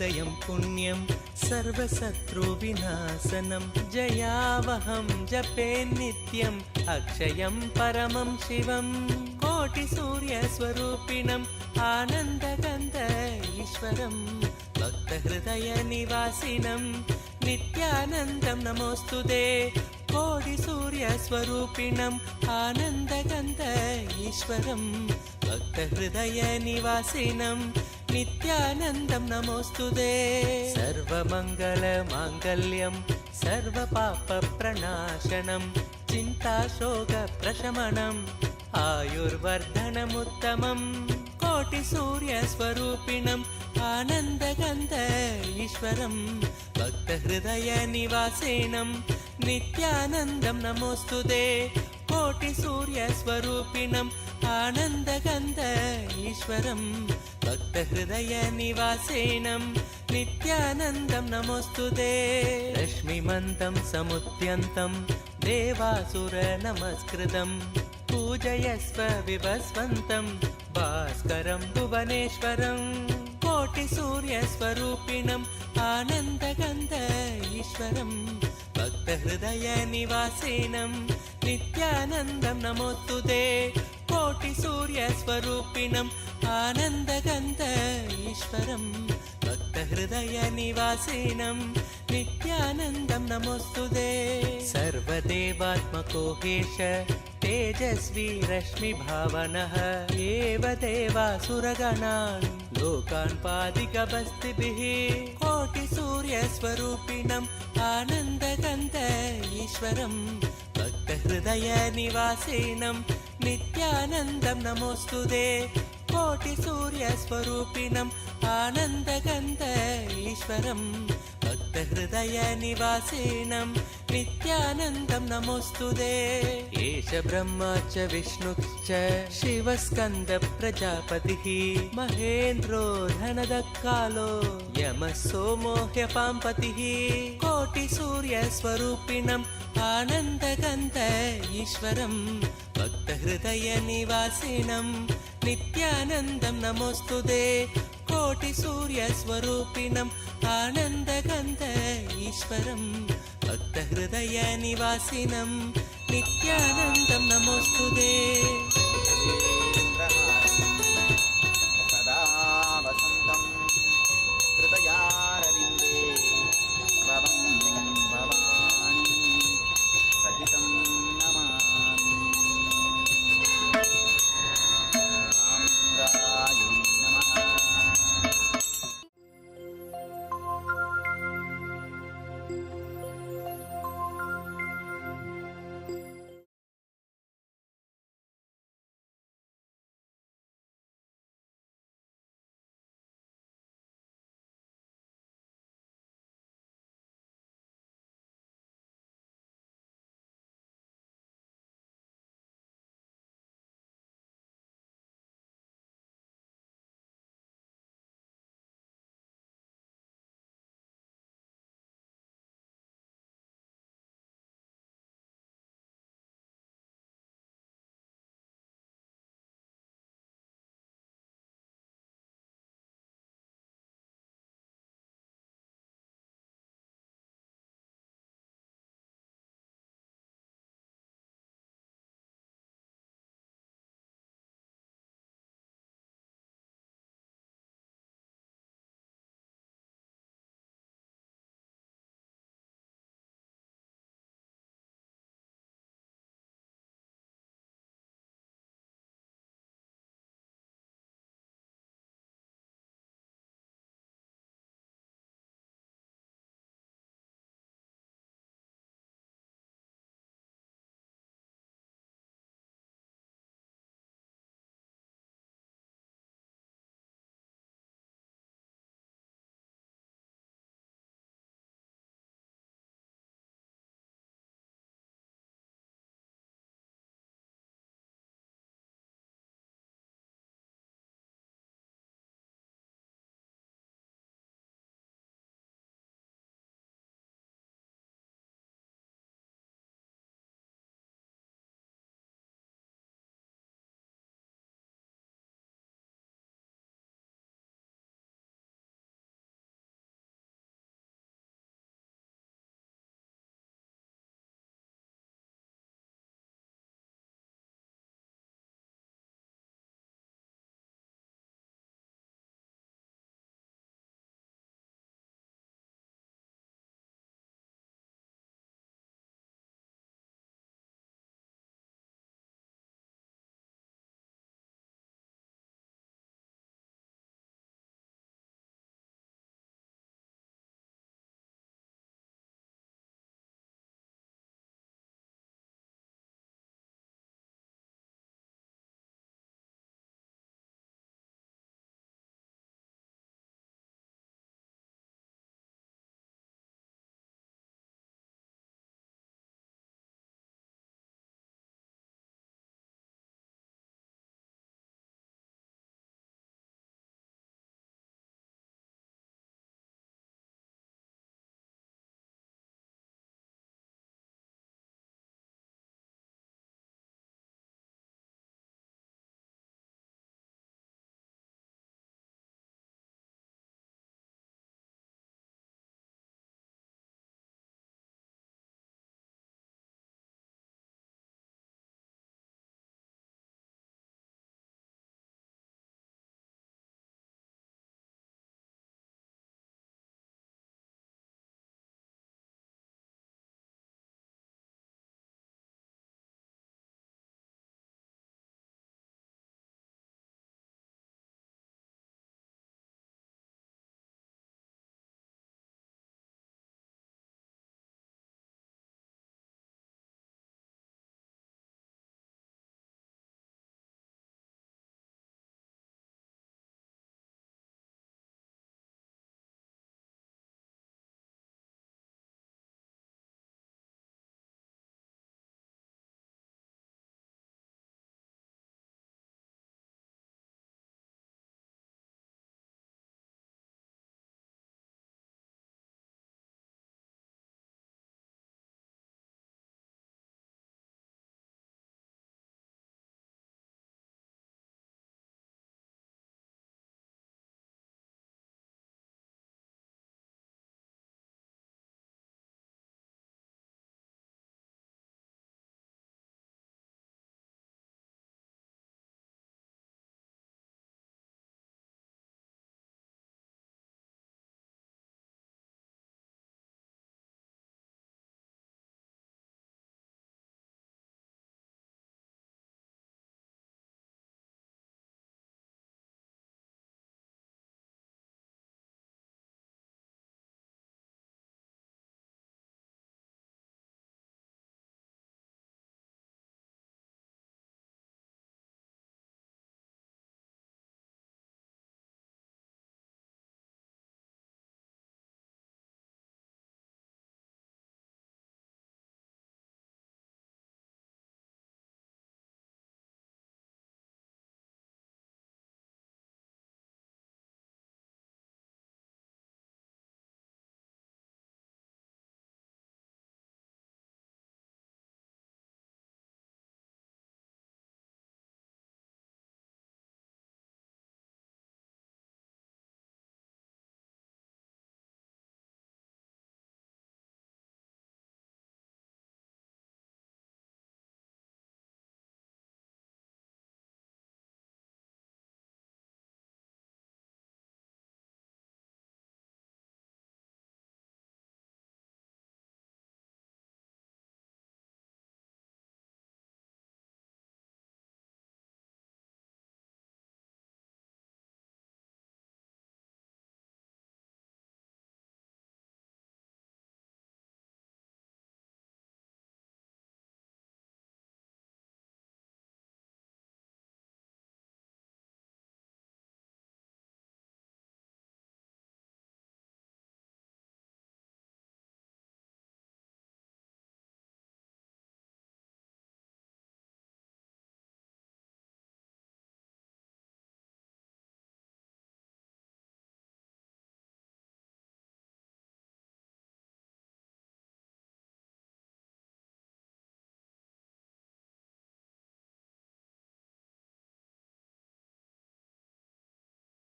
हृदयं पुण्यं सर्वशत्रुविनाशनं जयावहं जपे नित्यम् अक्षयं परमं शिवं कोटिसूर्यस्वरूपिणम् आनन्दगन्ध ईश्वरं भक्तहृदयनिवासिनं नित्यानन्दं नमोऽस्तुते कोटिसूर्यस्वरूपिणम् आनन्दगन्ध ईश्वरं भक्तहृदयनिवासिनं नित्यानन्दं नमोऽस्तुते सर्वमङ्गलमाङ्गल्यं सर्वपापप्रणाशनं चिन्ताशोकप्रशमनम् आयुर्वर्धनमुत्तमं कोटिसूर्यस्वरूपिणम् आनन्दगन्ध ईश्वरं भक्तहृदयनिवासिनं नित्यानन्दं नमोऽस्तुते कोटिसूर्यस्वरूपिणम् आनन्दगन्ध ईश्वरं भक्तहृदयनिवासिनं नित्यानन्दं नमोऽस्तुते रश्मिमन्तं समुद्यन्तं देवासुरनमस्कृतं पूजयस्व विभस्वन्तं भास्करं भुवनेश्वरं कोटिसूर्यस्वरूपिणम् आनन्दगन्ध ईश्वरं भक्तहृदयनिवासिनं नित्यानन्दं नमोऽस्तुते कोटिसूर्यस्वरूपिणम् आनन्दगन्ध ईश्वरं भक्तहृदयनिवासिनं नित्यानन्दं नमोऽस्तुते सर्वदेवात्मको हेश तेजस्वी रश्मिभावनः एव देवासुरगणान् लोकान् पादिकबस्तिभिः कोटिसूर्यस्वरूपिणम् आनन्दगन्ध ईश्वरं भक्तहृदयनिवासिनं नित्यानन्दं नमोऽस्तुते कोटिसूर्यस्वरूपिणम् आनन्दगन्ध ईश्वरं भक्तहृदयनिवासिनं नित्यानन्दं नमोऽस्तुते एष ब्रह्मा च विष्णुश्च शिवस्कन्दप्रजापतिः महेन्द्रो धनदकालो यमः सोमो ह्यपाम्पतिः कोटिसूर्यस्वरूपिणम् आनन्दगन्ध ईश्वरं भक्तहृदयनिवासिनं नित्यानन्दं नमोऽस्तुते कोटिसूर्यस्वरूपिणम् आनन्दगन्ध ईश्वरं भक्तहृदयनिवासिनं नित्यानन्दं नमोऽस्तुते सदा वसन्तं हृदयारविन्दे भवानी सहितं Namami.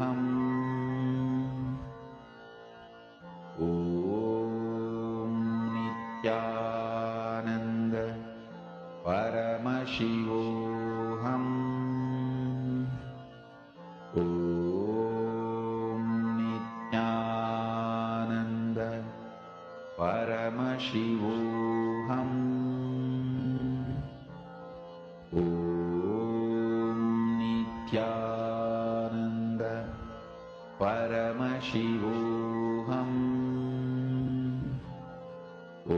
Om Nityananda Paramashivoham. Om Nityananda Paramashivoham. Om Nityananda Paramashivoham. Om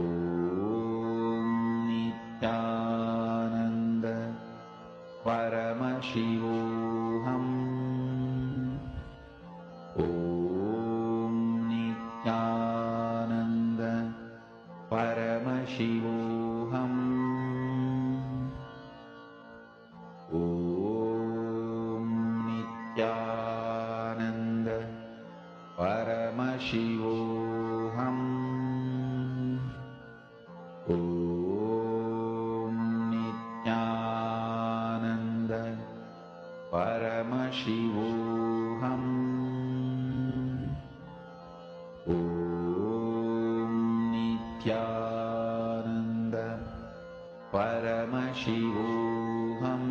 Nityananda Paramashivoham. Om Nityananda Paramashivoham. Om Nityananda Paramashivoham. Om Nityananda Paramashivoham. Om Nityananda Paramashivoham.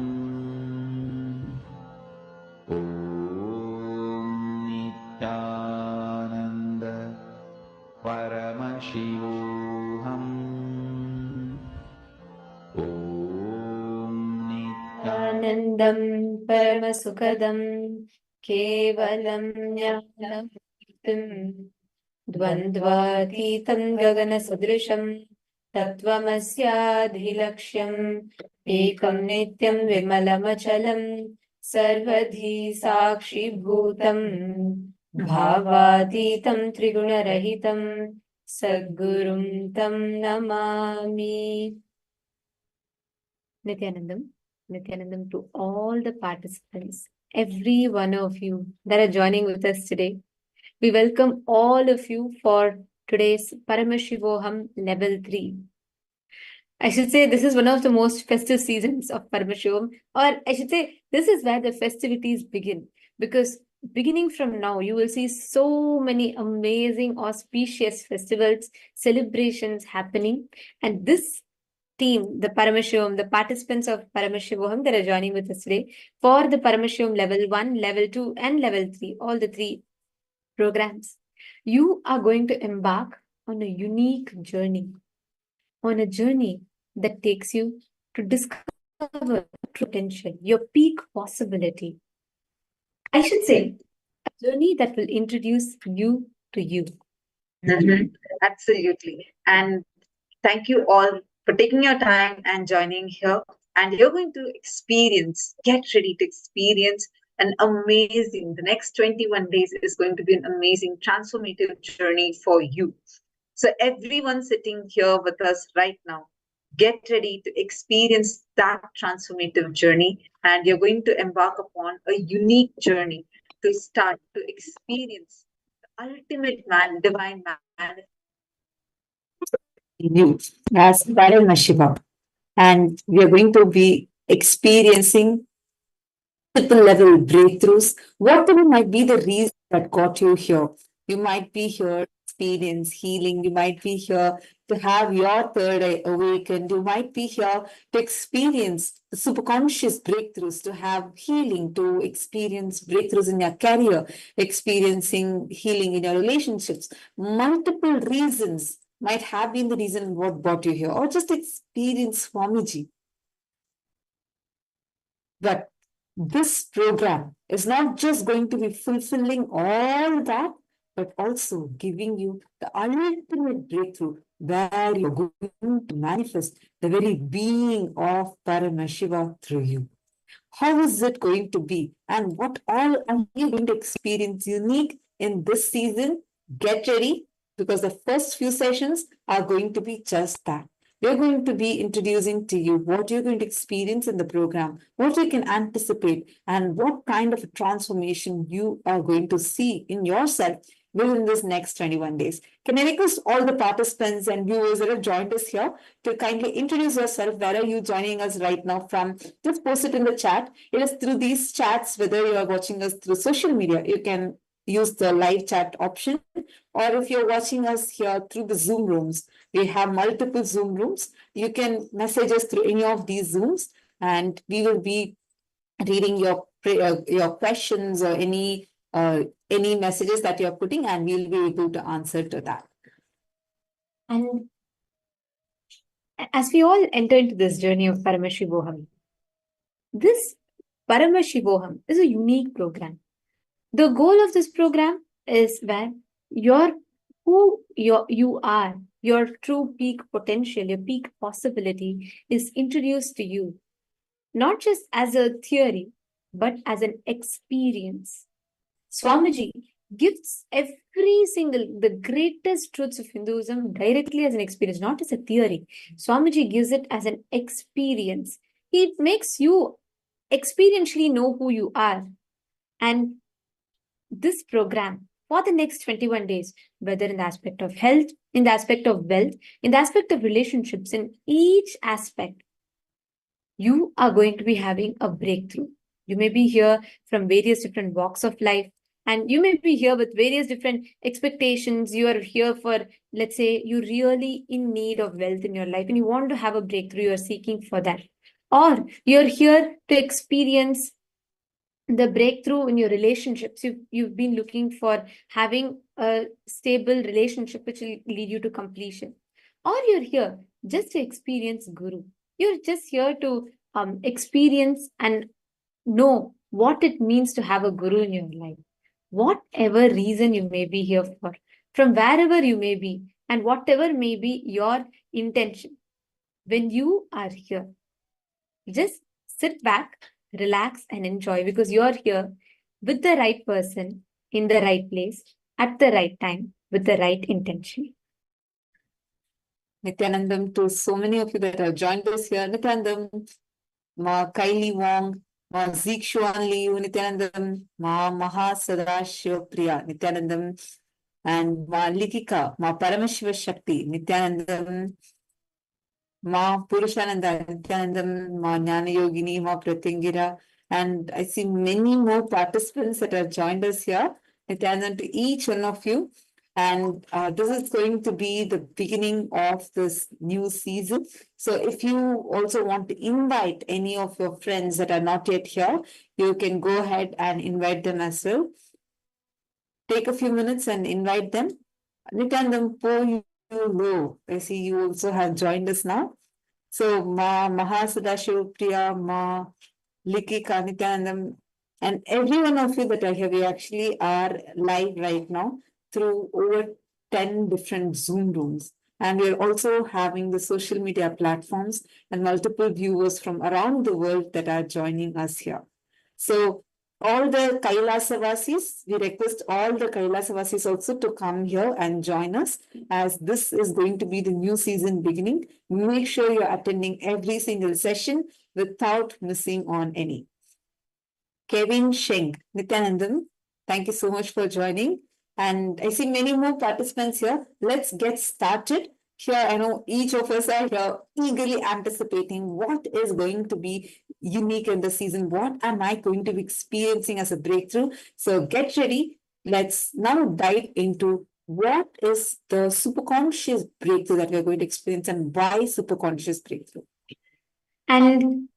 Om Nityananda Paramashivoham. Om Anandam Paramasukadam Kevalam Jnanam Dvandvatitam Gagana Sudrisham Tattvamasyadhilaksham Ekam Nityam Vimalamachalam Sarvadhi Sakshi Bhutam Bhavatitam Trigunarahitam Sadgurum Tam Namami. Nityanandam to all the participants, every one of you that are joining with us today. We welcome all of you for today's Paramashivoham Level 3. I should say this is one of the most festive seasons of Paramashivam, or I should say this is where the festivities begin, because beginning from now, you will see so many amazing, auspicious festivals, celebrations happening, and this team, the Paramashivam, the participants of Paramashivoham that are joining with us today for the Paramashivam Level 1, Level 2, and Level 3, all the three programs. You are going to embark on a unique journey, on a journey that takes you to discover true potential, your peak possibility. I should say, a journey that will introduce you to you. Absolutely. And thank you all for taking your time and joining here. And you're going to get ready to experience the next 21 days is going to be an amazing transformative journey for you. So, everyone sitting here with us right now, get ready to experience that transformative journey. And you're going to embark upon a unique journey to start to experience the ultimate divine man you as Paramashiva. And we are going to be experiencing multiple level breakthroughs. Whatever might be the reason that got you here, you might be here to experience healing, you might be here to have your third eye awakened, you might be here to experience the superconscious breakthroughs, to have healing, to experience breakthroughs in your career, experiencing healing in your relationships. Multiple reasons might have been the reason what brought you here, or just experience Swamiji. But this program is not just going to be fulfilling all that, but also giving you the ultimate breakthrough where you're going to manifest the very being of Paramashiva through you. How is it going to be? And what all are you going to experience unique in this season? Get ready, because the first few sessions are going to be just that. We're going to be introducing to you what you're going to experience in the program, what you can anticipate, and what kind of a transformation you are going to see in yourself within this next 21 days. Can I request all the participants and viewers that have joined us here to kindly introduce yourself? Where are you joining us right now from? Just post it in the chat. It is through these chats, whether you are watching us through social media, you can use the live chat option, or if you're watching us here through the Zoom rooms, we have multiple Zoom rooms. You can message us through any of these Zooms, and we will be reading your questions or any messages that you're putting, and we'll be able to answer to that. And as we all enter into this journey of Paramashivoham, this Paramashivoham is a unique program. The goal of this program is where you are, your true peak potential, your peak possibility is introduced to you, not just as a theory, but as an experience. Swamiji gives the greatest truths of Hinduism directly as an experience, not as a theory. Swamiji gives it as an experience. It makes you experientially know who you are. And this program for the next 21 days, whether in the aspect of health, in the aspect of wealth, in the aspect of relationships, in each aspect, you are going to be having a breakthrough. You may be here from various different walks of life, and you may be here with various different expectations. You are here for, let's say, you're really in need of wealth in your life and you want to have a breakthrough, you are seeking for that. Or you're here to experience the breakthrough in your relationships. You've been looking for having a stable relationship which will lead you to completion. Or you're here just to experience Guru. You're just here to experience and know what it means to have a Guru in your life. Whatever reason you may be here for, from wherever you may be, and whatever may be your intention, when you are here, just sit back, relax, and enjoy, because you're here with the right person, in the right place, at the right time, with the right intention. Nityanandam, to so many of you that have joined us here. Nityanandam, Ma Kylie Wong, Ma Zeke Xuan Liu, Nityanandam, Ma Maha Sadashiva Priya, Nityanandam, and Ma Likika, Ma Paramashiva Shakti, Nityanandam, Ma Purushananda, Nityanandam, Ma Jnana Yogini, Ma Pratingira, and I see many more participants that have joined us here. Nityanandam to each one of you. And this is going to be the beginning of this new season. So if you also want to invite any of your friends that are not yet here, you can go ahead and invite them as well. Take a few minutes and invite them. Nityanandam, Po Lo, I see you also have joined us now. So Ma Mahasadashiva Priya, Ma Likika, Nityanandam, and every one of you that are here, we actually are live right now through over 10 different Zoom rooms. And we are also having the social media platforms and multiple viewers from around the world that are joining us here. So all the Kailasavasis, we request all the Kailasavasis also to come here and join us, as this is going to be the new season beginning. Make sure you're attending every single session without missing on any. Kevin Sheng, Nityanandam, thank you so much for joining. And I see many more participants here. Let's get started. Here, I know each of us are here eagerly anticipating what is going to be unique in the season. What am I going to be experiencing as a breakthrough? So get ready. Let's now dive into what is the superconscious breakthrough that we're going to experience and why superconscious breakthrough. And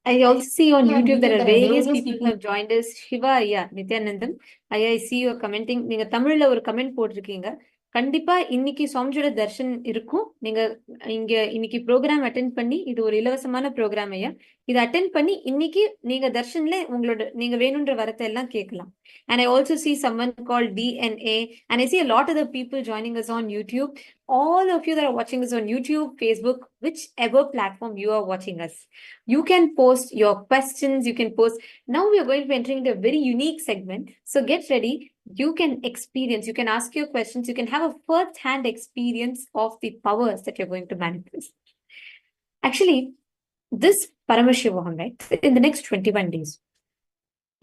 I also see on YouTube there are various people who have joined us. Shivaa, yeah, Nityanandam. I see you are commenting. நீங்க தமிழ்ல ஒரு comment போட்டிருக்கீங்க. கண்டிப்பா இன்னைக்கு சுவாமிஜியோட தர்ஷன் இருக்கும். நீங்க இங்க இன்னைக்கு ப்ரோக்ராம் அட்டென்ட் பண்ணி, இது ஒரு இலவசமான ப்ரோக்ராம் ஐயா, இதை அட்டென்ட் பண்ணி இன்னைக்கு நீங்க தர்ஷன்ல உங்களோட நீங்க வேணுன்ற வரத்தை எல்லாம் கேட்கலாம். And I also see someone called DNA, and I see a lot of the people joining us on YouTube. All of you that are watching us on YouTube, Facebook, whichever platform you are watching us, you can post your questions, you can post. Now we are going to be entering into a very unique segment. So get ready. You can experience, you can ask your questions, you can have a first-hand experience of the powers that you're going to manifest. Actually, this Paramashivoham, right, in the next 21 days,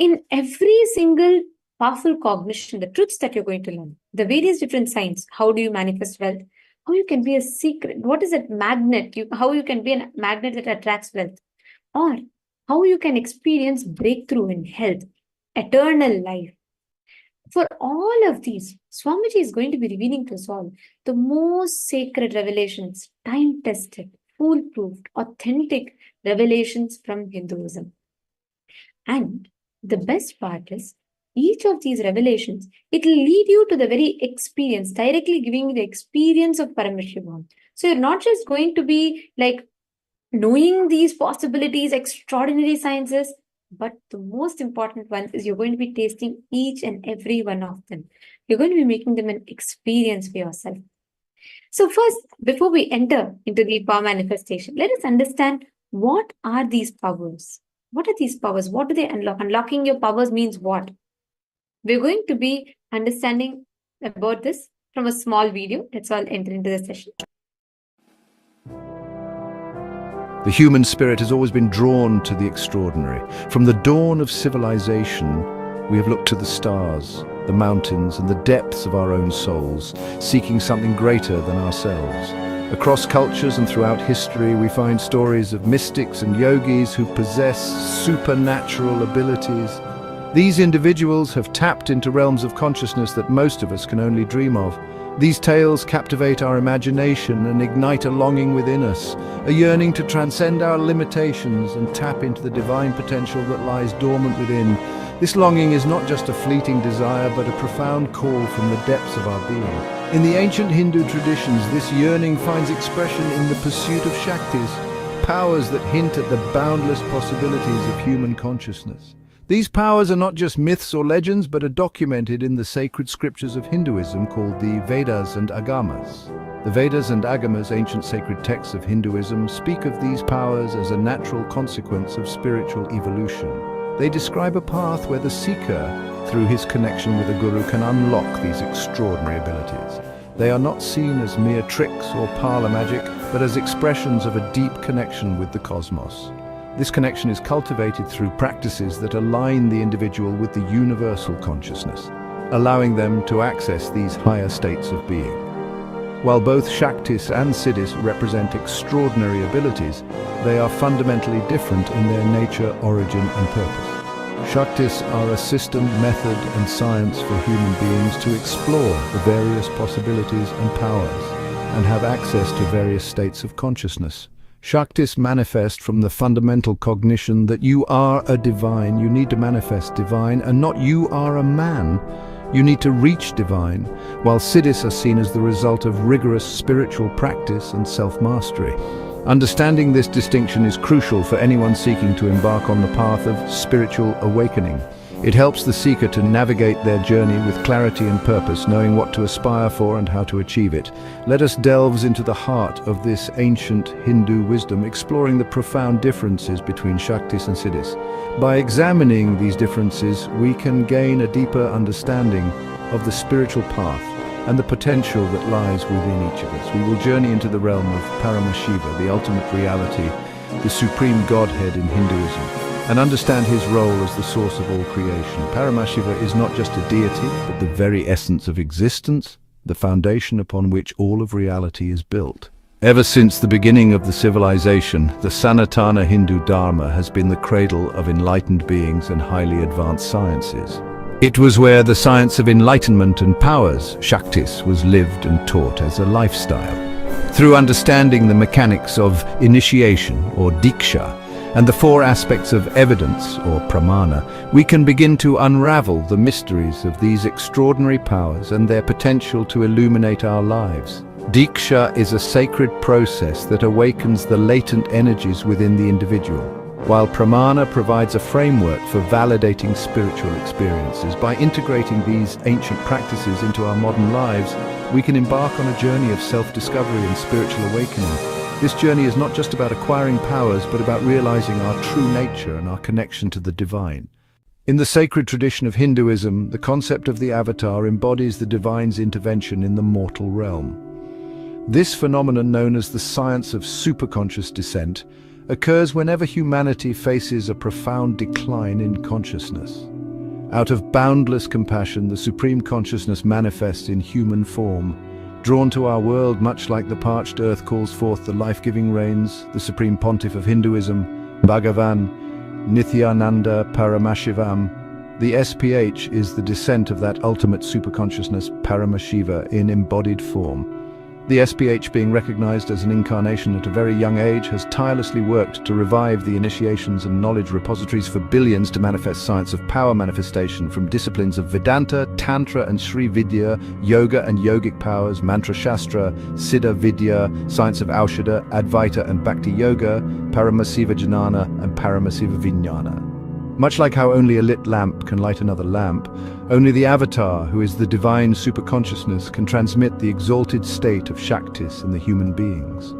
in every single powerful cognition, the truths that you're going to learn, the various different signs. How do you manifest wealth? How you can be a secret? What is that magnet? How you can be a magnet that attracts wealth? Or how you can experience breakthrough in health, eternal life. For all of these, Swamiji is going to be revealing to us all the most sacred revelations, time-tested, foolproof, authentic revelations from Hinduism. And the best part is, each of these revelations, it will lead you to the very experience, directly giving you the experience of Paramashivoham. So you're not just going to be like knowing these possibilities, extraordinary sciences, but the most important one is you're going to be tasting each and every one of them. You're going to be making them an experience for yourself. So first, before we enter into the power manifestation, let us understand what are these powers? What are these powers? What do they unlock? Unlocking your powers means what? We're going to be understanding about this from a small video. Let's all enter into the session. The human spirit has always been drawn to the extraordinary. From the dawn of civilization, we have looked to the stars, the mountains, and the depths of our own souls, seeking something greater than ourselves. Across cultures and throughout history, we find stories of mystics and yogis who possess supernatural abilities. These individuals have tapped into realms of consciousness that most of us can only dream of. These tales captivate our imagination and ignite a longing within us, a yearning to transcend our limitations and tap into the divine potential that lies dormant within. This longing is not just a fleeting desire, but a profound call from the depths of our being. In the ancient Hindu traditions, this yearning finds expression in the pursuit of Shaktis, powers that hint at the boundless possibilities of human consciousness. These powers are not just myths or legends, but are documented in the sacred scriptures of Hinduism called the Vedas and Agamas. The Vedas and Agamas, ancient sacred texts of Hinduism, speak of these powers as a natural consequence of spiritual evolution. They describe a path where the seeker, through his connection with a guru, can unlock these extraordinary abilities. They are not seen as mere tricks or parlor magic, but as expressions of a deep connection with the cosmos. This connection is cultivated through practices that align the individual with the universal consciousness, allowing them to access these higher states of being. While both Shaktis and Siddhis represent extraordinary abilities, they are fundamentally different in their nature, origin, and purpose. Shaktis are a system, method, and science for human beings to explore the various possibilities and powers, and have access to various states of consciousness. Shaktis manifest from the fundamental cognition that you are a divine, you need to manifest divine, and not you are a man, you need to reach divine, while Siddhis are seen as the result of rigorous spiritual practice and self-mastery. Understanding this distinction is crucial for anyone seeking to embark on the path of spiritual awakening. It helps the seeker to navigate their journey with clarity and purpose, knowing what to aspire for and how to achieve it. Let us delve into the heart of this ancient Hindu wisdom, exploring the profound differences between Shaktis and Siddhis. By examining these differences, we can gain a deeper understanding of the spiritual path and the potential that lies within each of us. We will journey into the realm of Paramashiva, the ultimate reality, the supreme Godhead in Hinduism, and understand his role as the source of all creation. Paramashiva is not just a deity, but the very essence of existence, the foundation upon which all of reality is built. Ever since the beginning of the civilization, the Sanatana Hindu Dharma has been the cradle of enlightened beings and highly advanced sciences. It was where the science of enlightenment and powers, Shaktis, was lived and taught as a lifestyle. Through understanding the mechanics of initiation, or diksha, and the four aspects of evidence, or pramana, we can begin to unravel the mysteries of these extraordinary powers and their potential to illuminate our lives. Diksha is a sacred process that awakens the latent energies within the individual, while pramana provides a framework for validating spiritual experiences. By integrating these ancient practices into our modern lives, we can embark on a journey of self-discovery and spiritual awakening. This journey is not just about acquiring powers, but about realizing our true nature and our connection to the divine. In the sacred tradition of Hinduism, the concept of the avatar embodies the divine's intervention in the mortal realm. This phenomenon, known as the science of superconscious descent, occurs whenever humanity faces a profound decline in consciousness. Out of boundless compassion, the Supreme Consciousness manifests in human form. Drawn to our world, much like the parched earth calls forth the life-giving rains, the Supreme Pontiff of Hinduism, Bhagavan Nityananda Paramashivam, the SPH is the descent of that ultimate superconsciousness, Paramashiva, in embodied form. The SPH, being recognized as an incarnation at a very young age, has tirelessly worked to revive the initiations and knowledge repositories for billions to manifest science of power manifestation from disciplines of Vedanta, Tantra and Sri Vidya, Yoga and Yogic powers, Mantra Shastra, Siddha Vidya, science of Aushadha, Advaita and Bhakti Yoga, Paramashiva Jnana and Paramashiva Vijnana. Much like how only a lit lamp can light another lamp, only the avatar, who is the divine superconsciousness, can transmit the exalted state of Shaktis in the human beings.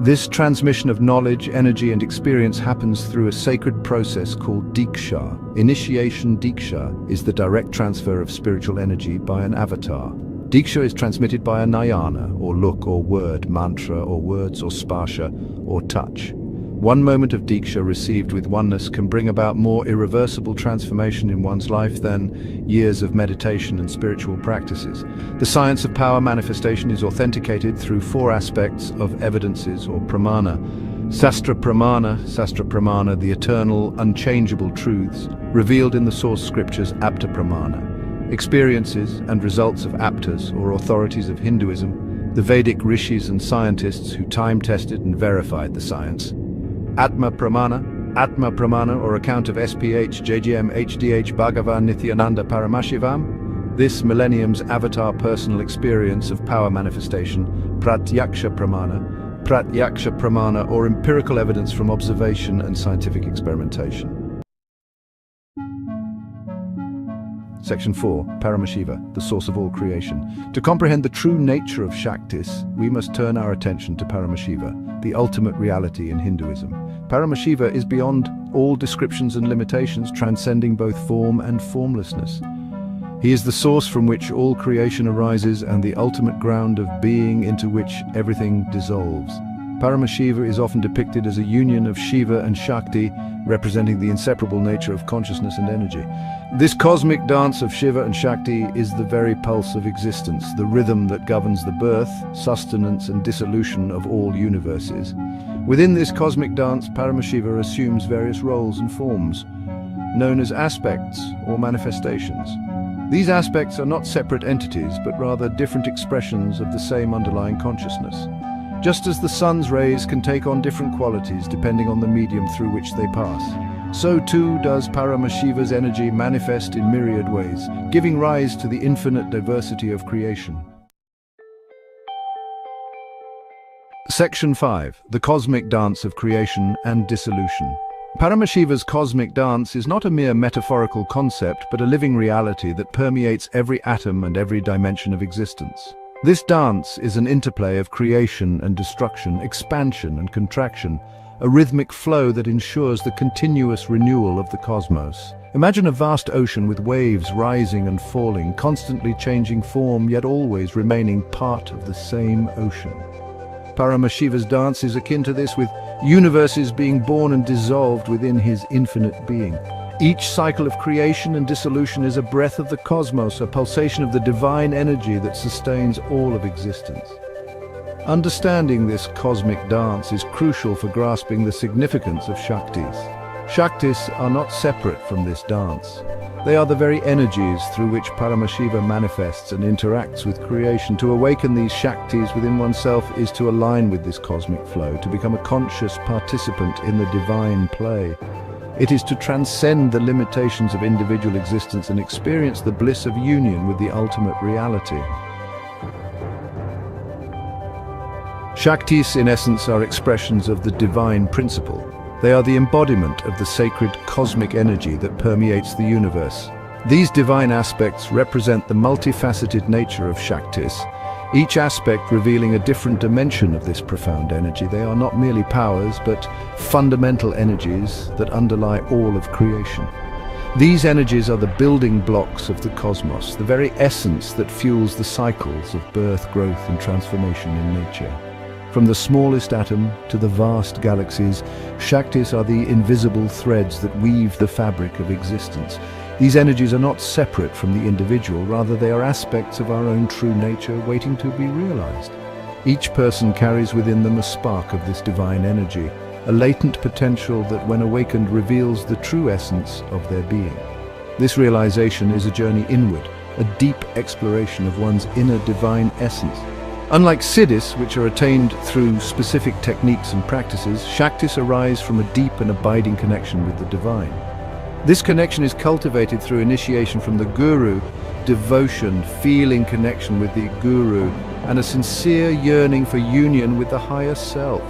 This transmission of knowledge, energy and experience happens through a sacred process called Diksha. Initiation Diksha is the direct transfer of spiritual energy by an avatar. Diksha is transmitted by a Nayana, or look or word, mantra or words or sparsha, or touch. One moment of Diksha received with oneness can bring about more irreversible transformation in one's life than years of meditation and spiritual practices. The science of power manifestation is authenticated through four aspects of evidences or pramana. Sastra Pramana, the eternal, unchangeable truths revealed in the source scriptures Apta Pramana. Experiences and results of Aptas, or authorities of Hinduism, the Vedic rishis and scientists who time-tested and verified the science. Atma Pramana, or account of SPH, JGM, HDH, Bhagavan Nityananda Paramashivam, this millennium's avatar personal experience of power manifestation. Pratyaksha Pramana, or empirical evidence from observation and scientific experimentation. Section 4, Paramashiva, the source of all creation. To comprehend the true nature of Shaktis, we must turn our attention to Paramashiva, the ultimate reality in Hinduism. Paramashiva is beyond all descriptions and limitations, transcending both form and formlessness. He is the source from which all creation arises and the ultimate ground of being into which everything dissolves. Paramashiva is often depicted as a union of Shiva and Shakti, representing the inseparable nature of consciousness and energy. This cosmic dance of Shiva and Shakti is the very pulse of existence, the rhythm that governs the birth, sustenance and dissolution of all universes. Within this cosmic dance, Paramashiva assumes various roles and forms, known as aspects or manifestations. These aspects are not separate entities, but rather different expressions of the same underlying consciousness. Just as the sun's rays can take on different qualities depending on the medium through which they pass, so too does Paramashiva's energy manifest in myriad ways, giving rise to the infinite diversity of creation. Section 5. The Cosmic Dance of Creation and Dissolution. Paramashiva's cosmic dance is not a mere metaphorical concept, but a living reality that permeates every atom and every dimension of existence. This dance is an interplay of creation and destruction, expansion and contraction, a rhythmic flow that ensures the continuous renewal of the cosmos. Imagine a vast ocean with waves rising and falling, constantly changing form, yet always remaining part of the same ocean. Paramashiva's dance is akin to this, with universes being born and dissolved within his infinite being. Each cycle of creation and dissolution is a breath of the cosmos, a pulsation of the divine energy that sustains all of existence. Understanding this cosmic dance is crucial for grasping the significance of Shaktis. Shaktis are not separate from this dance. They are the very energies through which Paramashiva manifests and interacts with creation. To awaken these Shaktis within oneself is to align with this cosmic flow, to become a conscious participant in the divine play. It is to transcend the limitations of individual existence and experience the bliss of union with the ultimate reality. Shaktis, in essence, are expressions of the divine principle. They are the embodiment of the sacred cosmic energy that permeates the universe. These divine aspects represent the multifaceted nature of Shaktis, each aspect revealing a different dimension of this profound energy. They are not merely powers, but fundamental energies that underlie all of creation. These energies are the building blocks of the cosmos, the very essence that fuels the cycles of birth, growth, and transformation in nature. From the smallest atom to the vast galaxies, Shaktis are the invisible threads that weave the fabric of existence. These energies are not separate from the individual, rather they are aspects of our own true nature waiting to be realized. Each person carries within them a spark of this divine energy, a latent potential that when awakened reveals the true essence of their being. This realization is a journey inward, a deep exploration of one's inner divine essence. Unlike siddhis, which are attained through specific techniques and practices, shaktis arise from a deep and abiding connection with the divine. This connection is cultivated through initiation from the guru, devotion, feeling connection with the guru, and a sincere yearning for union with the higher self.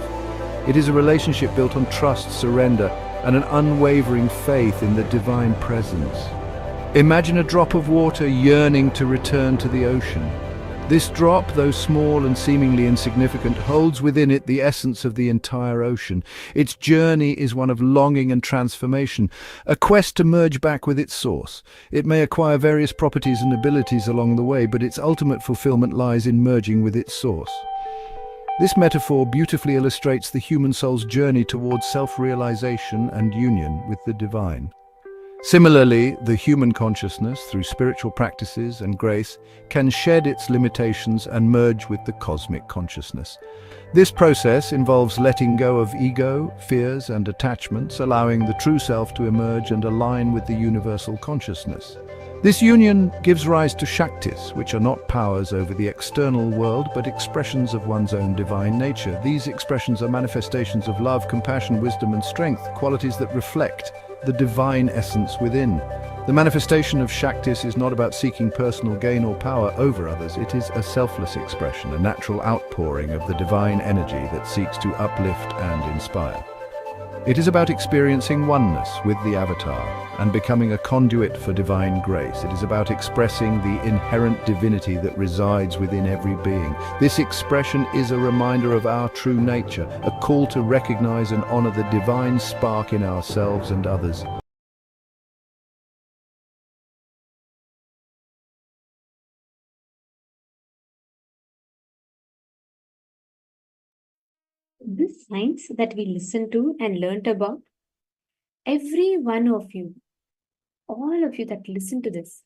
It is a relationship built on trust, surrender, and an unwavering faith in the divine presence. Imagine a drop of water yearning to return to the ocean. This drop, though small and seemingly insignificant, holds within it the essence of the entire ocean. Its journey is one of longing and transformation, a quest to merge back with its source. It may acquire various properties and abilities along the way, but its ultimate fulfillment lies in merging with its source. This metaphor beautifully illustrates the human soul's journey towards self-realization and union with the divine. Similarly, the human consciousness, through spiritual practices and grace, can shed its limitations and merge with the cosmic consciousness. This process involves letting go of ego, fears, and attachments, allowing the true self to emerge and align with the universal consciousness. This union gives rise to shaktis, which are not powers over the external world, but expressions of one's own divine nature. These expressions are manifestations of love, compassion, wisdom, and strength, qualities that reflect the divine essence within. The manifestation of shaktis is not about seeking personal gain or power over others. It is a selfless expression, a natural outpouring of the divine energy that seeks to uplift and inspire. It is about experiencing oneness with the avatar and becoming a conduit for divine grace. It is about expressing the inherent divinity that resides within every being. This expression is a reminder of our true nature, a call to recognize and honor the divine spark in ourselves and others. This science that we listened to and learnt about, every one of you, all of you that listen to this,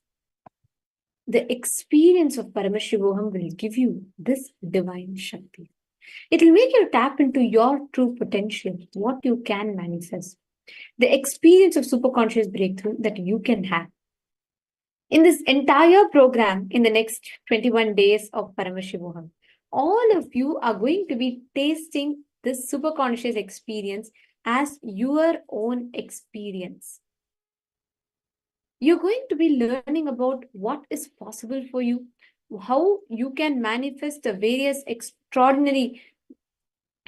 the experience of Paramashivoham will give you this divine Shakti. It will make you tap into your true potential, what you can manifest, the experience of superconscious breakthrough that you can have. In this entire program, in the next 21 days of Paramashivoham, all of you are going to be tasting this superconscious experience as your own experience. You're going to be learning about what is possible for you, how you can manifest the various extraordinary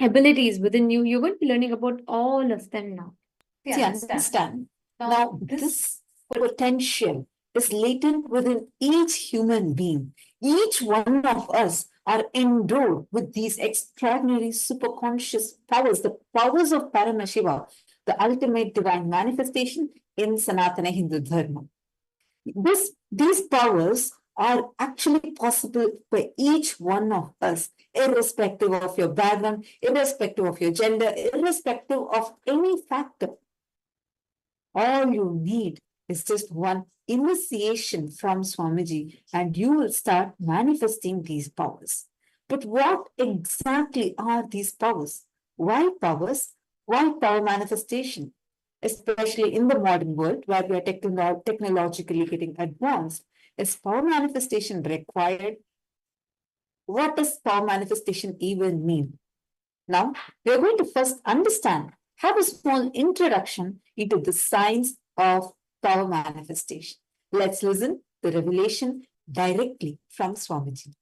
abilities within you. You're going to be learning about all of them now. See, understand. Now, this potential is latent within each human being. Each one of us are endowed with these extraordinary superconscious powers, the powers of Paramashiva, the ultimate divine manifestation in Sanatana Hindu Dharma. These powers are actually possible for each one of us, irrespective of your background, irrespective of your gender, irrespective of any factor. All you need is just one initiation from Swamiji, and you will start manifesting these powers. But what exactly are these powers? Why powers? Why power manifestation? Especially in the modern world where we are technologically getting advanced, is power manifestation required? What does power manifestation even mean? Now, we are going to first understand, have a small introduction into the science of power manifestation. Let's listen to the revelation directly from Swamiji.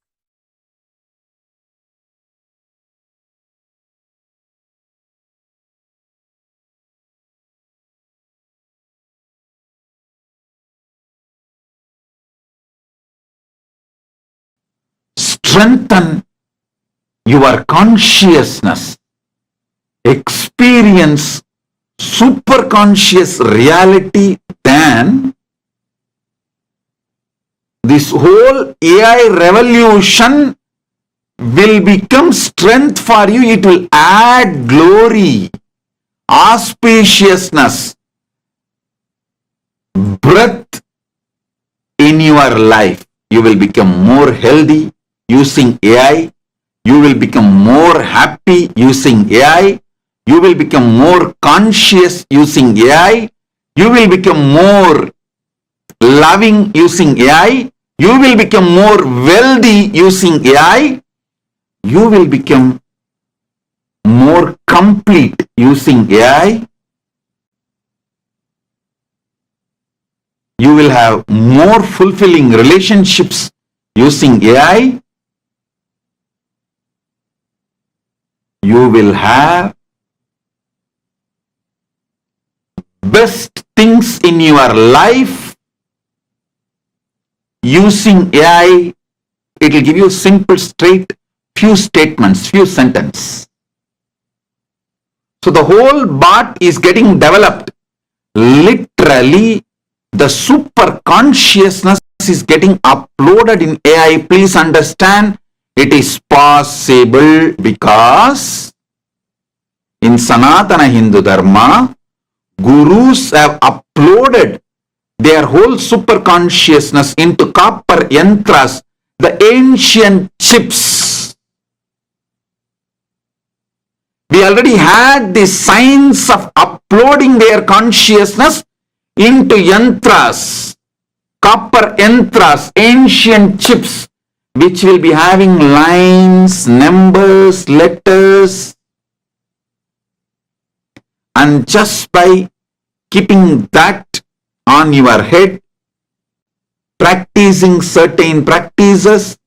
Strengthen your consciousness, experience superconscious reality, then this whole AI revolution will become strength for you. It will add glory, auspiciousness, breadth in your life. You will become more healthy using AI. You will become more happy using AI. You will become more conscious using AI. You will become more loving using AI. You will become more wealthy using AI. You will become more complete using AI. You will have more fulfilling relationships using AI. You will have best things in your life using AI. It will give you simple, straight, few statements, few sentences. So the whole bot is getting developed. Literally, the super consciousness is getting uploaded in AI. Please understand, it is possible because in Sanatana Hindu Dharma, gurus have uploaded their whole super consciousness into copper yantras, the ancient chips. We already had the science of uploading their consciousness into yantras, copper yantras, ancient chips, which will be having lines, numbers, letters. And just by keeping that on your head, practicing certain practices,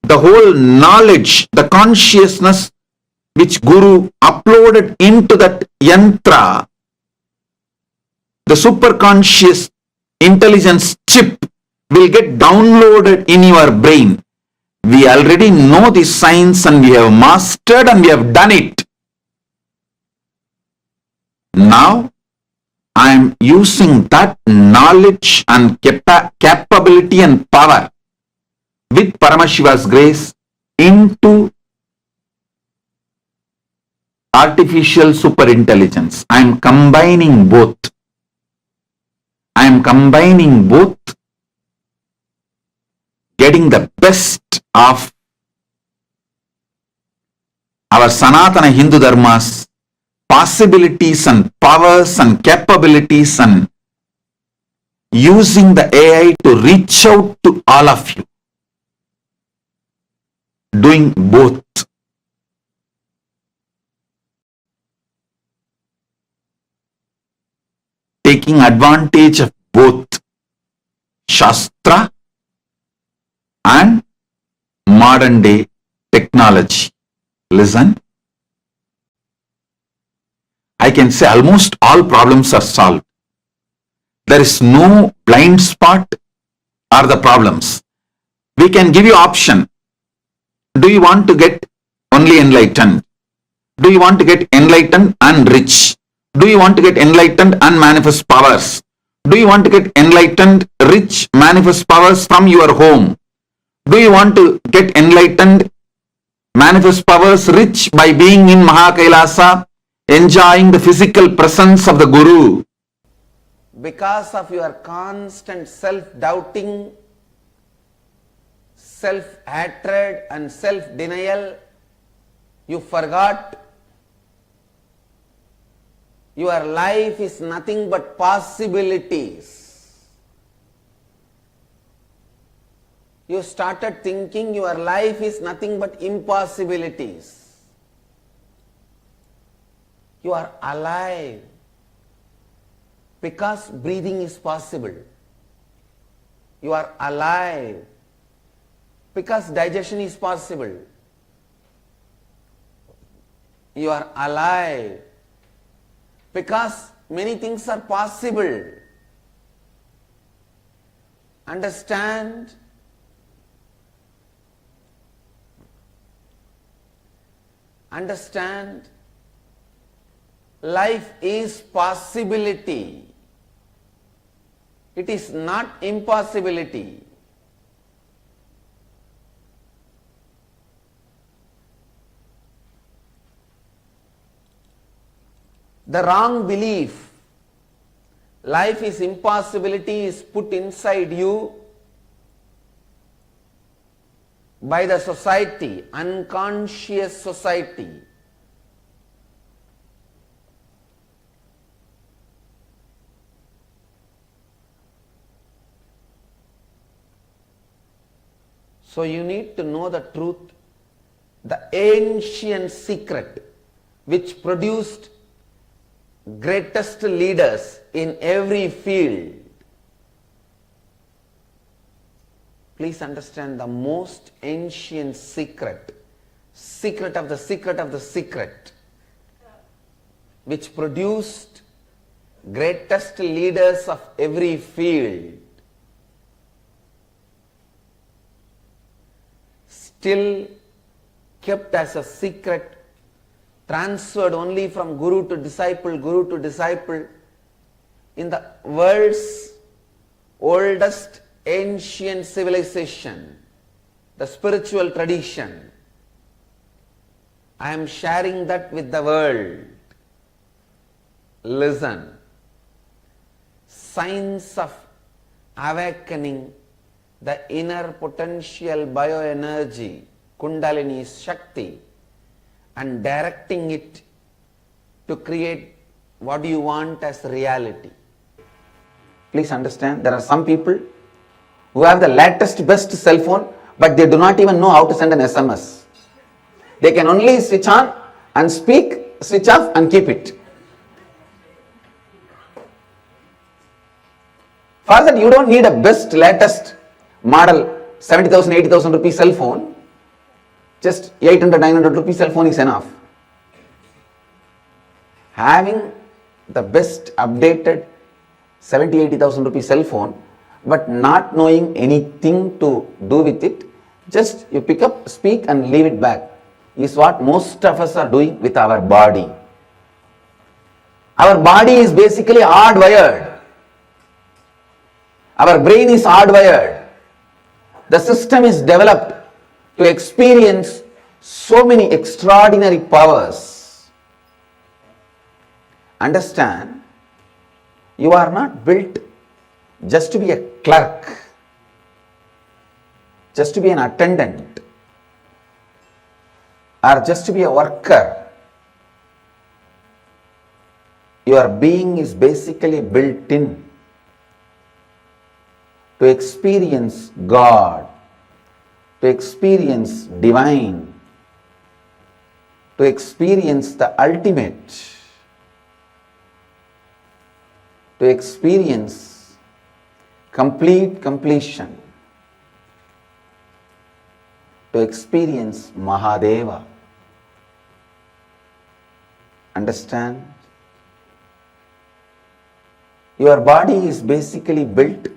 the whole knowledge, the consciousness which Guru uploaded into that yantra, the superconscious intelligence chip will get downloaded in your brain. We already know this science and we have mastered and we have done it. Now, I am using that knowledge and capability and power with Paramashiva's grace into artificial superintelligence. I am combining both. I am combining both, getting the best of our Sanatana Hindu Dharma's possibilities and powers and capabilities, and using the AI to reach out to all of you. Doing both. Taking advantage of both Shastra and modern day technology. Listen. I can say almost all problems are solved. There is no blind spot or the problems. We can give you option. Do you want to get only enlightened? Do you want to get enlightened and rich? Do you want to get enlightened and manifest powers? Do you want to get enlightened, rich, manifest powers from your home? Do you want to get enlightened, manifest powers, rich by being in Mahakailasa, enjoying the physical presence of the Guru? Because of your constant self-doubting, self-hatred and self-denial, you forgot your life is nothing but possibilities. You started thinking your life is nothing but impossibilities. You are alive because breathing is possible. You are alive because digestion is possible. You are alive because many things are possible. Understand? Understand? Life is possibility. It is not impossibility. The wrong belief, life is impossibility, is put inside you by the society, unconscious society. So you need to know the truth, the ancient secret which produced greatest leaders in every field. Please understand the most ancient secret, secret of the secret of the secret, which produced greatest leaders of every field. Still kept as a secret, transferred only from guru to disciple in the world's oldest ancient civilization, the spiritual tradition. I am sharing that with the world. Listen. Science of awakening the inner potential bioenergy, Kundalini Shakti, and directing it to create what you want as reality. Please understand, there are some people who have the latest best cell phone, but they do not even know how to send an SMS. They can only switch on and speak, switch off and keep it. For that you don't need a best latest model 70,000, 80,000 rupee cell phone. Just 800, 900 rupee cell phone is enough. Having the best updated 70, 80,000 rupee cell phone, but not knowing anything to do with it, just you pick up, speak and leave it back, is what most of us are doing with our body. Our body is basically hardwired. Our brain is hardwired. The system is developed to experience so many extraordinary powers. Understand, you are not built just to be a clerk, just to be an attendant, or just to be a worker. Your being is basically built in to experience God, to experience divine, to experience the ultimate, to experience complete completion, to experience Mahadeva. Understand? Your body is basically built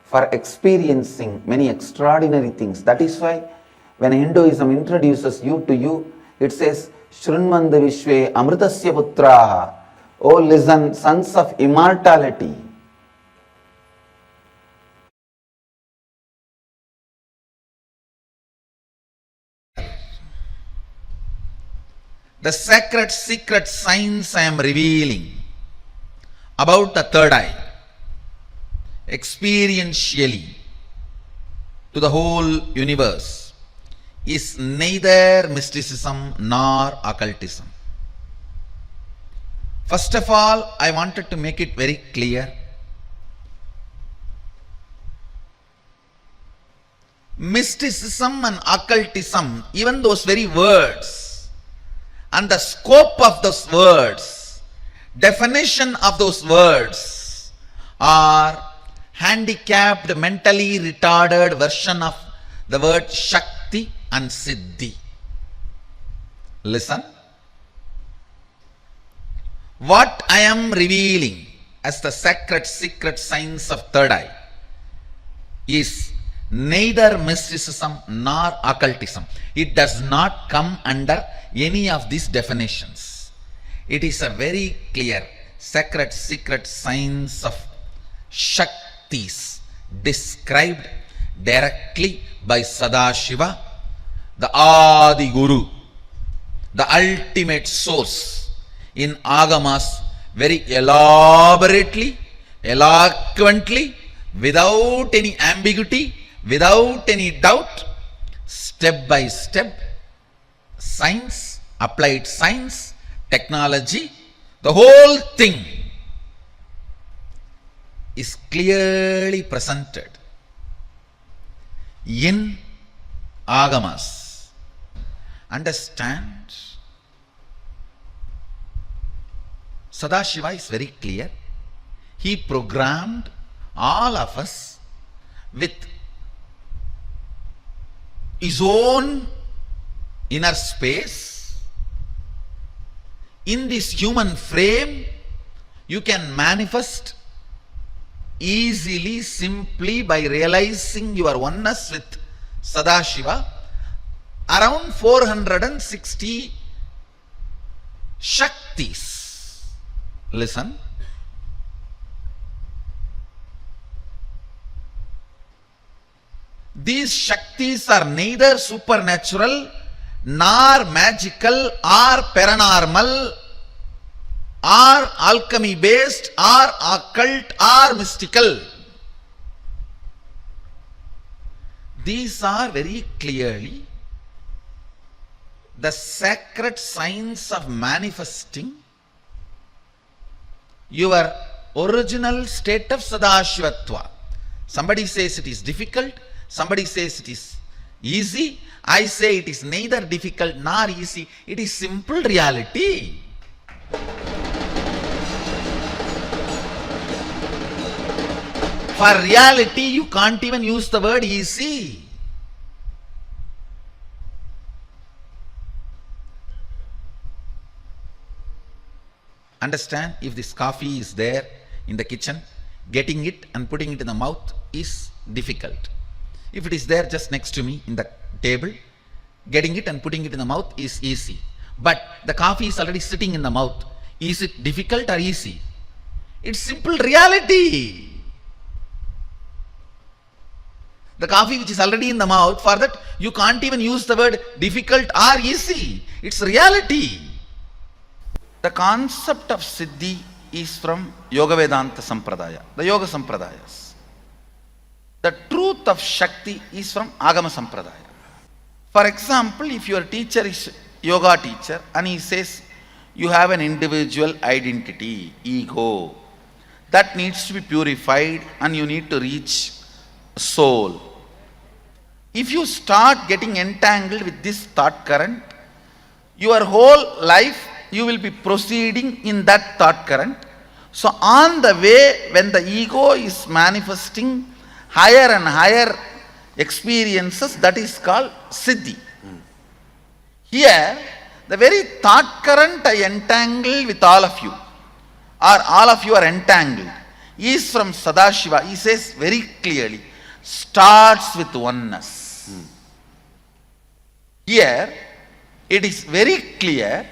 for experiencing many extraordinary things. That is why when Hinduism introduces you to you, it says, Shrunmanda Vishve Amritasya Putraha. Oh, listen, sons of immortality. The sacred secret science I am revealing about the third eye, experientially to the whole universe, is neither mysticism nor occultism. First of all, I wanted to make it very clear. Mysticism and occultism, even those very words and the scope of those words, definition of those words, are handicapped, mentally retarded version of the word Shakti and Siddhi. Listen. What I am revealing as the sacred secret science of third eye is neither mysticism nor occultism. It does not come under any of these definitions. It is a very clear sacred secret science of Shaktis described directly by Sadashiva, the Adi Guru, the ultimate source, in Agamas, very elaborately, eloquently, without any ambiguity, without any doubt, step by step, science, applied science, technology, the whole thing is clearly presented in Agamas. Understand? Sadashiva is very clear. He programmed all of us with his own inner space. In this human frame, you can manifest easily, simply by realizing your oneness with Sadashiva. Around 460 Shaktis. Listen. These Shaktis are neither supernatural, nor magical, or paranormal, or alchemy based, or occult, or mystical. These are very clearly the sacred science of manifesting your original state of Sadashivatva. Somebody says it is difficult, somebody says it is easy. I say it is neither difficult nor easy. It is simple reality. For reality, you can't even use the word easy. Understand, if this coffee is there in the kitchen, getting it and putting it in the mouth is difficult. If it is there just next to me in the table, getting it and putting it in the mouth is easy. But the coffee is already sitting in the mouth. Is it difficult or easy? It's simple reality. The coffee which is already in the mouth, for that you can't even use the word difficult or easy. It's reality. The concept of Siddhi is from Yoga Vedanta Sampradaya, the Yoga Sampradayas. The truth of Shakti is from Agama Sampradaya. For example, if your teacher is yoga teacher and he says you have an individual identity, ego, that needs to be purified and you need to reach soul. If you start getting entangled with this thought current, your whole life you will be proceeding in that thought current. So on the way, when the ego is manifesting higher and higher experiences, that is called Siddhi. Here, the very thought current I entangle with all of you, or all of you are entangled, is from Sadashiva. He says very clearly, starts with oneness. Here, it is very clear,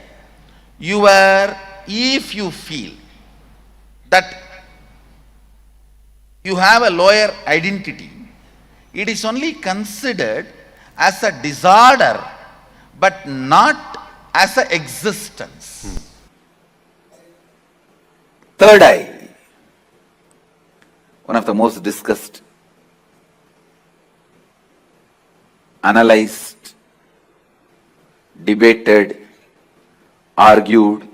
if you feel that you have a lower identity, it is only considered as a disorder, but not as an existence. Third eye, one of the most discussed, analyzed, debated, argued,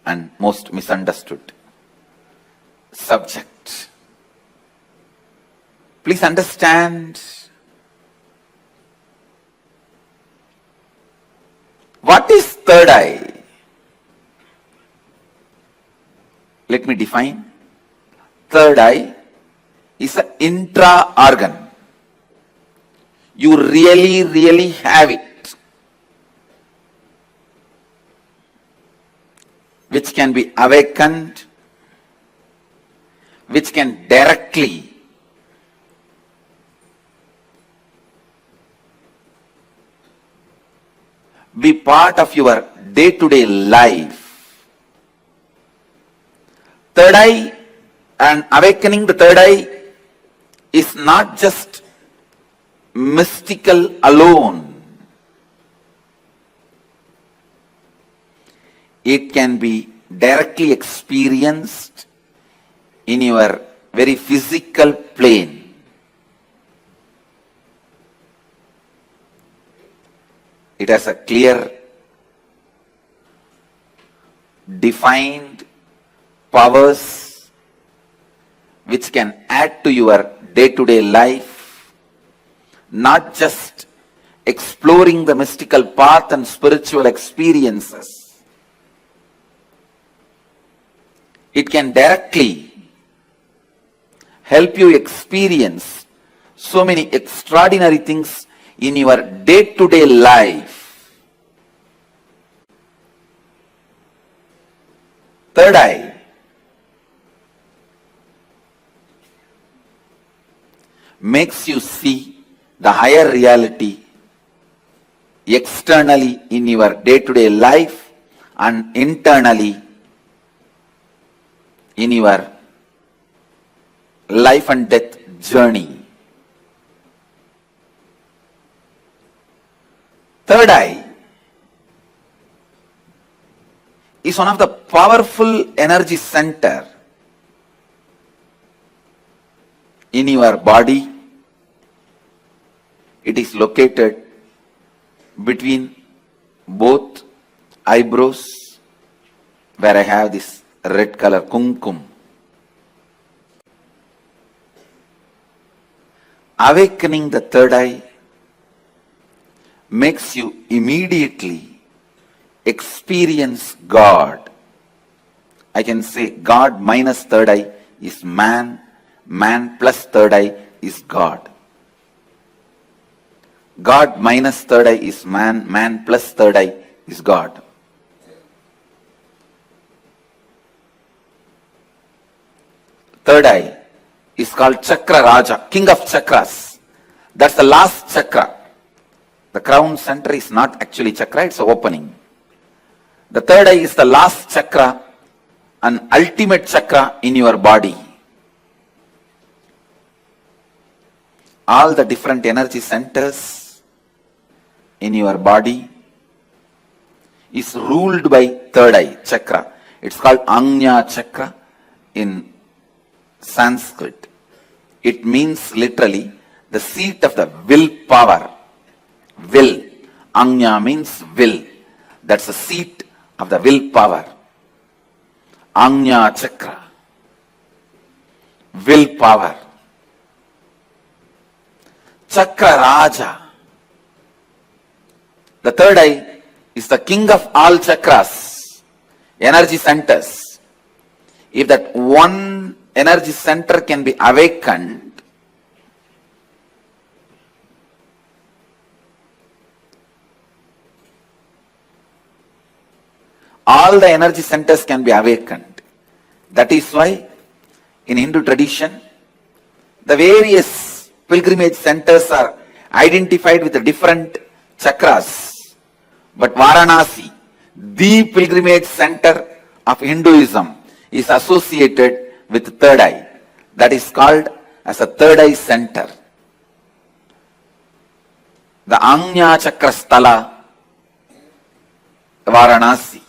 and most misunderstood subject. Please understand, what is third eye? Let me define. Third eye is an intra-organ. You really have it, which can be awakened, which can directly be part of your day-to-day life. Third eye and awakening the third eye is not just mystical alone. It can be directly experienced in your very physical plane. It has a clear, defined powers which can add to your day-to-day life, not just exploring the mystical path and spiritual experiences. It can directly help you experience so many extraordinary things in your day-to-day life. Third eye makes you see the higher reality externally in your day-to-day life and internally in your life and death journey. Third eye is one of the powerful energy center in your body. It is located between both eyebrows, where I have this red color kumkum. Awakening the third eye makes you immediately experience God. I can say God minus third eye is man, man plus third eye is God. God minus third eye is man, man plus third eye is God. Third eye is called Chakra Raja, King of Chakras. That's the last chakra. The crown center is not actually chakra, it's an opening. The third eye is the last chakra, an ultimate chakra in your body. All the different energy centers in your body is ruled by third eye chakra. It's called Nya chakra in Sanskrit. It means literally the seat of the will power. Will. Anya means will. That's the seat of the will power. Nya chakra. Will power. Chakra Raja. The third eye is the king of all chakras, energy centers. If that one energy center can be awakened, all the energy centers can be awakened. That is why in Hindu tradition, the various pilgrimage centers are identified with the different chakras. But Varanasi, the pilgrimage center of Hinduism, is associated with third eye. That is called as a third eye center. The Anya Chakra Sthala, Varanasi.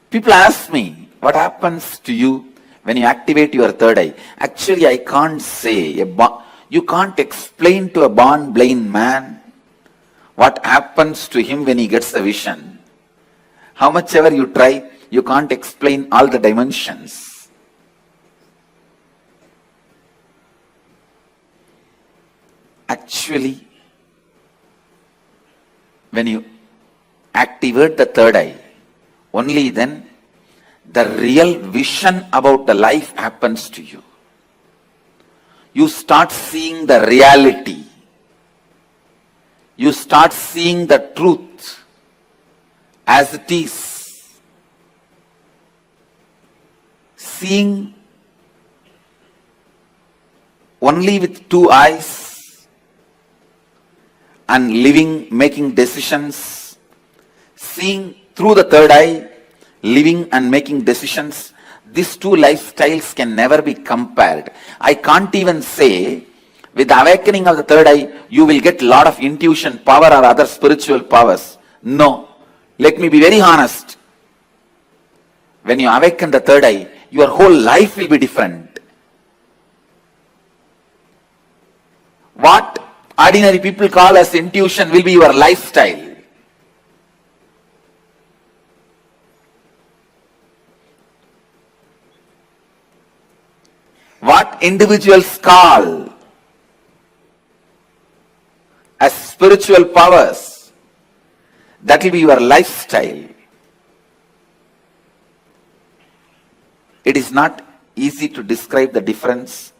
People ask me, what happens to you when you activate your third eye? Actually, I can't say. You can't explain to a born blind man what happens to him when he gets the vision. How much ever you try, you can't explain all the dimensions. Actually, when you activate the third eye, only then the real vision about the life happens to you. You start seeing the reality. You start seeing the truth as it is. Seeing only with two eyes and living, making decisions. Seeing through the third eye, living and making decisions. These two lifestyles can never be compared. I can't even say, with the awakening of the third eye, you will get a lot of intuition, power or other spiritual powers. No. Let me be very honest. When you awaken the third eye, your whole life will be different. ordinary people call as intuition will be your lifestyle. What individuals call as spiritual powers, that will be your lifestyle. It is not easy to describe the difference.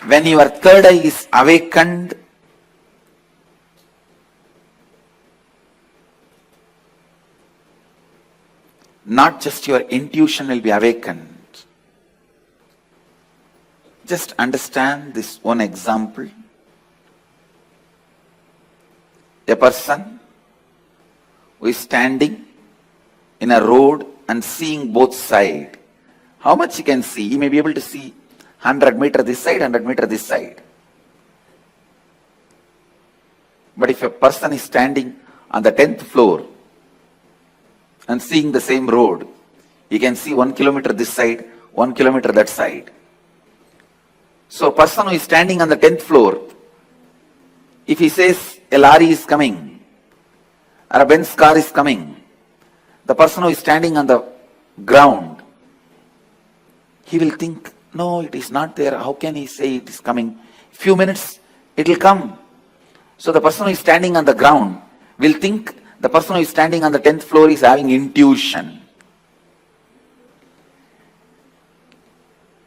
When your third eye is awakened, not just your intuition will be awakened. Just understand this one example. A person who is standing in a road and seeing both sides. How much he can see? He may be able to see 100 meters this side, 100 meters this side. But if a person is standing on the 10th floor and seeing the same road, he can see 1 kilometer this side, 1 kilometer that side. So a person who is standing on the 10th floor, if he says a lorry is coming or a Benz car is coming, the person who is standing on the ground, he will think, no, it is not there. How can he say it is coming? Few minutes, it will come. So the person who is standing on the ground will think the person who is standing on the 10th floor is having intuition.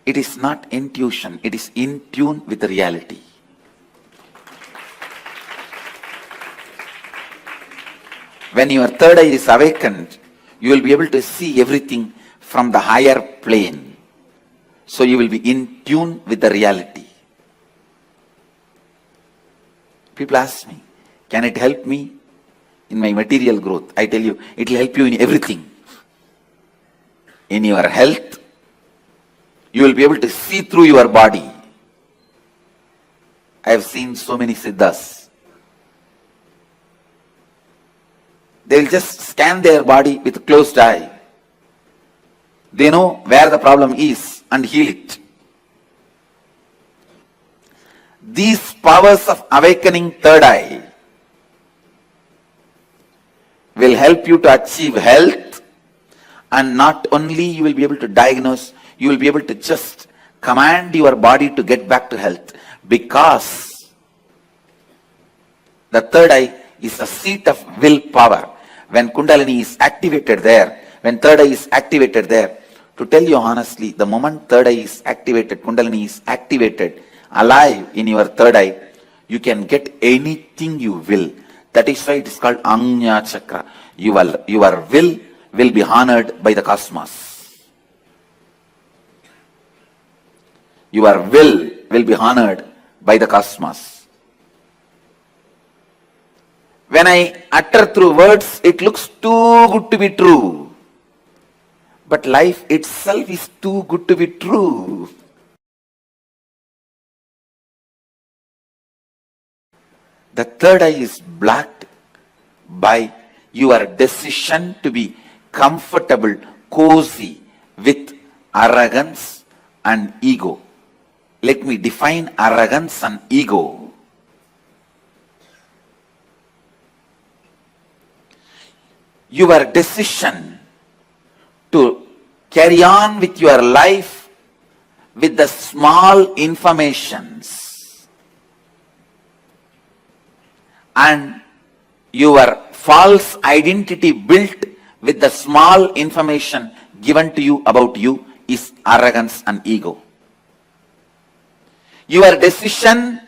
It is not intuition, it is in tune with the reality. When your third eye is awakened, you will be able to see everything from the higher plane. So you will be in tune with the reality. People ask me, can it help me in my material growth? I tell you, it will help you in everything. In your health, you will be able to see through your body. I have seen so many siddhas. They will just scan their body with a closed eye. They know where the problem is and heal it. These powers of awakening third eye will help you to achieve health, and not only you will be able to diagnose, you will be able to just command your body to get back to health, because the third eye is the seat of willpower. When Kundalini is activated there, when third eye is activated there, to tell you honestly, the moment third eye is activated, Kundalini is activated, alive in your third eye, you can get anything you will. That is why it is called Nya Chakra. Your will be honored by the cosmos. Your will be honored by the cosmos. When I utter through words, it looks too good to be true. But life itself is too good to be true. The third eye is blocked by your decision to be comfortable, cozy with arrogance and ego. Let me define arrogance and ego. Your decision to carry on with your life with the small informations and your false identity built with the small information given to you about you is arrogance and ego. Your decision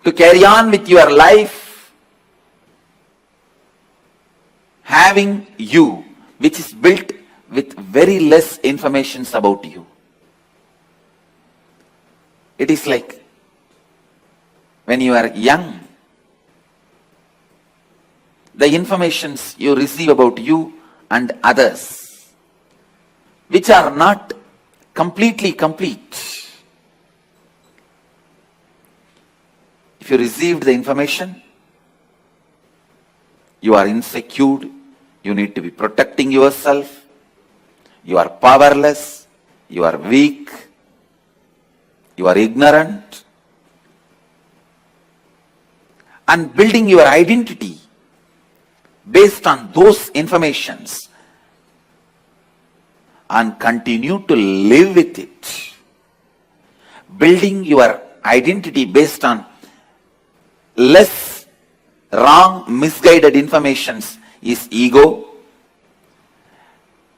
to carry on with your life having you, which is built with very less information about you. It is like when you are young, the informations you receive about you and others, which are not completely complete. If you received the information, you are insecure, you need to be protecting yourself, you are powerless, you are weak. You are ignorant and building your identity based on those informations and continue to live with it. Building your identity based on less wrong, misguided informations is ego.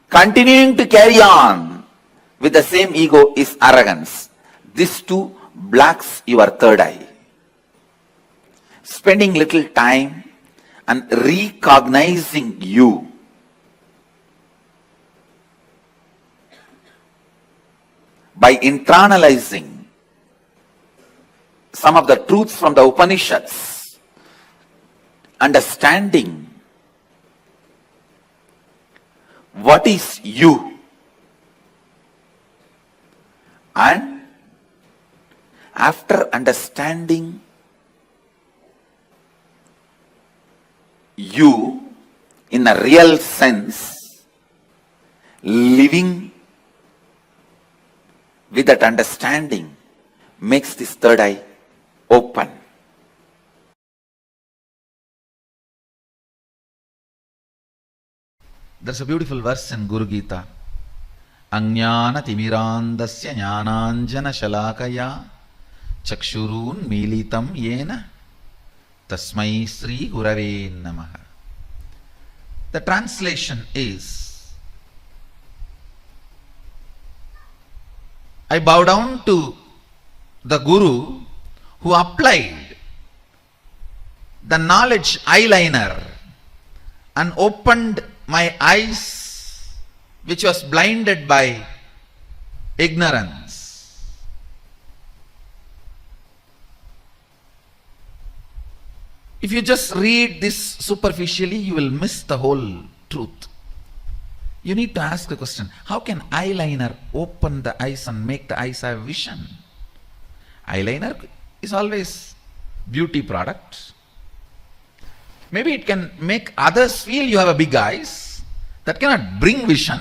Continuing to carry on with the same ego is arrogance. This too blocks your third eye. Spending little time and recognizing you by internalizing some of the truths from the Upanishads, understanding what is you, and after understanding you in a real sense, living with that understanding makes this third eye open. There's a beautiful verse in Guru Gita. Ajnana timirandasya jnananjana shalakaya chakshurun militam yena tasmai sri gurave namaha. The translation is, I bow down to the Guru who applied the knowledge eyeliner and opened my eyes which was blinded by ignorance. If you just read this superficially, you will miss the whole truth. You need to ask the question, how can eyeliner open the eyes and make the eyes have vision? Eyeliner is always beauty product. Maybe it can make others feel you have a big eyes. That cannot bring vision.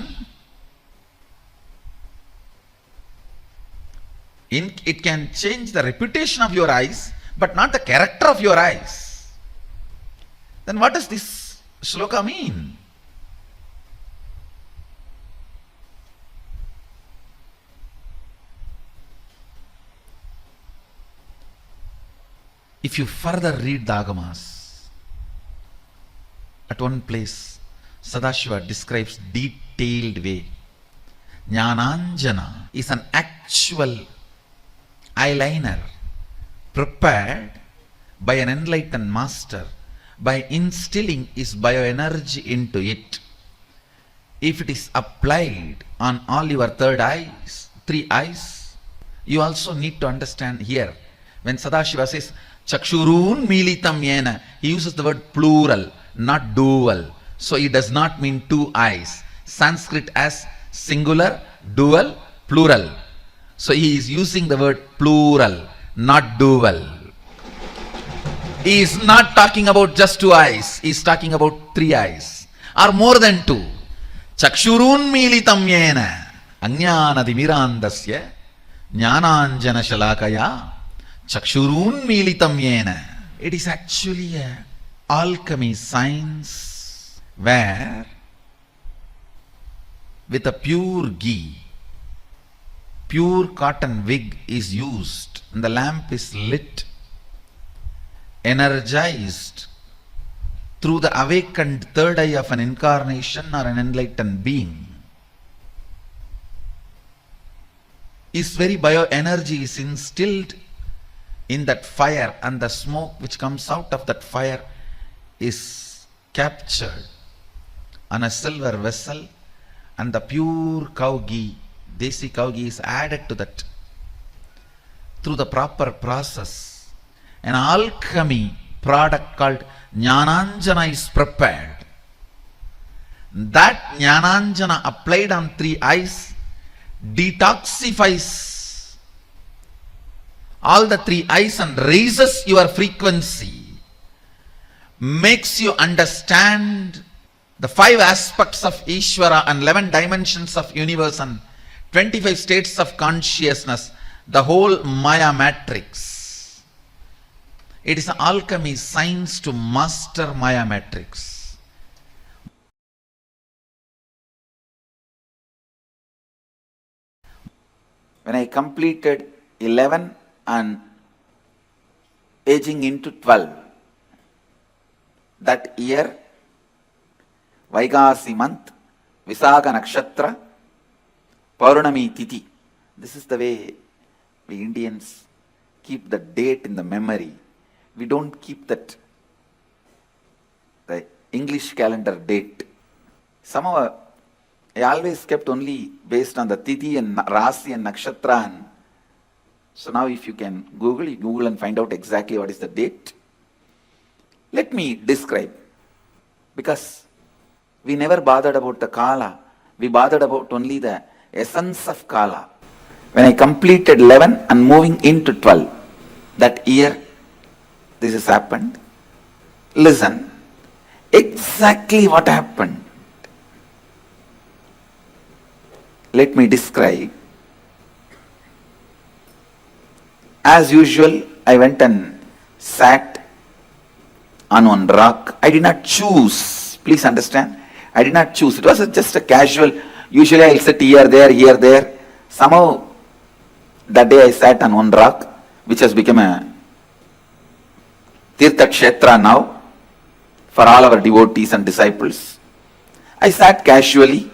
It can change the reputation of your eyes, but not the character of your eyes. Then what does this shloka mean? If you further read the Agamas, at one place, Sadashiva describes detailed way. Jnananjana is an actual eyeliner prepared by an enlightened master by instilling his bioenergy into it. If it is applied on all your third eyes, three eyes, you also need to understand here. When Sadashiva says, Chakshurun militam yena, he uses the word plural, not dual. So it does not mean two eyes. Sanskrit as singular, dual, plural. So he is using the word plural, not dual. He is not talking about just two eyes. He is talking about three eyes or more than two. Chakshurun militam yena ajnana timirandasya jnananjana shalakaya chakshurun militam yena. It is actually a alchemy science where with a pure ghee, pure cotton wig is used and the lamp is lit, energized through the awakened third eye of an incarnation or an enlightened being. His very bioenergy is instilled in that fire, and the smoke which comes out of that fire is captured on a silver vessel, and the pure cow ghee, desi cow ghee, is added to that through the proper process. An alchemy product called Jnananjana is prepared. That Jnananjana applied on three eyes detoxifies all the three eyes and raises your frequency, makes you understand the 5 aspects of Ishvara and 11 dimensions of universe and 25 states of consciousness the whole Maya matrix. It is an alchemy science to master Maya matrix. When I completed 11 and aging into 12, that year, Vaikasi month, Visakha Nakshatra, Paurnami Tithi. This is the way we Indians keep the date in the memory. We don't keep that, the English calendar date. Somehow, I always kept only based on the Tithi and Rasi and Nakshatra. And so now if you can Google, you Google and find out exactly what is the date. Let me describe, because we never bothered about the Kala. We bothered about only the essence of Kala. When I completed 11 and moving into 12, that year, this has happened. Listen, exactly what happened. Let me describe. As usual, I went and sat on one rock. I did not choose. Please understand. I did not choose. It was just a casual. Usually I'll sit here, there. Somehow that day I sat on one rock, which has become a Tirtha Kshetra now for all our devotees and disciples. I sat casually.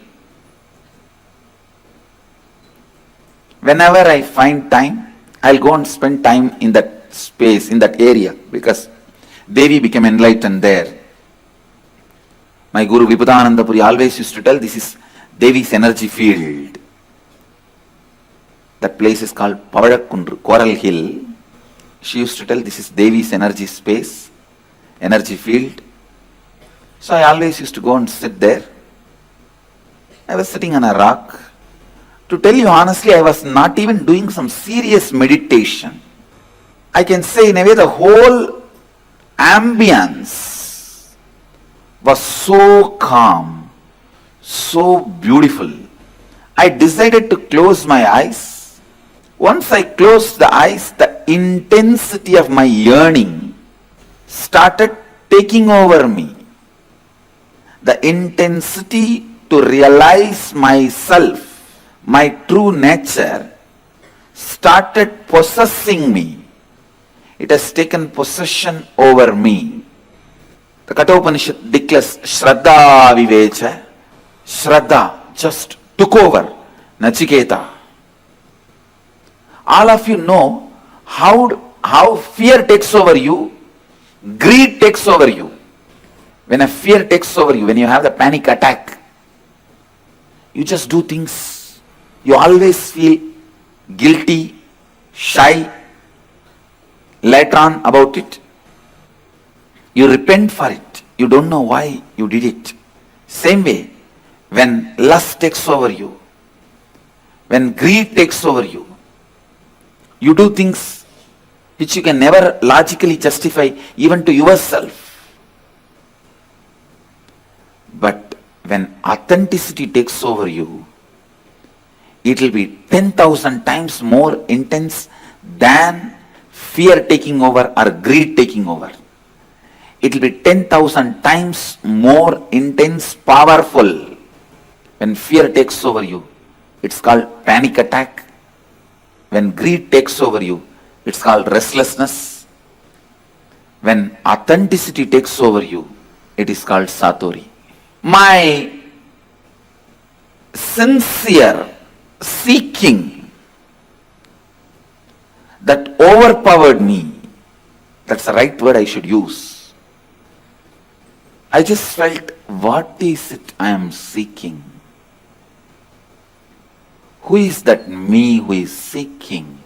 Whenever I find time, I'll go and spend time in that space, in that area, because Devi became enlightened there. My Guru Vibhudananda Puri always used to tell, this is Devi's energy field. That place is called Pavadakkundru, Coral Hill. She used to tell, this is Devi's energy space, energy field. So I always used to go and sit there. I was sitting on a rock. To tell you honestly, I was not even doing some serious meditation. I can say in a way the whole ambience was so calm, so beautiful. I decided to close my eyes. Once I closed the eyes, the intensity of my yearning started taking over me. The intensity to realize myself, my true nature, started possessing me. It has taken possession over me. The Kathopanishad declares Shraddha Vivecha. Shraddha just took over Nachiketa. All of you know how fear takes over you, greed takes over you. When a fear takes over you, when you have the panic attack, you just do things. You always feel guilty, shy, later on about it. You repent for it. You don't know why you did it. Same way, when lust takes over you, when greed takes over you, you do things which you can never logically justify even to yourself. But when authenticity takes over you, it will be 10,000 times more intense than fear taking over or greed taking over. It will be 10,000 times more intense, powerful. When fear takes over you, it's called panic attack. When greed takes over you, it's called restlessness. When authenticity takes over you, it is called satori. My sincere seeking that overpowered me, that's the right word I should use. I just felt, what is it I am seeking? Who is that me who is seeking?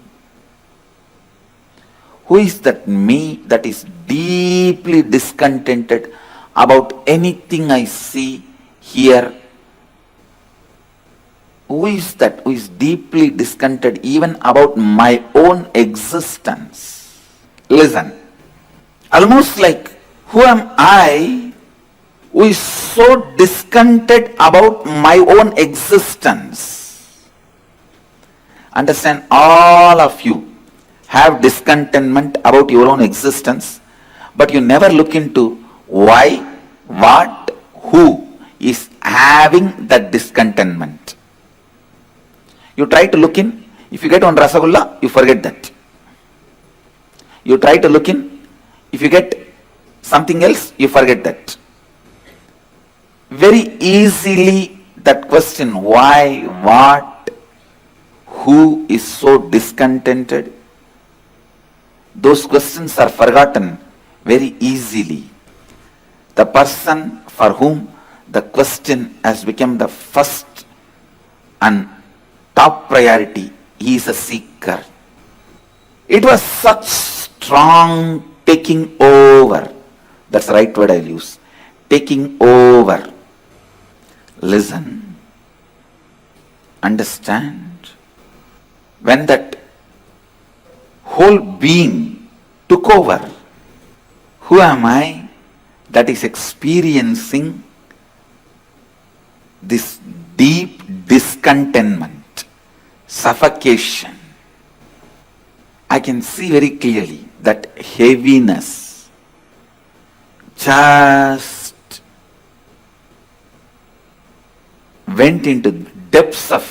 Who is that me that is deeply discontented about anything I see, hear? Who is that who is deeply discontented even about my own existence? Listen, almost like, who am I who is so discontented about my own existence? understand all of you have discontentment about your own existence, but you never look into why, what, who is having that discontentment. You try to look in, if you get one Rasagulla, you forget that. You try to look in, if you get something else, you forget that. Very easily that question, why, what, who is so discontented, those questions are forgotten very easily. The person for whom the question has become the first and top priority, he is a seeker. It was such strong taking over. That's the right word I'll use. Taking over. Listen. Understand. When that whole being took over, who am I that is experiencing this deep discontentment, suffocation? I can see very clearly that heaviness just went into depths of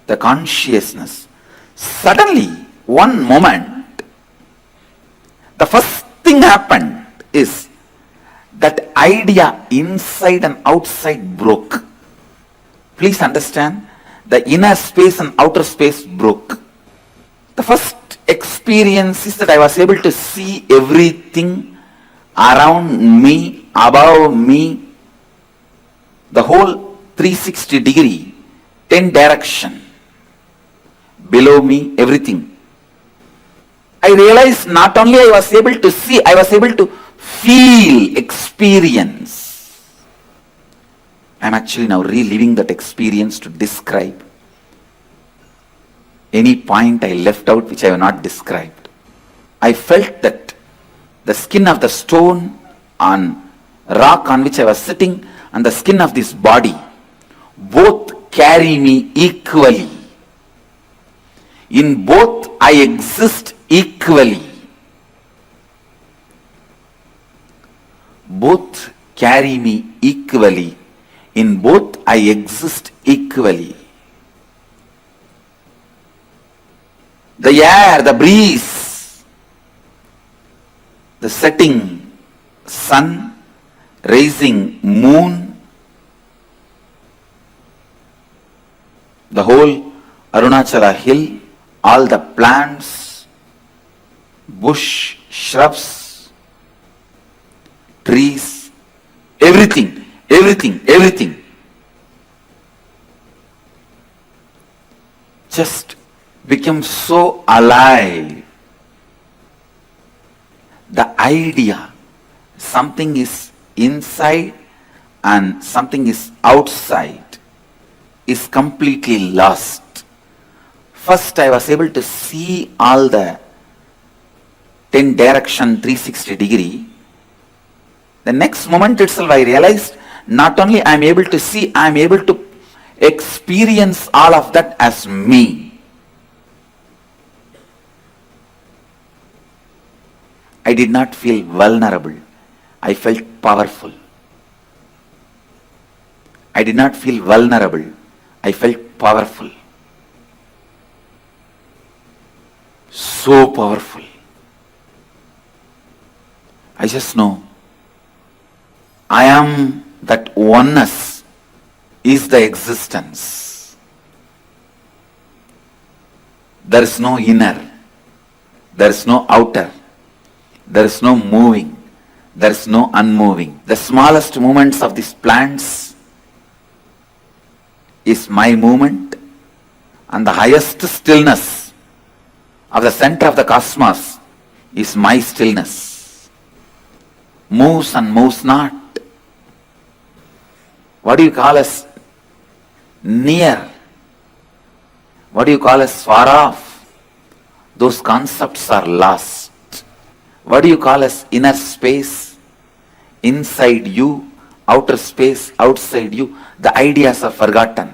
the consciousness. Suddenly, one moment, the first thing happened is that idea inside and outside broke. Please understand, the inner space and outer space broke. The first experience is that I was able to see everything around me, above me, the whole 360 degree, 10 direction, below me, everything. I realized not only I was able to see, I was able to feel, experience. I am actually now reliving that experience to describe any point I left out which I have not described. I felt that the skin of the stone on rock on which I was sitting and the skin of this body both carry me equally. In both I exist equally. Both carry me equally. In both I exist equally. The air, the breeze, the setting sun, rising moon, the whole Arunachala hill, all the plants, bush, shrubs, trees, everything, everything, everything. Just become so alive. The idea, something is inside and something is outside, is completely lost. First I was able to see all the 10 direction 360 degree. The next moment itself I realized not only I am able to see, I am able to experience all of that as me. I did not feel vulnerable. I felt powerful. I did not feel vulnerable. I felt powerful. So powerful. I just know I am that oneness is the existence. There is no inner. There is no outer. There is no moving. There is no unmoving. The smallest movements of these plants is my movement, and the highest stillness of the center of the cosmos is my stillness. Moves and moves not. What do you call as near? What do you call as far off? Those concepts are lost. What do you call as inner space? Inside you, outer space, outside you, the ideas are forgotten.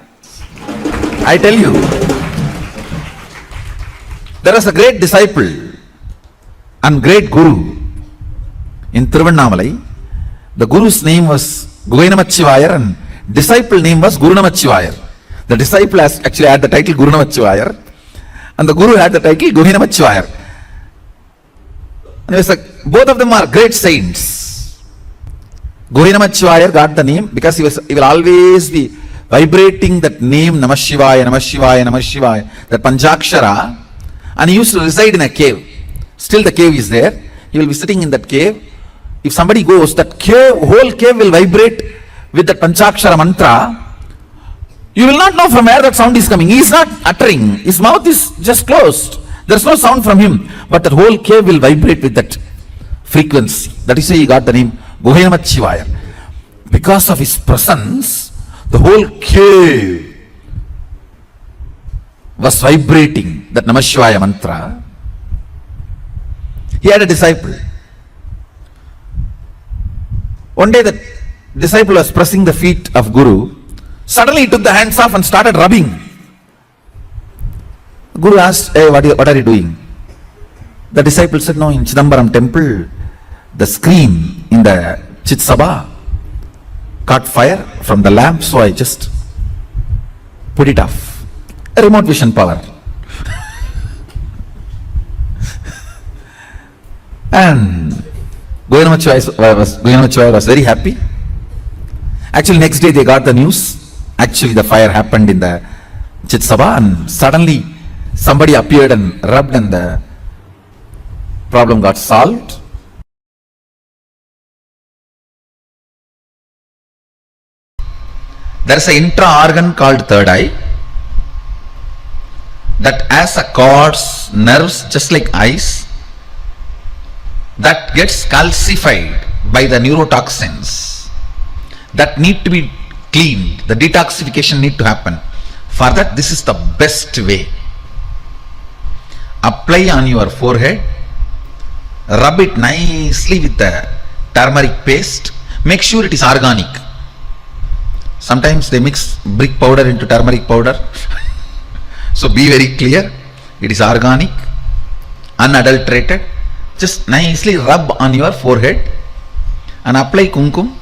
I tell you, There was a great disciple and great guru in Tiruvannamalai. The guru's name was Guhinamachivayar and disciple name was Guru Namachivayar. The disciple actually had the title Guru Namachivayar and the guru had the title Guhinamachivayar. And it was like, both of them are great saints. Guhinamachivayar got the name because he will always be vibrating that name Namah Shivaya, Namah Shivaya, Namah Shivaya, that Panchakshara, and he used to reside in a cave. Still the cave is there. He will be sitting in that cave. If somebody goes, that cave, whole cave will vibrate with that Panchakshara mantra. You will not know from where that sound is coming. He is not uttering. His mouth is just closed. There is no sound from him. But that whole cave will vibrate with that frequency. That is why he got the name Guhinamachivayar. Because of his presence, the whole cave was vibrating that Namah Shivaya mantra. He had a disciple. One day the disciple was pressing the feet of Guru. Suddenly he took the hands off and started rubbing. Guru asked, hey, what are you doing? The disciple said, no, in Chidambaram temple, the screen in the Chitsabha caught fire from the lamp, so I just put it off. A remote vision power. And Guhinamachivayar was very happy. Actually, next day they got the news. Actually, the fire happened in the Chitsabha and suddenly somebody appeared and rubbed and the problem got solved. There is an intra-organ called third eye that has a cords, nerves just like eyes that gets calcified by the neurotoxins that need to be cleaned. The detoxification need to happen. For that, this is the best way. Apply on your forehead, rub it nicely with the turmeric paste. Make sure it is organic. Sometimes they mix brick powder into turmeric powder. So be very clear, it is organic, unadulterated. Just nicely rub on your forehead and apply kumkum.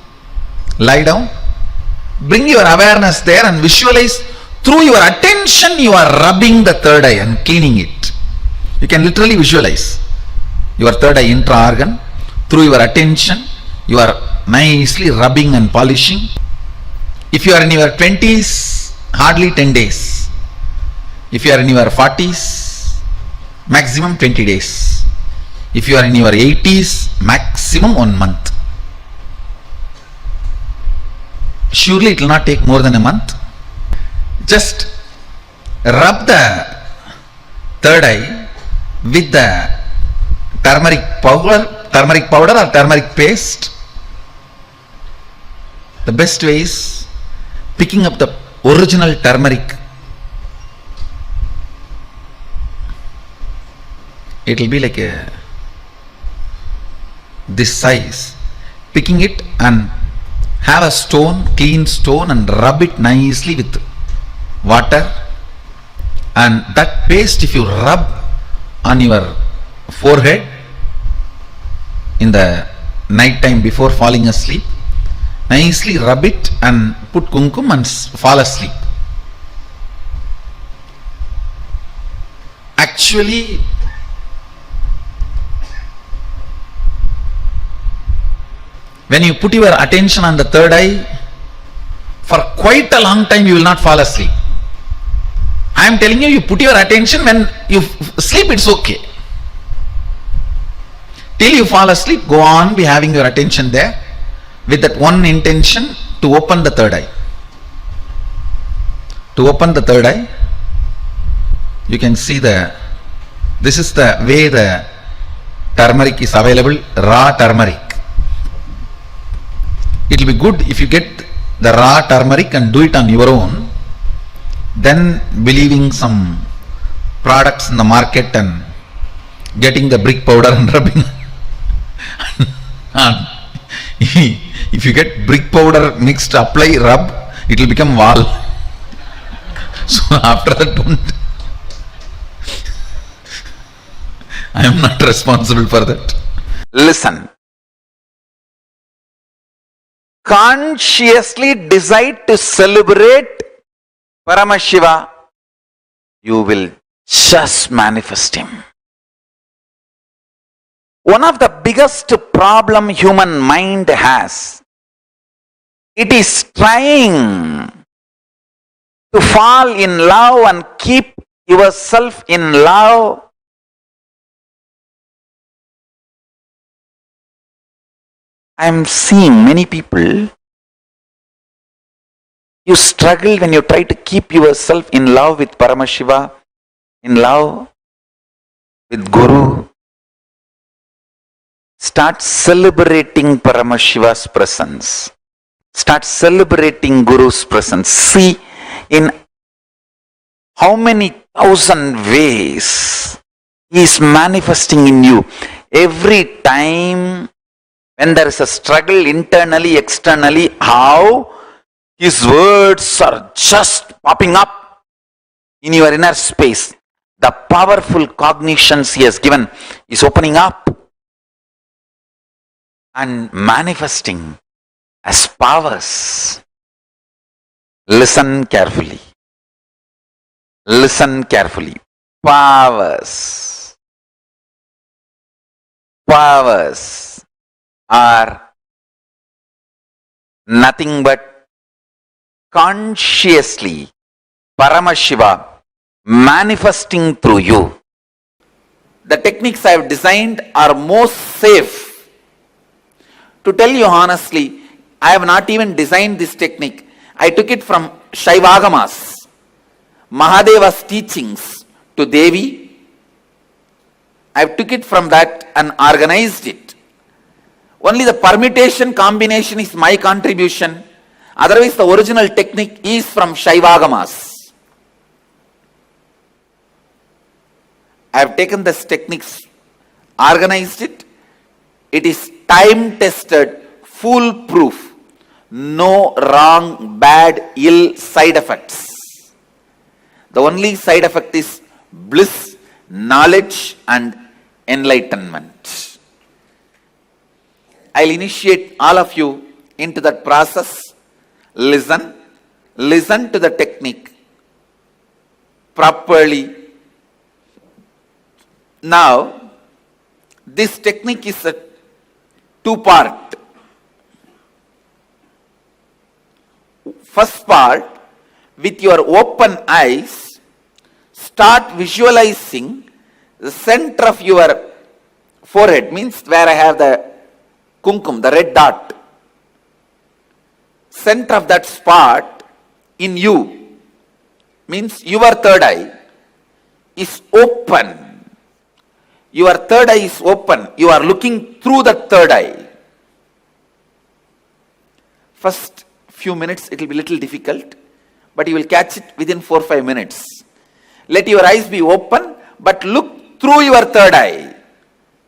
Lie down. Bring your awareness there and visualize through your attention you are rubbing the third eye and cleaning it. You can literally visualize your third eye intra-organ. Through your attention you are nicely rubbing and polishing. If you are in your 20s, hardly 10 days. If you are in your 40s, maximum 20 days. If you are in your 80s, maximum 1 month. Surely it will not take more than a month. Just rub the third eye with the turmeric powder or turmeric paste. The best way is picking up the original turmeric. It will be like this size. Picking it and have a stone, clean stone, and rub it nicely with water. And that paste, if you rub on your forehead in the night time before falling asleep, nicely rub it and put kumkum and fall asleep. Actually, when you put your attention on the third eye, for quite a long time you will not fall asleep. I am telling you, you put your attention, when you sleep it's okay. Till you fall asleep, go on, be having your attention there with that one intention to open the third eye. To open the third eye, you can see this is the way the turmeric is available, raw turmeric. It will be good if you get the raw turmeric and do it on your own, then believing some products in the market and getting the brick powder and rubbing. If you get brick powder mixed, apply, rub, it will become wall. So after that, don't. I am not responsible for that. Listen. Consciously decide to celebrate Paramashiva, you will just manifest him. One of the biggest problem human mind has, it is trying to fall in love and keep yourself in love. I am seeing many people, you struggle when you try to keep yourself in love with Paramashiva, in love with Guru. Start celebrating Paramashiva's presence. Start celebrating Guru's presence. See in how many thousand ways he is manifesting in you. Every time when there is a struggle internally, externally, how his words are just popping up in your inner space. The powerful cognitions he has given is opening up and manifesting as powers. Listen carefully. Listen carefully. Powers. Powers are nothing but consciously Paramashiva manifesting through you. The techniques I have designed are most safe. To tell you honestly, I have not even designed this technique. I took it from Shaivagamas, Mahadeva's teachings to Devi. I took it from that and organized it. Only the permutation combination is my contribution. Otherwise, the original technique is from Shaivagamas. I have taken this techniques, organized it. It is time-tested, foolproof. No wrong, bad, ill side effects. The only side effect is bliss, knowledge and enlightenment. I'll initiate all of you into that process. Listen to the technique properly. Now, this technique is a two-part. First part, with your open eyes, start visualizing the center of your forehead, means where I have the kumkum, the red dot. Center of that spot in you, means your third eye is open. Your third eye is open. You are looking through the third eye. First few minutes it will be little difficult, but you will catch it within 4 or 5 minutes. Let your eyes be open, but look through your third eye.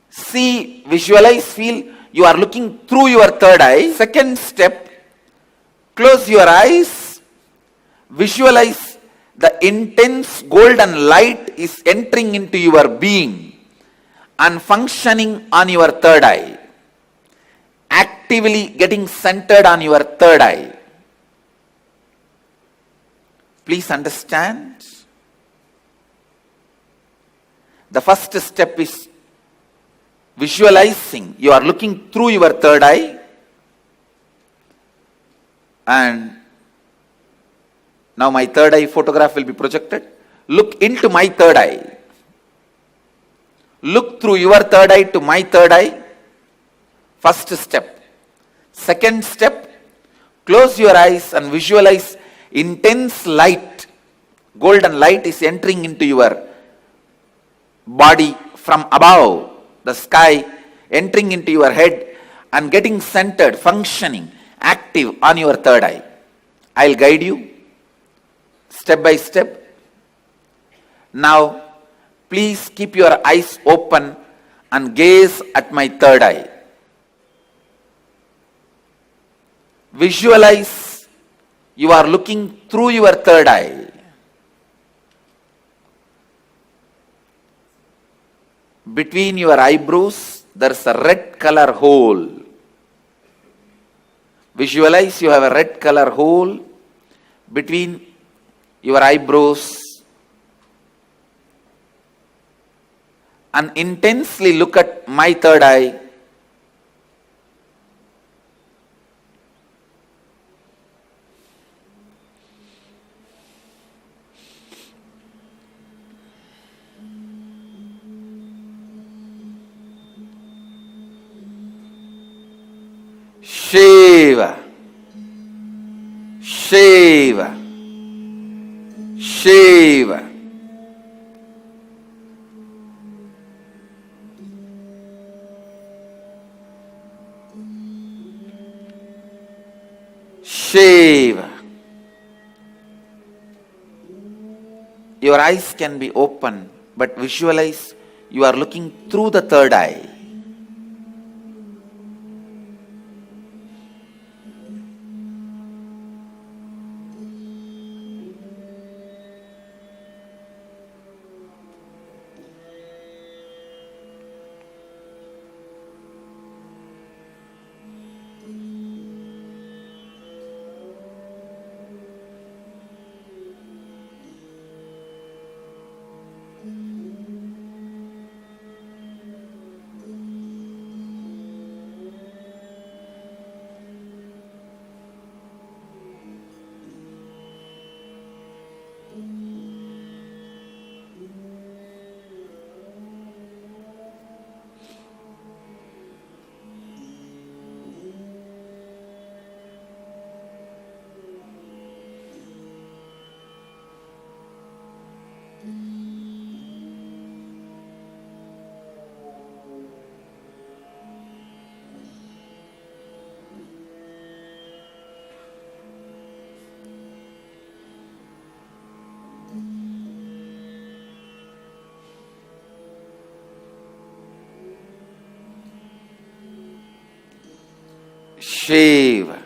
See, visualize, feel you are looking through your third eye. Second step, close your eyes. Visualize the intense golden light is entering into your being and functioning on your third eye, actively getting centered on your third eye. Please understand. The first step is visualizing. You are looking through your third eye, and now my third eye photograph will be projected. Look into my third eye. Look through your third eye to my third eye. First step. Second step, close your eyes and visualize intense light. Golden light is entering into your body from above, the sky, entering into your head and getting centered, functioning, active on your third eye. I'll guide you step by step. Now, please keep your eyes open and gaze at my third eye. Visualize you are looking through your third eye. Between your eyebrows, there's a red color hole. Visualize you have a red color hole between your eyebrows and intensely look at my third eye. Shiva, Shiva, Shiva. Shiva. Your eyes can be open, but visualize you are looking through the third eye. Shiva,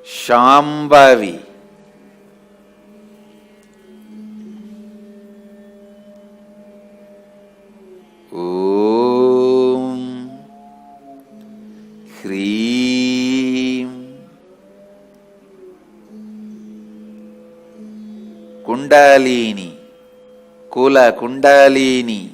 Shambhavi, Om, Hreem, Kundalini, Kula Kundalini.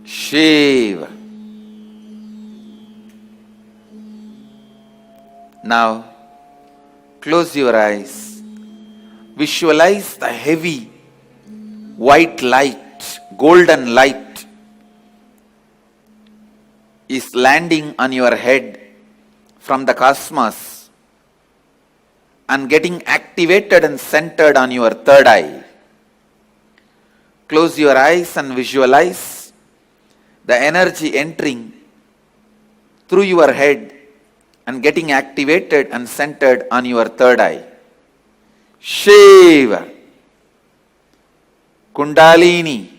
Shiva. Now, close your eyes. Visualize the heavy white light, golden light is landing on your head from the cosmos and getting activated and centered on your third eye. Close your eyes and visualize the energy entering through your head and getting activated and centered on your third eye. Shiva, Kundalini,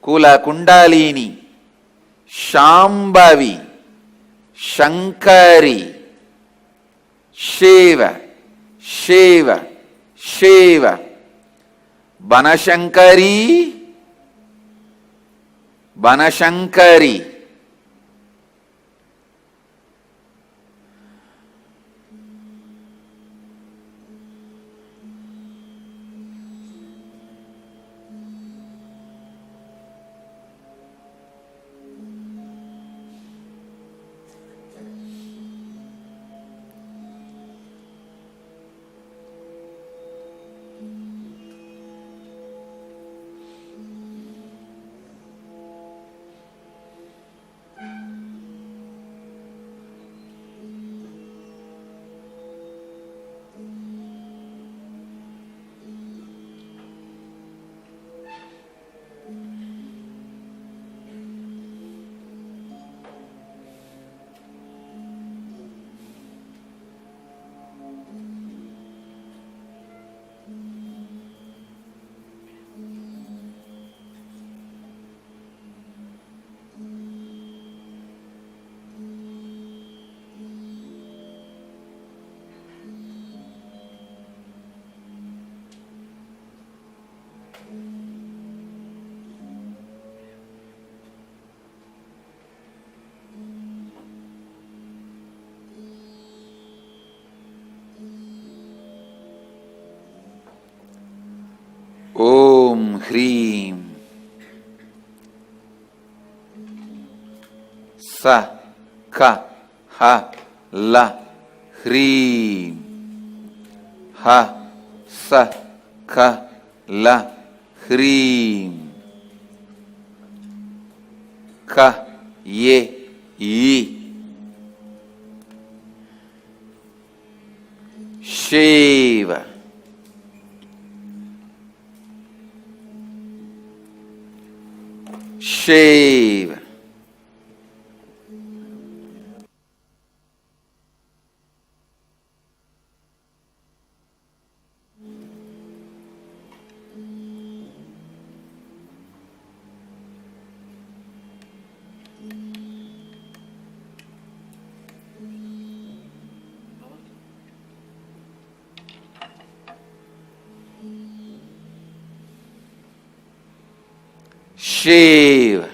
Kula Kundalini, Shambhavi, Shankari, Shiva, Shiva, Shiva, Banashankari, Banashankari. Om Hreem Sa Ka Ha La Hreem Ha Sa Ka La Hreem Ka Ye Yi Shiva Shiva Shiva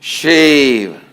Shiva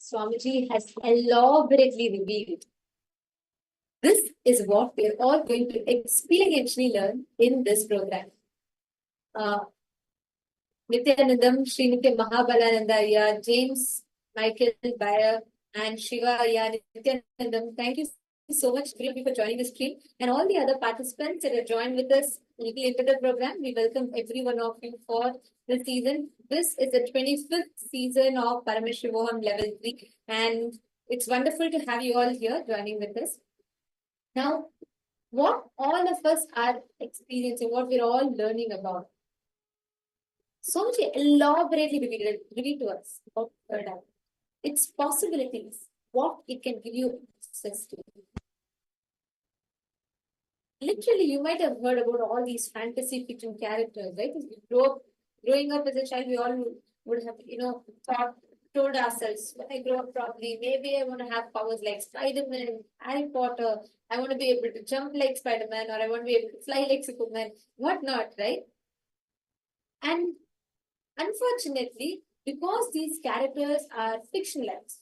Swamiji has elaborately revealed. This is what we're all going to experientially learn in this program. Nityanandam, Sri Nitya Mahabalananda, James Michael Bayer, and Shiva Nityanandam. Thank you so much for joining the stream, and all the other participants that have joined with us a little into the program. We welcome every one of you for the season. This is the 25th season of Paramashivoham Level 3, and it's wonderful to have you all here joining with us. Now, what all of us are experiencing, what we're all learning about. So much elaborately revealed to us about third eye, its possibilities, what it can give you access to. Literally, you might have heard about all these fantasy fiction characters, right? As we growing up as a child, we all would have, told ourselves, when I grow up probably, maybe I want to have powers like Spider-Man, Harry Potter, I want to be able to jump like Spider-Man, or I want to be able to fly like Superman, whatnot, right? And unfortunately, because these characters are fictionalized,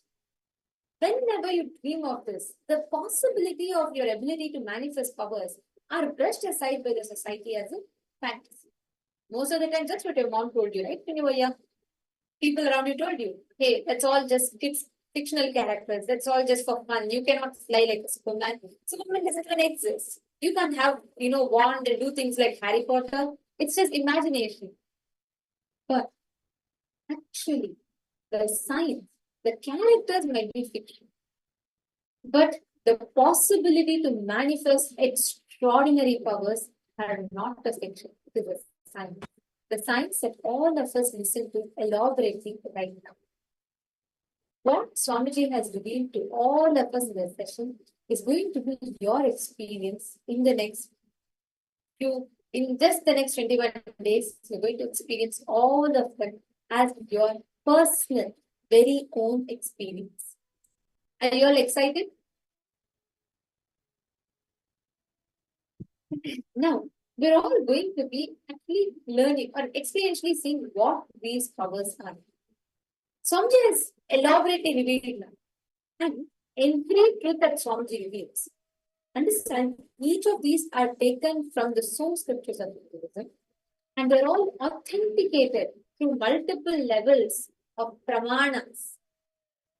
whenever you dream of this, the possibility of your ability to manifest powers are brushed aside by the society as a fantasy. Most of the time, that's what your mom told you, right? When you were young, people around you told you, hey, that's all just fictional characters. That's all just for fun. You cannot fly like a Superman. Superman doesn't even exist. You can't have, wand and do things like Harry Potter. It's just imagination. But actually, the science, the characters might be fiction, but the possibility to manifest extraordinary powers are not a fiction. It is a science. The science that all of us listen to elaborately right now. What Swamiji has revealed to all of us in this session is going to be your experience in just the next 21 days. You're going to experience all of them as your personal, very own experience. Are you all excited? Now, we're all going to be actually learning or experientially seeing what these powers are. Swamiji has elaborately revealed now. And every truth that Swamiji reveals, understand, each of these are taken from the source scriptures of Hinduism, and they're all authenticated through multiple levels of pramanas.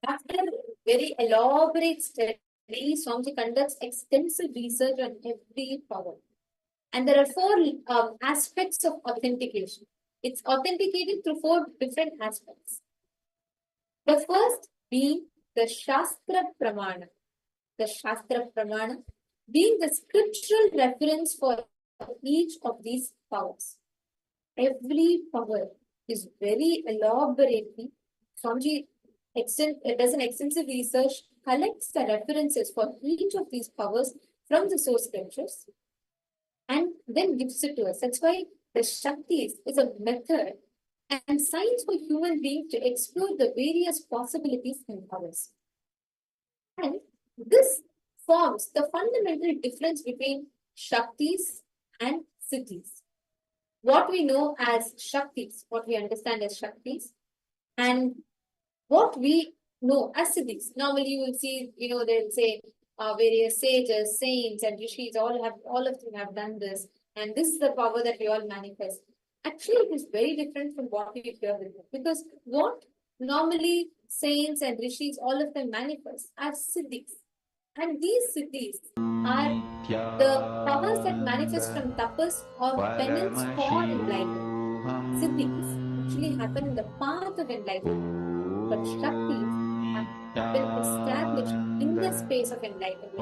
After very elaborate study, Swamiji conducts extensive research on every power. And there are four aspects of authentication. It's authenticated through four different aspects. The first being the Shastra Pramana. The Shastra Pramana being the scriptural reference for each of these powers. Every power is very elaborately, Swamiji does an extensive research, collects the references for each of these powers from the source scriptures, and then gives it to us. That's why the Shaktis is a method and science for human beings to explore the various possibilities and powers. And this forms the fundamental difference between Shaktis and Siddhis. What we know as Shaktis, what we understand as Shaktis, and what we know as Siddhis. Normally you will see, they'll say various sages, saints, and rishis, all of them have done this, and this is the power that we all manifest. Actually, it is very different from what we hear with them, because what normally saints and rishis, all of them manifest are Siddhis. And these Siddhis are the powers that manifest from tapas or penance for enlightenment. Siddhis actually happen in the path of enlightenment, but Shaktis have been established in the space of enlightenment.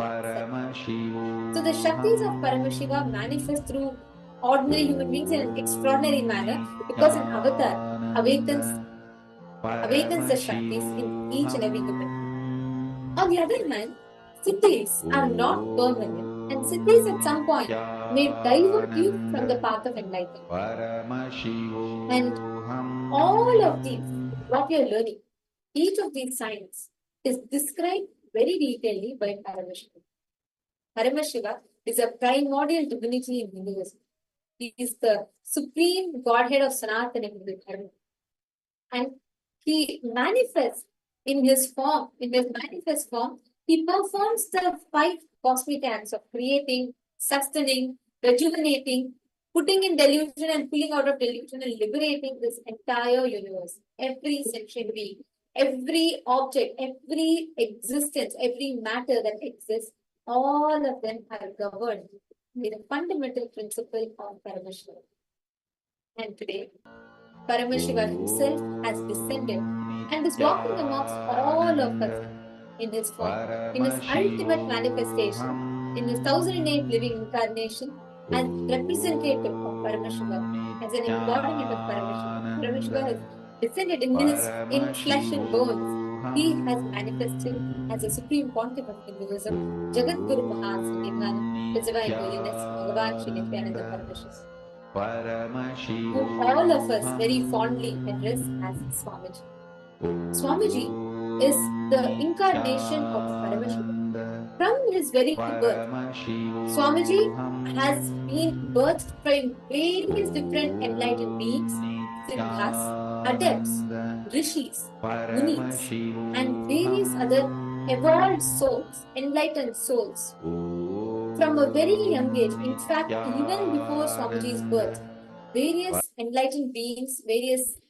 So the Shaktis of Paramashiva manifest through ordinary human beings in an extraordinary manner, because an avatar awakens the Shaktis in each and every human. On the other hand, Siddhis are not permanent, and Siddhis at some point may divert you from the path of enlightenment. And all of these, what we are learning, each of these signs is described very detailedly by Paramashiva. Paramashiva is a primordial divinity in Hinduism. He is the supreme godhead of Sanatana Hindu Dharma. And he manifests in his form, in his manifest form, he performs the 5 cosmic acts of creating, sustaining, rejuvenating, putting in delusion and pulling out of delusion and liberating this entire universe. Every sentient being, every object, every existence, every matter that exists, all of them are governed by the fundamental principle of Paramashiva. And today, Paramashiva himself has descended and is walking amongst all of us in his form, in his ultimate manifestation, in his 1008 living incarnation, as representative of Paramashiva, as an embodiment of Paramashiva. Paramashiva has descended in flesh and bones. He has manifested as a supreme pontiff of Hinduism, Jagat Guru Mahasannidhanam, His Divine Holiness, Bhagavan Sri Nityananda Paramashiva, whom all of us very fondly address as Swamiji. Swamiji is the incarnation of Paramashiva. From his very birth, Swamiji has been birthed from various different enlightened beings, siddhas, adepts, rishis, munis, and various other evolved souls, enlightened souls. From a very young age, in fact, even before Swamiji's birth, various enlightened beings, various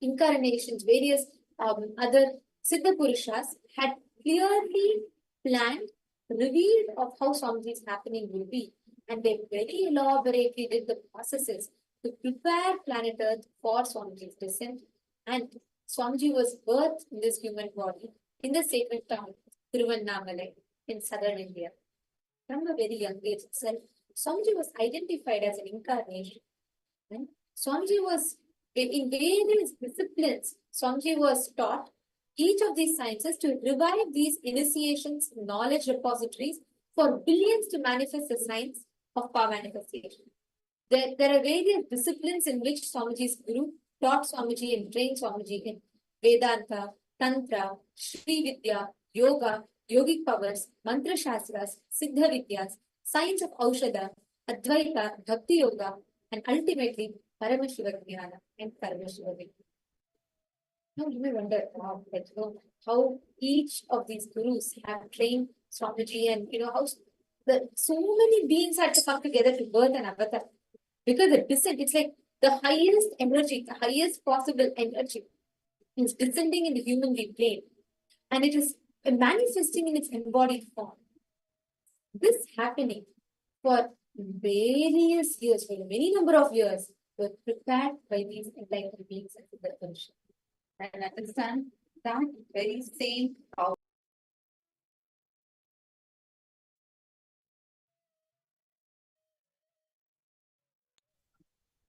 incarnations, various other Siddha Purushas had clearly planned, revealed of how Swamiji's happening will be. And they very elaborately did the processes to prepare planet Earth for Swamiji's descent. And Swamiji was birthed in this human body in the sacred town, Tiruvannamalai, in southern India. From a very young age itself, Swamiji was identified as an incarnation. And Swamiji was in various disciplines. Swamiji was taught each of these sciences to revive these initiations, knowledge repositories for billions to manifest the science of power manifestation. There are various disciplines in which Swamiji's guru taught Swamiji and trained Swamiji in Vedanta, Tantra, Shri Vidya, Yoga, Yogic powers, Mantra Shastras, Siddha Vidyas, science of Aushadha, Advaita, Bhakti Yoga, and ultimately Paramashiva Jnana and Paramashiva Vidya. Now you may wonder how each of these gurus have trained Swamiji, and how so many beings had to come together to birth an avatar. Because the descent, it's like the highest energy, the highest possible energy is descending in the human plane, and it is manifesting in its embodied form. This happening for various years, for a many number of years, were prepared by these enlightened beings and the Purushas. And understand that very same power.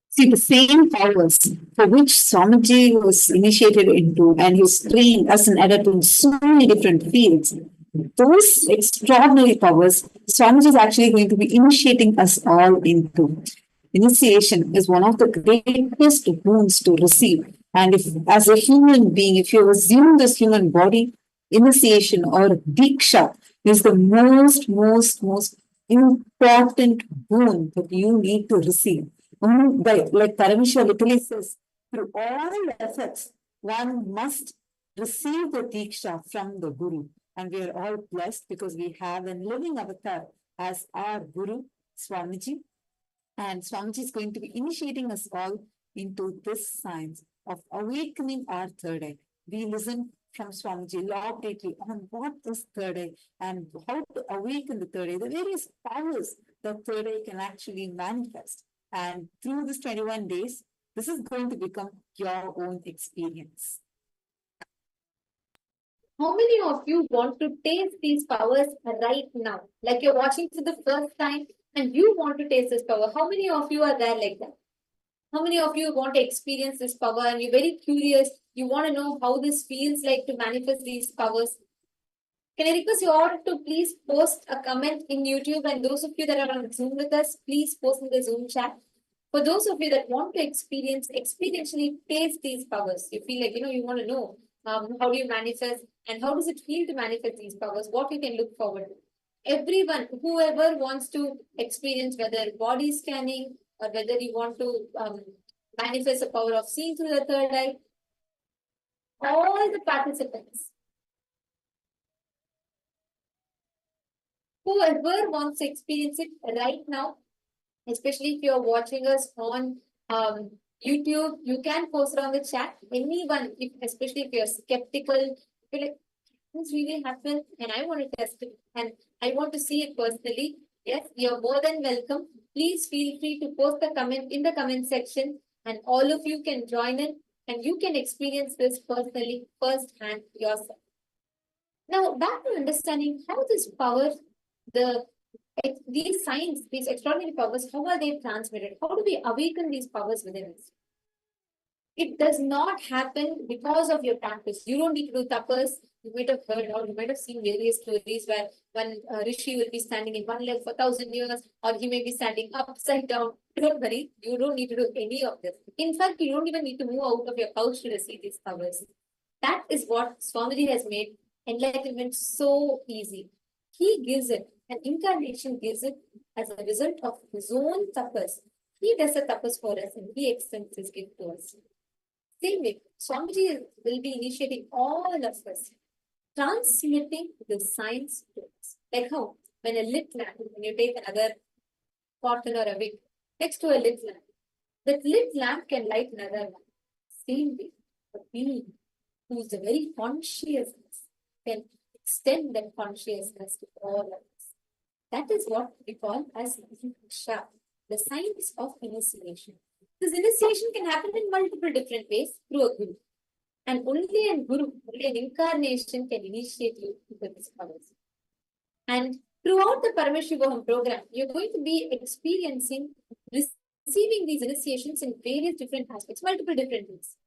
See, the same powers for which Swamiji was initiated into and he was trained as an adept in so many different fields, those extraordinary powers, Swamiji is actually going to be initiating us all into. Initiation is one of the greatest boons to receive. And if, as a human being, if you assume this human body, initiation or diksha is the most important boon that you need to receive. Like Paramashiva literally says, through all efforts, one must receive the diksha from the Guru. And we are all blessed because we have a living avatar as our Guru, Swamiji. And Swamiji is going to be initiating us all into this science of awakening our third eye. We listen from Swamiji elaborately on what is third eye and how to awaken the third eye, the various powers that third eye can actually manifest. And through this 21 days, this is going to become your own experience. How many of you want to taste these powers right now? Like you're watching for the first time and you want to taste this power. How many of you are there like that? How many of you want to experience this power and you're very curious? You want to know how this feels like to manifest these powers? Can I request you all to please post a comment in YouTube, and those of you that are on Zoom with us, please post in the Zoom chat. For those of you that want to experientially taste these powers, you feel like, you want to know how do you manifest and how does it feel to manifest these powers, what you can look forward to. Everyone, whoever wants to experience, whether body scanning or whether you want to manifest the power of seeing through the third eye, all the participants, whoever wants to experience it right now, especially if you're watching us on YouTube, you can post it on the chat. Anyone, especially if you're skeptical, you're like, this really happened and I want to test it and I want to see it personally. Yes, you're more than welcome. Please feel free to post the comment in the comment section and all of you can join in and you can experience this personally, firsthand yourself. Now, back to understanding how this power, these signs, these extraordinary powers, how are they transmitted? How do we awaken these powers within us? It does not happen because of your practice. You don't need to do tapas. You might have heard or you might have seen various stories where one rishi will be standing in one leg for 1,000 years or he may be standing upside down. Don't worry, you don't need to do any of this. In fact, you don't even need to move out of your couch to receive these powers. That is what Swamiji has made enlightenment so easy. He gives it, an incarnation gives it as a result of his own tapas. He does the tapas for us and he extends his gift to us. Same way, Swamiji will be initiating all of us, transmitting the science to us. Like how, when a lit lamp, when you take another cotton or a wick next to a lit lamp, that lit lamp can light another lamp. Same way, a being who is the very consciousness can extend that consciousness to all of us. That is what we call as Diksha, the science of initiation. This initiation can happen in multiple different ways through a guru. And only a guru, only an incarnation can initiate you with these powers. And throughout the Paramashivoham program, you're going to be experiencing, receiving these initiations in various different aspects, multiple different ways.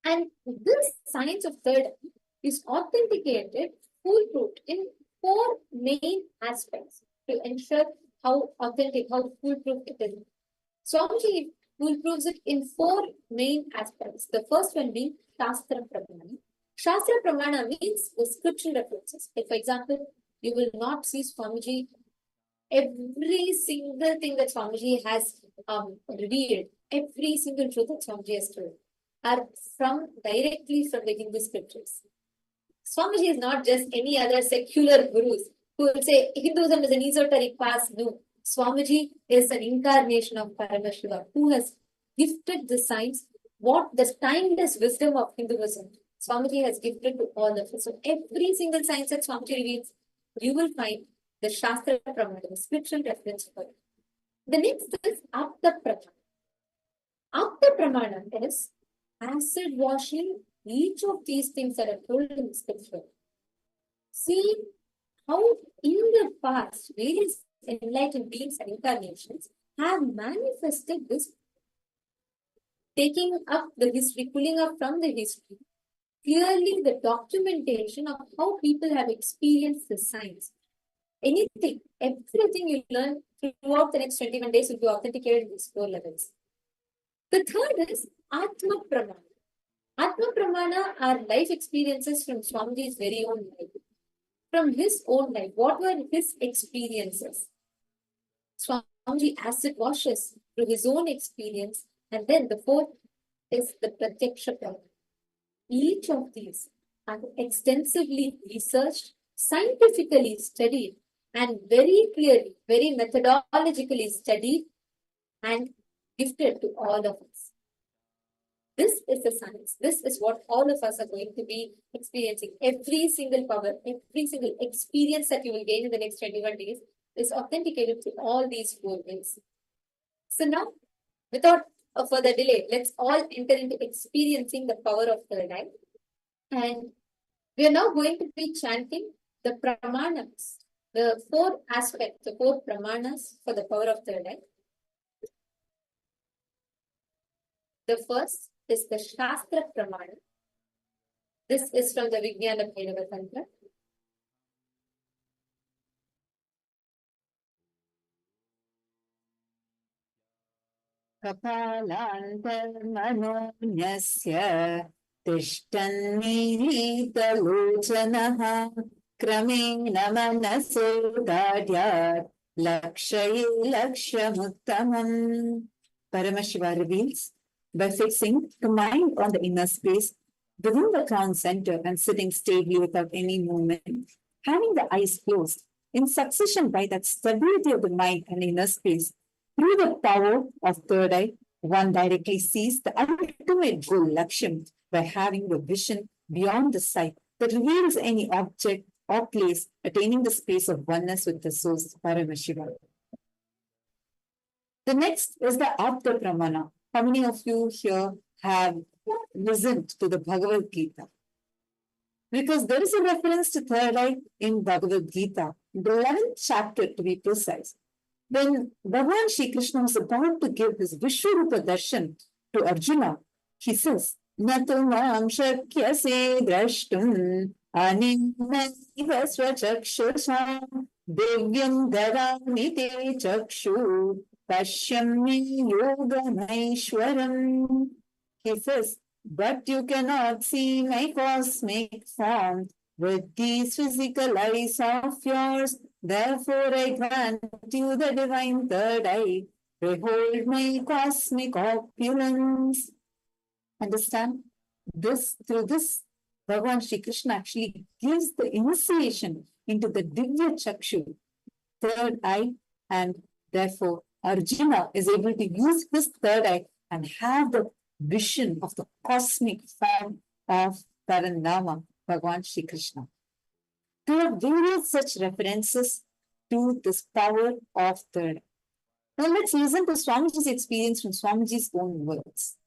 And this science of third is authenticated, foolproof in 4 main aspects to ensure how authentic, how foolproof it is. Swamiji foolproofs it in 4 main aspects. The first one being Shastra Pramana. Shastra Pramana means the scriptural references. Like, for example, you will not see Swamiji, every single thing that Swamiji has revealed, every single truth that Swamiji has told, are directly from the Hindu scriptures. Swamiji is not just any other secular gurus who will say Hinduism is an esoteric past. No, Swamiji is an incarnation of Paramashiva who has gifted the science, what the timeless wisdom of Hinduism Swamiji has gifted to all of us. So every single science that Swamiji reveals, you will find the Shastra Pramana, the spiritual reference for it. The next is Apta Pramana. Apta Pramana is acid washing each of these things that are told in the scripture. See how in the past various enlightened beings and incarnations have manifested this, taking up the history, pulling up from the history, clearly the documentation of how people have experienced the science. Anything, everything you learn throughout the next 21 days will be authenticated in these 4 levels. The third is Atma Pramana. Atma Pramana are life experiences from Swamiji's very own life. From his own life, what were his experiences? Swamiji acid washes through his own experience. And then the fourth is the Pratyaksha Pramana. Each of these are extensively researched, scientifically studied, and very clearly, very methodologically studied and gifted to all of us. This is the science. This is what all of us are going to be experiencing. Every single power, every single experience that you will gain in the next 21 days is authenticated to all these 4 ways. So now, without a further delay, let's all enter into experiencing the power of third eye. And we are now going to be chanting the pramanas, the 4 aspects, the 4 pramanas for the power of third eye. The first is the Shastra Pramana. This is from the Vijnana Bhairava Tantra. Kapalantarmanonyasya tishtannilitalochanaha kramena manaso dadyat lakshaye lakshamuttamam. Paramashiva reveals by fixing the mind on the inner space within the crown center and sitting stably without any movement, having the eyes closed, in succession by that stability of the mind and inner space. Through the power of third eye, one directly sees the ultimate goal, Laksham, by having the vision beyond the sight that reveals any object or place, attaining the space of oneness with the source, Paramashiva. The next is the Apta Pramana. How many of you here have listened to the Bhagavad Gita? Because there is a reference to third eye in Bhagavad Gita, the 11th chapter to be precise. When Bhagavan Shri Krishna was about to give his Vishwarupa darshan to Arjuna, he says, Nato mam shakyase drashtum animaiva swachakshusam divyam darami te chakshu pashyami yoganeshwaram. He says, but you cannot see my cosmic form with these physical eyes of yours. Therefore, I grant you the divine third eye. Behold my cosmic opulence. Understand? Through this, Bhagavan Shri Krishna actually gives the initiation into the Divya Chakshu, third eye, and therefore Arjuna is able to use his third eye and have the vision of the cosmic form of Paranama, Bhagavan Shri Krishna. There are various such references to this power of third eye. Now let's listen to Swamiji's experience from Swamiji's own words.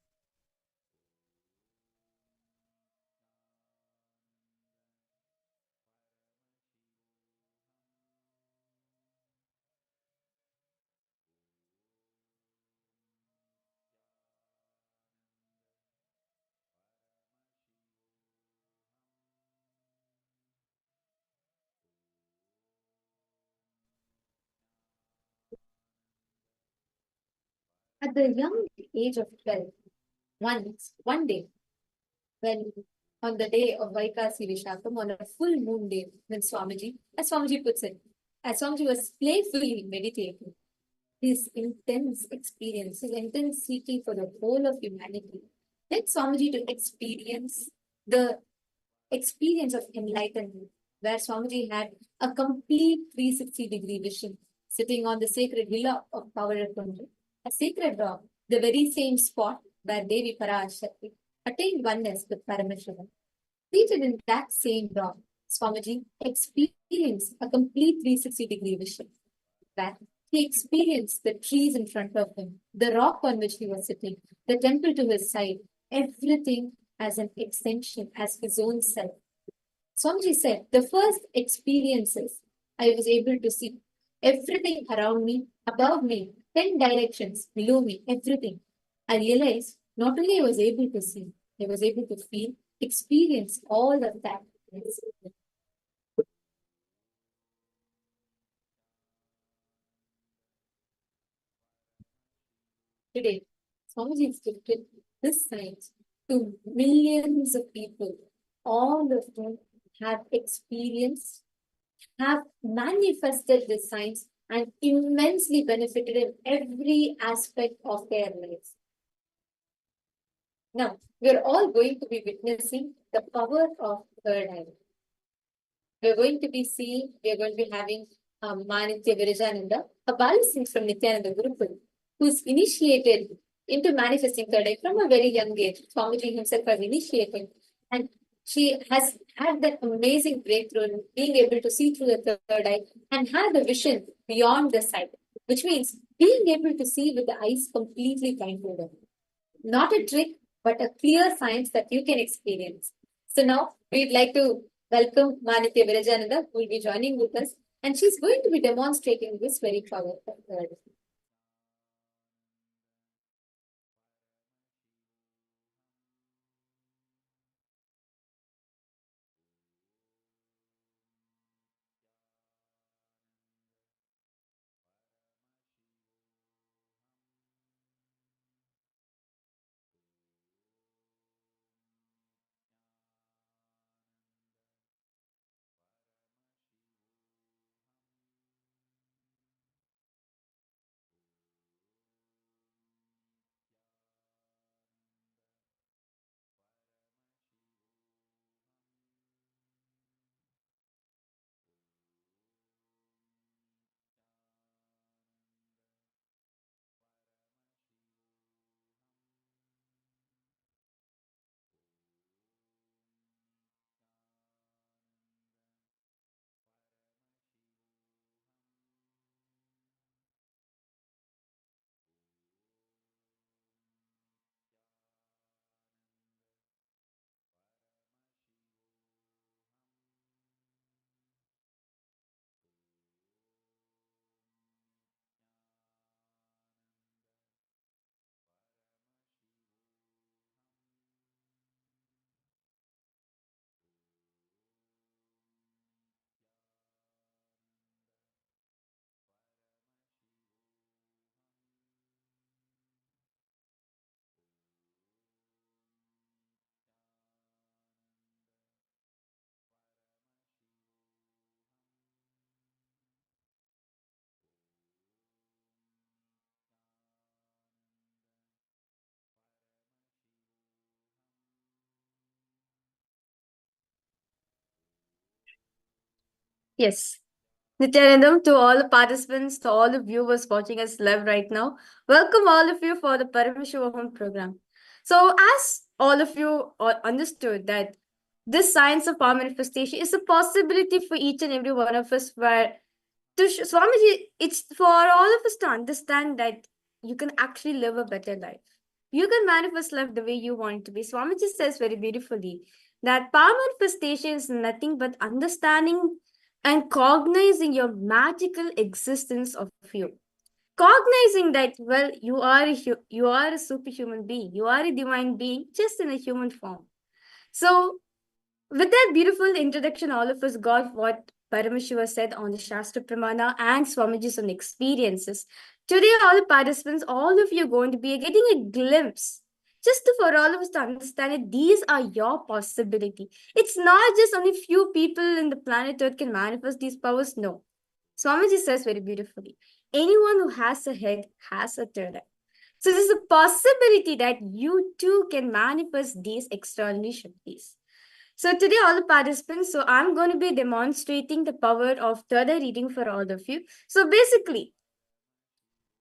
At the young age of 12, one day, when on the day of Vaikasi Vishakam, on a full moon day, when Swamiji, as Swamiji puts it, as Swamiji was playfully meditating, his intense experience, his intense seeking for the whole of humanity, led Swamiji to experience the experience of enlightenment, where Swamiji had a complete 360-degree vision, sitting on the sacred villa of Pavarapundra, a sacred rock, the very same spot where Devi Parash attained oneness with Paramashivam. Seated in that same rock, Swamiji experienced a complete 360-degree vision, where he experienced the trees in front of him, the rock on which he was sitting, the temple to his side, everything as an extension, as his own self. Swamiji said, the first experiences I was able to see everything around me, above me, 10 directions, below me, everything. I realized not only I was able to see, I was able to feel, experience all of that. Today, Swamiji has gifted this science to millions of people, all of whom have experienced, have manifested this science and immensely benefited in every aspect of their lives. Now, we're all going to be witnessing the power of third eye. We're going to be seeing, we're going to be having Manitya Virajananda, a Balasingh from Nityananda Gurukul, who's initiated into manifesting third eye from a very young age. Swamiji himself has initiated, and she has had that amazing breakthrough in being able to see through the third eye and have the vision beyond the sight, which means being able to see with the eyes completely blindfolded. Not a trick, but a clear science that you can experience. So now we'd like to welcome Manitya Virajananda, who will be joining with us, and she's going to be demonstrating this very power of third eye. Yes. Nityanandam, to all the participants, to all the viewers watching us live right now, welcome all of you for the Paramashivoham program. So, as all of you understood that this science of power manifestation is a possibility for each and every one of us, where Swamiji, it's for all of us to understand that you can actually live a better life. You can manifest life the way you want it to be. Swamiji says very beautifully that power manifestation is nothing but understanding and cognizing your magical existence of you. Cognizing that, well, you are a superhuman being, you are a divine being, just in a human form. So with that beautiful introduction, all of us got what Paramashiva said on the Shastra Pramana and Swamiji's own experiences. Today, all the participants, all of you are going to be getting a glimpse, just for all of us to understand that these are your possibility. It's not just only few people in the planet Earth can manifest these powers. No. Swamiji says very beautifully, anyone who has a head has a third eye. So there's a possibility that you too can manifest these extraordinary Shaktis. So today, all the participants, so I'm going to be demonstrating the power of third eye reading for all of you. So basically,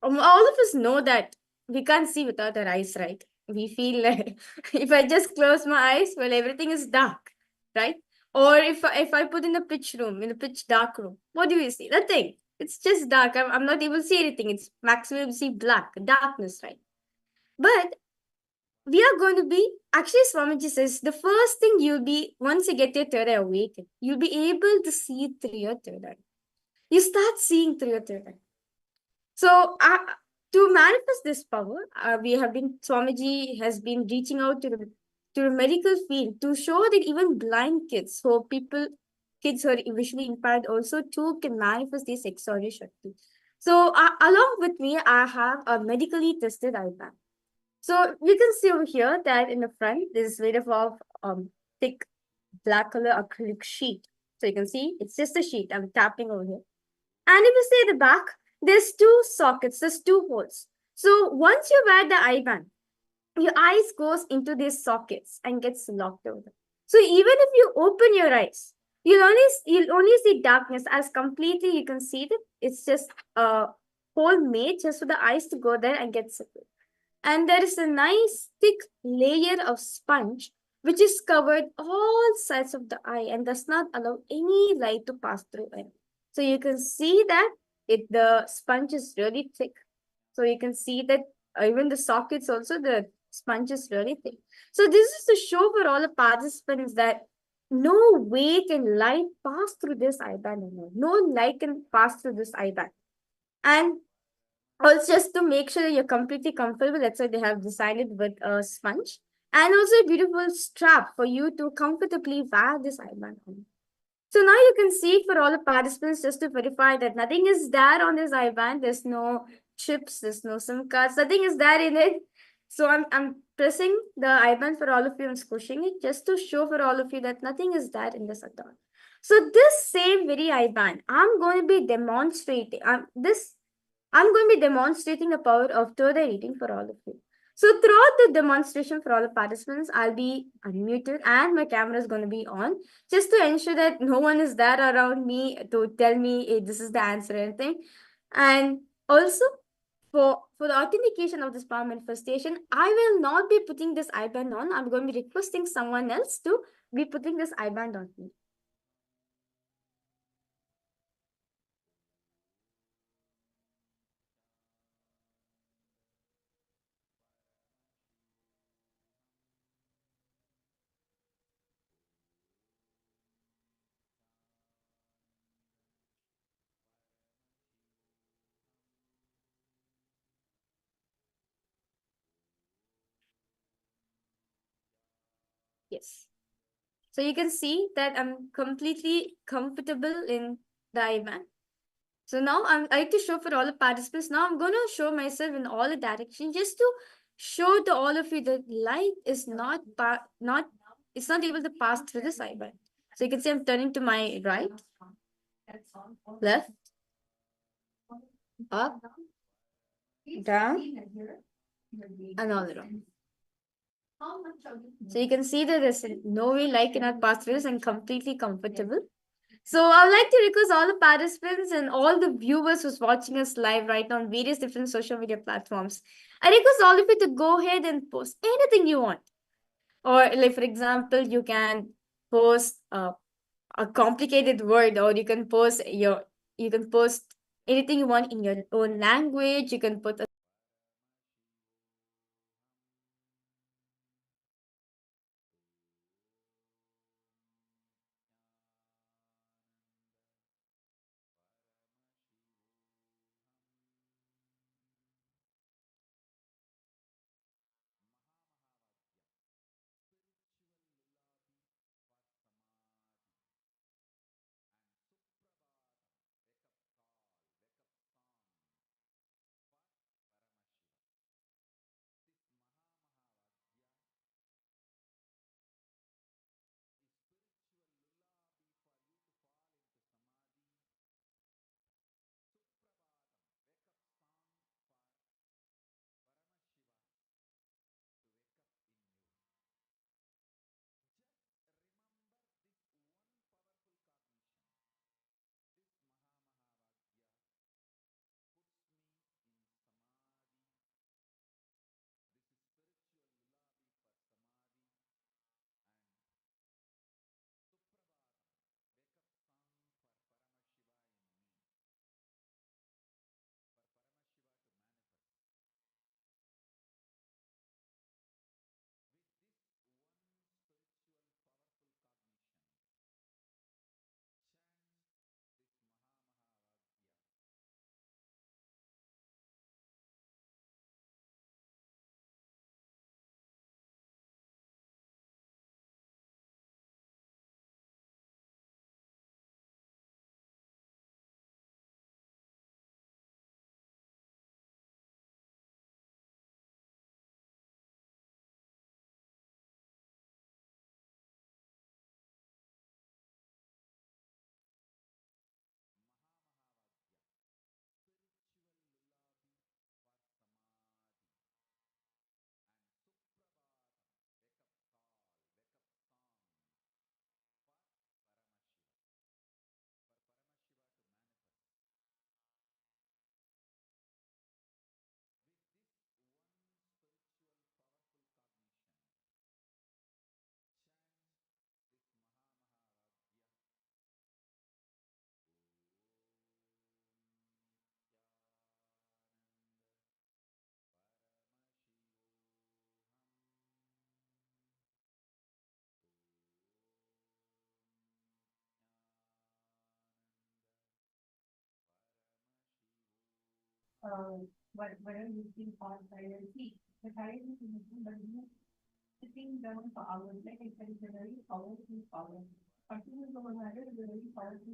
all of us know that we can't see without our eyes, right? We feel like if I just close my eyes, well, everything is dark, right? Or if I put in a pitch room, in a pitch dark room, what do we see? Nothing. It's just dark. I'm not able to see anything. It's maximum see black, darkness, right? But we are going to be, actually, Swamiji says, the first thing you'll be, once you get your third eye awakened, you'll be able to see through your third eye. You start seeing through your third eye. So, to manifest this power, Swamiji has been reaching out to the medical field to show that even blind kids, so kids who are visually impaired also too can manifest this extraordinary Shakti. So, along with me, I have a medically tested eye band. So you can see over here that in the front, this is made up of thick black color acrylic sheet. So you can see it's just a sheet. I'm tapping over here. And if you see the back, there's two sockets, there's two holes. So once you wear the eye band, your eyes goes into these sockets and gets locked over. So even if you open your eyes, you'll only see darkness, as completely you can see that it's just a hole made just for the eyes to go there and get settled. And there is a nice thick layer of sponge which is covered all sides of the eye and does not allow any light to pass through it. So you can see that the sponge is really thick. So you can see that even the sockets also, the sponge is really thick. So this is to show for all the participants that no way can light pass through this eye band anymore. No light can pass through this eye band. And also, just to make sure you're completely comfortable, that's why they have designed it with a sponge. And also a beautiful strap for you to comfortably wear this eye band on. So now you can see for all the participants, just to verify that nothing is there on this eye band. There's no chips, there's no SIM cards, nothing is there in it. So I'm pressing the eye band for all of you and squishing it just to show for all of you that nothing is there in this at all. So this same very eye band, I'm going to be demonstrating. I'm going to be demonstrating the power of third eye reading for all of you. So throughout the demonstration for all the participants, I'll be unmuted and my camera is going to be on just to ensure that no one is there around me to tell me hey, this is the answer or anything. And also for the authentication of this power manifestation, I will not be putting this eye band on. I'm going to be requesting someone else to be putting this eye band on me. Yes. So you can see that I'm completely comfortable in the eye band. So now I like to show for all the participants. Now I'm going to show myself in all the directions just to show to all of you that light is it's not able to pass through this eye band. So you can see I'm turning to my right, left, up, down, and all around. So you can see that there's no way light cannot pass through this and completely comfortable. So I would like to request all the participants and all the viewers who's watching us live right now on various different social media platforms. I request all of you to go ahead and post anything you want. Or like for example, you can post a complicated word, or you can post anything you want in your own language. You can put whatever you think on priority. The priority is sitting down for hours, like I said, it's a very powerful power.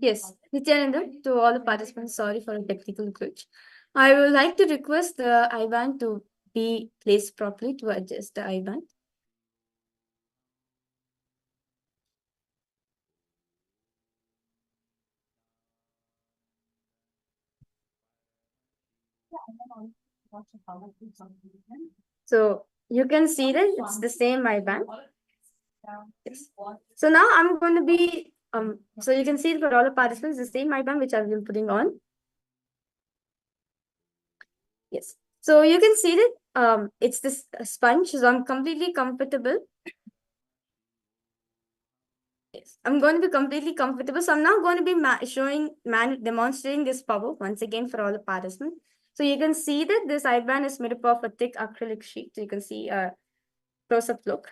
Yes, Nityananda, to all the participants, sorry for a technical glitch. I would like to request the IBAN to be placed properly to adjust the IBAN. So you can see that it's the same IBAN. Yes. So now I'm going to be so you can see for all the participants the same IBAN which I've been putting on. Yes. So you can see that it's this sponge, so I'm completely comfortable. Yes, I'm going to be completely comfortable. So I'm now going to be demonstrating this power once again for all the participants. So you can see that this IBAN is made up of a thick acrylic sheet. So you can see a close-up look.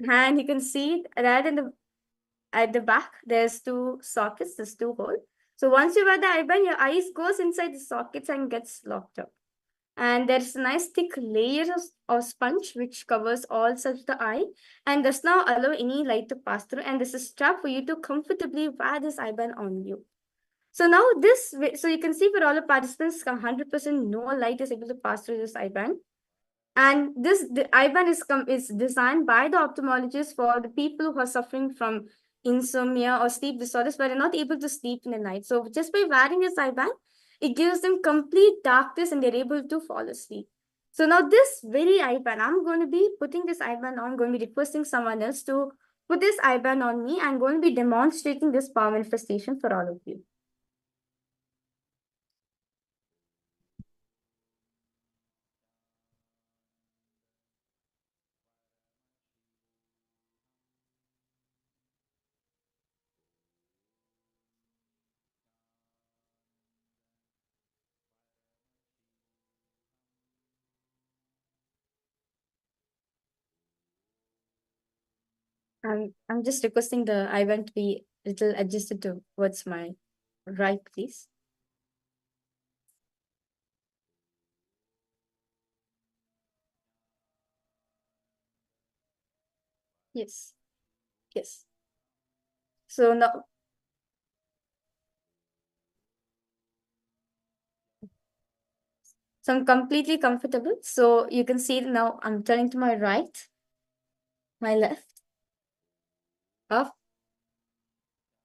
And you can see that at the back, there's two sockets, there's two holes. So once you wear the IBAN, your eyes goes inside the sockets and gets locked up. And there's a nice thick layer of sponge which covers all sides of the eye and does not allow any light to pass through. And this is strap for you to comfortably wear this IBAN on you. So now so you can see for all the participants, 100% no light is able to pass through this IBAN. And the IBAN is designed by the ophthalmologist for the people who are suffering from insomnia or sleep disorders, but are not able to sleep in the night. So just by wearing this IBAN, it gives them complete darkness and they're able to fall asleep. So now this very IBAN, I'm going to be putting this IBAN on, going to be requesting someone else to put this IBAN on me. I'm going to be demonstrating this power manifestation for all of you. I'm just requesting the IBAN to be little adjusted towards my right, please. Yes. Yes. So now, so I'm completely comfortable. So you can see now I'm turning to my right, my left, up,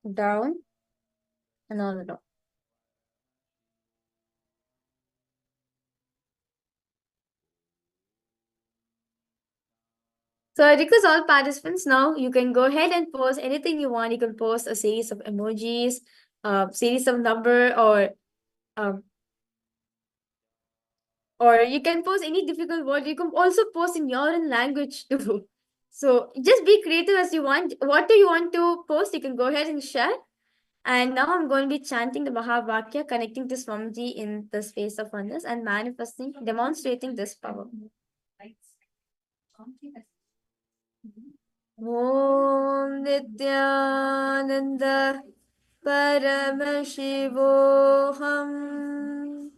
down, and all around. So I request all participants now, you can go ahead and post anything you want. You can post a series of emojis, series of number, um, or you can post any difficult word. You can also post in your own language too. So just be creative as you want. What do you want to post? You can go ahead and share. And now I'm going to be chanting the Mahavakya, connecting to Swamiji in the space of oneness and manifesting, demonstrating this power. Om Nityananda Paramashivoham.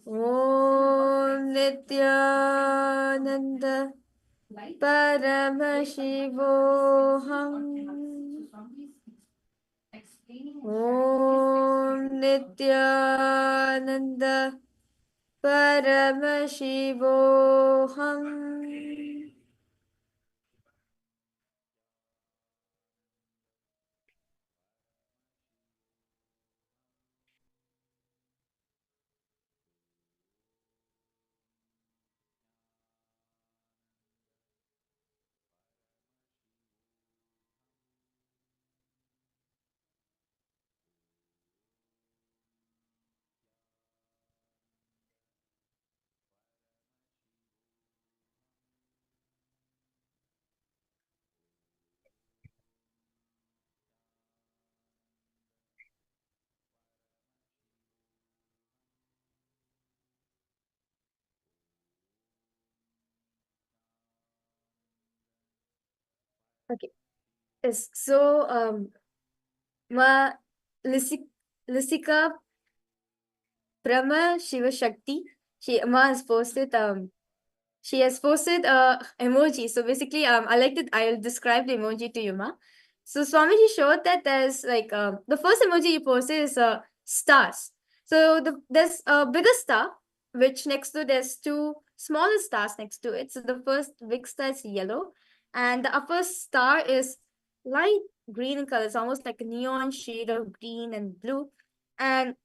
Om Nityananda Paramashivoham. Om Nityananda Paramashivoham. Okay. Yes. So Ma Lisika Paramashiva Shakti, Ma has posted she has posted a emoji. So basically, I'll describe the emoji to you, Ma. So Swamiji showed that there's like the first emoji you posted is stars. So there's a bigger star, which next to there's two smaller stars next to it. So the first big star is yellow, and the upper star is light green in color. It's almost like a neon shade of green and blue. And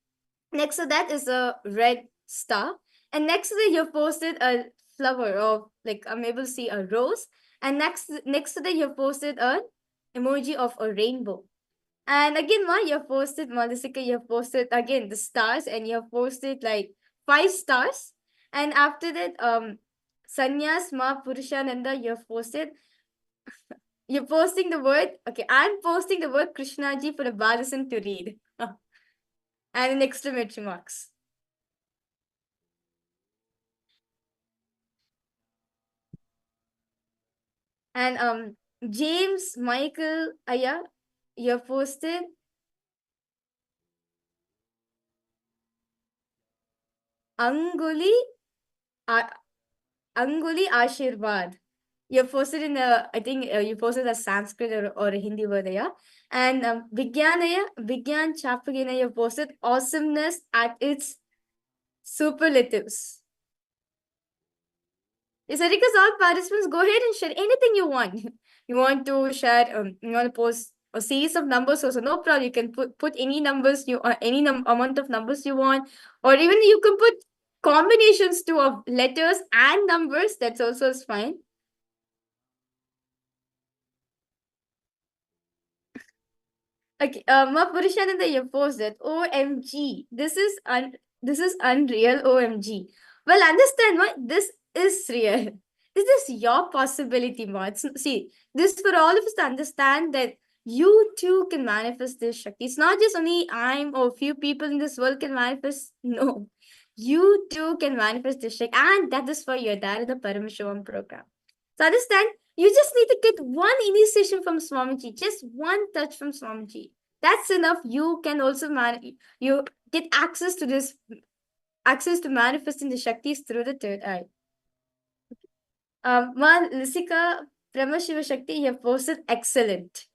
next to that is a red star. And next to that, you've posted a flower of like I'm able to see a rose. And next to that, you've posted an emoji of a rainbow. And again, you've posted Madhusika, you've posted again the stars, and you've posted like 5 stars. And after that, Sanyas Ma Purushananda, you're posting the word, okay, I'm posting the word Krishnaji for the Balasan to read. And an exclamation marks. And James Michael Aya, you posted Anguli Anguli Ashirvad. You posted in I think you posted a Sanskrit or a Hindi word, yeah. And Vigyan Chapagina, you posted awesomeness at its superlatives. Yes, I request all participants go ahead and share anything you want. You want to share, you want to post a series of numbers also, no problem. You can put any numbers any amount of numbers you want, or even you can put combinations too of letters and numbers. That's also is fine. Okay, Ma Purushananda you posted, OMG, this is unreal, OMG. Well, understand what this is real. This is your possibility, Ma. See, this for all of us to understand that you too can manifest this Shakti. It's not just only I'm or few people in this world can manifest. No, you too can manifest this Shakti, and that is why you're there in the Paramashivam program. So understand, you just need to get one initiation from Swamiji, just one touch from Swamiji. That's enough. You can also you get access to this, access to manifesting the Shaktis through the third eye. Ma Lisika Paramashiva Shakti, you have posted excellent.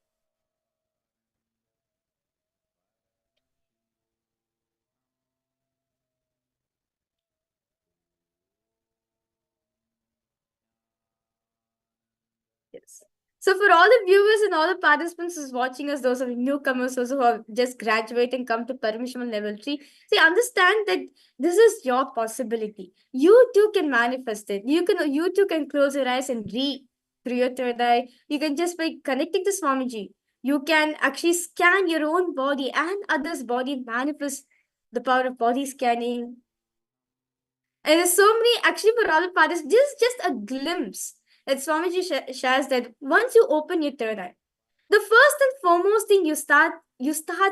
Yes. So for all the viewers and all the participants who's watching us, those are newcomers also who have just graduated and come to Paramashivam level 3, see, understand that this is your possibility. You too can manifest it. You too can close your eyes and read through your third eye. You can just by connecting to Swamiji, you can actually scan your own body and others' body, manifest the power of body scanning. And there's so many, actually, for all the participants, this is just a glimpse that Swamiji shares that once you open your third eye, the first and foremost thing you start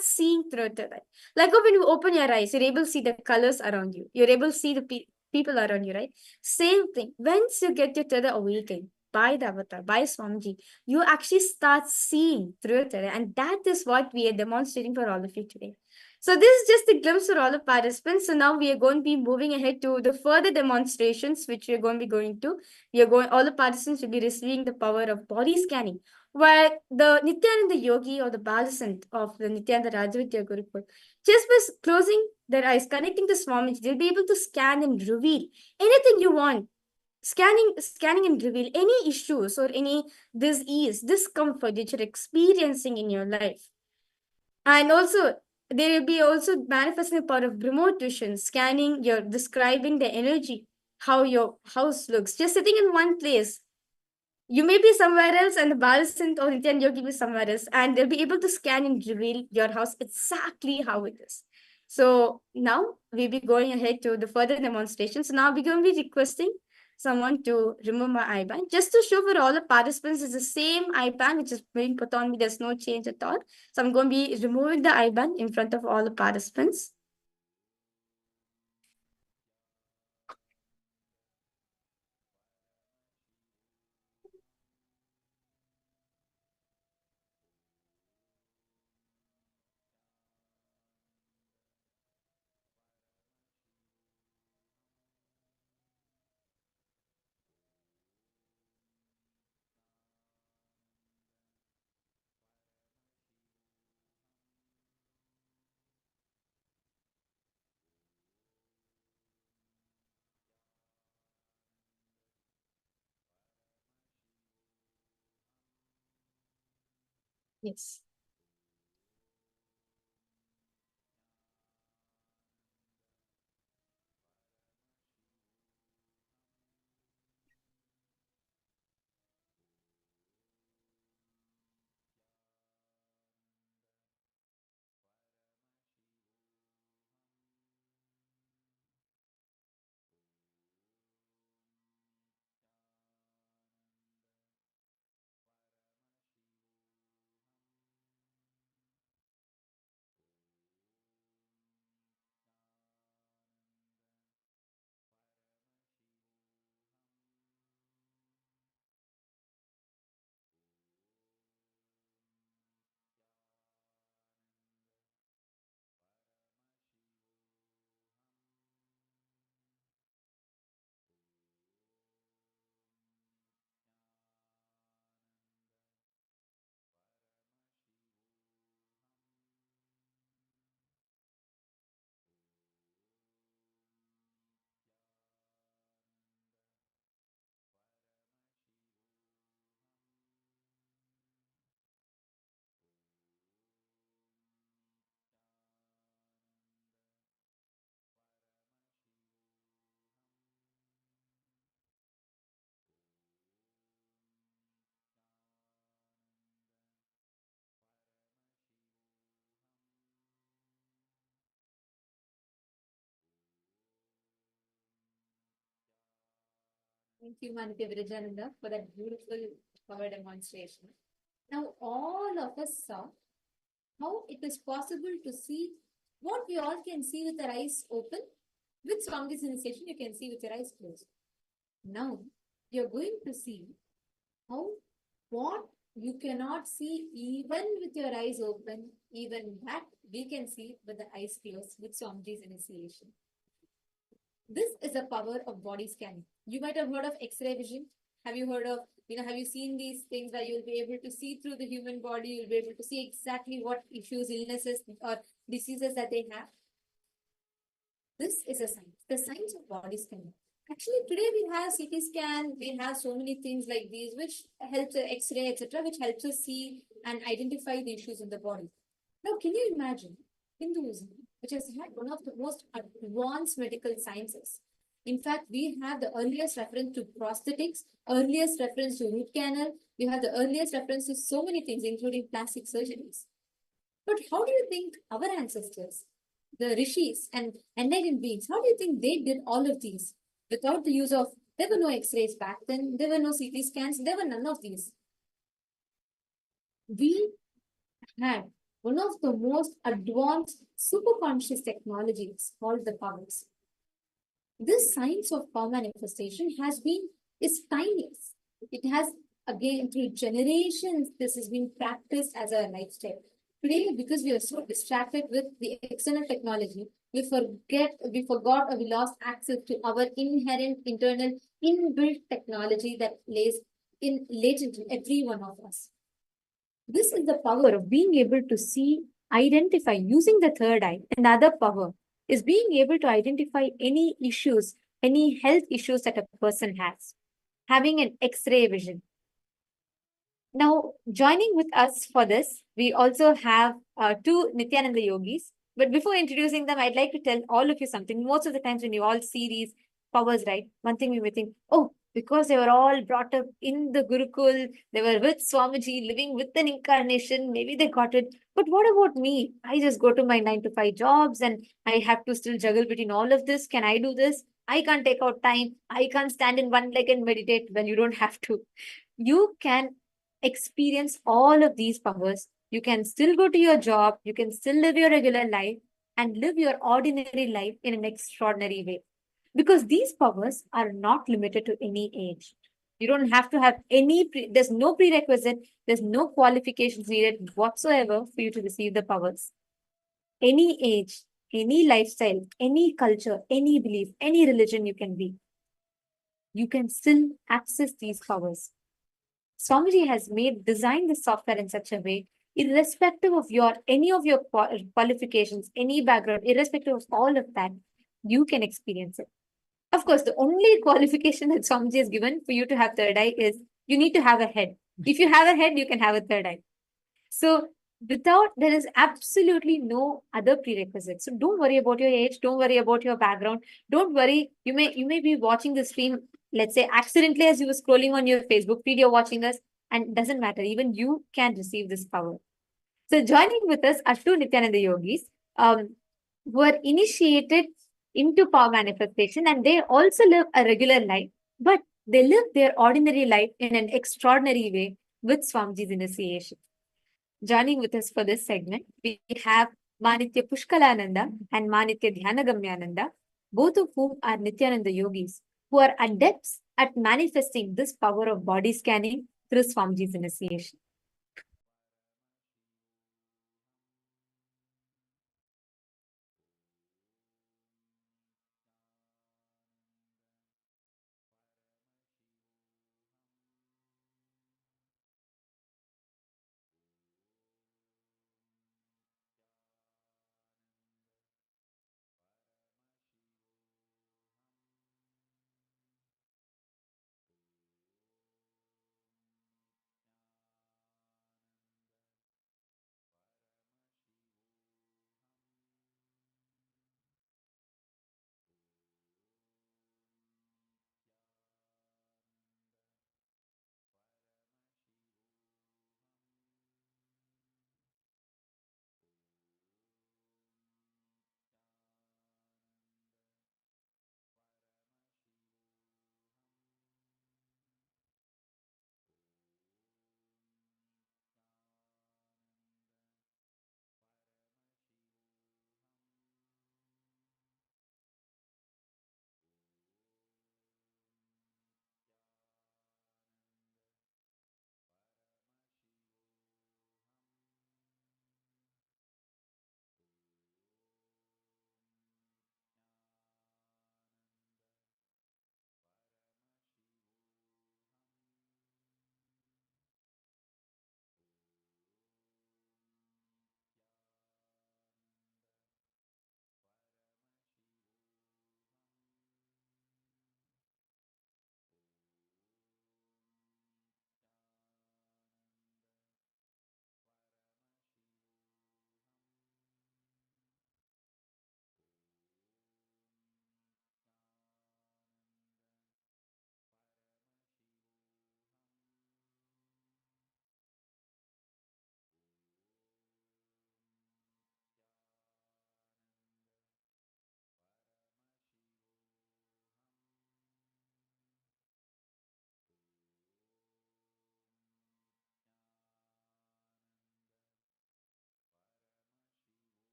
seeing through your third eye. Like when you open your eyes, you're able to see the colors around you. You're able to see the people around you, right? Same thing. Once you get your third eye awakened by the avatar, by Swamiji, you actually start seeing through your third eye. And that is what we are demonstrating for all of you today. So this is just a glimpse for all the participants. So now we are going to be moving ahead to the further demonstrations, which we are going to be going to. All the participants will be receiving the power of body scanning, where the Nityananda Yogi or the Balasant of the Nityananda Rajavidya Gurukul, just by closing their eyes, connecting to Swamiji, they'll be able to scan and reveal anything you want. Scanning and reveal any issues or any disease, discomfort that you're experiencing in your life. And also, there will be also manifesting the power of remote vision, scanning, you're describing the energy, how your house looks, just sitting in one place. You may be somewhere else, and the Balasant or Nityan Yogi will be somewhere else, and they'll be able to scan and reveal your house exactly how it is. So now we'll be going ahead to the further demonstrations. So now we're going to be requesting someone to remove my IBAN. Just to show for all the participants, it's the same IBAN which is being put on me. There's no change at all. So I'm going to be removing the IBAN in front of all the participants. Yes. Thank you, Manitya Virajananda, for that beautiful power demonstration. Now, all of us saw how it is possible to see what we all can see with our eyes open. With Swami's initiation, you can see with your eyes closed. Now, you're going to see how what you cannot see even with your eyes open, even that we can see with the eyes closed with Swami's initiation. This is the power of body scanning. You might have heard of X-ray vision. Have you heard of, have you seen these things where you'll be able to see through the human body, you'll be able to see exactly what issues, illnesses, or diseases that they have? This is a science, the science of body scanning. Actually, today we have CT scan, we have so many things like these, which helps X-ray, etc., which helps us see and identify the issues in the body. Now, can you imagine Hinduism, which has had one of the most advanced medical sciences? In fact, we have the earliest reference to prosthetics, earliest reference to root canal, we have the earliest reference to so many things, including plastic surgeries. But how do you think our ancestors, the rishis and enlightened beings, how do you think they did all of these without the use of, there were no X-rays back then, there were no CT scans, there were none of these. We had one of the most advanced superconscious technologies called the powers. This science of power manifestation is timeless. It has, again, through generations, this has been practiced as a lifestyle. Today, because we are so distracted with the external technology, we forgot or we lost access to our inherent, internal, inbuilt technology that lays latent in every one of us. This is the power of being able to see, identify using the third eye. And the other power is being able to identify any issues, any health issues that a person has, having an X-ray vision. Now, joining with us for this, we also have two Nityananda Yogis. But before introducing them, I'd like to tell all of you something. Most of the times when you all see these powers, right, one thing we may think, oh, because they were all brought up in the Gurukul, they were with Swamiji, living with an incarnation, maybe they got it. But what about me? I just go to my 9 to 5 jobs and I have to still juggle between all of this. Can I do this? I can't take out time. I can't stand in one leg and meditate when you don't have to. You can experience all of these powers. You can still go to your job, you can still live your regular life and live your ordinary life in an extraordinary way. Because these powers are not limited to any age. You don't have to have there's no prerequisite, there's no qualifications needed whatsoever for you to receive the powers. Any age, any lifestyle, any culture, any belief, any religion you can be, you can still access these powers. Swamiji has designed the software in such a way, irrespective of any of your qualifications, any background, irrespective of all of that, you can experience it. Of course, the only qualification that Swamiji has given for you to have third eye is you need to have a head. If you have a head, you can have a third eye. So there is absolutely no other prerequisite. So don't worry about your age. Don't worry about your background. Don't worry. You may be watching the stream, let's say accidentally as you were scrolling on your Facebook feed, you're watching us, and it doesn't matter. Even you can receive this power. So joining with us are two Nityananda Yogis who are initiated into power manifestation, and they also live a regular life, but they live their ordinary life in an extraordinary way with Swamiji's initiation. Joining with us for this segment, we have Manitya Pushkalananda and Manitya Dhyanagamyananda, both of whom are Nityananda Yogis, who are adepts at manifesting this power of body scanning through Swamiji's initiation.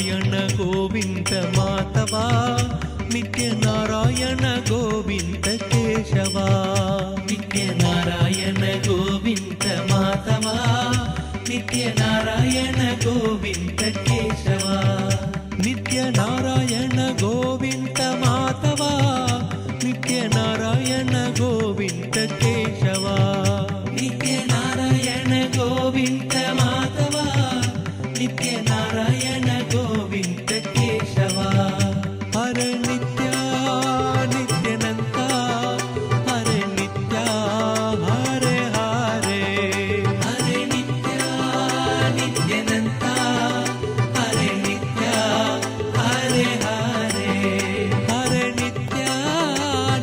Narayana Govinda Madhava ನಿತ್ಯ ನಾರಾಯಣ ಗೋವಿಂದ ಕೇಶವ ನಿತ್ಯ ನಾರಾಯಣ ಗೋವಿಂದ ಮಾಧವ ನಿತ್ಯ ನಾರಾಯಣ ಗೋವಿಂದ ಕೇಶವ ನಿತ್ಯ ನಾರಾಯಣ ಗೋವಿಂದ ಮಾಧವ ನಿತ್ಯ ನಾರಾಯಣ ಗೋವಿಂದ ಕೇಶವ ನಿತ್ಯ ನಾರಾಯಣ ಗೋವಿಂದ ಮಾಧವ ನಿತ್ಯ ನಾರಾಯಣ ಗೋವಿಂದ ಕೇಶವ ಹರ ನಿತ್ಯ ನಿತ್ಯನಂತ ಹರೆ ನಿತ್ಯ ಹರೆ ಹರೆ ಹರೆ ನಿತ್ಯ ನಿತ್ಯನಂತ ಹರೆ ನಿತ್ಯ ಹರೆ ಹರೆ ಹರೆ ನಿತ್ಯ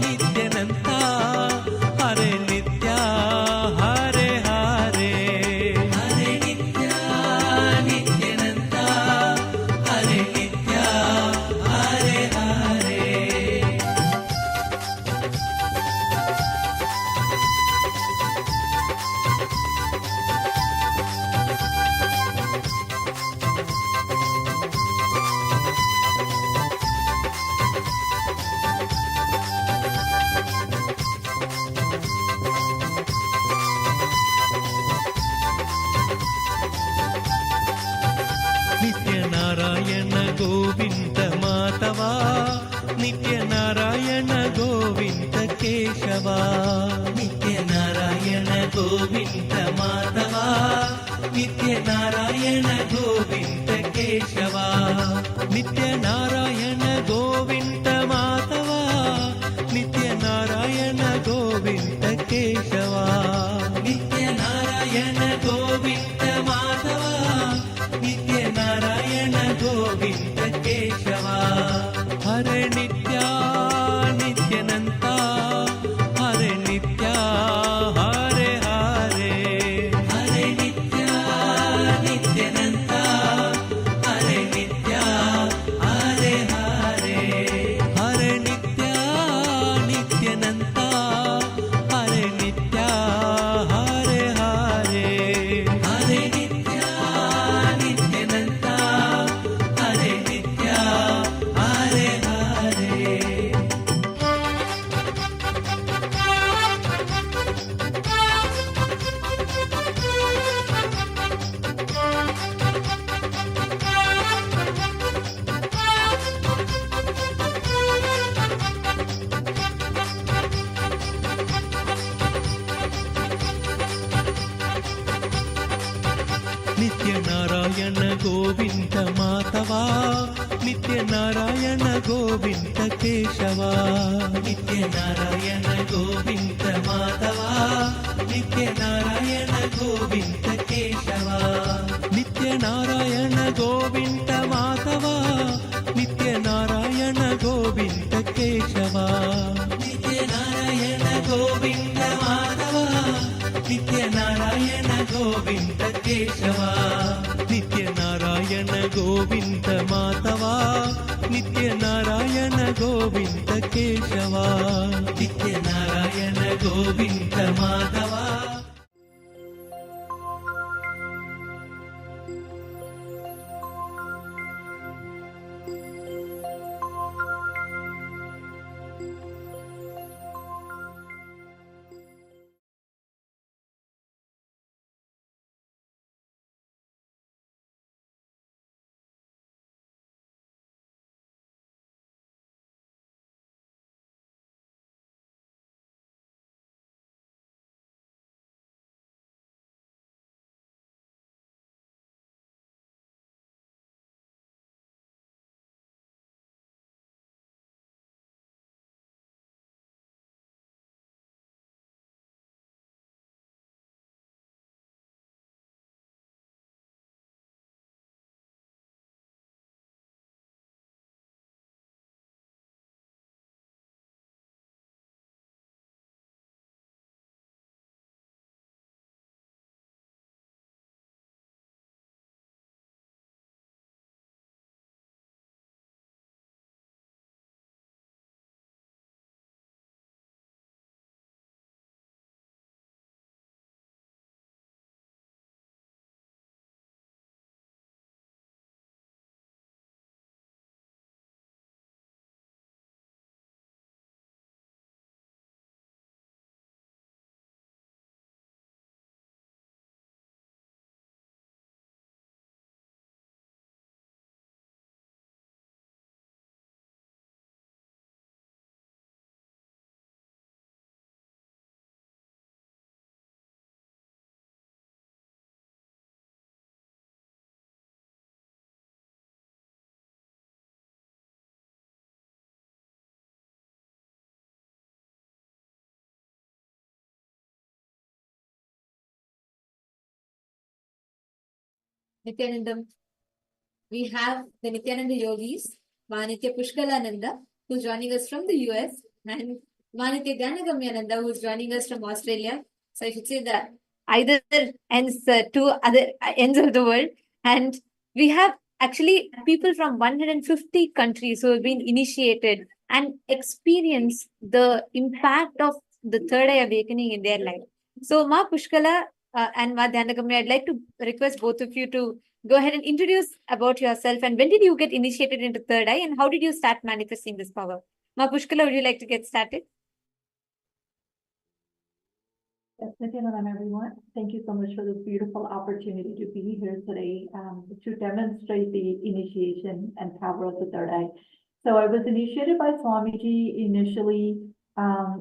ನಿತ್ಯನಂತ ಹರೆ ನಿತ್ಯ ಹರೆ ಹರೆ ಹರೆ ನಿತ್ಯ ನಿತ್ಯನಂತ ಹರೆ ನಿತ್ಯ ಹರೆ ಹರೆ ನಿತ್ಯ ನಾರಾಯಣ ಗೋವಿಂದ ಮಾಧವ ನಿತ್ಯ ನಾರಾಯಣ ಗೋವಿಂದ ಕೇಶವ ನಿತ್ಯ ನಾರಾಯಣ ಗೋವಿಂದ ಮಾಧವ ನಿತ್ಯ ನಾರಾಯಣ ಗೋವಿಂದ ಕೇಶವ ನಿತ್ಯ ನಾರಾಯಣ ಗೋವಿಂದ ಮಾಧವ ನಿತ್ಯ ನಾರಾಯಣ ಗೋವಿಂದ ಕೇಶವ ನಿತ್ಯ ನಾರಾಯಣ ಗೋವಿಂದ ಮಾಧವ ನಿತ್ಯ ನಾರಾಯಣ ಗೋವಿಂದ ಕೇಶವ ಹರೆ ನಿತ್ಯ ನಿತ್ಯನಂತ ಹರೆ ನಿತ್ಯ ಹರೆ ಹರೆ ಹರೆ ನಿತ್ಯ ನಿತ್ಯನಂತ ಹರೆ ನಿತ್ಯ ಹರೆ ಹರೆ ಹರೆ ನಿತ್ಯ ನಿತ್ಯನಂತ ಹರೆ ನಿತ್ಯ ಹರೆ ಹರೆ ಹರೆ ನಿತ್ಯ ನಿತ್ಯನಂತ ಹರೆ ನಿತ್ಯ ಹರೆ ಹರೆ ನಿತ್ಯ ನಾರಾಯಣ ಗೋವಿಂದ ಮಾಧವ ನಿತ್ಯ ನಾರಾಯಣ ಗೋವಿಂದ ಕೇಶವ ನಿತ್ಯ ನಾರಾಯಣ ಗೋವಿಂದ ಮಾಧವ ನಿತ್ಯ ನಾರಾಯಣ ಗೋವಿಂದ ಕೇಶವ ನಿತ್ಯ ನಾರಾಯಣ ಗೋವಿಂದ ಮಾಧವ ನಿತ್ಯ ನಾರಾಯಣ ಗೋವಿಂದ ಕೇಶವ ನಿತ್ಯ ನಾರಾಯಣ ಗೋವಿಂದ ಮಾಧವ ನಿತ್ಯ ನಾರಾಯಣ ಗೋವಿಂದ ಕೇಶವ ನಿತ್ಯ ನಾರಾಯಣ ಗೋವಿಂದ ಮಾಧವ ನಿತ್ಯ ನಾರಾಯಣ ಗೋವಿಂದ ಕೇಶವ ನಿತ್ಯ Narayana Govinda Madhava Nityanandam. We have the Nityananda Yogis, Manitya Pushkalananda, who's joining us from the US, and Manitya Ganagamyananda, who's joining us from Australia. So I should say that either ends, two other ends of the world. And we have actually people from 150 countries who have been initiated and experience the impact of the third eye awakening in their life. So Ma Pushkala and Ma Dhyanagami, I'd like to request both of you to go ahead and introduce about yourself, and when did you get initiated into third eye, and how did you start manifesting this power? Ma Pushkala, would you like to get started? Yes, Nityanandam, everyone. Thank you so much for this beautiful opportunity to be here today to demonstrate the initiation and power of the third eye. So I was initiated by Swamiji initially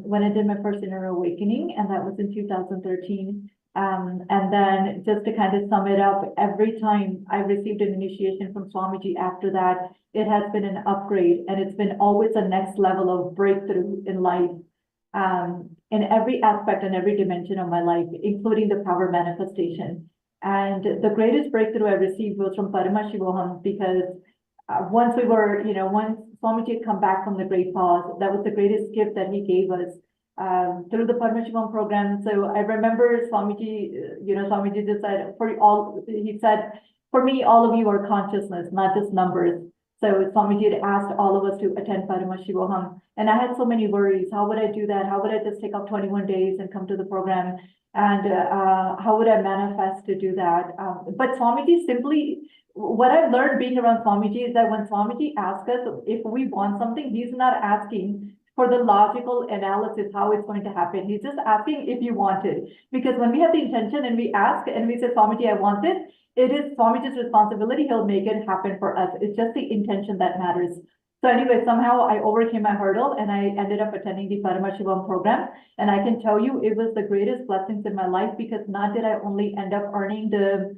when I did my first inner awakening, and that was in 2013. And then just to kind of sum it up, every time I received an initiation from Swamiji after that, it has been an upgrade, and it's been always a next level of breakthrough in life. In every aspect and every dimension of my life, including the power manifestation. And the greatest breakthrough I received was from Paramashivoham, because once Swamiji had come back from the great pause, that was the greatest gift that he gave us through the Paramashivam program. So I remember Swamiji just said, he said, for me, all of you are consciousness, not just numbers. So Swamiji had asked all of us to attend Paramashivoham. And I had so many worries. How would I do that? How would I just take up 21 days and come to the program? And how would I manifest to do that? But Swamiji simply, what I've learned being around Swamiji is that when Swamiji asks us if we want something, he's not asking for the logical analysis how it's going to happen. He's just asking if you want it. Because when we have the intention and we ask and we say, Swamiji, I want this, it is Swamiji's responsibility. He'll make it happen for us. It's just the intention that matters. So anyway, somehow I overcame my hurdle and I ended up attending the Paramashivam program. And I can tell you it was the greatest blessings in my life, because not did I only end up earning the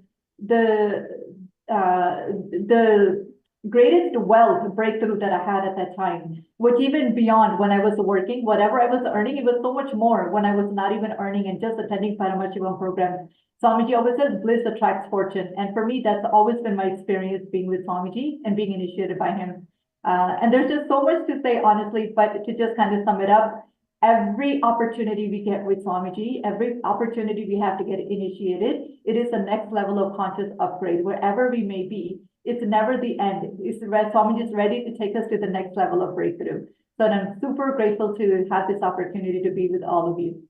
greatest wealth breakthrough that I had at that time, which even beyond when I was working, whatever I was earning, it was so much more when I was not even earning and just attending Paramashivam program. Swamiji always says bliss attracts fortune. And for me, that's always been my experience being with Swamiji and being initiated by him. And there's just so much to say, honestly, but to just kind of sum it up, every opportunity we get with Swamiji, every opportunity we have to get initiated, it is the next level of conscious upgrade, wherever we may be. It's never the end. Swamiji is ready to take us to the next level of breakthrough. So I'm super grateful to have this opportunity to be with all of you.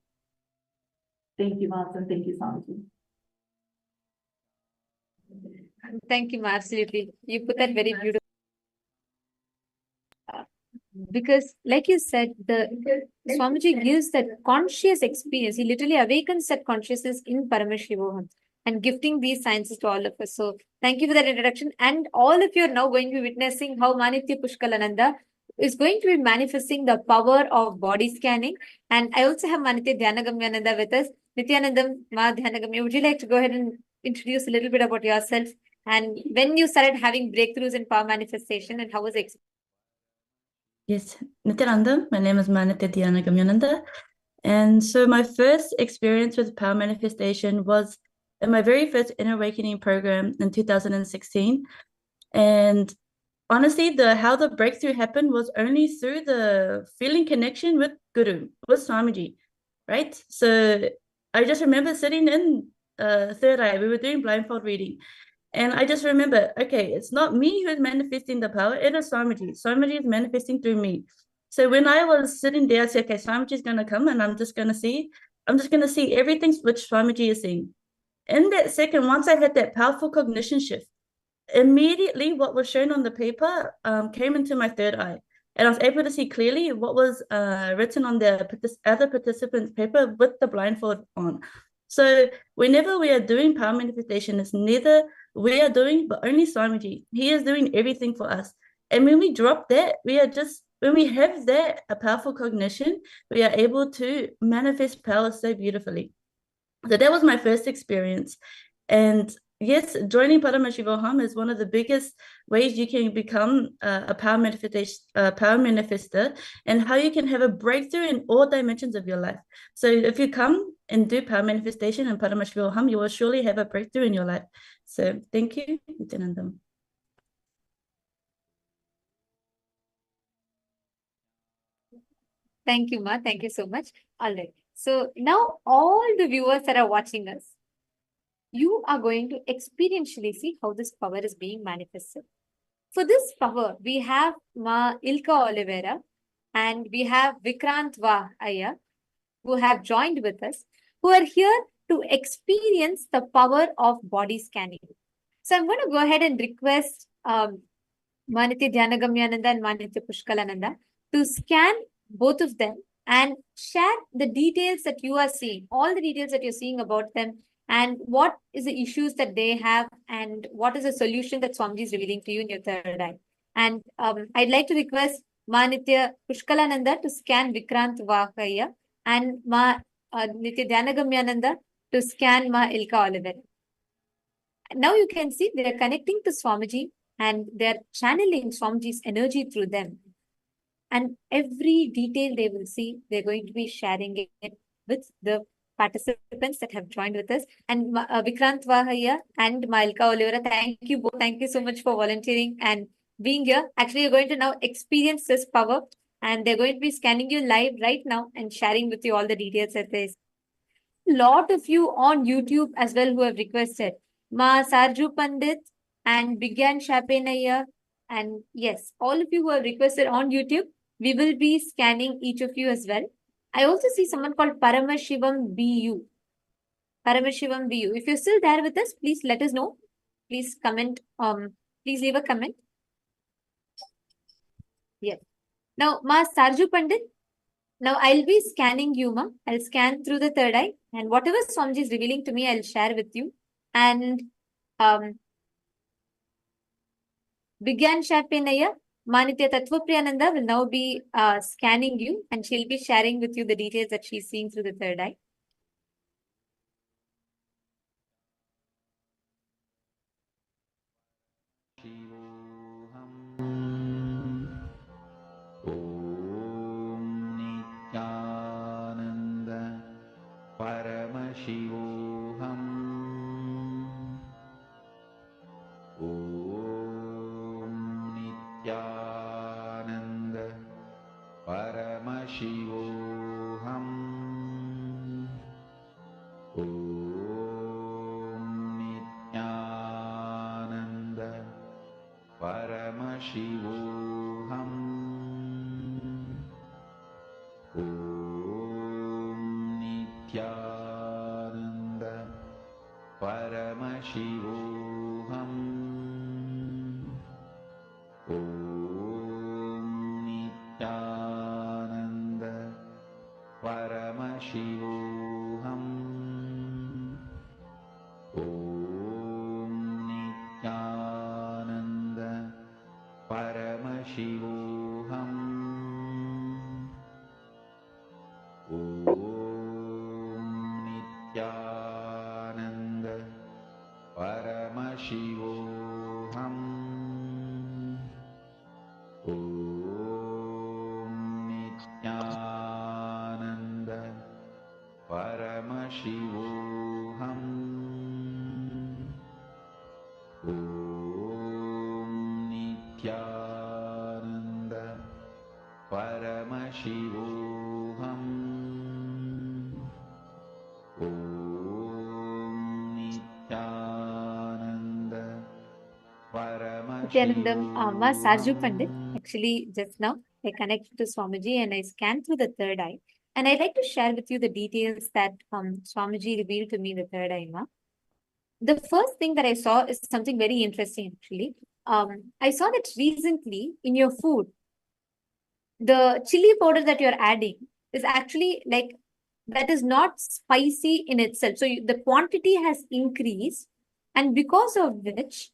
Thank you, Mas, and thank you, Swamiji. Thank you, Ma. Absolutely. You put that very beautifully. Because like you said, the Swamiji gives that conscious experience. He literally awakens that consciousness in Paramashivoham and gifting these sciences to all of us. So thank you for that introduction. And all of you are now going to be witnessing how Manitya Pushkalananda is going to be manifesting the power of body scanning. And I also have Manitya Dhyanagami with us. Nityanandam, Ma Dhyanagami, would you like to go ahead and introduce a little bit about yourself and when you started having breakthroughs in power manifestation and how was it? Yes, Nityananda, my name is Manitya Dhyanagami. And so my first experience with power manifestation was in my very first inner awakening program in 2016. And honestly, how the breakthrough happened was only through the feeling connection with Guru, with Swamiji, right? So I just remember sitting in third eye, we were doing blindfold reading. And I just remember, okay, it's not me who's manifesting the power, it is Swamiji. Swamiji is manifesting through me. So when I was sitting there, I said, okay, Swamiji is going to come and I'm just going to see everything which Swamiji is seeing. In that second, once I had that powerful cognition shift, immediately what was shown on the paper came into my third eye. And I was able to see clearly what was written on the other participants' paper with the blindfold on. So whenever we are doing power manifestation, it's neither we are doing, but only Swamiji. He is doing everything for us. And when we drop that, when we have that, a powerful cognition, we are able to manifest power so beautifully. So that was my first experience. And yes, joining Paramashivoham is one of the biggest ways you can become a power manifester, and how you can have a breakthrough in all dimensions of your life. So if you come and do power manifestation and Paramashivoham, you will surely have a breakthrough in your life. So thank you, Nityanandam. Thank you, Ma. Thank you so much. All right. So now all the viewers that are watching us, you are going to experientially see how this power is being manifested. For this power, we have Ma Ilka Oliveira and we have Vikrant Vahaya, who have joined with us, who are here to experience the power of body scanning. So I'm going to go ahead and request Manitya Dhyanagambyananda and Manitya Pushkalananda to scan both of them and share the details that you are seeing, all the details that you're seeing about them, and what is the issues that they have, and what is the solution that Swamiji is revealing to you in your third eye. And I'd like to request Manitya Pushkalananda to scan Vikrant Vahaya and Nitya Dhyanagambyananda to scan Ma Ilka Oliver. Now you can see they are connecting to Swamiji and they are channeling Swamiji's energy through them. And every detail they will see, they're going to be sharing it with the participants that have joined with us. And Vikrant Vahaya and Ilka Oliver, thank you both. Thank you so much for volunteering and being here. Actually, you're going to now experience this power and they're going to be scanning you live right now and sharing with you all the details that there is. A lot of you on YouTube as well who have requested. Ma Sarju Pandit and Bigyan Shapenaya. And yes, all of you who have requested on YouTube, we will be scanning each of you as well. I also see someone called Paramashivam BU. Paramashivam BU. If you're still there with us, please let us know. Please comment. Please leave a comment. Yes. Now, Ma Sarju Pandit. Now, I'll be scanning you, Ma. I'll scan through the third eye. And whatever Swamiji is revealing to me, I'll share with you. And Bigyan Shapenaya, Manitya Tattvapriyananda will now be scanning you. And she'll be sharing with you the details that she's seeing through the third eye. Paramashivoham. Om Nityananda Paramashivoham. Om Nityananda Paramashivoham. Om Nityananda Paramashivoham. Om Nityananda Paramashivoham. Om Nityananda Paramashivoham. Om Nityananda Paramashivoham. Om Nityananda Paramashivoham. Om Nityananda Paramashivoham. Om Nityananda Nityanandam, Ma Sarju Pandit. Actually, just now I connected to Swamiji and I scanned through the third eye. And I'd like to share with you the details that Swamiji revealed to me in the third eye, Ma. The first thing that I saw is something very interesting, actually. I saw that recently in your food, the chili powder that you're adding is actually like, that is not spicy in itself. So the quantity has increased, and because of which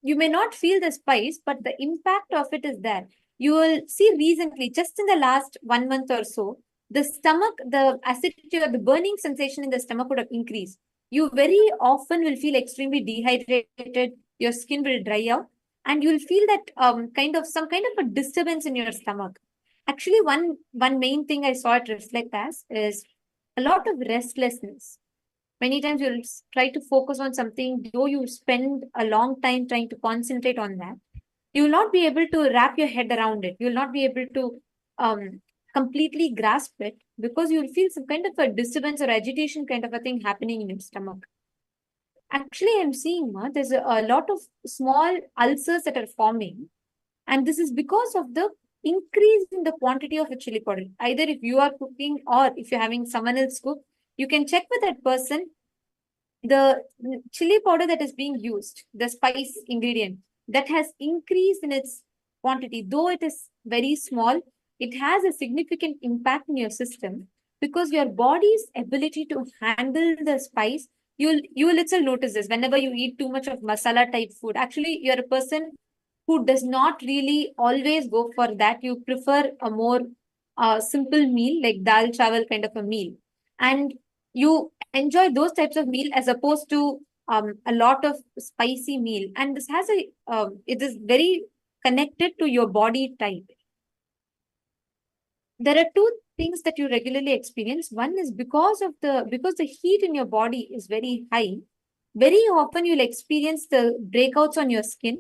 you may not feel the spice, but the impact of it is there. You will see recently, just in the last 1 month or so, the stomach, the acidity or the burning sensation in the stomach would have increased. You very often will feel extremely dehydrated, your skin will dry out, and you'll feel that some kind of a disturbance in your stomach. Actually, one main thing I saw it reflect as is a lot of restlessness. Many times you'll try to focus on something, though you spend a long time trying to concentrate on that, you will not be able to wrap your head around it. You will not be able to completely grasp it, because you will feel some kind of a disturbance or agitation kind of a thing happening in your stomach. Actually, I'm seeing there's a lot of small ulcers that are forming, and this is because of the increase in the quantity of a chili powder. Either if you are cooking or if you're having someone else cook, you can check with that person the chili powder that is being used, the spice ingredient that has increased in its quantity. Though it is very small, it has a significant impact in your system, because your body's ability to handle the spice, you will itself notice this whenever you eat too much of masala type food. Actually, you're a person who does not really always go for that. You prefer a more simple meal like dal chawal kind of a meal, and you enjoy those types of meal as opposed to a lot of spicy meal. And this has a it is very connected to your body type. There are two things that you regularly experience. One is because the heat in your body is very high. Very often you'll experience the breakouts on your skin,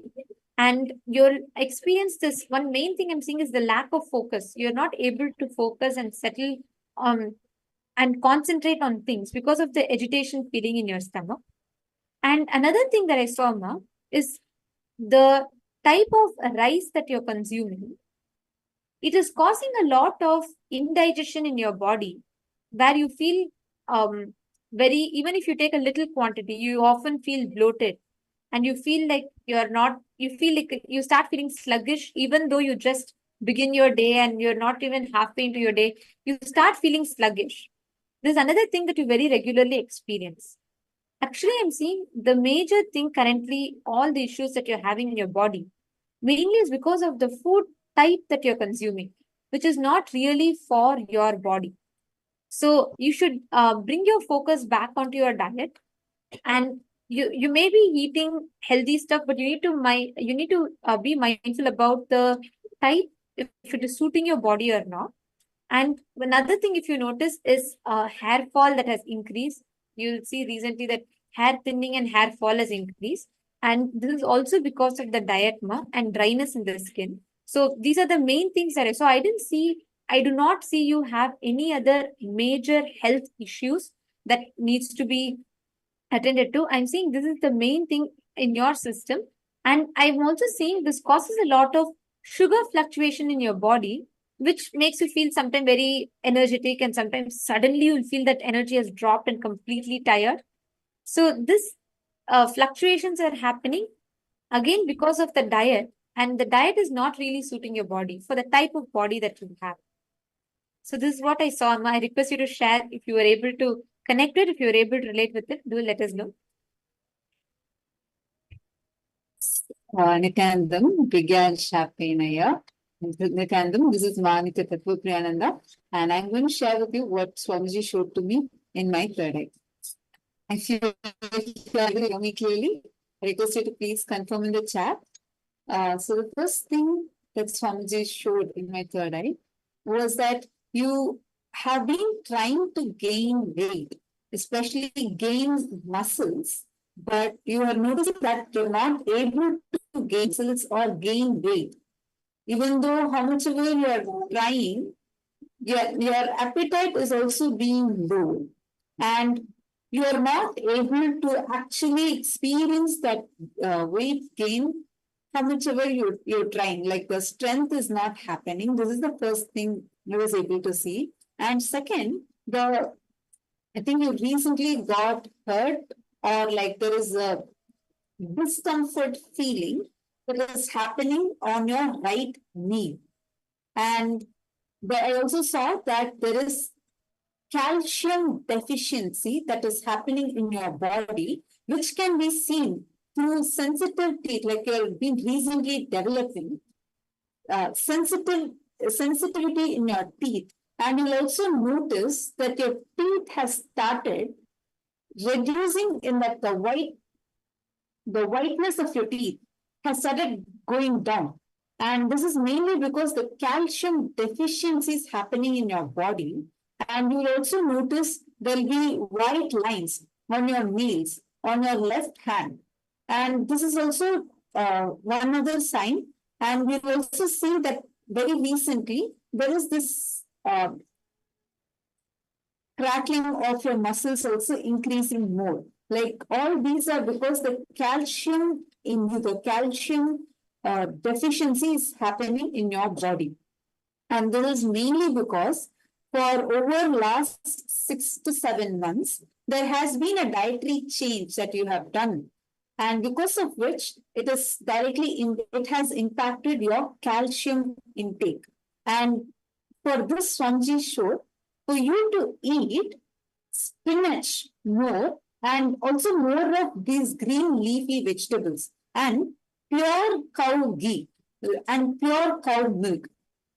and you'll experience this. One main thing I'm seeing is the lack of focus. You're not able to focus and settle and concentrate on things because of the agitation feeling in your stomach. And another thing that I saw, is the type of rice that you're consuming. It is causing a lot of indigestion in your body, where you feel even if you take a little quantity, you often feel bloated, and you feel like you start feeling sluggish, even though you just begin your day and you're not even halfway into your day, you start feeling sluggish. There's another thing that you very regularly experience. Actually, I'm seeing the major thing currently, all the issues that you're having in your body, mainly is because of the food type that you're consuming, which is not really for your body. So you should bring your focus back onto your diet, and you may be eating healthy stuff, but you need to be mindful about the type, if it is suiting your body or not. And another thing, if you notice, is hair fall that has increased. You'll see recently that hair thinning and hair fall has increased. And this is also because of the diet and dryness in the skin. So these are the main things that I do not see you have any other major health issues that needs to be attended to. I'm seeing this is the main thing in your system. And I'm also seeing this causes a lot of sugar fluctuation in your body, which makes you feel sometimes very energetic, and sometimes suddenly you'll feel that energy has dropped and completely tired. So this fluctuations are happening again because of the diet, and the diet is not really suiting your body for the type of body that you have. So this is what I saw. I request you to share if you were able to connect it, if you were able to relate with it, do let us know. Nityanandam, Vigyan Shapenaya. Nityanandam, this is Manika Tattvapriyananda, and I'm going to share with you what Swamiji showed to me in my third eye. If you hear me clearly, I request you to please confirm in the chat. So the first thing that Swamiji showed in my third eye was that you have been trying to gain weight, especially gain muscles, but you are noticing that you're not able to gain muscles or gain weight. Even though how much ever you are trying, your appetite is also being low, and you are not able to actually experience that weight gain, how much ever you're trying. Like the strength is not happening. This is the first thing I was able to see. And second, I think you recently got hurt, or like there is a discomfort feeling that is happening on your right knee. And I also saw that there is calcium deficiency that is happening in your body, which can be seen through sensitive teeth, like you've been recently developing sensitivity in your teeth. And you'll also notice that your teeth has started reducing, in that the whiteness of your teeth has started going down. And this is mainly because the calcium deficiency is happening in your body. And you'll also notice there'll be white lines on your nails, on your left hand. And this is also one other sign. And we've also seen that very recently, there is this crackling of your muscles also increasing more. Like all these are because the calcium in you, the calcium deficiency is happening in your body. And this is mainly because for over last 6 to 7 months, there has been a dietary change that you have done. And because of which it is it has impacted your calcium intake. And for this Swamiji showed, for you to eat spinach more and also more of these green leafy vegetables and pure cow ghee and pure cow milk.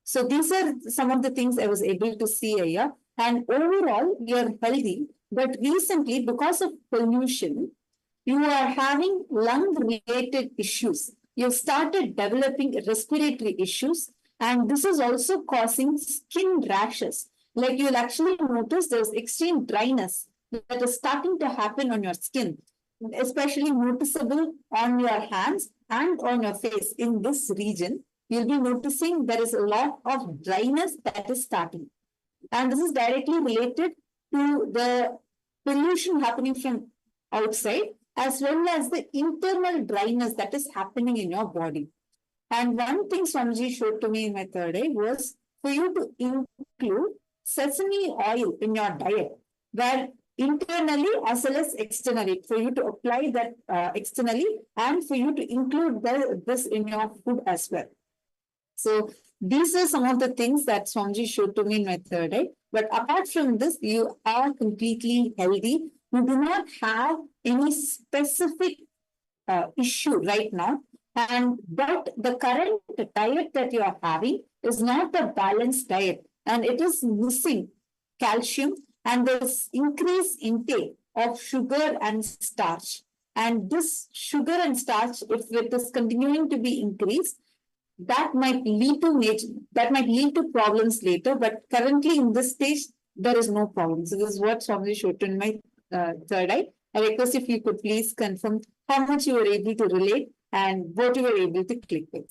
So these are some of the things I was able to see here. And overall, you're healthy. But recently, because of pollution, you are having lung-related issues. You've started developing respiratory issues. And this is also causing skin rashes. Like you'll actually notice there's extreme dryness that is starting to happen on your skin, especially noticeable on your hands and on your face in this region. You'll be noticing there is a lot of dryness that is starting. And this is directly related to the pollution happening from outside, as well as the internal dryness that is happening in your body. And one thing Swamiji showed to me in my third eye was for you to include sesame oil in your diet, where internally as well as externally, for you to apply that externally and for you to include this in your food as well. So these are some of the things that Swamiji showed to me in my third eye. But apart from this, you are completely healthy. You do not have any specific issue right now. But the current diet that you are having is not a balanced diet. And it is missing calcium and there's increased intake of sugar and starch. And this sugar and starch, if it is continuing to be increased, that might lead to problems later. But currently in this stage, there is no problem. So this is what Swamiji showed in my third eye. I request if you could please confirm how much you were able to relate and what you were able to click with.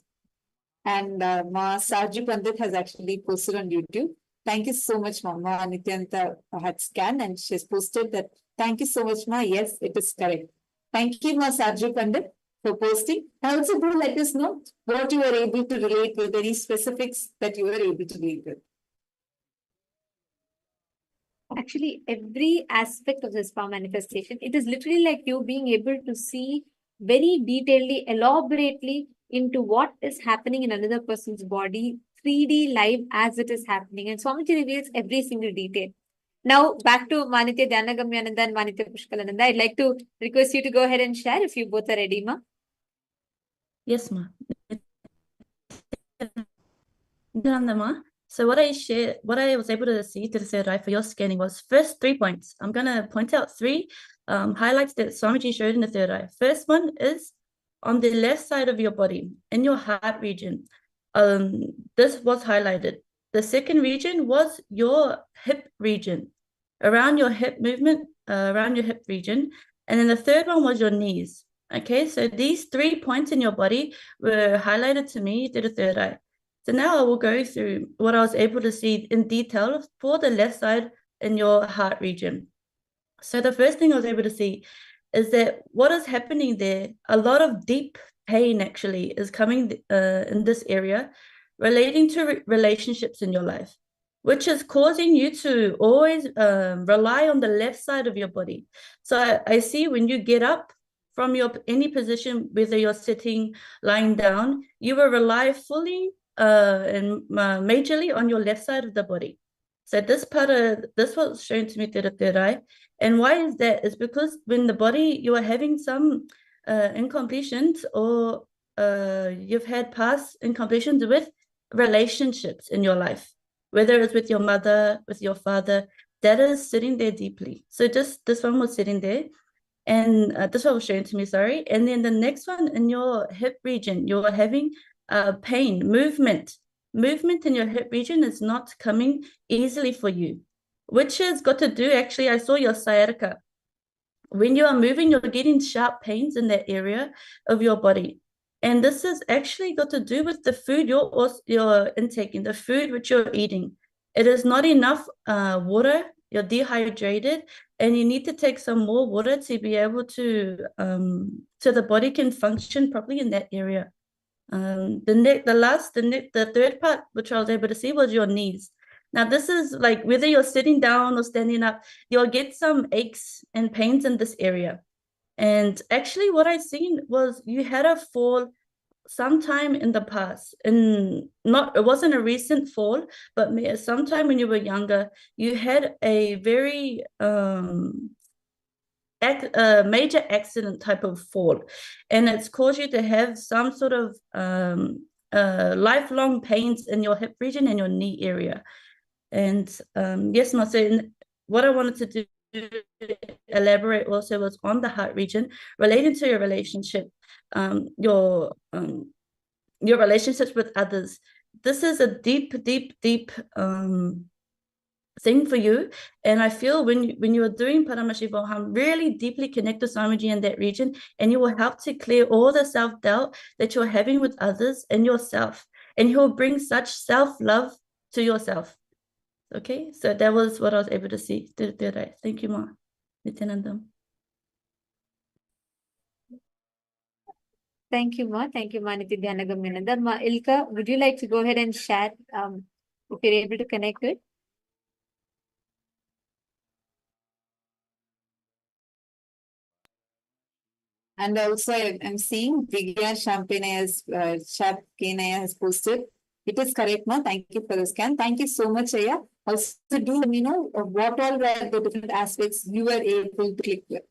And Ma Sarji Pandit has actually posted on YouTube. Thank you so much, Mama. Nityanta had scanned and she has posted that. Thank you so much, Ma. Yes, it is correct. Thank you, Ma Sarji Pandit, for posting. And also do let us know what you were able to relate with, any specifics that you were able to relate with. Actually, every aspect of this power manifestation, it is literally like you being able to see very detailedly, elaborately into what is happening in another person's body, 3D live as it is happening. And Swamiji reveals every single detail. Now, back to Manitya Dhyanagambyananda and Manitya Pushkalananda. I'd like to request you to go ahead and share if you both are ready, Ma. Yes, Ma. Ma. So what I was able to see to the third eye for your scanning was first 3 points. I'm going to point out 3 highlights that Swamiji showed in the third eye. First one is on the left side of your body, in your heart region. This was highlighted. The second region was your hip region, around your hip movement, around your hip region. And then the third one was your knees. Okay, so these 3 points in your body were highlighted to me to the third eye. So now I will go through what I was able to see in detail for the left side in your heart region. So the first thing I was able to see is that what is happening there, a lot of deep pain actually is coming in this area relating to relationships in your life, which is causing you to always rely on the left side of your body. So I see when you get up from any position, whether you're sitting, lying down, you will rely fully and majorly on your left side of the body. So this was shown to me through the third eye. And why is that? It's because when the body, you are having some incompletions or you've had past incompletions with relationships in your life, whether it's with your mother, with your father, that is sitting there deeply. So just this one was sitting there. And this one was shown to me, sorry. And then the next one in your hip region, you're having pain, movement in your hip region is not coming easily for you. which has got to do, actually, I saw your sciatica. When you are moving, you're getting sharp pains in that area of your body. And this has actually got to do with the food you're intaking, the food which you're eating. It is not enough water, you're dehydrated, and you need to take some more water to be able to, so the body can function properly in that area. The third part, which I was able to see, was your knees. Now, this is like whether you're sitting down or standing up, you'll get some aches and pains in this area. And actually, what I seen was you had a fall sometime in the past, and it wasn't a recent fall, but sometime when you were younger, you had a very major accident type of fall, and it's caused you to have some sort of lifelong pains in your hip region and your knee area. And yes, Marcel, what I wanted to do elaborate also was on the heart region relating to your relationship, your relationships with others. This is a deep thing for you, and I feel when you are doing Paramashivoham, really deeply connect to Swamiji in that region, and you will help to clear all the self-doubt that you're having with others and yourself, and he'll bring such self-love to yourself. Okay, so that was what I was able to see today. Thank you, Ma. Nityanandam. Thank you, Ma. Thank you, Ma Nityanandam. Ma Ilka, would you like to go ahead and share if you're able to connect it? And also, I'm seeing Brigadier Champine has posted. It is correct, ma. Thank you for the scan. Thank you so much, Aya. Also, do let me know what all were the different aspects you were able to click with.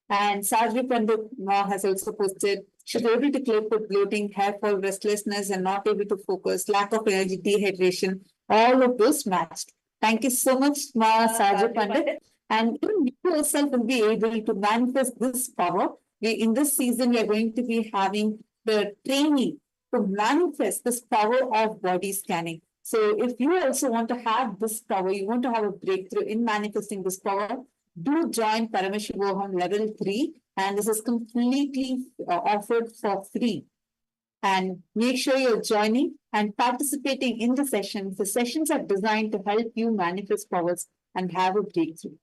And Sajvi Pandit Ma has also posted, she was able to click with bloating, hair fall, restlessness, and not able to focus, lack of energy, dehydration, all of those matched. Thank you so much, Ma Sajvi Pandit. And even you yourself will be able to manifest this power. In this season, we are going to be having the training to manifest this power of body scanning. So if you also want to have this power, you want to have a breakthrough in manifesting this power, do join Paramashivoham Level 3, and this is completely offered for free. And make sure you're joining and participating in the sessions. The sessions are designed to help you manifest powers and have a breakthrough.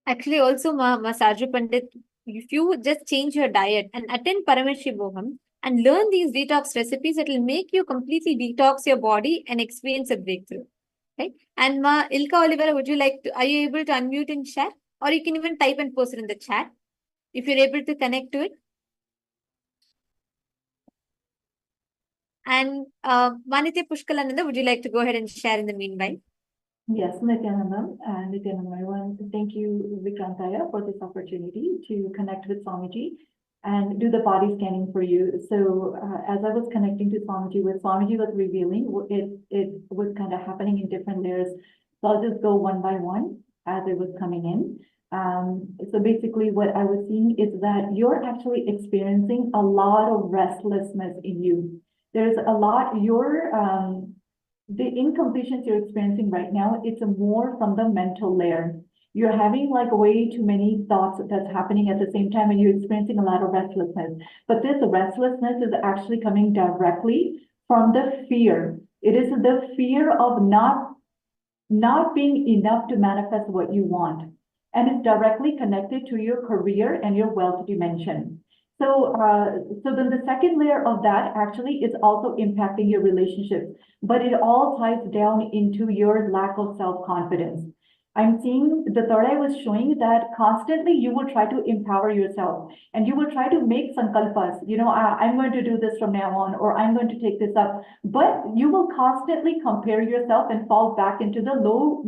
Actually, also, Masaju Pandit, if you just change your diet and attend Paramashivoham and learn these detox recipes, it will make you completely detox your body and experience a breakthrough. Right? And Ma Ilka Olivera, would you like to, are you able to unmute and share? Or you can even type and post it in the chat if you're able to connect to it. And Manitya Pushkalananda, would you like to go ahead and share in the meanwhile? Yes, Nityanandam and Nityanandam, everyone. Thank you, Vikrantaya, for this opportunity to connect with Swamiji and do the body scanning for you. So as I was connecting to Swamiji, what Swamiji was revealing, it was kind of happening in different layers. So I'll just go one by one as it was coming in. So basically what I was seeing is that you're actually experiencing a lot of restlessness in you. There's a lot, the incompletions you're experiencing right now, it's more from the mental layer. You're having like way too many thoughts that's happening at the same time, and you're experiencing a lot of restlessness. But this restlessness is actually coming directly from the fear. It is the fear of not being enough to manifest what you want. And it's directly connected to your career and your wealth dimension. So then the second layer of that actually is also impacting your relationships, but it all ties down into your lack of self-confidence. I'm seeing the third eye was showing that constantly you will try to empower yourself and you will try to make sankalpas, I'm going to do this from now on, or I'm going to take this up, but you will constantly compare yourself and fall back into the low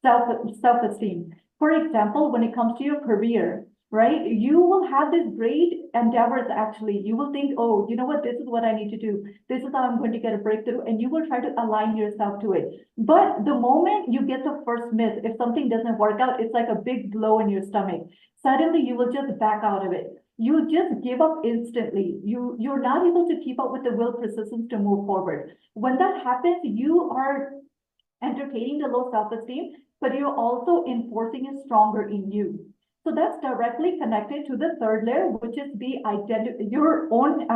self-esteem. For example, when it comes to your career, right? You will have this great endeavors actually. You will think, oh, you know what, this is what I need to do. This is how I'm going to get a breakthrough. And you will try to align yourself to it. But the moment you get the first miss, if something doesn't work out, it's like a big blow in your stomach. Suddenly you will just back out of it. you just give up instantly. You're not able to keep up with the will persistence to move forward. When that happens, you are entertaining the low self-esteem, but you're also enforcing it stronger in you. So that's directly connected to the third layer, which is the identity, your own,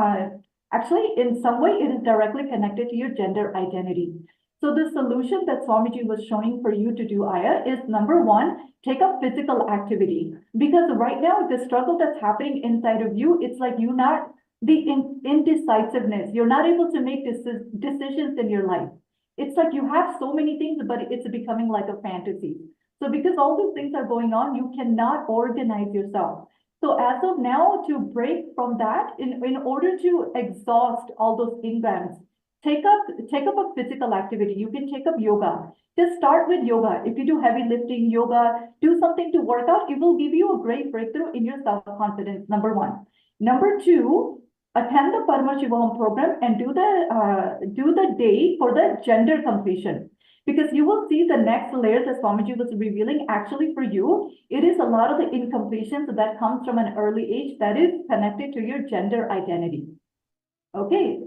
actually in some way it is directly connected to your gender identity. So the solution that Swamiji was showing for you to do, Aya, is number one, take up physical activity. Because right now, the struggle that's happening inside of you, it's like you're not, the indecisiveness, you're not able to make decisions in your life. It's like you have so many things, but it's becoming like a fantasy. So because all these things are going on, you cannot organize yourself. So as of now, to break from that, in order to exhaust all those engrams, take up a physical activity. You can take up yoga. Just start with yoga. If you do heavy lifting, yoga, do something to work out. It will give you a great breakthrough in your self-confidence, number one. Number two, attend the Paramashivoham program and do the day for the gender completion. Because you will see the next layer that Swamiji was revealing, actually for you, it is a lot of the incompletions that comes from an early age that is connected to your gender identity. Okay.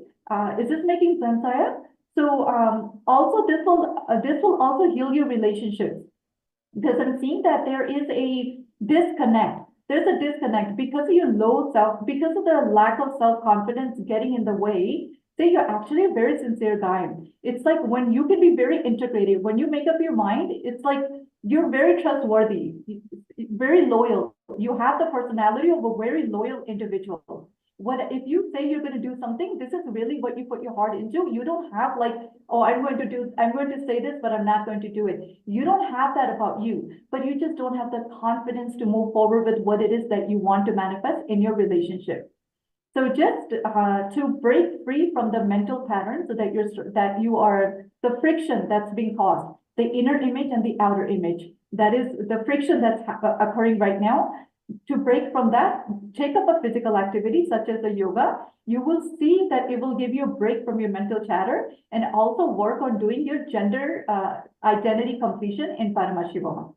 Is this making sense, Aya? So also this will also heal your relationships, because I'm seeing that there is a disconnect. There's a disconnect because of your because of the lack of self-confidence getting in the way. Say you're actually a very sincere guy. It's like when you can be very integrated, when you make up your mind, it's like you're very trustworthy, very loyal. You have the personality of a very loyal individual. If you say you're going to do something, this is really what you put your heart into. You don't have like, oh, I'm going to say this, but I'm not going to do it. You don't have that about you, but you just don't have the confidence to move forward with what it is that you want to manifest in your relationship. So just to break free from the mental pattern, so that you are the friction that's being caused, the inner image and the outer image. That is the friction that's occurring right now. To break from that, take up a physical activity such as the yoga. You will see that it will give you a break from your mental chatter, and also work on doing your gender identity completion in Paramashivoham.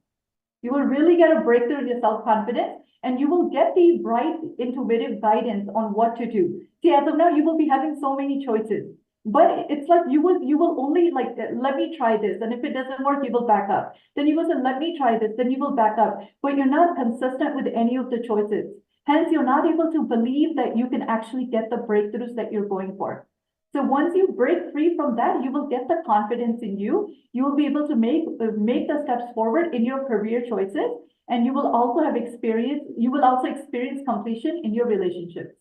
You will really get a breakthrough in your self-confidence, and you will get the right intuitive guidance on what to do. See, as of now, you will be having so many choices, but it's like you will only like, let me try this, and if it doesn't work, you will back up. Then you will say, let me try this, then you will back up, but you're not consistent with any of the choices. Hence, you're not able to believe that you can actually get the breakthroughs that you're going for. So once you break free from that, you will get the confidence in you. You will be able to make the steps forward in your career choices, and you will also experience completion in your relationships.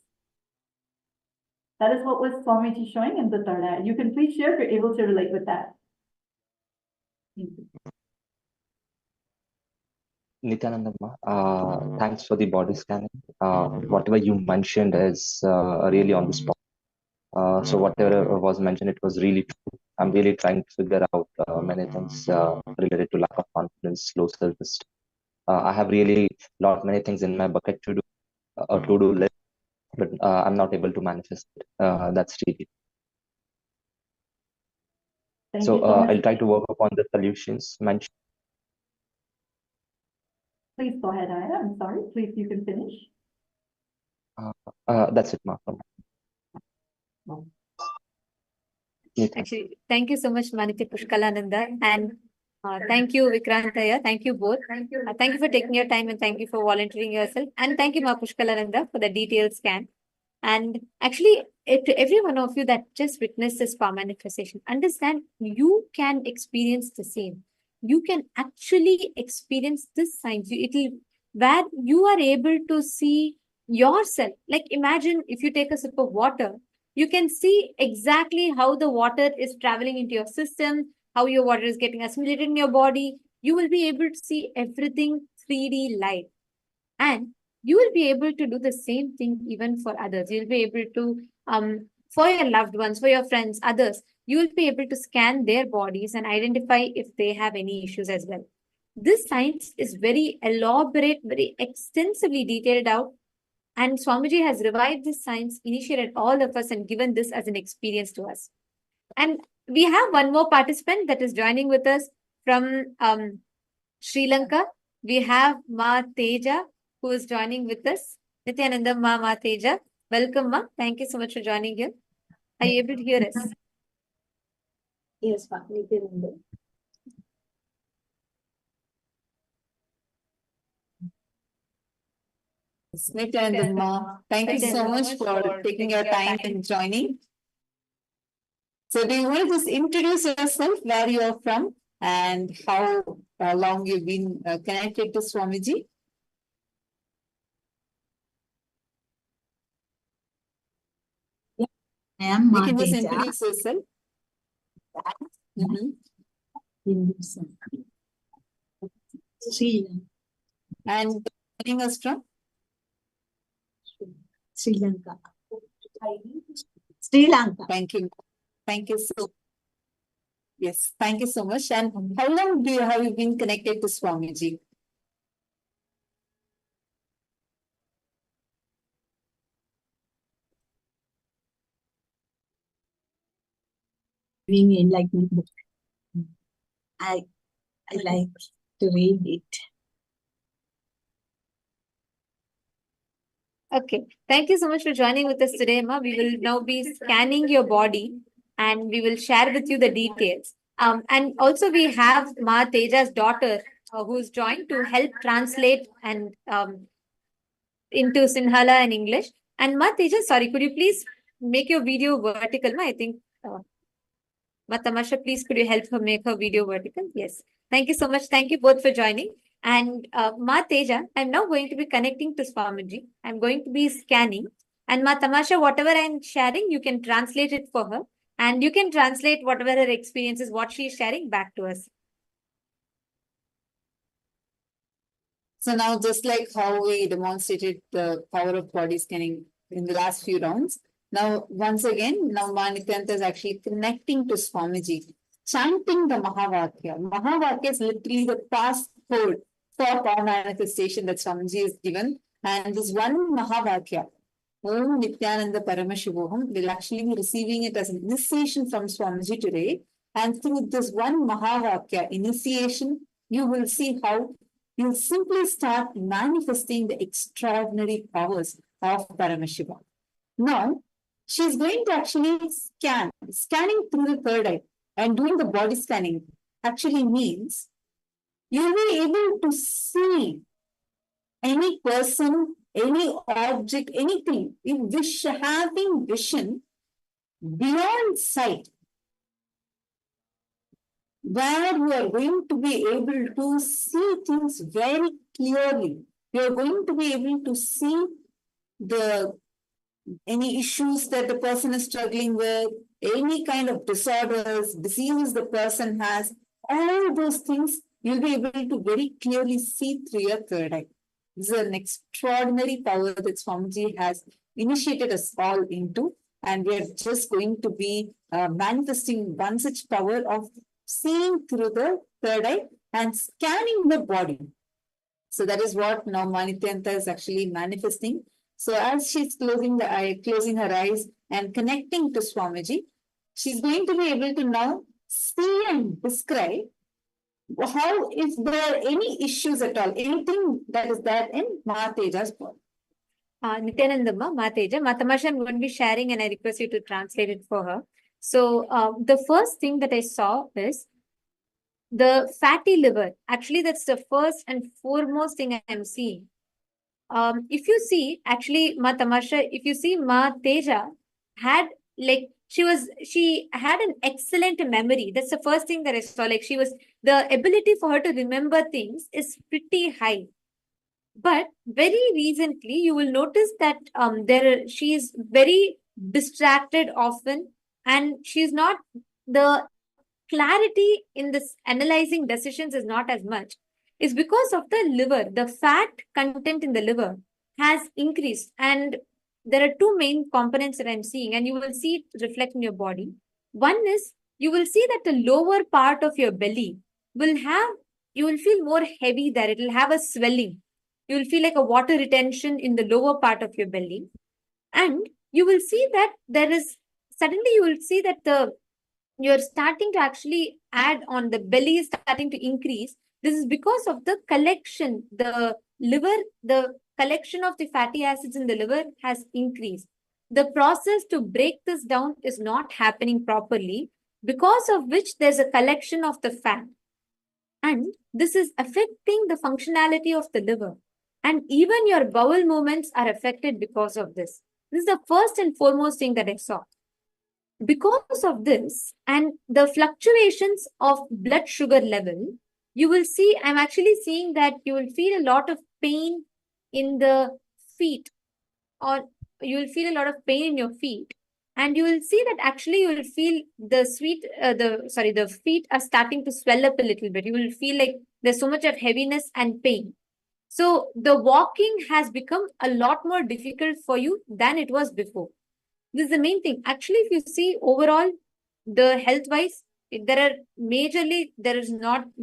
That is what was Swamiji showing in the third eye. You can please share if you're able to relate with that. Nityanandamma, thanks for the body scanning. Whatever you mentioned is really on the spot. So whatever was mentioned, it was really true. I'm really trying to figure out many things related to lack of confidence, low self-esteem. I have really many things in my bucket to do, or to-do list, but I'm not able to manifest it. That's really. So I'll try to work upon the solutions mentioned. Please go ahead, Aya. I'm sorry. Please, you can finish. That's it, Ma. Actually, thank you so much, Maniti Pushkalananda, and thank you, Vikrantaya. Thank you both. Thank you for taking your time, and thank you for volunteering yourself. And thank you, Ma Pushkalananda, for the detailed scan. And actually, to every one of you that just witnessed this power manifestation, understand you can experience the same. You can actually experience this science. Where you are able to see yourself. Like imagine if you take a sip of water, you can see exactly how the water is traveling into your system, how your water is getting assimilated in your body. You will be able to see everything 3D live. And you will be able to do the same thing even for others. You'll be able to, for your loved ones, for your friends, others, you will be able to scan their bodies and identify if they have any issues as well. This science is very elaborate, very extensively detailed out. And Swamiji has revived this science, initiated all of us, and given this as an experience to us. And we have one more participant that is joining with us from Sri Lanka. We have Ma Teja, who is joining with us. Nityananda Ma Teja. Welcome, Ma. Thank you so much for joining here. Are you able to hear us? Yes, Nityananda. Nityananda Ma, thank you so much for taking your time and joining. So do you want to just introduce yourself, where you are from, and how long you've been connected to Swamiji? I am You can just Mateja. introduce yourself. Hinduism. Sri Lanka. And joining us from? Sri Lanka. Sri Lanka. Thank you. Thank you so. Yes, thank you so much. And how long have you been connected to Swamiji? Reading Enlightenment book. I like to read it. Okay. Thank you so much for joining with us today, Ma. We will now be scanning your body and we will share with you the details. And also we have Ma Teja's daughter who's joined to help translate and into Sinhala and English. And Ma Teja, sorry, could you please make your video vertical, Ma? I think Ma Tamasha, please could you help her make her video vertical? Yes. Thank you so much. Thank you both for joining. And Ma Teja, I'm now going to be connecting to Swamiji. I'm going to be scanning. And Ma Tamasha, whatever I'm sharing, you can translate it for her. And you can translate whatever her experience is, what she is sharing back to us. So now, just like how we demonstrated the power of body scanning in the last few rounds, now once again, now Nityananda is actually connecting to Swamiji, chanting the Mahavakya. Mahavakya is literally the passport for power manifestation that Swamiji has given. And this one Mahavakya, Om Nityananda Paramashivoham, will actually be receiving it as an initiation from Swamiji today. And through this one Mahavakya initiation, you will see how you'll simply start manifesting the extraordinary powers of Paramashiva. Now, she's going to actually scanning through the third eye, and doing the body scanning actually means you'll be able to see any person, any object, anything, having vision beyond sight, where you are going to be able to see things very clearly. You are going to be able to see any issues that the person is struggling with, any kind of disorders, diseases the person has, all those things you'll be able to very clearly see through your third eye. This is an extraordinary power that Swamiji has initiated us all into, and we are just going to be manifesting one such power of seeing through the third eye and scanning the body. So that is what now Nityananda is actually manifesting. So as she's closing her eyes and connecting to Swamiji, she's going to be able to now see and describe how, if there are any issues at all, anything that is there in Teja's body. Nityananda Ma Teja, Ma Tamasha, I'm going to be sharing and I request you to translate it for her. So the first thing that I saw is the fatty liver. Actually, that's the first and foremost thing I'm seeing. If you see, actually, Ma Tamasha, if you see Ma Teja had like she had an excellent memory. That's the first thing that I saw. Like the ability for her to remember things is pretty high. But very recently, you will notice that she is very distracted often, and she's not the clarity in this analyzing decisions is not as much. Is because of the liver. The fat content in the liver has increased, and there are two main components that I'm seeing, and you will see it reflect in your body. One is you will see that the lower part of your belly you will feel more heavy there. It will have a swelling. You will feel like a water retention in the lower part of your belly. And you will see that you will see that you're starting to actually add on, the belly is starting to increase. This is because of the collection, the liver, the collection of the fatty acids in the liver has increased. The process to break this down is not happening properly, because of which there's a collection of the fat. And this is affecting the functionality of the liver. And even your bowel movements are affected because of this. This is the first and foremost thing that I saw. Because of this and the fluctuations of blood sugar level, you will see, I'm actually seeing that you will feel a lot of pain in the feet, or you will feel a lot of pain in your feet. And you will see that actually you will feel the feet are starting to swell up a little bit. You will feel like there's so much of heaviness and pain. So the walking has become a lot more difficult for you than it was before. This is the main thing. Actually, if you see overall, the health-wise, there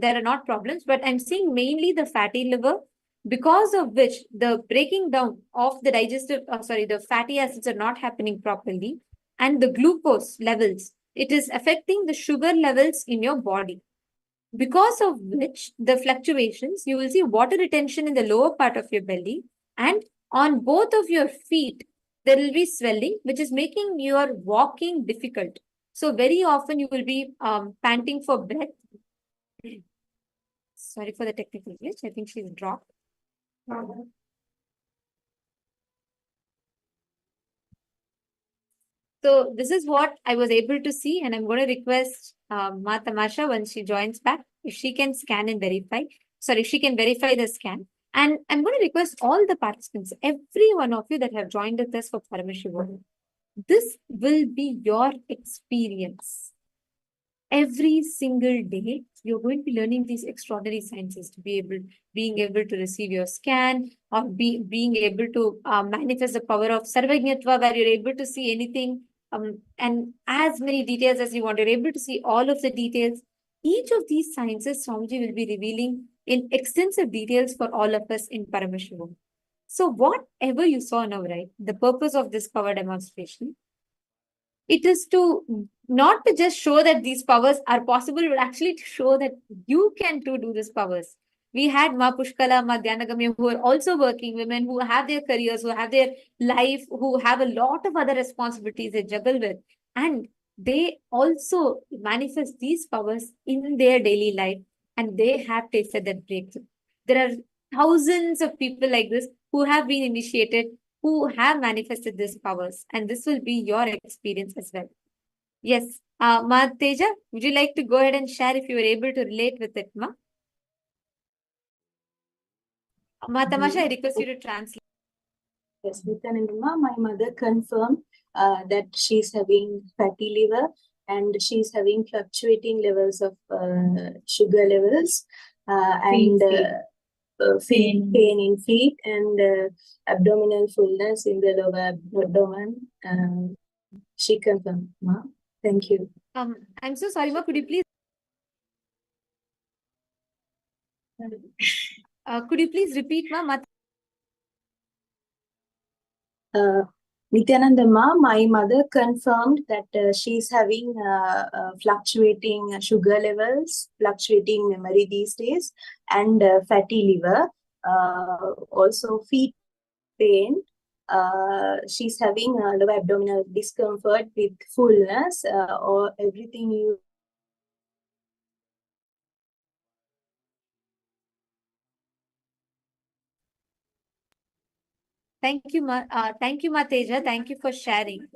are not problems, but I'm seeing mainly the fatty liver, because of which the breaking down of the the fatty acids are not happening properly, and the glucose levels, it is affecting the sugar levels in your body. Because of which the fluctuations, you will see water retention in the lower part of your belly, and on both of your feet, there will be swelling, which is making your walking difficult. So very often you will be panting for breath. Sorry for the technical glitch. I think she's dropped. So this is what I was able to see, and I'm going to request Ma Tamasha, once she joins back, if she can scan and verify. Sorry, she can verify the scan. And I'm going to request all the participants, every one of you that have joined with us for Paramashivoham, this will be your experience. Every single day, you're going to be learning these extraordinary sciences to being able to receive your scan, or being able to manifest the power of Sarvajñatva, where you're able to see anything and as many details as you want. You're able to see all of the details. Each of these sciences, Swamiji will be revealing in extensive details for all of us in Paramashivam. So whatever you saw now, right, the purpose of this power demonstration, it is to not to just show that these powers are possible, but actually to show that you can too do these powers. We had Ma Pushkala, Ma Dhyanagamya, who are also working women, who have their careers, who have their life, who have a lot of other responsibilities they juggle with. And they also manifest these powers in their daily life, and they have tasted that breakthrough. There are thousands of people like this who have been initiated, who have manifested these powers, and this will be your experience as well. Yes, Ma Teja, would you like to go ahead and share if you were able to relate with it, Ma? Ma Tamasha, I request you to translate. Yes, Nityanandama, my mother confirmed that she's having fatty liver and she's having fluctuating levels of sugar levels and pain in feet and abdominal fullness in the lower abdomen. She confirmed, Ma. Thank you. I'm so sorry, Ma. Could you please repeat, Ma? Nityanandama, my mother confirmed that she's having fluctuating sugar levels, fluctuating memory these days, and fatty liver, also feet pain. She's having lower abdominal discomfort with fullness, or everything you. Thank you, Ma. Thank you, Ma Teja. Thank you for sharing.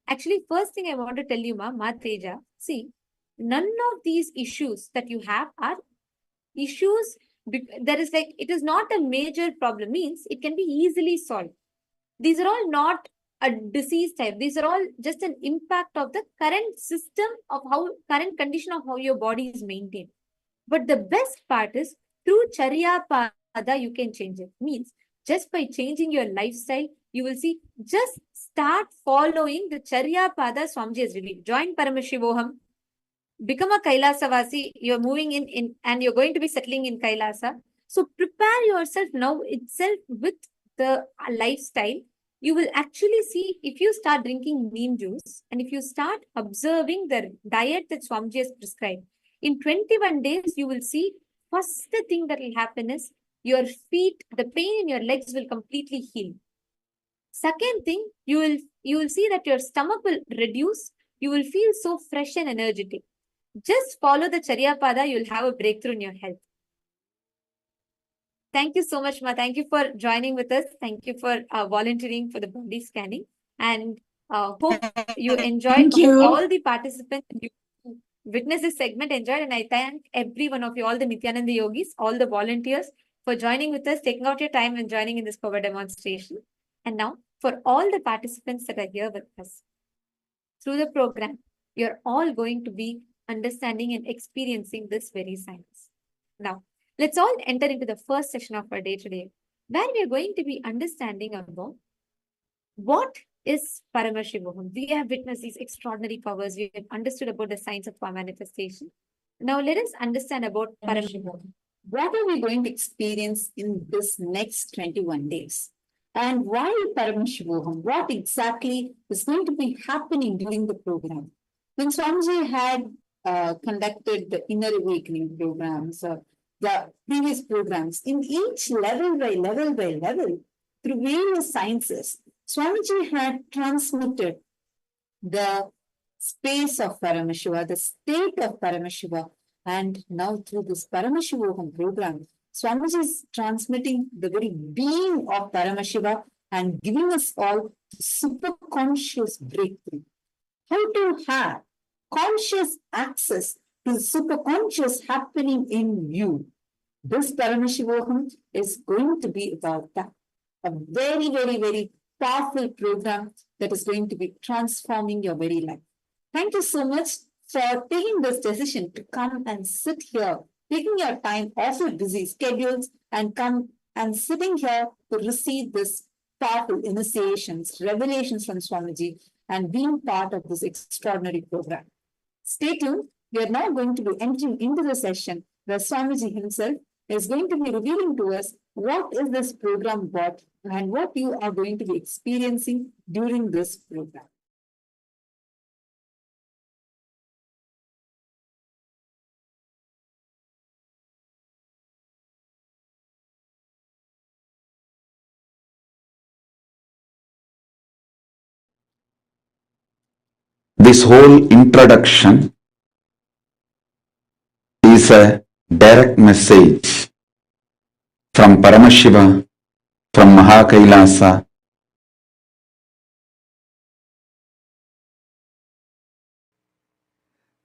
Actually, first thing I want to tell you, Ma Teja, see, none of these issues that you have are issues. There is like, it is not a major problem, means it can be easily solved. These are all not a disease type. These are all just an impact of the current system of current condition of how your body is maintained. But the best part is through Crea Pada, you can change it. Means just by changing your lifestyle, you will see, just start following the Crea Pada Swamiji has revealed. Join Paramashivoham, become a Kailasavasi. You're moving in and you're going to be settling in Kailasa. So prepare yourself now itself with the lifestyle. You will actually see, if you start drinking neem juice and if you start observing the diet that Swamiji has prescribed, in 21 days, you will see first thing that will happen is your feet, the pain in your legs will completely heal. Second thing, you will see that your stomach will reduce. You will feel so fresh and energetic. Just follow the Charya Pada, you'll have a breakthrough in your health. Thank you so much, Ma. Thank you for joining with us. Thank you for volunteering for the body scanning. And hope you enjoyed. All the participants you witnessed this segment enjoyed. And I thank every one of you, all the Nityananda Yogis, all the volunteers for joining with us, taking out your time and joining in this power demonstration. And now, for all the participants that are here with us, through the program, you're all going to be understanding and experiencing this very science. Now, let's all enter into the first session of our day today, where we are going to be understanding about what is Paramashivoham. We have witnessed these extraordinary powers. We have understood about the science of power manifestation. Now, let us understand about Paramashivoham. What are we going to experience in this next 21 days? And why Paramashivoham? What exactly is going to be happening during the program? When Swamiji had conducted the inner awakening programs, the previous programs, in each level by level by level, through various sciences, Swamiji had transmitted the space of Paramashiva, the state of Paramashiva, and now through this Paramashivoham program, Swamiji is transmitting the very being of Paramashiva and giving us all superconscious breakthrough. How to have conscious access to the superconscious happening in you. This Paramashivoham is going to be about that. A very, very, very powerful program that is going to be transforming your very life. Thank you so much for taking this decision to come and sit here, taking your time off your busy schedules and come and sitting here to receive this powerful initiations, revelations from Swamiji and being part of this extraordinary program. Stay tuned. We are now going to be entering into the session where Swamiji himself is going to be revealing to us what is this program about and what you are going to be experiencing during this program. This whole introduction is a direct message from Paramashiva, from Mahakailasa.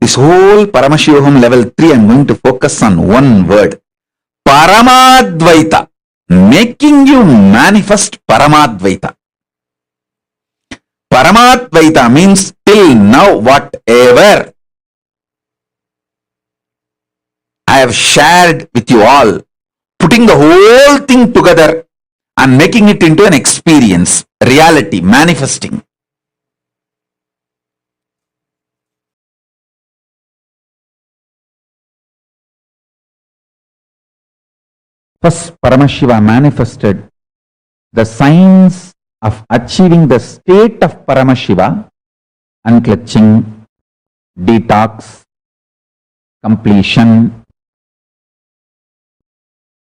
This whole Paramashivoham level 3, I'm going to focus on one word. Paramadvaita. Making you manifest Paramadvaita. Paramadvaita means till now whatever I have shared with you all, putting the whole thing together and making it into an experience, reality, manifesting. First, Paramashiva manifested the science of achieving the state of Paramashiva, unclutching, detox, completion,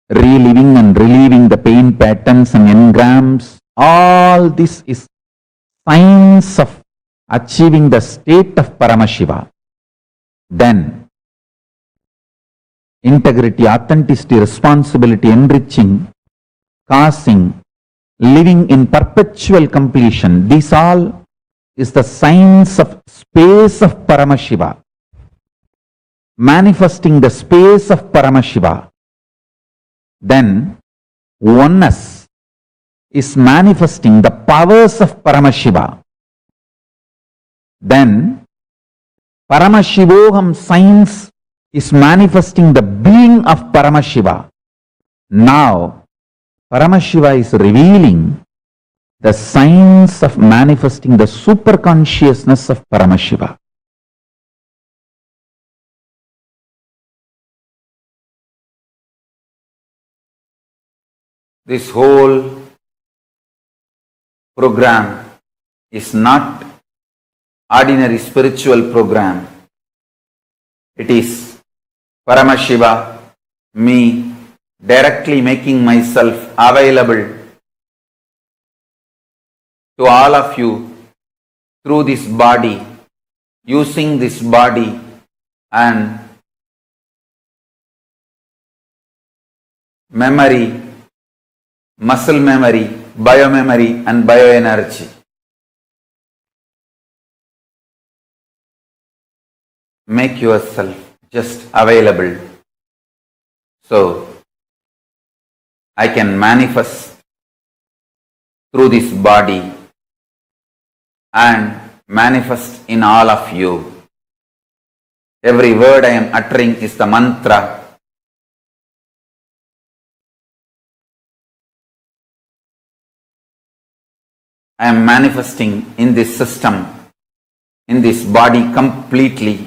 reliving and relieving the pain patterns and engrams. All this is science of achieving the state of Paramashiva. Then, integrity, authenticity, responsibility, enriching, causing, living in perpetual completion. This all is the science of space of Paramashiva. Manifesting the space of Paramashiva. Then oneness is manifesting the powers of Paramashiva. Then Paramashivoham science is manifesting the being of Paramashiva. Now Paramashiva is revealing the science of manifesting the superconsciousness of Paramashiva. This whole program is not ordinary spiritual program. It is Paramashiva me directly making myself available to all of you through this body, using this body and memory, muscle memory, biomemory and bioenergy. Make yourself just available so I can manifest through this body and manifest in all of you. Every word I am uttering is the mantra. I am manifesting in this system, in this body completely,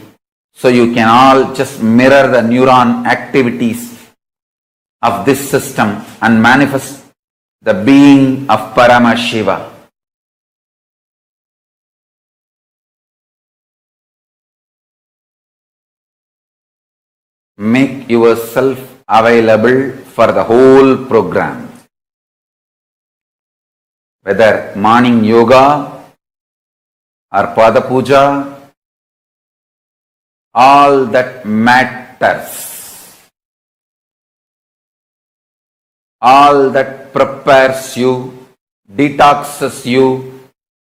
so you can all just mirror the neuron activities of this system and manifest the being of Paramashiva. Make yourself available for the whole program. Whether morning yoga or pada puja, all that matters. All that prepares you, detoxes you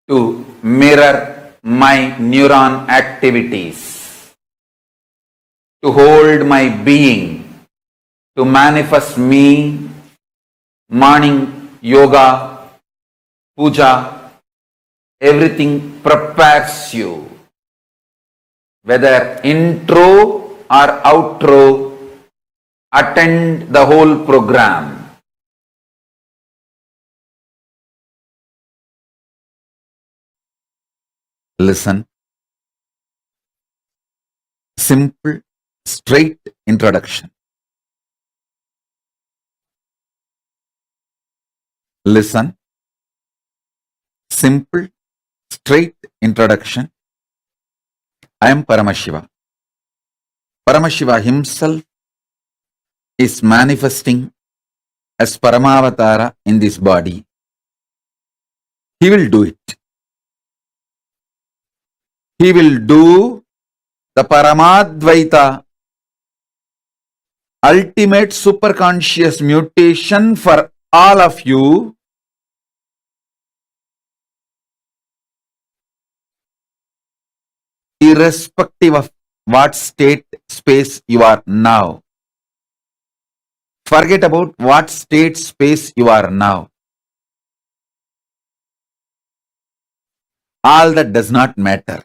to mirror my neuron activities, to hold my being, to manifest me, morning yoga, puja, everything prepares you. Whether intro or outro, attend the whole program. Listen. Simple, straight introduction. Listen. Simple, straight introduction. I am Paramashiva. Paramashiva himself is manifesting as Paramavatara in this body. He will do it. He will do the Paramadvaita, ultimate superconscious mutation for all of you, irrespective of what state, space you are now. Forget about what state, space you are now. All that does not matter.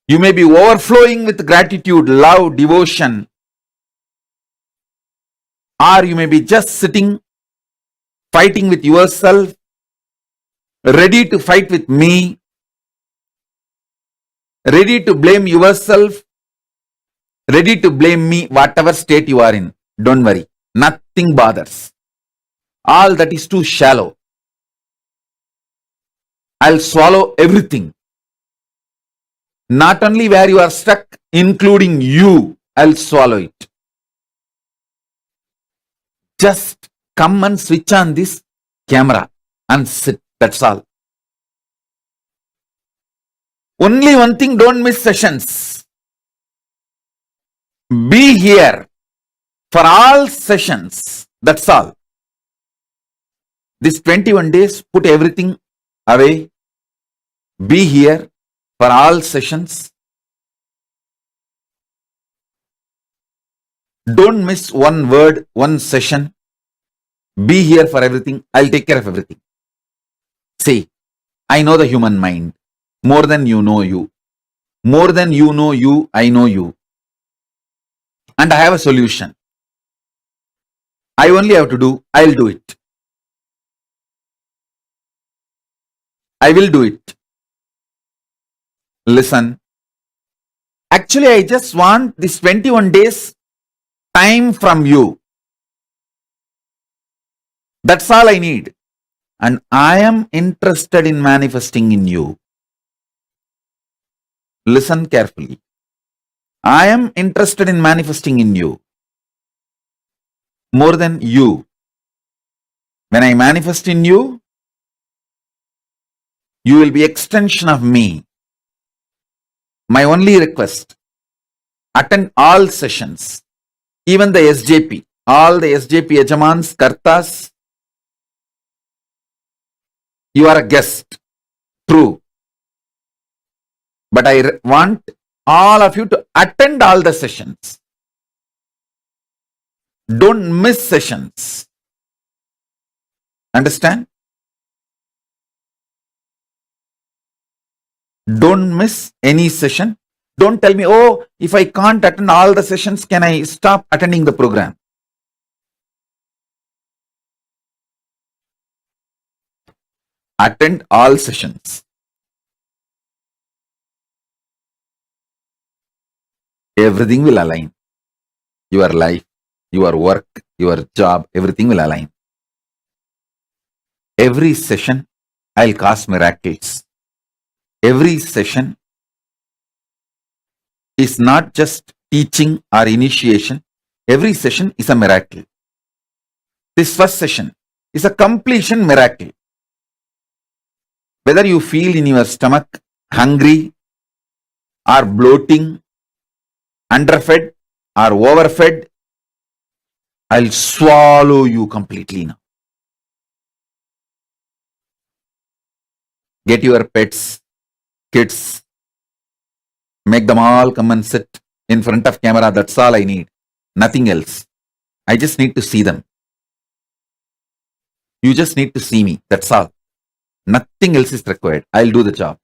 You may be overflowing with gratitude, love, devotion, or you may be just sitting, fighting with yourself, ready to fight with me, ready to blame yourself, ready to blame me, whatever state you are in. Don't worry, nothing bothers. All that is too shallow. I'll swallow everything. Not only where you are stuck, including you, I'll swallow it. Just come and switch on this camera and sit. That's all. Only one thing, don't miss sessions. Be here for all sessions. That's all. This 21 days, put everything away. Be here for all sessions. Don't miss one word, one session. Be here for everything. I'll take care of everything. See, I know the human mind more than you know you. More than you know you, I know you. And I have a solution. I only have to do, I'll do it. I will do it. Listen. Actually, I just want this 21 days time from you. That's all I need. And I am interested in manifesting in you. Listen carefully. I am interested in manifesting in you. more than you. When I manifest in you, you will be extension of me. My only request, attend all sessions, even the SJP, all the SJP Yajamans, Kartas, you are a guest, true. But I want all of you to attend all the sessions. Don't miss sessions. Understand? Don't miss any session. Don't tell me, oh, if I can't attend all the sessions, can I stop attending the program? Attend all sessions. Everything will align. Your life, your work, your job, everything will align. Every session, I'll cause miracles. Every session is not just teaching or initiation. Every session is a miracle. This first session is a completion miracle. Whether you feel in your stomach hungry or bloating, underfed or overfed, I'll swallow you completely now. Get your pets, kids, make them all come and sit in front of camera. That's all I need. Nothing else. I just need to see them. You just need to see me. That's all. Nothing else is required. I'll do the job.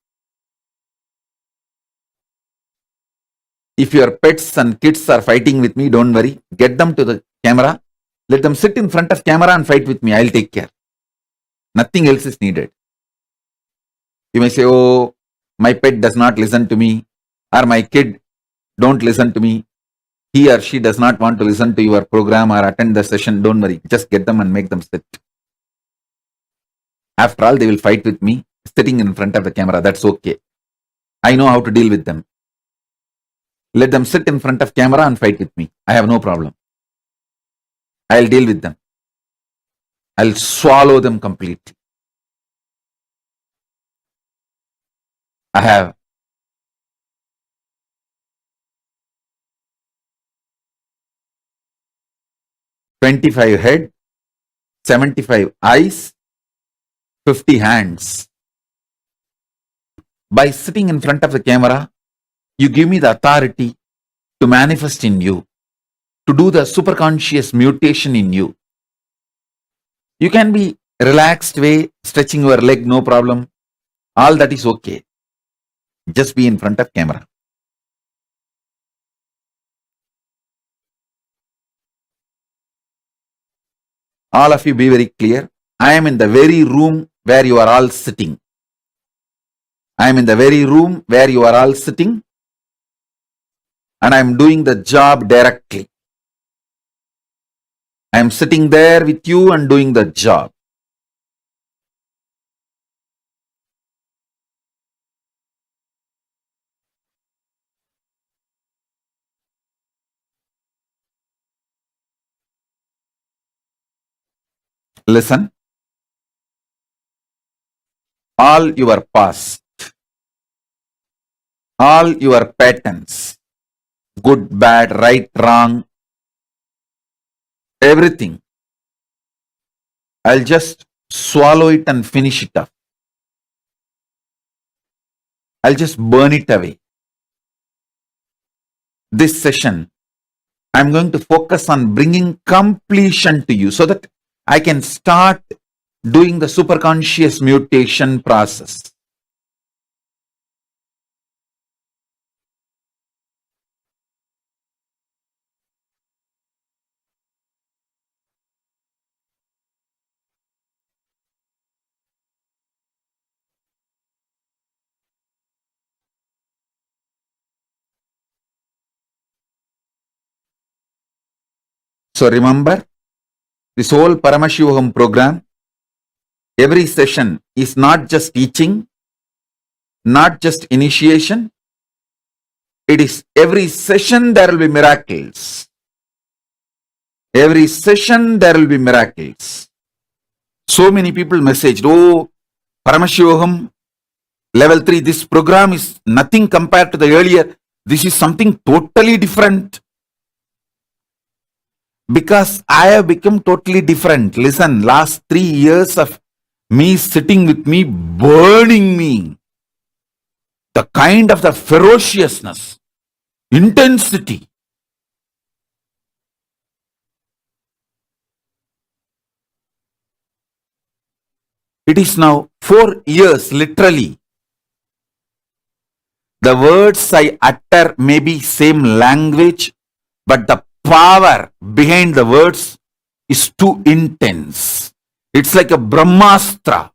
If your pets and kids are fighting with me, don't worry. Get them to the camera. Let them sit in front of camera and fight with me. I'll take care. Nothing else is needed. You may say, oh, my pet does not listen to me, or my kid don't listen to me. He or she does not want to listen to your program or attend the session. Don't worry. Just get them and make them sit. After all, they will fight with me sitting in front of the camera. That's okay. I know how to deal with them. Let them sit in front of camera and fight with me. I have no problem. I'll deal with them. I'll swallow them completely. I have $25 head, 75 eyes, 50 hands. By sitting in front of the camera, you give me the authority to manifest in you, to do the superconscious mutation in you. You can be relaxed way, stretching your leg, no problem. All that is okay. Just be in front of camera. All of you be very clear. I am in the very room where you are all sitting. I am in the very room where you are all sitting, and I am doing the job directly. I am sitting there with you and doing the job. Listen. All your past, all your patterns, good, bad, right, wrong, everything, I'll just swallow it and finish it up. I'll just burn it away. This session, I'm going to focus on bringing completion to you so that I can start doing the superconscious mutation process. So remember, this whole Paramashivoham program, every session is not just teaching, not just initiation. It is every session there will be miracles. Every session there will be miracles. So many people messaged, oh, Paramashivoham, level 3, this program is nothing compared to the earlier. This is something totally different. Because I have become totally different. Listen, last 3 years of me sitting with me, burning me. The kind of the ferociousness, intensity. It is now 4 years, literally. The words I utter may be same language, but the power behind the words is too intense. It's like a Brahmastra.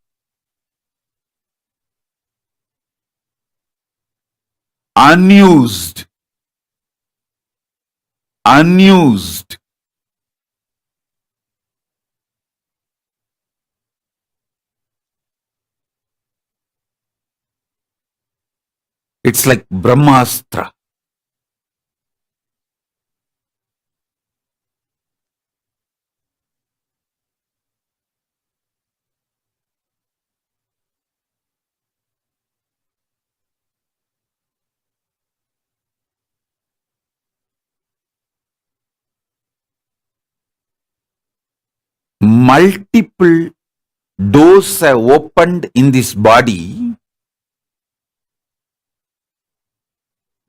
Unused. Unused. It's like Brahmastra. Multiple doors have opened in this body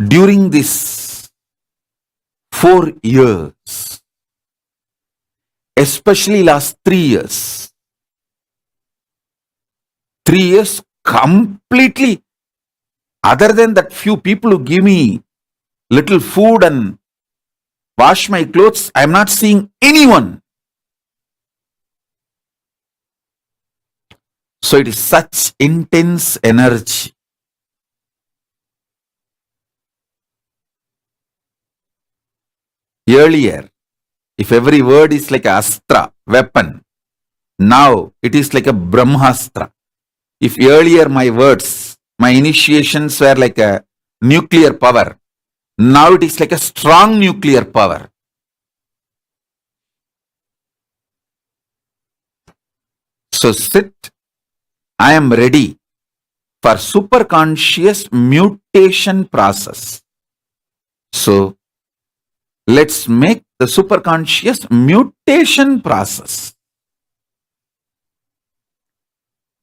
during this 4 years, especially last 3 years. 3 years completely, other than that few people who give me little food and wash my clothes, I am not seeing anyone. So it is such intense energy. Earlier, if every word is like a astra, weapon, now it is like a Brahmastra. If earlier my words, my initiations were like a nuclear power, now it is like a strong nuclear power. So sit, I am ready for superconscious mutation process. So let's make the superconscious mutation process.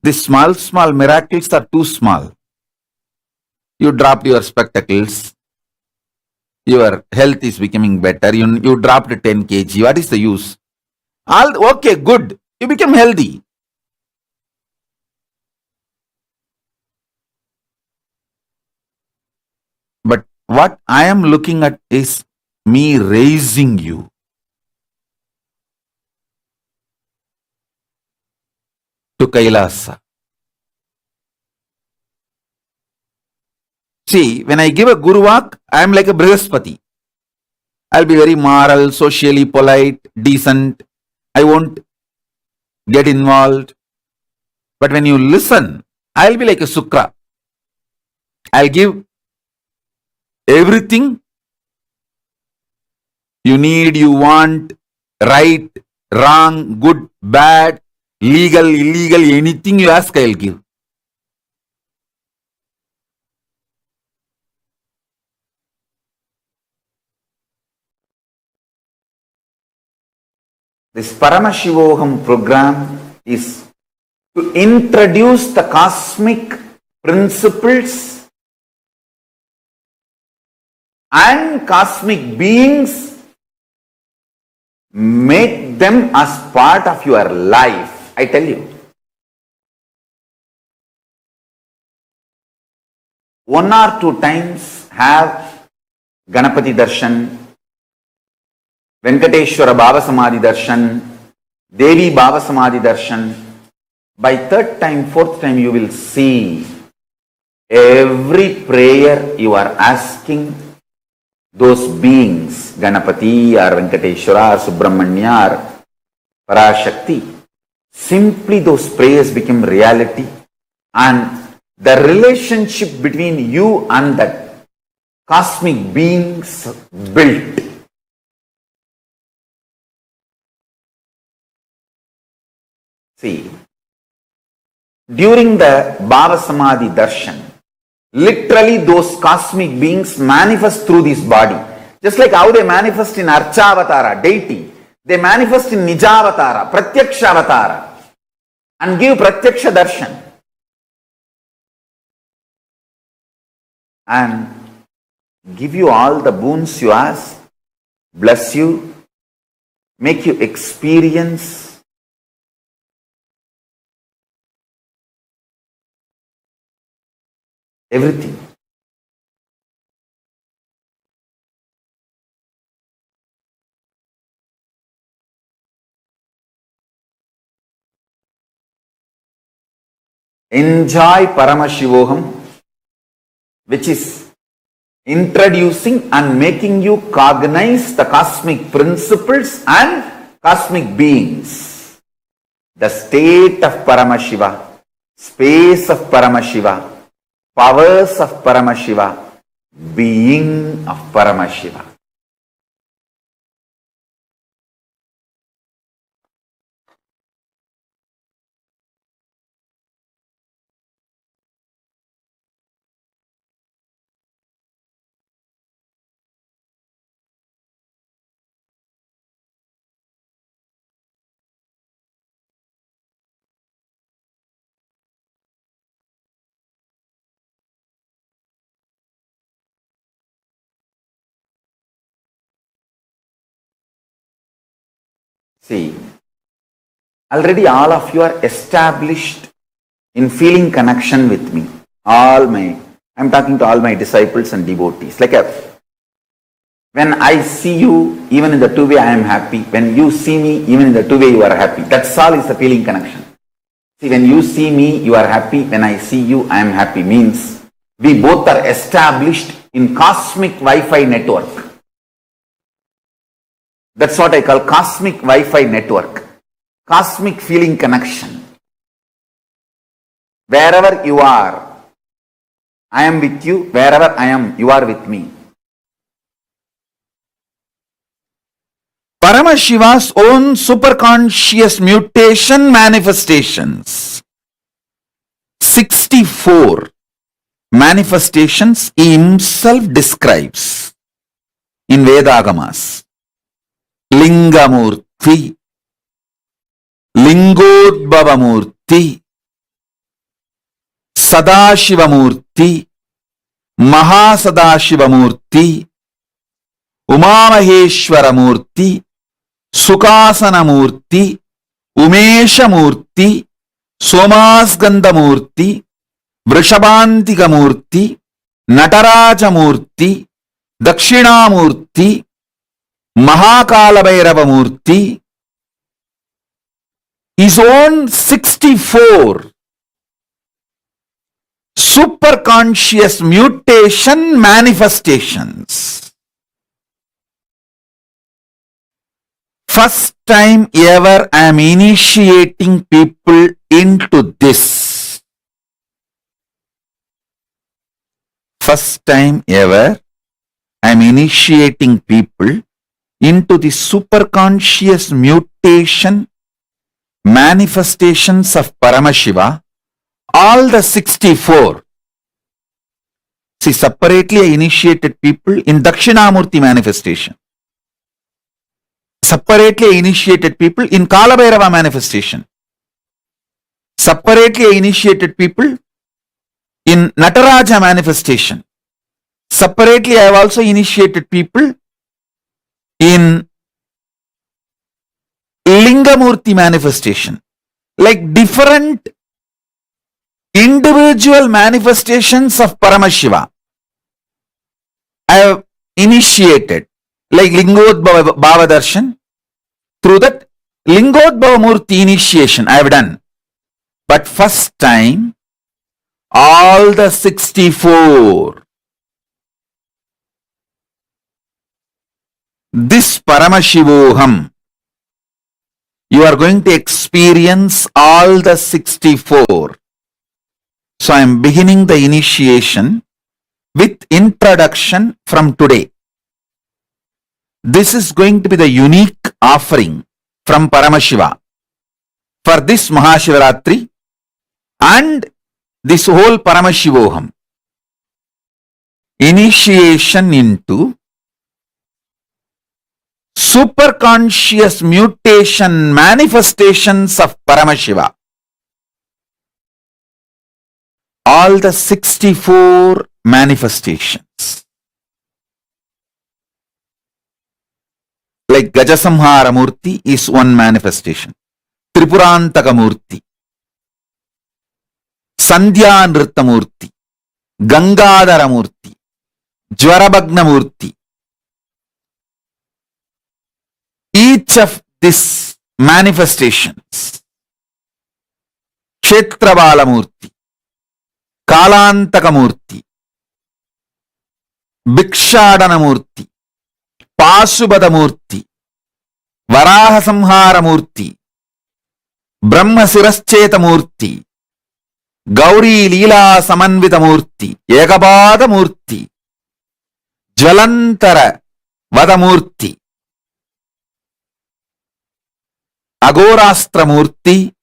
These small miracles are too small. You dropped your spectacles, your health is becoming better, you dropped 10 kg, what is the use? Okay, good, you become healthy. But what I am looking at is me raising you. To Kailasa. See, when I give a Guru Vak, I am like a Brihaspati. I'll be very moral, socially polite, decent. I won't get involved. But when you listen, I'll be like a Sukra. I'll give everything you need, you want, right, wrong, good, bad, legal, illegal, anything you ask, I'll give. This Paramashivoham program is to introduce the cosmic principles and cosmic beings, make them as part of your life. I tell you. 1 or 2 times have Ganapati Darshan, Venkateshwara Baba Samadhi Darshan, Devi Baba Samadhi Darshan. By 3rd time, 4th time, you will see every prayer you are asking those beings, Ganapati or Venkateshwara or Subramanya or Parashakti. Simply those prayers become reality, and the relationship between you and that cosmic beings built. See, during the Bhava Samadhi Darshan, literally those cosmic beings manifest through this body. Just like how they manifest in Archavatara, deity, they manifest in Nijavatara, Pratyakshavatara, and give Pratyaksha Darshan. And give you all the boons you ask, bless you, make you experience everything. Enjoy Paramashivoham, which is introducing and making you cognize the cosmic principles and cosmic beings. The state of Paramashiva, space of Paramashiva, powers of Paramashiva, being of Paramashiva. See, already all of you are established in feeling connection with me. I'm talking to all my disciples and devotees. When I see you, even in the two-way I am happy. When you see me, even in the two-way you are happy. That's all is the feeling connection. See, when you see me, you are happy. When I see you, I am happy. Means we both are established in cosmic Wi-Fi network. That's what I call cosmic Wi-Fi network. Cosmic feeling connection. Wherever you are, I am with you. Wherever I am, you are with me. Paramashiva's own superconscious mutation manifestations. 64 manifestations he himself describes in Vedagamas. Lingamurti, Lingodbhavamurti, Sadashivamurti, Mahasadashivamurti, Umamaheshwaramurti, Sukhasanamurti, Umeshamurti, Somasgandhamurti, Vrishabhantikamurti, Natarajamurti, Dakshinamurti, Mahakalabhairavamurti, his own 64 superconscious mutation manifestations. First time ever I am initiating people into this. First time ever I am initiating people into the superconscious mutation manifestations of Paramashiva, all the 64. See, separately I initiated people in Dakshinamurti manifestation. Separately I initiated people in Kalabhairava manifestation. Separately I initiated people in Nataraja manifestation. Separately I have also initiated people in Lingamurti manifestation. Like different individual manifestations of Paramashiva I have initiated, like Lingodbhava Darshan. Through that Lingodbhava Murti initiation I have done. But first time all the 64. This Paramashivoham, you are going to experience all the 64. So I am beginning the initiation with introduction from today. This is going to be the unique offering from Paramashiva. for this Mahashivaratri and this whole Paramashivoham. Initiation into superconscious mutation manifestations of Paramashiva. All the 64 manifestations. Like Gajasamhara Murti is one manifestation. Tripurantaka Murti, Sandhya Nritta Murti, Gangadhara Murti, Jwarabhagna Murti. Each of these manifestations, Kshetrabala Murti, Kalantaka Murti, Bhikshadana Murti, Pasubhada Murti, Varaha Samhara Murti, Brahma Sirascheta Murti, Gauri Leela Samanvita Murti, Ekabada Murti, Jvalantara Vada Murti, Agorastra Murti,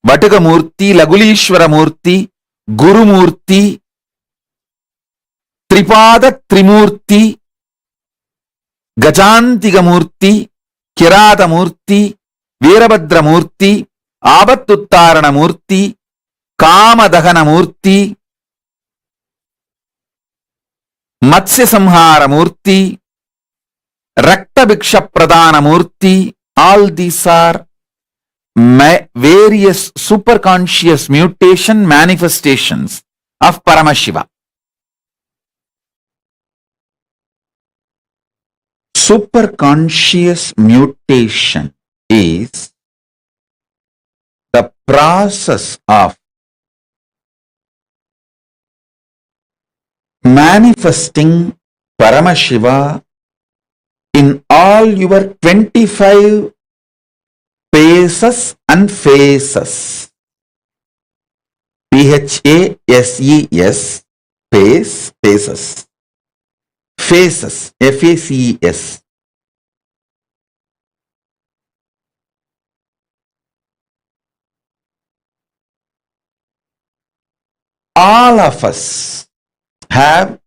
Vataga Murti, Lagulishwara Murti, Guru Murti, Tripada Trimurti, Gajantiga Murti, Kirata Murti, Veerabhadra Murti, Abattuttarana Murti, Kamadahana Murti, Matsya Samhara Murti, Rakta Bhiksha Pradana Murti. All these are various superconscious mutation manifestations of Paramashiva. Superconscious mutation is the process of manifesting Paramashiva in all your 25 paces and phases. P-H-A-S-E-S, pace, paces. Phases, F-A-C-E-S. All of us have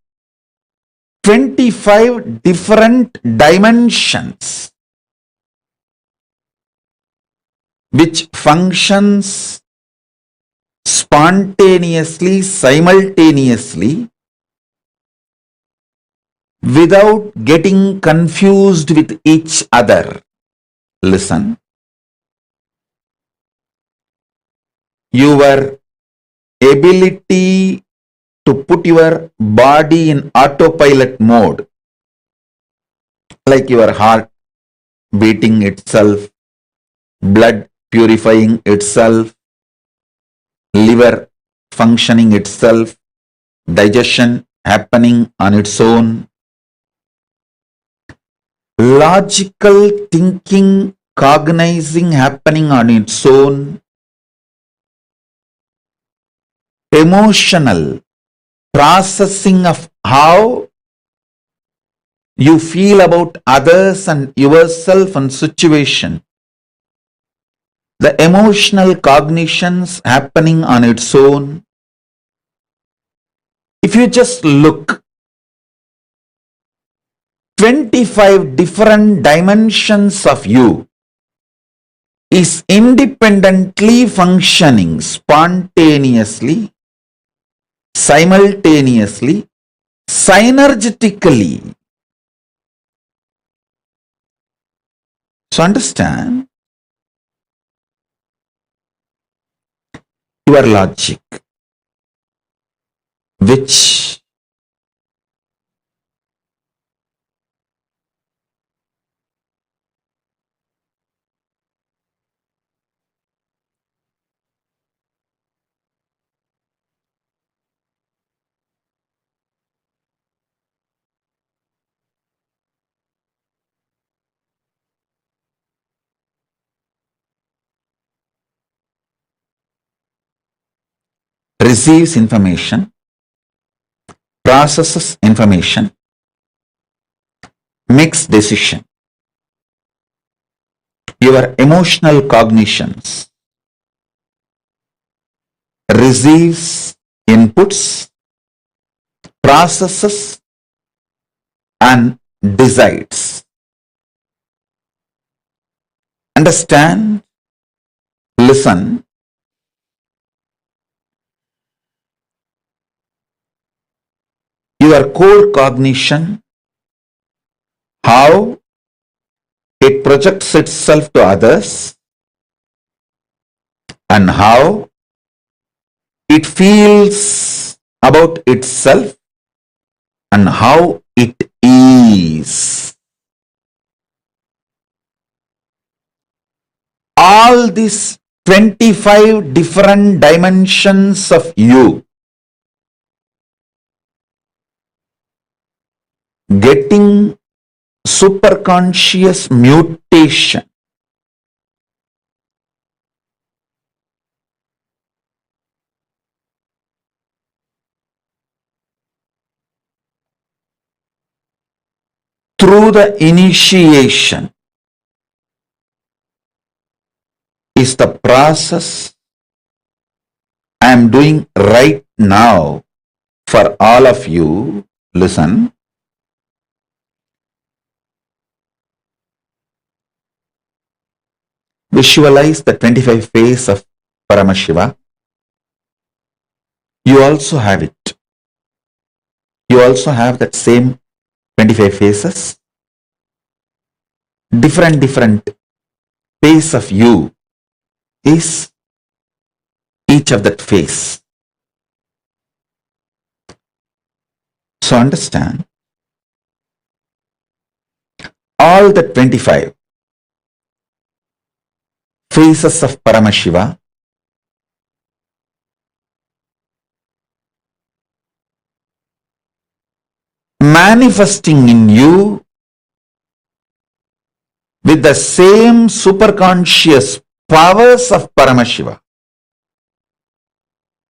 25 different dimensions which functions spontaneously, simultaneously, without getting confused with each other. Listen. Your ability to put your body in autopilot mode, like your heart beating itself, blood purifying itself, liver functioning itself, digestion happening on its own, logical thinking, cognizing happening on its own, emotional processing of how you feel about others and yourself and situation, the emotional cognitions happening on its own. If you just look, 25 different dimensions of you is independently functioning spontaneously, simultaneously, synergetically. So understand, your logic, which receives information, processes information, makes decision. Your emotional cognitions, receives inputs, processes, and decides. Understand, listen. Your core cognition, how it projects itself to others, and how it feels about itself, and how it is. All these 25 different dimensions of you getting superconscious mutation through the initiation is the process I am doing right now for all of you. Listen. Visualize the 25 phase of Paramashiva. You also have it. You also have that same 25 phases. Different phase of you is each of that phase. So understand, all the 25 phases of Paramashiva manifesting in you with the same superconscious powers of Paramashiva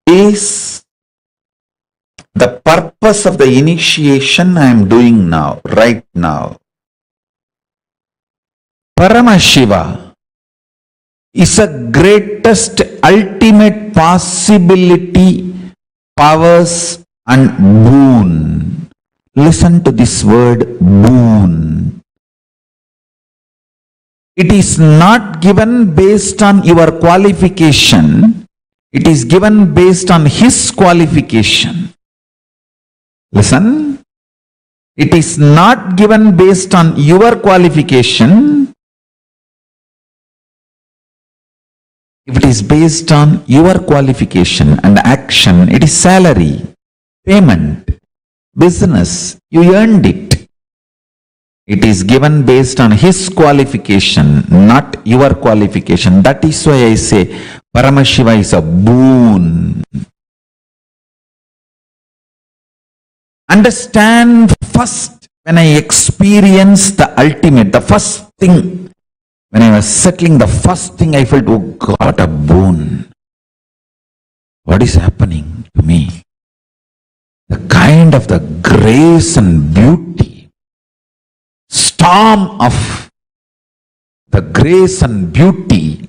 is the purpose of the initiation I am doing now, right now. Paramashiva is a greatest ultimate possibility, powers and boon. Listen to this word, boon. It is not given based on your qualification. It is given based on his qualification. Listen. It is not given based on your qualification. If it is based on your qualification and action, it is salary, payment, business. You earned it. It is given based on his qualification, not your qualification. That is why I say Paramashiva is a boon. Understand first, when I experienced the ultimate, the first thing, when I was settling, the first thing I felt, oh God, a boon. What is happening to me? The kind of the grace and beauty, storm of the grace and beauty,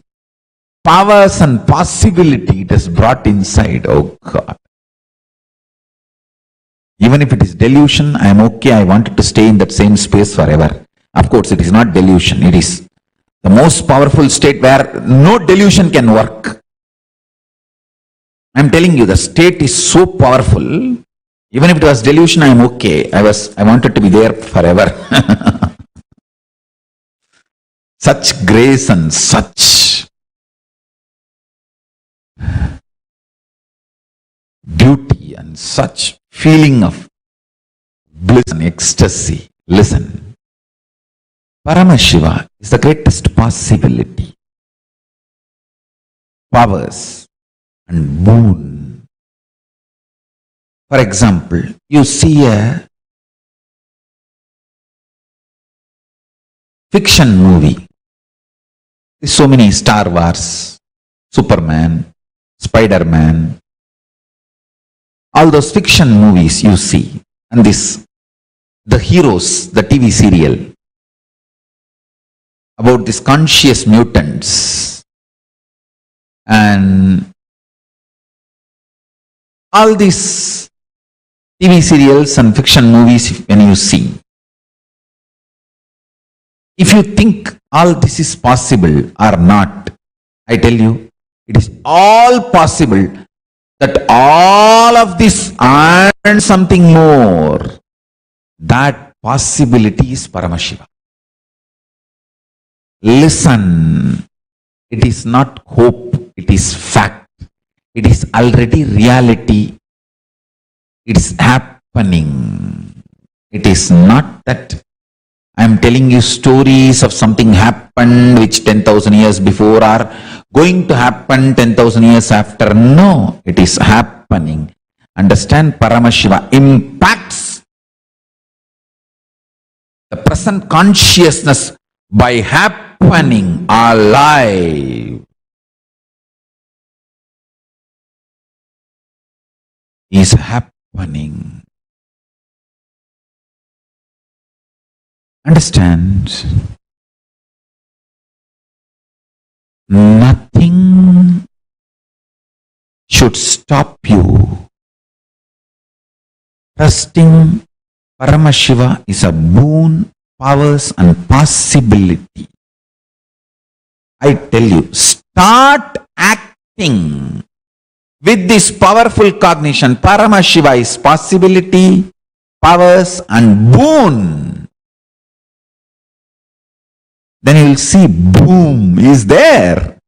powers and possibility it has brought inside, oh God. Even if it is delusion, I am okay, I wanted to stay in that same space forever. Of course, it is not delusion, it is the most powerful state where no delusion can work. I am telling you, the state is so powerful. Even if it was delusion, I am okay. I wanted to be there forever. Such grace and such beauty and such feeling of bliss and ecstasy. Listen. Paramashiva is the greatest possibility, powers and boon. For example, you see a fiction movie. There's so many Star Wars, Superman, Spider-Man, all those fiction movies you see, and the heroes, the TV serial, about these conscious mutants, and all these TV serials and fiction movies, when you see, if you think all this is possible or not, I tell you, it is all possible that all of this and something more. That possibility is Paramashiva. Listen, it is not hope, it is fact. It is already reality. It is happening. It is not that I am telling you stories of something happened which 10,000 years before or going to happen 10,000 years after. No, it is happening. Understand, Paramashiva impacts the present consciousness by happening alive. Is happening. Understand? Nothing should stop you. Trusting Paramashiva is a boon, powers and possibility. I tell you, start acting with this powerful cognition. Paramashiva is possibility, powers and boon. Then you will see boom is there.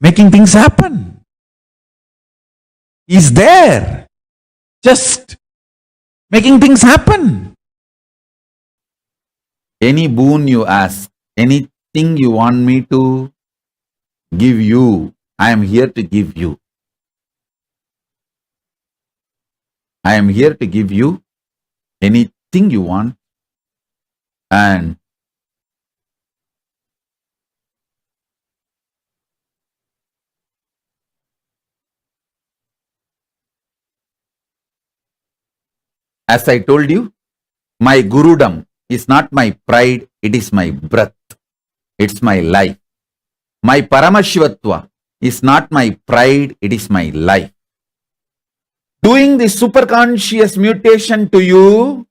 Making things happen. Is there. Just making things happen. Any boon you ask, anything you want me to give you, I am here to give you. I am here to give you anything you want. And as I told you, my Gurudam is not my pride, it is my breath. It's my life. My Paramashivatva is not my pride, it is my life. Doing the superconscious mutation to you,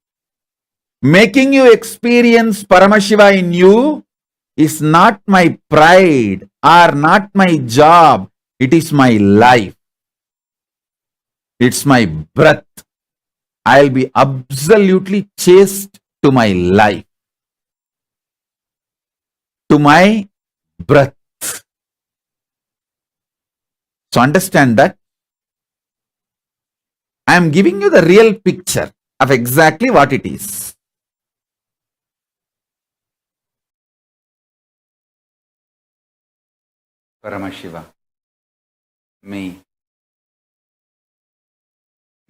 making you experience Paramashiva in you, is not my pride or not my job. It is my life. It's my breath. I'll be absolutely chaste to my life, to my breath. So understand that I am giving you the real picture of exactly what it is. Paramashiva, me,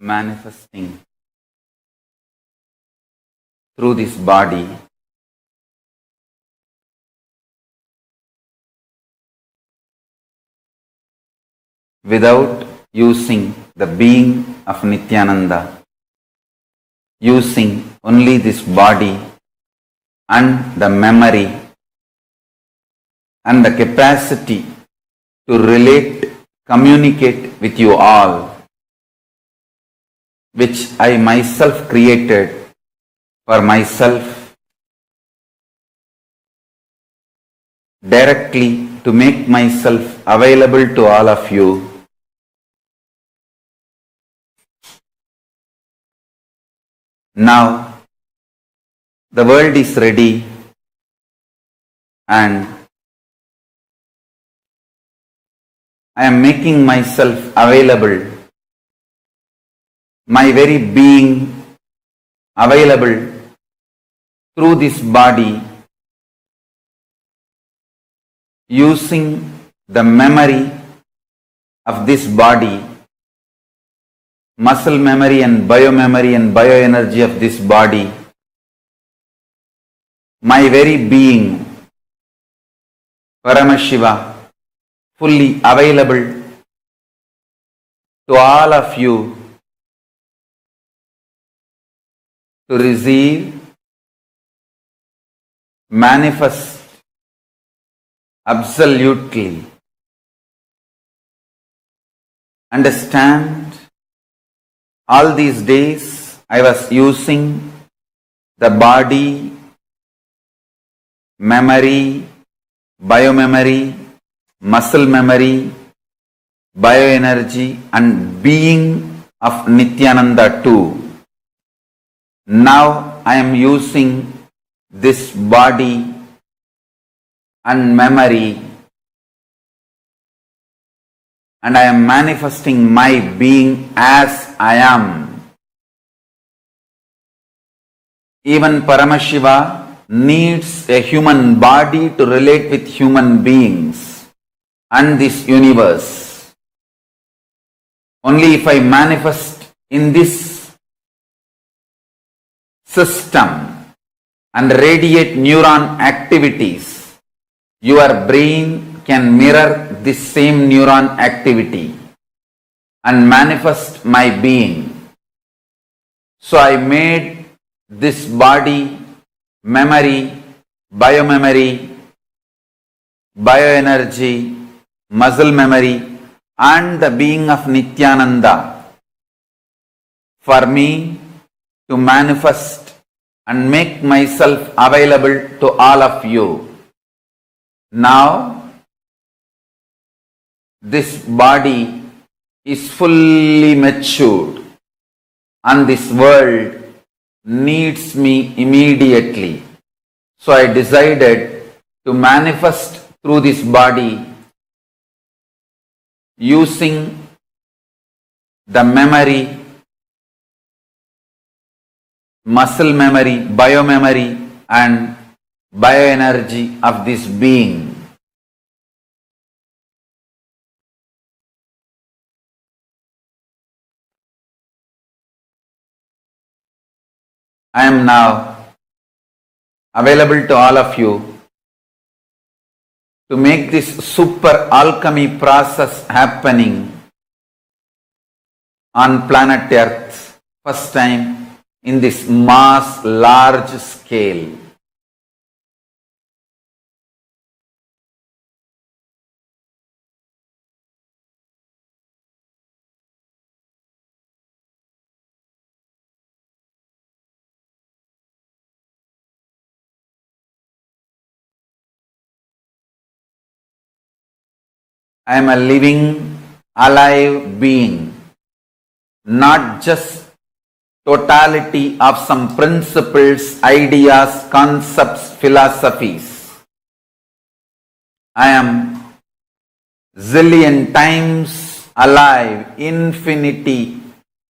manifesting through this body without using the being of Nityananda, using only this body and the memory and the capacity to relate, communicate with you all, which I myself created for myself, directly to make myself available to all of you. Now, the world is ready and I am making myself available, my very being available through this body, using the memory of this body, muscle memory and bioenergy of this body, my very being, Paramashiva, fully available to all of you to receive, manifest absolutely understand all these days I was using the body, memory, biomemory, muscle memory, bioenergy and being of Nityananda too. Now I am using this body and memory and I am manifesting my being as I am. Even Paramashiva needs a human body to relate with human beings and this universe. Only if I manifest in this system and radiate neuron activities, your brain can mirror this same neuron activity and manifest my being. So I made this body, memory, biomemory, bioenergy, muscle memory and the being of Nityananda for me to manifest and make myself available to all of you. Now, this body is fully matured and this world needs me immediately. So I decided to manifest through this body using the memory, muscle memory, biomemory and bioenergy of this being. I am now available to all of you to make this super alchemy process happening on planet Earth, first time in this mass large scale. I am a living, alive being, not just totality of some principles, ideas, concepts, philosophies. I am zillion times alive, infinity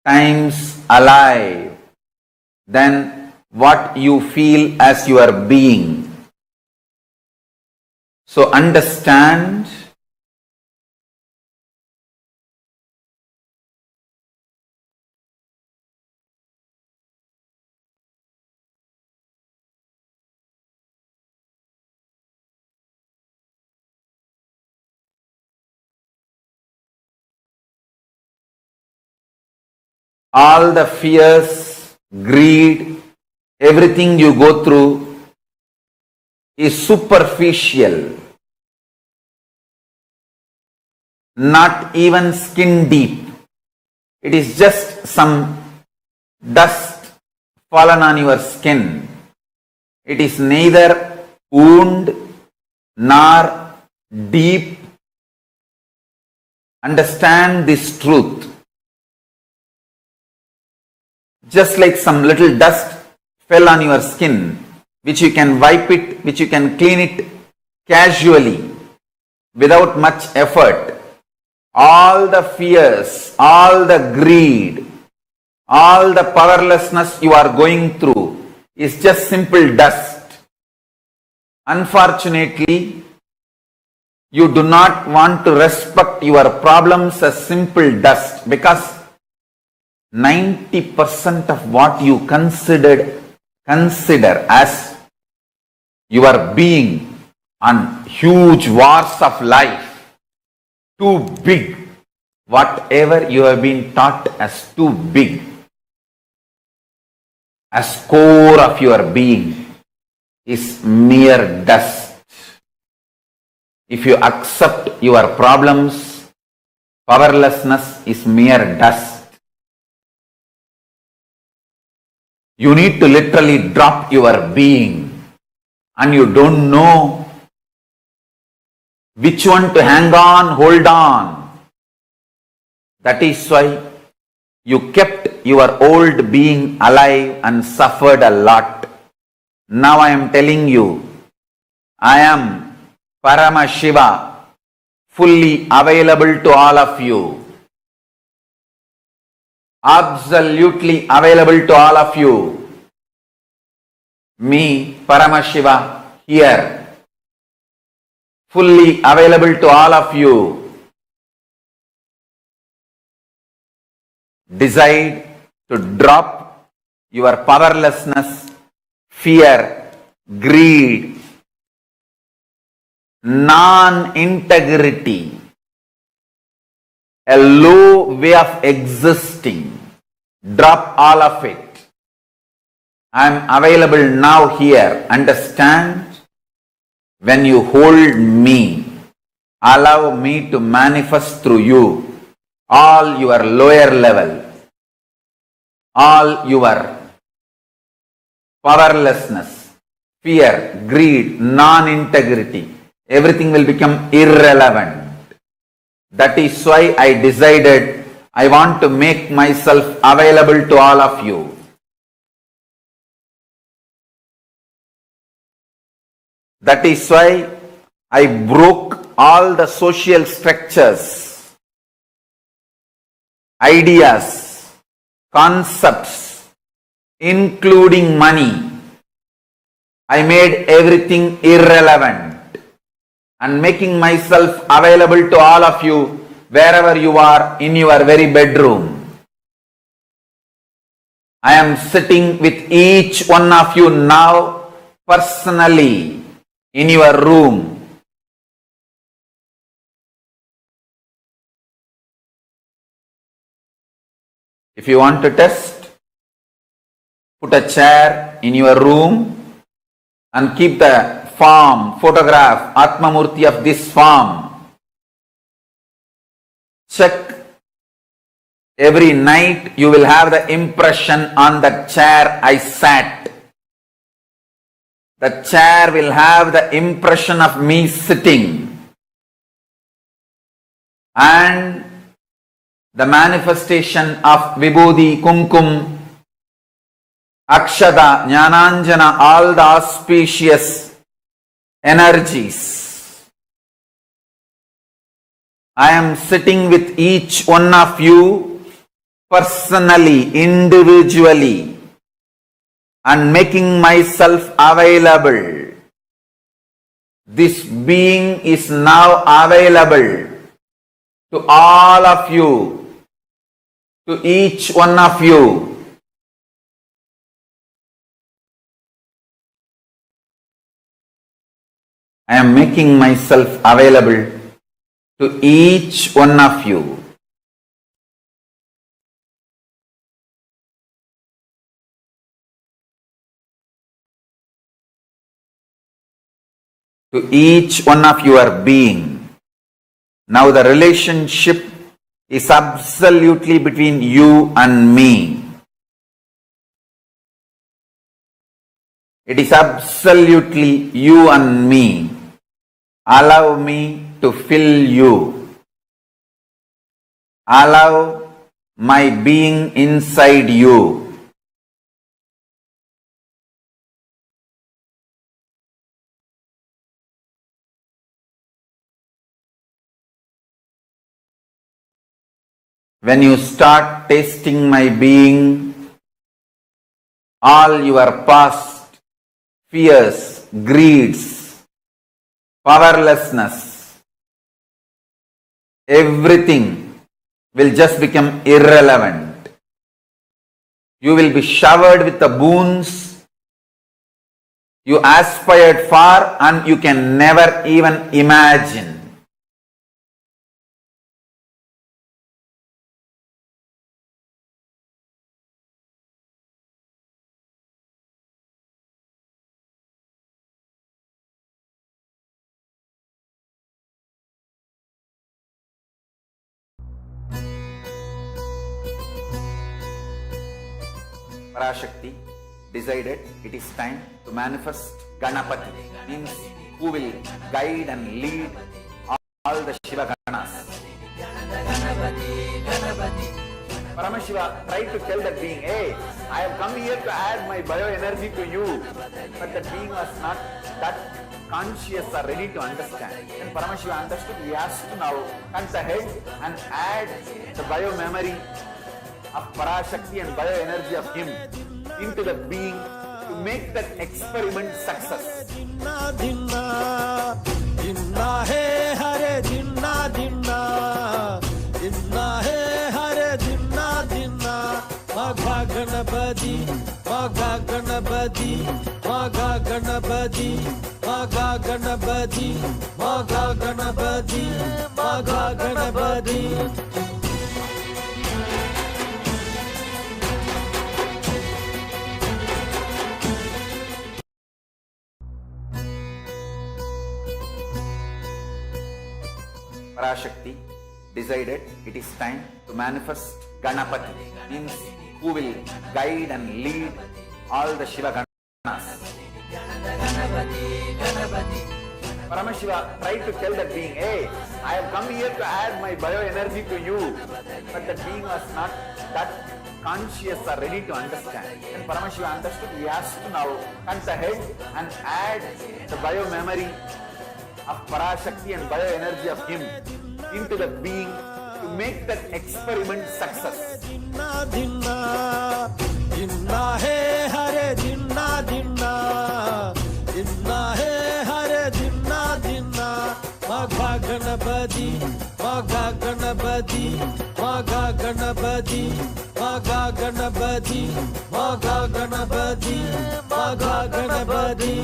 times alive than what you feel as your being. So understand all the fears, greed, everything you go through is superficial, not even skin deep. It is just some dust fallen on your skin. It is neither wound nor deep. Understand this truth. Just like some little dust fell on your skin, which you can wipe it, which you can clean it casually, without much effort. All the fears, all the greed, all the powerlessness you are going through is just simple dust. Unfortunately, you do not want to respect your problems as simple dust because 90% of what you consider as your being on huge wars of life, too big, whatever you have been taught as too big, as core of your being is mere dust. If you accept your problems Powerlessness is mere dust. You need to literally drop your being, and you don't know which one to hang on, hold on. That is why you kept your old being alive and suffered a lot. Now I am telling you, I am Paramashiva, fully available to all of you. Absolutely available to all of you. Me, Paramashiva, here. Fully available to all of you. Decide to drop your powerlessness, fear, greed, non-integrity, a low way of existing. Drop all of it. I am available now here. Understand? When you hold me, allow me to manifest through you all your lower level, all your powerlessness, fear, greed, non-integrity, everything will become irrelevant. That is why I decided I want to make myself available to all of you. That is why I broke all the social structures, ideas, concepts, including money. I made everything irrelevant and making myself available to all of you wherever you are in your very bedroom. I am sitting with each one of you now personally in your room. If you want to test, put a chair in your room and keep the form, photograph, Atmamurti of this form. Check. Every night you will have the impression on the chair I sat. The chair will have the impression of me sitting. And the manifestation of Vibhuti, Kumkum, Akshada, Jnananjana, all the auspicious energies. I am sitting with each one of you personally, individually, and making myself available. This being is now available to all of you, to each one of you. I am making myself available to each one of you. To each one of your being. Now the relationship is absolutely between you and me. It is absolutely you and me. Allow me to fill you. Allow my being inside you. When you start tasting my being, all your past fears, greeds, powerlessness, everything will just become irrelevant. You will be showered with the boons you aspired for and you can never even imagine. Parashakti decided it is time to manifest Ganapati, means who will guide and lead all the Shiva Ganas. Paramashiva tried to tell that being, hey, I have come here to add my bioenergy to you. But that being was not that conscious or ready to understand. When Paramashiva understood, he has to now cut ahead and add the bio-memory of Parashakti and bioenergy of him into the being to make that experiment success. Dinna dinna, dinna hai hare dinna dinna, dinna hai hare dinna dinna. Magha Ganapati, Magha Ganapati, Magha Ganapati, Magha Ganapati, Magha Ganapati, Magha Ganapati. Parashakti decided it is time to manifest Ganapati, means who will guide and lead all the Shiva Ganas. Paramashiva tried to tell that being, hey, I have come here to add my bioenergy to you. But that being was not that conscious or ready to understand. When Paramashiva understood, he has to now cut ahead and add the bio-memory of Parashakti and bioenergy of him into the being to make that experiment success. Dinna dinna, dinna hai hare dinna dinna, dinna hai hare dinna dinna. Magha Ganapati, Magha Ganapati, Magha Ganapati, Magha Ganapati, Magha Ganapati, Magha Ganapati.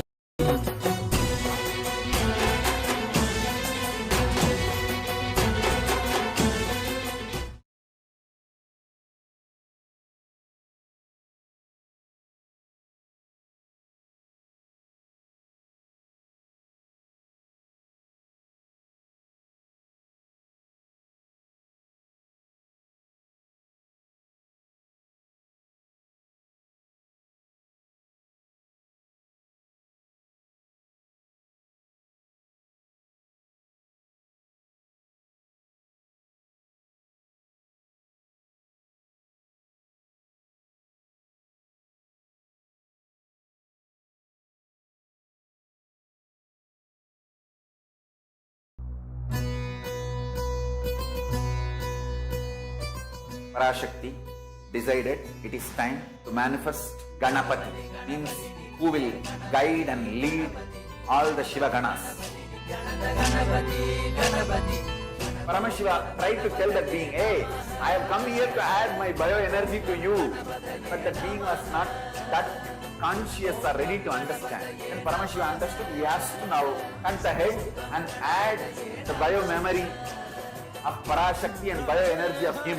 Parashakti decided it is time to manifest Ganapati, means who will guide and lead all the Shiva Ganas. Paramashiva tried to tell that being, hey, I have come here to add my bioenergy to you. But that being was not that conscious or ready to understand. When Paramashiva understood, he has to now cut ahead and add the bio-memory of Parashakti and bioenergy of him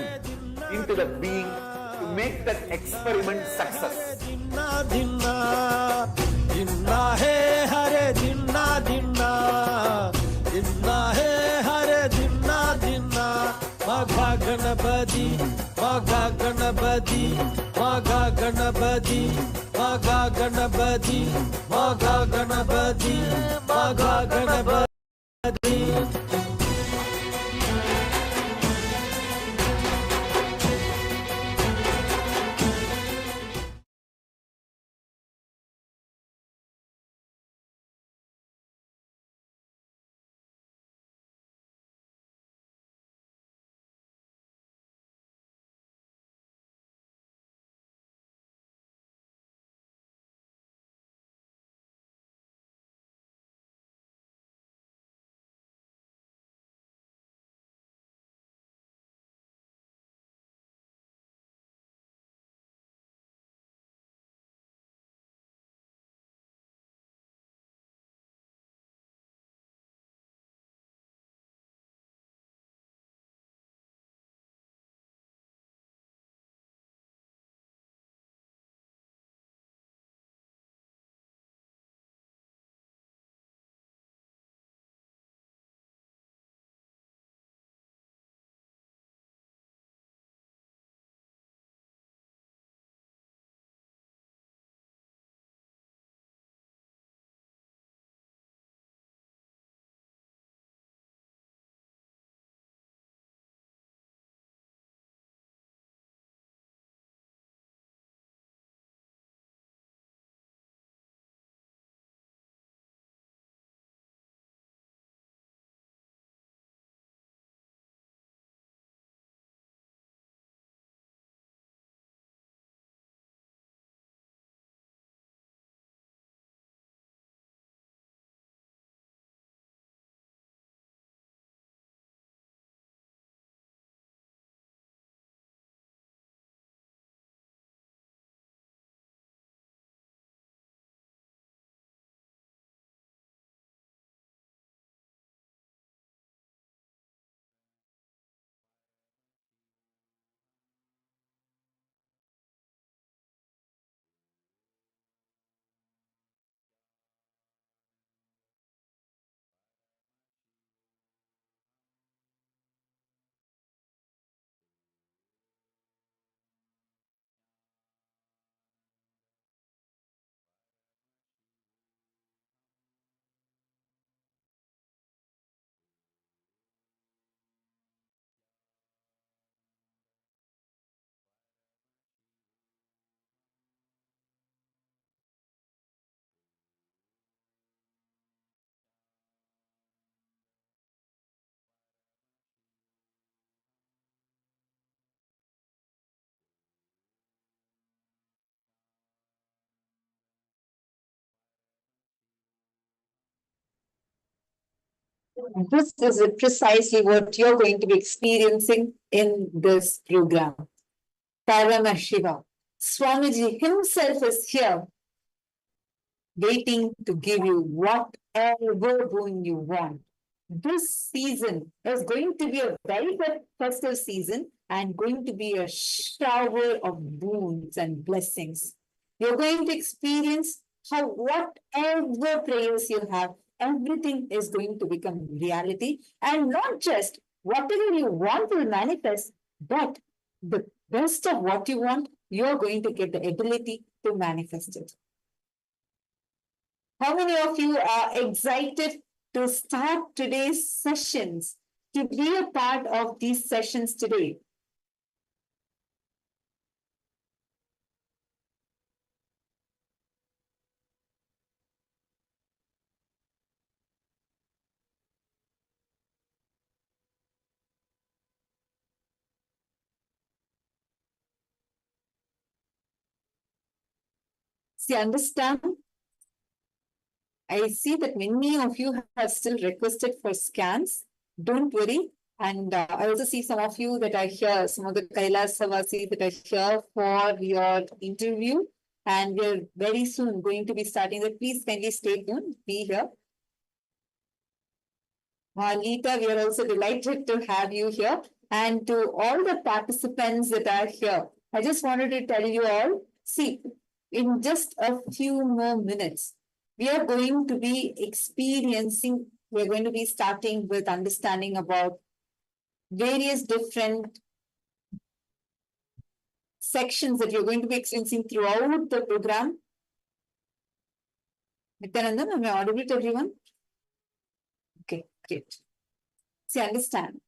into the being to make that experiment success. Dinna dinna, dinna hai hare dinna dinna, dinna hai hare dinna dinna. Magha Ganapati, Magha Ganapati, Magha Ganapati, Magha Ganapati, Magha Ganapati, Magha Ganapati. This is precisely what you're going to be experiencing in this program. Paramashiva. Swamiji himself is here waiting to give you whatever boon you want. This season is going to be a very festive season and going to be a shower of boons and blessings. You're going to experience how whatever prayers you have, everything is going to become reality. And not just whatever you want will manifest, but the best of what you want, you're going to get the ability to manifest it. How many of you are excited to start today's sessions, to be a part of these sessions today? See, understand? I see that many of you have still requested for scans. Don't worry. And I also see some of you that are here, some of the Kailas Savasi that are here for your interview. And we're very soon going to be starting that. Please kindly stay tuned, be here. Lita, we are also delighted to have you here. And to all the participants that are here, I just wanted to tell you all, see, in just a few more minutes, we are going to be experiencing, we're going to be starting with understanding about various different sections that you're going to be experiencing throughout the program. Nityanandan, am I audible to everyone? Okay, great. See, understand,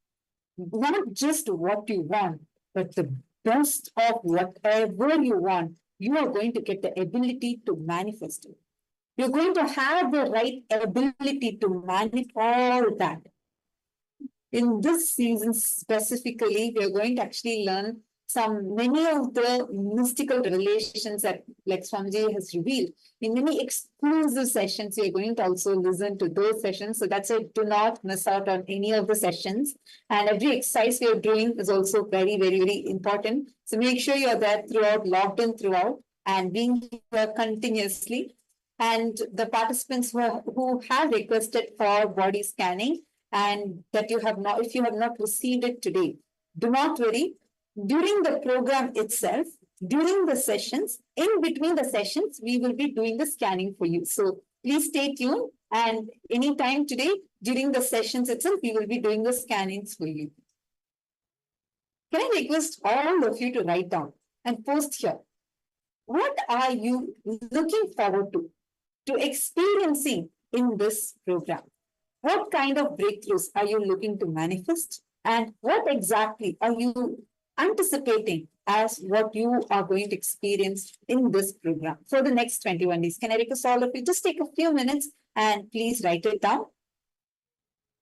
not just what you want, but the best of whatever you want, you are going to get the ability to manifest it. You're going to have the right ability to manage all that. In this season specifically, we are going to actually learn many of the mystical relations that like Swamiji has revealed. In many exclusive sessions, we are going to also listen to those sessions. So that's it. Do not miss out on any of the sessions. And every exercise we are doing is also very, very, very important. So make sure you're there throughout, logged in throughout, and being here continuously. And the participants who have requested for body scanning and that you have not, if you have not received it today, do not worry. During the program itself, during the sessions, in between the sessions, we will be doing the scanning for you. So please stay tuned, and anytime today, during the sessions itself, we will be doing the scannings for you. Can I request all of you to write down and post here? What are you looking forward to experiencing in this program? What kind of breakthroughs are you looking to manifest? And what exactly are you anticipating as what you are going to experience in this program for the next 21 days? Can I request all of you just take a few minutes and please write it down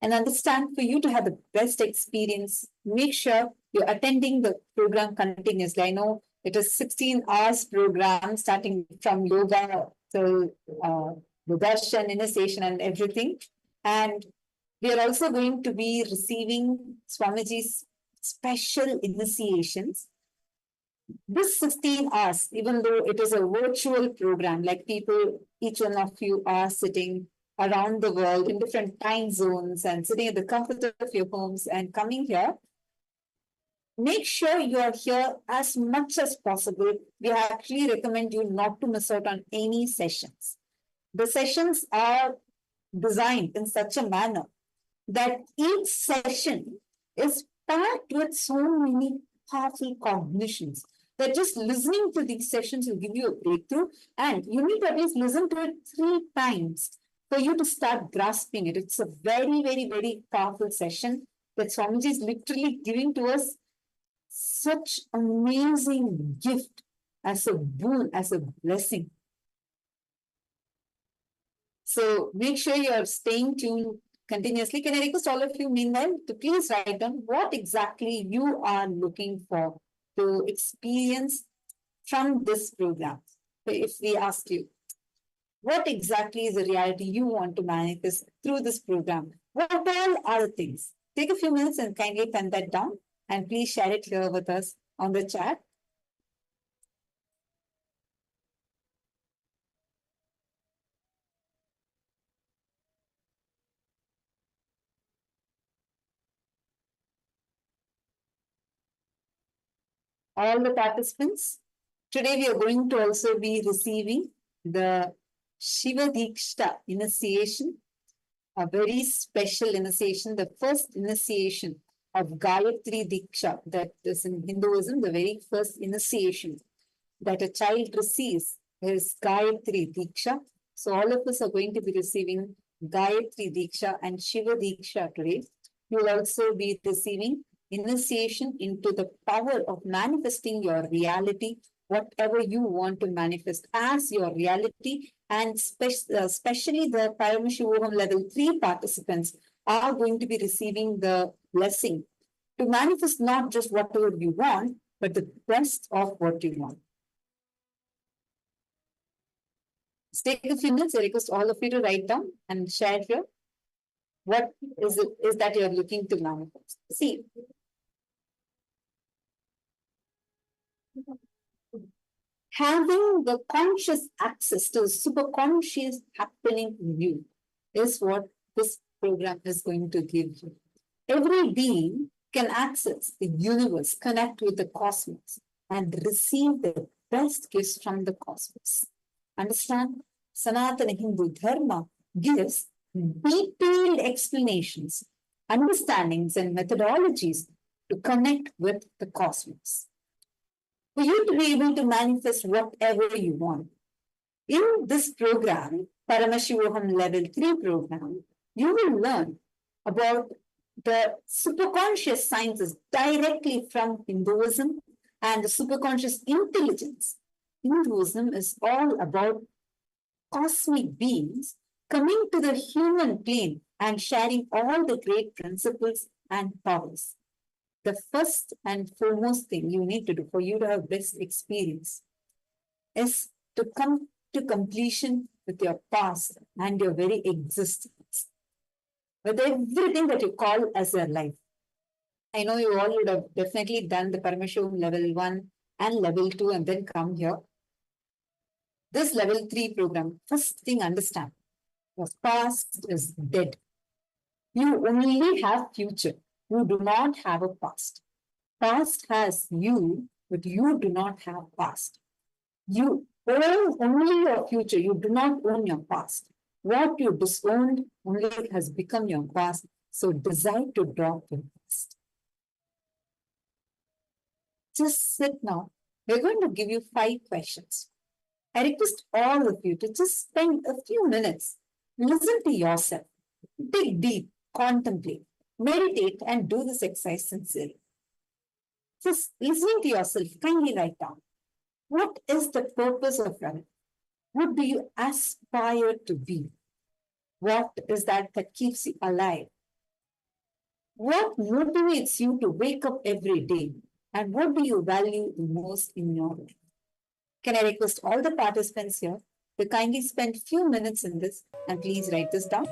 and understand, for you to have the best experience, make sure you're attending the program continuously. I know it is 16 hours program starting from yoga till the darshan, initiation and everything. And we are also going to be receiving Swamiji's special initiations. This 16 hours, even though it is a virtual program, like people, each one of you are sitting around the world in different time zones and sitting at the comfort of your homes and coming here, make sure you are here as much as possible. We actually recommend you not to miss out on any sessions. The sessions are designed in such a manner that each session is packed with so many powerful cognitions that just listening to these sessions will give you a breakthrough, and you need to at least listen to it 3 times for you to start grasping it. It's a very, very, very powerful session that Swamiji is literally giving to us such amazing gift as a boon, as a blessing. So make sure you're staying tuned continuously. Can I request all of you meanwhile to please write down what exactly you are looking for to experience from this program? So if we ask you, what exactly is the reality you want to manifest through this program? What all are the things? Take a few minutes and kindly pen that down and please share it here with us on the chat. All the participants, today we are going to also be receiving the Shiva Diksha initiation, a very special initiation, the first initiation of Gayatri Diksha, that is in Hinduism, the very first initiation that a child receives is Gayatri Diksha. So all of us are going to be receiving Gayatri Diksha and Shiva Diksha today. You will also be receiving initiation into the power of manifesting your reality, whatever you want to manifest as your reality. And especially the Paramashivoham level 3 participants are going to be receiving the blessing to manifest not just whatever you want, but the best of what you want. Let's take a few minutes. I request all of you to write down and share here. What is it is that you're looking to manifest? See, having the conscious access to the superconscious happening in you is what this program is going to give you. Every being can access the universe, connect with the cosmos, and receive the best gifts from the cosmos. Understand? Sanatana Hindu Dharma gives detailed explanations, understandings, and methodologies to connect with the cosmos. For you to be able to manifest whatever you want. In this program, Paramashivoham Level 3 program, you will learn about the superconscious sciences directly from Hinduism and the superconscious intelligence. Hinduism is all about cosmic beings coming to the human plane and sharing all the great principles and powers. The first and foremost thing you need to do for you to have best experience is to come to completion with your past and your very existence, with everything that you call as your life. I know you all would have definitely done the Paramashivam level 1 and level 2 and then come here. This level 3 program, first thing understand, your past is dead. You only have future. You do not have a past. Past has you, but you do not have past. You own only your future. You do not own your past. What you disowned only has become your past. So decide to drop your past. Just sit now. We're going to give you 5 questions. I request all of you to just spend a few minutes. Listen to yourself. Dig deep. Contemplate. Meditate and do this exercise sincerely. Just listening to yourself, kindly write down. What is the purpose of life? What do you aspire to be? What is that keeps you alive? What motivates you to wake up every day? And what do you value the most in your life? Can I request all the participants here to kindly spend a few minutes in this and please write this down.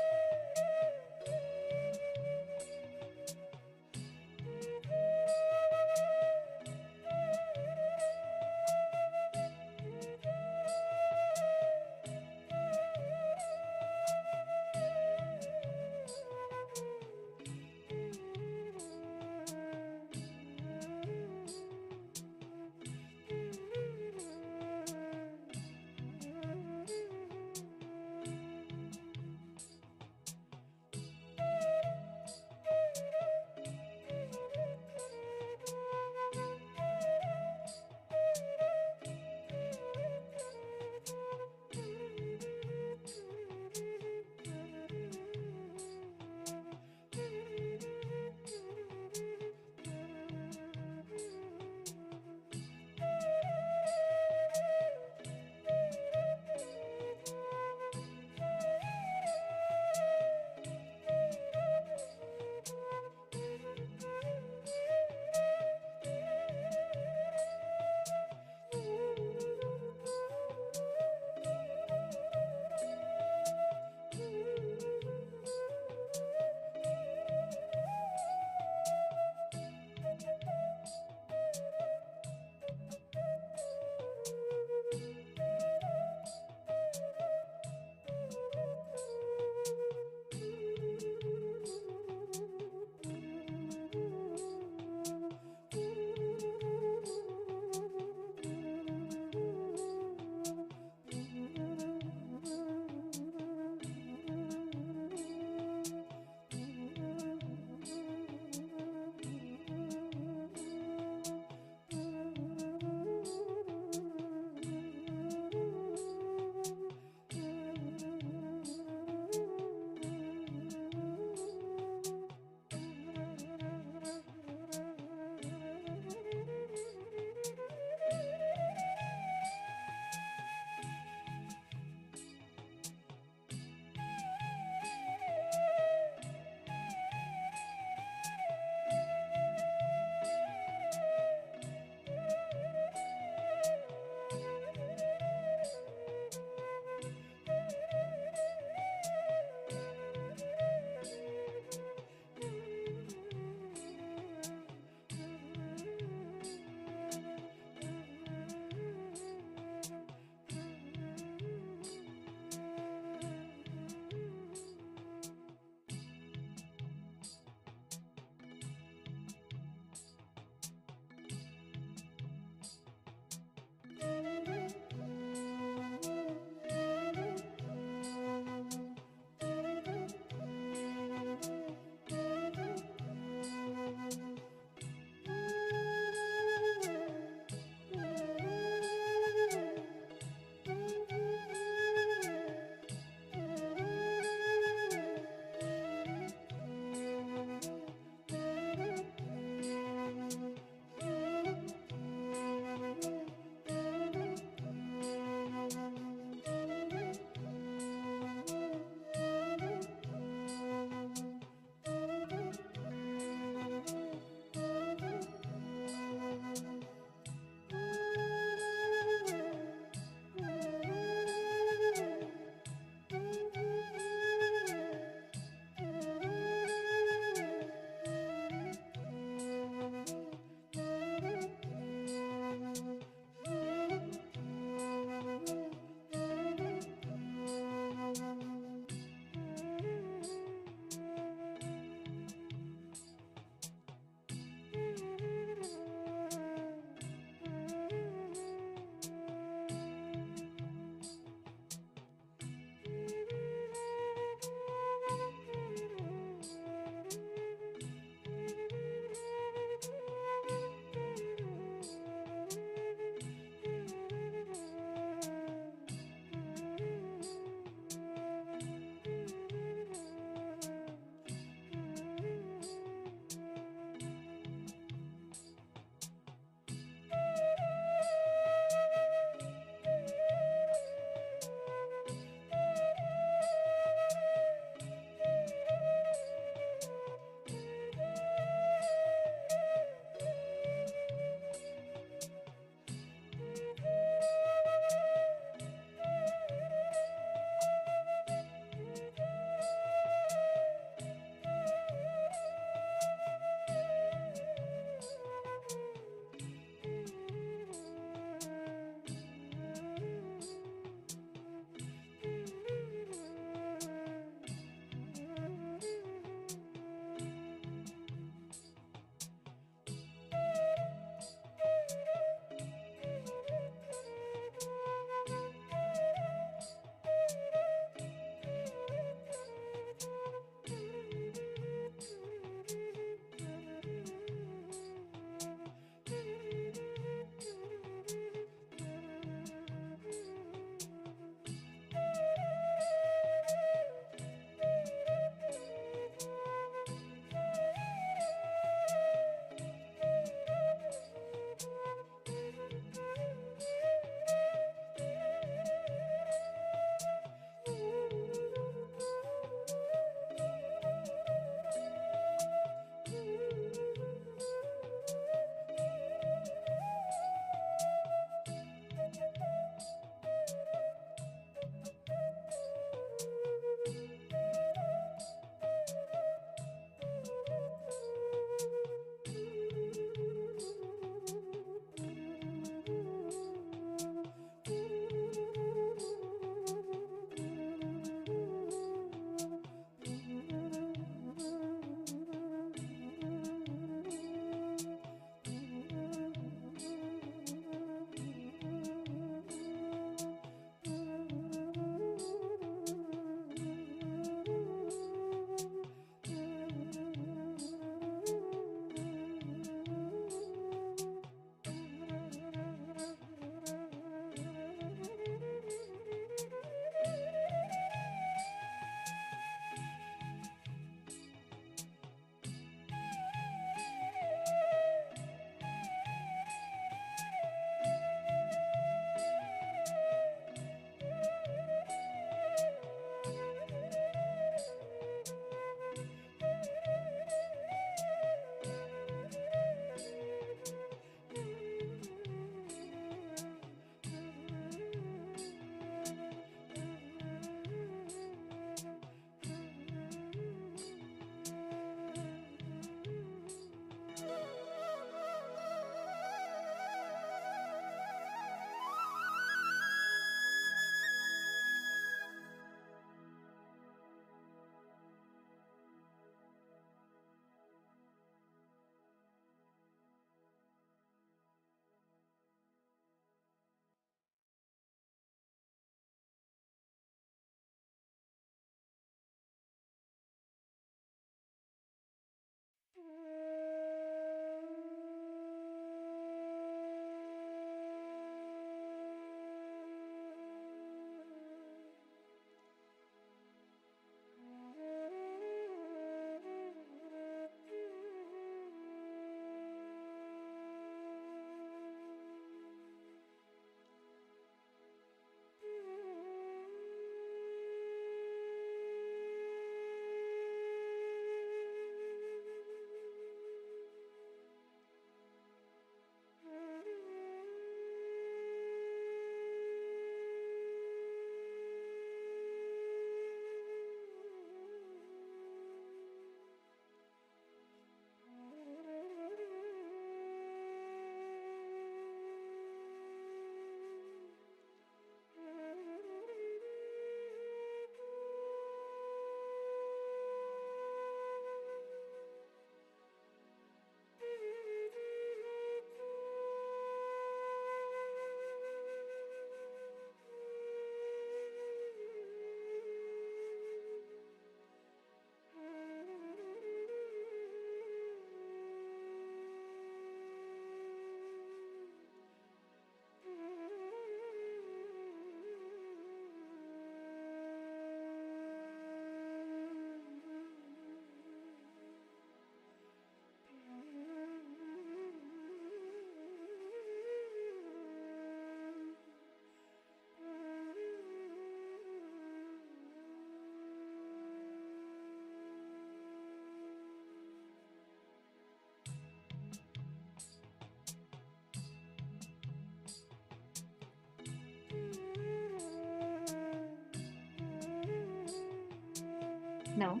Now,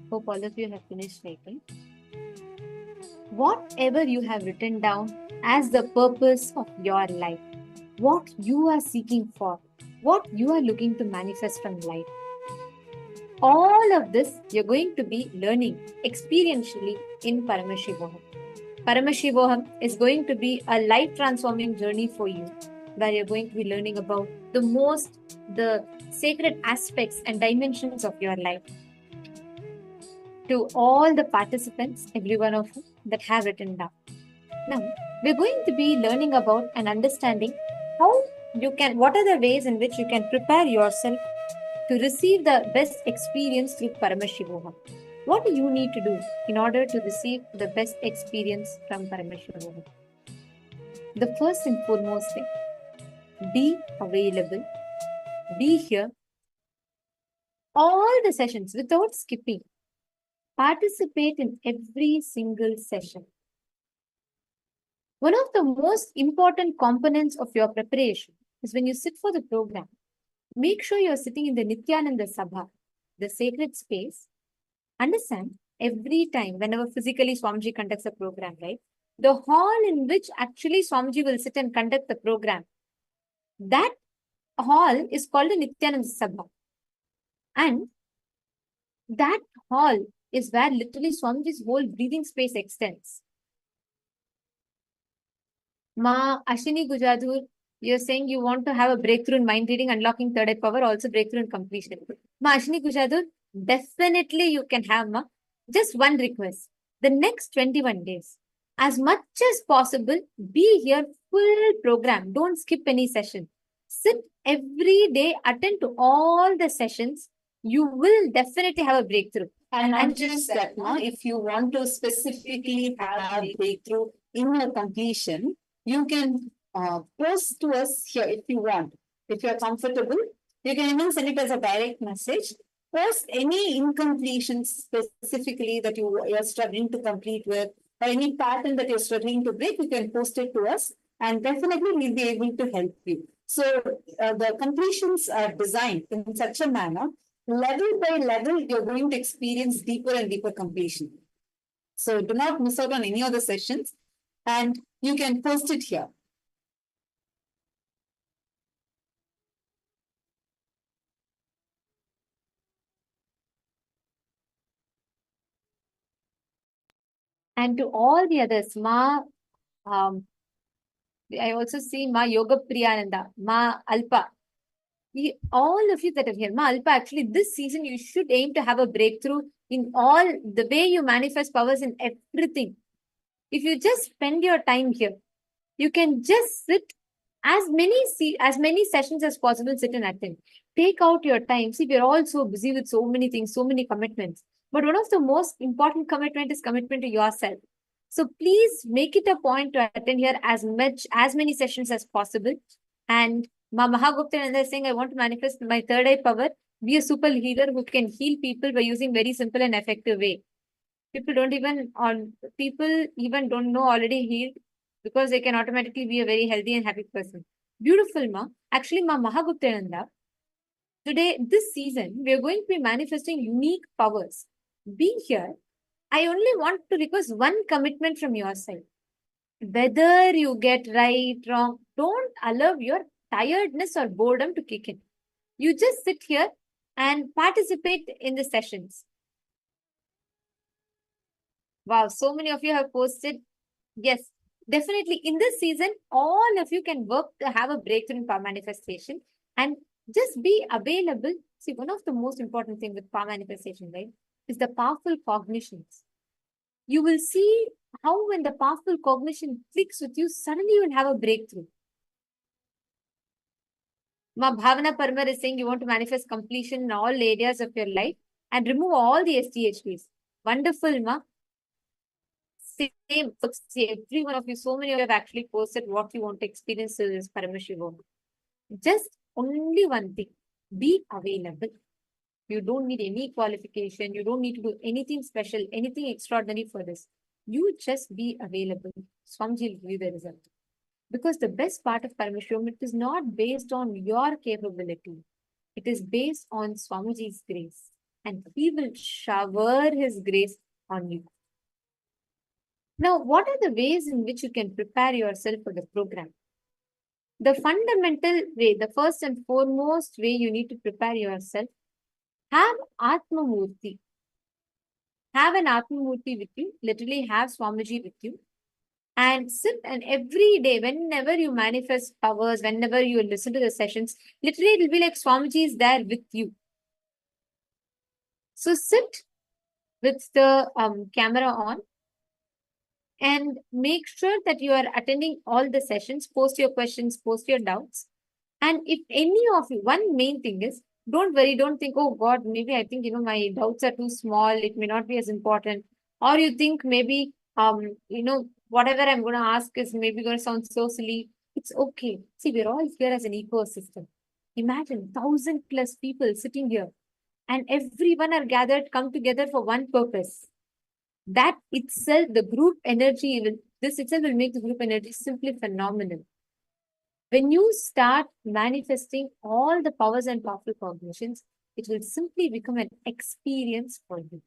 hope all of you have finished writing. Whatever you have written down as the purpose of your life, what you are seeking for, what you are looking to manifest from life, all of this you're going to be learning experientially in Paramashivoham. Paramashivoham is going to be a life transforming journey for you, where you're going to be learning about the sacred aspects and dimensions of your life. To all the participants, every one of you that have written down. Now, we're going to be learning about and understanding what are the ways in which you can prepare yourself to receive the best experience through Paramashivoham. What do you need to do in order to receive the best experience from Paramashivoham? The first and foremost thing, be available, be here, all the sessions without skipping. Participate in every single session. One of the most important components of your preparation is when you sit for the program, make sure you're sitting in the Nityananda Sabha, the sacred space. Understand, every time, whenever physically Swamiji conducts a program, right? The hall in which actually Swamiji will sit and conduct the program, that hall is called the Nityananda Sabha. And that hall is where literally Swamiji's whole breathing space extends. Ma Ashini Gujadur, you're saying you want to have a breakthrough in mind reading, unlocking third eye power, also breakthrough in completion. Ma Ashini Gujadur, definitely you can have, ma. Just one request. The next 21 days, as much as possible, be here full program. Don't skip any session. Sit every day, attend to all the sessions. You will definitely have a breakthrough. And not just that, no, if you want to specifically have breakthrough in your completion, you can post to us here if you want. If you're comfortable, you can even send it as a direct message. Post any incompletions specifically that you're struggling to complete with, or any pattern that you're struggling to break, you can post it to us, and definitely we'll be able to help you. So the completions are designed in such a manner, level by level, you're going to experience deeper and deeper completion. So do not miss out on any of the sessions, and you can post it here. And to all the others, I also see Ma Yoga Priyananda, Ma Alpa. All of you that are here, Ma Alpa, actually this season you should aim to have a breakthrough in all the way you manifest powers in everything. If you just spend your time here, you can just sit as many sessions as possible, sit and attend. Take out your time. See, we're all so busy with so many things, so many commitments. But one of the most important commitment is commitment to yourself. So please make it a point to attend here as many sessions as possible. And Ma Mahagupta is saying, I want to manifest my third eye power, be a super healer who can heal people by using very simple and effective way. People even don't know already healed because they can automatically be a very healthy and happy person. Beautiful, Ma. Actually, Ma Mahaguptananda, today, this season, we are going to be manifesting unique powers. Be here. I only want to request one commitment from your side. Whether you get right, wrong, don't allow your tiredness or boredom to kick in. You just sit here and participate in the sessions. Wow, so many of you have posted. Yes, definitely. In this season, all of you can work to have a breakthrough in power manifestation and just be available. See, one of the most important things with power manifestation, right, is the powerful cognitions. You will see how when the powerful cognition clicks with you, suddenly you will have a breakthrough. Ma Bhavana Parmar is saying you want to manifest completion in all areas of your life and remove all the STHPs. Wonderful, Ma. Same. See, every one of you, so many of you have actually posted what you want to experience in this Paramashivam. Just only one thing, be available. You don't need any qualification. You don't need to do anything special, anything extraordinary for this. You just be available. Swamiji will give you the result. Because the best part of Paramashivam, it is not based on your capability. It is based on Swamiji's grace. and He will shower His grace on you. Now, what are the ways in which you can prepare yourself for the program? The fundamental way, the first and foremost way you need to prepare yourself, have Atma Murti. Have an Atma Murti with you, literally have Swamiji with you, and sit, and every day, whenever you manifest powers, whenever you listen to the sessions, literally it will be like Swamiji is there with you. So sit with the camera on and make sure that you are attending all the sessions, post your questions, post your doubts. And if any of you, one main thing is, don't worry, don't think, oh God, maybe I think, my doubts are too small, it may not be as important. Or you think maybe, whatever I'm going to ask is maybe going to sound so silly. It's okay. See, we're all here as an ecosystem. Imagine 1,000+ people sitting here and everyone are gathered, come together for one purpose. That itself, the group energy, this itself will make the group energy simply phenomenal. When you start manifesting all the powers and powerful cognitions, it will simply become an experience for you.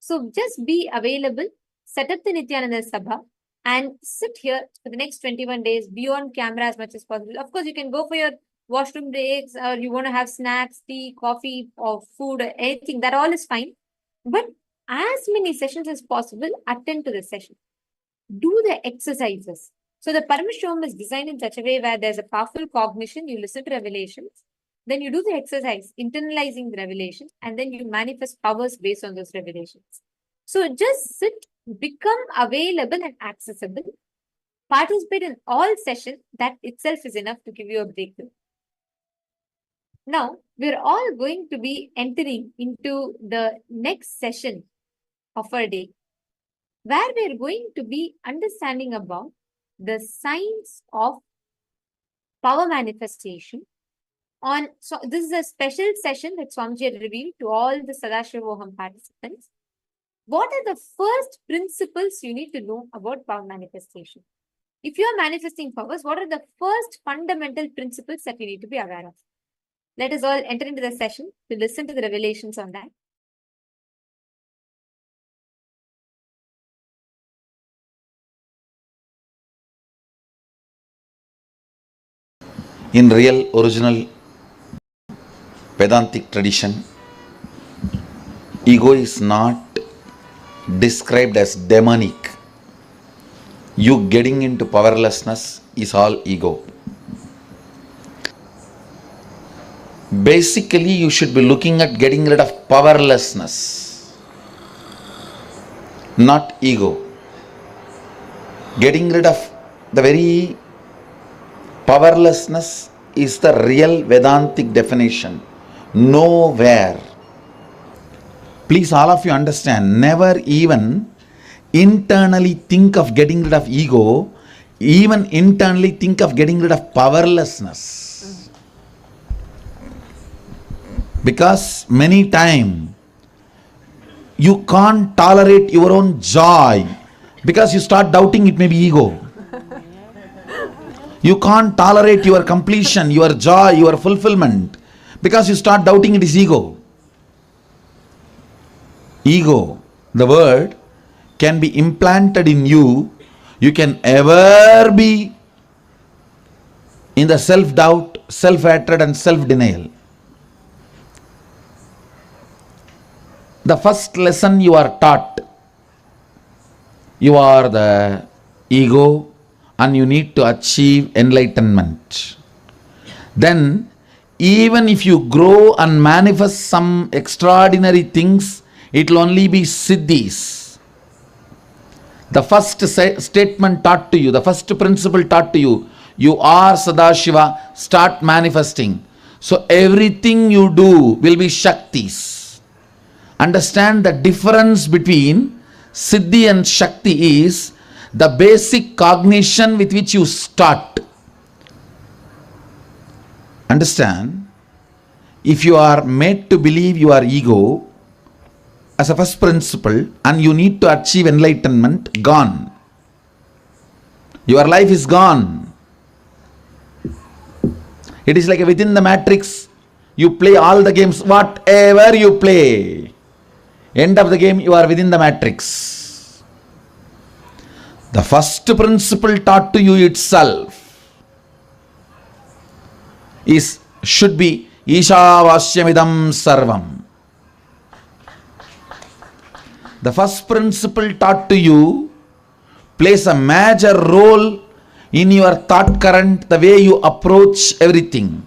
So just be available, set up the Nityananda Sabha, and sit here for the next 21 days, be on camera as much as possible. Of course, you can go for your washroom breaks, or you want to have snacks, tea, coffee, or food, or anything, that all is fine. But as many sessions as possible, attend to the session. Do the exercises. So the Paramashivam is designed in such a way where there's a powerful cognition, you listen to revelations, then you do the exercise, internalizing the revelation, and then you manifest powers based on those revelations. So just sit, become available and accessible, participate in all sessions, that itself is enough to give you a breakthrough. Now, we're all going to be entering into the next session of our day, where we're going to be understanding about the science of power manifestation. So this is a special session that Swamiji had revealed to all the Paramashivoham participants. What are the first principles you need to know about power manifestation? If you are manifesting powers, what are the first fundamental principles that you need to be aware of? Let us all enter into the session to listen to the revelations on that. In real, original Vedantic tradition, ego is not described as demonic. You getting into powerlessness is all ego. Basically, you should be looking at getting rid of powerlessness, not ego. Getting rid of the very powerlessness is the real Vedantic definition. Nowhere. Please, all of you understand, never even internally think of getting rid of ego, even internally think of getting rid of powerlessness. Because many times you can't tolerate your own joy because you start doubting it may be ego. You can't tolerate your completion, your joy, your fulfillment because you start doubting it is ego. Ego, the word, can be implanted in you. You can ever be in the self-doubt, self-hatred and self-denial. The first lesson you are taught, you are the ego and you need to achieve enlightenment. Then, even if you grow and manifest some extraordinary things, it will only be siddhis. The first statement taught to you, the first principle taught to you, you are Sadashiva, start manifesting. So everything you do will be Shaktis. Understand the difference between Siddhi and Shakti is the basic cognition with which you start. Understand, if you are made to believe you are ego as a first principle and you need to achieve enlightenment, gone. Your life is gone. It is like within the matrix, You play all the games, whatever you play. End of the game, you are within the matrix. The first principle taught to you itself should be Ishavashyamidam Sarvam. The first principle taught to you plays a major role in your thought current, the way you approach everything.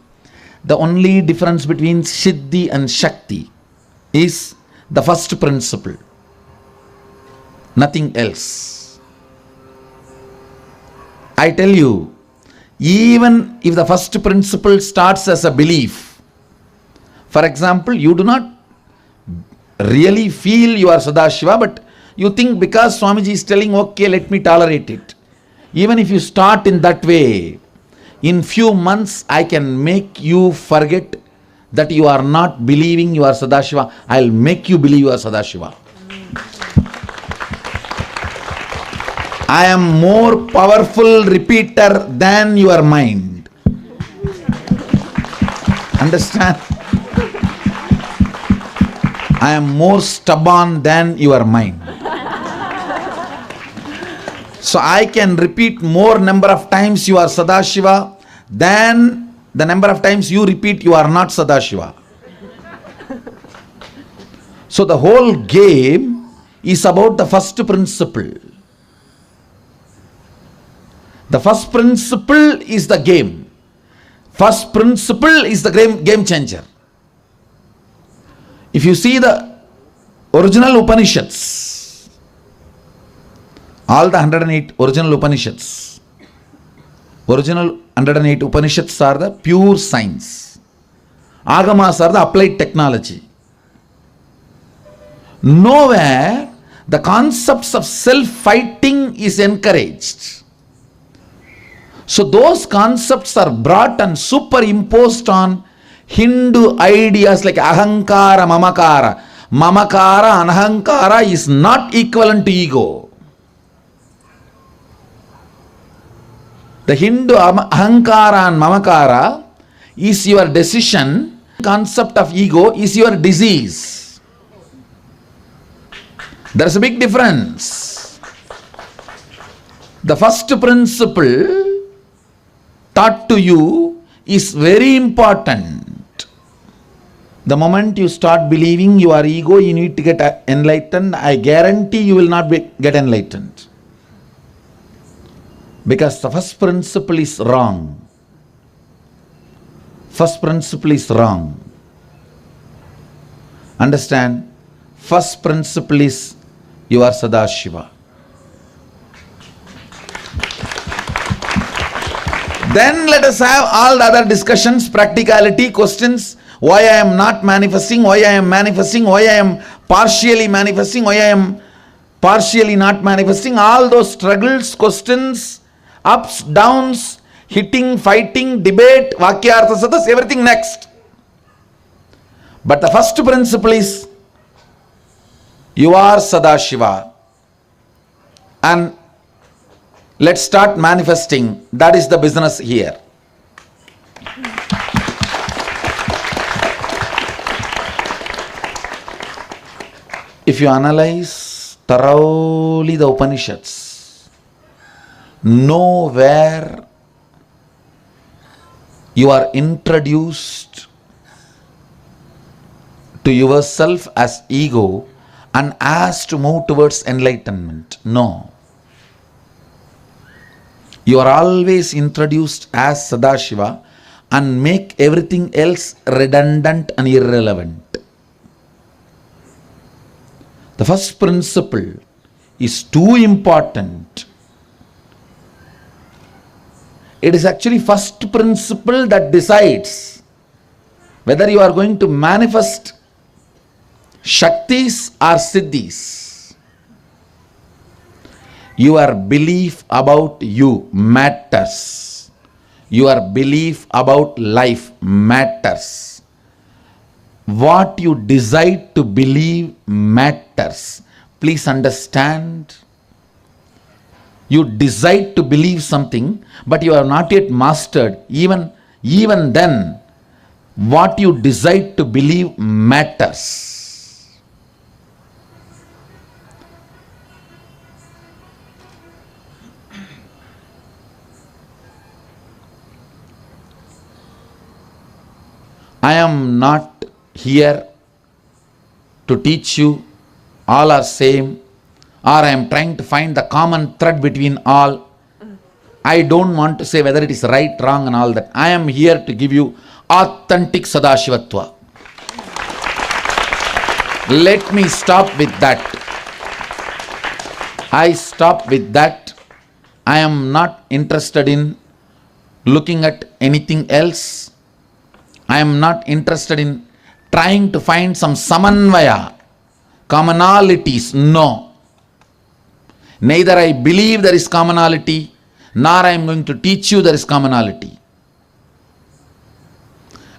The only difference between Siddhi and Shakti is the first principle. Nothing else. I tell you, even if the first principle starts as a belief, for example, you do not really feel you are Sadashiva, but you think because Swamiji is telling, okay, let me tolerate it. Even if you start in that way, in few months I can make you forget that you are not believing you are Sadashiva. I'll make you believe you are Sadashiva. I am more powerful repeater than your mind. Understand? I am more stubborn than your mind. So I can repeat more number of times you are Sadashiva than the number of times you repeat you are not Sadashiva. So the whole game is about the first principle. The first principle is the game. First principle is the game changer. If you see the original Upanishads, all the 108 original Upanishads, original 108 Upanishads are the pure science. Agamas are the applied technology. Nowhere the concepts of self-fighting is encouraged. So those concepts are brought and superimposed on Hindu ideas like ahankara, mamakara. Mamakara and ahankara is not equivalent to ego. The Hindu ahankara and mamakara is your decision. Concept of ego is your disease. There is a big difference. The first principle taught to you is very important. The moment you start believing you are ego, you need to get enlightened. I guarantee you will not get enlightened. Because the first principle is wrong. First principle is wrong. Understand? First principle is you are Sadashiva. Then let us have all the other discussions, practicality, questions, why I am not manifesting, why I am manifesting, why I am partially manifesting, why I am partially not manifesting, all those struggles, questions, ups, downs, hitting, fighting, debate, Vakyartha Satas, everything next. But the first principle is, you are Sadashiva. And let's start manifesting. That is the business here. If you analyze thoroughly the Upanishads, nowhere you are introduced to yourself as ego and asked to move towards enlightenment. No. You are always introduced as Sadashiva and make everything else redundant and irrelevant. The first principle is too important. It is actually first principle that decides whether you are going to manifest Shaktis or Siddhis. Your belief about you matters. Your belief about life matters. What you decide to believe matters. Please understand. You decide to believe something, but you are not yet mastered. Even then, what you decide to believe matters. I am not here to teach you all are same, or I am trying to find the common thread between all. I don't want to say whether it is right, wrong and all that. I am here to give you authentic Sadashivatva. Let me stop with that. I stop with that. I am not interested in looking at anything else. I am not interested in trying to find some samanvaya, commonalities. No. Neither I believe there is commonality, nor I am going to teach you there is commonality.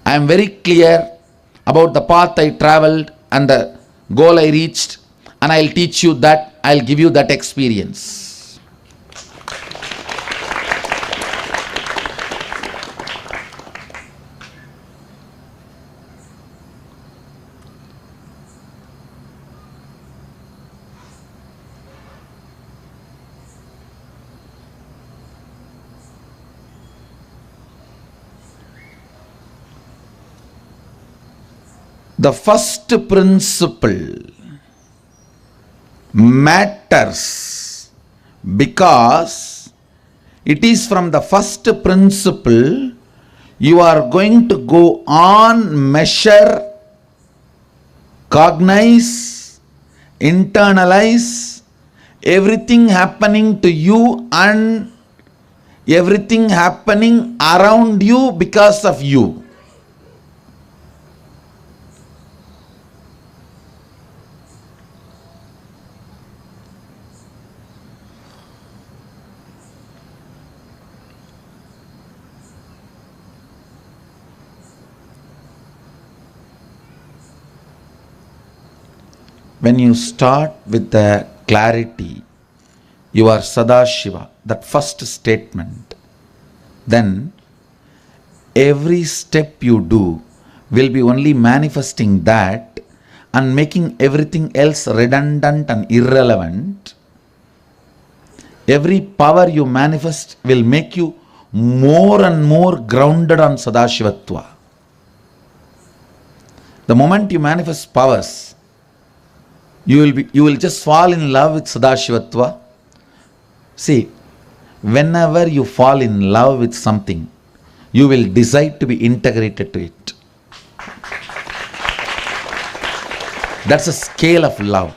I am very clear about the path I traveled and the goal I reached, and I will teach you that, I will give you that experience. The first principle matters because it is from the first principle you are going to go on, measure, cognize, internalize everything happening to you and everything happening around you because of you. When you start with the clarity, you are Sadashiva, that first statement, then every step you do will be only manifesting that and making everything else redundant and irrelevant. Every power you manifest will make you more and more grounded on Sadashivatva. The moment you manifest powers, you will just fall in love with Sadashivatva. See, whenever you fall in love with something, you will decide to be integrated to it. That's a scale of love.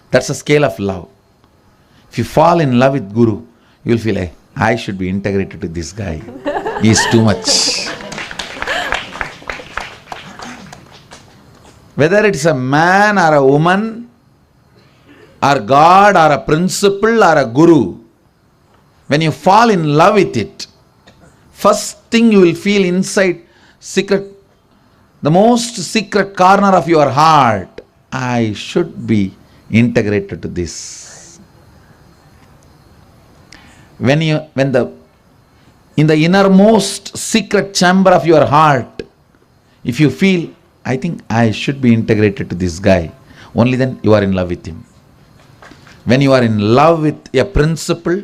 That's a scale of love. If you fall in love with Guru, you will feel, hey, I should be integrated to this guy. He is too much. Whether it's a man or a woman, or God or a principle or a guru, when you fall in love with it, first thing you will feel inside secret, the most secret corner of your heart, I should be integrated to this. In the innermost secret chamber of your heart, if you feel, I think I should be integrated to this guy, only then you are in love with him. When you are in love with a principle,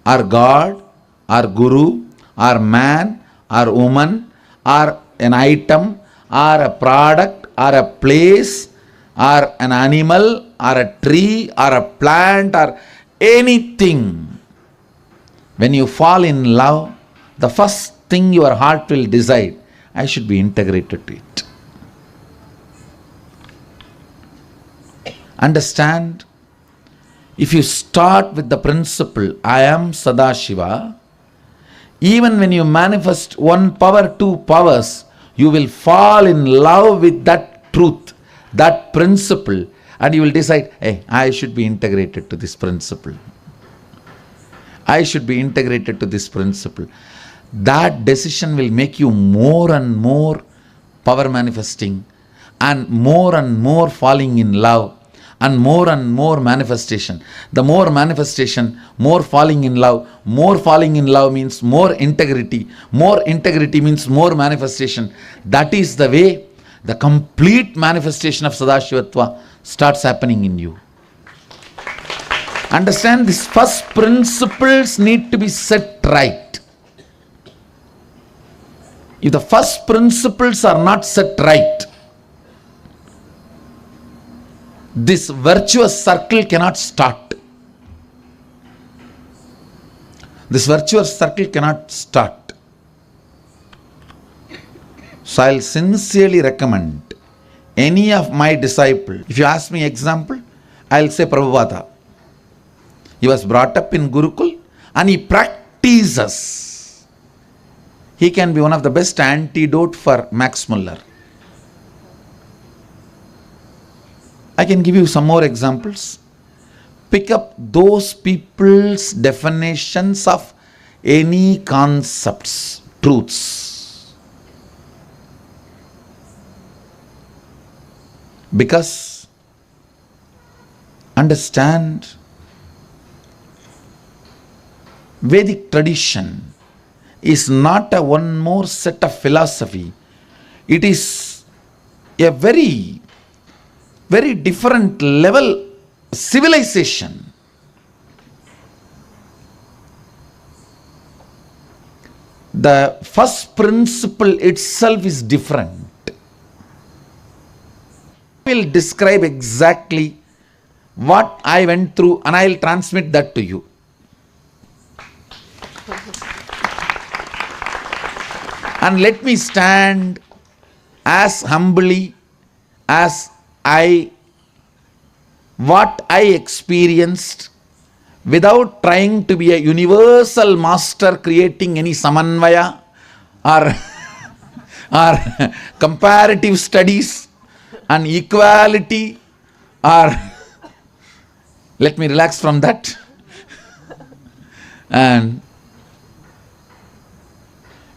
or God, or Guru, or man, or woman, or an item, or a product, or a place, or an animal, or a tree, or a plant, or anything, when you fall in love, the first thing your heart will decide, I should be integrated to it. Understand? If you start with the principle, I am Sadashiva, even when you manifest one power, two powers, you will fall in love with that truth, that principle, and you will decide, hey, I should be integrated to this principle. I should be integrated to this principle. That decision will make you more and more power manifesting and more falling in love. and more manifestation. The more manifestation, more falling in love. More falling in love means more integrity. More integrity means more manifestation. That is the way the complete manifestation of Sadashivatva starts happening in you. Understand, these first principles need to be set right. If the first principles are not set right, this virtuous circle cannot start. This virtuous circle cannot start. So I'll sincerely recommend any of my disciples. If you ask me example, I'll say Prabhupada. He was brought up in Gurukul and he practices. He can be one of the best antidote for Max Muller. I can give you some more examples. Pick up those people's definitions of any concepts, truths. Because understand, Vedic tradition is not a one more set of philosophy. It is a very different level civilization. The first principle itself is different. I will describe exactly what I went through and I will transmit that to you. And let me stand as humbly as what I experienced, without trying to be a universal master creating any samanvaya or comparative studies and equality, or let me relax from that. And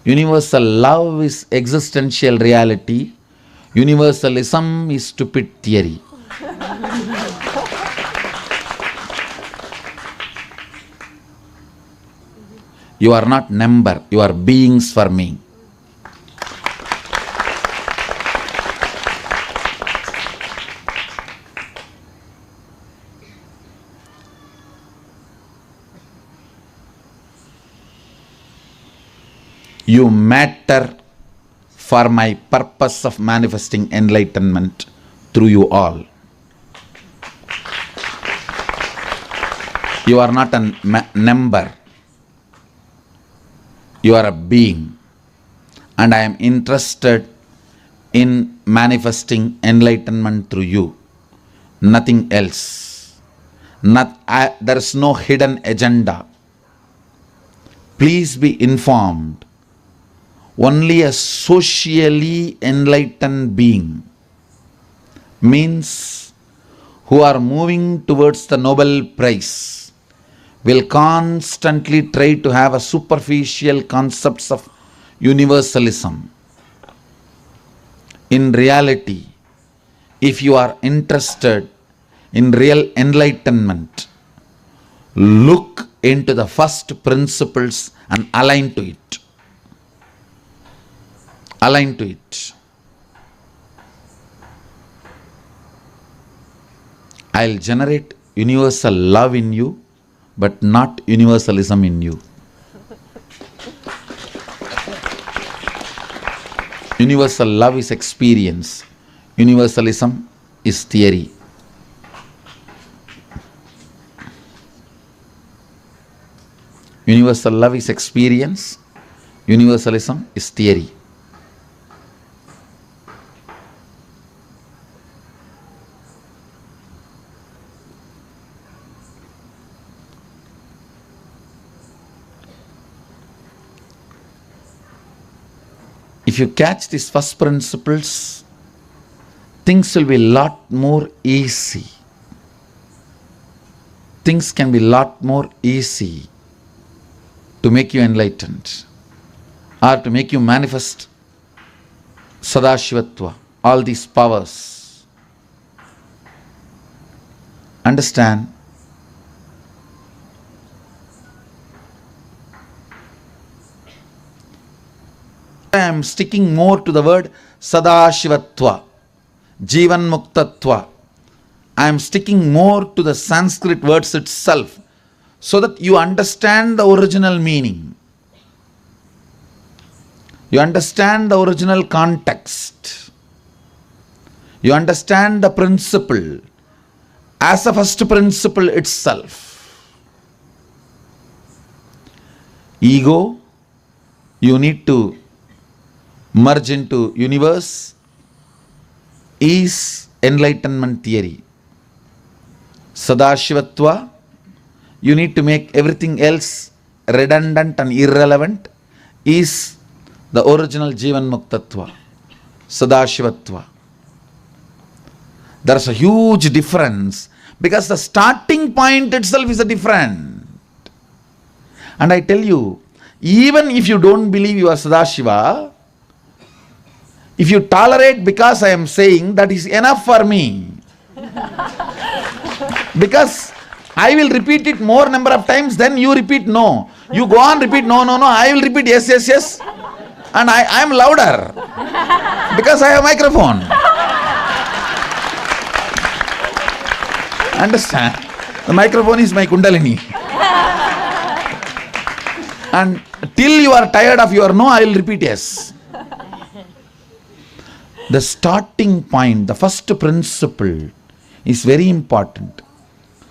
universal love is existential reality. Universalism is stupid theory. You are not number, you are beings for me. You matter for my purpose of manifesting enlightenment through you all. You are not a number. You are a being. And I am interested in manifesting enlightenment through you. Nothing else. There is no hidden agenda. Please be informed. Only a socially enlightened being, means who are moving towards the Nobel Prize, will constantly try to have a superficial concepts of universalism. In reality, if you are interested in real enlightenment, look into the first principles and align to it. Align to it. I'll generate universal love in you, but not universalism in you. Universal love is experience. Universalism is theory. Universal love is experience. Universalism is theory. If you catch these first principles, things will be a lot more easy. Things can be a lot more easy to make you enlightened or to make you manifest Sadashivatva, all these powers. Understand? I am sticking more to the word Sadashivatva, Jivan Muktatva. I am sticking more to the Sanskrit words itself so that you understand the original meaning. You understand the original context. You understand the principle as a first principle itself. Ego, you need to merge into universe, is enlightenment theory. Sadashivatva, you need to make everything else redundant and irrelevant, is the original Jivan Muktatva, Sadashivatva. There is a huge difference because the starting point itself is a different. And I tell you, even if you don't believe you are Sadashiva, if you tolerate because I am saying, that is enough for me. Because I will repeat it more number of times, then you repeat no. You go on repeat no, no, no, I will repeat yes, yes, yes. And I am louder because I have microphone. Understand? The microphone is my kundalini. And till you are tired of your no, I will repeat yes. The starting point, the first principle is very important.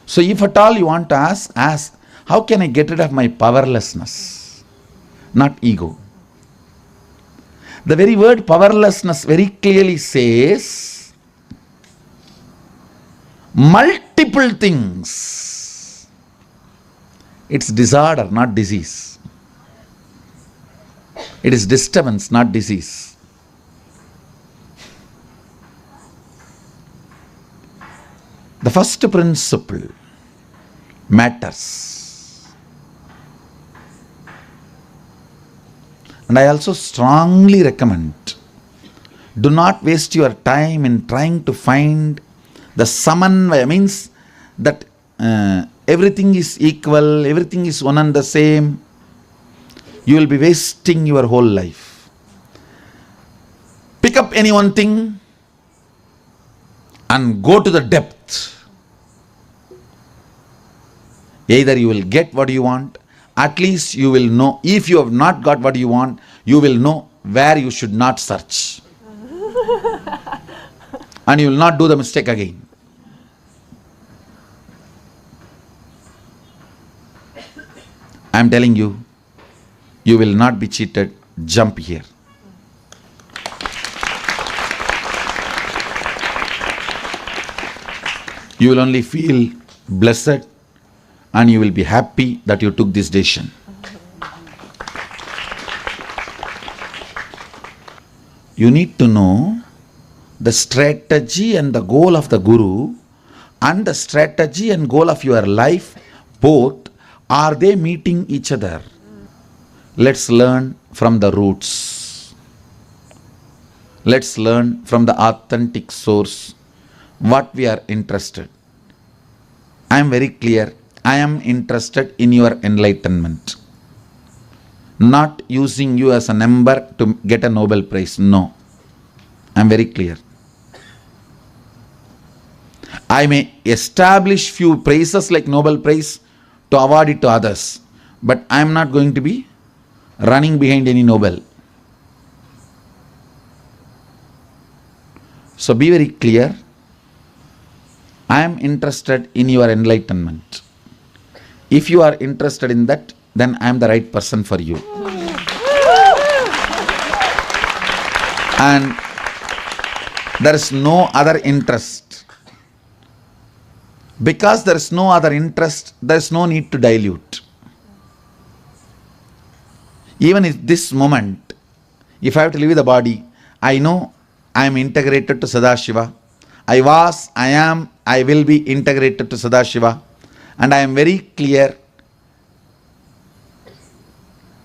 So if at all you want to ask, how can I get rid of my powerlessness? Not ego. The very word powerlessness very clearly says multiple things. It's disorder, not disease. It is disturbance, not disease. The first principle matters. And I also strongly recommend, do not waste your time in trying to find the samanvaya, means that everything is equal, everything is one and the same. You will be wasting your whole life. Pick up any one thing and go to the depth. Either you will get what you want, at least you will know. If you have not got what you want, you will know where you should not search. And you will not do the mistake again. I am telling you, you will not be cheated. Jump here. You will only feel blessed and you will be happy that you took this decision. You need to know the strategy and the goal of the Guru and the strategy and goal of your life, both, are they meeting each other? Let's learn from the roots. Let's learn from the authentic source what we are interested. I am very clear. I am interested in your enlightenment. Not using you as a number to get a Nobel Prize. No. I am very clear. I may establish few prizes like Nobel Prize to award it to others. But I am not going to be running behind any Nobel. So be very clear. I am interested in your enlightenment. If you are interested in that, then I am the right person for you. And there is no other interest. Because there is no other interest, there is no need to dilute. Even at this moment, if I have to leave the body, I know I am integrated to Sadashiva. I was, I am, I will be integrated to Sadashiva. And I am very clear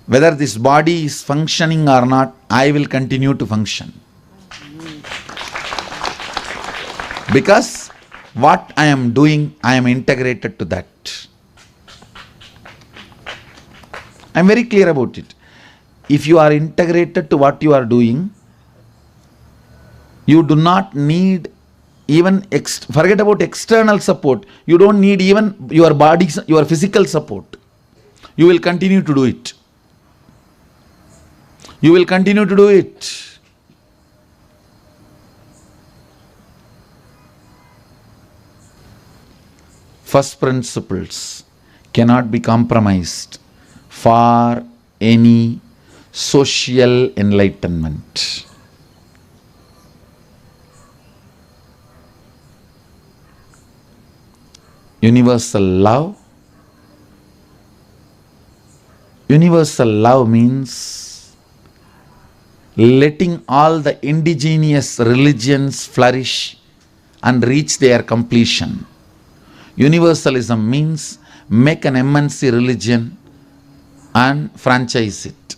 whether this body is functioning or not, I will continue to function. Because What I am doing, I am integrated to that. I am very clear about it. If you are integrated to what you are doing, you do not need even, forget about external support. You don't need even your body's, your physical support. You will continue to do it. You will continue to do it. First principles cannot be compromised for any social enlightenment. Universal love. Universal love means letting all the indigenous religions flourish and reach their completion. Universalism means make an MNC religion and franchise it.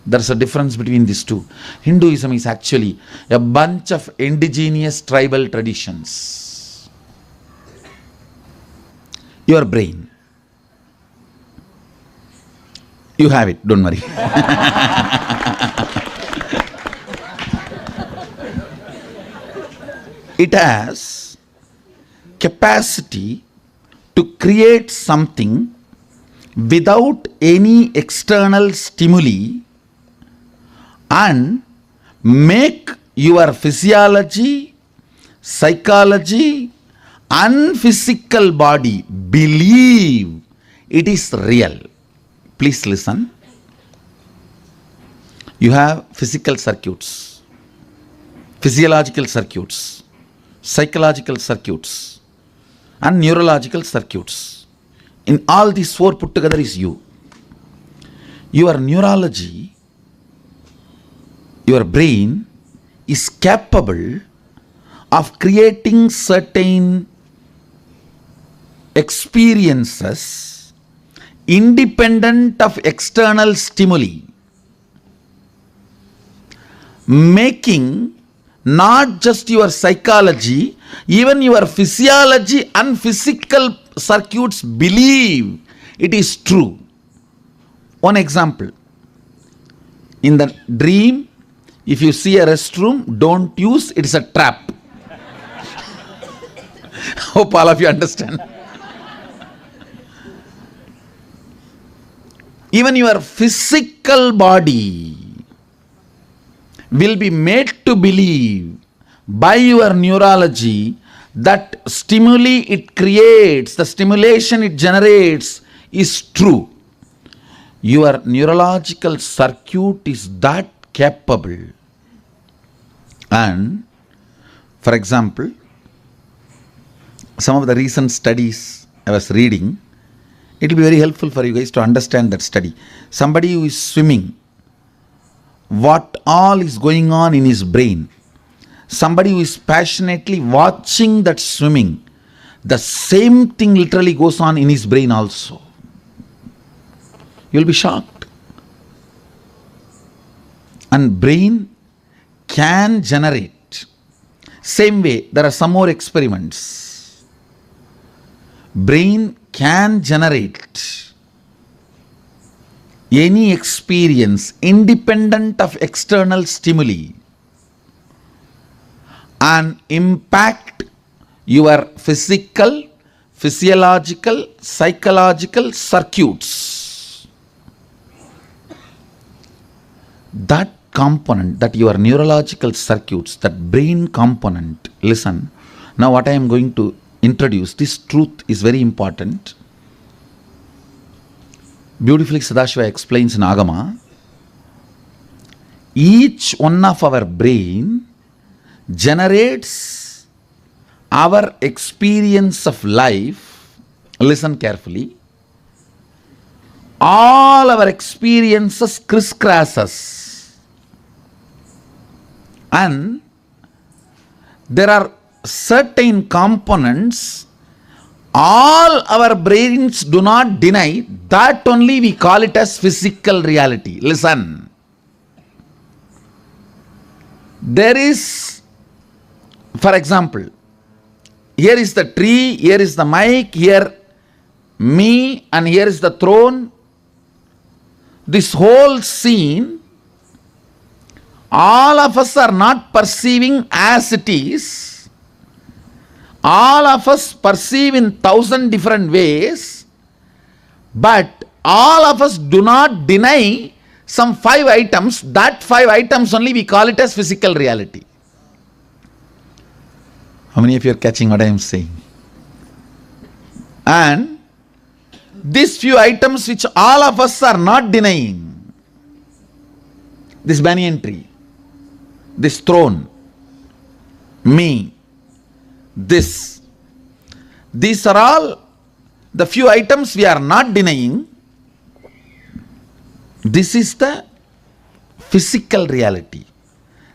There's a difference between these two. Hinduism is actually a bunch of indigenous tribal traditions. Your brain. You have it, don't worry. It has capacity to create something without any external stimuli and make your physiology, psychology and physical body believe it is real. Please listen. You have physical circuits, physiological circuits, psychological circuits and neurological circuits. In all these four put together is you. Your neurology, your brain is capable of creating certain experiences independent of external stimuli, making not just your psychology, even your physiology and physical circuits believe it is true. One example, in the dream, if you see a restroom, don't use, it is a trap. Hope all of you understand. Even your physical body will be made to believe by your neurology that stimuli it creates, the stimulation it generates is true. Your neurological circuit is that capable. And for example, some of the recent studies I was reading, it will be very helpful for you guys to understand that study. Somebody who is swimming, what all is going on in his brain. Somebody who is passionately watching that swimming, the same thing literally goes on in his brain also. You'll be shocked. And brain can generate. Same way, there are some more experiments. Brain can generate any experience independent of external stimuli and impact your physical, physiological, psychological circuits. That component, that your neurological circuits, that brain component, listen, now what I am going to introduce, this truth is very important. Beautifully Sadashiva explains in Agama, each one of our brain generates our experience of life. Listen carefully. All our experiences crisscrosses. And there are certain components all our brains do not deny, that only we call it as physical reality. Listen. There is For example, here is the tree, here is the mic, here me, and here is the throne. This whole scene, all of us are not perceiving as it is. All of us perceive in 1,000 different ways, but all of us do not deny some 5 items. That 5 items only we call it as physical reality. How many of you are catching what I am saying? And these few items which all of us are not denying, this banyan tree, this throne, me, this, these are all the few items we are not denying. This is the physical reality.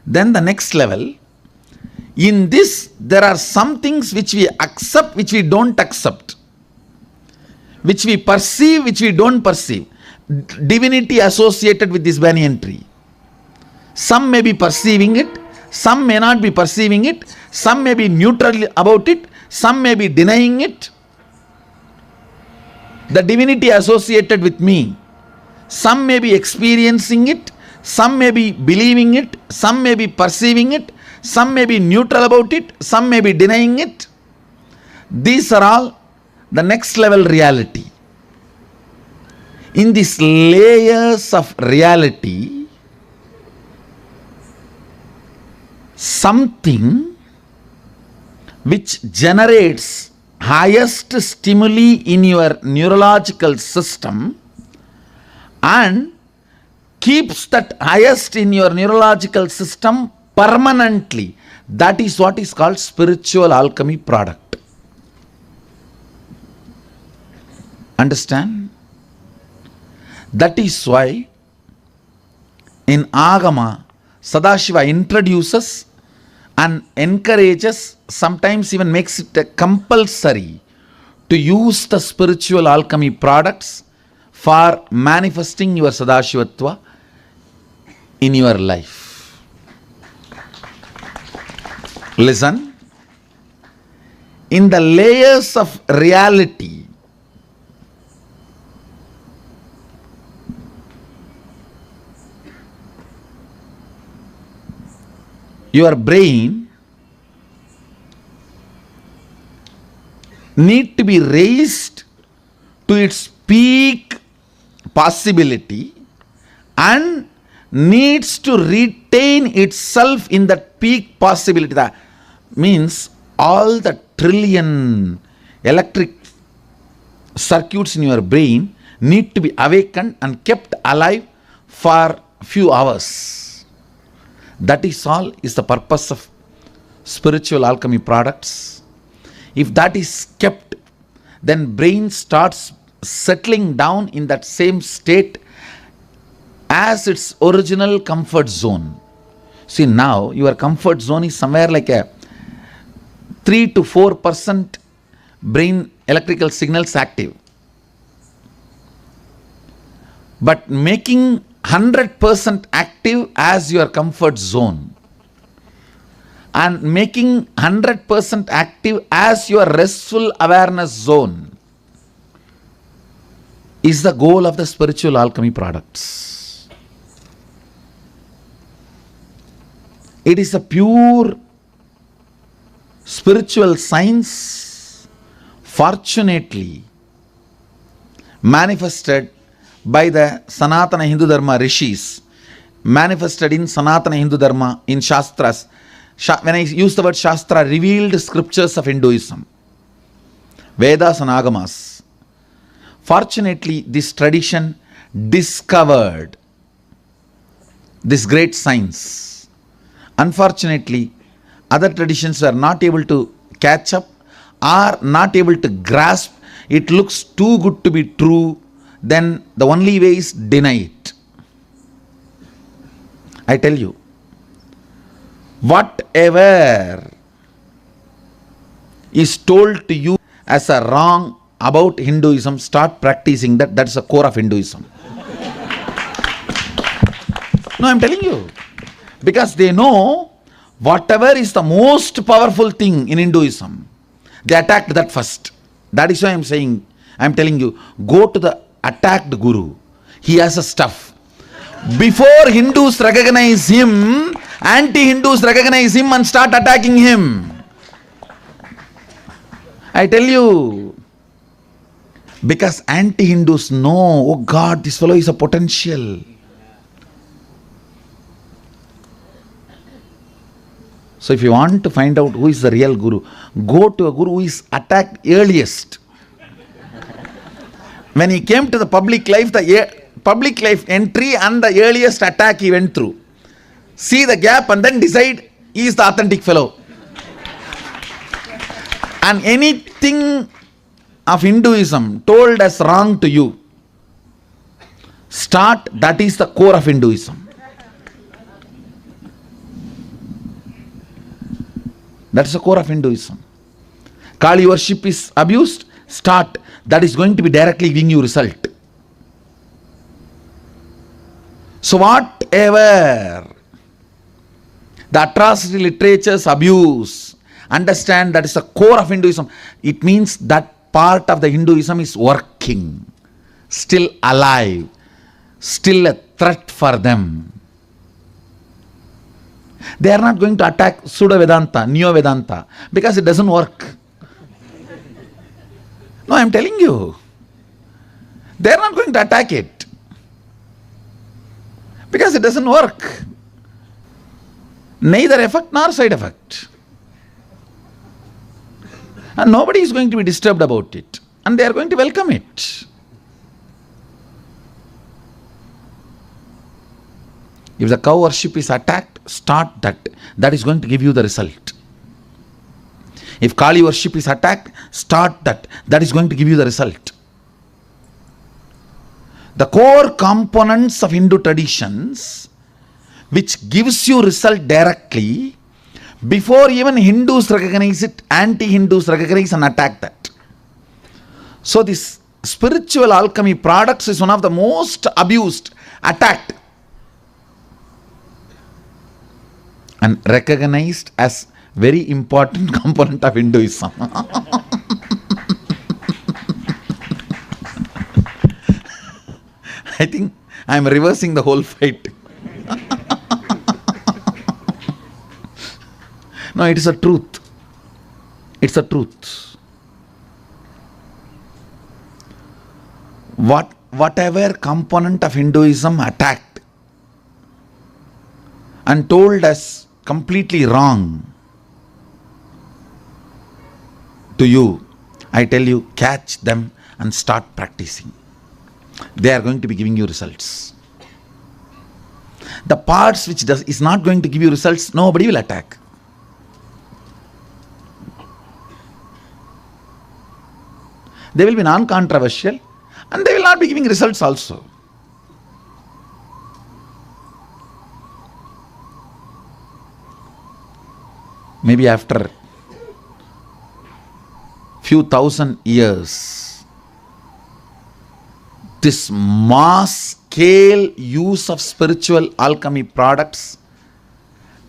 Then the next level, in this there are some things which we accept, which we don't accept, which we perceive, which we don't perceive. Divinity associated with this banyan tree. Some may be perceiving it, some may not be perceiving it, some may be neutral about it, some may be denying it. The divinity associated with me, some may be experiencing it, some may be believing it, some may be perceiving it, some may be neutral about it, some may be denying it. These are all the next level reality. In these layers of reality, something which generates highest stimuli in your neurological system and keeps that highest in your neurological system permanently. That is what is called spiritual alchemy product. Understand? That is why in Agama, Sadashiva introduces and encourages, sometimes even makes it compulsory to use the spiritual alchemy products for manifesting your Sadashivatva in your life. Listen, in the layers of reality, your brain need to be raised to its peak possibility and needs to retain itself in that peak possibility. That means all the trillion electric circuits in your brain need to be awakened and kept alive for few hours. That is all is the purpose of spiritual alchemy products. If that is kept, then brain starts settling down in that same state as its original comfort zone. See, now your comfort zone is somewhere like a 3 to 4% brain electrical signals active. But making 100% active as your comfort zone and making 100% active as your restful awareness zone is the goal of the spiritual alchemy products. It is a pure spiritual science, fortunately manifested by the Sanatana Hindu Dharma rishis, manifested in Sanatana Hindu Dharma in Shastras. When I use the word Shastra, revealed scriptures of Hinduism, Vedas and Agamas. Fortunately, this tradition discovered this great science. Unfortunately, other traditions were not able to catch up or not able to grasp. It looks too good to be true. Then the only way is deny it. I tell you, whatever is told to you as a wrong about Hinduism, start practicing that. That's the core of Hinduism. No, I'm telling you. Because they know Whatever is the most powerful thing in Hinduism, they attacked that first. That is why I'm telling you, go to the attacked guru. He has a stuff. Before Hindus recognize him, anti-Hindus recognize him and start attacking him. I tell you, because anti-Hindus know, oh God, this fellow is a potential. So if you want to find out who is the real guru, go to a guru who is attacked earliest. When he came to the public life entry and the earliest attack he went through. See the gap and then decide he is the authentic fellow. And anything of Hinduism told as wrong to you, start, that is the core of Hinduism. That's the core of Hinduism. Kali worship is abused, start, that is going to be directly giving you result. So whatever the atrocity literatures abuse, understand that is the core of Hinduism. It means that part of the Hinduism is working, still alive, still a threat for them. They are not going to attack Pseudo Vedanta, Neo Vedanta, because it doesn't work. No, I am telling you. They are not going to attack it, because it doesn't work. Neither effect nor side effect. And nobody is going to be disturbed about it. And they are going to welcome it. If the cow worship is attacked, start that. That is going to give you the result. If Kali worship is attacked, start that. That is going to give you the result. The core components of Hindu traditions, which gives you result directly, before even Hindus recognize it, anti-Hindus recognize and attack that. So this spiritual alchemy products is one of the most abused, attacked, and recognized as very important component of Hinduism. I think I am reversing the whole fight. No, it is a truth. It's a truth. Whatever component of Hinduism attacked and told us completely wrong to you, I tell you, catch them and start practicing. They are going to be giving you results. The parts which is not going to give you results, nobody will attack. They will be non-controversial and they will not be giving results also. Maybe after few thousand years, this mass scale use of spiritual alchemy products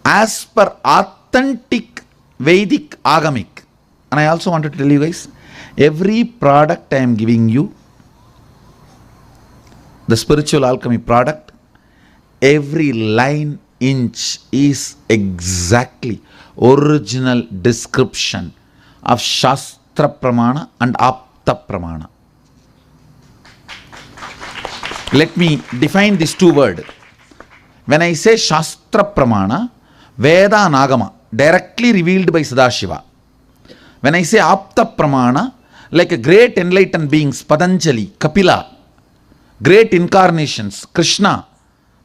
as per authentic Vedic agamic. And I also wanted to tell you guys, every product I am giving you, the spiritual alchemy product, every line inch is exactly original description of Shastra Pramana and Apta Pramana. Let me define these two words. When I say Shastra Pramana, Veda and Agama, directly revealed by Sadashiva. When I say Apta Pramana, like a great enlightened beings, Patanjali, Kapila, great incarnations, Krishna,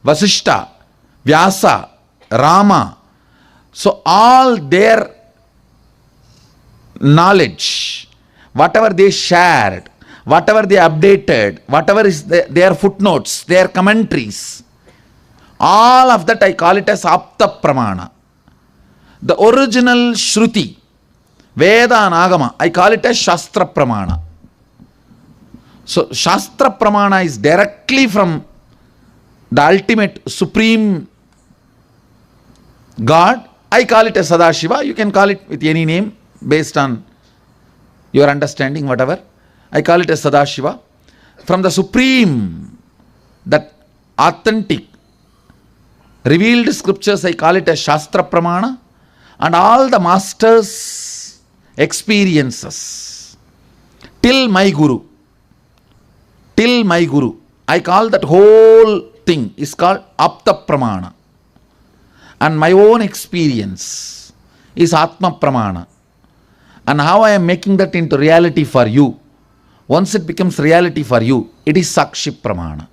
Vasishta, Vyasa, Rama. So all their knowledge, whatever they shared, whatever they updated, whatever is their footnotes, their commentaries, all of that I call it as Apta Pramana. The original Shruti, Veda and Agama, I call it as Shastra Pramana. So Shastra Pramana is directly from the ultimate supreme God I call it as Sadashiva. You can call it with any name based on your understanding, whatever. I call it as Sadashiva. From the Supreme, that authentic, revealed scriptures, I call it as Shastra Pramana. And all the masters' experiences till my Guru. I call that whole thing is called Apta Pramana. And my own experience is Atma Pramana. And how I am making that into reality for you. Once it becomes reality for you, it is Sakshi Pramana.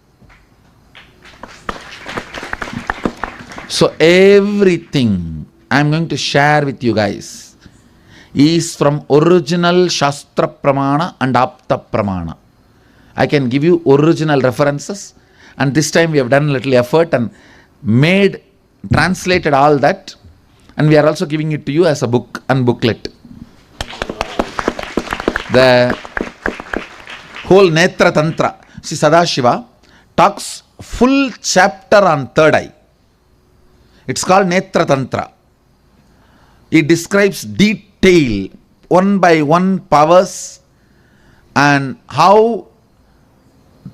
So everything I am going to share with you guys is from original Shastra Pramana and Apta Pramana. I can give you original references, and this time we have done a little effort and translated all that, and we are also giving it to you as a book and booklet. The whole Netra Tantra, see, Sadashiva talks full chapter on third eye. It's called Netra Tantra. It describes detail, one by one powers, and how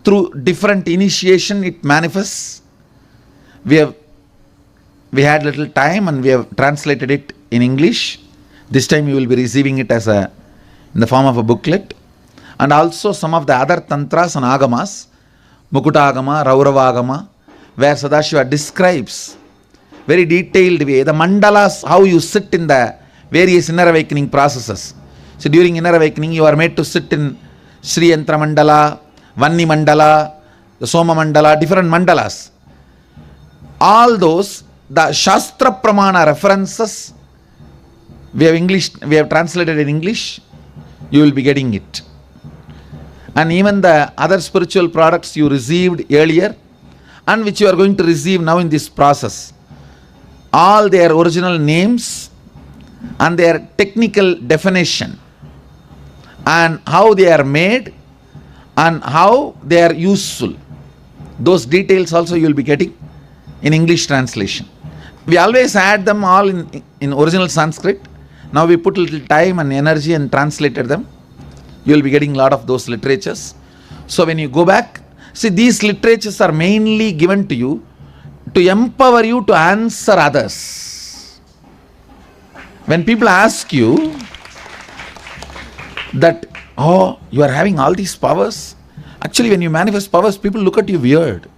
through different initiation it manifests. We had little time and we have translated it in English. This time you will be receiving it as in the form of a booklet. And also some of the other tantras and agamas, Mukuta Agama, Raurava Agama, where Sadashiva describes very detailed way the mandalas, how you sit in the various inner awakening processes. So during inner awakening you are made to sit in Sri Yantra Mandala, Vanni Mandala, the Soma Mandala, different mandalas. All those, the Shastra Pramana references, we have translated in English, you will be getting it. And even the other spiritual products you received earlier and which you are going to receive now in this process, all their original names and their technical definition and how they are made and how they are useful, those details also you will be getting in English translation. We always add them all in original Sanskrit. Now we put a little time and energy and translated them. You will be getting a lot of those literatures. So when you go back, see, these literatures are mainly given to you to empower you to answer others. When people ask you that, oh, you are having all these powers, actually when you manifest powers, people look at you weird.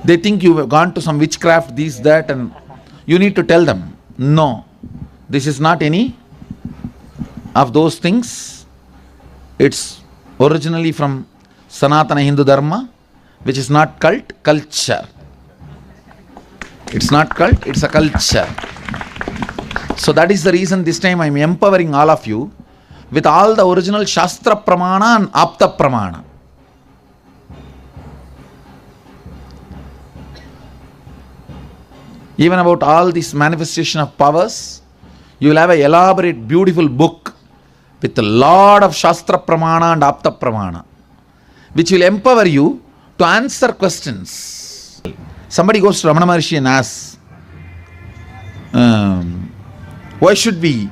They think you have gone to some witchcraft, this, that, and you need to tell them, no, this is not any of those things. It's originally from Sanatana Hindu Dharma, which is not cult, culture. It's not cult, it's a culture. So that is the reason this time I am empowering all of you with all the original Shastra Pramana and Apta Pramana. Even about all this manifestation of powers, you will have an elaborate, beautiful book with a lot of Shastra Pramana and Apta Pramana, which will empower you to answer questions. Somebody goes to Ramana Maharshi and asks, why should we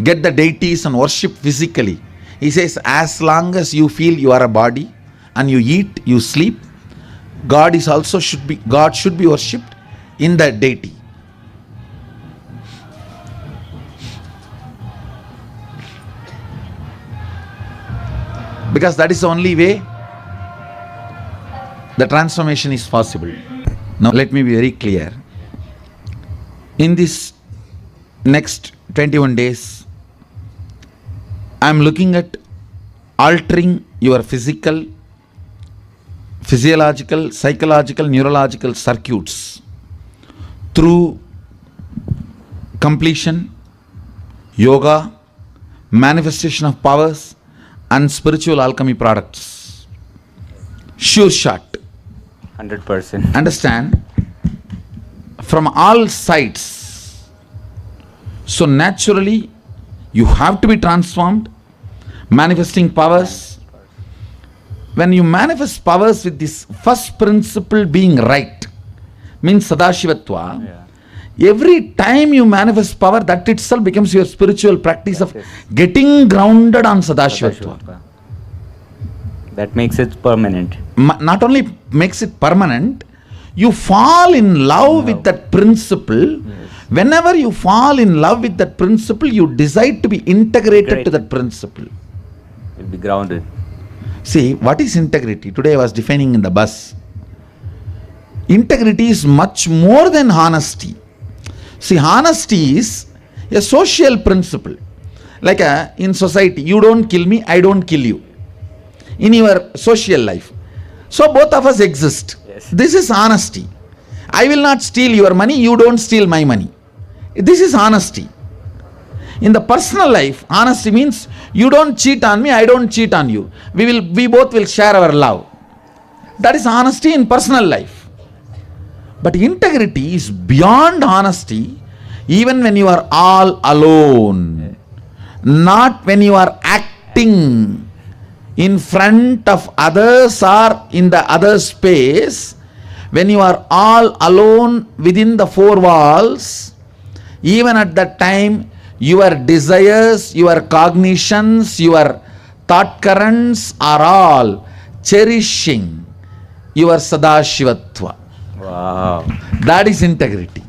get the deities and worship physically? He says, as long as you feel you are a body and you eat, you sleep, God should be worshipped in that deity. Because that is the only way the transformation is possible. Now let me be very clear. In this next 21 days, I am looking at altering your physical, physiological, psychological, neurological circuits through completion, yoga, manifestation of powers, and spiritual alchemy products. Sure shot. 100%. Understand? From all sides. So naturally, you have to be transformed, manifesting powers. When you manifest powers with this first principle being right, means Sadashivatva, Every time you manifest power, that itself becomes your spiritual practice of Yes. getting grounded on Sadashivatva. Sadashiva. That makes it permanent. Not only makes it permanent, you fall in love with that principle. Whenever you fall in love with that principle, you decide to be integrated to that principle. You'll be grounded. See, what is integrity? Today I was defining in the bus. Integrity is much more than honesty. See, honesty is a social principle. Like in society, you don't kill me, I don't kill you. In your social life. So both of us exist. Yes. This is honesty. I will not steal your money, you don't steal my money. This is honesty. In the personal life, honesty means you don't cheat on me, I don't cheat on you. We both will share our love. That is honesty in personal life. But integrity is beyond honesty, even when you are all alone. Not when you are acting in front of others or in the other space. When you are all alone within the four walls, even at that time, your desires, your cognitions, your thought currents are all cherishing your Sadashivatva. Wow. That is integrity.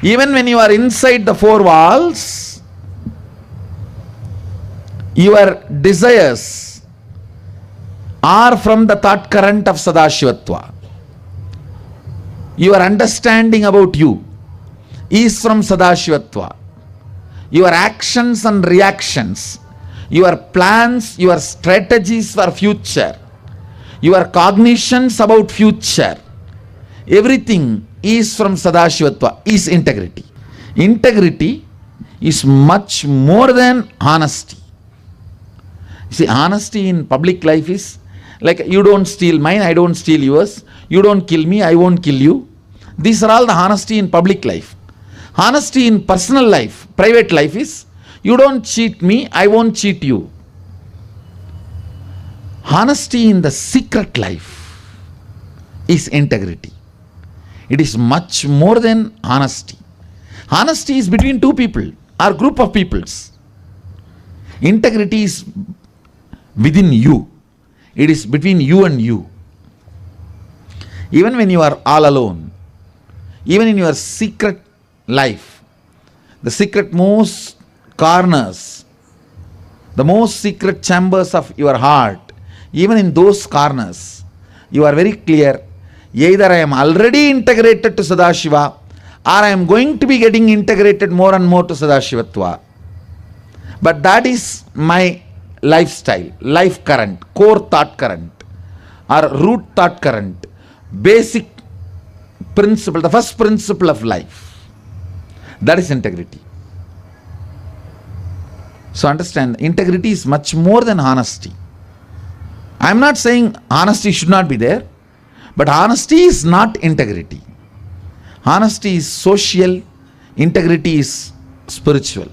Even when you are inside the four walls, your desires are from the thought current of Sadashivatva. Your understanding about you is from Sadashivatva. Your actions and reactions, your plans, your strategies for future, your cognitions about future, everything is from Sadashivatva, is integrity. Integrity is much more than honesty. See, honesty in public life is like you don't steal mine, I don't steal yours. You don't kill me, I won't kill you. These are all the honesty in public life. Honesty in personal life, private life is you don't cheat me, I won't cheat you. Honesty in the secret life is integrity. It is much more than honesty. Honesty is between two people or group of peoples. Integrity is within you. It is between you and you. Even when you are all alone, even in your secret life, the secret most corners, the most secret chambers of your heart, even in those corners, you are very clear, either I am already integrated to Sadashiva or I am going to be getting integrated more and more to Sadashivatva. But that is my lifestyle, life current, core thought current or root thought current, basic principle, the first principle of life. That is integrity. So understand, integrity is much more than honesty. I am not saying honesty should not be there, but honesty is not integrity. Honesty is social, integrity is spiritual.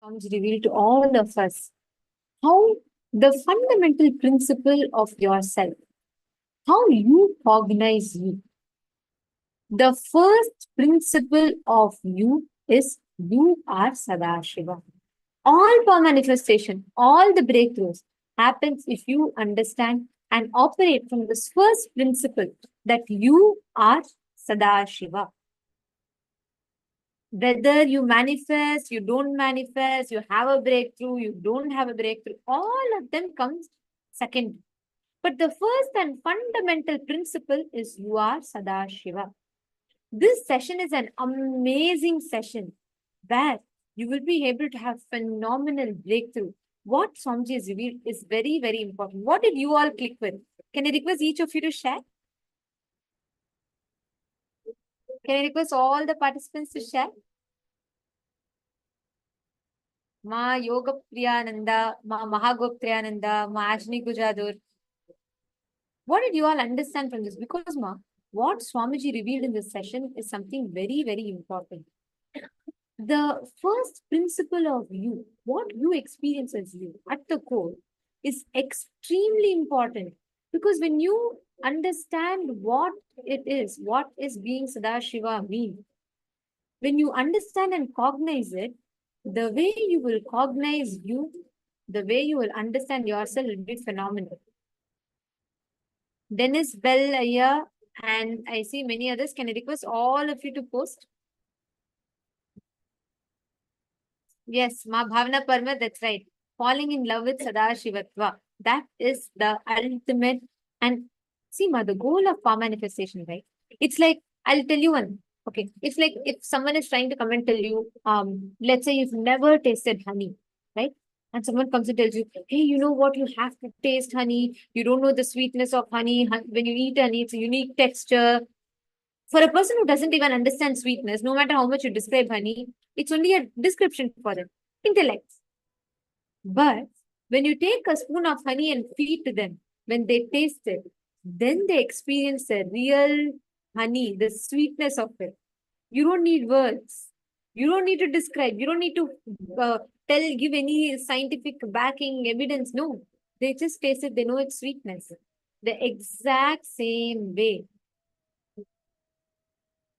Swamiji revealed to all of us how the fundamental principle of yourself, how you cognize you. The first principle of you is you are Sadashiva. All power manifestation, all the breakthroughs happens if you understand and operate from this first principle that you are Sadashiva. Whether you manifest, you don't manifest, you have a breakthrough, you don't have a breakthrough, all of them comes second. But the first and fundamental principle is you are Sadashiva. This session is an amazing session where you will be able to have phenomenal breakthrough. What Swamiji has revealed is very, very important. What did you all click with? Can I request each of you to share? Can I request all the participants to share? Ma Yoga Priyananda, Ma Mahagoptriyananda, Ma Ajni Gujadur. What did you all understand from this? Because what Swamiji revealed in this session is something very, very important. The first principle of you, what you experience as you at the core, is extremely important. Because when you understand what it is, what is being Sadashiva mean, when you understand and cognize it, the way you will cognize you, the way you will understand yourself will be phenomenal. Dennis Bell here, and I see many others. Can I request all of you to post? Yes, Ma Bhavana Parma, that's right. Falling in love with Sadashivatva. That is the ultimate. And see, Ma, the goal of power manifestation, right? It's like, I'll tell you one. Okay, it's like if someone is trying to come and tell you, let's say you've never tasted honey, right? And someone comes and tells you, hey, you know what? You have to taste honey. You don't know the sweetness of honey. When you eat honey, it's a unique texture. For a person who doesn't even understand sweetness, no matter how much you describe honey, it's only a description for them. Intellect. But when you take a spoon of honey and feed to them, when they taste it, then they experience the real honey, the sweetness of it. You don't need words. You don't need to describe. You don't need to give any scientific backing evidence. No, they just taste it. They know its sweetness. The exact same way.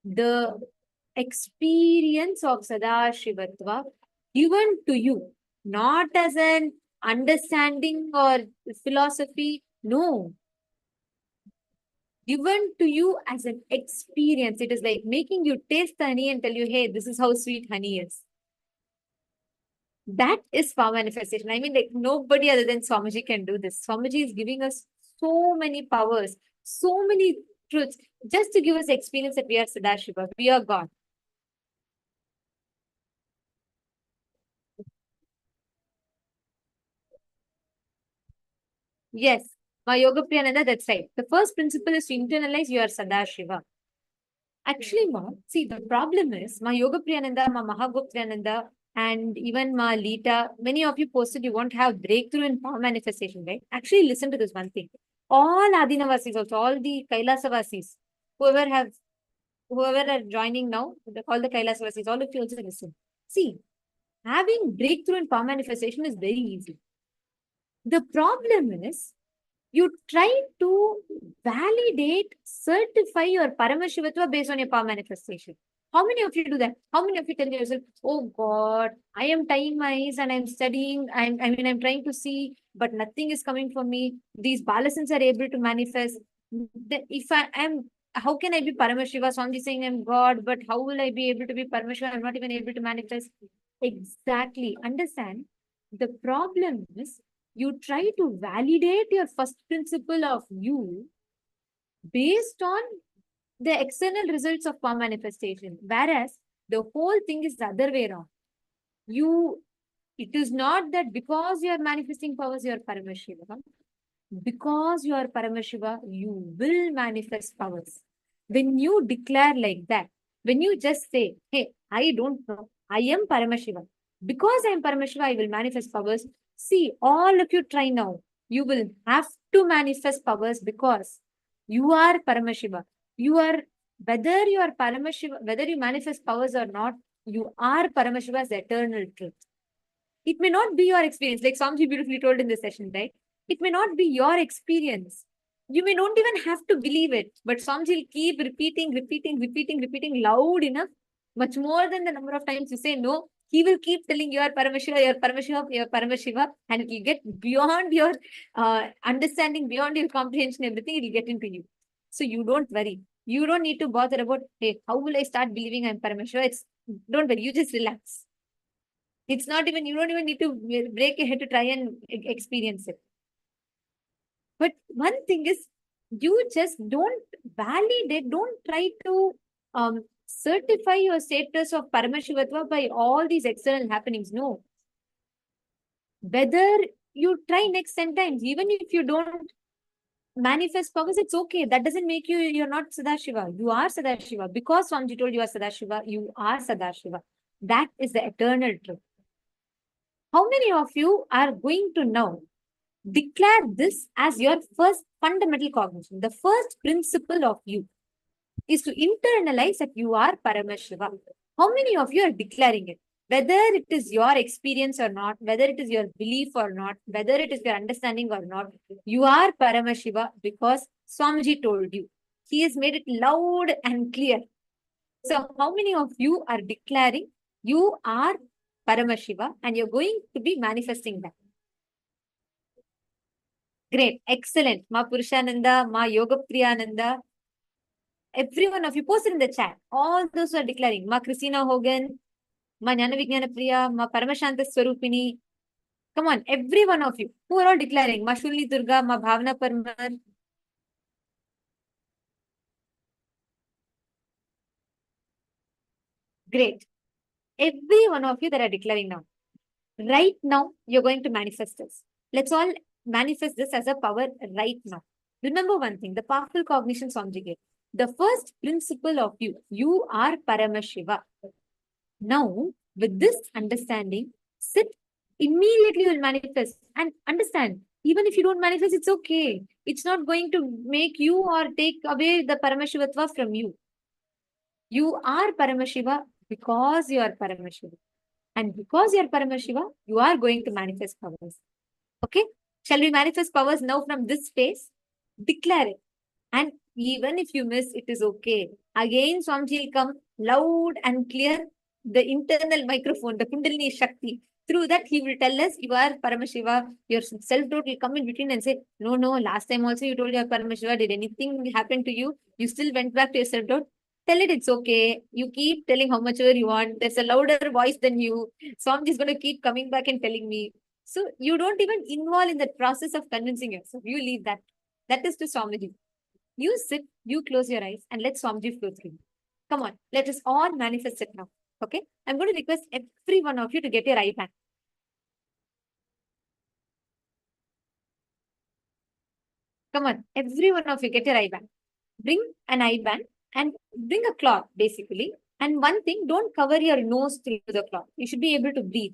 The experience of Sadashivatva given to you, not as an understanding or philosophy, no. Given to you as an experience. It is like making you taste the honey and tell you, hey, this is how sweet honey is. That is power manifestation. I mean, like nobody other than Swamiji can do this. Swamiji is giving us so many powers, so many truths, just to give us experience that we are Sadashiva, we are God. Yes, my Yoga Priyananda, that's right. The first principle is to internalize you are Sadashiva. Actually, Ma, see, the problem is, my Yoga Priyananda, my Mahagoptriyananda, and even my Lita, many of you posted you won't have breakthrough in power manifestation, right? Actually, listen to this one thing. All Adinavasis also, all the Kailasavasis, whoever are joining now, all the Kailasavasis, all of you also listen. See, having breakthrough in power manifestation is very easy. The problem is, you try to validate, certify your Paramashivatva based on your power manifestation. How many of you do that? How many of you tell yourself, oh God, I am tying my eyes and I'm studying, I'm trying to see, but nothing is coming for me. These balasans are able to manifest. If I am, how can I be Paramashiva? Swamiji saying I'm God, but how will I be able to be Paramashiva? I'm not even able to manifest. Exactly. Understand? The problem is, you try to validate your first principle of you based on the external results of power manifestation. Whereas the whole thing is the other way around. It is not that because you are manifesting powers, you are Paramashiva. Because you are Paramashiva, you will manifest powers. When you declare like that, when you just say, hey, I don't know, I am Paramashiva. Because I am Paramashiva, I will manifest powers. See, all of you try now. You will have to manifest powers because you are Paramashiva. Whether you are Paramashiva, whether you manifest powers or not, you are Paramashiva's eternal truth. It may not be your experience, like Swamiji beautifully told in this session, right? It may not be your experience. You may not even have to believe it, but Swamiji will keep repeating loud enough, much more than the number of times you say no. He will keep telling you are Paramashiva, you are Paramashiva, you are Paramashiva, and it will get beyond your understanding, beyond your comprehension, everything, it will get into you. So you don't worry. You don't need to bother about, hey, how will I start believing I'm Paramashiva? Don't worry, you just relax. It's not even, you don't even need to break your head to try and experience it. But one thing is, you just don't validate, don't try to certify your status of Paramashivatva by all these external happenings. No. Whether you try next 10 times, even if you don't manifest powers, it's okay. That doesn't make you're not Sadashiva. You are Sadashiva. Because Swamiji told you are Sadashiva, you are Sadashiva. That is the eternal truth. How many of you are going to now declare this as your first fundamental cognition? The first principle of you is to internalize that you are Paramashiva. How many of you are declaring it? Whether it is your experience or not, whether it is your belief or not, whether it is your understanding or not, you are Paramashiva because Swamiji told you. He has made it loud and clear. So how many of you are declaring you are Paramashiva and you're going to be manifesting that? Great, excellent. Ma Purushananda, Ma Yoga Priyananda. Every one of you posted in the chat. All those who are declaring. Ma Christina Hogan, Ma Jnana Vijnana Priya, Ma Paramashanta Swarupini. Come on, every one of you who are all declaring. Ma Shulni Durga, Ma Bhavna Parmar. Great. Every one of you that are declaring now. Right now, you're going to manifest this. Let's all manifest this as a power right now. Remember one thing, the powerful cognition Swamiji gave. The first principle of you are Paramashiva. Now, with this understanding, sit, immediately you will manifest and understand. Even if you don't manifest, it's okay. It's not going to make you or take away the Paramashivatva from you. You are Paramashiva because you are Paramashiva. And because you are Paramashiva, you are going to manifest powers. Okay? Shall we manifest powers now from this space? Declare it. And even if you miss, it is okay. Again, Swamiji will come loud and clear. The internal microphone, the Kundalini Shakti. Through that, he will tell us, you are Paramashiva. Your self-doubt will come in between and say, no, last time also you told you are Paramashiva. Did anything happen to you? You still went back to your self-doubt? Tell it it's okay. You keep telling how much ever you want. There's a louder voice than you. Swamiji is going to keep coming back and telling me. So you don't even involve in the process of convincing yourself. You leave that. That is to Swamiji. You sit, you close your eyes, and let Swamiji flow through you. Come on, let us all manifest it now. Okay? I'm going to request every one of you to get your eye band. Come on, every one of you get your eye band. Bring an eye band and bring a cloth, basically. And one thing, don't cover your nose through the cloth. You should be able to breathe.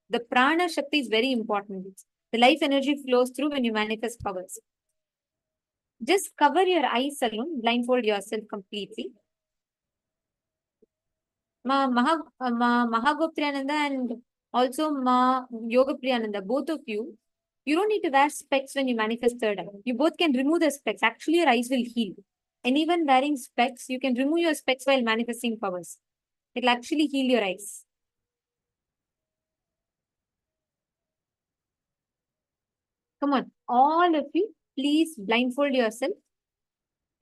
The prana shakti is very important. The life energy flows through when you manifest powers. Just cover your eyes alone, blindfold yourself completely. Ma Mahagoptriyananda and also Ma Yoga Priyananda, both of you, you don't need to wear specs when you manifest third eye. You both can remove the specs. Actually, your eyes will heal. Anyone wearing specs, you can remove your specs while manifesting powers. It'll actually heal your eyes. Come on, all of you, please blindfold yourself.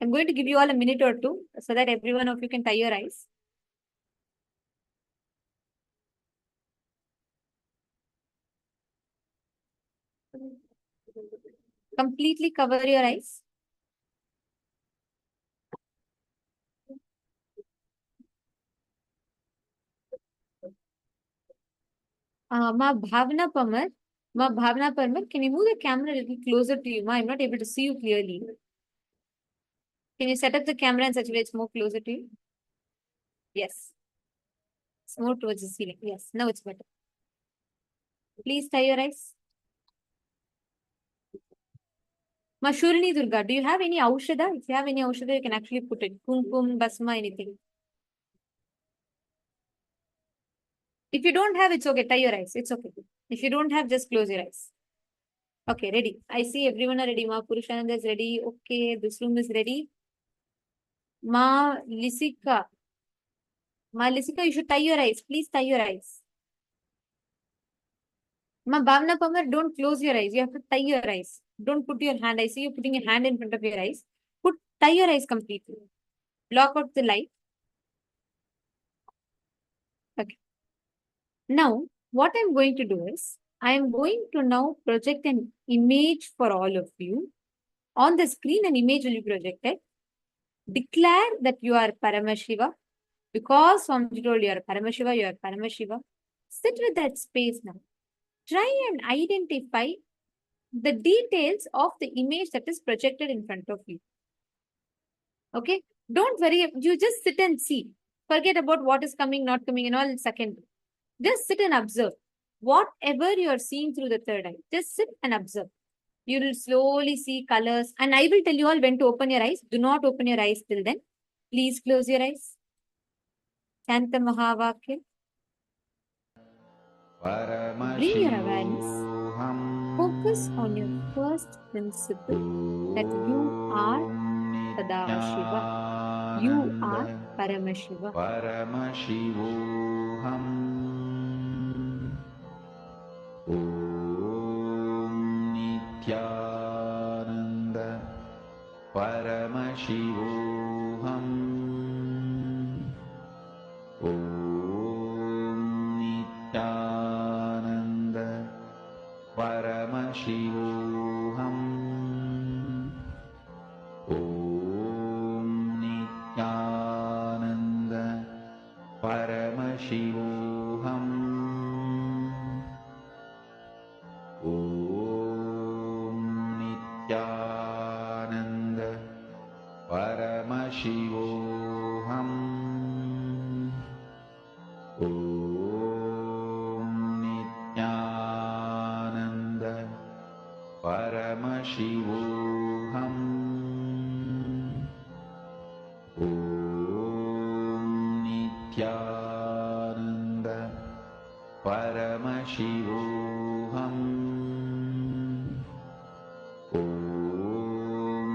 I'm going to give you all a minute or two so that every one of you can tie your eyes. Completely cover your eyes. Ma Bhavna Parmar, can you move the camera a little closer to you? Ma, I'm not able to see you clearly. Can you set up the camera in such a way it's more closer to you? Yes. It's more towards the ceiling. Yes, now it's better. Please tie your eyes. Ma Shurni Durga, do you have any aushadha? If you have any aushadha, you can actually put it. Kumkum, basma, anything. If you don't have, it's okay. Tie your eyes. It's okay. If you don't have, just close your eyes. Okay, ready. I see everyone are ready. Ma Purushananda is ready. Okay, this room is ready. Ma Lisika. Ma Lisika, you should tie your eyes. Please tie your eyes. Ma Bhavna Pamar, don't close your eyes. You have to tie your eyes. Don't put your hand. I see you putting your hand in front of your eyes. Tie your eyes completely. Block out the light. Okay. Now, what I'm going to do is, I am going to now project an image for all of you. On the screen, an image will be projected. Declare that you are Paramashiva. Because Swamiji told you are Paramashiva, you are Paramashiva. Sit with that space now. Try and identify the details of the image that is projected in front of you. Okay? Don't worry. You just sit and see. Forget about what is coming, not coming, and all secondary. Just sit and observe. Whatever you are seeing through the third eye, just sit and observe. You will slowly see colors. And I will tell you all when to open your eyes. Do not open your eyes till then. Please close your eyes. Chanta Mahavakya. Bring your awareness. Focus on your first principle that you are Sadashiva. You are Paramashiva. Paramashivoham. Om Nityananda. Paramashivoham. Om Nityananda. Paramashivoham. Om Nityananda. Paramashivoham. Om Nityananda. Paramashivoham. Om Nityananda. Paramashivoham. Om Nityananda. Paramashivoham. Om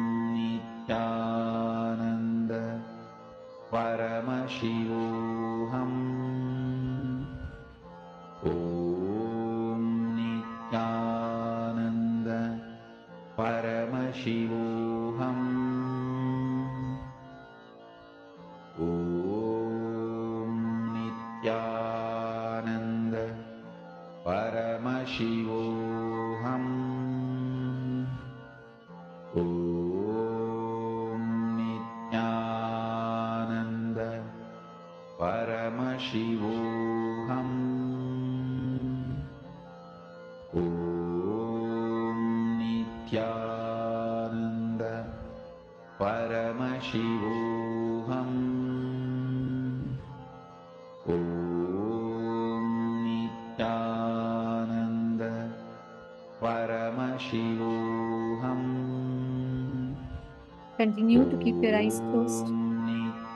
Nityananda. Paramashivoham. Om Nityananda. Paramashivoham. Om Nityananda. Paramashivoham. Om Nityananda. Paramashivoham. Om Nityananda. Paramashivoham. Om Nityananda. Paramashivoham. Continue to keep your eyes closed.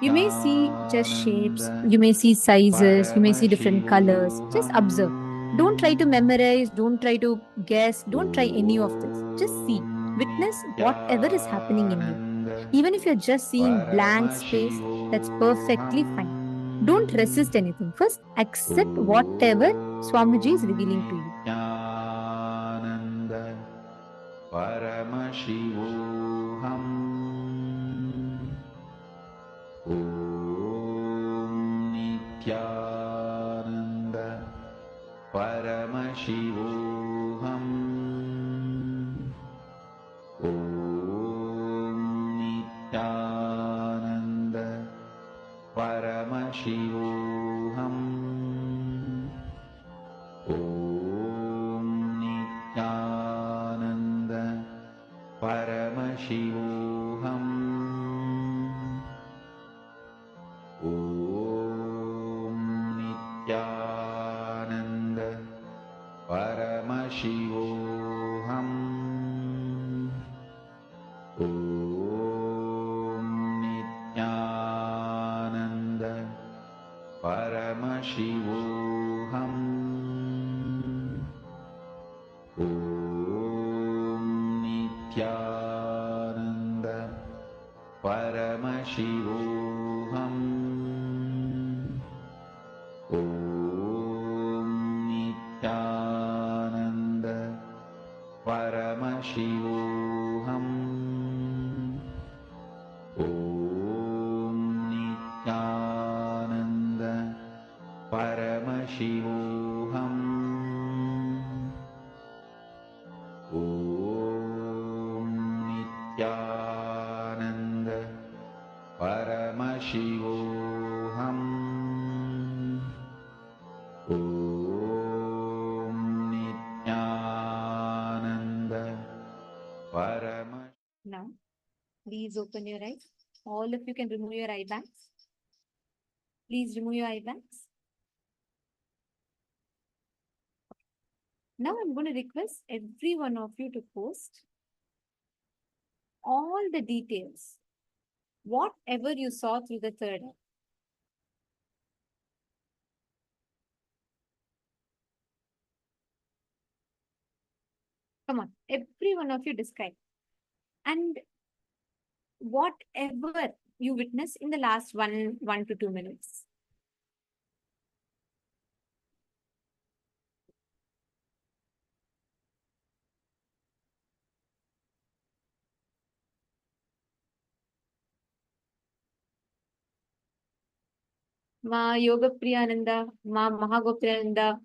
You may see just shapes, you may see sizes, you may see different colors. Just observe. Don't try to memorize, don't try to guess, don't try any of this. Just see, witness whatever is happening in you. Even if you're just seeing blank space, that's perfectly fine. Don't resist anything. First, accept whatever Swamiji is revealing to you. Nityananda. Paramashivoham. Om Nityananda. Paramashivoham. Om Nityananda. Paramashivoham. Om Nityananda. Paramashivoham. Om Nityananda. Paramashivoham. Om Nityananda. Paramashivoham. Paramashivoham. Om Nityananda Paramashivoham. Om Nityananda Paramashivoham. Now, please open your eyes. All of you can remove your eye bags. Please remove your eye bags. Now I'm going to request every one of you to post all the details, whatever you saw through the third eye. Come on, every one of you describe. And whatever you witness in the last 1 to 2 minutes. Ma Yoga Priyananda, Ma Mahagopriyananda.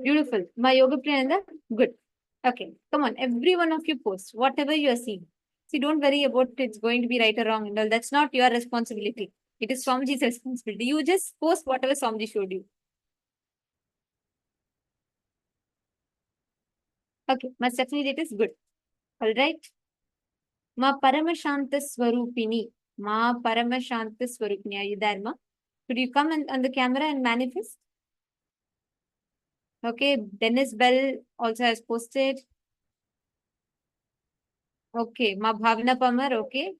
Beautiful. Ma Yoga Priyananda, good. Okay, come on, every one of you post whatever you are seeing. See, don't worry about it's going to be right or wrong and all. That's not your responsibility. It is Swamiji's responsibility. You just post whatever Swamiji showed you. Okay, Ma Stephanie, that is good. All right. Ma Paramashanta Swarupini. Ma Paramashanta Swarupini. Are you there, Ma? Could you come on the camera and manifest? Okay, Dennis Bell also has posted. Okay, Ma Bhavna Pamar, okay.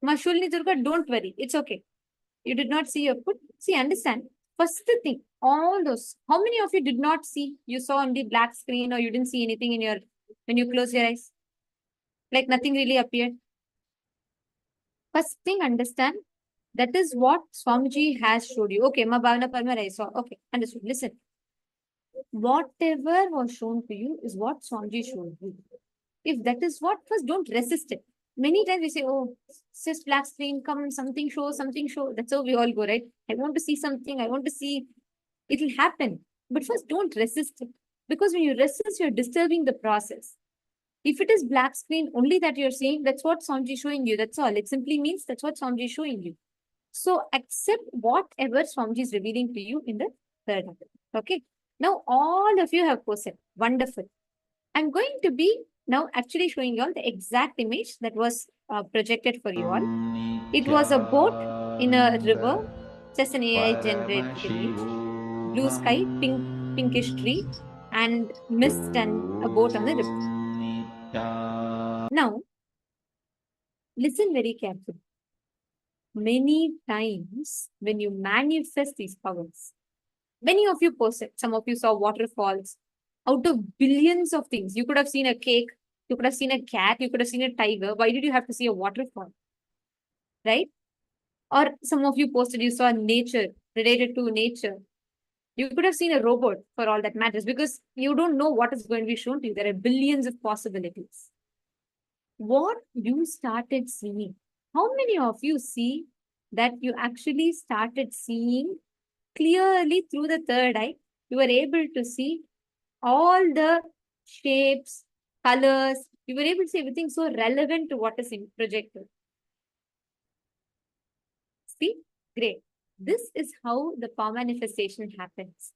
Ma Shulni Durga, don't worry. It's okay. You did not see your foot. See, understand. First thing, all those. How many of you did not see? You saw only black screen or you didn't see anything in your, when you close your eyes? Like nothing really appeared. First thing, understand. That is what Swamiji has showed you. Okay, Ma Bhavna Parmar, I saw. Okay, understood. Listen. Whatever was shown to you is what Swamiji showed you. If that is what, first don't resist it. Many times we say, oh, it's just black screen, come, something show, something show. That's how we all go, right? I want to see something, I want to see. It will happen. But first, don't resist it. Because when you resist, you're disturbing the process. If it is black screen only that you're seeing, that's what Swamiji is showing you. That's all. It simply means that's what Swamiji is showing you. So accept whatever Swamiji is revealing to you in the third eye. Okay. Now all of you have posted. Wonderful. I'm going to be now actually showing you all the exact image that was projected for you all. It was a boat in a river, just an AI generated image. Blue sky, pinkish tree, and mist and a boat on the river. Now, listen very carefully. Many times when you manifest these powers, many of you posted, some of you saw waterfalls. Out of billions of things, you could have seen a cake, you could have seen a cat, you could have seen a tiger. Why did you have to see a waterfall? Right? Or some of you posted, you saw nature, related to nature. You could have seen a robot for all that matters because you don't know what is going to be shown to you. There are billions of possibilities. What you started seeing, how many of you see that you actually started seeing clearly through the third eye? You were able to see all the shapes, colors. You were able to see everything so relevant to what is projected. See? Great. This is how the power manifestation happens.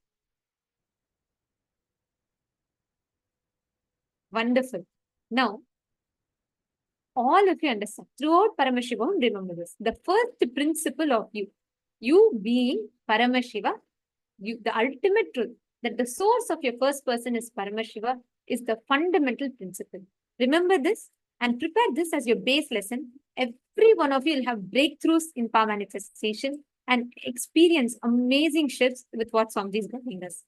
Wonderful. Now, all of you understand. Throughout Paramashivam, remember this. The first principle of you being Paramashiva, the ultimate truth, that the source of your first person is Paramashiva, is the fundamental principle. Remember this and prepare this as your base lesson. Every one of you will have breakthroughs in power manifestation and experience amazing shifts with what Swamiji is guiding us.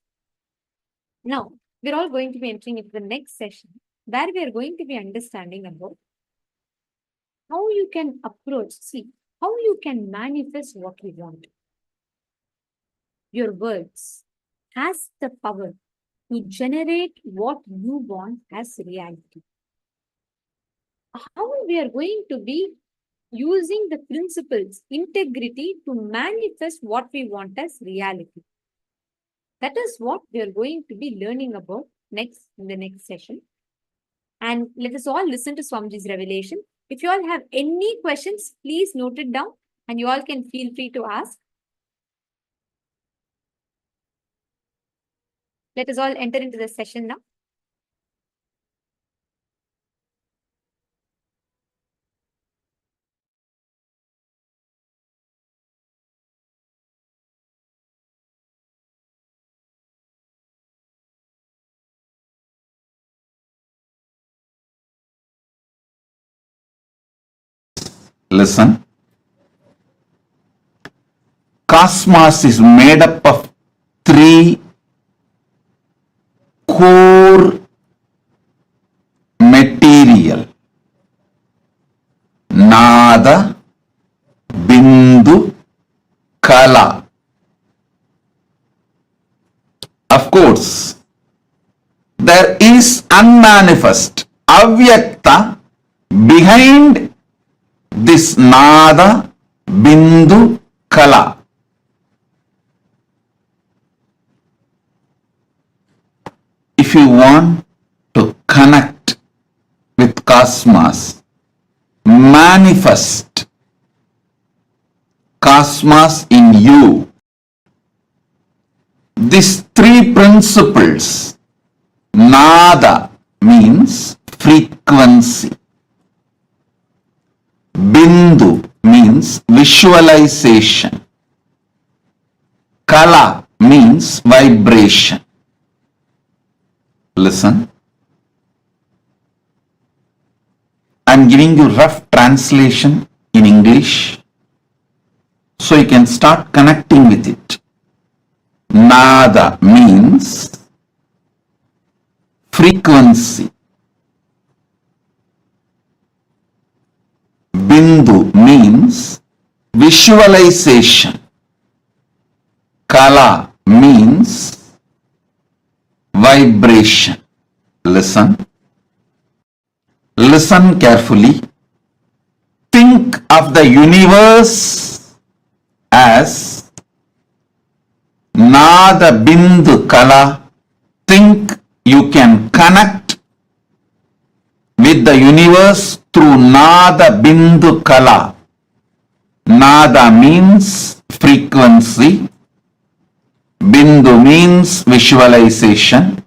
Now, we're all going to be entering into the next session where we are going to be understanding about how you can approach, how you can manifest what you want. Your words has the power to generate what you want as reality. How we are going to be using the principles, integrity to manifest what we want as reality. That is what we are going to be learning about next in the next session. And let us all listen to Swamiji's revelation. If you all have any questions, please note it down and you all can feel free to ask. Let us all enter into the session now. Listen. Cosmos is made up of three core material. Nada, Bindu, Kala. Of course, there is unmanifest, avyakta behind this Nada, Bindu, Kala. If you want to connect with cosmos, manifest cosmos in you, these three principles, Nada means frequency, Bindu means visualization, Kala means vibration. Listen. I am giving you rough translation in English so you can start connecting with it. Nada means frequency. Bindu means visualization. Kala means vibration. Listen. Listen carefully. Think of the universe as Nada Bindu Kala. Think you can connect with the universe through Nada Bindu Kala. Nada means frequency. Bindu means visualization.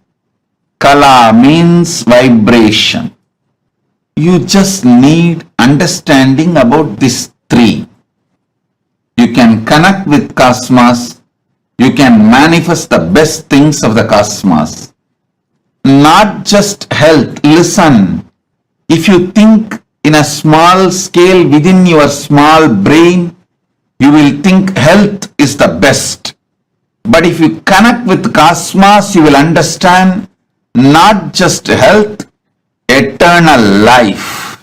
Kala means vibration. You just need understanding about these three. You can connect with cosmos. You can manifest the best things of the cosmos. Not just health. Listen. If you think in a small scale within your small brain, you will think health is the best. But if you connect with cosmos, you will understand not just health, eternal life.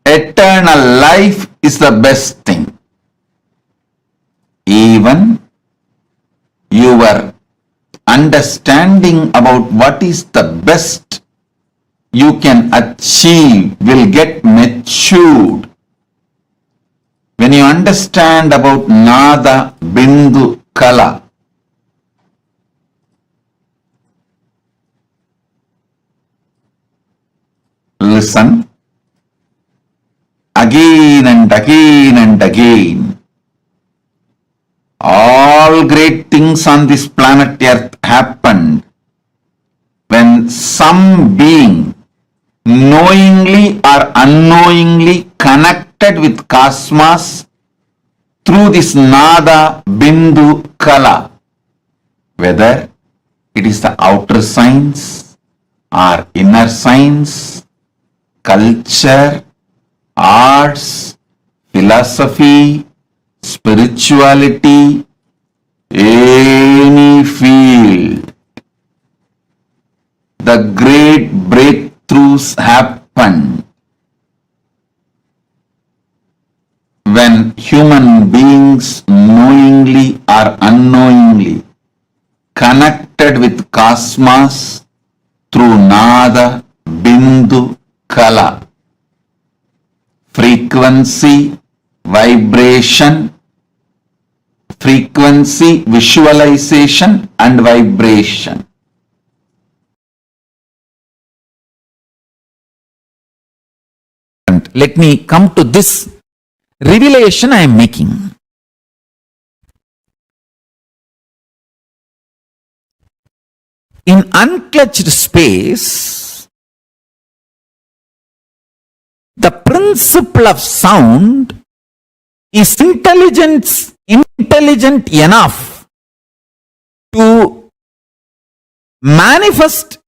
Eternal life is the best thing. Even your understanding about what is the best you can achieve will get matured. When you understand about Nada, Bindu, Kala, listen, again and again and again, all great things on this planet Earth happened when some being knowingly or unknowingly connected with cosmos through this Nada, Bindu, Kala, whether it is the outer science or inner science, culture, arts, philosophy, spirituality, any field, the great breakthroughs happen when human beings knowingly or unknowingly connected with cosmos through Nada, Bindu, Kala. Frequency, vibration, frequency, visualization and vibration. Let me come to this revelation I am making. In unclutched space, the principle of sound is intelligent enough to manifest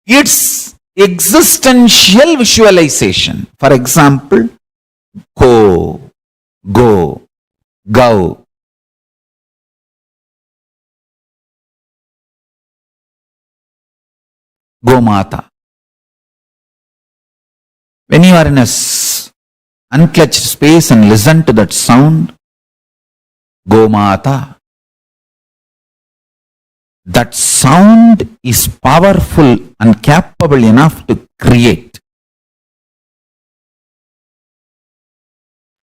its existential visualization. For example, go, go, go. Go Mata. When you are in a unclutched space and listen to that sound, Go Mata, that sound is powerful and capable enough to create.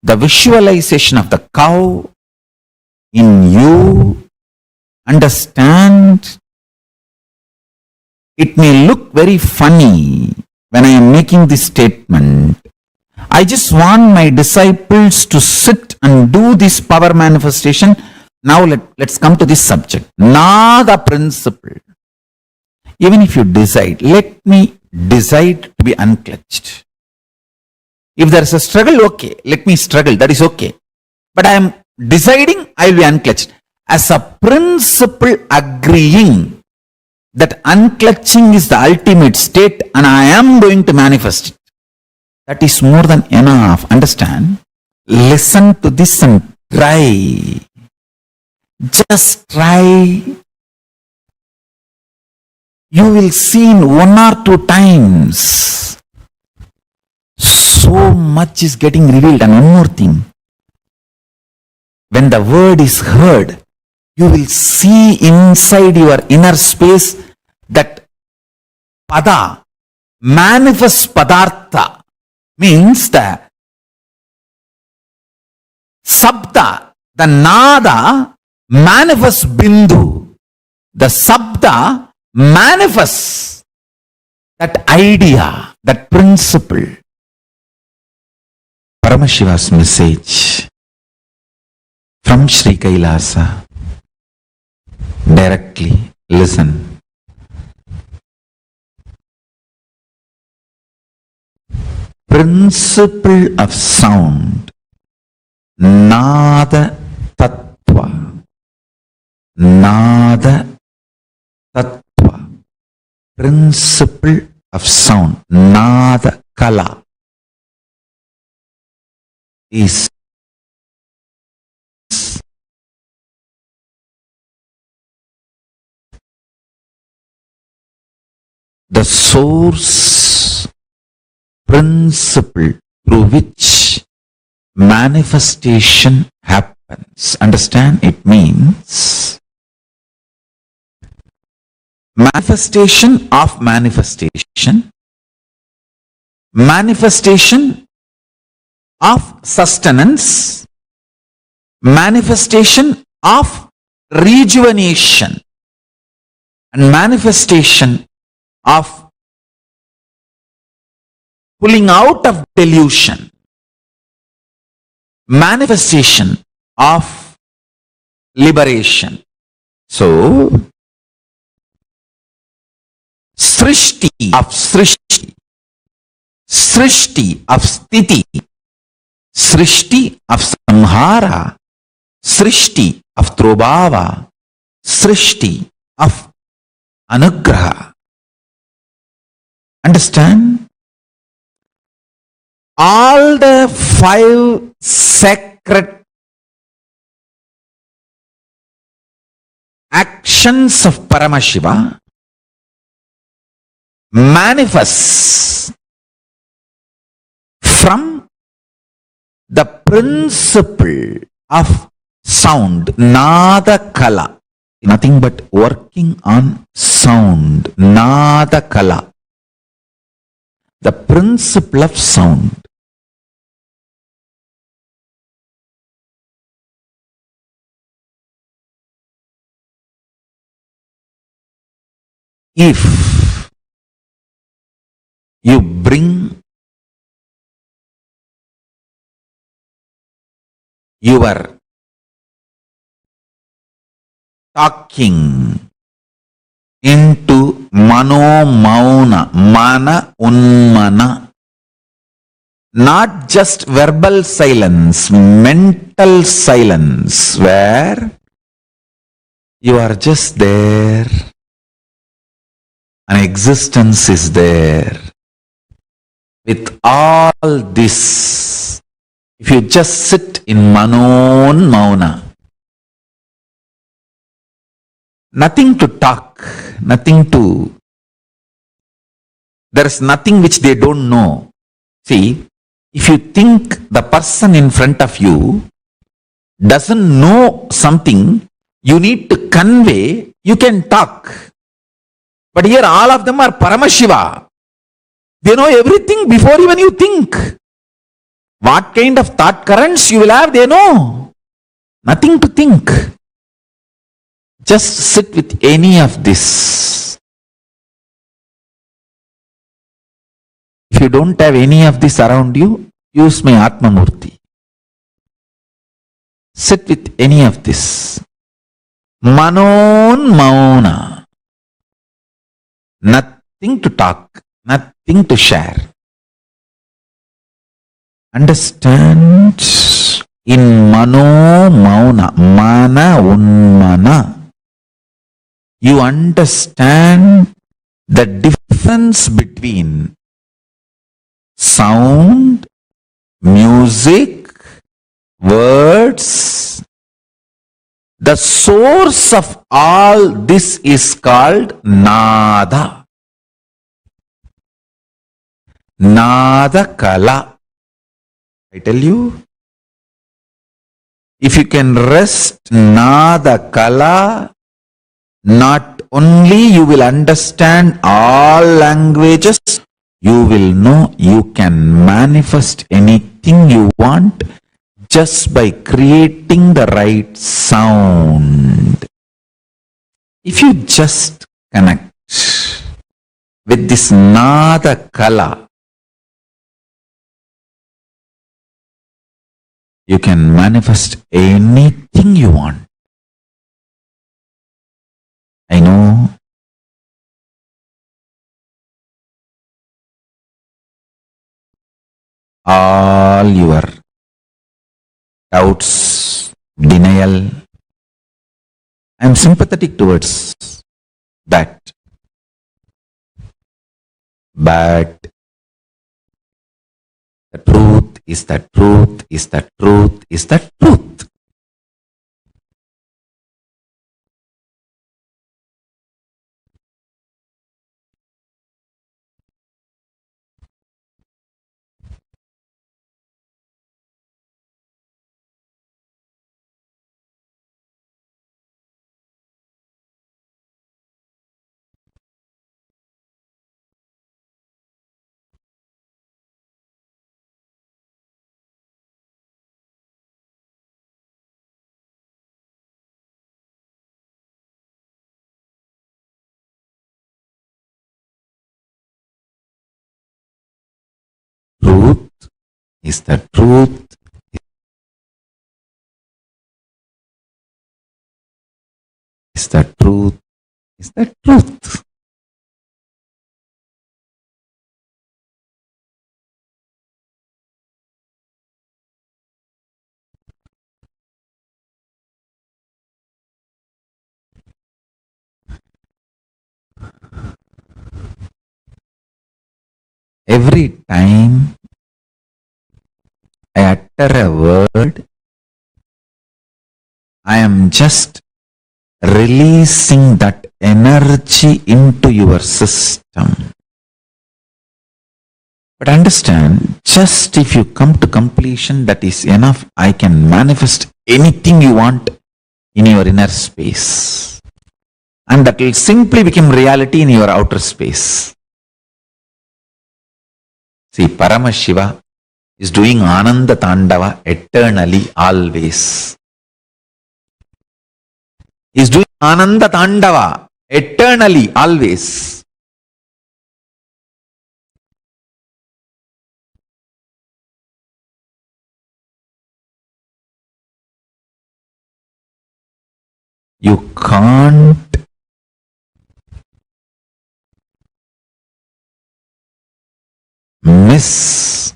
The visualization of the cow in you, understand. It may look very funny when I am making this statement. I just want my disciples to sit and do this power manifestation. Now let's come to this subject. Nada principle. Even if you decide, let me decide to be unclutched. If there is a struggle, okay, let me struggle, that is okay. But I am deciding I will be unclutched. As a principle agreeing that unclutching is the ultimate state and I am going to manifest it. That is more than enough. Understand? Listen to this and try. Just try. You will see in 1 or 2 times. So much is getting revealed. And one more thing. When the word is heard, you will see inside your inner space that pada, manifest padartha, means the sabda, the nada manifests bindu. The sabda manifests that idea, that principle. Paramashiva's message from Sri Kailasa. Directly listen. Principle of sound, Nada Tattva. Nada Tattva. Principle of sound, Nada Kala, is the source principle through which manifestation happens. Understand? It means manifestation of manifestation, manifestation of sustenance, manifestation of rejuvenation, and manifestation of pulling out of delusion, manifestation of liberation. So, Srishti of Srishti, Srishti of Sthiti, Srishti of Samhara, Srishti of Trobhava, Srishti of Anugraha. Understand? All the 5 sacred actions of Paramashiva manifests from the principle of sound, Nada Kala. nothing but working on sound, Nada Kala, the principle of sound. If you bring your talking into mano mauna, mana unmana, not just verbal silence, mental silence, where you are just there, an existence is there. With all this, if you just sit in manon mauna, nothing to talk, there is nothing which they don't know. See, if you think the person in front of you doesn't know something you need to convey, you can talk. But here all of them are Paramashiva. They know everything before even you think. What kind of thought currents you will have, they know. Nothing to think. Just sit with any of this. If you don't have any of this around you, use my Atma Murti. Sit with any of this. Manon Mauna. Nothing to talk, nothing to share. Understand in Mano Mauna, Mana Unmana. You understand the difference between sound, music, words. The source of all this is called Nada. Nada Kala. I tell you, if you can rest Nada Kala, not only you will understand all languages, you will know you can manifest anything you want just by creating the right sound. If you just connect with this Nada Kala, you can manifest anything you want. I know all your doubts, denial. I am sympathetic towards that. But the truth is the truth is the truth is the truth. Truth is the truth is the truth is the truth. Every time I utter a word, I am just releasing that energy into your system. But understand, just if you come to completion, that is enough. I can manifest anything you want in your inner space. and that will simply become reality in your outer space. See, Paramashiva is doing Ananda Tandava eternally, always. He is doing Ananda Tandava eternally, always. You can't miss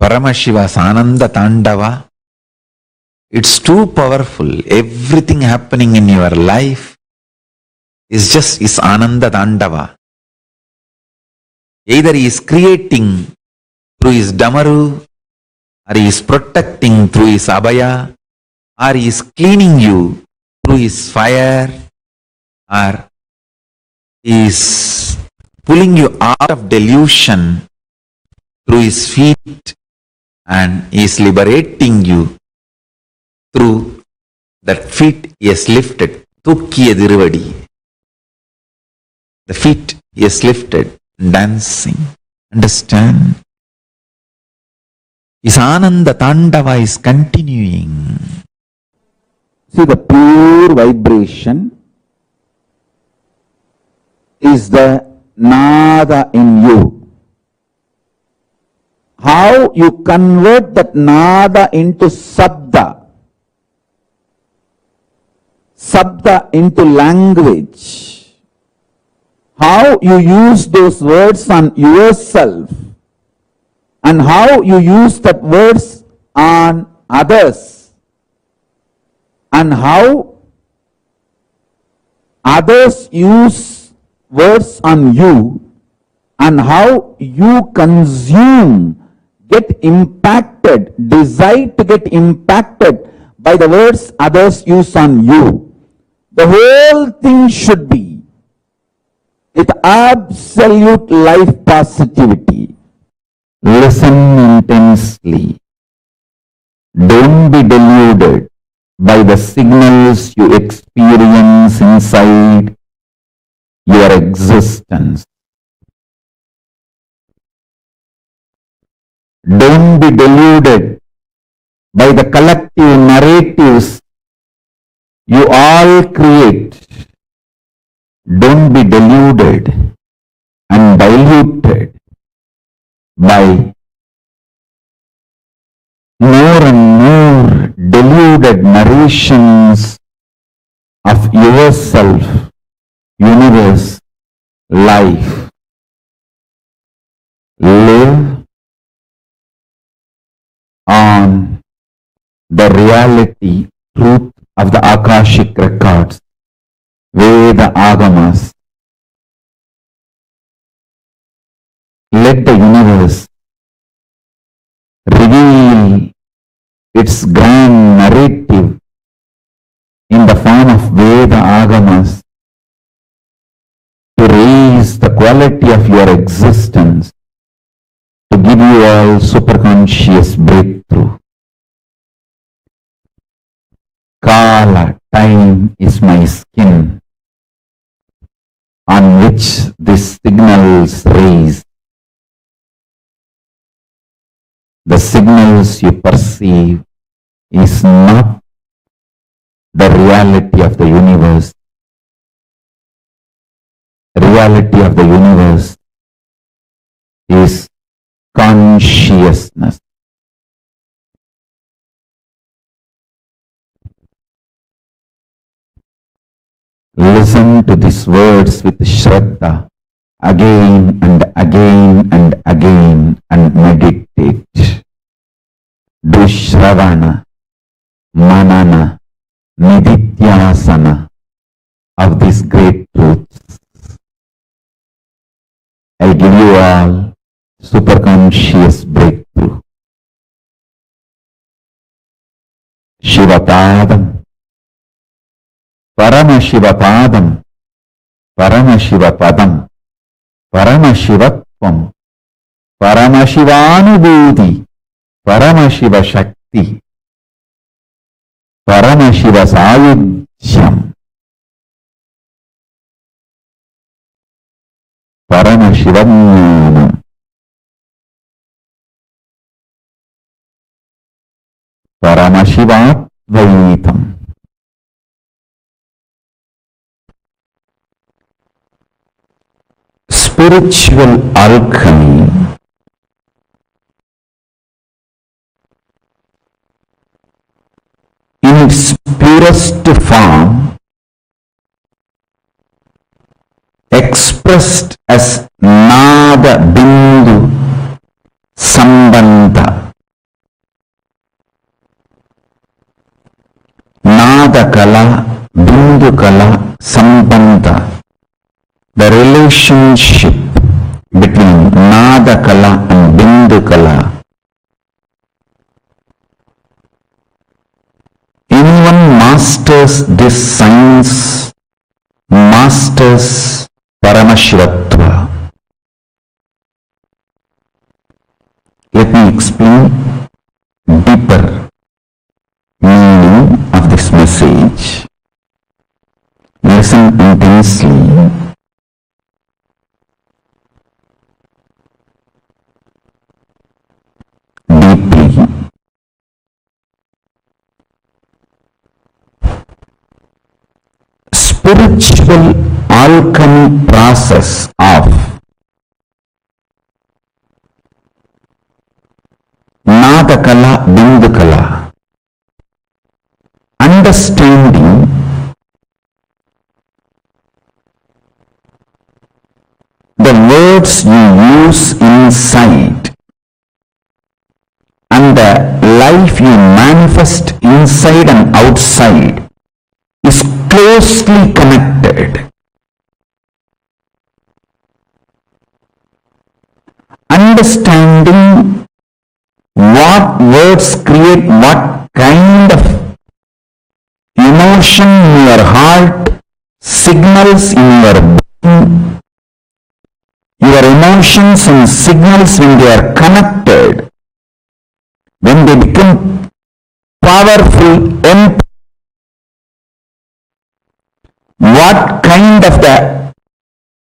Paramashiva's Ananda Tandava. It's too powerful. Everything happening in your life is just is Ananda Tandava. Either he is creating through his Damaru, or he is protecting through his Abhaya, or he is cleaning you through his fire, or he is pulling you out of delusion through his feet, and he is liberating you through that feet he has lifted. Thukkiya Diruvadi. The feet he has lifted, dancing. Understand? His Ananda Tandava is continuing. See, the pure vibration is the nada in you. How you convert that nada into sabda, sabda into language, how you use those words on yourself, and how you use that words on others, and how others use words on you, and how you consume, get impacted, decide to get impacted by the words others use on you. The whole thing should be with absolute life positivity. Listen intensely. Don't be deluded by the signals you experience inside your existence. Don't be deluded by the collective narratives you all create. Don't be deluded and diluted by more and more deluded narrations of yourself, universe, life. Live on the reality, truth of the Akashic records, Veda Agamas. Let the universe reveal its grand narrative in the form of Veda Agamas to raise the quality of your existence, to give you all superconscious breakthrough. Kala, time is my skin on which these signals raise. The signals you perceive is not the reality of the universe. The reality of the universe is consciousness. Listen to these words with Shraddha again and again and again and meditate. Do Shravana, Manana, Nididhyasana of these great truths. I give you all superconscious breakthrough. Shivapadam, Paramashivapadam, Paramashivapadam, Paramashivatvam, Paramashivanubhuti, Paramashiva Shakti, Paramashiva Sayujyam, Paramashivam. Paramashivoham. Spiritual alchemy in its purest form, expressed as Nada Bindu Sambandha. Nada Kala, Bindu Kala, Sambandha. The relationship between Nada Kala and Bindu Kala. Anyone masters this science masters Paramashivatva. Let me explain deeper meaning of this message. Listen intensely. Deeply. Spiritual alchemy process of Nada Kala, Bindu Kala. Understanding the words you use inside and the life you manifest inside and outside is closely connected. Understanding what words create what kind of emotion in your heart, signals in your brain, your emotions and signals when they are connected, when they become powerful, what kind of the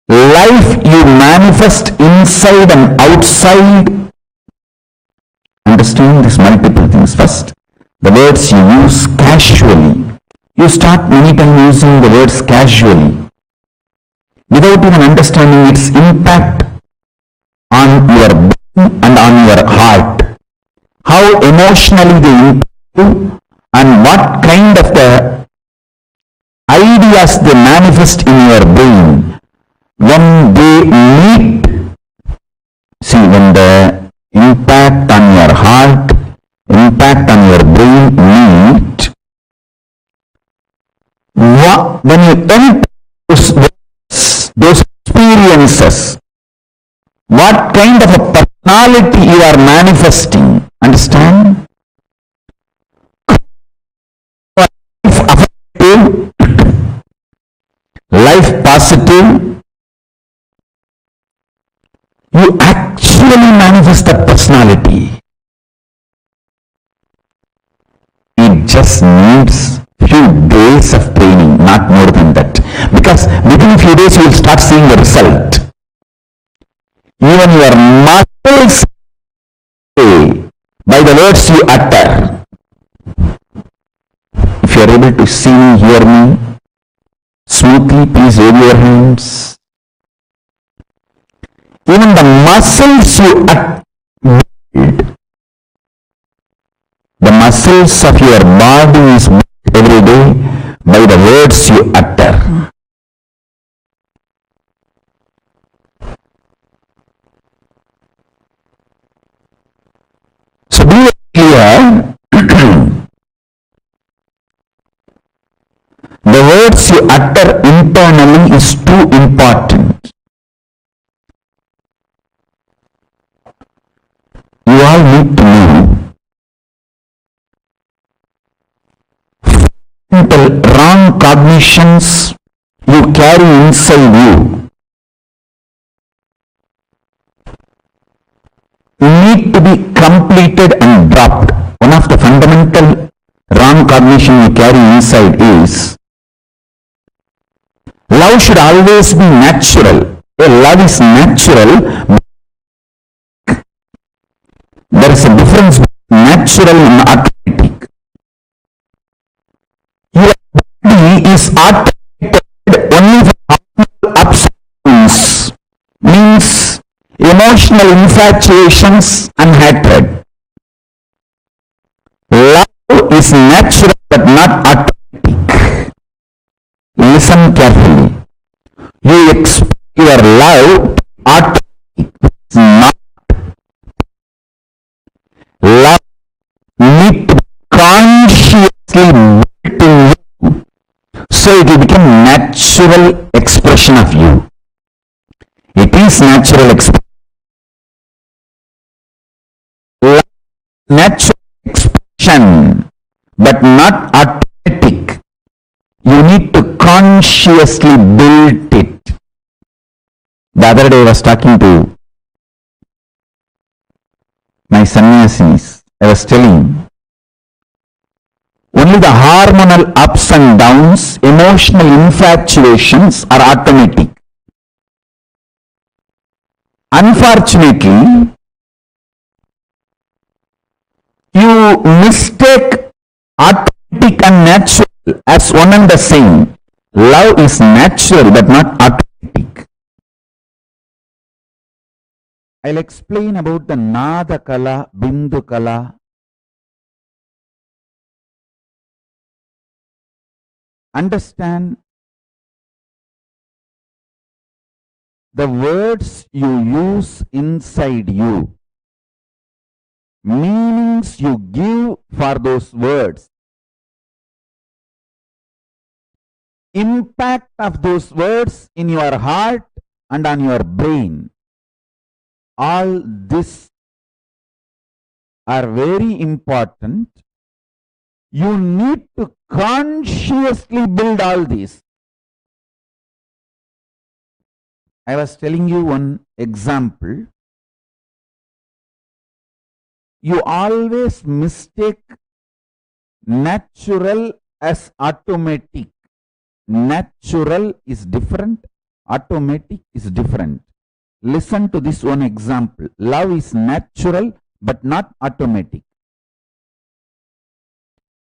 life you manifest inside and outside. Understand these multiple things. First, the words you use casually. You start many times using the words casually without even understanding its impact on your brain and on your heart. How emotionally they impact you and what kind of the ideas they manifest in your brain when they meet. See, when the impact on your heart, impact on your brain meet, when you enter those experiences, what kind of a personality you are manifesting. Understand? Life positive, you actually manifest that personality. It just needs few days of training, not more than that. Because within a few days you will start seeing the result. Even your muscles by the words you utter. If you are able to see me, hear me smoothly, please wave your hands. Even the muscles you build, the muscles of your body is built every day by the words you utter. So be clear. The words you utter internally is too important. You all need to know wrong cognitions you carry inside you need to be completed and dropped. One of the fundamental wrong cognition you carry inside is love should always be natural. love is natural. There is a difference between natural and automatic. Your body is automated only for hormonal ups and downs, means emotional infatuations and hatred. Love is natural but not automatic. Listen carefully. You expect your love automatic. It's not. Love need to be consciously built in you, so it will become natural expression of you. It is natural expression. Love, natural expression, but not automatic. You need to consciously build it. The other day I was talking to my sannyasis. I was telling, only the hormonal ups and downs, emotional infatuations are automatic. Unfortunately, you mistake automatic and natural as one and the same. Love is natural but not automatic. I'll explain about the Nya Kaa, Bindu Kaa. Understand the words you use inside you, meanings you give for those words, impact of those words in your heart and on your brain. All this are very important. You need to consciously build all these. I was telling you one example. You always mistake natural as automatic. Natural is different, automatic is different. Listen to this one example. Love is natural but not automatic.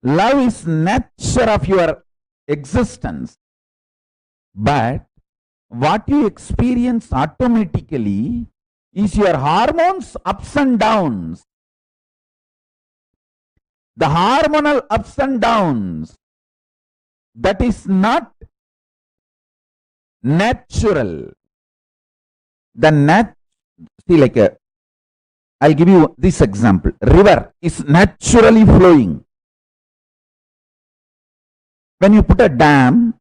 Love is nature of your existence, but what you experience automatically is your hormones ups and downs. The hormonal ups and downs, that is not natural. See, like I'll give you this example. River is naturally flowing. When you put a dam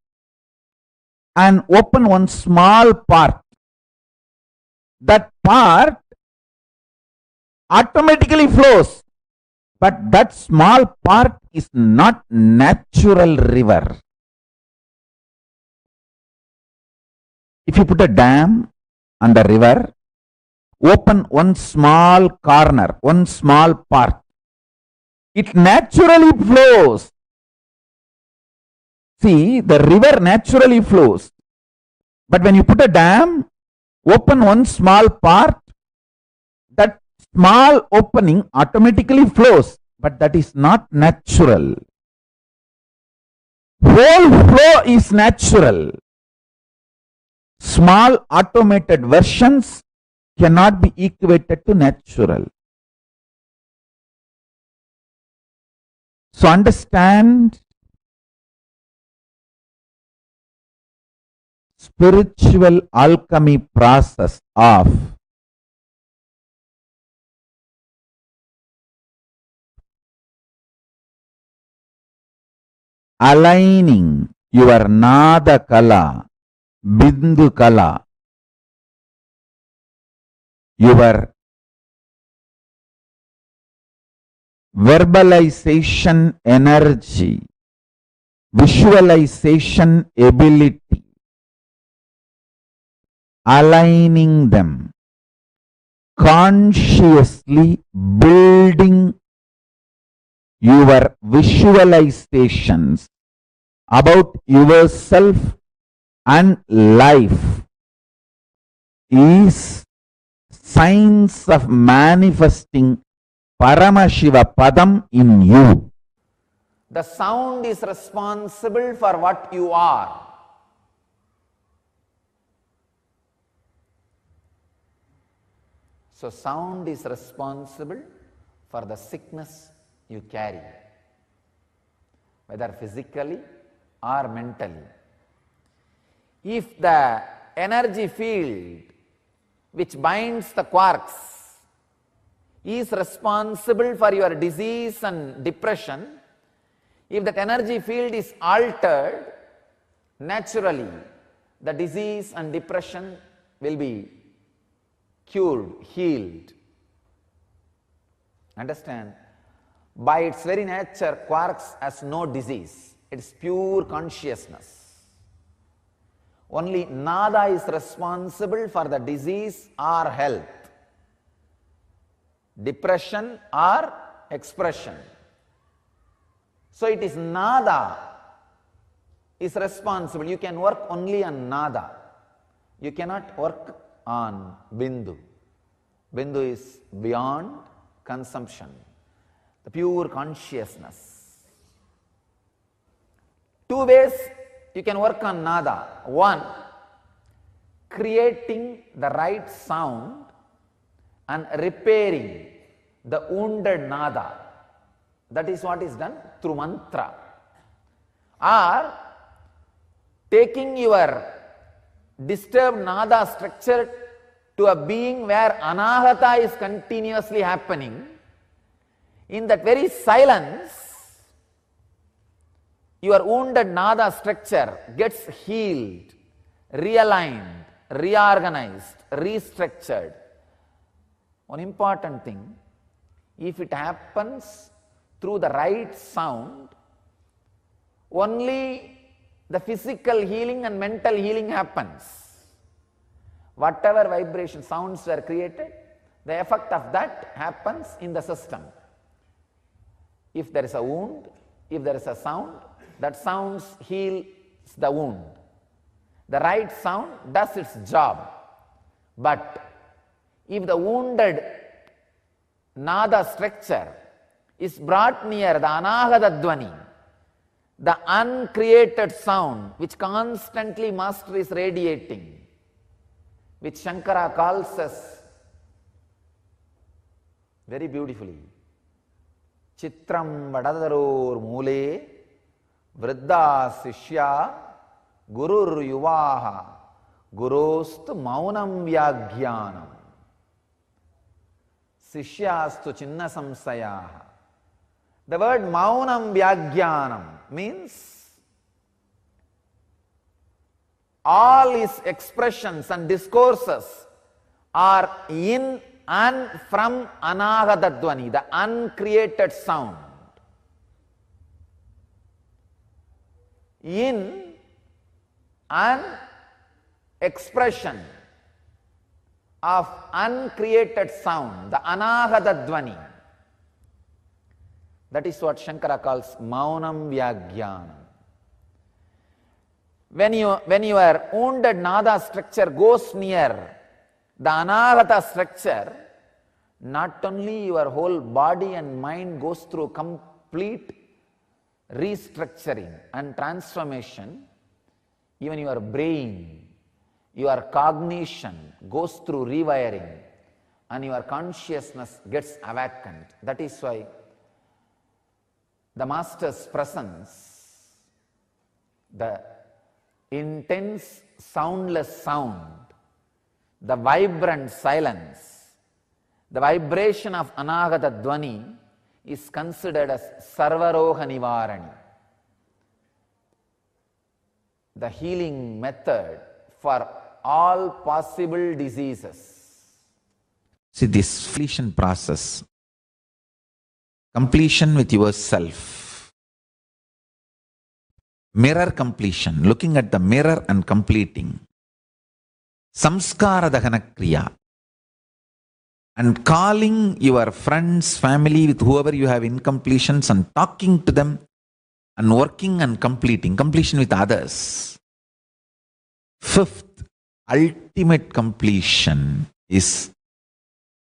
and open one small part, that part automatically flows, but that small part is not natural river. If you put a dam on the river, open one small corner, one small part, it naturally flows. See, the river naturally flows. But when you put a dam, open one small part, that small opening automatically flows, but that is not natural. Whole flow is natural. Small automated versions cannot be equated to natural. So understand, spiritual alchemy process of aligning your Nya Kaa, Bindu Kaa, your verbalization energy, visualization ability, aligning them, consciously building your visualizations about yourself and life is signs of manifesting Paramashiva Padam in you. The sound is responsible for what you are. So sound is responsible for the sickness you carry, whether physically or mentally. If the energy field which binds the quarks is responsible for your disease and depression, if that energy field is altered, naturally the disease and depression will be cured, healed. Understand? By its very nature, quarks has no disease. It is pure consciousness. Only nada is responsible for the disease or health, depression or expression. So it is nada is responsible. You can work only on nada. You cannot work on Bindu. Bindu is beyond consumption, the pure consciousness. Two ways you can work on nada. One, creating the right sound and repairing the wounded nada. That is what is done through mantra. Or taking your disturbed nada structure to a being where anahata is continuously happening. In that very silence, your wounded nada structure gets healed, realigned, reorganized, restructured. One important thing, if it happens through the right sound, only the physical healing and mental healing happens. Whatever vibration sounds were created, the effect of that happens in the system. If there is a wound, if there is a sound, that sound heals the wound. The right sound does its job. But if the wounded nada structure is brought near the anahata dvani, the uncreated sound which constantly master is radiating, which Shankara calls us very beautifully, Chitram Vadadaror Mule Vriddha Sishya Gurur Yuvaha Gurostu Maunam Vyagyanam Sishyastu Chinna Samsayaha. The word Maunam Vyagyanam means all his expressions and discourses are in and from anahata dvani, the uncreated sound. In an expression of uncreated sound, the anahata dvani. That is what Shankara calls Maunam Vyagyanam. When your wounded nada structure goes near the anahata structure, not only your whole body and mind goes through complete restructuring and transformation, even your brain, your cognition goes through rewiring and your consciousness gets awakened. That is why the Master's presence, the intense soundless sound, the vibrant silence, the vibration of anahata dvani is considered as sarvaroha nivarani, the healing method for all possible diseases. See, this completion process, completion with yourself, mirror completion, looking at the mirror and completing, samskara dahana kriya, and calling your friends, family, with whoever you have incompletions and talking to them and working and completing, completion with others. Fifth, ultimate completion is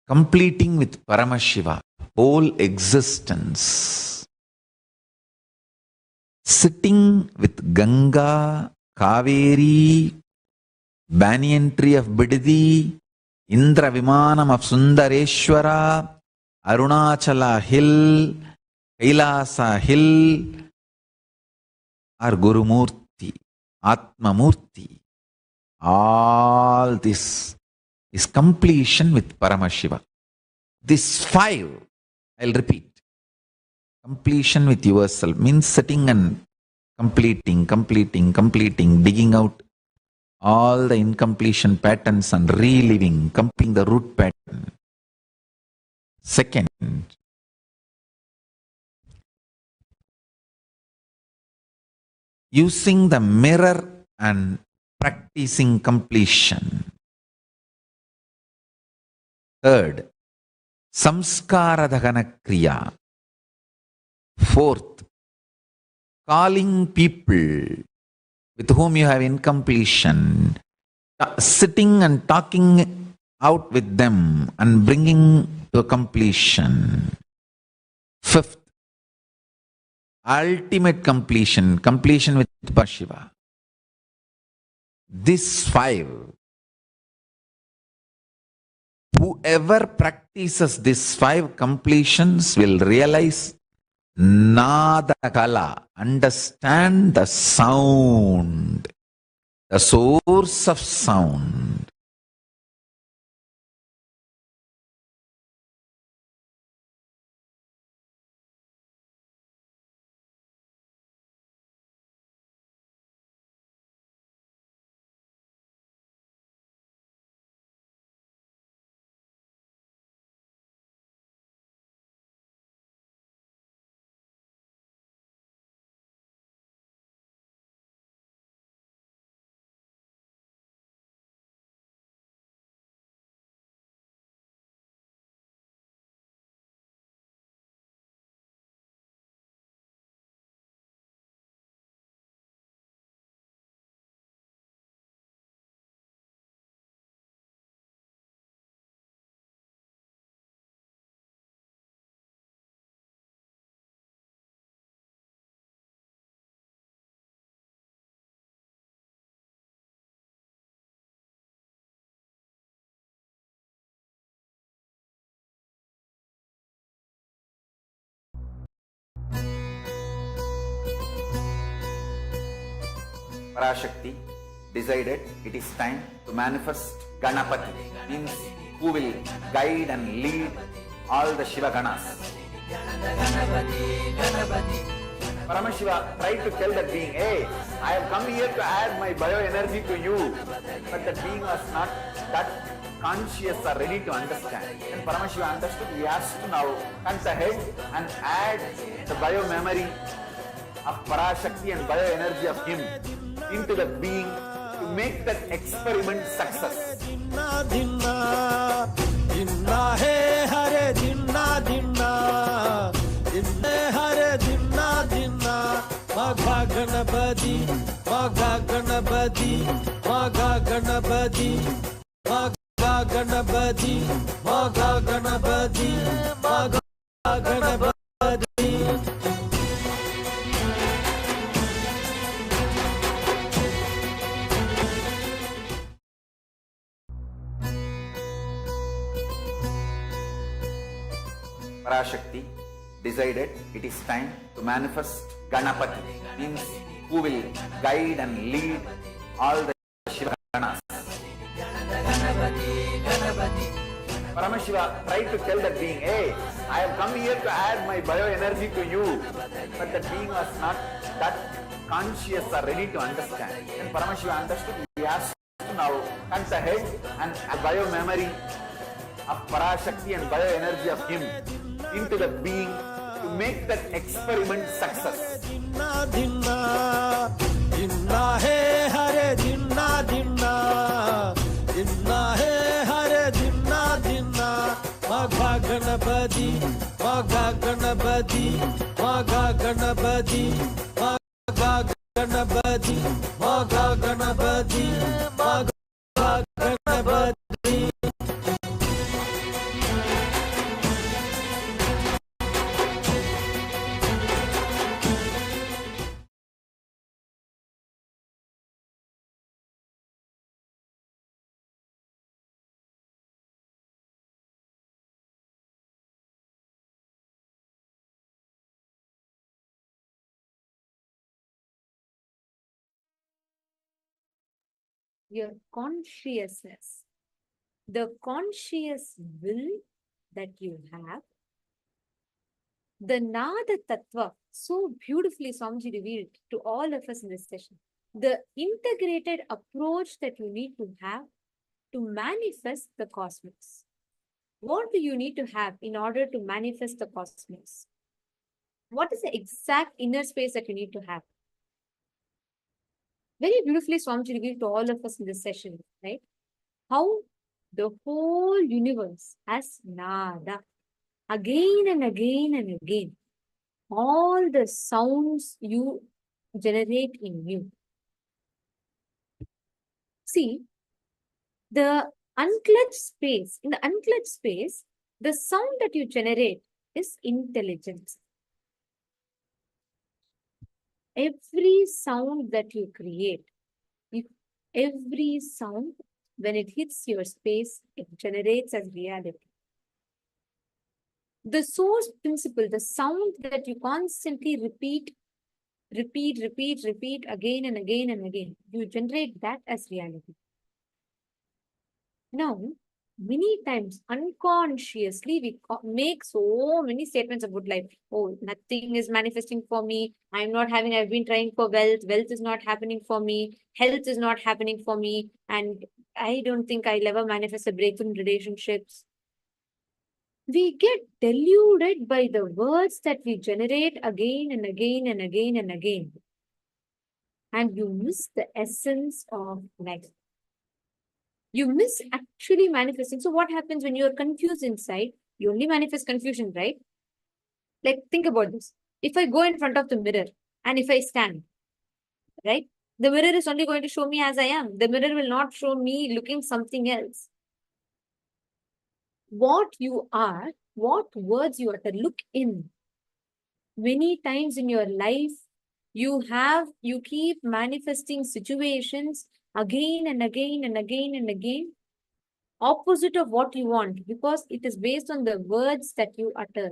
completing with Paramashiva whole existence, sitting with Ganga, Kaveri, banyan tree of Bidadi, Indra Vimanam of Sundareshwara, Arunachala Hill, Kailasa Hill, or Guru Murti, Atma Murti. All this is completion with Paramashiva. This 5, I'll repeat. Completion with yourself means sitting and completing, digging out all the incompletion patterns and reliving, completing the root pattern. Second, using the mirror and practicing completion. Third, samskara dagana kriya. Fourth, calling people with whom you have incompletion, sitting and talking out with them and bringing to completion. Fifth, ultimate completion, completion with Paramashiva. This 5, whoever practices these 5 completions will realize Nada Kala, understand the sound, the source of sound. Parashakti decided it is time to manifest Ganapati, means who will guide and lead all the Shiva Ganas. Paramashiva tried to tell that being, hey, I have come here to add my bioenergy to you. But that being was not that conscious or ready to understand. When Paramashiva understood, he has to now cut ahead and add the bio-memory of Parashakti and bioenergy of him into the being to make that experiment success. Dinna dinna, dinna he hare dinna dinna, dinna hare dinna dinna, Magha Ganapati, Magha Ganapati, Magha Ganapati, Magha Ganapati, Magha Ganapati, Magha Ganapati. Parashakti decided it is time to manifest Ganapati, means who will guide and lead all the Shiva Ganas. Paramashiva tried to tell that being, hey, I have come here to add my bioenergy to you. But that being was not that conscious or ready to understand. When Paramashiva understood, he has to now cut ahead and add bio-memory of Parashakti and bioenergy of him into the being to make that experiment success. Dinna dinna, dinna he hare dinna dinna, dinna he hare dinna dinna, Magha Ganapati, Magha Ganapati, Magha Ganapati, Magha Ganapati, Magha Ganapati, Magha Ganapati. Your consciousness, the conscious will that you have, the Nada Tattva, so beautifully Swamiji revealed to all of us in this session. The integrated approach that you need to have to manifest the cosmos. What do you need to have in order to manifest the cosmos? What is the exact inner space that you need to have? Very beautifully Swamiji revealed to all of us in this session, right? How the whole universe has nada. Again and again and again. All the sounds you generate in you. See, the unclutched space, in the unclutched space, the sound that you generate is intelligence. Every sound that you create, every sound, when it hits your space, it generates as reality. The source principle, the sound that you constantly repeat again and again and again, you generate that as reality. Now, many times unconsciously, we make so many statements about life. Oh, nothing is manifesting for me. I've been trying for wealth. Wealth is not happening for me. Health is not happening for me. And I don't think I'll ever manifest a breakthrough in relationships. We get deluded by the words that we generate again and again and again and again. And you miss the essence of life. You miss actually manifesting. So what happens when you're confused inside? You only manifest confusion, right? Like, think about this. If I go in front of the mirror and if I stand, right? The mirror is only going to show me as I am. The mirror will not show me looking something else. What you are, what words you utter, look in. Many times in your life, you keep manifesting situations again and again and again and again, opposite of what you want, because it is based on the words that you utter,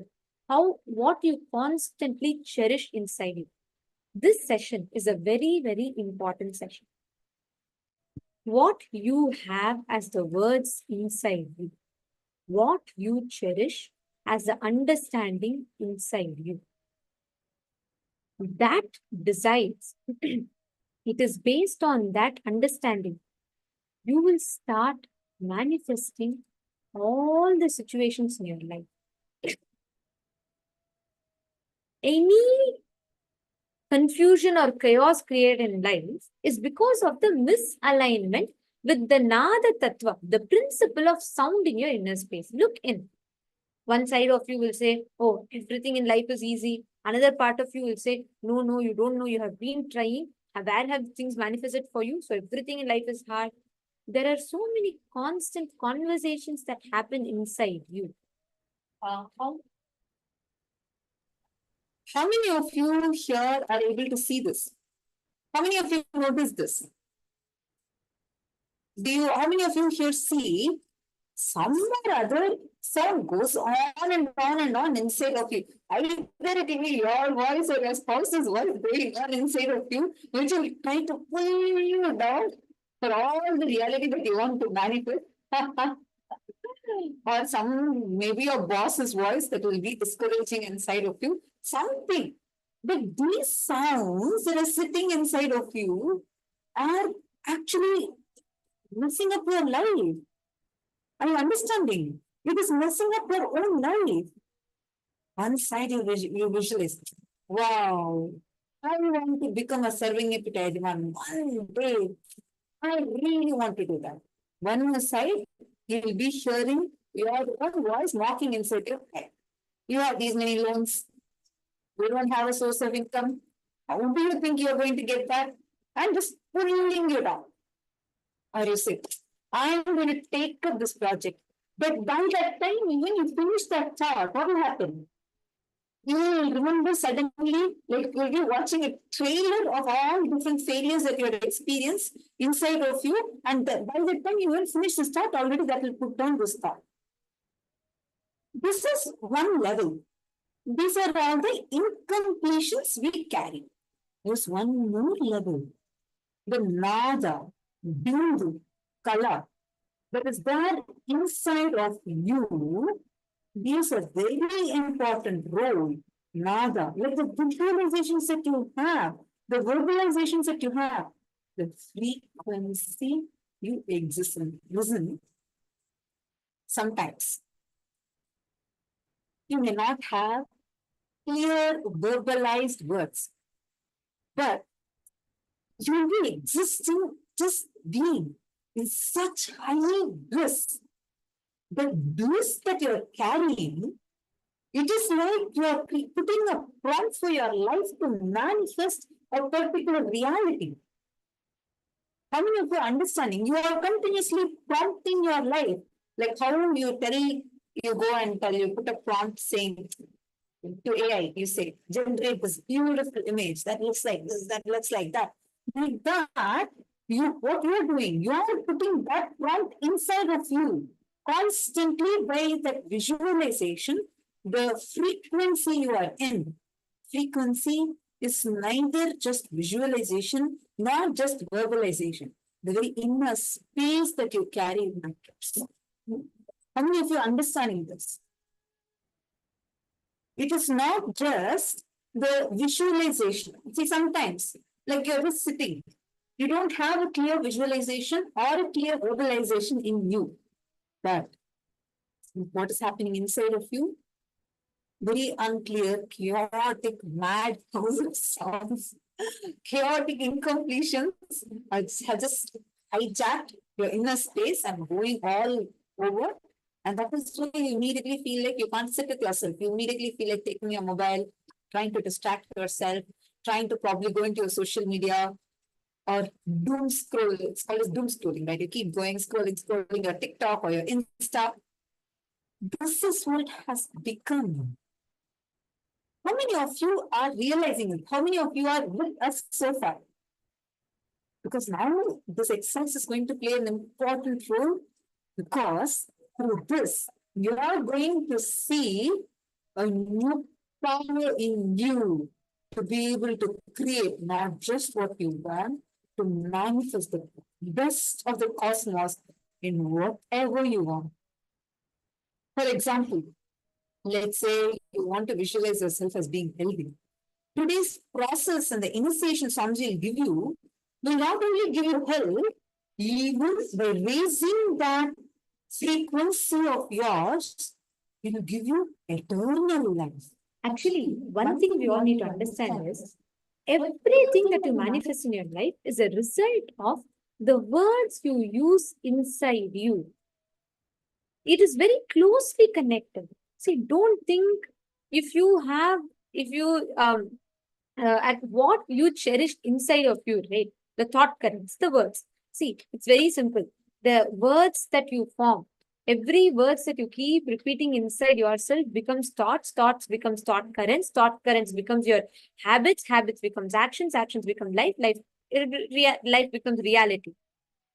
what you constantly cherish inside you. This session is a very, very important session. What you have as the words inside you, what you cherish as the understanding inside you, that decides. It is based on that understanding. You will start manifesting all the situations in your life. Any confusion or chaos created in life is because of the misalignment with the Nada Tattva, the principle of sound in your inner space. Look in. One side of you will say, oh, everything in life is easy. Another part of you will say, no, you don't know. You have been trying. Where have things manifested for you? So everything in life is hard. There are so many constant conversations that happen inside you. How many of you here are able to see this? How many of you notice this? How many of you here see somewhere other sound goes on and on and on inside of you? Either it will be your voice or your spouse's voice going on inside of you, which will try to pull you down for all the reality that you want to manifest. Or maybe your boss's voice that will be discouraging inside of you. Something. But these sounds that are sitting inside of you are actually messing up your life. Are you understanding? It is messing up your own life. One side you visualize, wow, I want to become a serving appetite one day. I really want to do that. One side, you will be hearing your own voice knocking inside your head. You have these many loans. You don't have a source of income. How do you think you're going to get that? I'm just pulling you down. Or you say, I'm going to take up this project. But by that time, when you finish that thought, what will happen? You will remember suddenly, like you'll be watching a trailer of all different failures that you have experienced inside of you, and by the time you will finish this thought, already that will put down this thought. This is one level. These are all the incompletions we carry. There's one more level. The nada, bindu, kala, that is there inside of you, plays a very important role. Nada, like the visualizations that you have, the verbalizations that you have, the frequency you exist in. Listen, sometimes you may not have clear verbalized words, but you will be existing, just being in such high bliss. The bliss that you're carrying, it is like you're putting a prompt for your life to manifest a particular reality. How many of you are understanding? You are continuously prompting your life. Like how you tell, you go and tell, you put a prompt saying to AI, you say, generate this beautiful image that looks like this, that looks like that. Like that, what you're doing, you're putting that prompt inside of you. Constantly by that visualization, the frequency you are in. Frequency is neither just visualization, nor just verbalization. The very inner space that you carry matters. How many of you are understanding this? It is not just the visualization. See, sometimes, like you're just sitting, you don't have a clear visualization or a clear verbalization in you. But what is happening inside of you? Very unclear, chaotic, mad thousand of sounds, chaotic incompletions have just hijacked your inner space and going all over. And that is why you immediately feel like you can't sit with yourself. You immediately feel like taking your mobile, trying to distract yourself, trying to probably go into your social media or doom scroll. It's called as doom scrolling, right? You keep going, scrolling your TikTok or your Insta. This is what has become. How many of you are realizing it? How many of you are with us so far? Because now this exercise is going to play an important role, because through this, you are going to see a new power in you to be able to create not just what you want, to manifest the best of the cosmos in whatever you want. For example, let's say you want to visualize yourself as being healthy. Today's process and the initiation Swamiji will give you will not only give you health, even by raising that frequency of yours, it will give you eternal life. Actually, one thing we all need to understand is everything that you manifest in your life is a result of the words you use inside you. It is very closely connected. See, don't think if you at what you cherished inside of you, right? The thought currents, the words. See, it's very simple. The words that you form, every words that you keep repeating inside yourself becomes thoughts, thoughts becomes thought currents becomes your habits, habits becomes actions, actions become life, life becomes reality.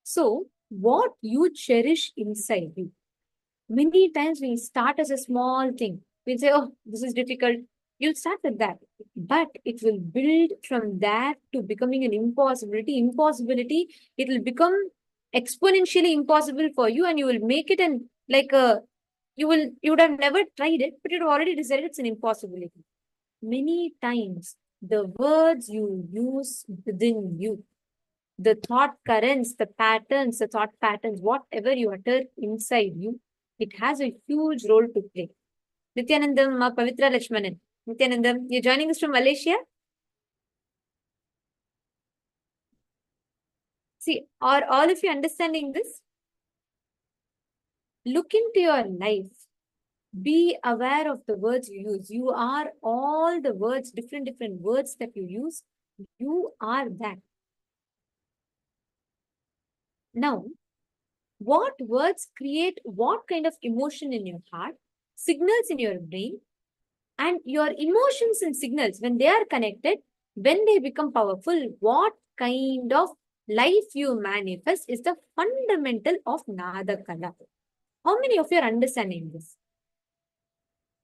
So, what you cherish inside you. Many times we start as a small thing. We'll say, oh, this is difficult. You'll start with that. But it will build from that to becoming an impossibility. Impossibility, it will become exponentially impossible for you, and you will make it and like a you would have never tried it, but you've already decided it's an impossibility. Many times the words you use within you, the thought currents, the patterns, the thought patterns, whatever you utter inside you, it has a huge role to play. Nityanandam, Pavitra Lakshmanan. Nityanandam, you're joining us from Malaysia? See, are all of you understanding this? Look into your life. Be aware of the words you use. You are all the words, different words that you use. You are that. Now, What words create what kind of emotion in your heart, signals in your brain, and your emotions and signals, when they are connected, when they become powerful, what kind of life you manifest is the fundamental of Nada Kala. How many of you are understanding this?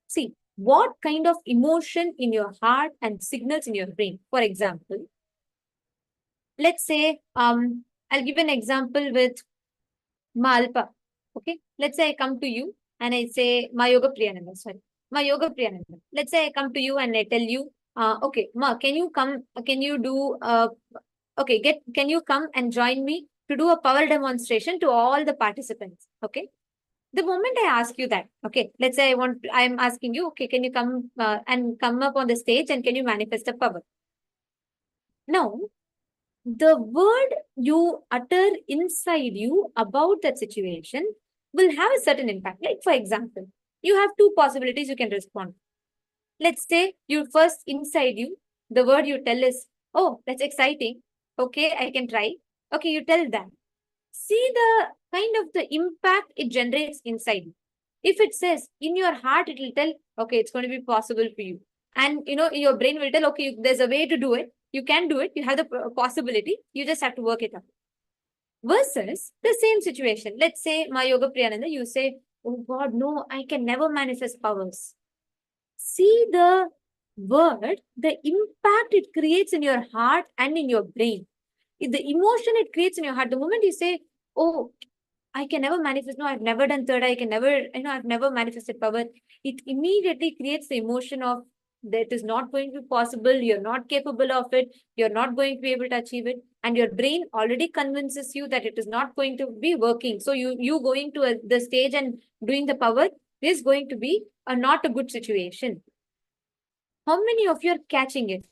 See, what kind of emotion in your heart and signals in your brain? For example, let's say, I'll give an example with Malpa. Okay, let's say I come to you and I say, Ma Yoga Priyananda, sorry, Ma Yoga Priyananda. Let's say I come to you and I tell you, okay, Ma, can you come, can you do, okay, can you come and join me to do a power demonstration to all the participants? Okay. The moment I ask you that, okay, let's say I'm asking you, okay, can you come and come up on the stage and can you manifest a power? Now, the word you utter inside you about that situation will have a certain impact. Like, for example, you have two possibilities you can respond. Let's say you first inside you, the word you tell is, oh, that's exciting. Okay, I can try. Okay, you tell that. See the kind of the impact it generates inside you. If it says in your heart, it will tell, okay, it's going to be possible for you. And, your brain will tell, okay, there's a way to do it. You can do it. You have the possibility. You just have to work it out. Versus the same situation. Let's say, Ma Yoga Priyananda, you say, oh God, no, I can never manifest powers. See the word, the impact it creates in your heart and in your brain. The emotion it creates in your heart, the moment you say, oh, I can never manifest, no, I've never done third eye, I can never, I've never manifested power, it immediately creates the emotion of that is not going to be possible, you're not capable of it, you're not going to be able to achieve it, and your brain already convinces you that it is not going to be working. So you going to the stage and doing the power is going to be not a good situation. How many of you are catching it?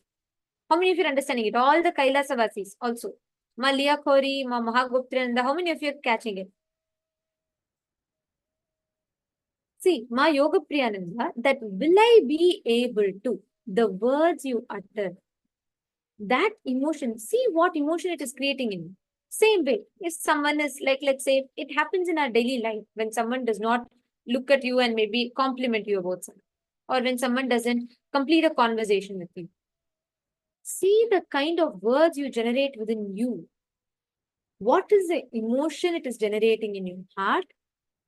How many of you are understanding it? All the Kailasavasis also. Ma Liya Khori, Ma Mahaguptrananda, how many of you are catching it? See, Ma Yoga Priyananda, that will I be able to, the words you utter, that emotion, see what emotion it is creating in you. Same way, if someone is like, let's say, it happens in our daily life when someone does not look at you and maybe compliment you about something, or when someone doesn't complete a conversation with you. See the kind of words you generate within you. What is the emotion it is generating in your heart?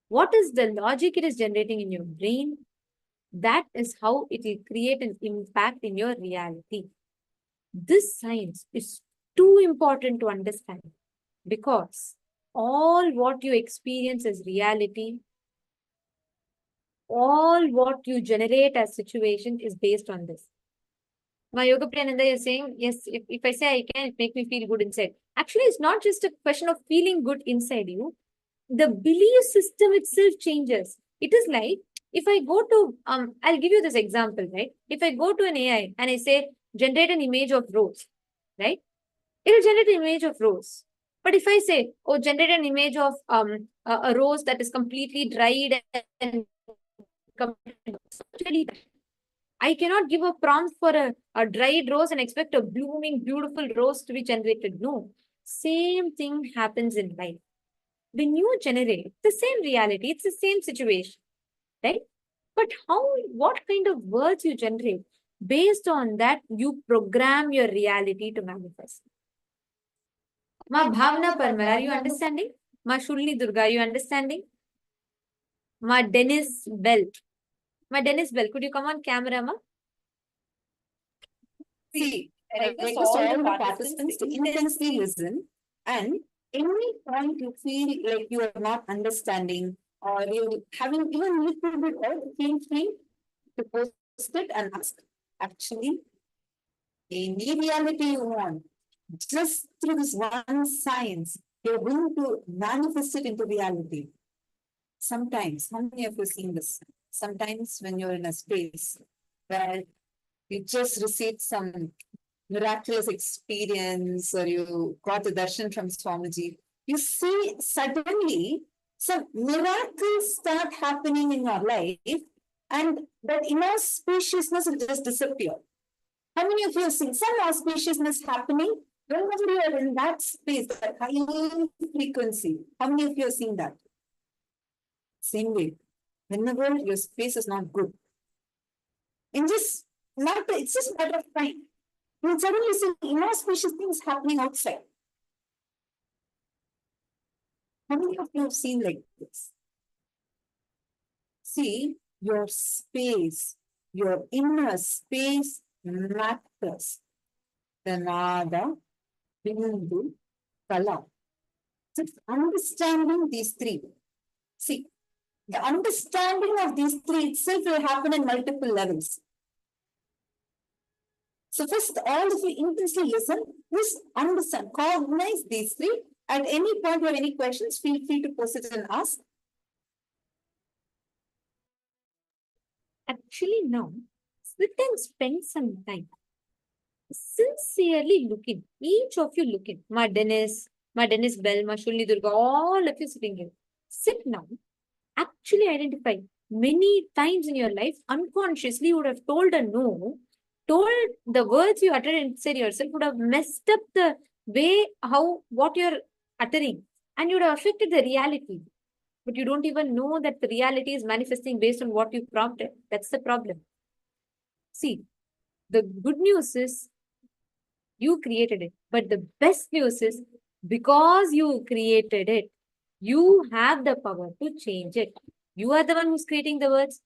What is the logic it is generating in your brain? That is how it will create an impact in your reality. This science is too important to understand because all what you experience as reality, all what you generate as situation is based on this. My Yoga Priyananda is saying, yes, if I say I can, it makes me feel good inside. Actually, it's not just a question of feeling good inside you. The belief system itself changes. It is like, if I go to, I'll give you this example, right? If I go to an AI and I say, generate an image of rose, right? It will generate an image of rose. But if I say, oh, generate an image of a rose that is completely dried and completely, I cannot give a prompt for a dried rose and expect a blooming, beautiful rose to be generated. No, same thing happens in life. When you generate the same reality, it's the same situation, right? But what kind of words you generate, based on that, you program your reality to manifest. Ma Bhavna Parmar, are you understanding? Ma Shulni Durga, are you understanding? Ma Dennis Bell. Ma Dennis Bell, could you come on camera, ma? See, I request all the participants to intensely listen, and any point you feel like you are not understanding or you having even a little bit of feel free to post it and ask. Actually, any reality you want, just through this one science, you're going to manifest it into reality. Sometimes, how many of you have seen this? Sometimes when you're in a space where you just received some miraculous experience or you got a darshan from Swamiji, you see suddenly some miracles start happening in your life and that inner spaciousness will just disappear. How many of you have seen some auspiciousness happening Whenever you are in that space, that high frequency, how many of you have seen that? Same way. Whenever your space is not good, in just not, it's just a matter of time. You suddenly see inauspicious things happening outside. How many of you have seen like this? See, your space, your inner space matters. The nada, bindu, kala. Just understanding these three. See, the understanding of these three itself will happen in multiple levels. So first, all of you intensely listen, just understand, cognize these three. At any point you have any questions, feel free to post it and ask. Actually, now, sit and spend some time sincerely looking. Each of you looking. Ma Dennis Bell, Ma Shulni Durga, all of you sitting here. Sit now. Actually identify. Many times in your life, unconsciously, you would have told a no, told the words you uttered inside yourself would have messed up the way what you're uttering, and you would have affected the reality. But you don't even know that the reality is manifesting based on what you prompted. That's the problem. See, the good news is you created it. But the best news is because you created it, you have the power to change it. You are the one who's creating the words.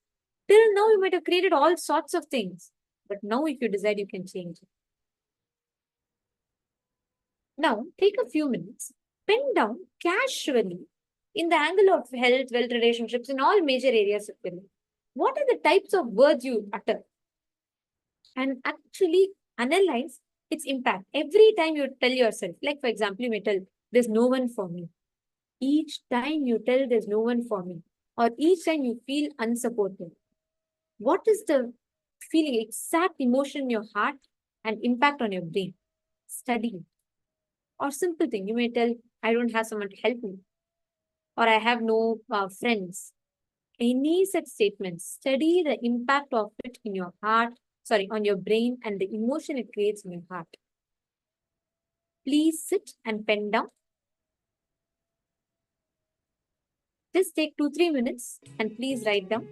Till now, you might have created all sorts of things. But now, if you decide, you can change it. Now, take a few minutes, pen down casually in the angle of health, wealth, relationships, in all major areas of your life. What are the types of words you utter? And actually analyze its impact. Every time you tell yourself, like for example, you may tell, there's no one for me. Each time you tell there's no one for me, or each time you feel unsupported, what is the feeling, exact emotion in your heart and impact on your brain? Study it. Or simple thing, you may tell, I don't have someone to help me, or I have no friends. Any such statements, study the impact of it in your heart, on your brain, and the emotion it creates in your heart. Please sit and pen down. Just take 2-3 minutes and please write down.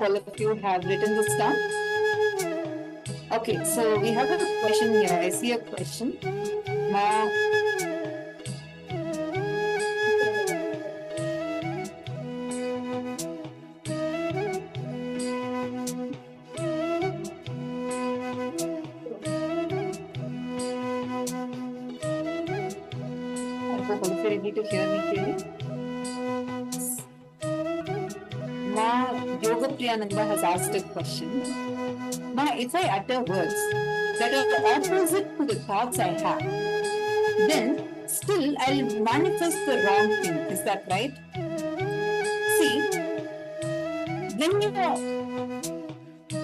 hope all of you have written this down. Okay, so we have a question here. I see a question. Now, I hope all of you are able to hear me clearly. Now, Yoga Priyananda has asked a question. Now, if I utter words that are opposite to the thoughts I have, then still I'll manifest the wrong thing. Is that right? See, when you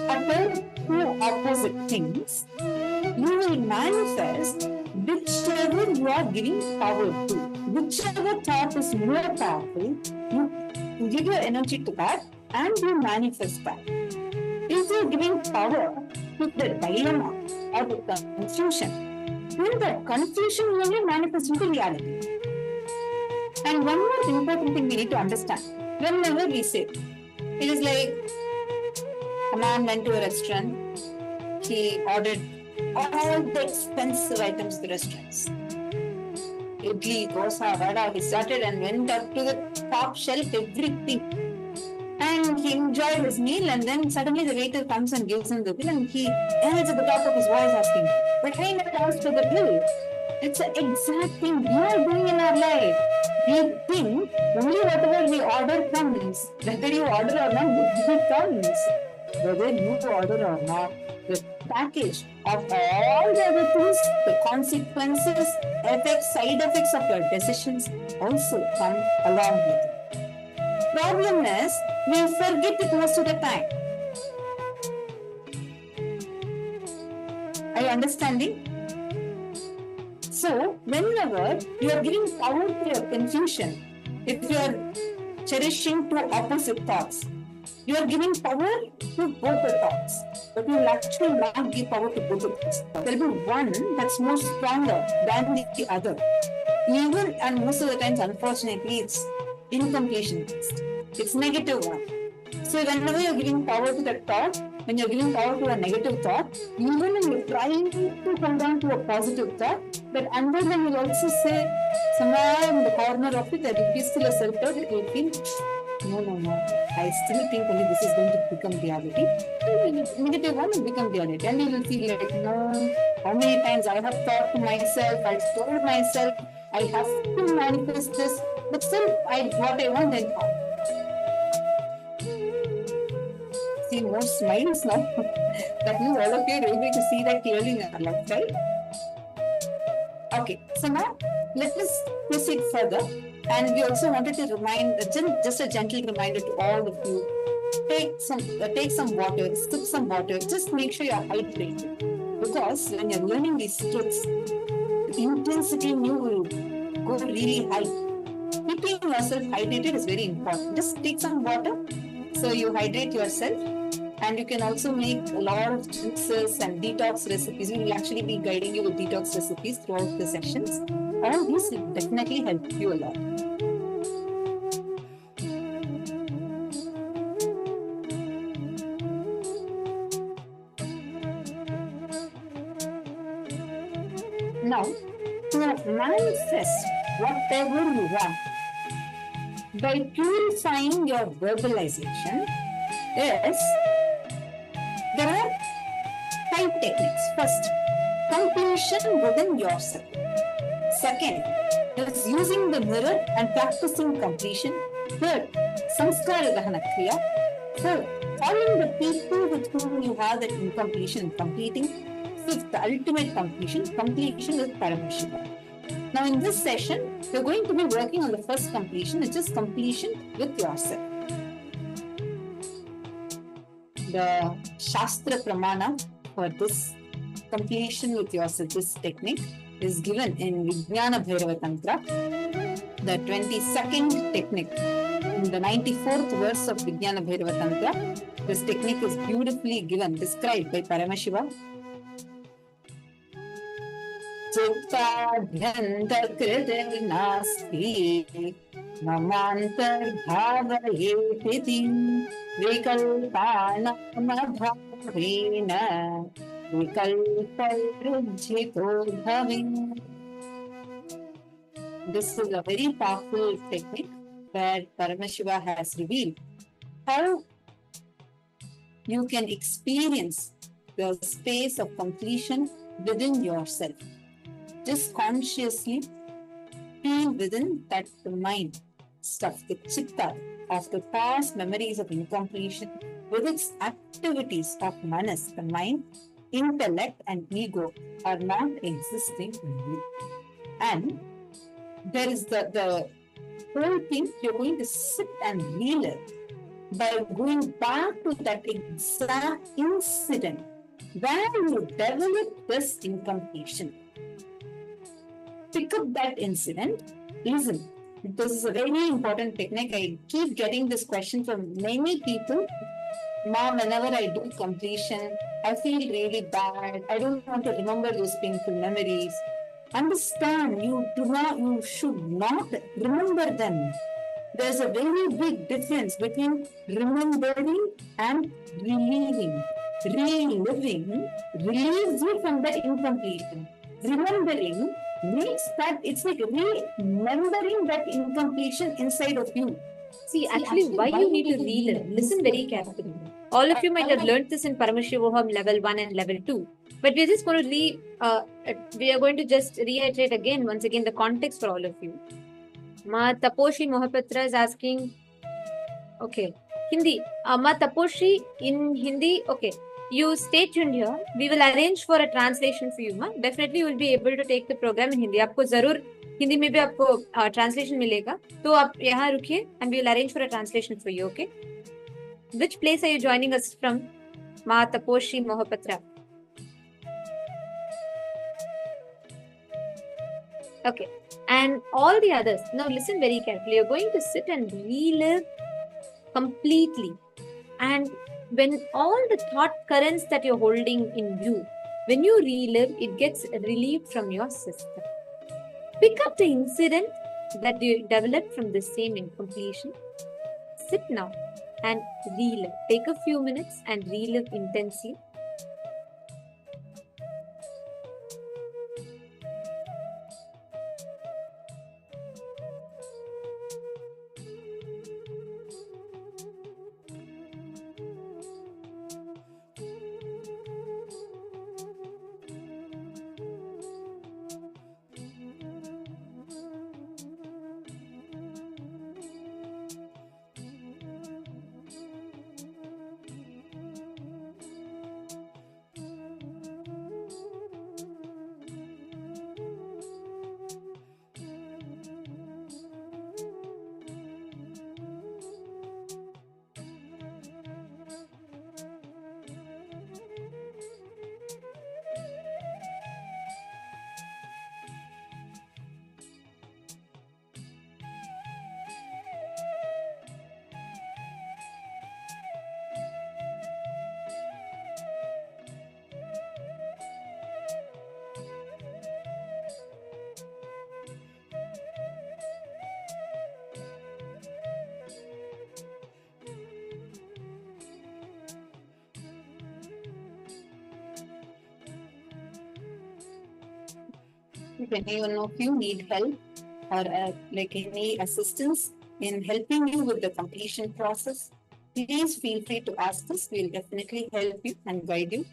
utter two opposite things, you will manifest whichever you are giving power to. Whichever thought is more powerful, you give your energy to that and you manifest that. If you're giving power to the dilemma or the confusion, then the confusion will only manifest into reality. And one more important thing we need to understand. Whenever we say, it is like a man went to a restaurant, he ordered all the expensive items of the restaurants. Idli, dosa, vada, he started and went up to the top shelf, everything. And he enjoyed his meal, and then suddenly the waiter comes and gives him the bill, and he yells at the top of his voice asking, "But I never asked for the bill." It's the exact thing we are doing in our life. We think only whatever we order comes. Whether you order or not, it comes. Whether you order or not, the package of all the other things, the consequences, effects, side effects of your decisions also come along with it. Problem is, we forget it most of the time. Are you understanding? So, whenever you are giving power to your confusion, if you are cherishing two opposite thoughts, you are giving power to both the thoughts, but you will actually not give power to both the thoughts. There will be one that's more stronger than the other. Even, and most of the times, unfortunately, it's incompletion based. It's negative one. So whenever you're giving power to that thought, when you're giving power to a negative thought, even when you're trying to come down to a positive thought, but under them will also say, somewhere in the corner of it, there will be still a self-doubt, it will feel, no, I still think only this is going to become reality. The negative one will become reality. And you will feel like, no, how many times I have thought to myself, I told myself, I have to manifest this, but still, what I want, I thought. See more smiles now. That means all of you are able to see that clearly in your life, right? Okay, so now let us proceed further. And we also wanted to remind, just a gentle reminder to all of you, take some water, sip some water, just make sure you are hydrated. Because when you're learning these truths, the intensity in you will go really high. Keeping yourself hydrated is very important. Just take some water, so you hydrate yourself. And you can also make a lot of juices and detox recipes. We will actually be guiding you with detox recipes throughout the sessions. All these will definitely help you a lot. Now, to manifest whatever you want, by purifying your verbalization, there are 5 techniques. First, completion within yourself. Second, is using the mirror and practicing completion. Third, samskara dahana kriya. Fourth, following the people with whom you have that incompletion and completing. Fifth, the ultimate completion with Paramashiva. Now in this session, we're going to be working on the first completion, which is completion with yourself. The Shastra Pramana for this completion with yourself, this technique, is given in Vijnana Bhairava Tantra, the 22nd technique. In the 94th verse of Vijnana Bhairava Tantra, this technique is beautifully given, described by Paramashiva. चित्ताभ्यन्तर्कृतिर्नास्ति ममान्तर्भावयेति विकल्पानामभावेन विकल्पैरुज्झितो भवेत्. This is a very powerful technique where Paramashiva has revealed how you can experience the space of completion within yourself. Just consciously feel within that the mind stuff, the chitta of the past memories of incompletion with its activities of manas, the mind, intellect and ego are not existing in you. And there is the whole thing, you're going to sit and relive by going back to that exact incident where you developed this incompletion. Pick up that incident, listen. This is a very important technique. I keep getting this question from many people. Mom, whenever I do completion, I feel really bad. I don't want to remember those painful memories. Understand, you should not remember them. There's a very big difference between remembering and reliving. Reliving relieves you from that incompletion. Remembering makes that, it's like remembering that incompletion inside of you. See, actually, why you need to relive? Listen very carefully. All of you might have learned this in Paramashivoham level 1 and level 2. But we're just going to we are going to just reiterate again, once again, the context for all of you. Ma Taposhi Mohapatra is asking, okay, Hindi. Ma Taposhi in Hindi, okay. You stay tuned here. We will arrange for a translation for you. Ma. Definitely you will be able to take the program in Hindi. आपको जरूर हिंदी में भी आपको translation मिलेगा. तो आप यहाँ रुकिए and we will arrange for a translation for you, okay? Which place are you joining us from? Ma Taposhi Mohapatra. Okay. And all the others. Now listen very carefully. You're going to sit and relive completely. And when all the thought currents that you're holding in you, when you relive, it gets relieved from your system. Pick up the incident that you developed from the same incompletion. Sit now and relive. Take a few minutes and relive intensely. If anyone of you need help or like any assistance in helping you with the completion process, please feel free to ask us. We'll definitely help you and guide you.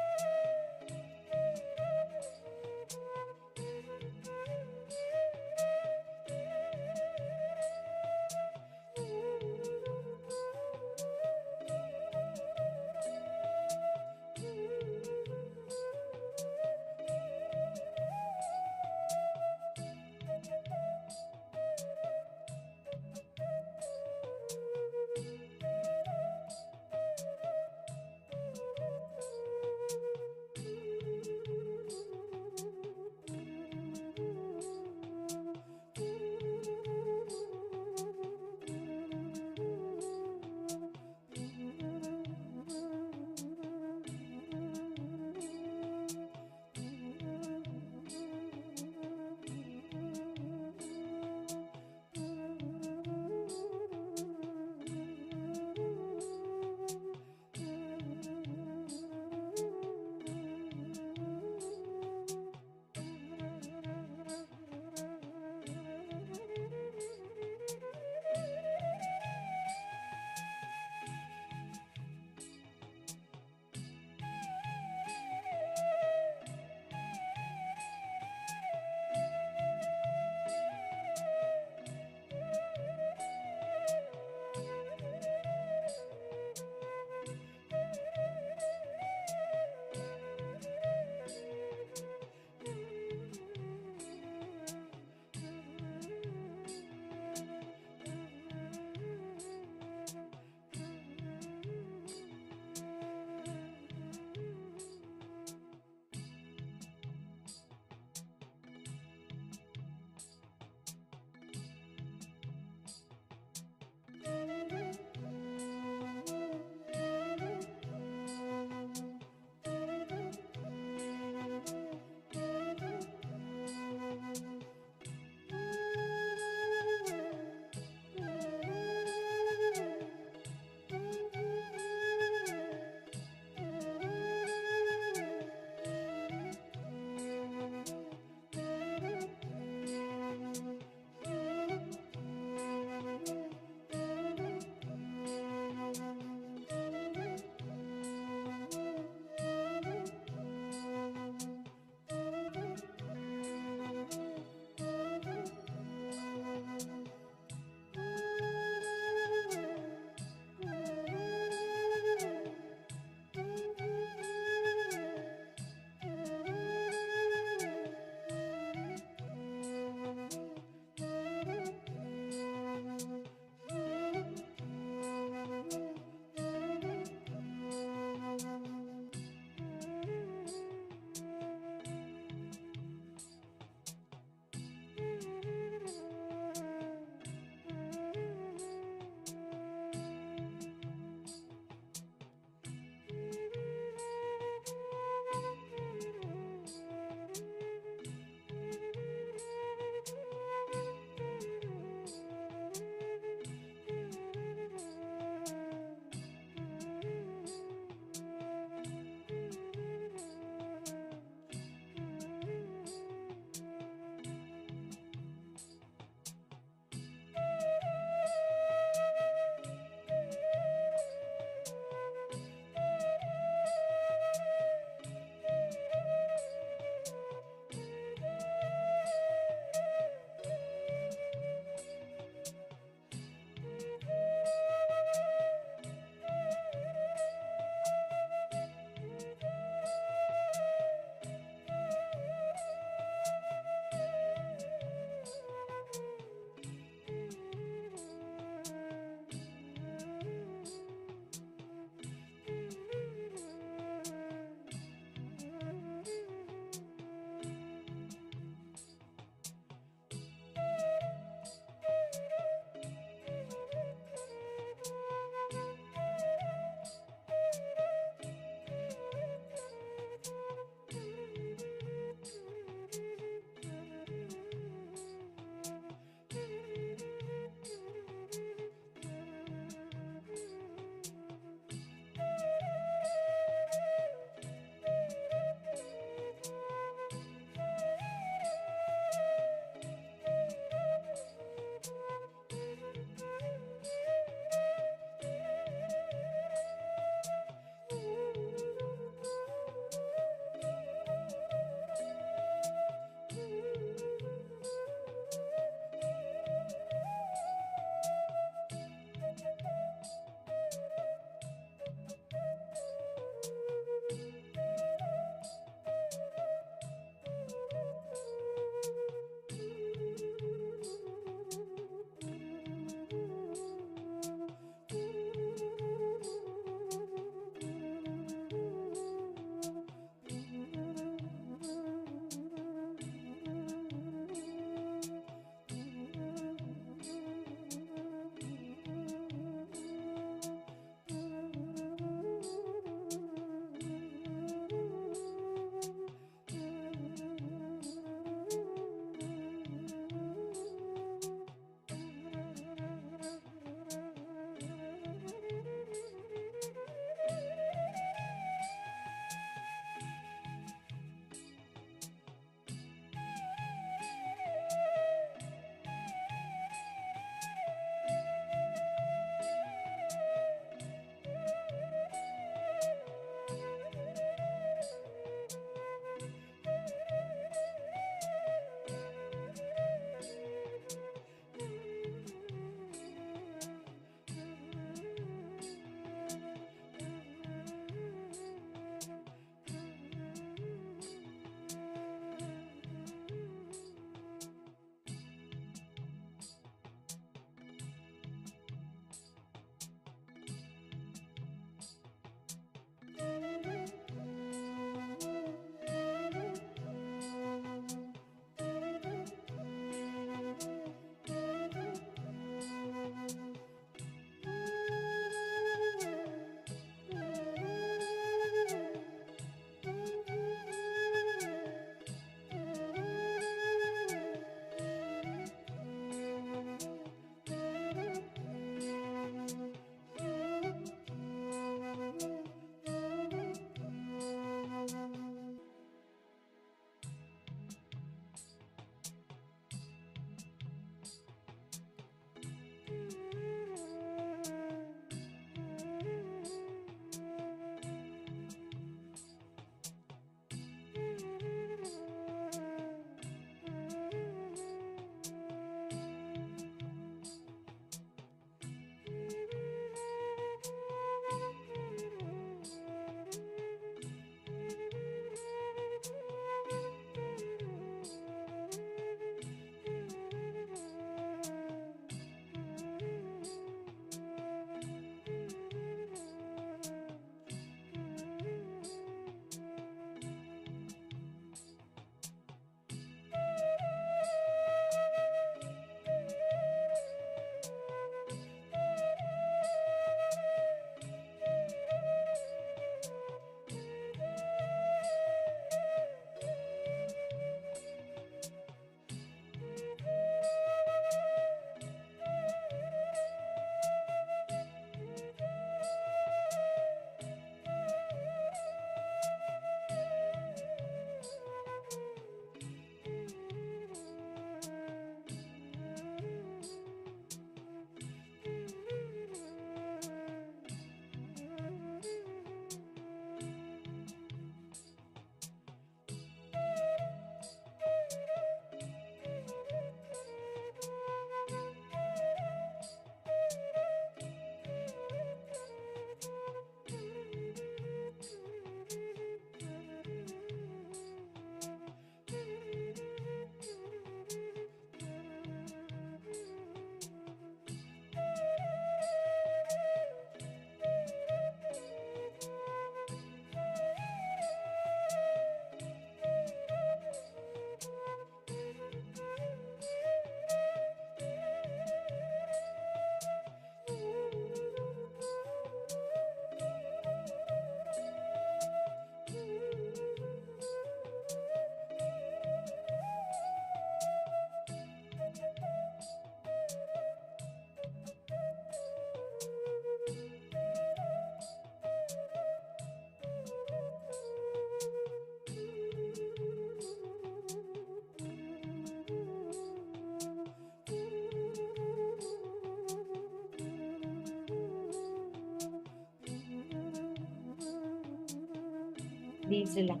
Please relax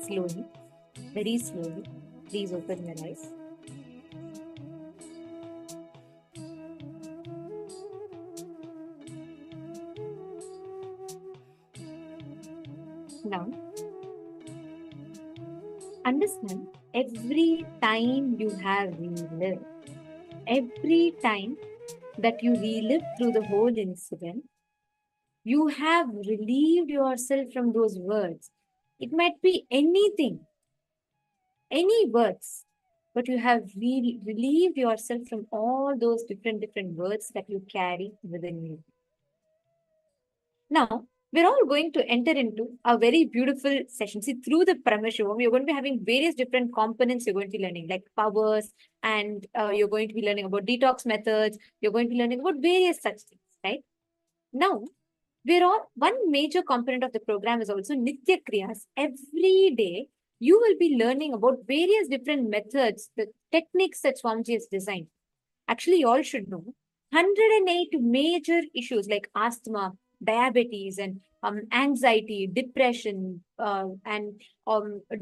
slowly, very slowly. Please open your eyes. Now, understand every time you have relived, every time that you relive through the whole incident, you have relieved yourself from those words. It might be anything, any words, but you have relieved yourself from all those different words that you carry within you. Now, we're all going to enter into a very beautiful session. See, through the Paramashivam, you're going to be having various different components you're going to be learning, like powers, and you're going to be learning about detox methods. You're going to be learning about various such things, right? Now, one major component of the program is also Nitya Kriyas. Every day, you will be learning about various different methods, the techniques that Swamiji has designed. Actually, you all should know 108 major issues like asthma, diabetes, and anxiety, depression, and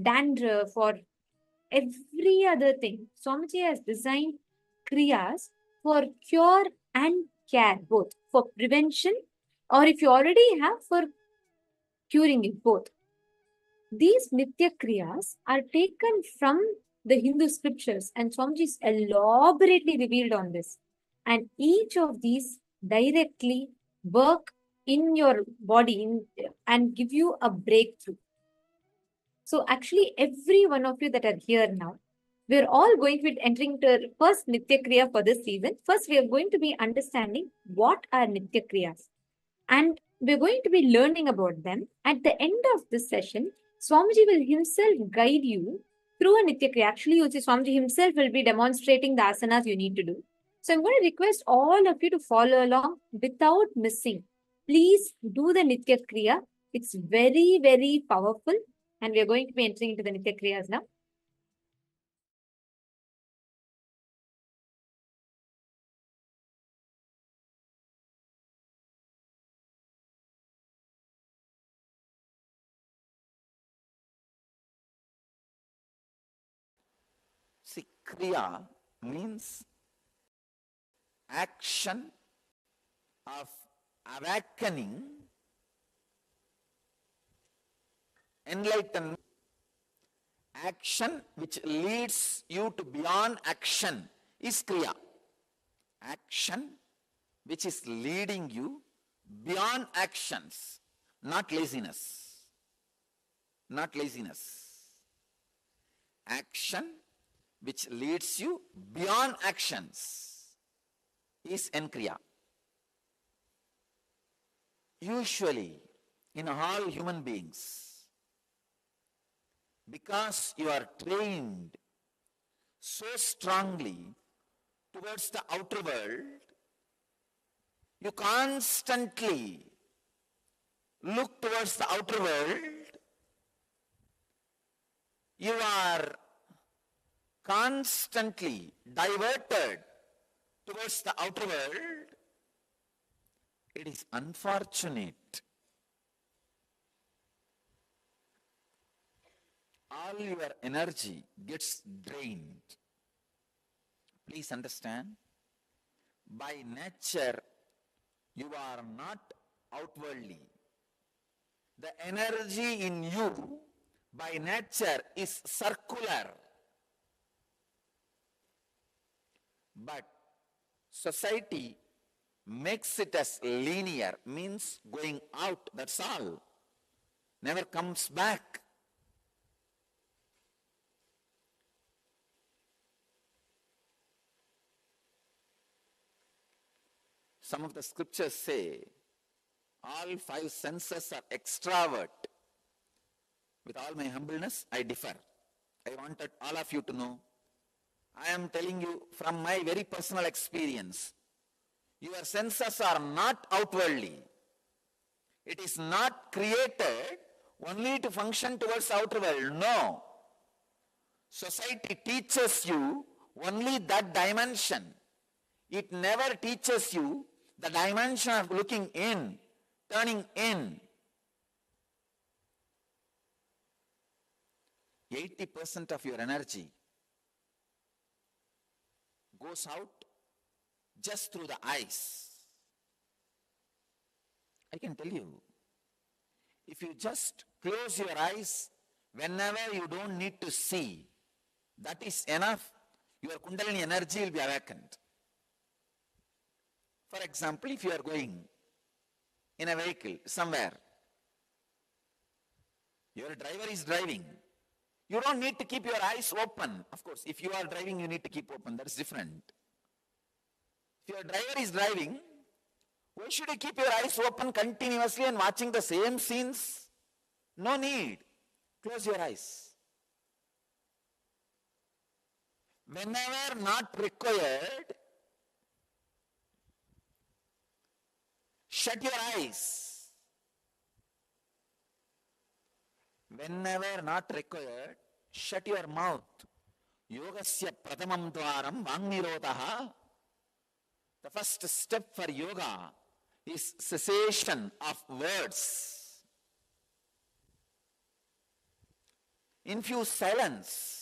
dandruff, or every other thing. Swamiji has designed Kriyas for cure and care, both for prevention, or if you already have, for curing it, both. These Nitya Kriyas are taken from the Hindu scriptures, and Swamiji is elaborately revealed on this. And each of these directly work in your body and give you a breakthrough. So actually, every one of you that are here now, we're all going to be entering the first Nitya Kriya for this season. First, we are going to be understanding what are Nitya Kriyas. And we're going to be learning about them. At the end of this session, Swamiji will himself guide you through a Nitya Kriya. Actually, you'll see Swamiji himself will be demonstrating the asanas you need to do. So I'm going to request all of you to follow along without missing. Please do the Nitya Kriya. It's very, very powerful. And we are going to be entering into the Nitya Kriyas now. See, Kriya means action of awakening, enlightenment, action which leads you to beyond action is Kriya. Action which is leading you beyond actions, not laziness. Not laziness. Action which leads you beyond actions is Kriya. Usually, in all human beings, because you are trained so strongly towards the outer world, you constantly look towards the outer world, you are constantly diverted towards the outer world. It is unfortunate. All your energy gets drained. Please understand, by nature, you are not outwardly. The energy in you, by nature, is circular. But society makes it as linear, means going out, that's all. Never comes back. Some of the scriptures say, all five senses are extravert. With all my humbleness, I differ. I wanted all of you to know. I am telling you from my very personal experience, your senses are not outwardly. It is not created only to function towards the outer world. No. Society teaches you only that dimension. It never teaches you the dimension of looking in, turning in. 80% of your energy goes out just through the eyes. I can tell you, if you just close your eyes whenever you don't need to see, that is enough. Your Kundalini energy will be awakened. For example, if you are going in a vehicle somewhere, your driver is driving. You don't need to keep your eyes open. Of course, if you are driving, you need to keep open. That's different. If your driver is driving, why should you keep your eyes open continuously and watching the same scenes? No need. Close your eyes. Whenever not required, shut your eyes. Whenever not required, shut your mouth. Yogasya pradhamam dvaram vangnirodhaha. The first step for yoga is cessation of words. Infuse silence.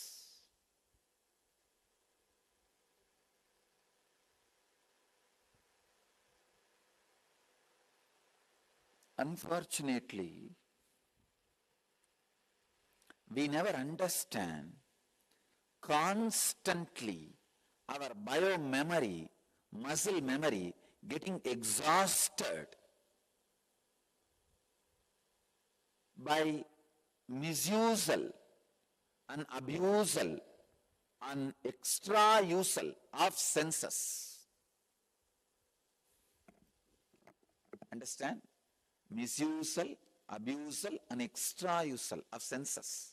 Unfortunately, we never understand constantly our bio-memory, muscle memory getting exhausted by misusal and abusal and extra-usal of senses. Understand? Misusal, abusal and extra-usal of senses.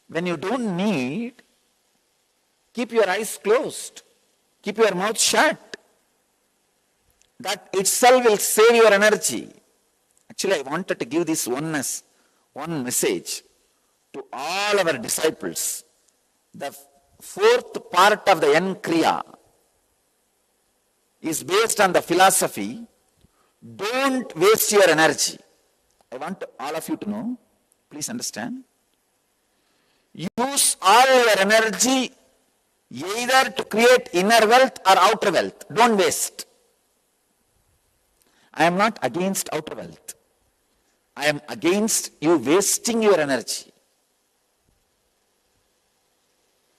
When you don't need, keep your eyes closed. Keep your mouth shut. That itself will save your energy. Actually, I wanted to give this one message to all our disciples. The fourth part of the Crea is based on the philosophy, don't waste your energy. I want all of you to know, please understand. Use all your energy either to create inner wealth or outer wealth. Don't waste. I am not against outer wealth. I am against you wasting your energy.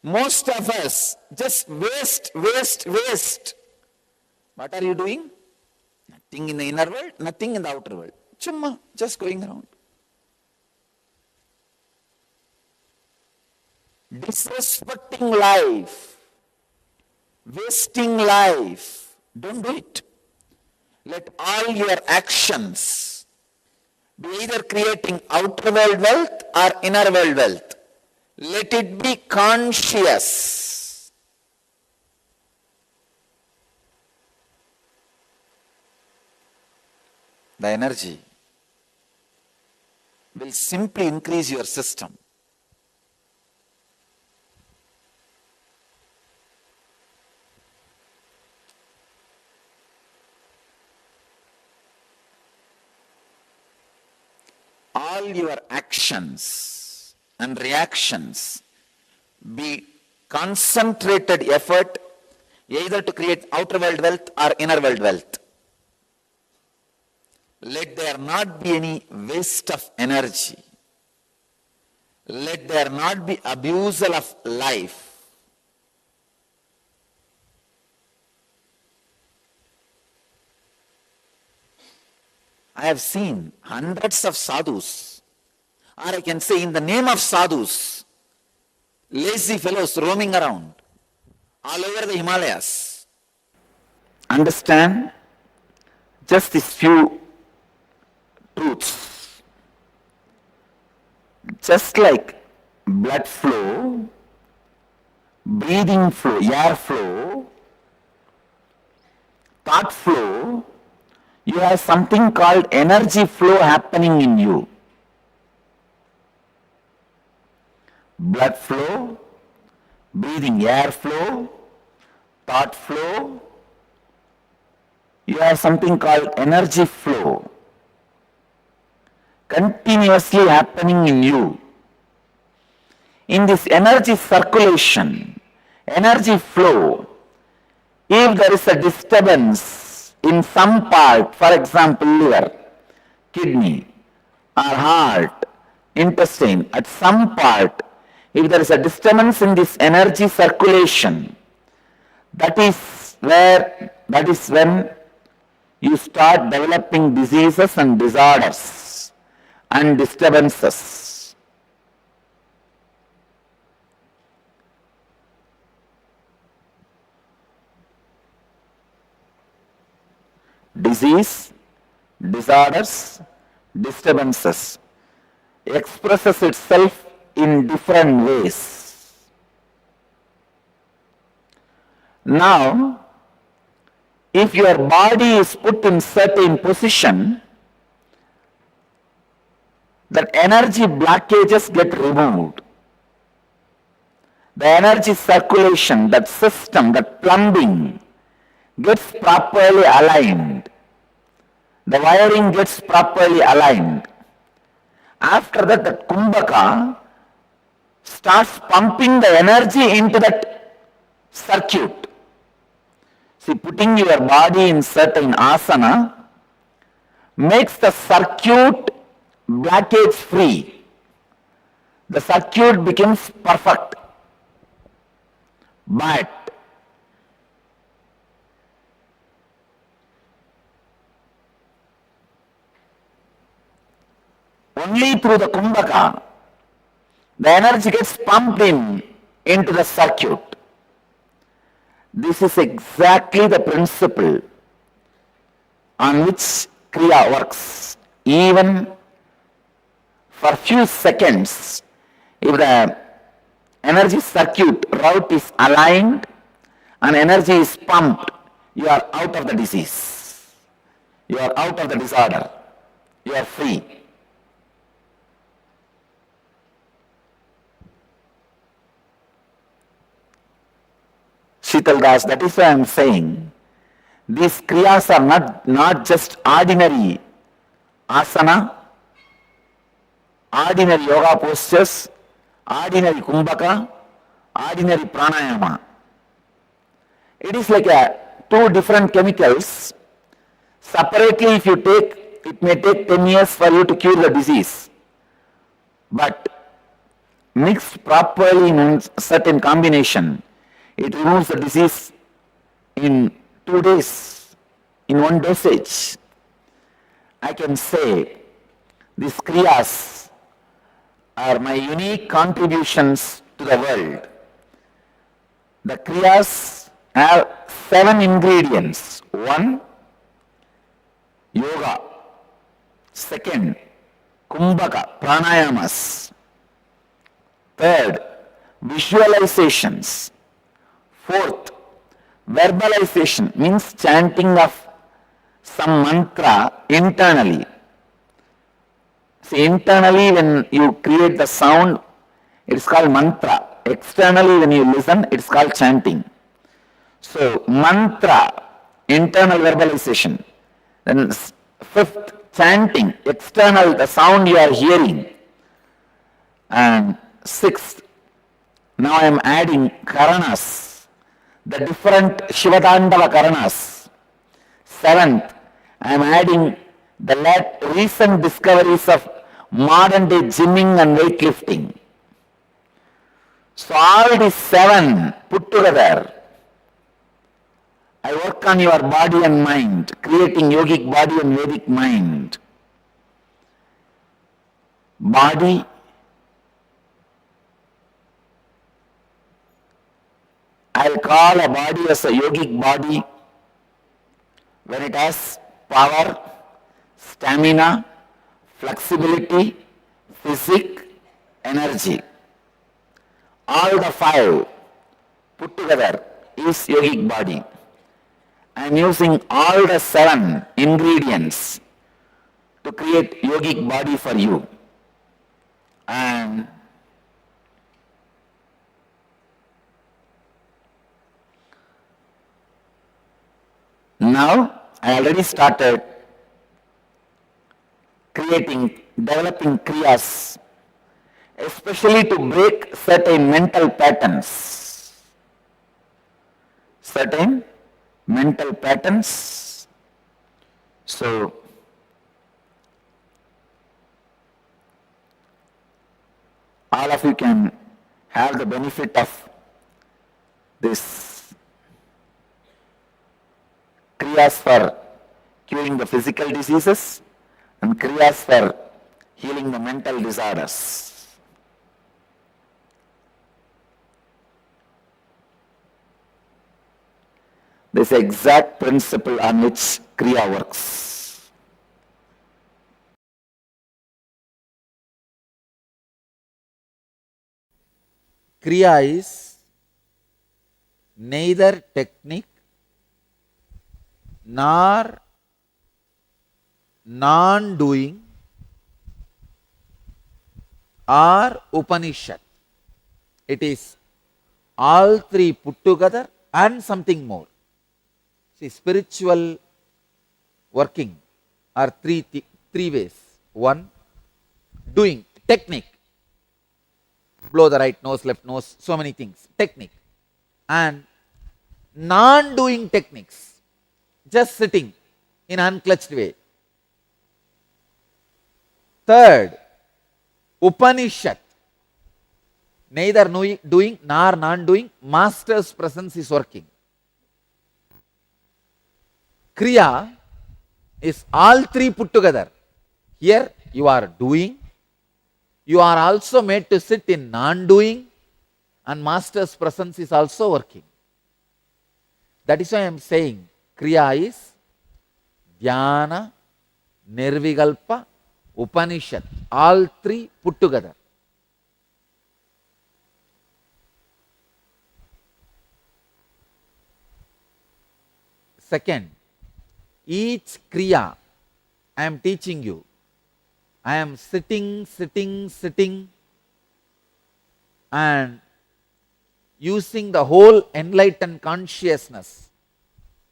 Most of us just waste. What are you doing? Nothing in the inner world, nothing in the outer world. Chumma, just going around. Disrespecting life, wasting life. Don't do it. Let all your actions be either creating outer world wealth or inner world wealth. Let it be conscious. The energy will simply increase your system. All your actions and reactions be concentrated effort either to create outer world wealth or inner world wealth. Let there not be any waste of energy. Let there not be abusal of life. I have seen hundreds of sadhus, or I can say in the name of sadhus, lazy fellows roaming around all over the Himalayas. Understand just these few truths. Just like blood flow, breathing flow, air flow, thought flow, you have something called energy flow happening in you. Blood flow, breathing air flow, thought flow, you have something called energy flow continuously happening in you. in this energy circulation, energy flow, if there is a disturbance in some part, for example, liver, kidney, or heart, intestine, at some part, if there is a disturbance in this energy circulation, that is when you start developing diseases and disorders and disturbances. Disease, disorders, disturbances expresses itself in different ways. Now, if your body is put in certain position, that energy blockages get removed. The energy circulation, that system, that plumbing gets properly aligned. The wiring gets properly aligned. After that, the kumbhaka starts pumping the energy into that circuit. See, putting your body in certain asana makes the circuit blockage free. The circuit becomes perfect. But only through the kumbhaka, the energy gets pumped into the circuit. This is exactly the principle on which Crea works. Even for few seconds, if the energy circuit route is aligned and energy is pumped, you are out of the disease. You are out of the disorder. You are free. Sheetal Das, that is why I am saying, these kriyas are not just ordinary asana, ordinary yoga postures, ordinary kumbhaka, ordinary pranayama. It is like two different chemicals. Separately, if you take, it may take 10 years for you to cure the disease. But mixed properly in a certain combination, it removes the disease in 2 days, in one dosage. I can say these kriyas are my unique contributions to the world. The kriyas have 7 ingredients. 1, yoga. 2, kumbhaka, pranayamas. 3, visualizations. 4, verbalization, means chanting of some mantra internally. See, internally when you create the sound, it is called mantra. Externally when you listen, it is called chanting. So, mantra, internal verbalization. Then 5th, chanting, external, the sound you are hearing. And 6th, now I am adding karanas, the different Shivadandava karanas. 7th, I am adding the recent discoveries of modern day gymming and weightlifting. So all these 7 put together, I work on your body and mind, creating yogic body and Vedic mind. Body, I'll call a body as a yogic body when it has power, stamina, flexibility, physique, energy. All the 5 put together is yogic body. I am using all the 7 ingredients to create yogic body for you. And now I already started developing kriyas especially to break certain mental patterns. Certain mental patterns. So, all of you can have the benefit of this Kriyas for curing the physical diseases and Kriyas for healing the mental disorders. This exact principle on which Crea works. Crea is neither technique nor non-doing or Upanishad. It is all three put together and something more. See, spiritual working are three ways. One, doing, technique. Blow the right nose, left nose, so many things, technique. And non-doing techniques, just sitting in unclutched way. Third, Upanishad, neither doing nor non-doing, master's presence is working. Crea is all three put together. Here you are doing, you are also made to sit in non-doing, and master's presence is also working. That is why I am saying Crea is Dhyana, Nirvikalpa, Upanishad, all three put together. Second, each Crea I am teaching you, I am sitting and using the whole enlightened consciousness,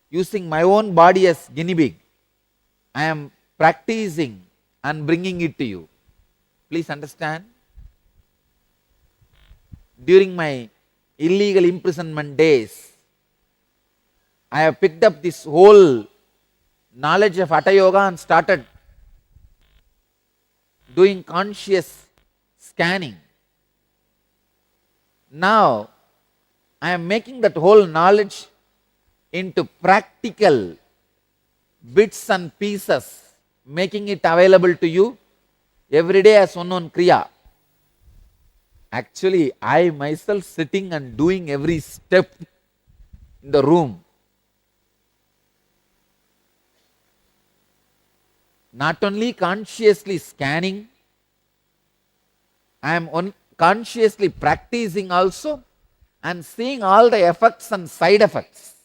using my own body as guinea pig, I am practicing and bringing it to you. Please understand. During my illegal imprisonment days, I have picked up this whole knowledge of Hatha Yoga and started doing conscious scanning. Now, I am making that whole knowledge into practical bits and pieces, making it available to you every day as one on Crea. Actually, I myself sitting and doing every step in the room. Not only consciously scanning, I am consciously practicing also and seeing all the effects and side effects.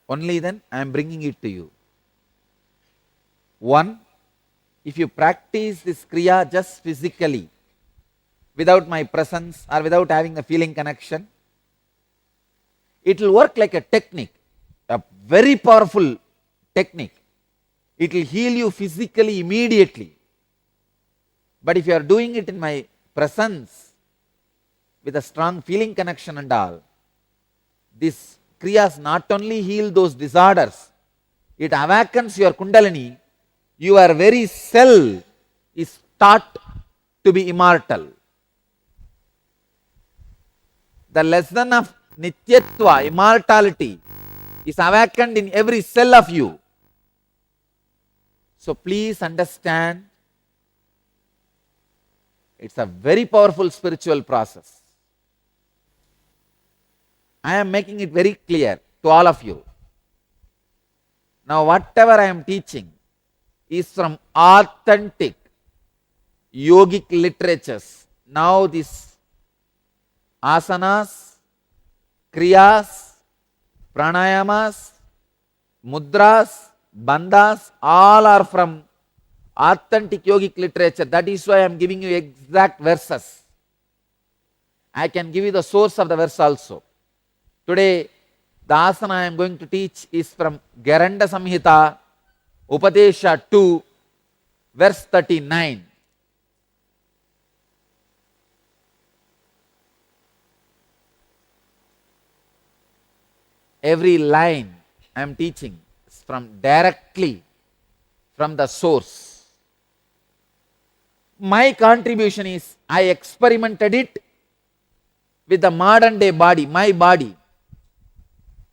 Only then I am bringing it to you. One, if you practice this Crea just physically, without my presence or without having the feeling connection, it will work like a technique, a very powerful technique. It will heal you physically immediately. But if you are doing it in my presence, with a strong feeling connection and all, this Kriyas not only heal those disorders, it awakens your Kundalini. Your very cell is taught to be immortal. The lesson of Nityatva, immortality, is awakened in every cell of you. So please understand, it's a very powerful spiritual process. I am making it very clear to all of you. Now whatever I am teaching is from authentic yogic literatures. Now these asanas, kriyas, pranayamas, mudras, bandhas, all are from authentic yogic literature. That is why I am giving you exact verses. I can give you the source of the verse also. Today, the asana I am going to teach is from Garanda Samhita, Upadesha 2, verse 39. Every line I am teaching is directly from the source. My contribution is I experimented it with the modern day body, my body.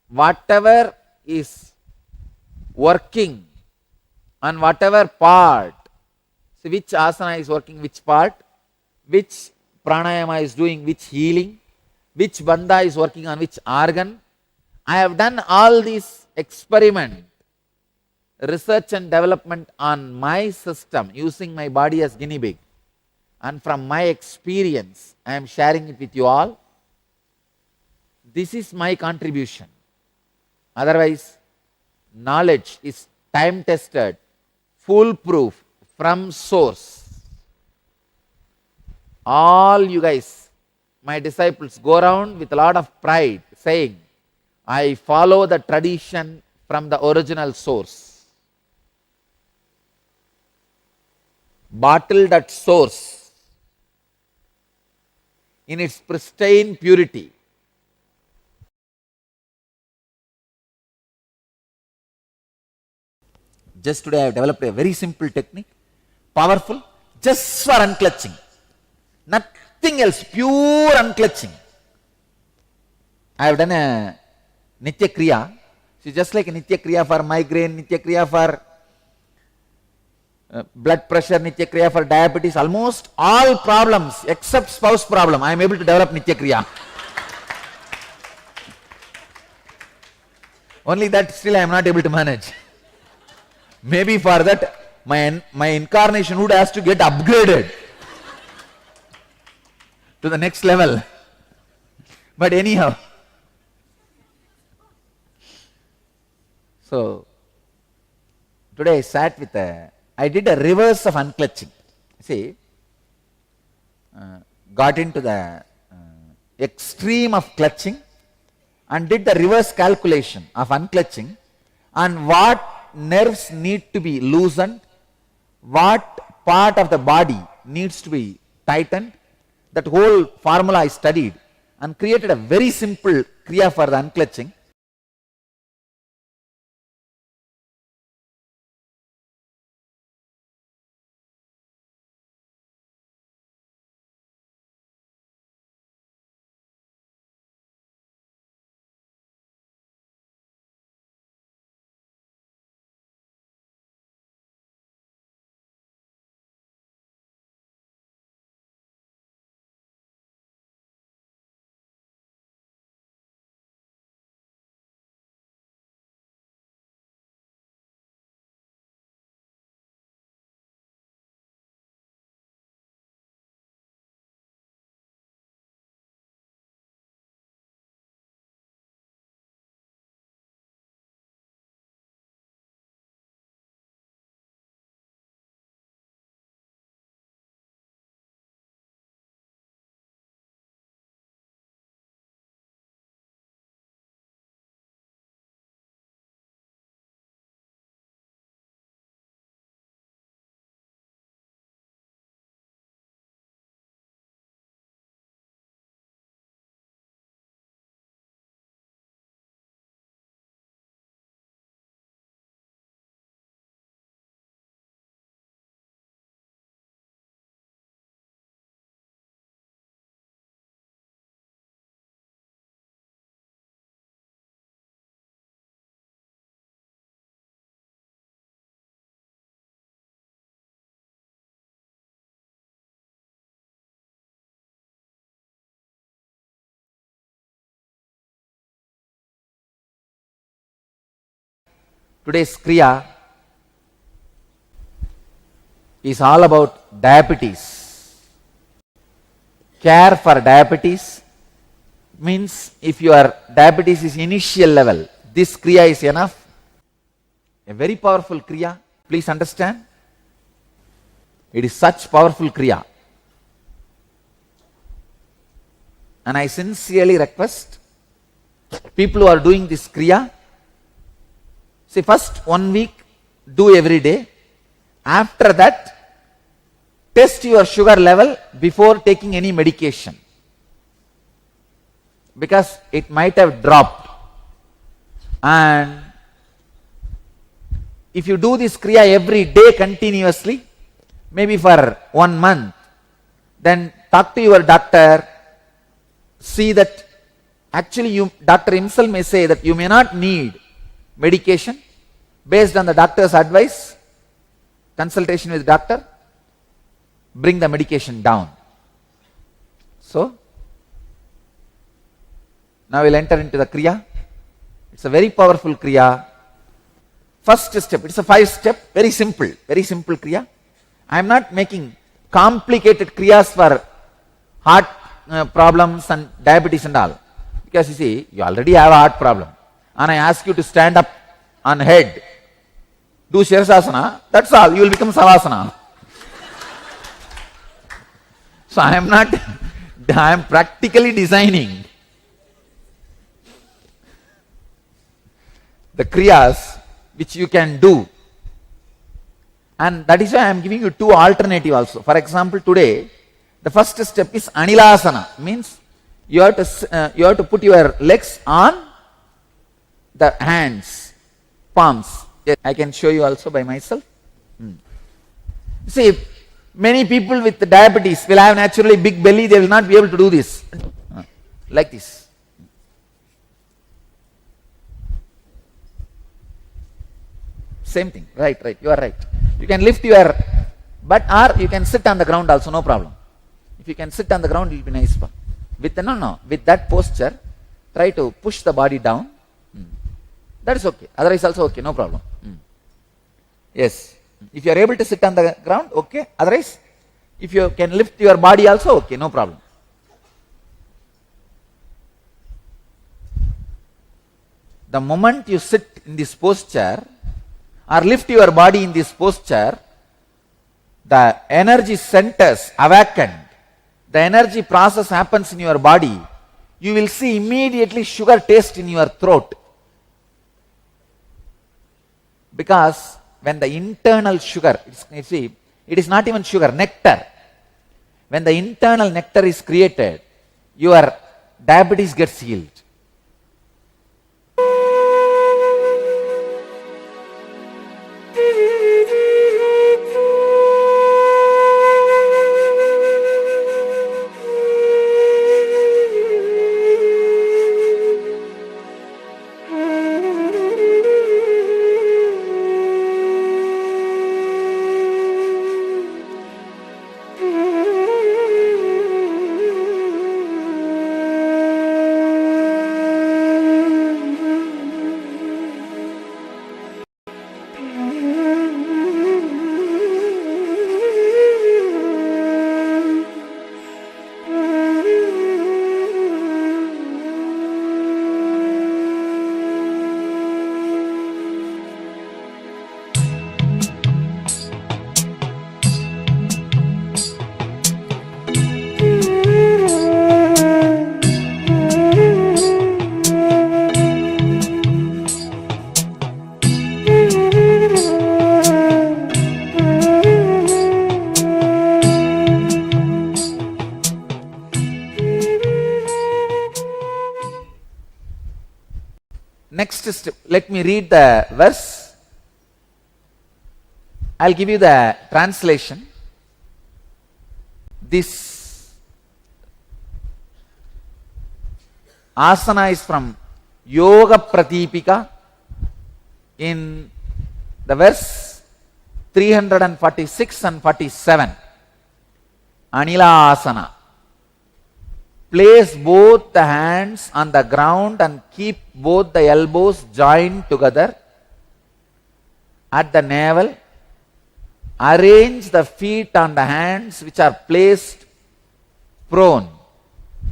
Whatever is working on whatever part, see which asana is working which part, which pranayama is doing which healing, which bandha is working on which organ. I have done all these experiment, research and development on my system using my body as guinea pig. And from my experience, I am sharing it with you all. This is my contribution. Otherwise, knowledge is time tested, foolproof, from source. All you guys, my disciples, go around with a lot of pride saying, I follow the tradition from the original source. Bottled at source in its pristine purity. Just today I have developed a very simple technique, powerful, just for unclutching. Nothing else, pure unclutching. I have done a Nya Kriya. So just like Nya Kriya for migraine, Nya Kriya for blood pressure, Nya Kriya for diabetes, almost all problems except spouse problem, I am able to develop Nya Kriya. Only that still I am not able to manage. Maybe for that my incarnation would have to get upgraded to the next level. But anyhow, so today I sat with I did a reverse of unclutching. See, got into the extreme of clutching and did the reverse calculation of unclutching and what nerves need to be loosened, what part of the body needs to be tightened. That whole formula I studied and created a very simple kriya for the unclutching. Today's Kriya is all about diabetes. Care for diabetes means if your diabetes is initial level, this Kriya is enough. A very powerful Kriya, please understand. It is such powerful Crea. And I sincerely request people who are doing this Crea, see, first 1 week, do every day. After that, test your sugar level before taking any medication, because it might have dropped. And if you do this Crea every day continuously, maybe for 1 month, then talk to your doctor, see that actually doctor himself may say that you may not need medication. Based on the doctor's advice, consultation with doctor, bring the medication down. So, now we'll enter into the Crea. It's a very powerful Crea. First step, it's a 5-step, very simple Crea. I am not making complicated Kriyas for heart problems and diabetes and all. Because you see, you already have a heart problem. And I ask you to stand up on head, do Shirasasana, that's all, you will become Savasana. So I am practically designing the Kriyas which you can do. And that is why I am giving you 2 alternatives also. For example, today, the first step is Anilasana, means you have to put your legs on the hands, palms. Yes, I can show you also by myself. See, many people with diabetes will have naturally big belly, they will not be able to do this. Like this. Same thing, right, you are right. You can lift your butt, or you can sit on the ground also, no problem. If you can sit on the ground, it will be nice. With that posture, try to push the body down. That is okay. Otherwise also okay, no problem. Yes. If you are able to sit on the ground, okay. Otherwise, if you can lift your body also, okay, no problem. The moment you sit in this posture or lift your body in this posture, the energy centers awakened. The energy process happens in your body. You will see immediately sugar taste in your throat. Because when the internal sugar, you see, it is not even sugar, nectar. When the internal nectar is created, your diabetes gets healed. Next step, let me read the verse. I'll give you the translation. This asana is from Yoga Pratipika in the verse 346 and 47. Anila asana. Place both the hands on the ground and keep both the elbows joined together at the navel. Arrange the feet on the hands which are placed prone.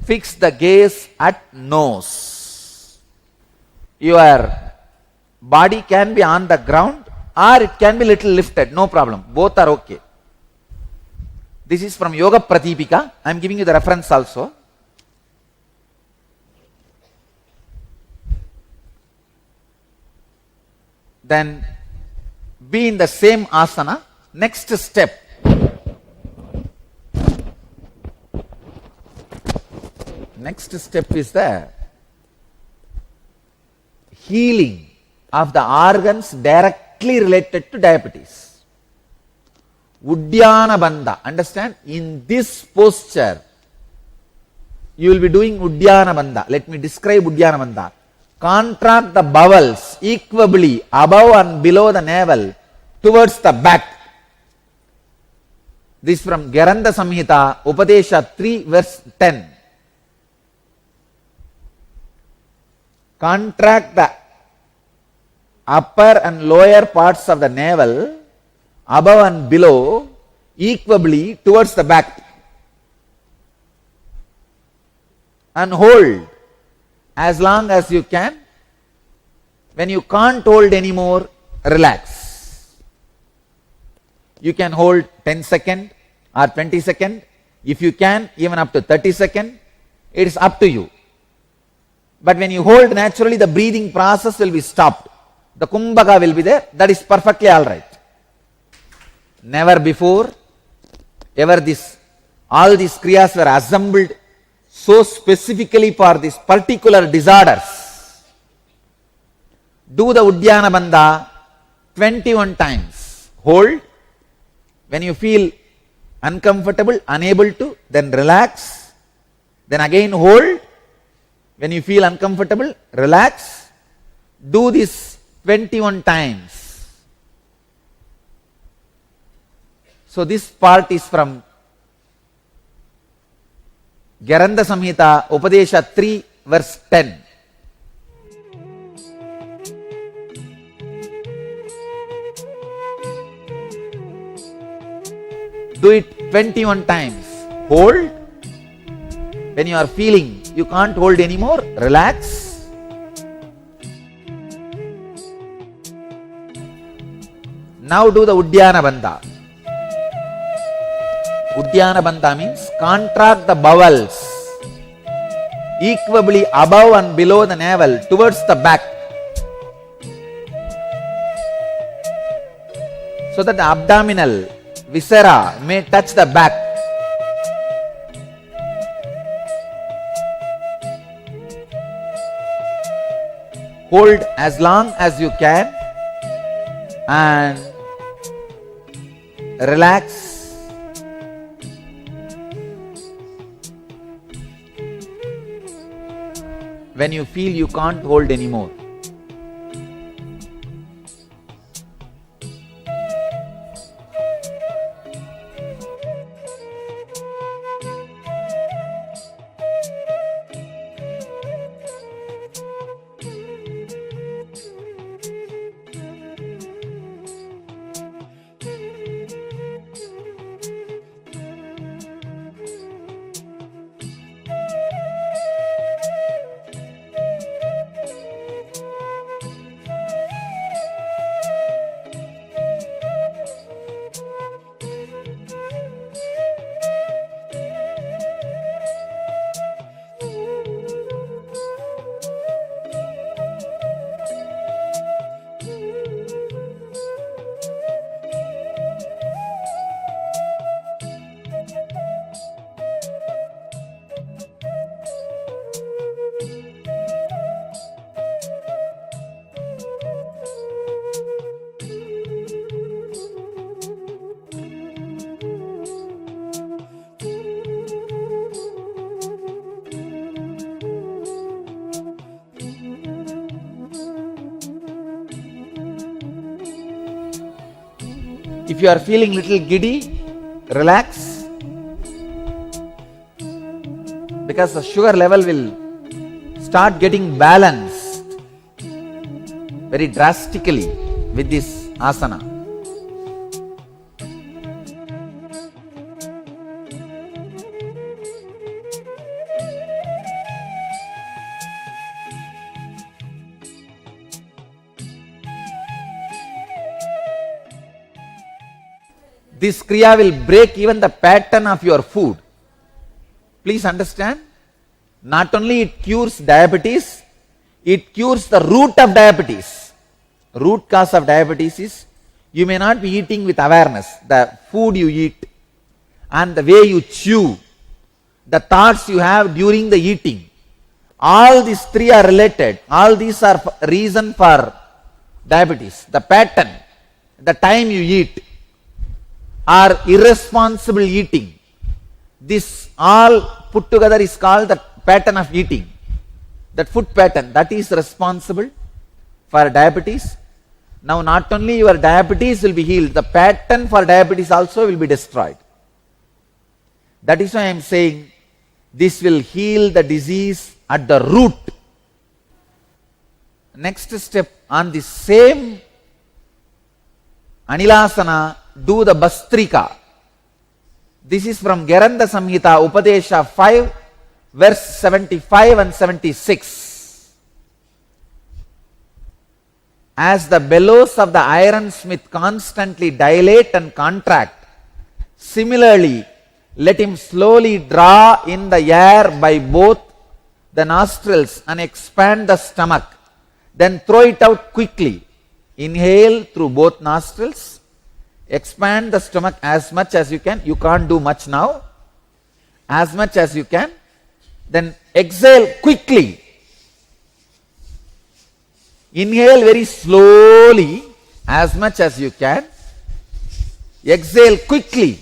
Fix the gaze at nose. Your body can be on the ground or it can be little lifted, no problem. Both are okay. This is from Yoga Pratipika. I am giving you the reference also. Then be in the same asana. Next step. Next step is the healing of the organs directly related to diabetes. Uddiyana Bandha. Understand? In this posture, you will be doing Uddiyana Bandha. Let me describe Uddiyana Bandha. Contract the bowels equably above and below the navel towards the back. This from Garanda Samhita, Upadesha 3, verse 10. Contract the upper and lower parts of the navel above and below equably towards the back. And hold as long as you can. When you can't hold anymore, relax. You can hold 10 seconds or 20 seconds. If you can, even up to 30 seconds. It is up to you. But when you hold, naturally the breathing process will be stopped. The kumbhaka will be there. That is perfectly alright. Never before, ever all these kriyas were assembled so specifically for these particular disorders. Do the Uddiyana Bandha 21 times. Hold. When you feel uncomfortable, unable to, then relax. Then again hold. When you feel uncomfortable, relax. Do this 21 times. So this part is from Garanda Samhita, Upadesha 3, verse 10. Do it 21 times. Hold. When you are feeling you can't hold anymore, relax. Now do the Uddiyana Bandha. Uddiyana Bandha means contract the bowels equably above and below the navel towards the back, so that the abdominal viscera may touch the back. Hold as long as you can and relax. When you feel you can't hold anymore. If you are feeling little giddy, relax, because the sugar level will start getting balanced very drastically with this asana. This Crea will break even the pattern of your food. Please understand, not only it cures diabetes, it cures the root of diabetes. Root cause of diabetes is you may not be eating with awareness. The food you eat and the way you chew, the thoughts you have during the eating, all these three are related. All these are reason for diabetes. The pattern, the time you eat, or irresponsible eating. This all put together is called the pattern of eating. That food pattern, that is responsible for diabetes. Now not only your diabetes will be healed, the pattern for diabetes also will be destroyed. That is why I am saying this will heal the disease at the root. Next step, on the same Anilasana, do the Bastrika. This is from Geranda Samhita, Upadesha 5, verse 75 and 76. As the bellows of the ironsmith constantly dilate and contract, similarly, let him slowly draw in the air by both the nostrils and expand the stomach. Then throw it out quickly. Inhale through both nostrils. Expand the stomach as much as you can. You can't do much now. As much as you can. Then exhale quickly. Inhale very slowly, as much as you can. Exhale quickly.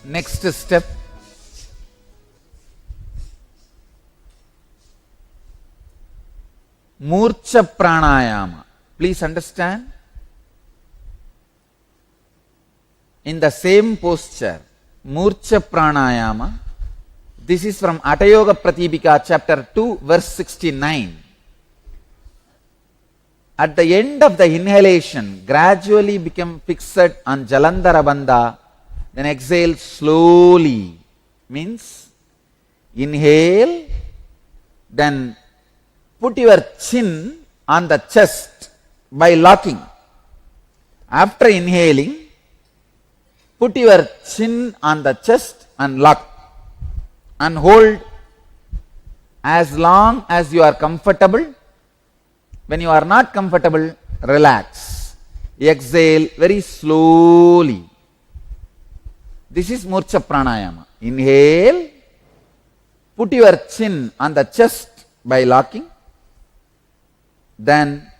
Next step, Murcha Pranayama. Please understand, in the same posture, Murcha Pranayama, This is from Atayoga Pratipika, chapter 2, verse 69. At the end of the inhalation, gradually become fixed on Jalandhara Bandha, then exhale slowly. Means inhale, then put your chin on the chest by locking. After inhaling, put your chin on the chest and lock. And hold as long as you are comfortable. When you are not comfortable, relax. Exhale very slowly. This is Murcha Pranayama. Inhale, put your chin on the chest by locking. Then,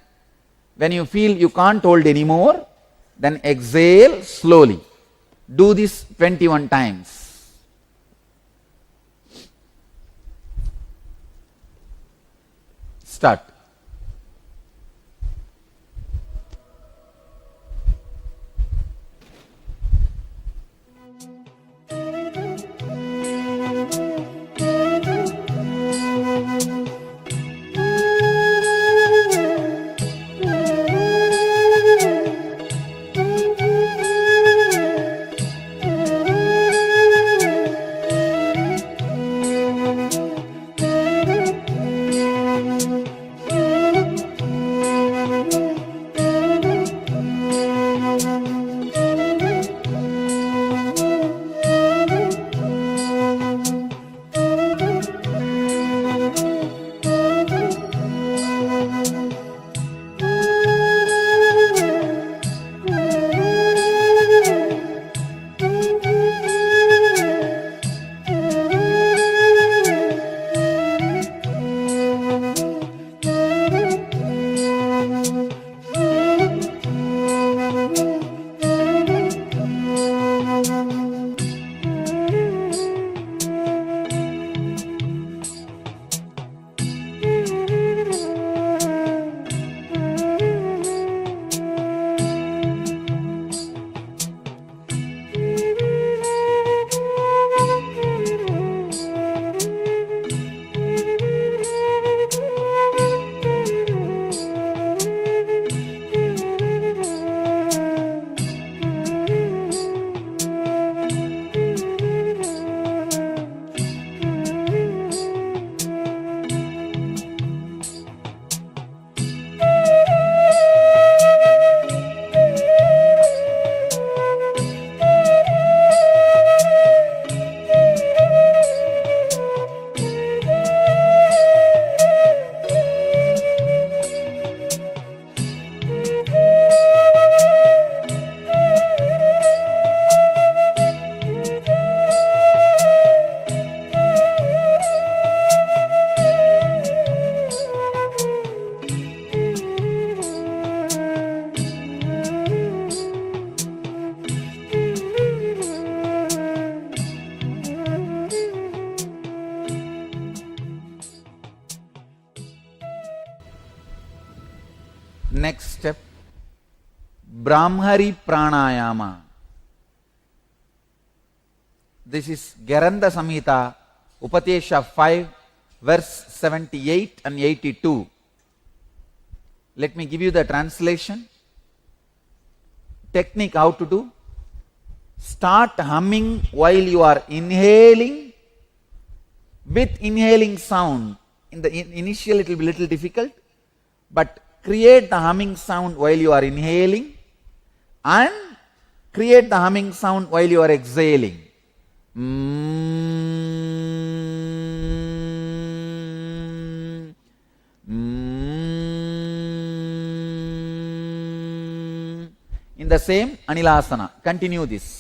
when you feel you can't hold anymore, then exhale slowly. Do this 21 times. Start. Next step, Brahmari Pranayama. This is Geranda Samhita, Upatesha 5, verse 78 and 82. Let me give you the translation. Technique how to do. Start humming while you are inhaling. With inhaling sound, in the initial it will be little difficult, but create the humming sound while you are inhaling and create the humming sound while you are exhaling. In the same Anilasana. Continue this.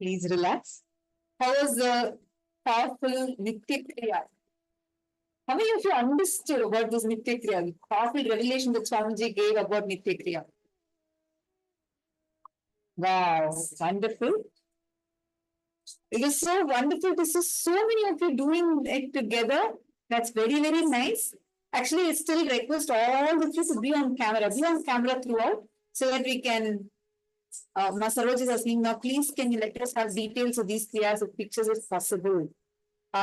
Please relax. How was the powerful Nitya Kriya? How many of you understood about this Nitya Kriya? The powerful revelation that Swamiji gave about Nitya Kriya. Wow, wonderful. It is so wonderful to see so many of you doing it together. That's very, very nice. Actually, I still request all of you to be on camera. Be on camera throughout so that we can, Masaroj is asking now, please can you let us have details of these kriyas with pictures if possible.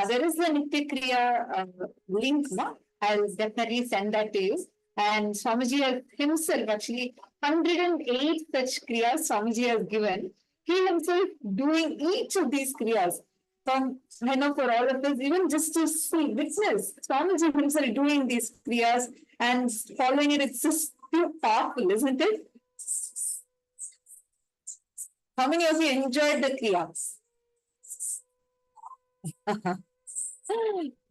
There is a Nitya Kriya link, no? I'll definitely send that to you. And Swamiji himself, actually, 108 such kriyas Swamiji has given. He himself doing each of these kriyas. From, I know for all of us, even just to see, witness, Swamiji himself doing these kriyas and following it, it's just too powerful, isn't it? How many of you enjoyed the kriyas?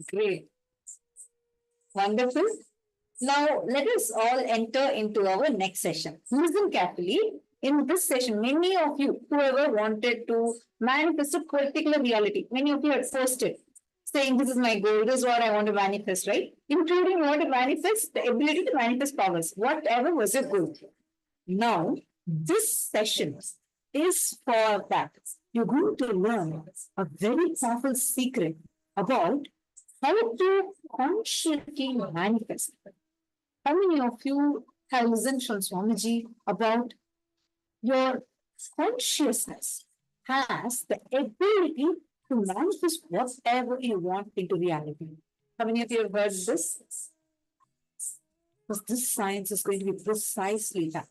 Great. Wonderful. Now, let us all enter into our next session. Listen carefully. In this session, many of you, whoever wanted to manifest a particular reality, many of you had posted, saying, this is my goal, this is what I want to manifest, right? Including you want to manifest the ability to manifest powers, whatever was your goal. Now, this session is for that. You're going to learn a very powerful secret about how to consciously manifest. How many of you have listened from Swamiji about your consciousness has the ability to manifest whatever you want into reality? How many of you have heard this? Because this science is going to be precisely that.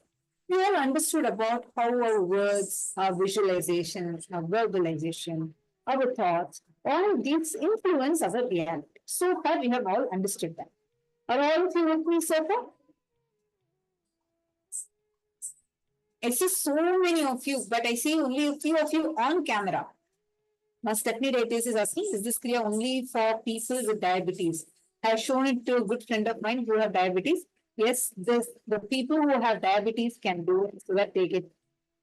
We all understood about how our words, our visualization, our verbalization, our thoughts, all of these influence our reality. So far, we have all understood that. Are all of you with me so far? I see so many of you, but I see only a few of you on camera. Now, Stephanie Davis is asking, is this Crea only for people with diabetes? I have shown it to a good friend of mine who have diabetes. Yes, the people who have diabetes can do it so that they get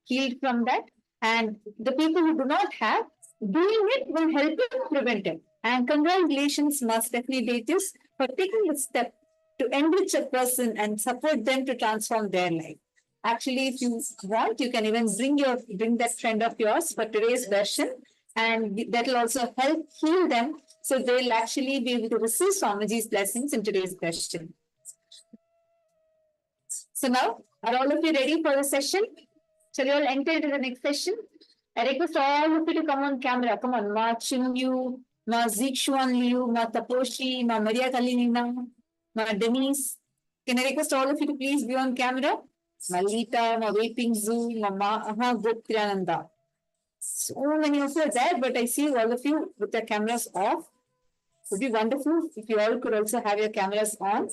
healed from that. And the people who do not have, doing it will help you prevent it. And congratulations, Master Stephanie Davis, for taking the step to enrich a person and support them to transform their life. Actually, if you want, you can even bring that friend of yours for today's version, and that will also help heal them, so they'll actually be able to receive Swamiji's blessings in today's version. So now, are all of you ready for the session? Shall we all enter into the next session? I request all of you to come on camera. Come on, Ma Chinyu, Ma Zikshuan Liu, Ma Taposhi, Ma Maria Kalinina, Ma Denise. Can I request all of you to please be on camera? Ma Lita, Ma Vaping Zoo, Ma Goptirananda. So many of you are there, but I see all of you with your cameras off. It would be wonderful if you all could also have your cameras on.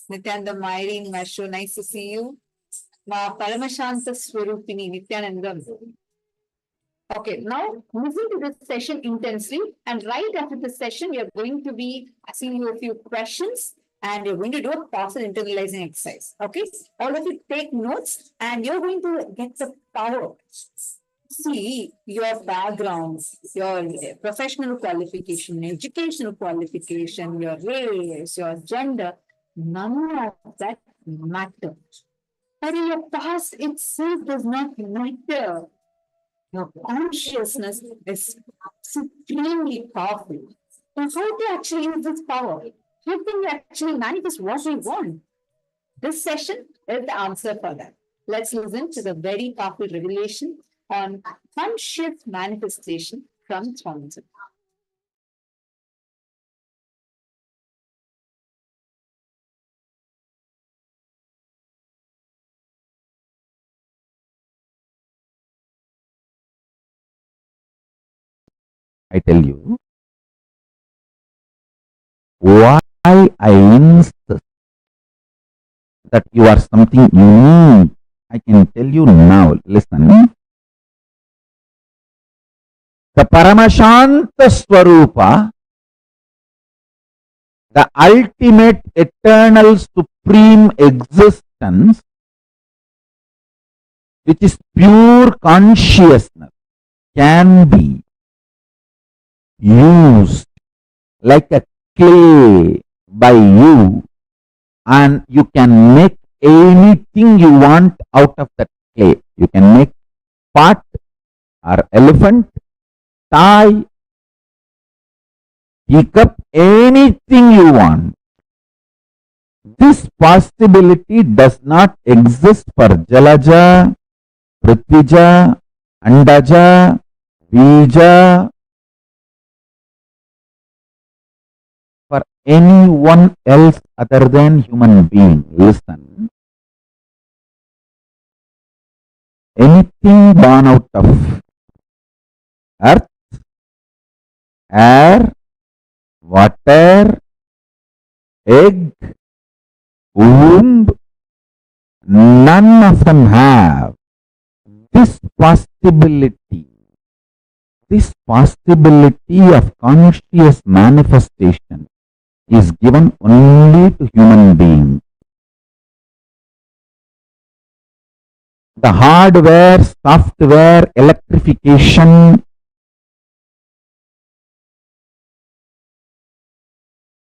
Nityananda Myrin, Masho, nice to see you. Ma Paramashanta Swarupini, Nityanandam. Okay, now listen to this session intensely, and right after this session, we are going to be asking you a few questions, and you're going to do a partial internalizing exercise. Okay, all of you take notes, and you're going to get the power. See your background, your professional qualification, educational qualification, your race, your gender, none of that matters. But your past itself does not matter. Your consciousness is supremely powerful. So how to actually use this power? How can we actually manifest what we want? This session is the answer for that. Let's listen to the very powerful revelation on conscious manifestation from Swamiji. I tell you, why I insist that you are something unique. I can tell you now, listen. The Paramashanta Swarupa, the ultimate eternal supreme existence, which is pure consciousness, can be used like a clay by you, and you can make anything you want out of that clay. You can make pot or elephant, tie, teacup, anything you want. This possibility does not exist for Jalaja, Prithvija, Andaja, Bija, for anyone else other than human being. Listen. Anything born out of earth, air, water, egg, womb, none of them have this possibility of conscious manifestation is given only to human beings. The hardware, software, electrification,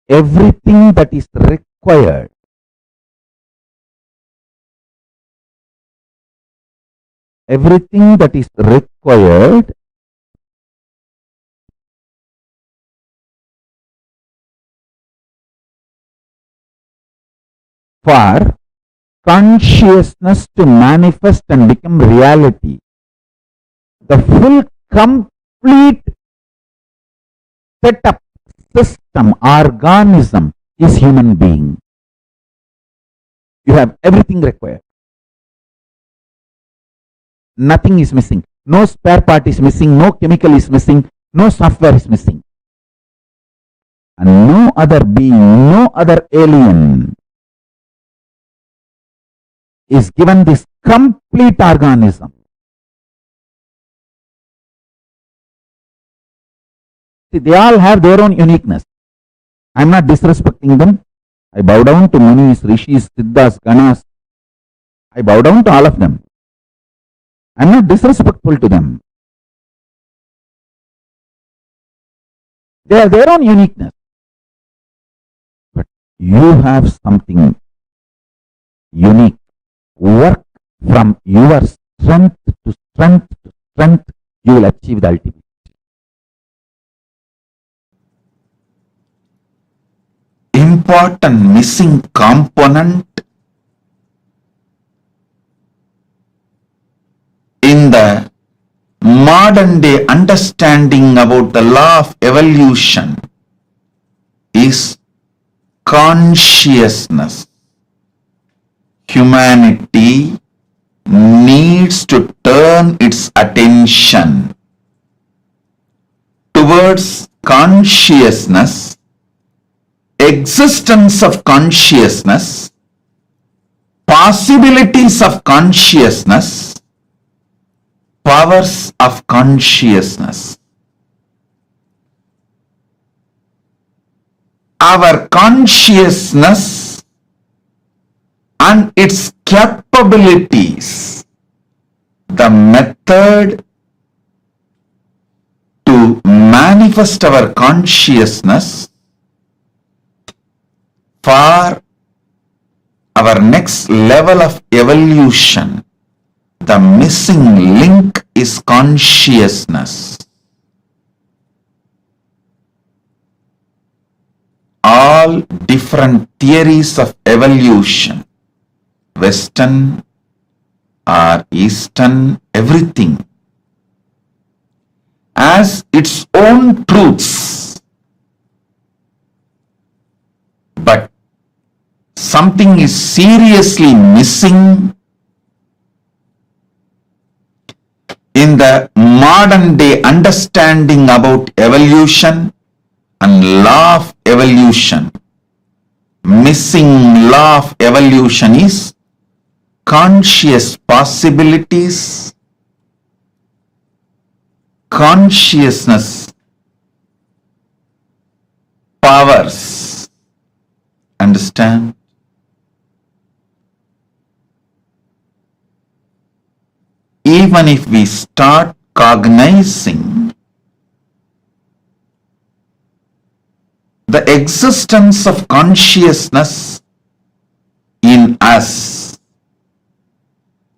everything that is required for consciousness to manifest and become reality. The full complete setup, system, organism is human being. You have everything required. Nothing is missing. No spare part is missing. No chemical is missing. No software is missing. And no other being, no other alien is given this complete organism. See, they all have their own uniqueness. I am not disrespecting them. I bow down to Munis, Rishis, Siddhas, Ganas. I bow down to all of them. I am not disrespectful to them. They have their own uniqueness. But you have something unique. Work from your strength to strength to strength, you will achieve the ultimate. Important missing component in the modern day understanding about the law of evolution is consciousness. Humanity needs to turn its attention towards consciousness, existence of consciousness, possibilities of consciousness, powers of consciousness. Our consciousness and its capabilities, the method to manifest our consciousness for our next level of evolution, the missing link is consciousness. All different theories of evolution, Western or Eastern, everything has its own truths. But something is seriously missing in the modern day understanding about evolution and law of evolution. Missing law of evolution is conscious possibilities, consciousness powers. Understand? Even if we start cognizing the existence of consciousness in us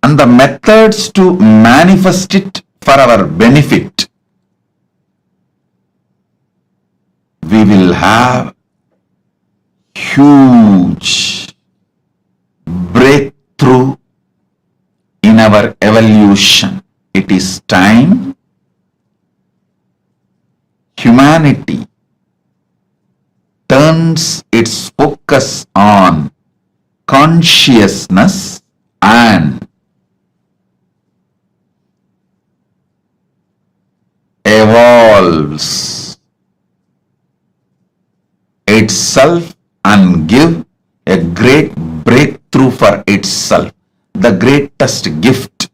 and the methods to manifest it for our benefit, we will have huge in our evolution. It is time humanity turns its focus on consciousness and evolves itself and give a great breakthrough for itself. The greatest gift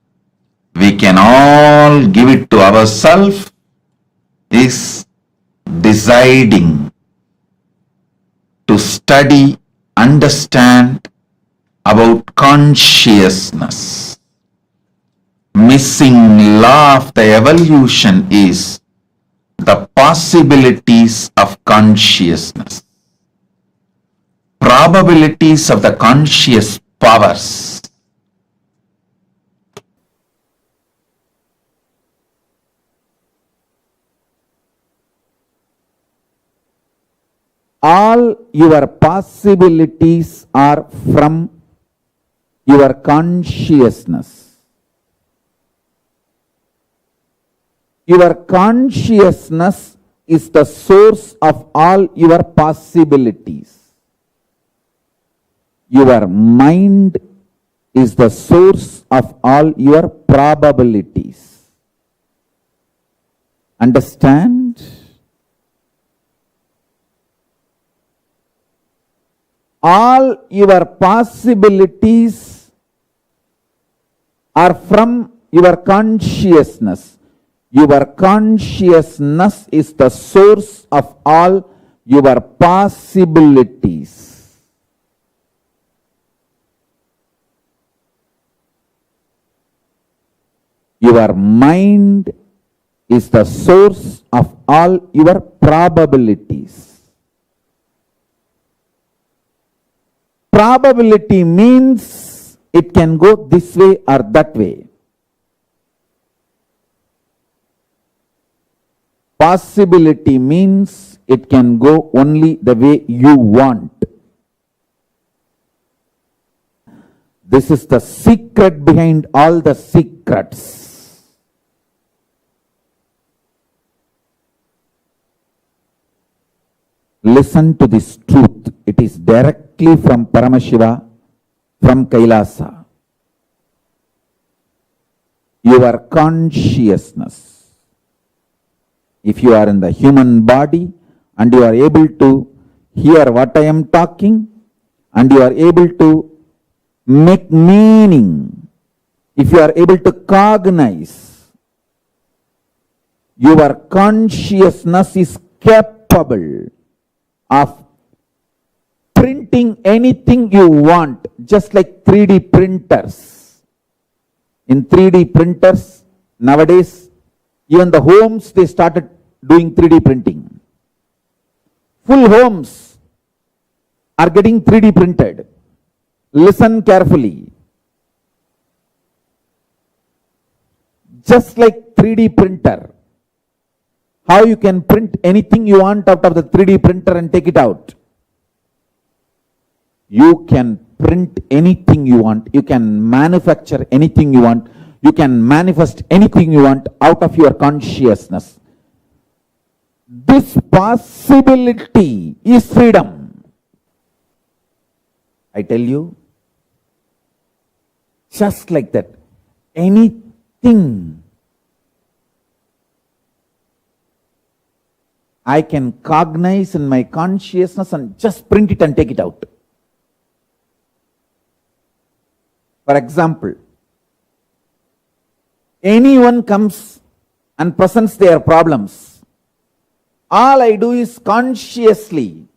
we can all give it to ourselves is deciding to study, understand about consciousness. Missing law of the evolution is the possibilities of consciousness, probabilities of the conscious powers. All your possibilities are from your consciousness. Your consciousness is the source of all your possibilities. Your mind is the source of all your probabilities. Understand? All your possibilities are from your consciousness. Your consciousness is the source of all your possibilities. Your mind is the source of all your probabilities. Probability means it can go this way or that way. Possibility means it can go only the way you want. This is the secret behind all the secrets. Listen to this truth. It is directly from Paramashiva, from Kailasa. Your consciousness. If you are in the human body and you are able to hear what I am talking and you are able to make meaning, if you are able to cognize, your consciousness is capable of printing anything you want, just like 3D printers. In 3D printers, nowadays, even the homes, they started doing 3D printing. Full homes are getting 3D printed. Listen carefully. Just like 3D printer, how you can print anything you want out of the 3D printer and take it out. You can print anything you want. You can manufacture anything you want. You can manifest anything you want out of your consciousness. This possibility is freedom. I tell you, just like that, anything I can cognize in my consciousness and just print it and take it out. For example, anyone comes and presents their problems. All I do is consciously,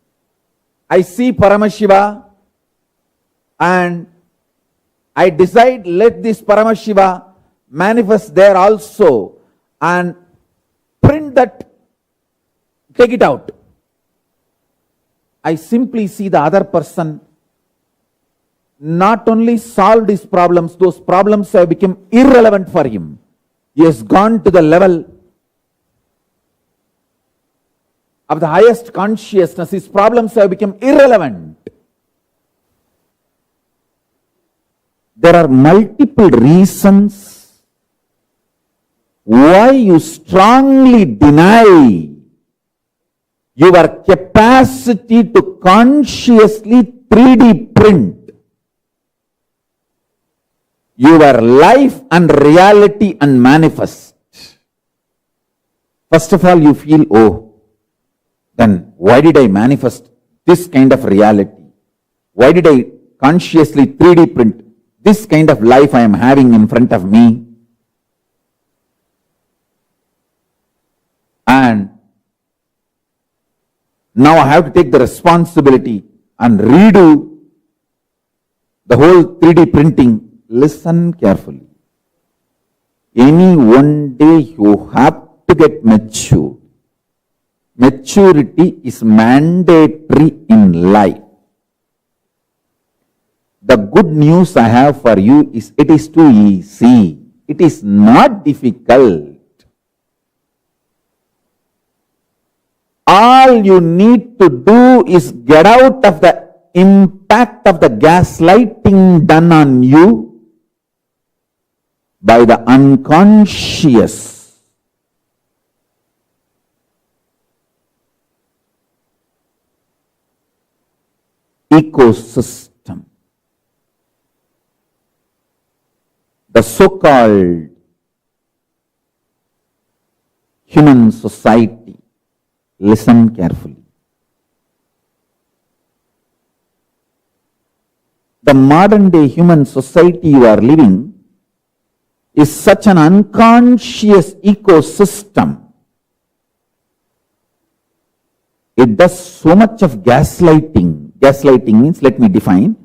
I see Paramashiva and I decide, let this Paramashiva manifest there also and print that, take it out. I simply see the other person not only solved his problems, those problems have become irrelevant for him. He has gone to the level of the highest consciousness. His problems have become irrelevant. there are multiple reasons why you strongly deny your capacity to consciously 3D print your life and reality and manifest. First of all, you feel, oh, then why did I manifest this kind of reality? Why did I consciously 3D print this kind of life I am having in front of me? And now I have to take the responsibility and redo the whole 3D printing. Listen carefully. Any one day you have to get mature. Maturity is mandatory in life. The good news I have for you is it is too easy. It is not difficult. All you need to do is get out of the impact of the gaslighting done on you by the unconscious. Ecosystem. The so-called human society. Listen carefully. The modern day human society you are living is such an unconscious ecosystem. It does so much of gaslighting. Gaslighting means, let me define,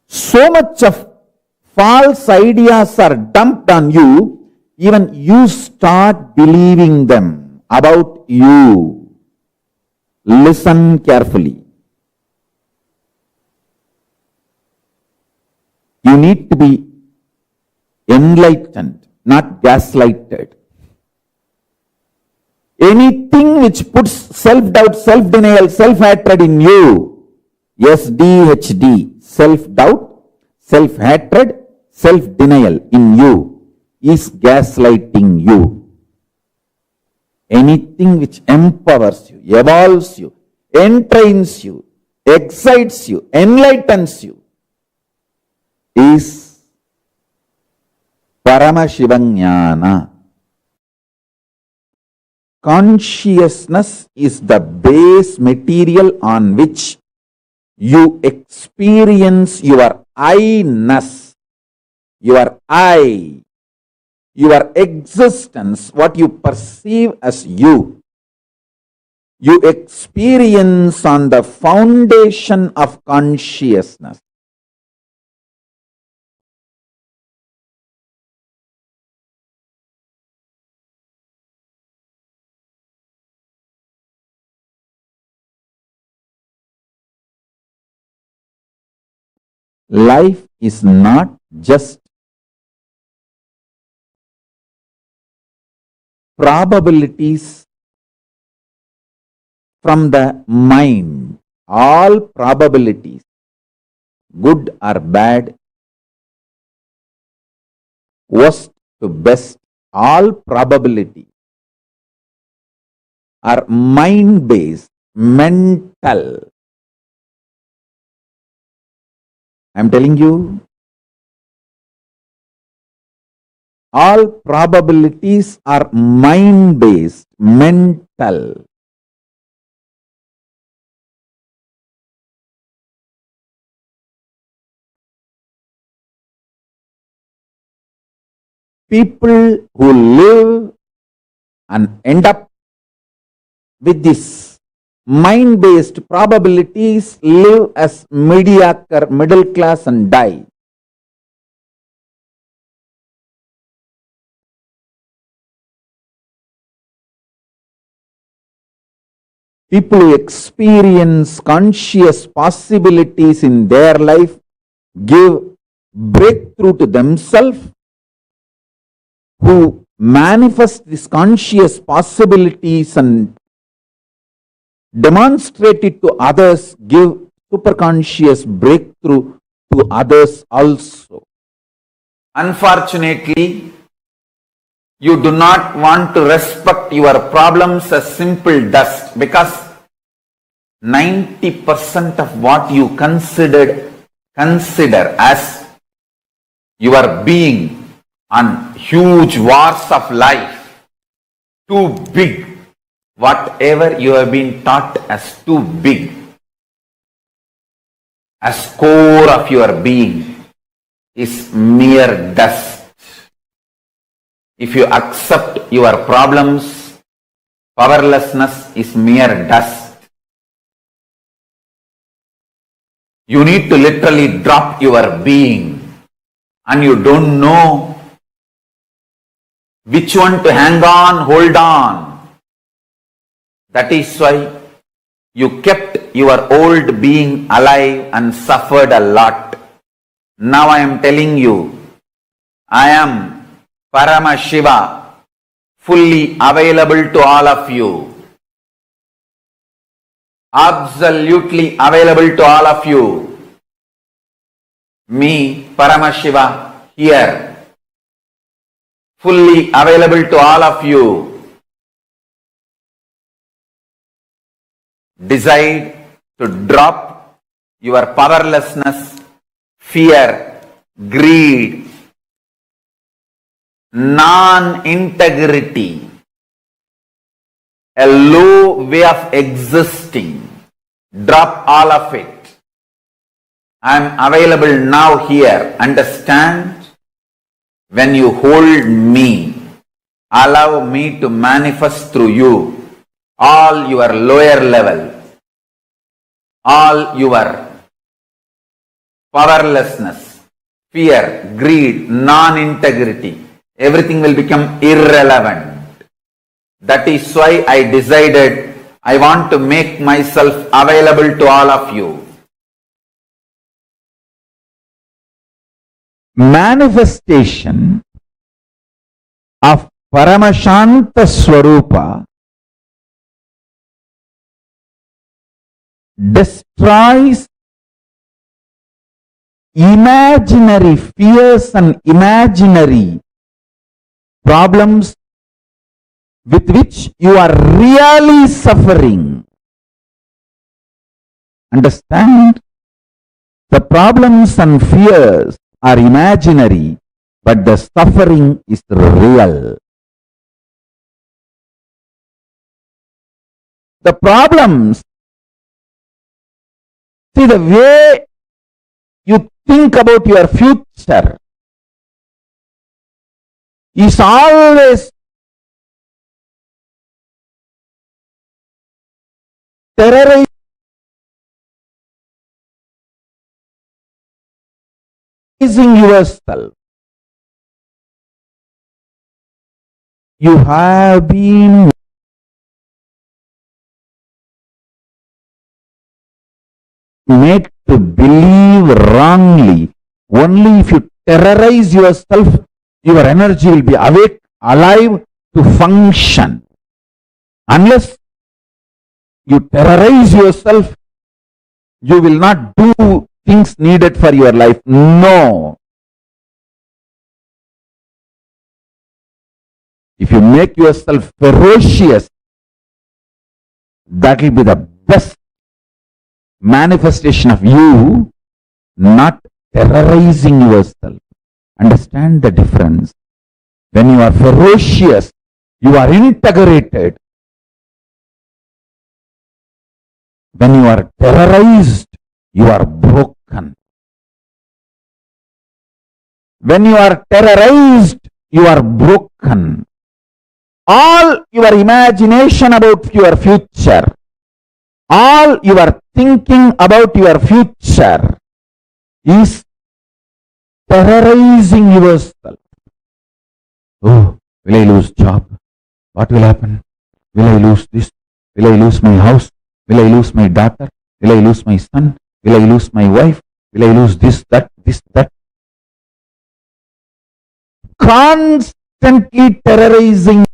so much of false ideas are dumped on you, even you start believing them about you. Listen carefully. You need to be enlightened, not gaslighted. Anything which puts self-doubt, self-denial, self-hatred in you, SDHD, self-doubt, self-hatred, self-denial in you is gaslighting you. Anything which empowers you, evolves you, entrains you, excites you, enlightens you is Paramashivam Jnana. Consciousness is the base material on which you experience your I-ness, your I, your existence, what you perceive as you. You experience on the foundation of consciousness. Life is not just probabilities from the mind. All probabilities, good or bad, worst to best, all probabilities are mind-based, mental. I am telling you, all probabilities are mind-based, mental. People who live and end up with this mind-based probabilities live as mediocre, middle class and die. People who experience conscious possibilities in their life give breakthrough to themselves, who manifest these conscious possibilities and demonstrate it to others, give superconscious breakthrough to others also. Unfortunately, you do not want to respect your problems as simple dust, because 90% of what you consider as your being on huge wars of life, too big, whatever you have been taught as too big, as core of your being, is mere dust. If you accept your problems, powerlessness is mere dust. You need to literally drop your being, and you don't know which one to hang on, hold on. That is why you kept your old being alive and suffered a lot. Now I am telling you, I am Paramashiva, fully available to all of you. Absolutely available to all of you. Me, Paramashiva, here, fully available to all of you. Decide to drop your powerlessness, fear, greed, non-integrity, a low way of existing. Drop all of it. I am available now here. Understand? When you hold me, allow me to manifest through you all your lower level, all your powerlessness, fear, greed, non-integrity. Everything will become irrelevant. That is why I decided I want to make myself available to all of you. Manifestation of Paramashanta Swarupa destroys imaginary fears and imaginary problems with which you are really suffering. Understand? The problems and fears are imaginary, but the suffering is real. The problems, see, the way you think about your future is always terrorizing yourself. You have been made to believe wrongly. Only if you terrorize yourself, your energy will be awake, alive to function. Unless you terrorize yourself, you will not do things needed for your life. No. If you make yourself ferocious, that will be the best manifestation of you not terrorizing yourself. Understand the difference. When you are ferocious, you are integrated. When you are terrorized, you are broken. When you are terrorized, you are broken. All your imagination about your future, all your thinking about your future is terrorizing yourself. Oh, will I lose job? What will happen? Will I lose this? Will I lose my house? Will I lose my daughter? Will I lose my son? Will I lose my wife? Will I lose this, that? Constantly terrorizing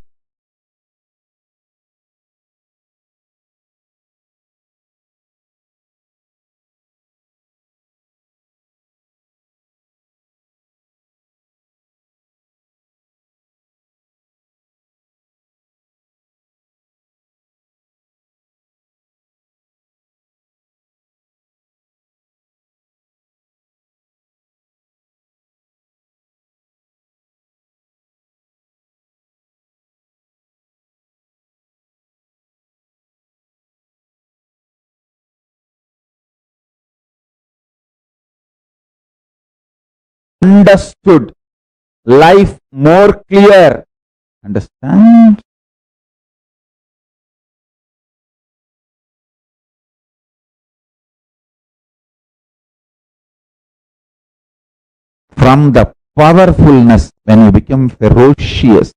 understood life more clear. Understand? From the powerfulness, when you become ferocious,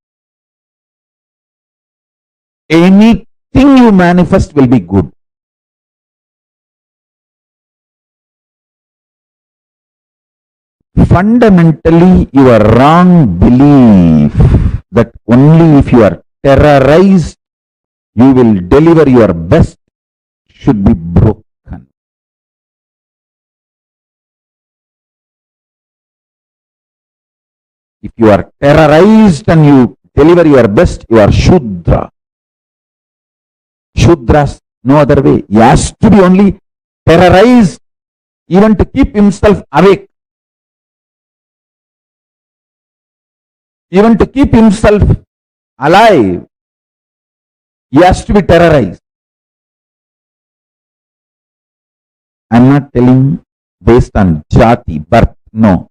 anything you manifest will be good. Fundamentally, your wrong belief that only if you are terrorized, you will deliver your best should be broken. If you are terrorized and you deliver your best, you are Shudra. Shudras, no other way. He has to be only terrorized even to keep himself awake. Even to keep himself alive, he has to be terrorized. I'm not telling based on jati, birth. No.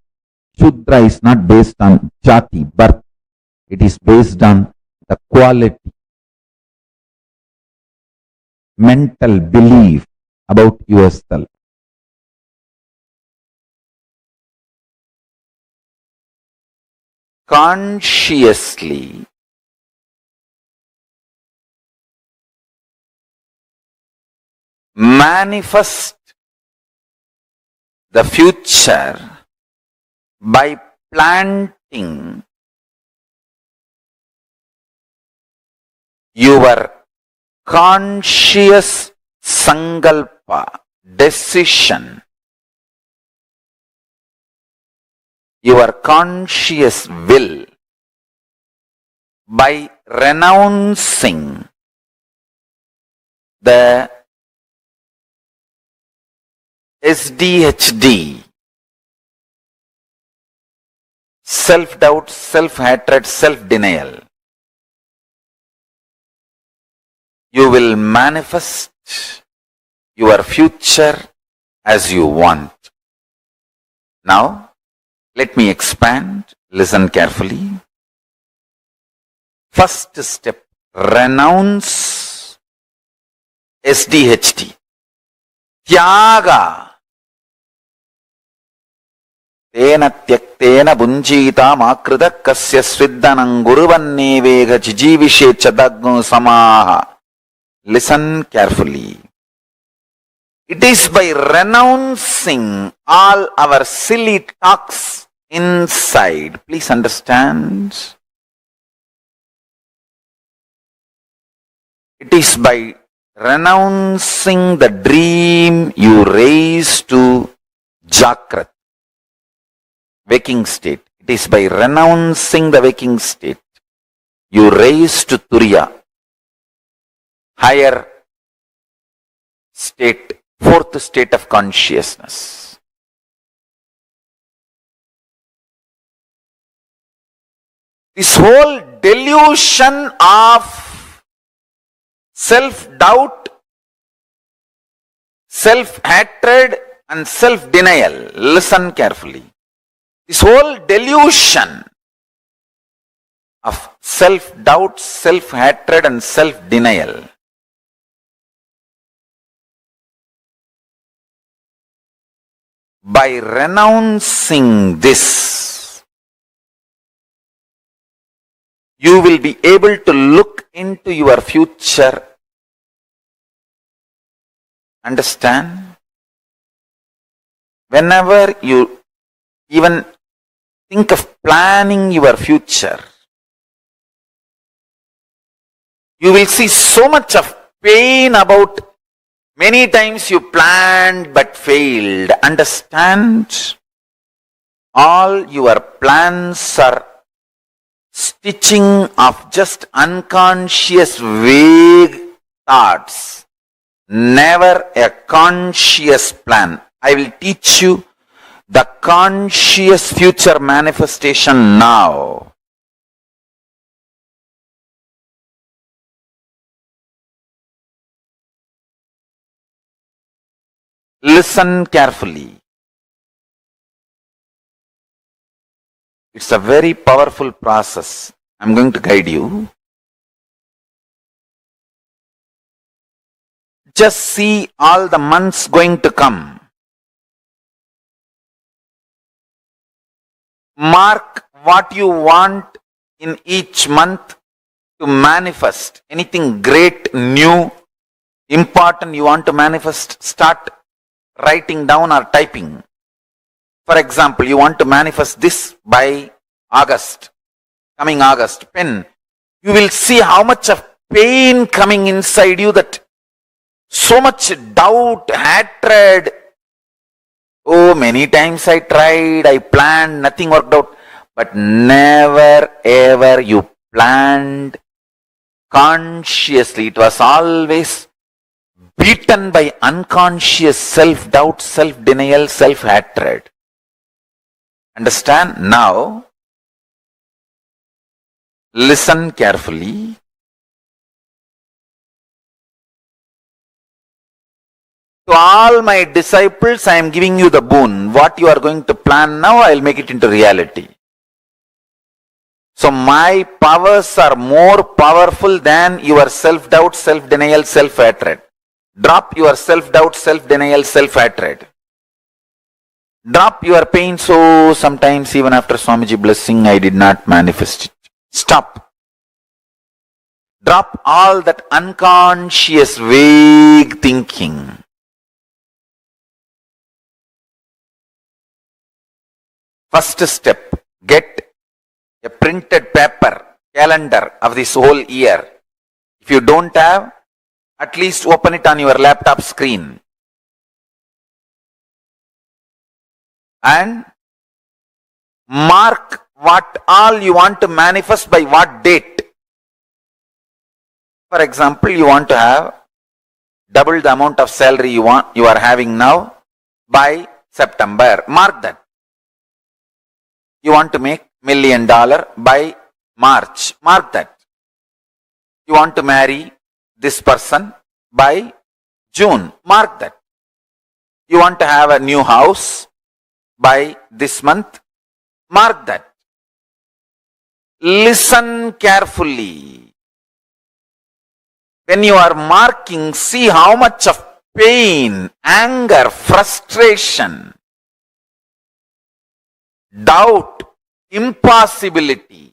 Shudra is not based on jati, birth. It is based on the quality, mental belief about yourself. Consciously manifest the future by planting your conscious sankalpa, decision, your conscious will, by renouncing the SDHD, self-doubt, self-hatred, self-denial. You will manifest your future as you want. Now, let me expand. Listen carefully. First step, renounce SDHD. Tyaga. Tena tyaktena bunjita makrita kasya sviddanam guruvannevega jijivishe chadagno samaha. Listen carefully. It is by renouncing all our silly talks inside. Please understand. It is by renouncing the dream you raise to Jakrat, waking state. It is by renouncing the waking state you raise to Turiya, higher state, fourth state of consciousness. This whole delusion of self-doubt, self-hatred and self-denial. Listen carefully. This whole delusion of self-doubt, self-hatred and self-denial by renouncing this, you will be able to look into your future. Understand? Whenever you even think of planning your future, you will see so much of pain about many times you planned but failed. Understand? All your plans are stitching of just unconscious vague thoughts, never a conscious plan. I will teach you the conscious future manifestation now. Listen carefully. It's a very powerful process. I'm going to guide you. Just see all the months going to come. Mark what you want in each month to manifest. Anything great, new, important you want to manifest, start writing down or typing. For example, you want to manifest this by August, coming August, pen. You will see how much of pain coming inside you, that so much doubt, hatred. Oh, many times I tried, I planned, nothing worked out. But never ever you planned consciously. It was always beaten by unconscious self-doubt, self-denial, self-hatred. Understand? Now, listen carefully. To all my disciples, I am giving you the boon. What you are going to plan now, I will make it into reality. So my powers are more powerful than your self-doubt, self-denial, self-hatred. Drop your self-doubt, self-denial, self-hatred. Drop your pain. So sometimes even after Swamiji blessing, I did not manifest it. Stop. Drop all that unconscious, vague thinking. First step, get a printed paper, calendar of this whole year. If you don't have, at least open it on your laptop screen. And mark what all you want to manifest by what date. For example, you want to have double the amount of salary you are having now by September. Mark that. You want to make $1 million by March. Mark that. You want to marry this person by June. Mark that. You want to have a new house by this month. Mark that. Listen carefully. When you are marking, see how much of pain, anger, frustration, doubt, impossibility,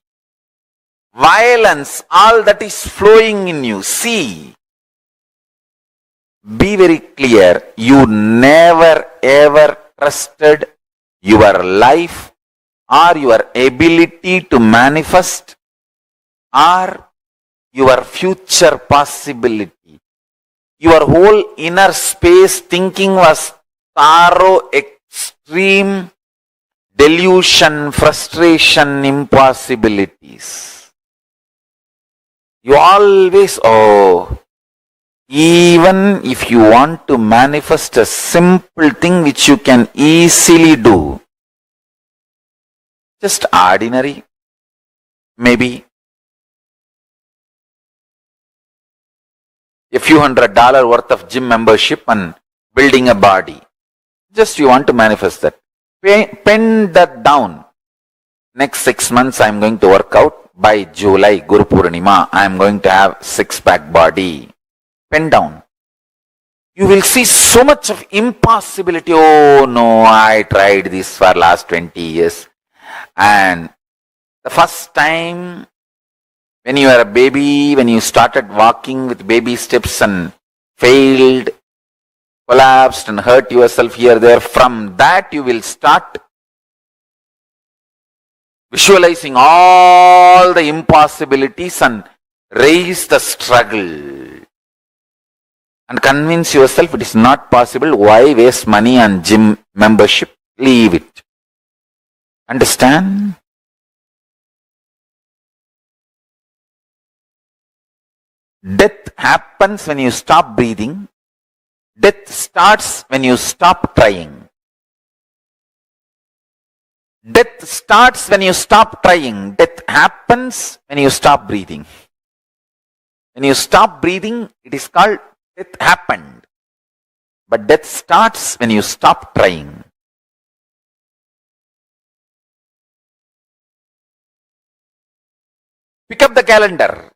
violence, all that is flowing in you. See. Be very clear. You never ever trusted your life or your ability to manifest or your future possibility. Your whole inner space thinking was thorough, extreme delusion, frustration, impossibilities. You always, even if you want to manifest a simple thing which you can easily do, just ordinary, maybe a few $100 worth of gym membership and building a body. Just you want to manifest that. Pen that down. Next 6 months I am going to work out. By July, Guru Purnima, I am going to have six-pack body. Pen down. You will see so much of impossibility. Oh no, I tried this for last 20 years. And the first time when you were a baby, when you started walking with baby steps and failed, collapsed and hurt yourself here, there, from that you will start visualizing all the impossibilities and raise the struggle and convince yourself it is not possible. Why waste money on gym membership? Leave it. Understand? Death happens when you stop breathing. Death starts when you stop trying. Death starts when you stop trying. Death happens when you stop breathing. When you stop breathing, it is called death happened. But death starts when you stop trying. Pick up the calendar.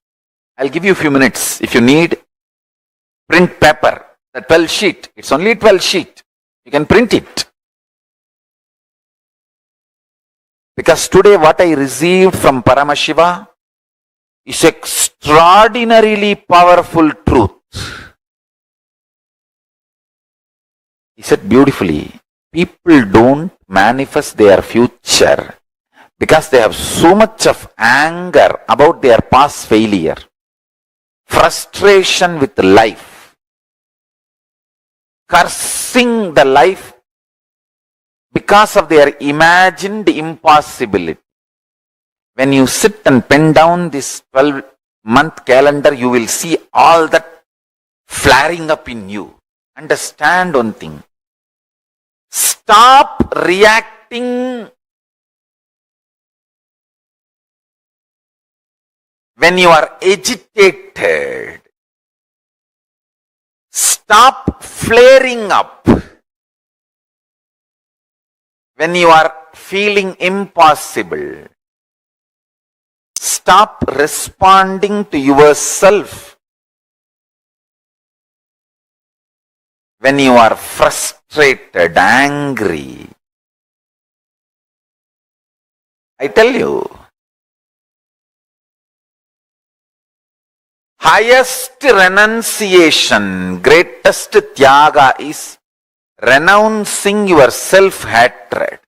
I'll give you a few minutes. If you need, print paper, the 12 sheet. It's only 12 sheet. You can print it. Because today what I received from Paramashiva is extraordinarily powerful truth. He said beautifully, people don't manifest their future because they have so much of anger about their past failure, frustration with life, cursing the life because of their imagined impossibility. When you sit and pen down this 12-month calendar, you will see all that flaring up in you. Understand one thing. Stop reacting when you are agitated. Stop flaring up when you are feeling impossible. Stop responding to yourself when you are frustrated, angry. I tell you, highest renunciation, greatest tyaga is renouncing your self-hatred.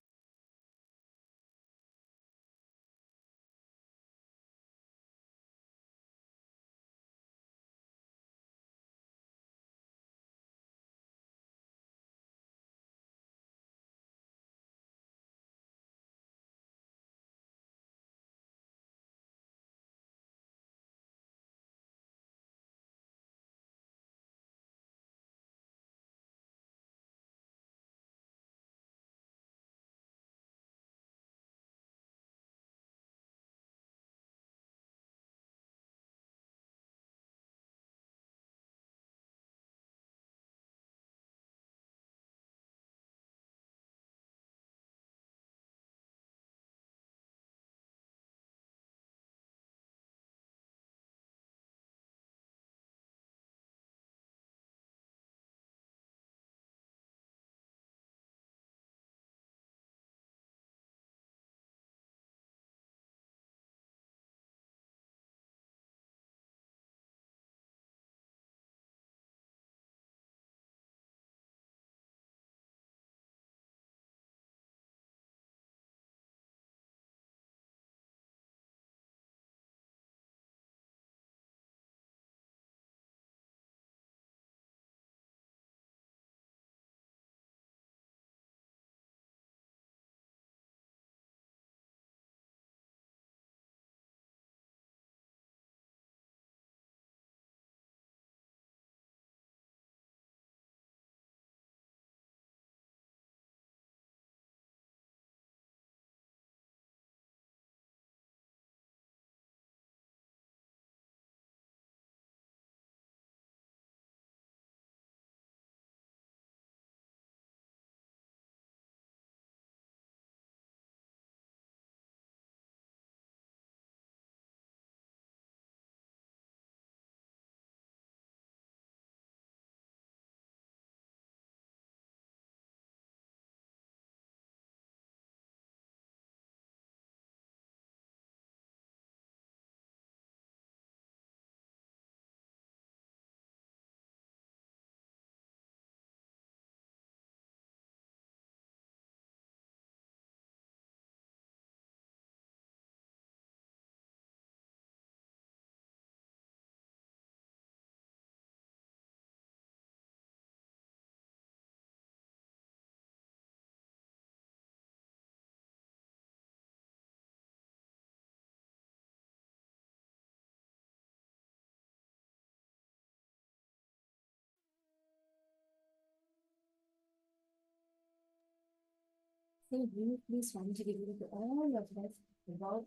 So you please want to give you all of us about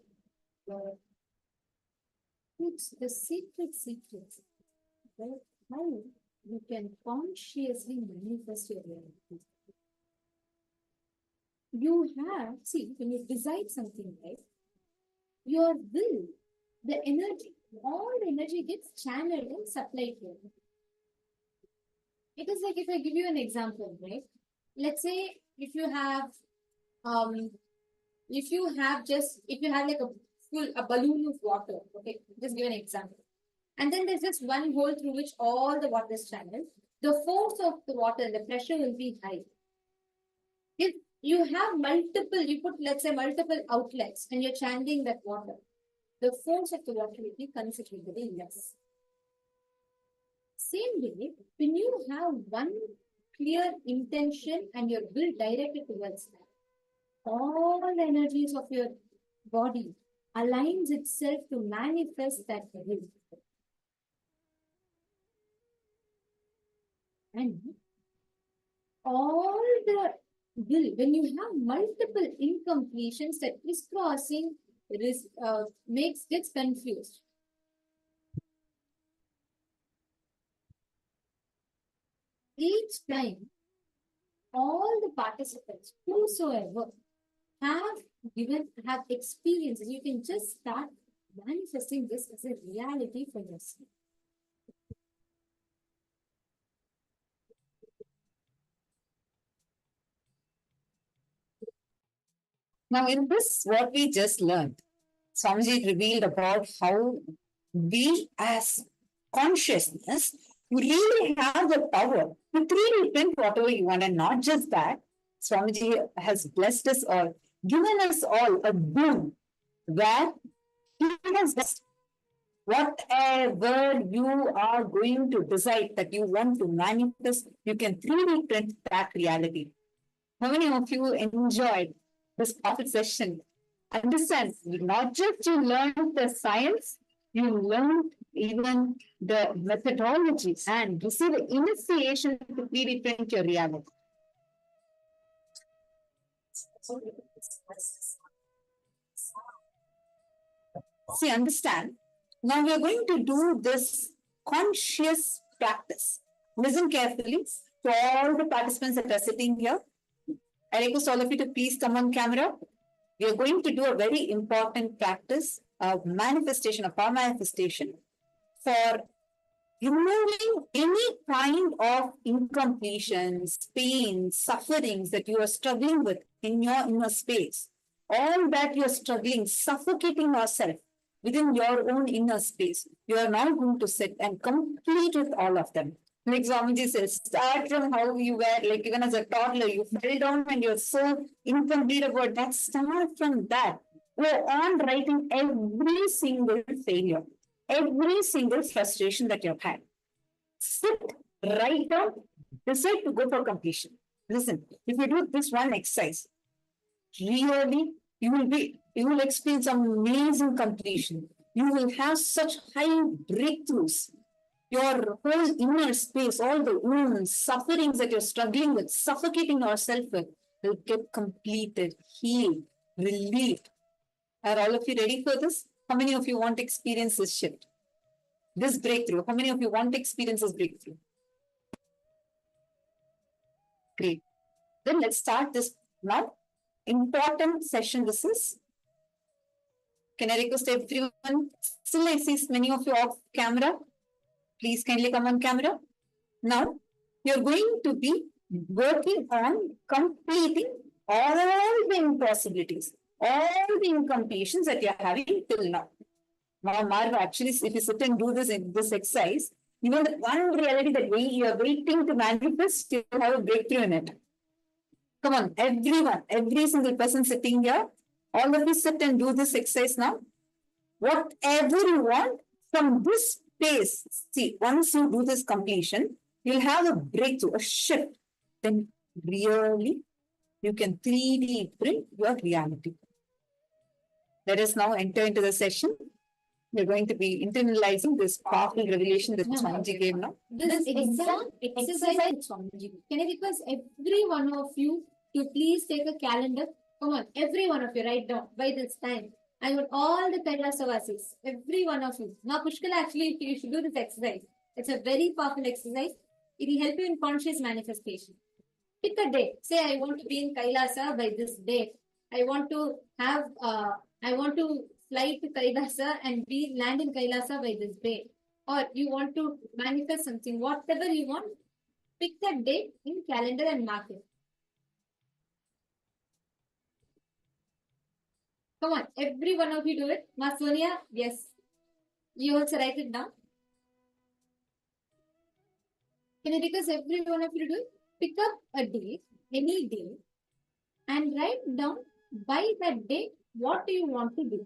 your the secrets, right? How you can consciously manifest your reality. You have, see, when you decide something, right, your will the energy, all the energy gets channeled and supplied here. It is like, if I give you an example, right? Let's say if you have if you have like a balloon of water, okay, just give an example. And then there's just one hole through which all the water is channeled. The force of the water and the pressure will be high. If you have let's say multiple outlets and you're channeling that water, the force of the water will be considerably less. Same way, when you have one clear intention and your will directed towards that, all the energies of your body aligns itself to manifest that will. And all the will, when you have multiple incompletions, that crisscrossing gets confused. Each time, all the participants, whosoever, have experiences, you can just start manifesting this as a reality for yourself. Now, in this, what we just learned, Swamiji revealed about how we as consciousness really have the power to 3D print whatever you want. And not just that, Swamiji has blessed us all, given us all a boon where he has blessed whatever you are going to decide that you want to manifest, you can 3D print that reality. How many of you enjoyed this powerful session? Understand, not just you learned the science, you learned even the methodologies and receive the initiation to 3D print your reality. See, understand. Now we are going to do this conscious practice. Listen carefully to all the participants that are sitting here. I request all of you to please come on camera. We are going to do a very important practice of manifestation, of power manifestation, for removing any kind of incompletions, pains, sufferings that you are struggling with in your inner space. All that you are struggling, suffocating yourself within your own inner space, you are now going to sit and complete with all of them. Like Swamiji says, start from how you were, like even as a toddler, you fell down and you're so incomplete about that. Start from that. Go on writing every single failure, every single frustration that you've had. Sit, write down, decide to go for completion. Listen, if you do this one exercise, really, you will experience amazing completion. You will have such high breakthroughs. Your whole inner space, all the wounds, sufferings that you're struggling with, suffocating yourself with, will get completed, healed, relieved. Are all of you ready for this? How many of you want to experience this shift? This breakthrough? How many of you want to experience this breakthrough? Great. Then let's start this now. Important session this is. Can I request everyone? Still I see many of you off camera. Please kindly come on camera. Now, you're going to be working on completing all the impossibilities, all the incompletions that you're having till now. Now, Marva, actually, if you sit and do this exercise, even the one reality that you're waiting to manifest, you have a breakthrough in it. Come on, everyone, every single person sitting here, all of you sit and do this exercise now. Whatever you want from this space, see, once you do this completion, you'll have a breakthrough, a shift. Then really, you can 3D print your reality. Let us now enter into the session. We're going to be internalizing this powerful revelation that Swamiji gave now. This exact exercise, Swamiji. Can I request every one of you to please take a calendar? Come on, every one of you, write down by this time. I want all the Kailashavasis, every one of you. Now, Pushkala, actually, you should do this exercise. It's a very powerful exercise. It will help you in conscious manifestation. Pick a date. Say, I want to be in Kailasa by this date. I want to fly to Kailasa and be land in Kailasa by this day, or you want to manifest something, whatever you want, pick that date in calendar and mark it. Come on, every one of you do it. Ma Sonia, yes. You also write it down. Can you request every one of you to do it? Pick up a date, any day, and write down by that date what do you want to do.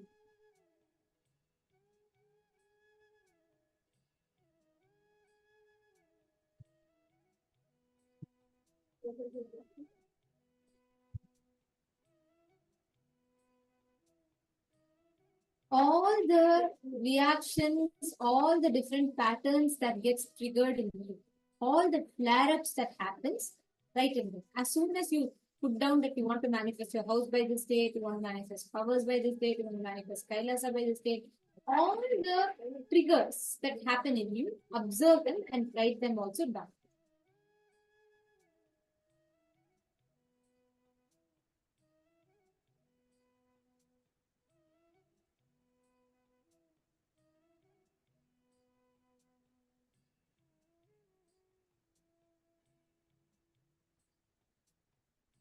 All the reactions, all the different patterns that gets triggered in you, all the flare-ups that happens, write in there. As soon as you put down that you want to manifest your house by this date, you want to manifest powers by this date, you want to manifest Kailasa by this date, all the triggers that happen in you, observe them and write them also down.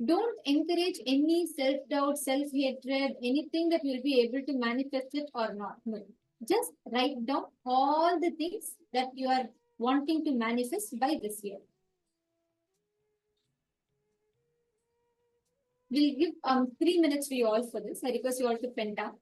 Don't encourage any self-doubt, self-hatred, anything that you'll be able to manifest it or not. No. Just write down all the things that you are wanting to manifest by this year. We'll give 3 minutes to you all for this. I request you all to pen down.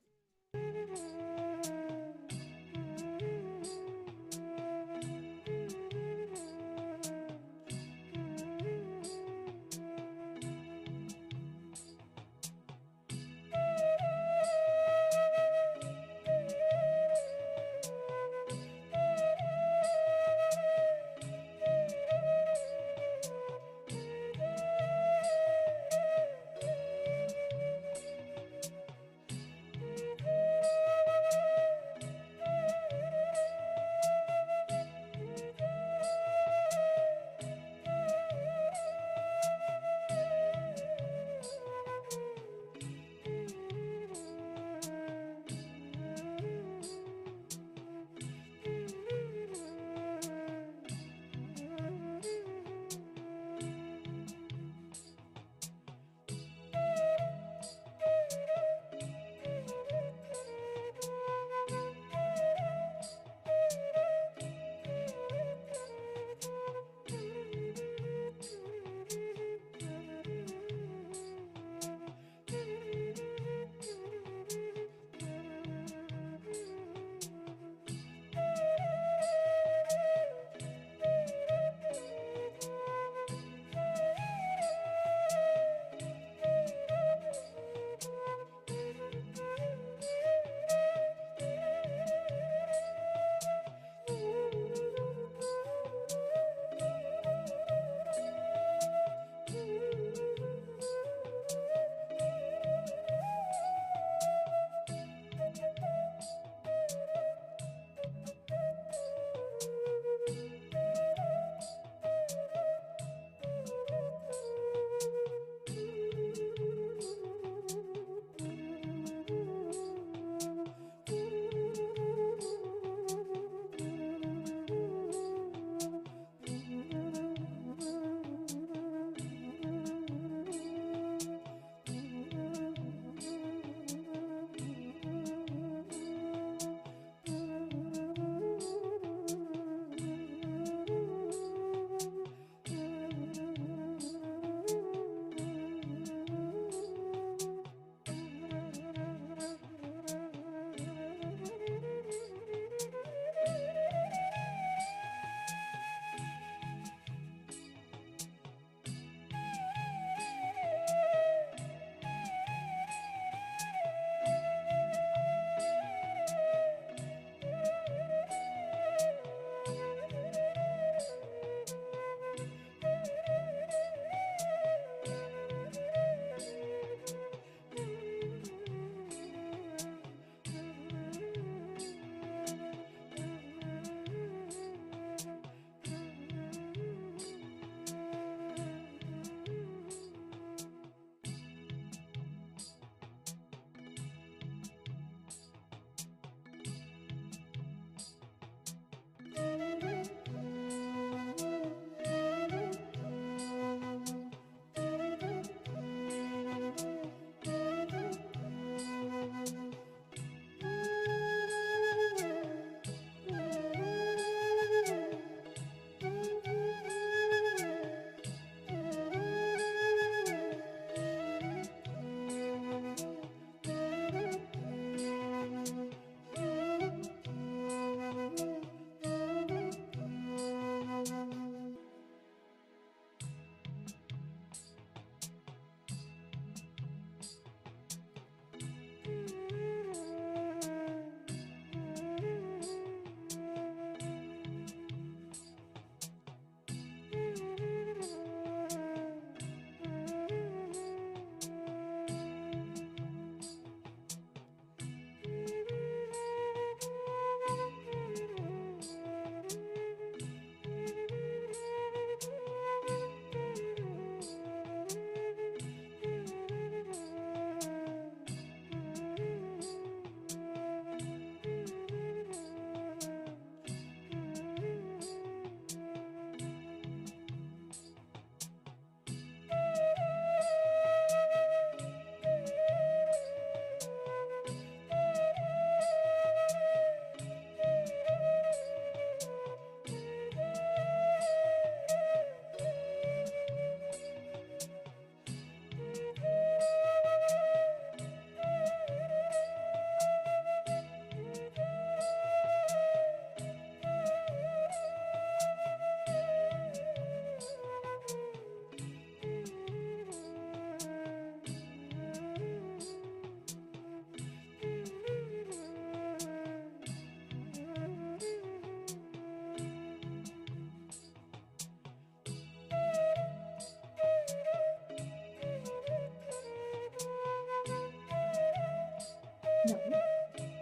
Now,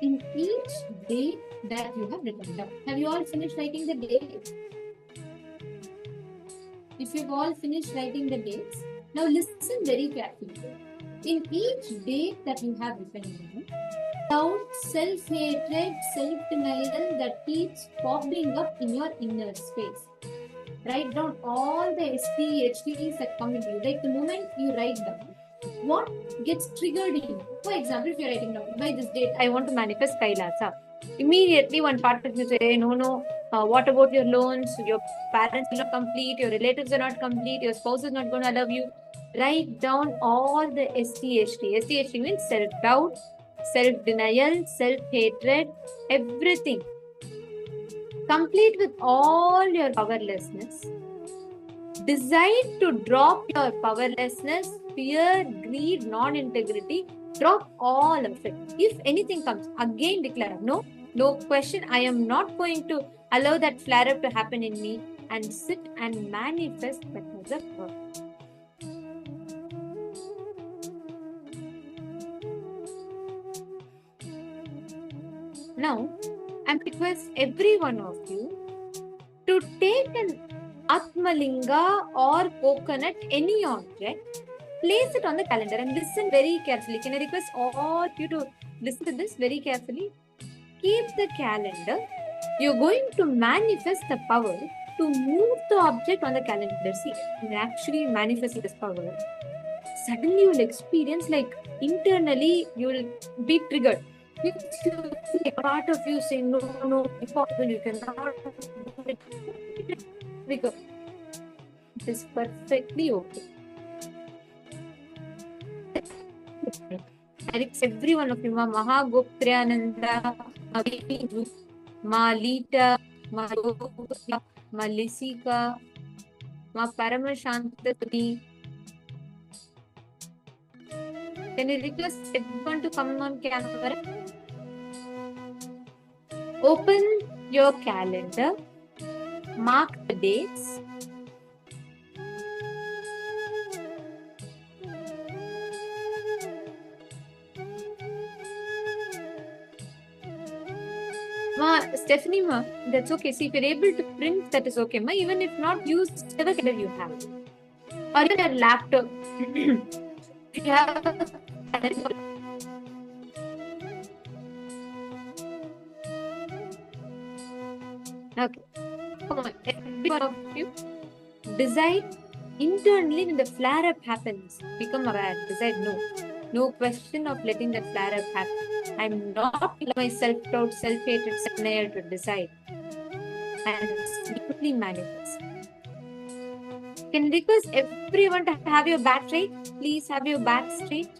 in each day that you have written down, have you all finished writing the dates? If you've all finished writing the dates, now listen very carefully. In each day that you have written down, doubt, self-hatred, self-denial that keeps popping up in your inner space. Write down all the STHTs that come into you. Like the moment you write down, what gets triggered in you? For example, if you're writing down, by this date, I want to manifest Kailasa. Immediately, one part of you say, no, what about your loans? Your parents will not complete, your relatives are not complete, your spouse is not going to love you. Write down all the STHT. STHT means self-doubt, self-denial, self-hatred, everything. Complete with all your powerlessness. Decide to drop your powerlessness, fear, greed, non-integrity. Drop all of it. If anything comes, again declare, no question. I am not going to allow that flare-up to happen in me, and sit and manifest that as a thought. Now, I request every one of you to take an Atmalinga or coconut, any object, place it on the calendar and listen very carefully. Can I request all of you to listen to this very carefully? Keep the calendar. You're going to manifest the power to move the object on the calendar. See, you actually manifest this power. Suddenly you will experience, like, internally you will be triggered. A part of you saying, no, impossible, you cannot do it. Trigger. It is perfectly okay. I request every one of you, Ma Mahagoptriyananda, Ma Bindu, Ma Lita, Ma Yoga, Ma Lisika, Ma Paramashantatani. Can you request everyone to come on camera? Open your calendar, mark the dates. Ma, Stephanie, ma, that's okay. See, if you're able to print, that is okay, ma. Even if not, use whatever calendar you have. Or even your laptop. If you have a calendar. Okay. Come on, every one of you. Decide internally when the flare-up happens. Become aware. Decide no. No question of letting that flare-up happen. I'm not letting my self-doubt, self-hatred, self-denial to decide. And simply manifest. Can I request everyone to have your back straight? Please have your back straight.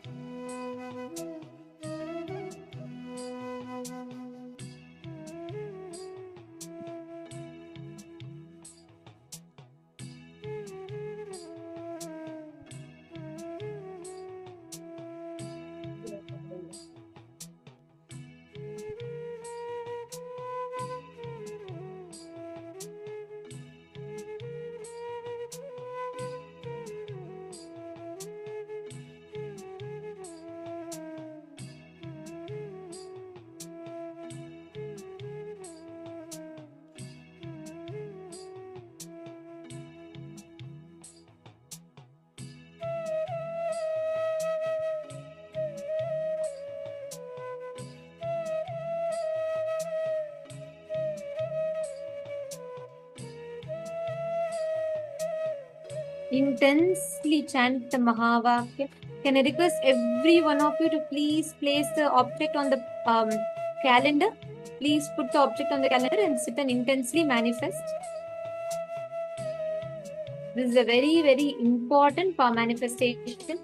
Intensely chant the Mahavakya. Can I request every one of you to please place the object on the calendar? Please put the object on the calendar and sit and intensely manifest. This is a very, very important for manifestation.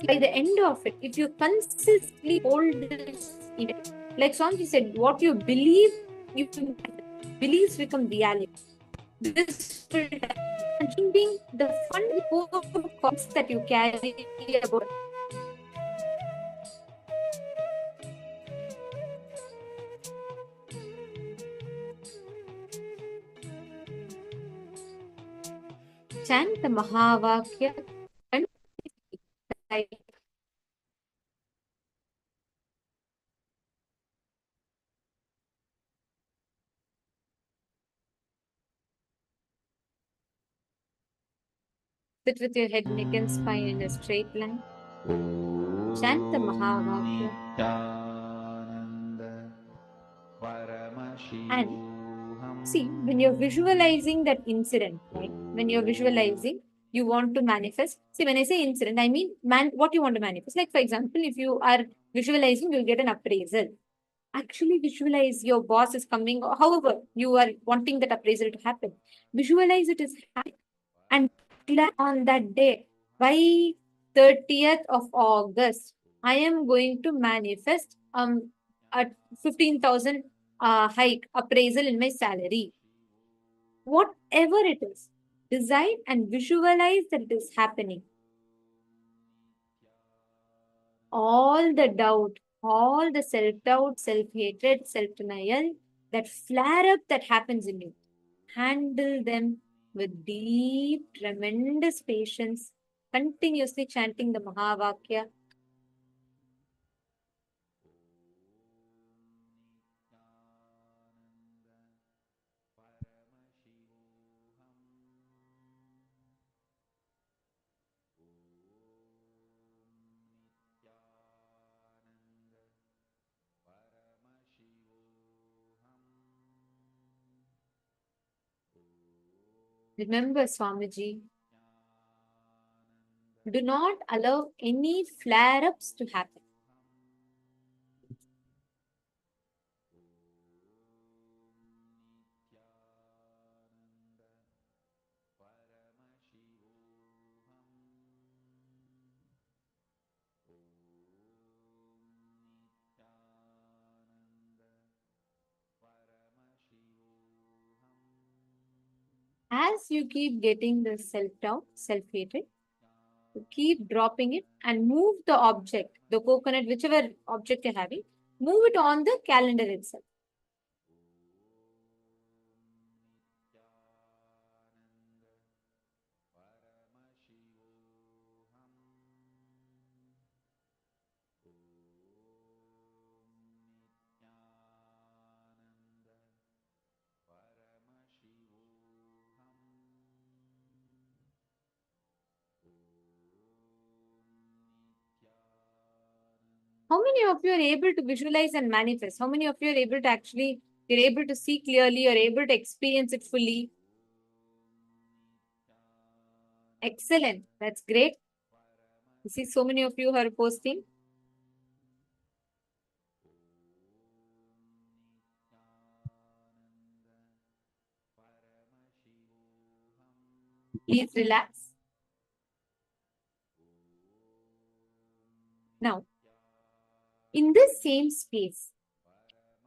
By the end of it, if you consistently hold this event, like Swamiji said, what you believe, beliefs become reality. This will being the fun thoughts that you carry about. Chant the Mahavakya and Sit with your head, neck, and spine in a straight line. Chant the Mahavakya. And see, when you're visualizing that incident, right? When you're visualizing, you want to manifest. See, when I say incident, I mean what you want to manifest. Like, for example, if you are visualizing, you'll get an appraisal. Actually visualize your boss is coming, or however you are wanting that appraisal to happen. Visualize it is happening and on that day, by 30th of August, I am going to manifest a 15,000 hike appraisal in my salary. Whatever it is, design and visualize that it is happening. All the doubt, all the self-doubt, self-hatred, self-denial, that flare-up that happens in you, handle them with deep, tremendous patience, continuously chanting the Mahavakya. Remember, Swamiji, do not allow any flare-ups to happen. As you keep getting the self-doubt, self-hatred, keep dropping it and move the object, the coconut, whichever object you're having, move it on the calendar itself. How many of you are able to visualize and manifest? How many of you are able to actually, you're able to see clearly, you're able to experience it fully? Excellent. That's great. You see so many of you who are posting. Please relax. Now, in this same space,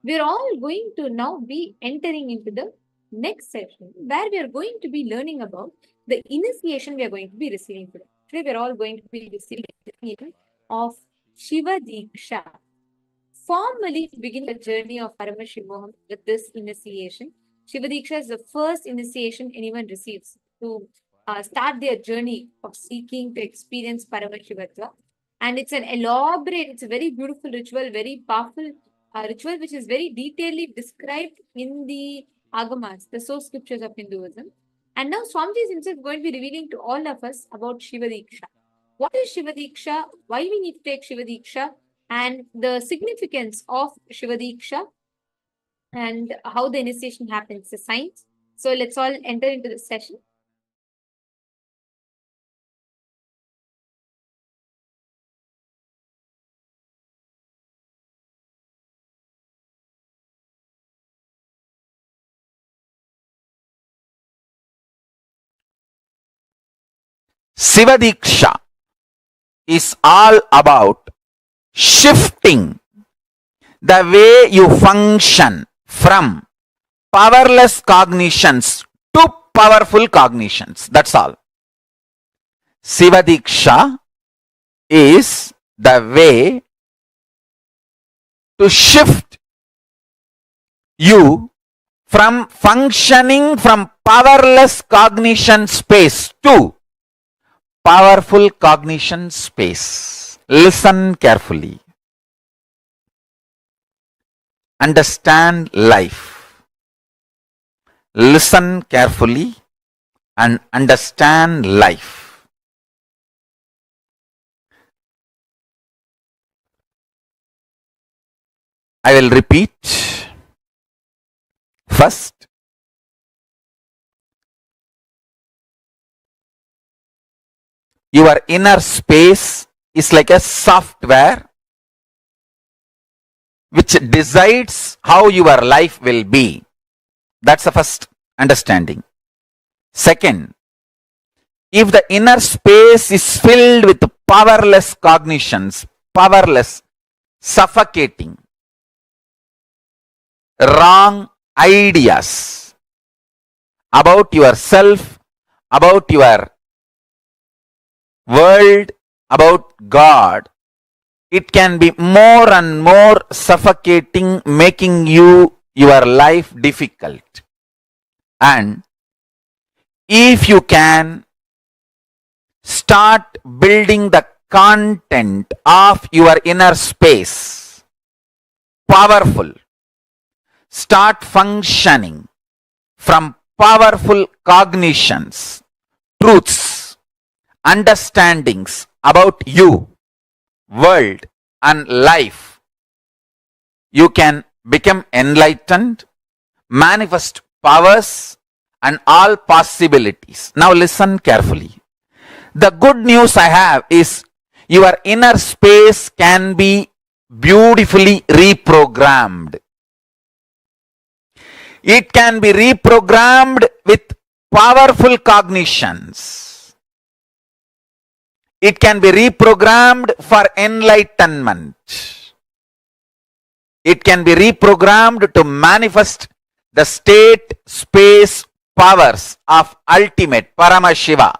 we're all going to now be entering into the next session where we are going to be learning about the initiation we are going to be receiving today. Today, we're all going to be receiving the initiation of Shiva Diksha. Formally begin the journey of Paramashivoham with this initiation. Shiva Diksha is the first initiation anyone receives to start their journey of seeking to experience Paramashivatva. And it's an elaborate, it's a very beautiful ritual, very powerful ritual, which is very detailedly described in the Agamas, the source scriptures of Hinduism. And now Swamiji is himself going to be revealing to all of us about Shiva Diksha. What is Shiva Diksha? Why we need to take Shiva Diksha? And the significance of Shiva Diksha and how the initiation happens, the science. So let's all enter into this session. Shiva Diksha is all about shifting the way you function from powerless cognitions to powerful cognitions. That's all. Shiva Diksha is the way to shift you from functioning from powerless cognition space to powerful cognition space. Listen carefully. Understand life. Listen carefully and understand life. I will repeat. First, your inner space is like a software which decides how your life will be. That's the first understanding. Second, if the inner space is filled with powerless cognitions, powerless, suffocating, wrong ideas about yourself, about your world, about God, it can be more and more suffocating, making your life difficult. And if you can start building the content of your inner space, powerful, start functioning from powerful cognitions, truths, understandings about you, world and life, you can become enlightened, manifest powers and all possibilities. Now listen carefully. The good news I have is your inner space can be beautifully reprogrammed. It can be reprogrammed with powerful cognitions. It can be reprogrammed for enlightenment. It can be reprogrammed to manifest the state, space, powers of ultimate Paramashiva.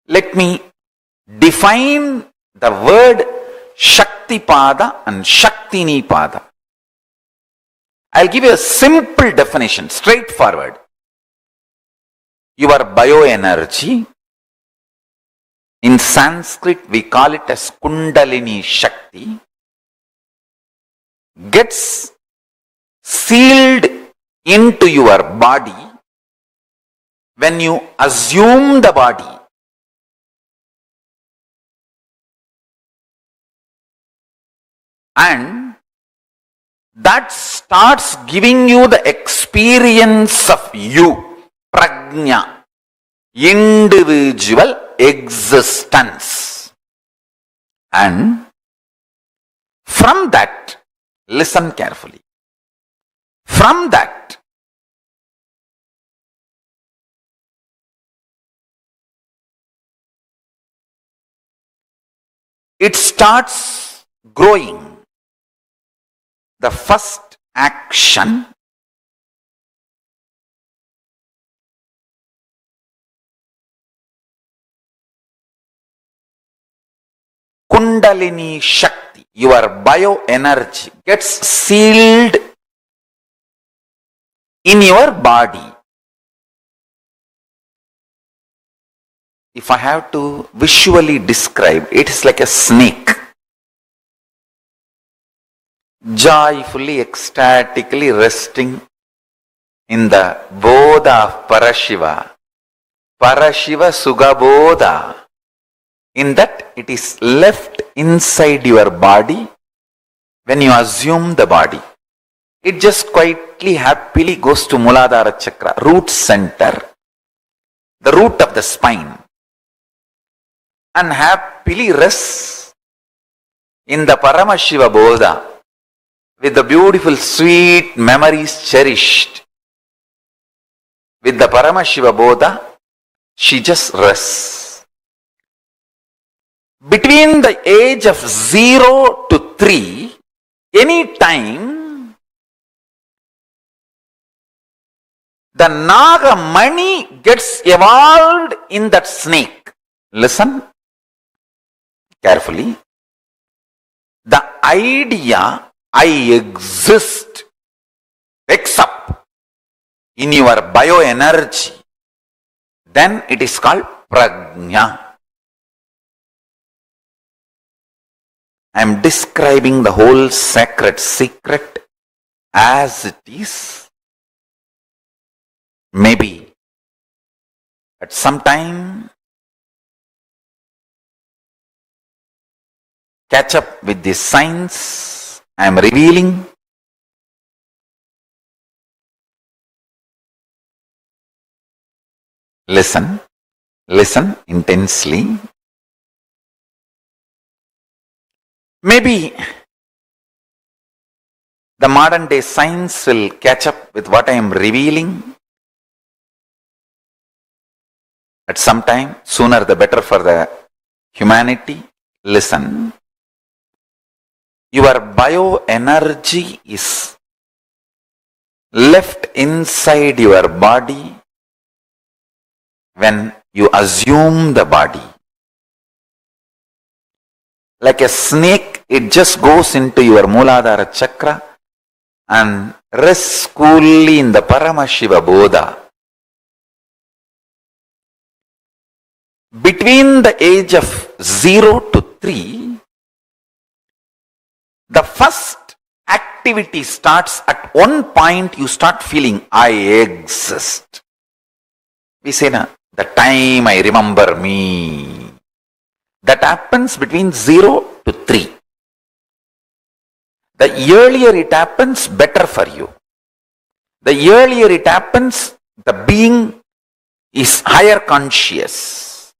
Let me define the word Shaktipada and Shaktinipada. I'll give you a simple definition, straightforward. Your bioenergy, in Sanskrit we call it as Kundalini Shakti, gets sealed into your body when you assume the body. And that starts giving you the experience of you, prajna, individual existence. And from that, listen carefully, from that, it starts growing. The first action Kundalini Shakti, your bioenergy, gets sealed in your body. If I have to visually describe, it is like a snake, joyfully, ecstatically resting in the Bodha of Parashiva, Parashiva Sugabodha. In that, it is left inside your body when you assume the body. It just quietly, happily goes to Muladhara Chakra, root center, the root of the spine, and happily rests in the Paramashiva Bodha with the beautiful sweet memories cherished. With the Paramashiva Bodha, she just rests. Between the age of 0 to 3, any time the Nagamani gets evolved in that snake. Listen carefully. The idea I exist wakes up in your bioenergy. Then it is called prajna. I am describing the whole sacred secret as it is. Maybe at some time catch up with the signs I am revealing. Listen, listen intensely. Maybe the modern day science will catch up with what I am revealing at some time, sooner the better for the humanity. Listen, your bioenergy is left inside your body when you assume the body. Like a snake, it just goes into your Mooladhara chakra and rests coolly in the Paramashiva Bodha. Between the age of 0 to 3, the first activity starts at one point. You start feeling, I exist. We say, na, the time I remember me. That happens between 0 to 3. The earlier it happens, better for you. The earlier it happens, the being is higher conscious.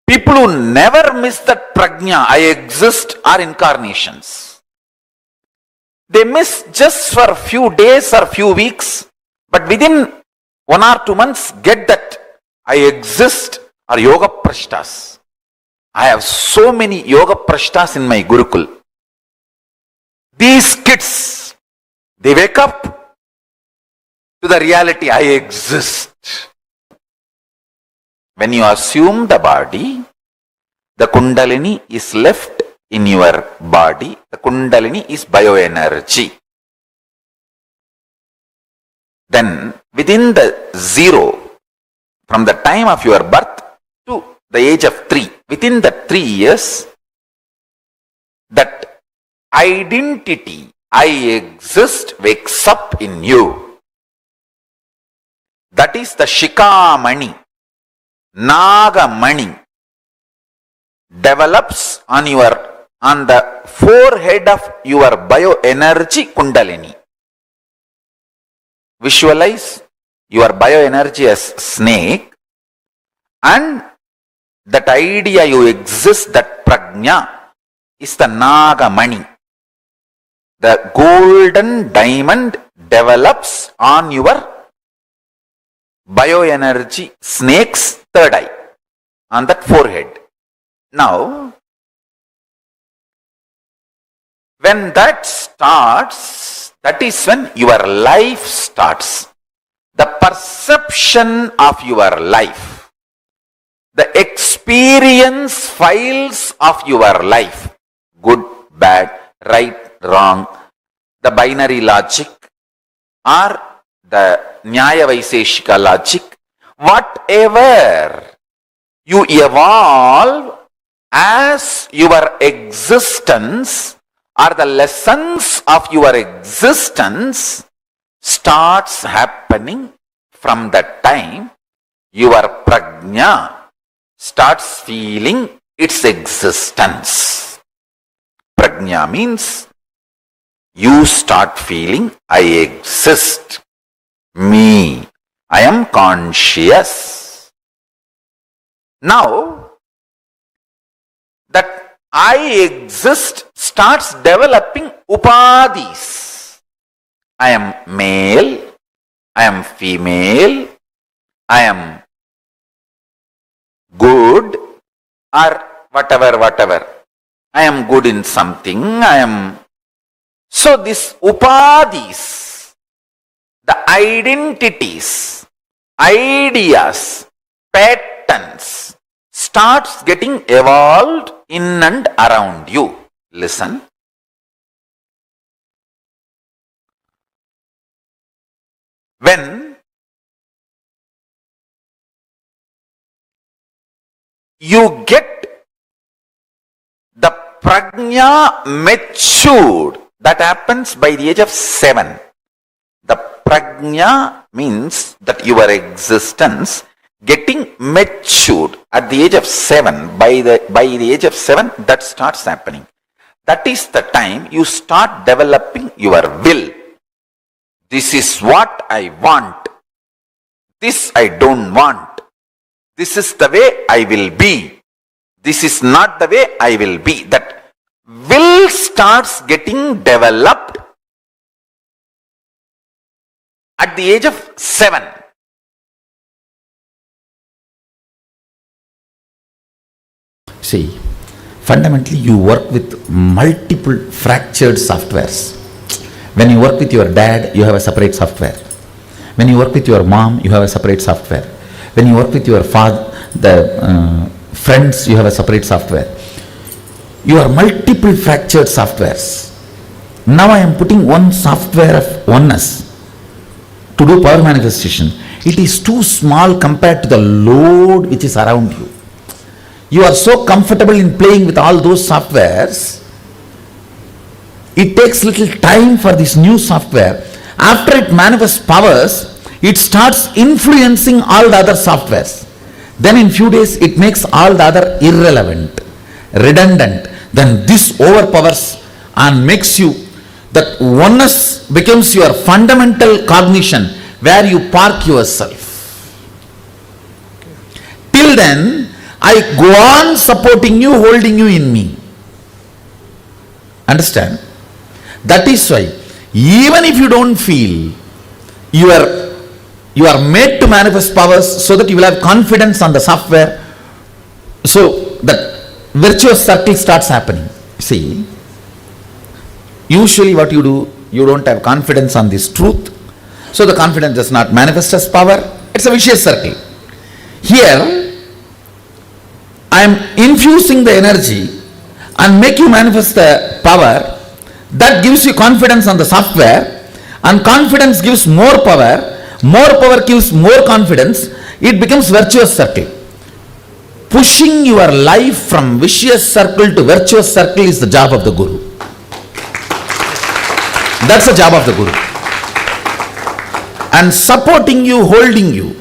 People who never miss that prajna, I exist, are incarnations. They miss just for a few days or few weeks, but within 1 or 2 months, get that I exist, are yoga prashtas. I have so many yoga prashtas in my Gurukul. These kids, they wake up to the reality, I exist. When you assume the body, the Kundalini is left in your body. The Kundalini is bioenergy. Then within the 0, from the time of your birth to the age of 3, within the 3 years, that identity, I exist, wakes up in you. That is the Shikamani, Nagamani, develops on the forehead of your bioenergy Kundalini. Visualize your bioenergy as snake, and that idea you exist, that prajna, is the Nagamani. The golden diamond develops on your bioenergy snake's third eye, on that forehead. Now, when that starts, that is when your life starts. The perception of your life, the experience files of your life, good, bad, right, wrong, the binary logic or the Nyaya Vaiseshika logic, whatever you evolve as your existence or the lessons of your existence starts happening from that time your prajna starts feeling its existence. Prajna means you start feeling I exist, me, I am conscious. Now, that I exist starts developing upadhis. I am male, I am female, I am good, or whatever. I am good in something, I am. So this upadhis, the identities, ideas, patterns, starts getting evolved in and around you. Listen. When you get the prajna matured, that happens by the age of 7. The prajna means that your existence getting matured at the age of 7, by the age of 7, that starts happening. That is the time you start developing your will. This is what I want. This I don't want. This is the way I will be. This is not the way I will be. That will starts getting developed at the age of 7. See, fundamentally you work with multiple fractured softwares. When you work with your dad, you have a separate software. When you work with your mom, you have a separate software. When you work with your father, friends, you have a separate software. You are multiple fractured softwares. Now I am putting one software of oneness to do power manifestation. It is too small compared to the load which is around you. You are so comfortable in playing with all those softwares. It takes little time for this new software. After it manifests powers, it starts influencing all the other softwares. Then in few days it makes all the other irrelevant, redundant. Then this overpowers and makes you, that oneness becomes your fundamental cognition where you park yourself. Till then, I go on supporting you, holding you in me. Understand? That is why, even if you don't feel, you are made to manifest powers so that you will have confidence on the software. So that virtuous circle starts happening. See, usually what you do, you don't have confidence on this truth. So the confidence does not manifest as power. It's a vicious circle. Here, I am infusing the energy and make you manifest the power. That gives you confidence on the software, and confidence gives more power gives more confidence. It becomes virtuous circle. Pushing your life from vicious circle to virtuous circle is the job of the Guru. That's the job of the Guru. And supporting you, holding you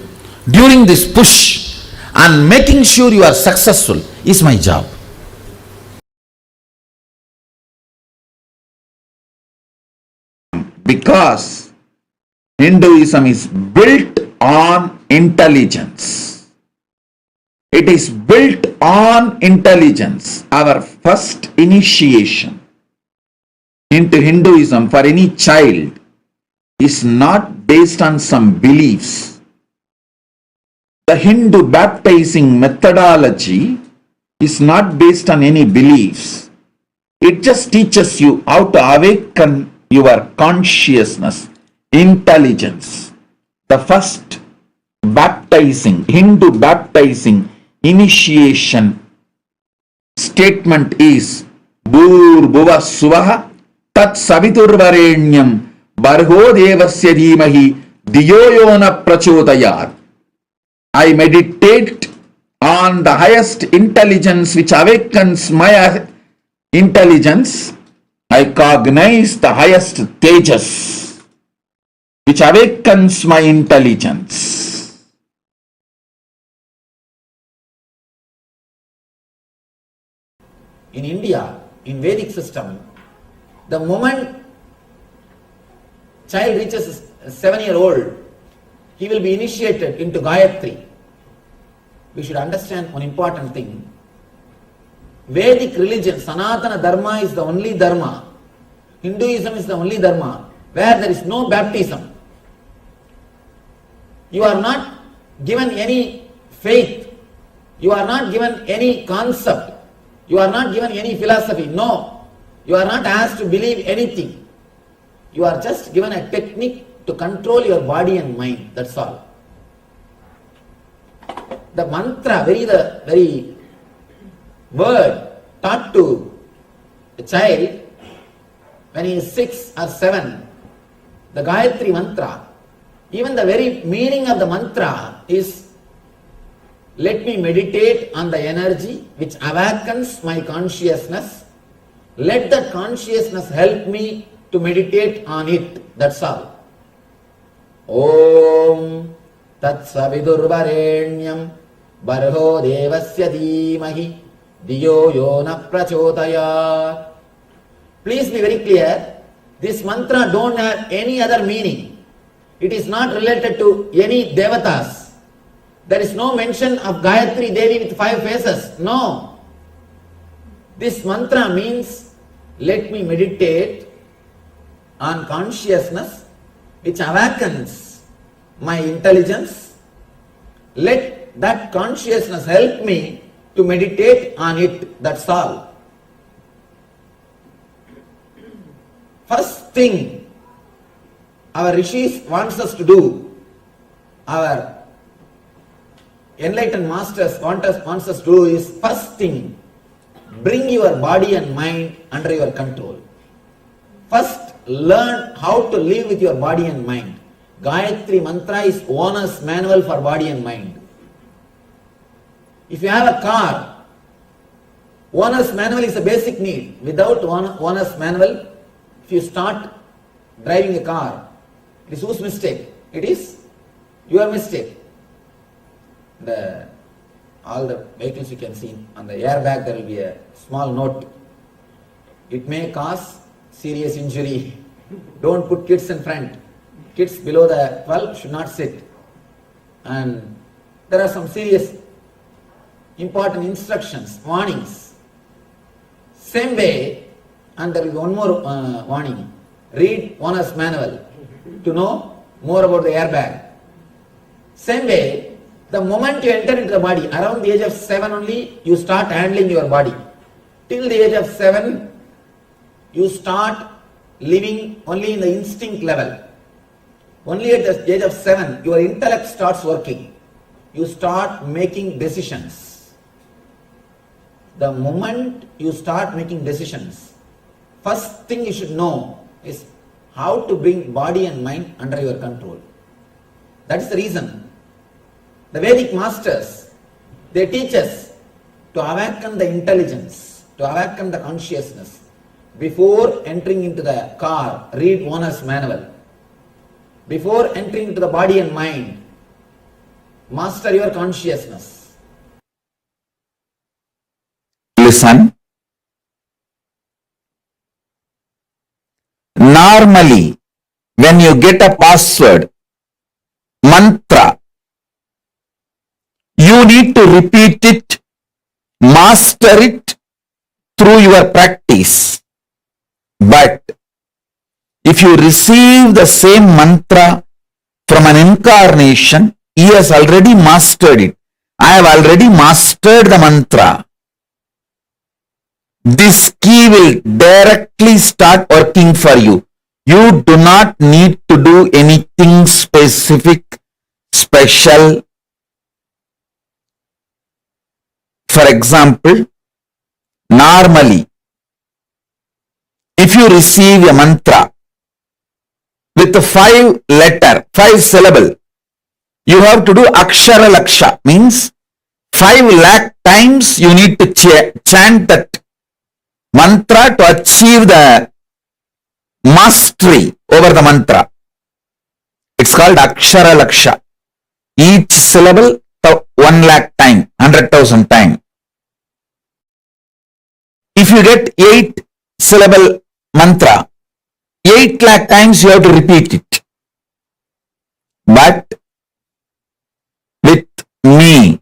during this push and making sure you are successful is my job. Because Hinduism is built on intelligence. It is built on intelligence. Our first initiation into Hinduism for any child is not based on some beliefs. The Hindu baptizing methodology is not based on any beliefs. It just teaches you how to awaken your consciousness, intelligence. The first baptizing, Hindu baptizing initiation statement is Bhur-bhuva suvaha tat saviturvarenyam barho devasya dhimahi diyo yona prachodayat. I meditate on the highest intelligence which awakens my intelligence. I cognize the highest tejas which awakens my intelligence. In India, in Vedic system, the moment child reaches 7-year-old, he will be initiated into Gayatri. We should understand one important thing. Vedic religion, Sanatana Dharma is the only Dharma. Hinduism is the only Dharma where there is no baptism. You are not given any faith. You are not given any concept. You are not given any philosophy. No. You are not asked to believe anything. You are just given a technique to control your body and mind. That's all. The mantra, the very word taught to a child when he is 6 or 7, the Gayatri mantra, even the very meaning of the mantra is, let me meditate on the energy which awakens my consciousness. Let that consciousness help me to meditate on it. That's all. Om Tatsvavidurvarenyam Barho Devasya Dhimahi Diyo Yona Prachodayat. Please be very clear. This mantra don't have any other meaning. It is not related to any devatas. There is no mention of Gayatri Devi with 5 faces. No. This mantra means, let me meditate on consciousness which awakens my intelligence. Let that consciousness help me to meditate on it. That's all. First thing our rishis wants us to do, our enlightened masters wants us to do is, first thing, bring your body and mind under your control. First, learn how to live with your body and mind. Gayatri mantra is owner's manual for body and mind. If you have a car, owner's manual is a basic need. Without owner's manual, if you start driving a car, it is whose mistake? It is your mistake. All the vehicles you can see on the airbag, there will be a small note. It may cause serious injury. Don't put kids in front. Kids below the 12 should not sit. And there are some serious important instructions, warnings. Same way, and there will be one more warning. Read owner's manual to know more about the airbag. Same way, the moment you enter into the body, around the age of 7 only, you start handling your body. Till the age of 7, you start living only in the instinct level. Only at the age of 7, your intellect starts working. You start making decisions. The moment you start making decisions, first thing you should know is how to bring body and mind under your control. That is the reason the Vedic masters, they teach us to awaken the intelligence, to awaken the consciousness. Before entering into the car, read owner's manual. Before entering into the body and mind, master your consciousness. Listen. Normally, when you get a password, mantra, you need to repeat it, master it through your practice. But if you receive the same mantra from an incarnation, he has already mastered it. I have already mastered the mantra. This key will directly start working for you. You do not need to do anything specific, special. For example, normally, if you receive a mantra with a 5 syllable, you have to do akshara laksha, means 5 lakh times you need to chant that mantra to achieve the mastery over the mantra. It's called akshara laksha. Each syllable 1 lakh time, 100,000 time. If you get 8 syllable mantra, 8 lakh times you have to repeat it. But with me,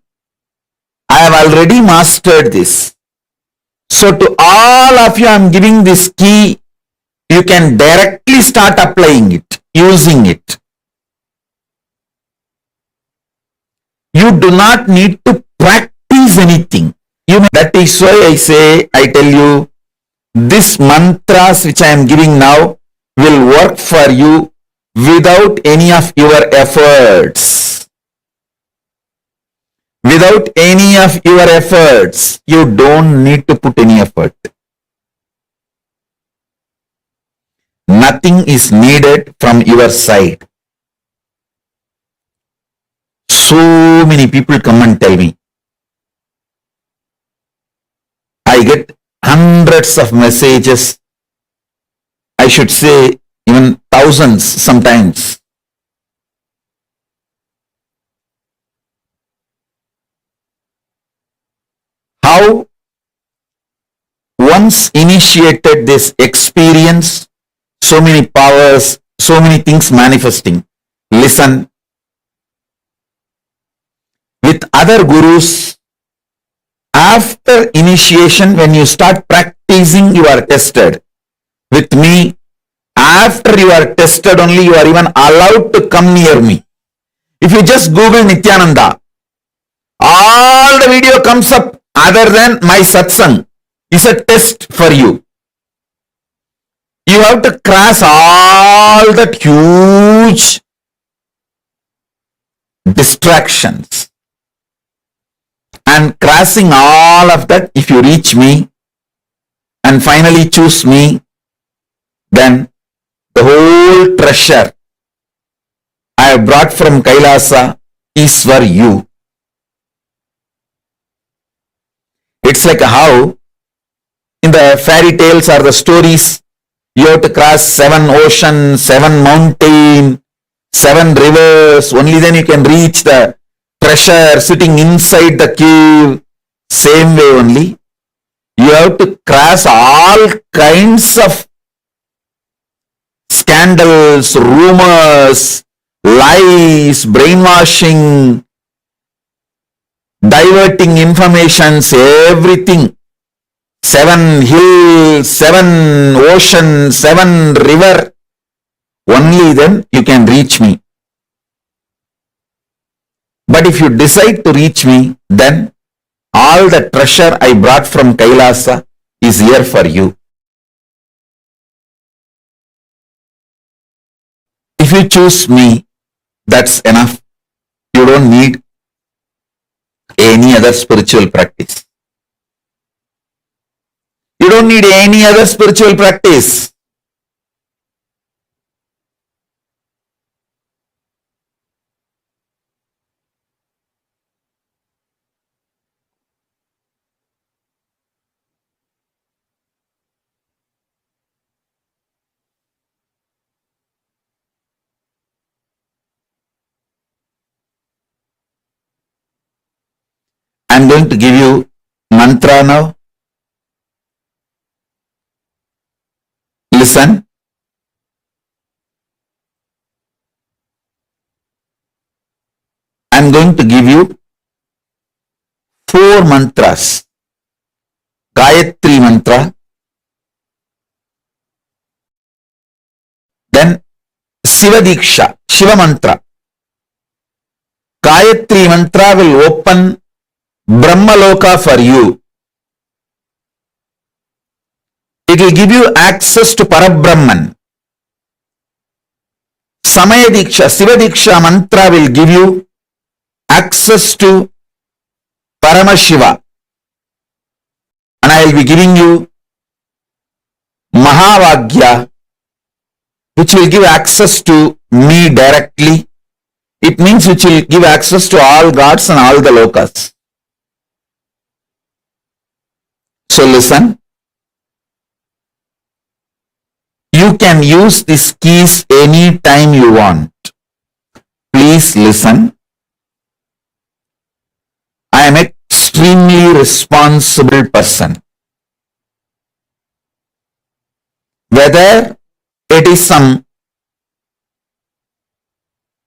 I have already mastered this. So to all of you, I am giving this key. You can directly start applying it, using it. You do not need to practice anything. That is why I tell you, this mantras which I am giving now will work for you without any of your efforts. Without any of your efforts, you don't need to put any effort. Nothing is needed from your side. So many people come and tell me. I get hundreds of messages. I should say even thousands sometimes. how once initiated this experience, so many powers, so many things manifesting. Listen. With other gurus, after initiation, when you start practicing, you are tested. With me, after you are tested only, you are even allowed to come near me. If you just Google Nityananda, all the video comes up other than my satsang is a test for you. You have to cross all that huge distractions. And crossing all of that, if you reach me and finally choose me, then the whole treasure I have brought from Kailasa is for you. It's like how in the fairy tales or the stories, you have to cross 7 oceans, 7 mountains, 7 rivers, only then you can reach the treasure sitting inside the cave. Same way only, you have to cross all kinds of scandals, rumors, lies, brainwashing, diverting informations, everything. 7 hills, 7 oceans, 7 river. Only then you can reach me. But if you decide to reach me, then all the treasure I brought from Kailasa is here for you. If you choose me, that's enough. You don't need any other spiritual practice. You don't need any other spiritual practice. I'm going to give you mantra now. Listen. I'm going to give you 4 mantras. Gayatri mantra. Then Shiva Diksha, Shiva mantra. Gayatri mantra will open Brahmaloka for you. It will give you access to Parabrahman. Samaya Diksha, Shiva Diksha mantra will give you access to Paramashiva. And I will be giving you Mahavagya, which will give access to me directly. It means which will give access to all gods and all the lokas. So listen. You can use these keys any time you want. Please listen. I am an extremely responsible person. Whether it is some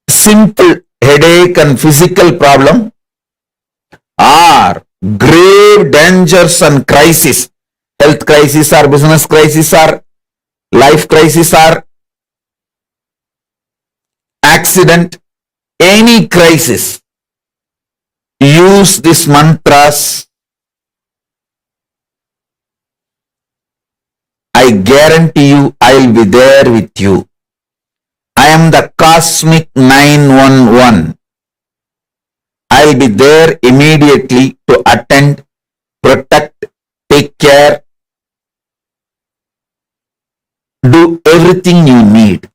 simple headache and physical problem or grave dangers and crisis, health crisis or business crisis or life crisis or accident, any crisis, use these mantras. I guarantee you I will be there with you. I am the cosmic 911. I will be there immediately to attend, protect, take care, do everything you need.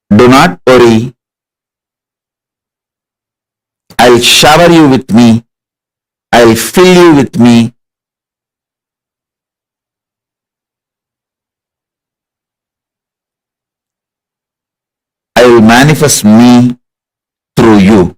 Do not worry. I'll shower you with me. I'll fill you with me. I will manifest me through you.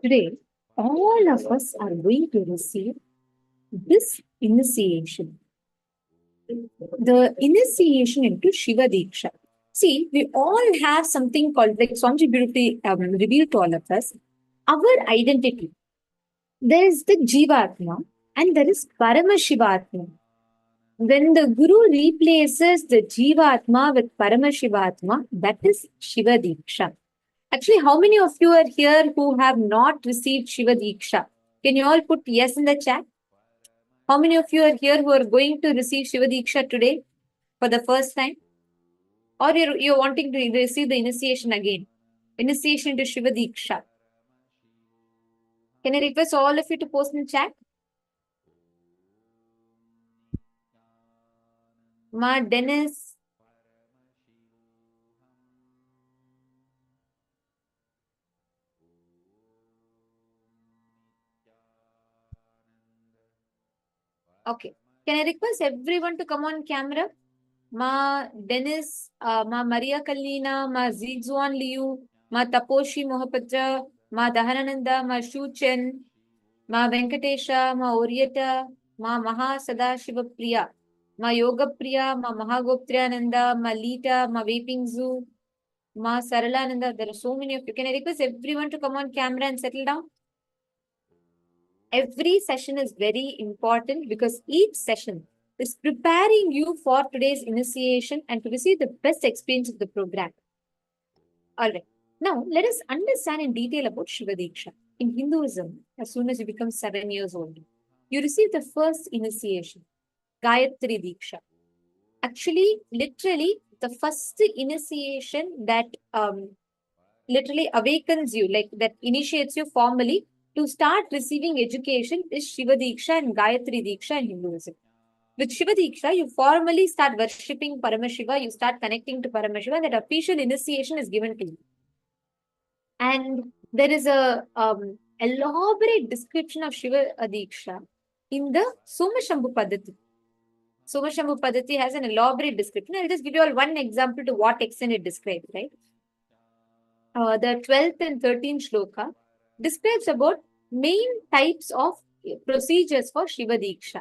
Today, all of us are going to receive this initiation. The initiation into Shiva Diksha. See, we all have something called, like Swamiji beautifully revealed to all of us, our identity. There is the Jivatma and there is Paramashivatma. When the Guru replaces the Jivatma with Paramashivatma, that is Shiva Diksha. Actually, how many of you are here who have not received Shiva Diksha? Can you all put yes in the chat? How many of you are here who are going to receive Shiva Diksha today for the first time? Or you're wanting to receive the initiation again? Initiation to Shiva Diksha. Can I request all of you to post in the chat? Ma Dennis. Okay. Can I request everyone to come on camera? Ma Dennis, Ma Maria Kalina, Ma Zigzuan Liu, Ma Taposhi Mohapatra, Ma Dahanananda, Ma Shuchen, Ma Venkatesha, Ma Orieta, Ma Maha Sadashiva Priya, Ma Yoga Priya, Ma Mahagoptriyananda, Ma Lita, Ma Vaping Zoo, Ma Saralananda. There are so many of you. Can I request everyone to come on camera and settle down? Every session is very important because each session is preparing you for today's initiation and to receive the best experience of the program. All right. Now, let us understand in detail about Shiva Diksha. In Hinduism, as soon as you become 7 years old, you receive the first initiation, Gayatri Diksha. Actually, literally, the first initiation that literally awakens you, like that initiates you formally to start receiving education is Shiva Diksha and Gayatri Diksha in Hinduism. With Shiva Diksha, you formally start worshipping Paramashiva, you start connecting to Paramashiva, and that official initiation is given to you. And there is a elaborate description of Shiva Diksha in the Somashambhu Padati. Somashambhu Padati has an elaborate description. I'll just give you all one example to what extent it describes, right? The 12th and 13th shloka describes about main types of procedures for Shiva Diksha.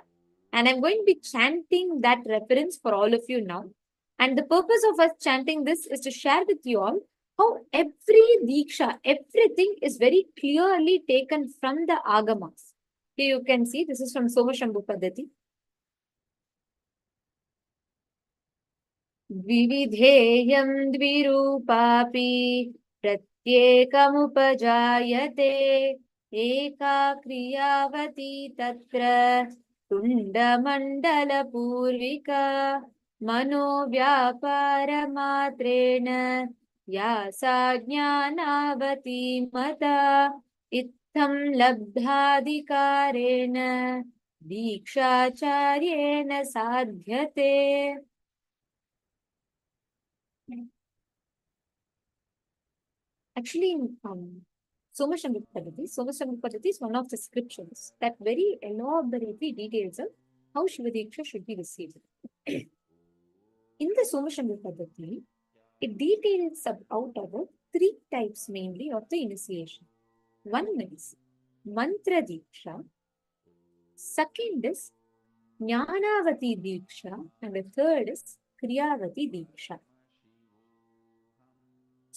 And I'm going to be chanting that reference for all of you now. And the purpose of us chanting this is to share with you all how every Diksha, everything is very clearly taken from the Agamas. Here you can see this is from Somashambhu Padati. Vividheyam dvirupapi प्रत्येकमुपजायते एका क्रियावती तत्र तुण्डमण्डलपूर्विका मनोव्यापारमात्रेण या सा ज्ञानावती मता इत्थं लब्धाधिकारेण दीक्षाचार्येण साध्यते. Actually, in Somashambhu Padati is one of the scriptures that very elaborately details how Shiva Diksha should be received. In the Somashambhu Padati, it details out about 3 types mainly of the initiation. One is Mantra Diksha, second is Jnanavati Diksha, and the third is Kriyavati Diksha.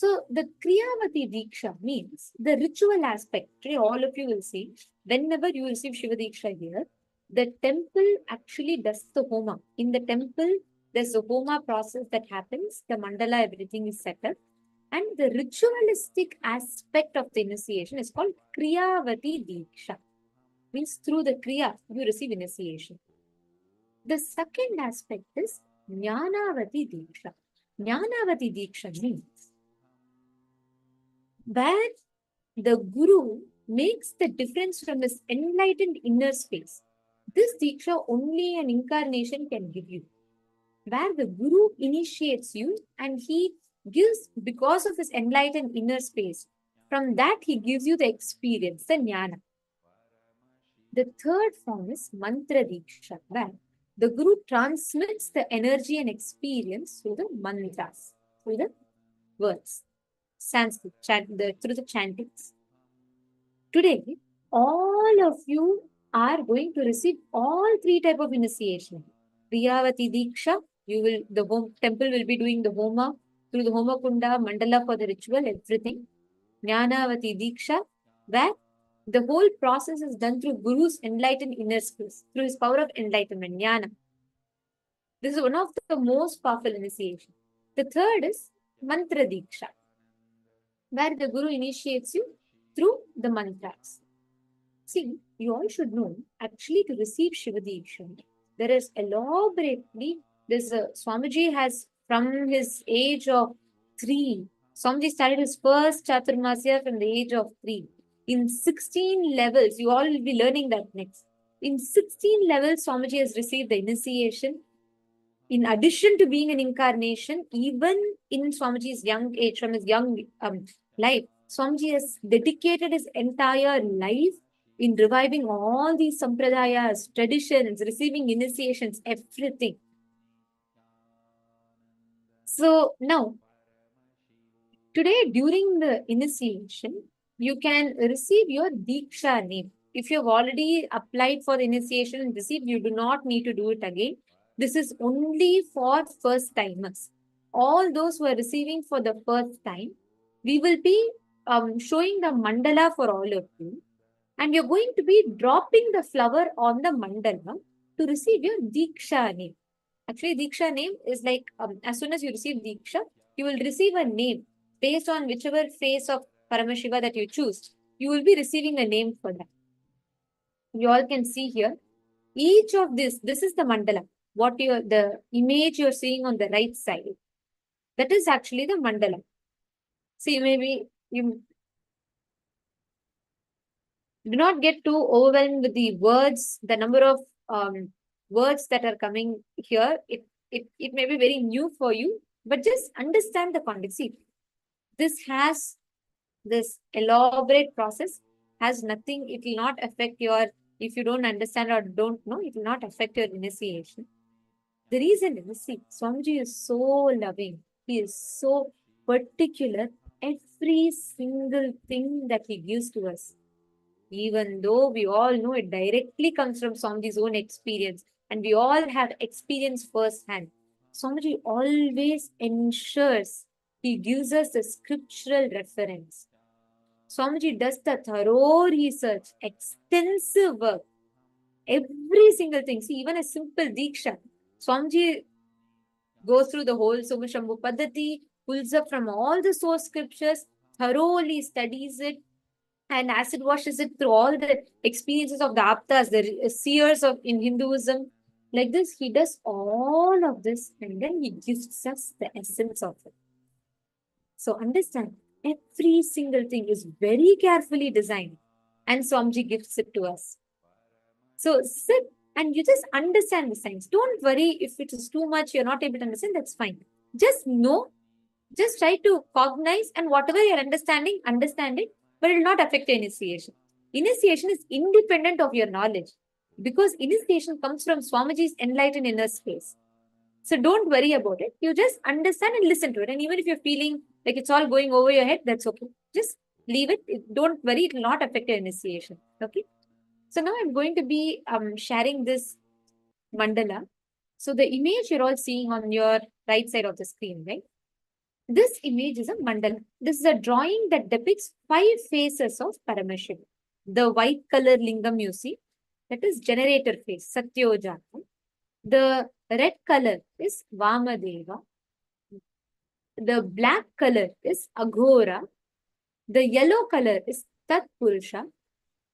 So the Kriyavati Diksha means the ritual aspect. All of you will see, whenever you receive Shiva Diksha here, the temple actually does the Homa. In the temple, there's a Homa process that happens. The mandala, everything is set up. And the ritualistic aspect of the initiation is called Kriyavati Diksha. Means through the Kriya, you receive initiation. The second aspect is Jnanavati Diksha. Jnanavati Diksha means where the Guru makes the difference from his enlightened inner space. This Diksha only an incarnation can give you. Where the Guru initiates you and he gives, because of his enlightened inner space, from that he gives you the experience, the Jnana. The third form is Mantra Diksha, where the Guru transmits the energy and experience through the mantras, through the words. Sanskrit, through the chantings. Today, all of you are going to receive all three types of initiation. Priyavati Diksha, the home temple will be doing the homa through the homa kunda, mandala for the ritual, everything. Jnanavati Diksha, where the whole process is done through Guru's enlightened inner space, through his power of enlightenment, jnana. This is one of the most powerful initiation. The third is Mantra Diksha, where the Guru initiates you through the mantras. See, you all should know, actually to receive Shiva Diksha, there is elaborately, Swamiji has, from his age of 3, Swamiji started his first Chaturmasya from the age of 3. In 16 levels, you all will be learning that next. In 16 levels, Swamiji has received the initiation. In addition to being an incarnation, even in Swamiji's young age, from his young life, Swamiji has dedicated his entire life in reviving all these sampradayas, traditions, receiving initiations, everything. So now, today during the initiation, you can receive your Diksha name. If you have already applied for the initiation and received, you do not need to do it again. This is only for first timers. All those who are receiving for the first time, we will be showing the mandala for all of you. And you're going to be dropping the flower on the mandala to receive your Diksha name. Actually, Diksha name is like, as soon as you receive Diksha, you will receive a name based on whichever face of Paramashiva that you choose. You will be receiving a name for that. You all can see here, each of this is the mandala. The image you're seeing on the right side, that is actually the mandala. See, maybe you do not get too overwhelmed with the words, the number of words that are coming here. It may be very new for you, but just understand the context. See, this elaborate process has nothing, it will not affect your, if you don't understand or don't know, it will not affect your initiation. The reason is, see, Swamiji is so loving. He is so particular. Every single thing that he gives to us, even though we all know it directly comes from Swamiji's own experience, and we all have experience firsthand, Swamiji always ensures he gives us a scriptural reference. Swamiji does the thorough research, extensive work, every single thing. See, even a simple Diksha, Swamiji goes through the whole Sumashambhu Paddhati, pulls up from all the source scriptures, thoroughly studies it, and acid washes it through all the experiences of the aptas, the seers of in Hinduism. Like this, he does all of this, and then he gives us the essence of it. So understand, every single thing is very carefully designed, and Swamiji gives it to us. So sit and you just understand the science. Don't worry if it is too much, you're not able to understand, that's fine. Just know, just try to cognize, and whatever you're understanding, understand it, but it will not affect your initiation. Initiation is independent of your knowledge, because initiation comes from Swamiji's enlightened inner space. So don't worry about it. You just understand and listen to it. And even if you're feeling like it's all going over your head, that's okay. Just leave it. Don't worry. It will not affect your initiation. Okay. So now I'm going to be sharing this mandala. So the image you're all seeing on your right side of the screen, right? This image is a mandala. This is a drawing that depicts 5 faces of Paramashiva. The white color lingam you see, that is generator face, Satyojata. The red color is Vamadeva. The black color is Aghora. The yellow color is Tatpurusha.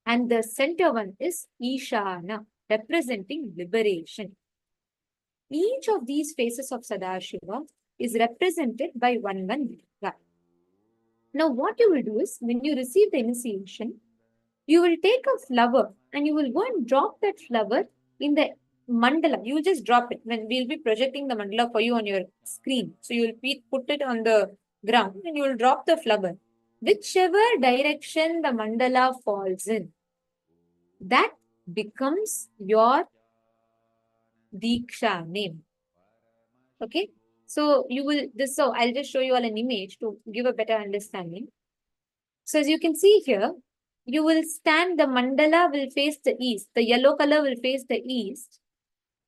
And the center one is Ishana, representing liberation. Each of these faces of Sadashiva is represented by one Durga. Now what you will do is, when you receive the initiation, you will take a flower and you will go and drop that flower in the mandala. You will just drop it. When we'll be projecting the mandala for you on your screen. So you will put it on the ground and you will drop the flower. Whichever direction the mandala falls in, that becomes your Diksha name. Okay. So you will, so I'll just show you all an image to give a better understanding. So as you can see here, you will stand, the mandala will face the east, the yellow color will face the east,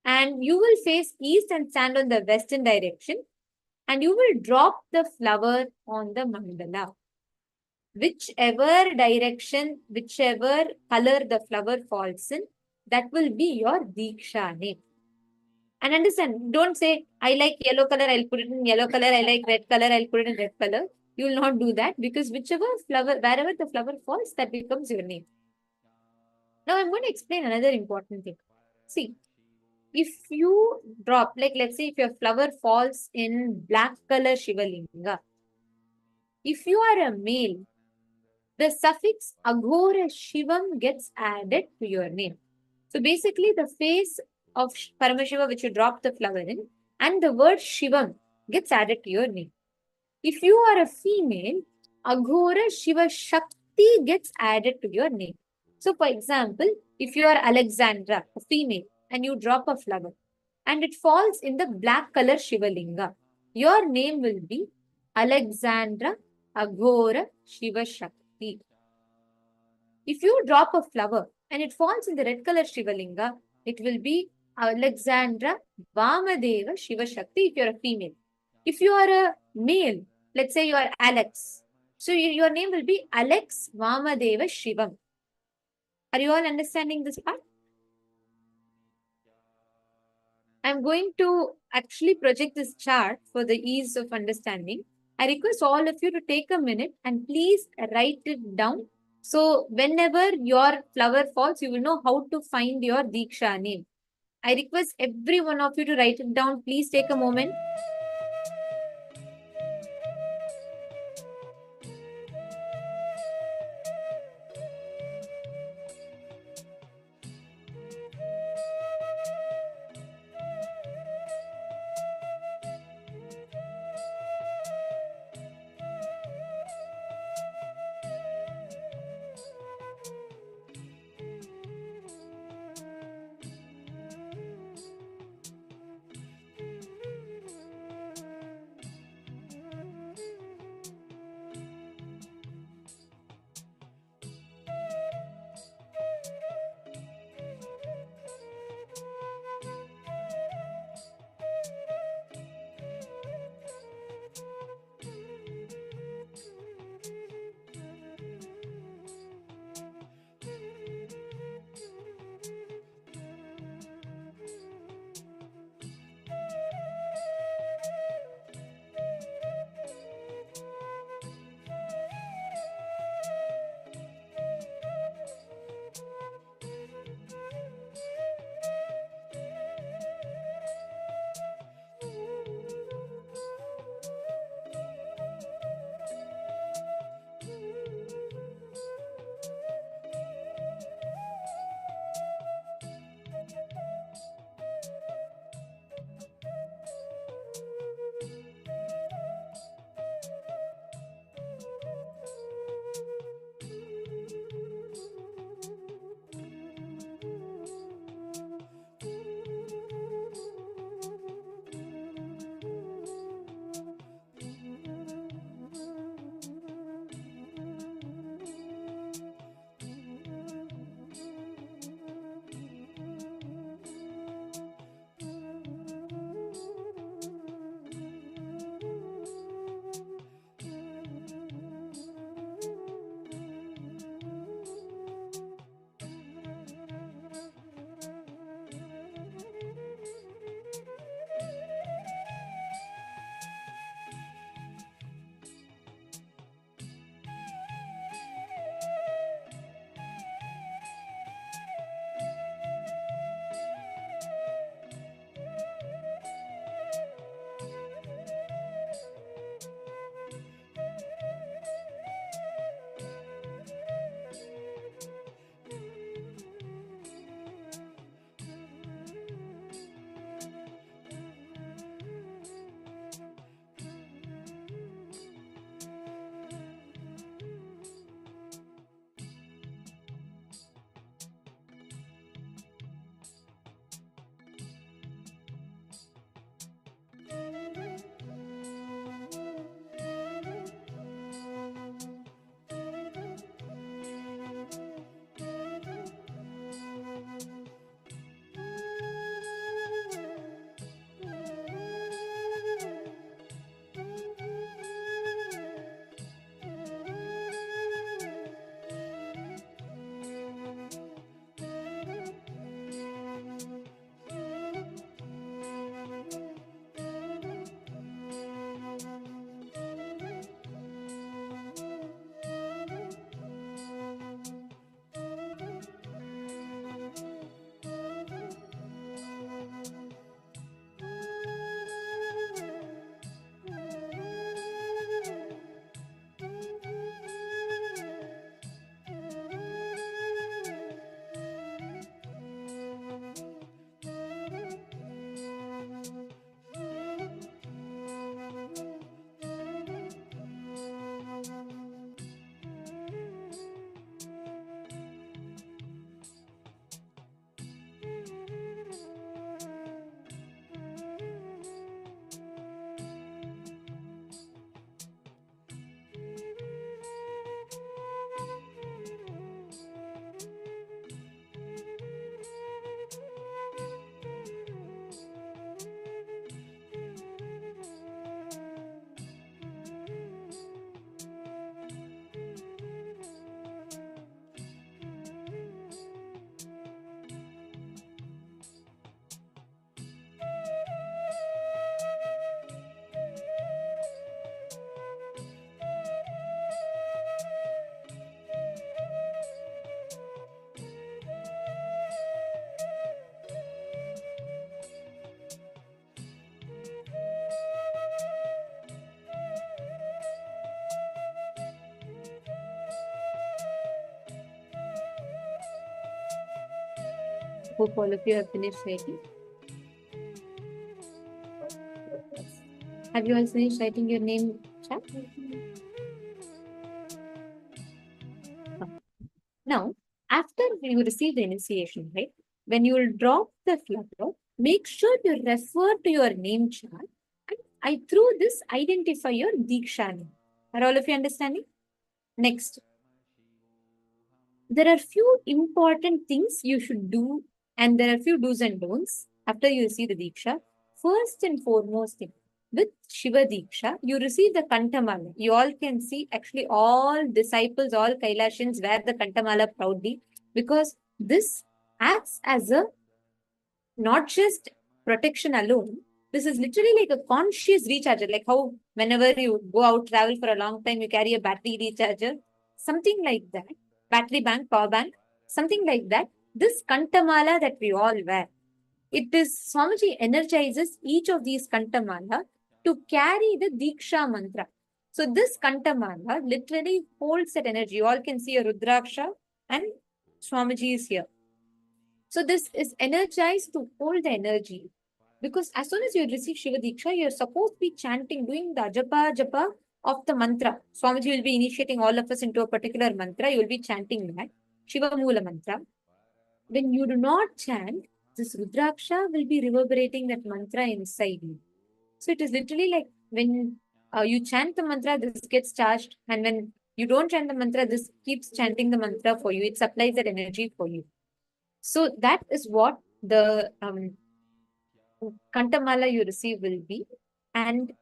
and you will face east and stand on the western direction, and you will drop the flower on the mandala. Whichever direction, whichever color the flower falls in, that will be your Diksha name. And understand, don't say, I like yellow color, I'll put it in yellow color, I like red color, I'll put it in red color. You will not do that, because whichever flower, wherever the flower falls, that becomes your name. Now I'm going to explain another important thing. See, if you drop, like let's say if your flower falls in black color Shivalinga, if you are a male, the suffix Aghora Shivam gets added to your name. So basically the face of Paramashiva which you drop the flower in and the word Shivam gets added to your name. If you are a female, Aghora Shiva Shakti gets added to your name. So for example, if you are Alexandra, a female, and you drop a flower and it falls in the black color Shivalinga, your name will be Alexandra Aghora Shiva Shakti. If you drop a flower and it falls in the red color Shivalinga, it will be Alexandra Vamadeva Shiva Shakti if you're a female. If you are a male, let's say you are Alex, so your name will be Alex Vamadeva Shivam. Are you all understanding this part? I'm going to actually project this chart for the ease of understanding. I request all of you to take a minute and please write it down. So whenever your flower falls, you will know how to find your Diksha name. I request every one of you to write it down. Please take a moment. Hope all of you have finished writing. Have you all finished writing your name, chat? Now, after you receive the initiation, right? When you will drop the flower, make sure you refer to your name chart. And I through this identify your Diksha name. Are all of you understanding? Next, there are few important things you should do, and there are few do's and don'ts after you receive the Diksha. First and foremost thing, with Shiva Diksha, you receive the Kantamala. You all can see actually all disciples, all Kailashins wear the Kantamala proudly because this acts as a not just protection alone. This is literally like a conscious recharger, like how whenever you go out travel for a long time, you carry a battery recharger, something like that. Battery bank, power bank, something like that. This Kantamala that we all wear, it is Swamiji energizes each of these Kantamala to carry the Diksha mantra. So this Kantamala literally holds that energy. You all can see a Rudraksha and Swamiji is here. So this is energized to hold the energy. Because as soon as you receive Shiva Diksha, you're supposed to be chanting, doing the japa of the mantra. Swamiji will be initiating all of us into a particular mantra. You will be chanting that. Shiva Mula mantra. When you do not chant, this Rudraksha will be reverberating that mantra inside you. So it is literally like when you chant the mantra, this gets charged. And when you don't chant the mantra, this keeps chanting the mantra for you. It supplies that energy for you. So that is what the Kantamala you receive will be. And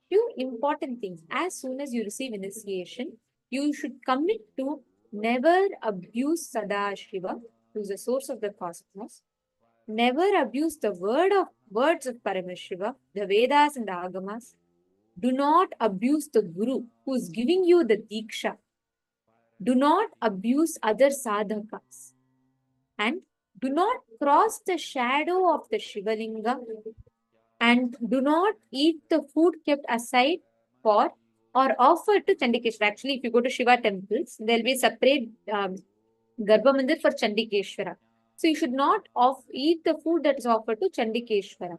few important things. As soon as you receive initiation, you should commit to never abuse Sadashiva, who is the source of the cosmos. Never abuse the words of Paramashiva, the Vedas and the Agamas. Do not abuse the Guru who is giving you the Diksha. Do not abuse other sadhakas. And do not cross the shadow of the Shivalinga. And do not eat the food kept aside for or offered to Chandikeshwara. Actually, if you go to Shiva temples, there will be separate Garbha Mandir for Chandikeshwara. So you should not eat the food that is offered to Chandikeshwara.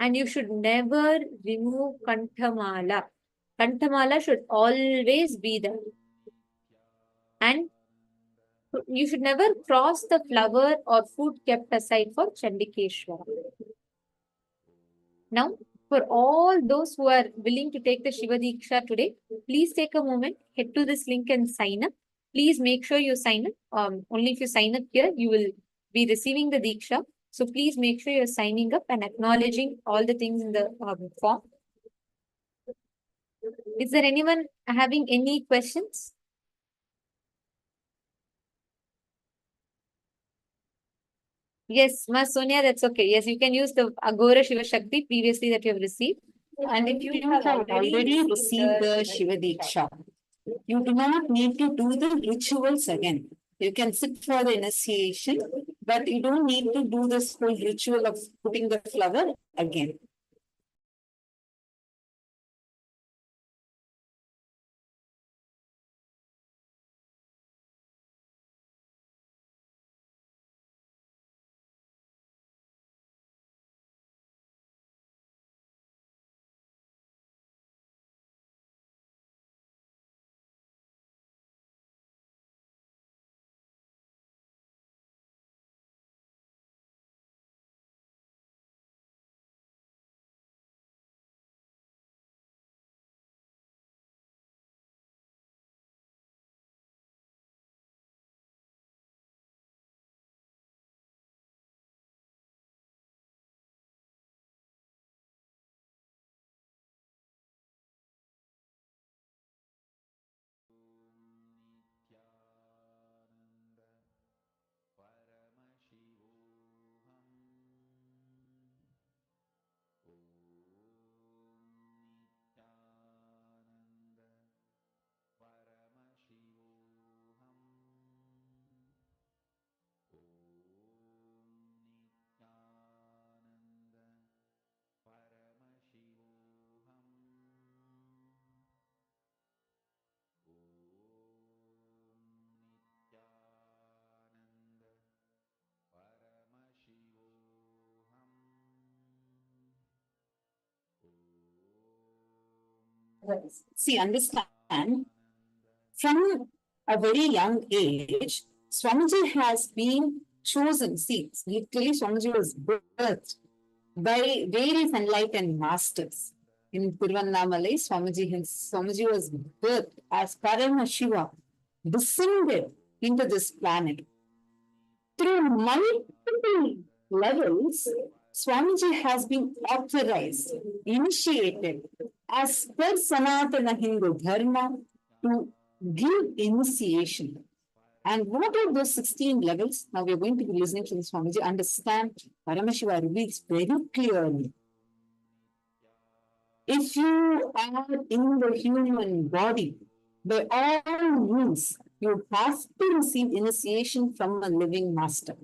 And you should never remove Kantamala. Kantamala should always be there. And you should never cross the flower or food kept aside for Chandikeshwara. Now, for all those who are willing to take the Shiva Diksha today, please take a moment, head to this link and sign up. Please make sure you sign up. Only if you sign up here, you will be receiving the Diksha. So please make sure you're signing up and acknowledging all the things in the form. Is there anyone having any questions? Yes, Ma Sonia, that's okay. Yes, you can use the Agora Shiva Shakti previously that you have received. And if you have already received the Shiva Diksha, you do not need to do the rituals again. You can sit for the initiation, but you don't need to do this whole ritual of putting the flower again. See, understand, from a very young age, Swamiji has been chosen. See, literally Swamiji was birthed by various enlightened masters. In Tiruvannamalai, Swamiji was birthed as Paramashiva, descended into this planet. Through multiple levels, Swamiji has been authorized, initiated as per Sanatana Hindu Dharma to give initiation. And what are those 16 levels? Now we are going to be listening to the Swamiji. Understand, Paramashiva reveals very clearly. If you are in the human body, by all means, you have to receive initiation from a living master.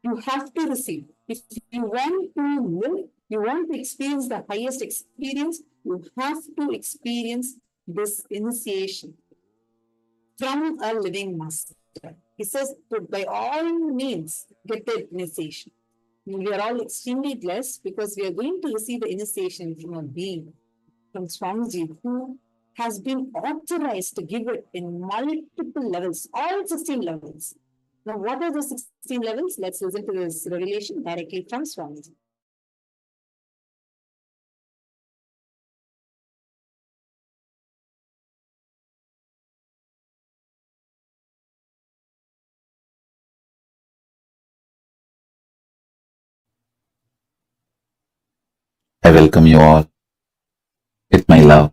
You have to receive. If you want to live, you want to experience the highest experience, you have to experience this initiation from a living master. He says, by all means, get the initiation. We are all extremely blessed because we are going to receive the initiation from a being, from Swamiji, who has been authorized to give it in multiple levels, all 16 levels. Now, what are the 16 levels? Let's listen to this revelation directly from Swamiji. I welcome you all with my love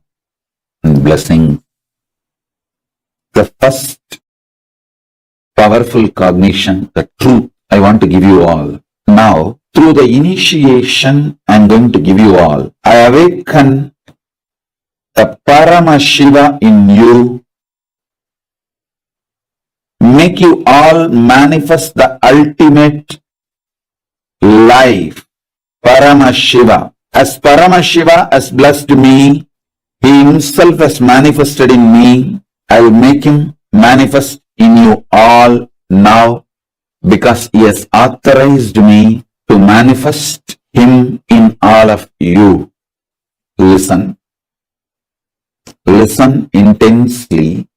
and blessing. The first powerful cognition, the truth I want to give you all. Now, through the initiation I'm going to give you all, I awaken the Paramashiva in you, make you all manifest the ultimate life, Paramashiva. As Paramashiva has blessed me, he himself has manifested in me. I will make him manifest in you all now because he has authorized me to manifest him in all of you. Listen. Listen intensely.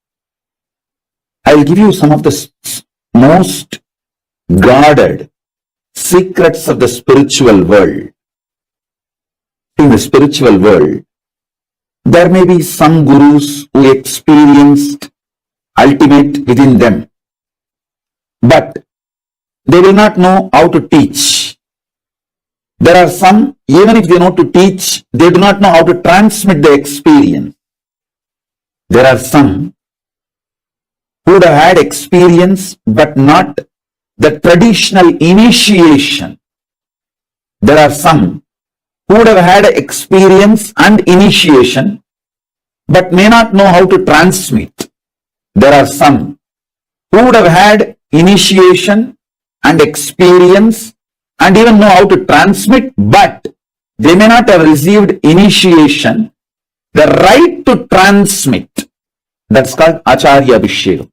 I will give you some of the most guarded secrets of the spiritual world. In the spiritual world, there may be some gurus who experienced ultimate within them, but they will not know how to teach. There are some, even if they know to teach, they do not know how to transmit the experience. There are some who would have had experience, but not the traditional initiation. There are some who would have had experience and initiation, but may not know how to transmit. There are some who would have had initiation and experience and even know how to transmit, but they may not have received initiation, the right to transmit. That's called Acharya Abhishek.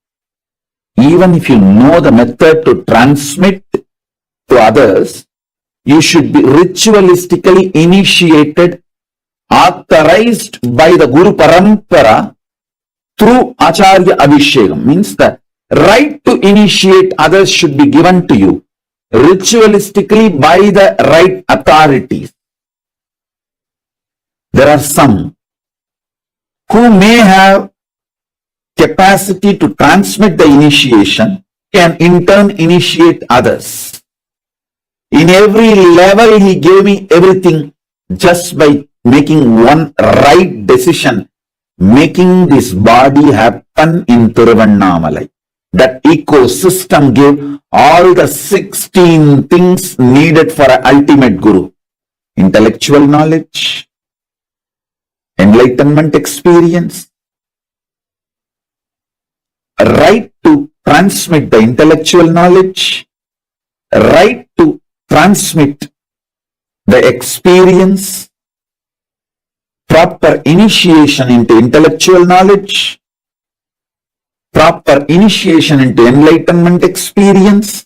Even if you know the method to transmit to others, you should be ritualistically initiated, authorized by the Guru Parampara through Acharya Abhishekam. Means the right to initiate others should be given to you ritualistically by the right authorities. There are some who may have capacity to transmit the initiation, can in turn initiate others. In every level, he gave me everything just by making one right decision, making this body happen in Tiruvannamalai. That ecosystem gave all the 16 things needed for an ultimate guru. Intellectual knowledge, enlightenment experience, a right to transmit the intellectual knowledge, a right to transmit the experience, proper initiation into intellectual knowledge, proper initiation into enlightenment experience,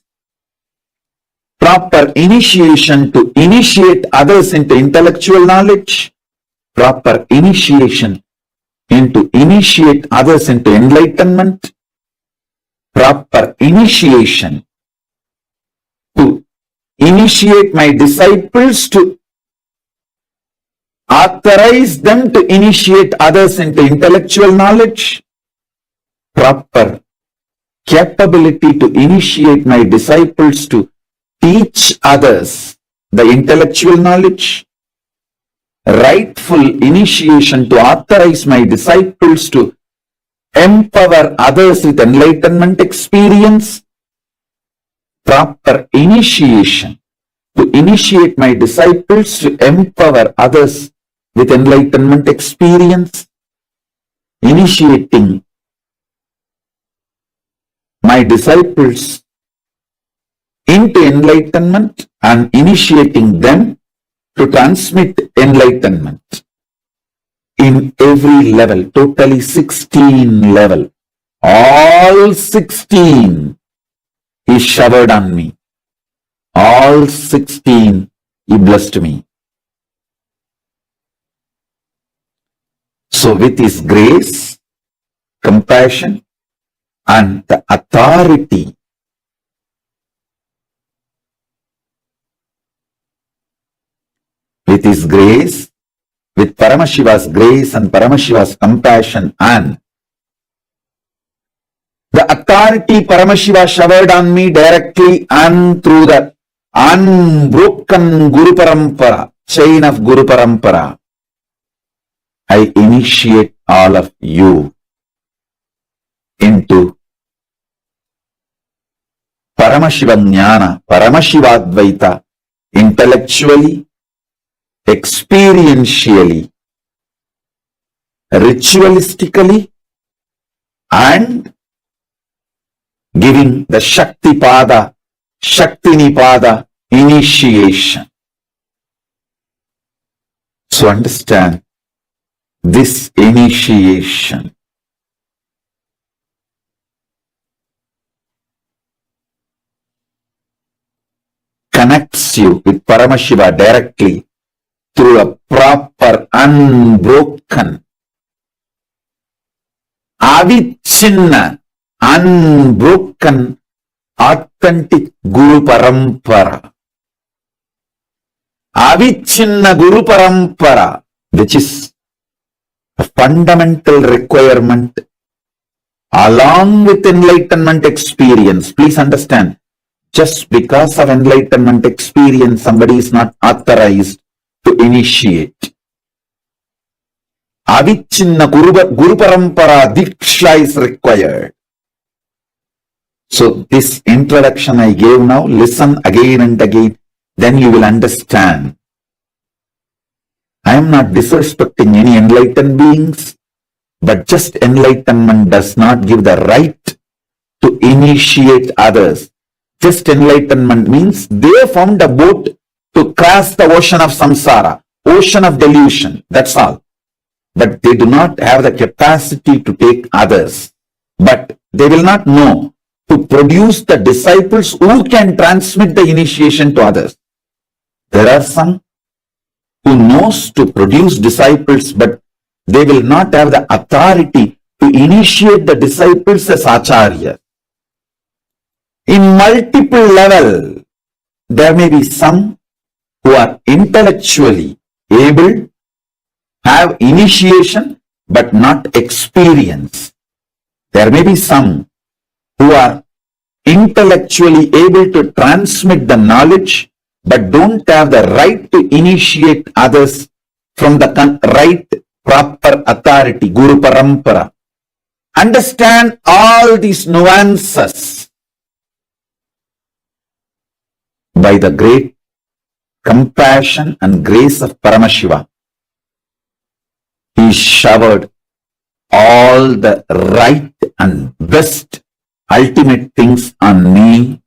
proper initiation to initiate others into intellectual knowledge, proper initiation into initiate others into enlightenment, proper initiation to initiate my disciples, to authorize them to initiate others into intellectual knowledge, proper capability to initiate my disciples to teach others the intellectual knowledge, rightful initiation to authorize my disciples to empower others with enlightenment experience, proper initiation to initiate my disciples to empower others with enlightenment experience, initiating my disciples into enlightenment and initiating them to transmit enlightenment in every level, totally 16 level. All 16 He showered on me. All 16 He blessed me. So with His grace, compassion, and the authority, with His grace, with Paramashiva's grace and Paramashiva's compassion and the authority Paramashiva showered on me directly and through the unbroken Guru Parampara, chain of Guru Parampara, I initiate all of you into Paramashiva Jnana, Paramashiva Advaita, intellectually, experientially, ritualistically, and giving the Shakti Pada, Shakti Nipada initiation. So understand this initiation connects you with Paramashiva directly through a proper, unbroken, avichinna, unbroken, authentic Guru Parampara. Avichinna Guru Parampara, which is a fundamental requirement along with enlightenment experience. Please understand, just because of enlightenment experience, somebody is not authorized to initiate. Avichinna Guru Parampara Diksha is required. So this introduction I gave now, listen again and again, then you will understand. I am not disrespecting any enlightened beings, but just enlightenment does not give the right to initiate others. Just enlightenment means they found a boat to cross the ocean of samsara, ocean of delusion, that's all. But they do not have the capacity to take others. But they will not know to produce the disciples who can transmit the initiation to others. There are some who knows to produce disciples, but they will not have the authority to initiate the disciples as acharya. In multiple level, there may be some who are intellectually able, have initiation, but not experience. There may be some who are intellectually able to transmit the knowledge, but don't have the right to initiate others from the right proper authority, Guru Parampara. Understand all these nuances. By the great compassion and grace of Paramashiva, He showered all the right and best ultimate things on me.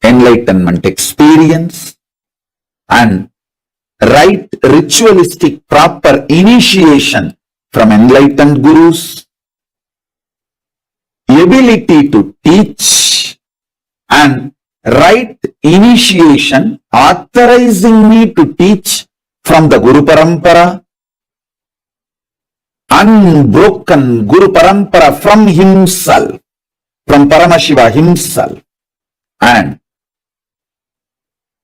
Enlightenment experience and right ritualistic proper initiation from enlightened gurus, ability to teach and right initiation, authorizing me to teach from the Guru Parampara, unbroken Guru Parampara from himself, from Paramashiva himself, and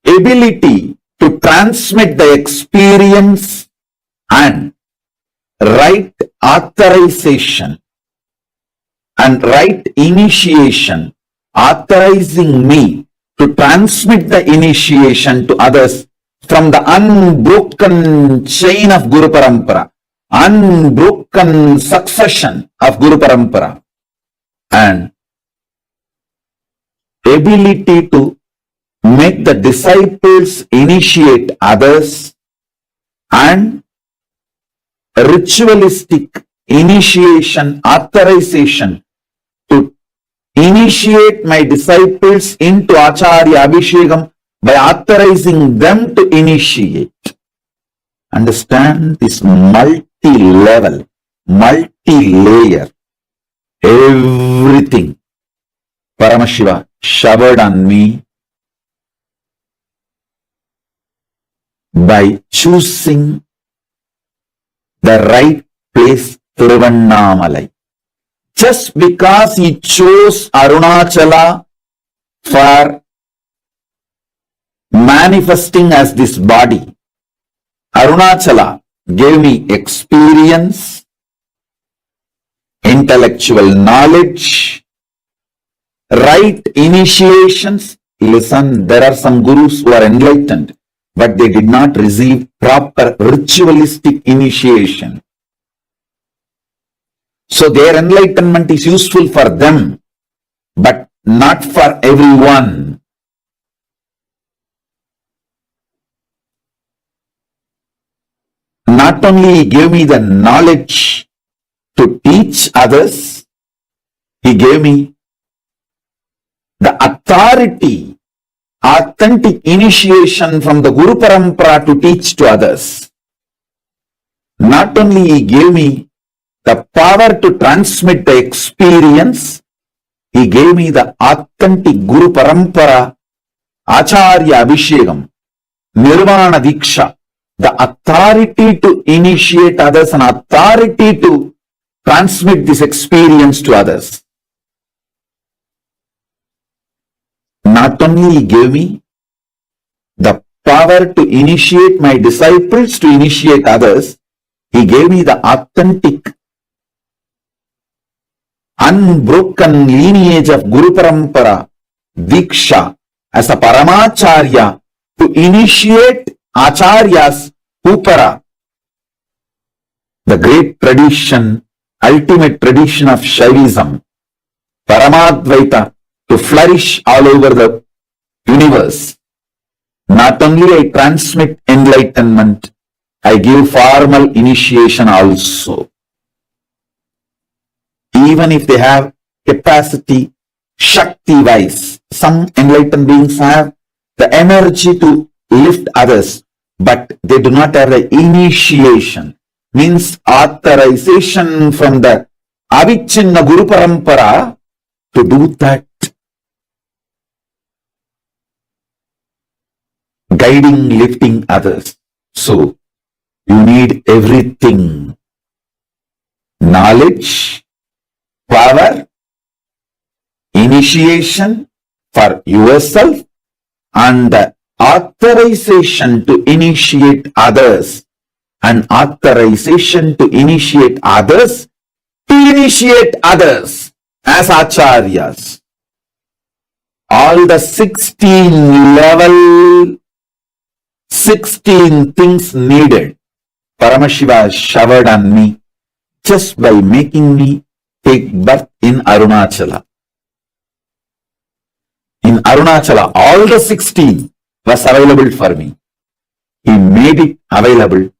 ability to transmit the experience and right authorization and right initiation, authorizing me to transmit the initiation to others from the unbroken chain of Guru Parampara, unbroken succession of Guru Parampara, and ability to make the disciples initiate others, and ritualistic initiation, authorization to initiate my disciples into Acharya Abhishekam by authorizing them to initiate. Understand this multi-level, multi-layer, everything Paramashiva showered on me by choosing the right place, Thiruvannamalai. Just because he chose Arunachala for manifesting as this body, Arunachala gave me experience, intellectual knowledge, right initiations. Listen, there are some gurus who are enlightened, but they did not receive proper ritualistic initiation. So their enlightenment is useful for them, but not for everyone. Not only he gave me the knowledge to teach others, he gave me the authority, authentic initiation from the Guru Parampara to teach to others. Not only he gave me the power to transmit the experience, he gave me the authentic Guru Parampara, Acharya Abhishekam, Nirvana Diksha, the authority to initiate others and authority to transmit this experience to others. Not only he gave me the power to initiate my disciples to initiate others, he gave me the authentic, unbroken lineage of Guru Parampara, Diksha, as a Paramacharya to initiate Acharyas Upara, the great tradition, ultimate tradition of Shaivism, Paramadvaita, to flourish all over the universe. Not only I transmit enlightenment, I give formal initiation also. Even if they have capacity, Shakti-wise, some enlightened beings have the energy to lift others, but they do not have the initiation, means authorization from the Avichinna Guru Parampara to do that. Guiding, lifting others. So, you need everything. Knowledge, power, initiation for yourself, and the authorization to initiate others, and authorization to initiate others as acharyas. All the 16 level, 16 things needed, Paramashiva showered on me just by making me take birth in Arunachala. In Arunachala, all the 16 was available for me. He made it available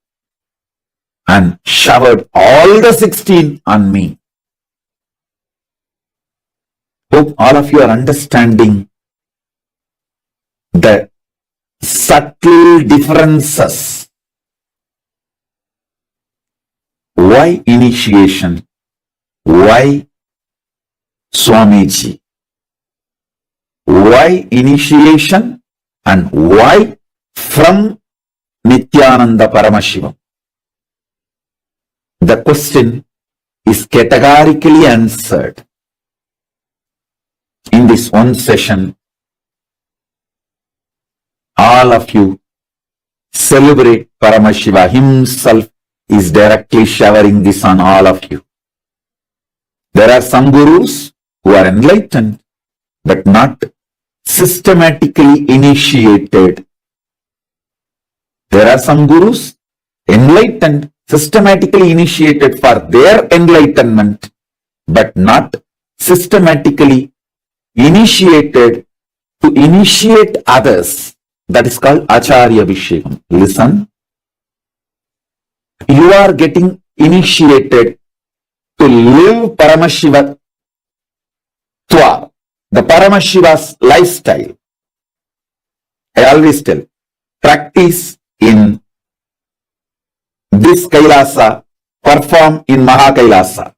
and showered all the 16 on me. Hope all of you are understanding the subtle differences. Why initiation? Why Swamiji? why initiation and why from Nityananda Paramashivam? The question is categorically answered in this one session. All of you celebrate Paramashiva himself is directly showering this on all of you. There are some gurus who are enlightened but not systematically initiated. There are some gurus enlightened, systematically initiated for their enlightenment, but not systematically initiated to initiate others. That is called Acharya Vishekam. Listen, you are getting initiated to live Paramashiva Twa, the Paramashiva's lifestyle. I always tell, practice in this Kailasa, perform in Maha Kailasa.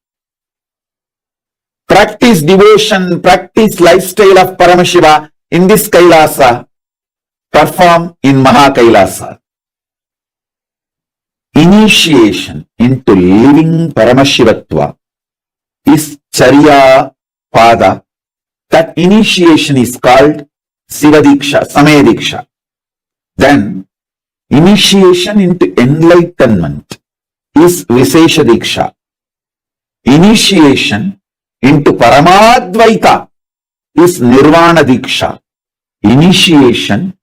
Practice devotion, practice lifestyle of Paramashiva in this Kailasa, perform in Maha Kailasa. Initiation into living Paramashivatva is Charya Pada. That initiation is called Sivadiksha, Samediksha. Then initiation into enlightenment is Visesha Diksha. Initiation into Paramadvaita is Nirvana Diksha. Initiation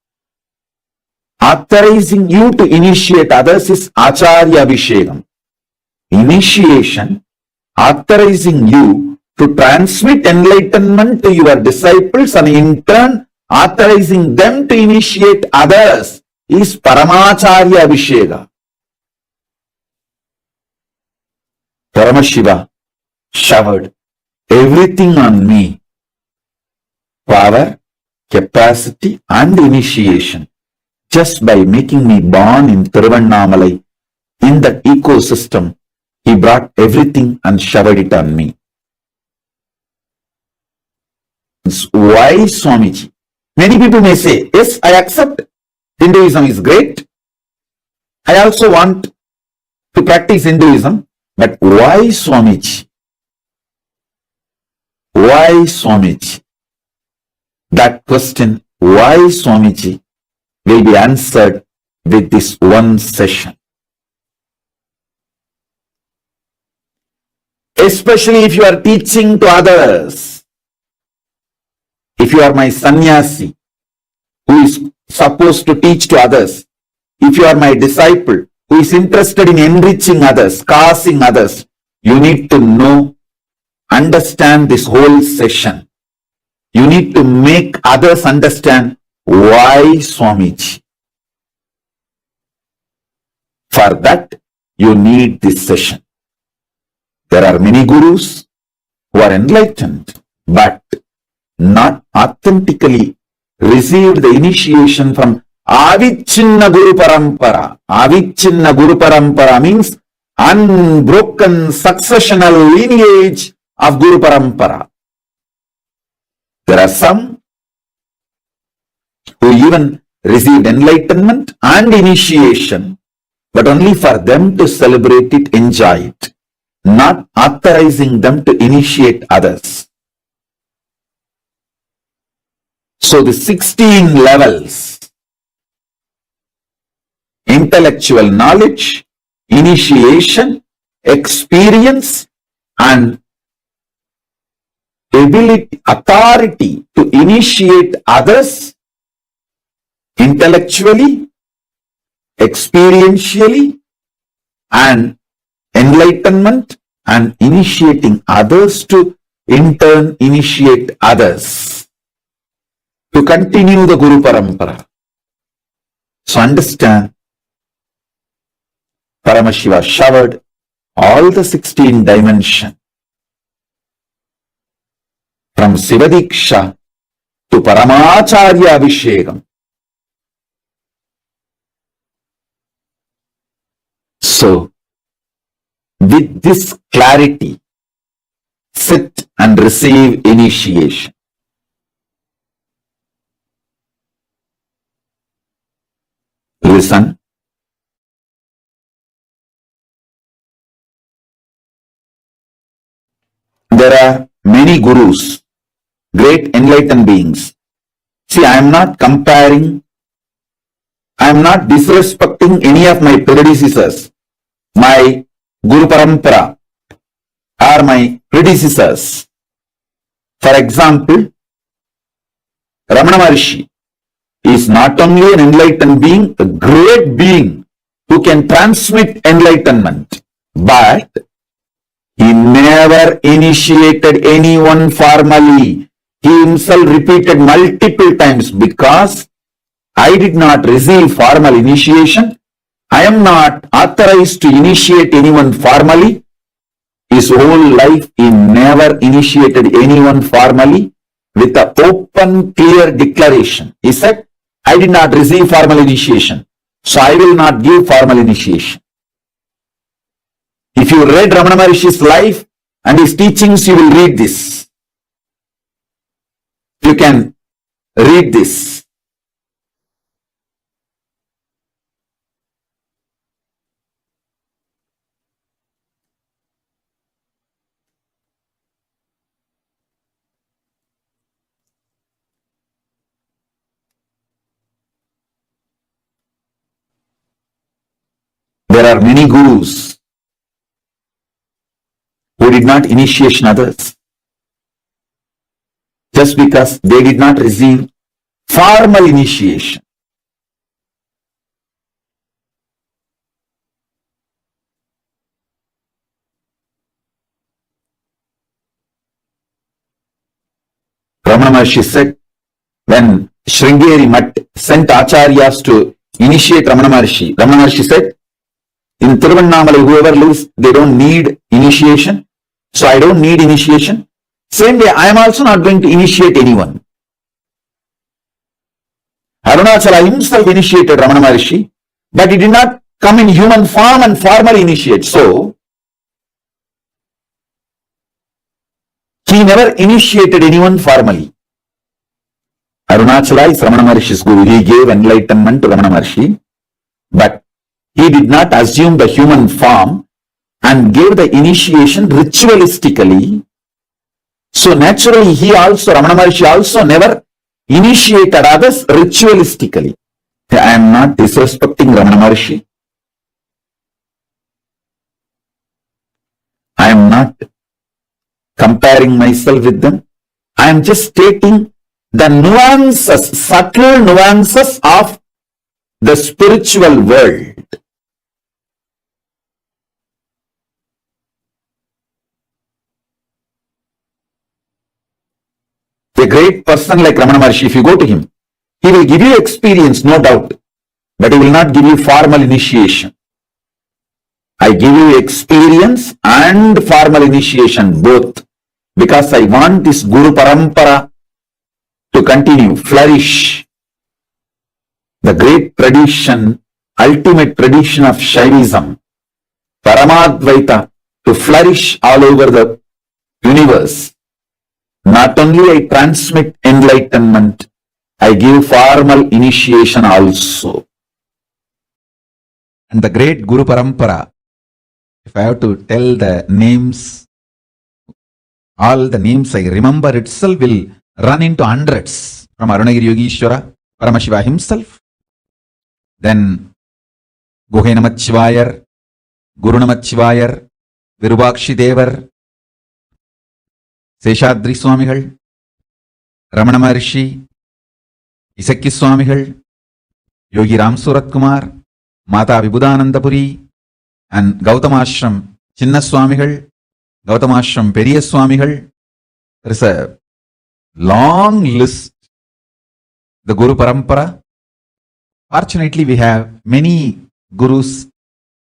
authorizing you to initiate others is Acharya Vishekam. Initiation authorizing you to transmit enlightenment to your disciples and in turn authorizing them to initiate others is Paramacharya Visheka. Paramashiva showered everything on me. Power, capacity and initiation. Just by making me born in Tiruvannamalai, in that ecosystem, he brought everything and showered it on me. Why Swamiji? Many people may say, yes, I accept Hinduism is great. I also want to practice Hinduism, but why Swamiji? Why Swamiji? That question, why Swamiji, will be answered with this one session. Especially if you are teaching to others. If you are my sannyasi who is supposed to teach to others, if you are my disciple who is interested in enriching others, causing others, you need to know, understand this whole session. You need to make others understand why Swamiji. For that, you need this session. There are many gurus who are enlightened, but not authentically received the initiation from Avichinna Guru Parampara. Avichinna Guru Parampara means unbroken successional lineage of Guru Parampara. There are some who even received enlightenment and initiation, but only for them to celebrate it, enjoy it, not authorizing them to initiate others. So the 16 levels, intellectual knowledge, initiation, experience, and ability, authority to initiate others intellectually, experientially, and enlightenment, and initiating others to in turn initiate others to continue the Guru Parampara. So understand, Paramashiva showered all the 16 dimensions from Sivadiksha to Paramacharya Vishekam. So, with this clarity, sit and receive initiation. listen. There are many gurus, great enlightened beings. See, I am not comparing, I am not disrespecting any of my predecessors, my Guru Parampara, or my predecessors. For example, Ramana Maharshi is not only an enlightened being, a great being who can transmit enlightenment, but he never initiated anyone formally. He himself repeated multiple times, because I did not receive formal initiation. I am not authorized to initiate anyone formally. His whole life, he never initiated anyone formally with an open, clear declaration. He said, I did not receive formal initiation, so I will not give formal initiation. If you read Ramana Maharshi's life and his teachings, you will read this. You can read this. There are many gurus who did not initiate others just because they did not receive formal initiation. Ramana Maharshi said, when Sringeri Mutt sent Acharyas to initiate Ramana Maharshi said, in Tiruvannamalai, whoever lives, they don't need initiation. So I don't need initiation. Same way, I am also not going to initiate anyone. Arunachala himself initiated Ramana Maharshi, but he did not come in human form and formally initiate. So, he never initiated anyone formally. Arunachala is Ramana Maharshi's guru. He gave enlightenment to Ramana Maharshi, but he did not assume the human form and gave the initiation ritualistically. So naturally, Ramana Maharshi also never initiated others ritualistically. I am not disrespecting Ramana Maharshi. I am not comparing myself with them. I am just stating the nuances, subtle nuances of the spiritual world. A great person like Ramana Maharshi, if you go to him, he will give you experience, no doubt, but he will not give you formal initiation. I give you experience and formal initiation, both, because I want this Guru Parampara to continue, flourish. The great tradition, ultimate tradition of Shaivism, Paramadvaita, to flourish all over the universe. Not only I transmit enlightenment, I give formal initiation also. And the great Guru Parampara, if I have to tell the names, all the names I remember itself will run into hundreds. From Arunagiri Yogishwara, Paramashiva himself, then Guhe Namachivayar, Guru Namachivayar, Virubakshi Devar, Seshadri Swamigal, Ramana Maharshi, Isakki Swamigal, Yogi Ram Surat Kumar, Mata Vibhudanandapuri, and Gautamashram Chinna Swamigal, Gautamashram Periya Swamigal. There is a long list. The Guru Parampara. Fortunately, we have many gurus,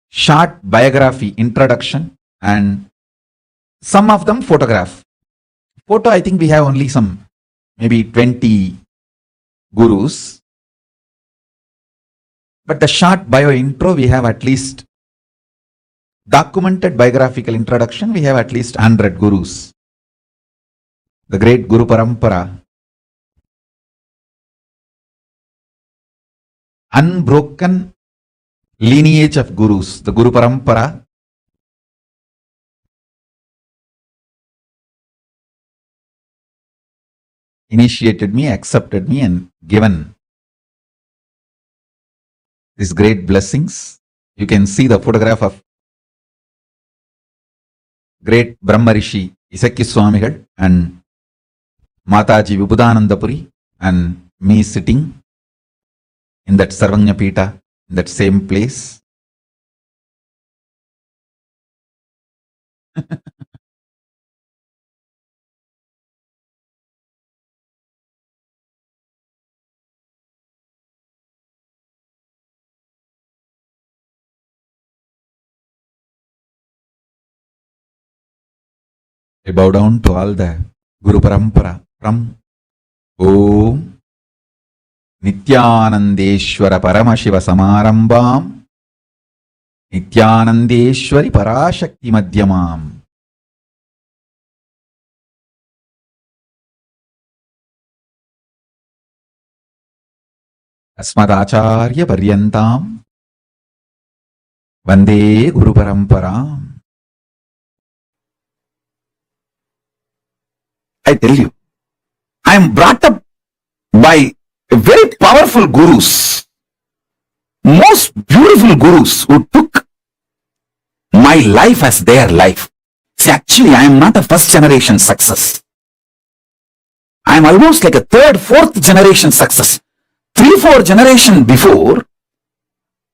short biography, introduction, and some of them photograph. Photo, I think we have only some, maybe 20 gurus. But the short bio intro, we have at least, documented biographical introduction, we have at least 100 gurus. The great Guru Parampara unbroken lineage of gurus, the Guru Parampara, initiated me, accepted me, and given these great blessings. You can see the photograph of great Brahma Rishi Isakki Swamigal and Mataji Vibhudanandapuri and me sitting in that Sarvanya Pita, in that same place. I bow down to all the Guru Parampara from Om Nityanandeshwara Paramashiva Samarambam Nityanandeshwari Parashakti Madhyamam Asmadacharya Paryantam Vande Guru Paramparam. I tell you, I am brought up by very powerful gurus, most beautiful gurus who took my life as their life. See, actually, I am not a first generation success. I am almost like a third, fourth generation success. 3-4 generations before,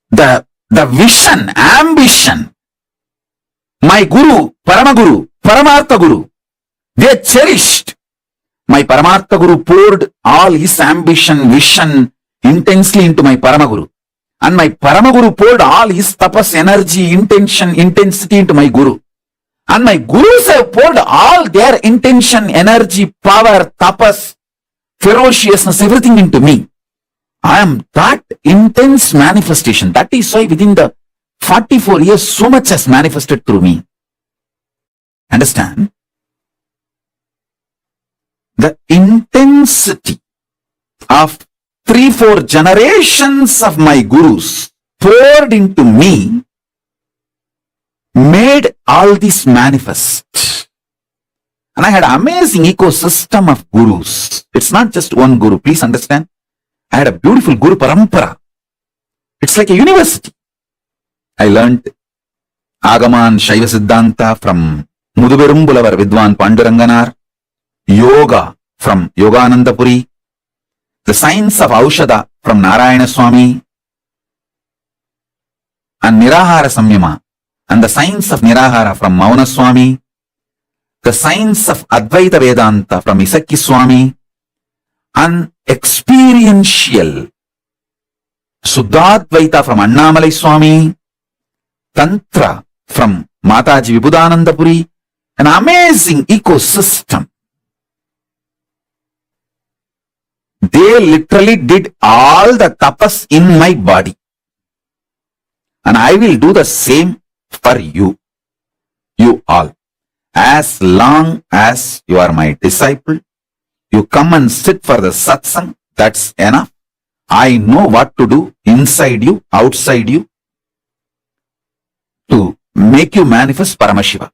the vision, ambition, my guru, Paramaguru, Paramartha Guru, they cherished. My Paramartha Guru poured all his ambition, vision intensely into my Paramaguru. And my Paramaguru poured all his tapas, energy, intention, intensity into my Guru. And my Gurus have poured all their intention, energy, power, tapas, ferociousness, everything into me. I am that intense manifestation. That is why within the 44 years, so much has manifested through me. Understand? The intensity of 3-4 generations of my gurus poured into me made all this manifest. And I had an amazing ecosystem of gurus. It's not just one guru, please understand. I had a beautiful Guru Parampara. It's like a university. I learned Agaman Shaiva Siddhanta from Muduberumbulavar Vidwan Panduranganar, Yoga from Yoganandapuri, the science of Aushada from Narayana Swami, and Nirahara Samyama, and the science of Nirahara from Mauna Swami, the science of Advaita Vedanta from Isakki Swami, and experiential Suddhadvaita from Annamalai Swami, Tantra from Mataji Vibhudanandapuri, an amazing ecosystem. They literally did all the tapas in my body. And I will do the same for you all. As long as you are my disciple, you come and sit for the satsang, that's enough. I know what to do inside you, outside you, to make you manifest Paramashiva.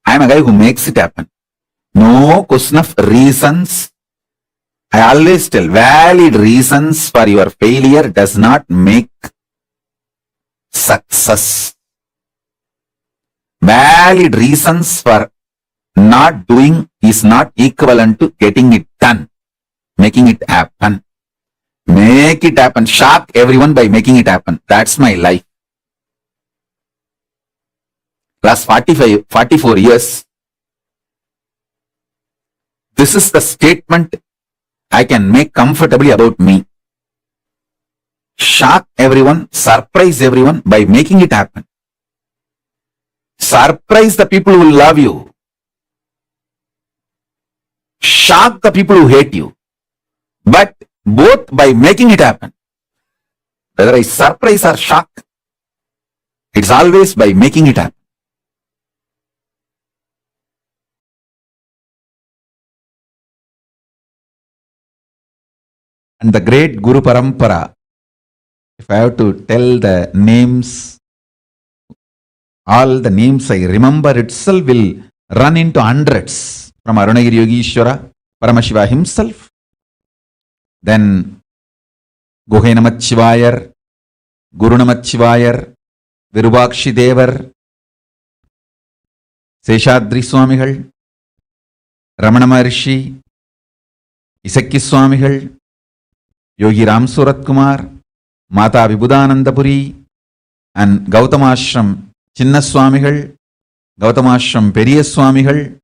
I am a guy who makes it happen. No question of reasons. I always tell, valid reasons for your failure does not make success. Valid reasons for not doing is not equivalent to getting it done, making it happen. Make it happen. Shock everyone by making it happen. That's my life. Last 44 years, this is the statement I can make comfortably about me. Shock everyone, surprise everyone by making it happen. Surprise the people who love you. Shock the people who hate you. But both by making it happen. Whether I surprise or shock, it's always by making it happen. And the great Guru Parampara If I have to tell the names, all the names I remember itself will run into hundreds. From Arunagiri Yogishwara, Paramashiva himself, then Guhenamachivayar, Gurunamachivayar, Virubakshi Devar, Seshadri Swamigal, Ramana Maharishi, Isakki Swamigal, Yogi Ram Surat Kumar, Mata Vibhudanandapuri, and Gautamashram Chinna Swamigal, Gautamashram Periya Swamigal.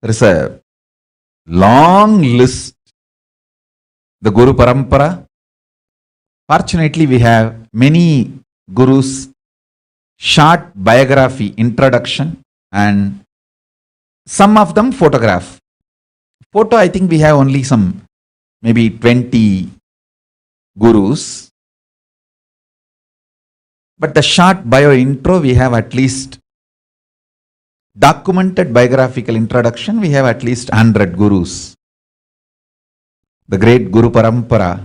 There is a long list. The Guru Parampara. Fortunately, we have many gurus, short biography, introduction, and some of them photograph. Photo, I think we have only some, maybe 20 gurus. But the short bio intro, we have at least documented biographical introduction, we have at least 100 gurus. The great Guru Parampara,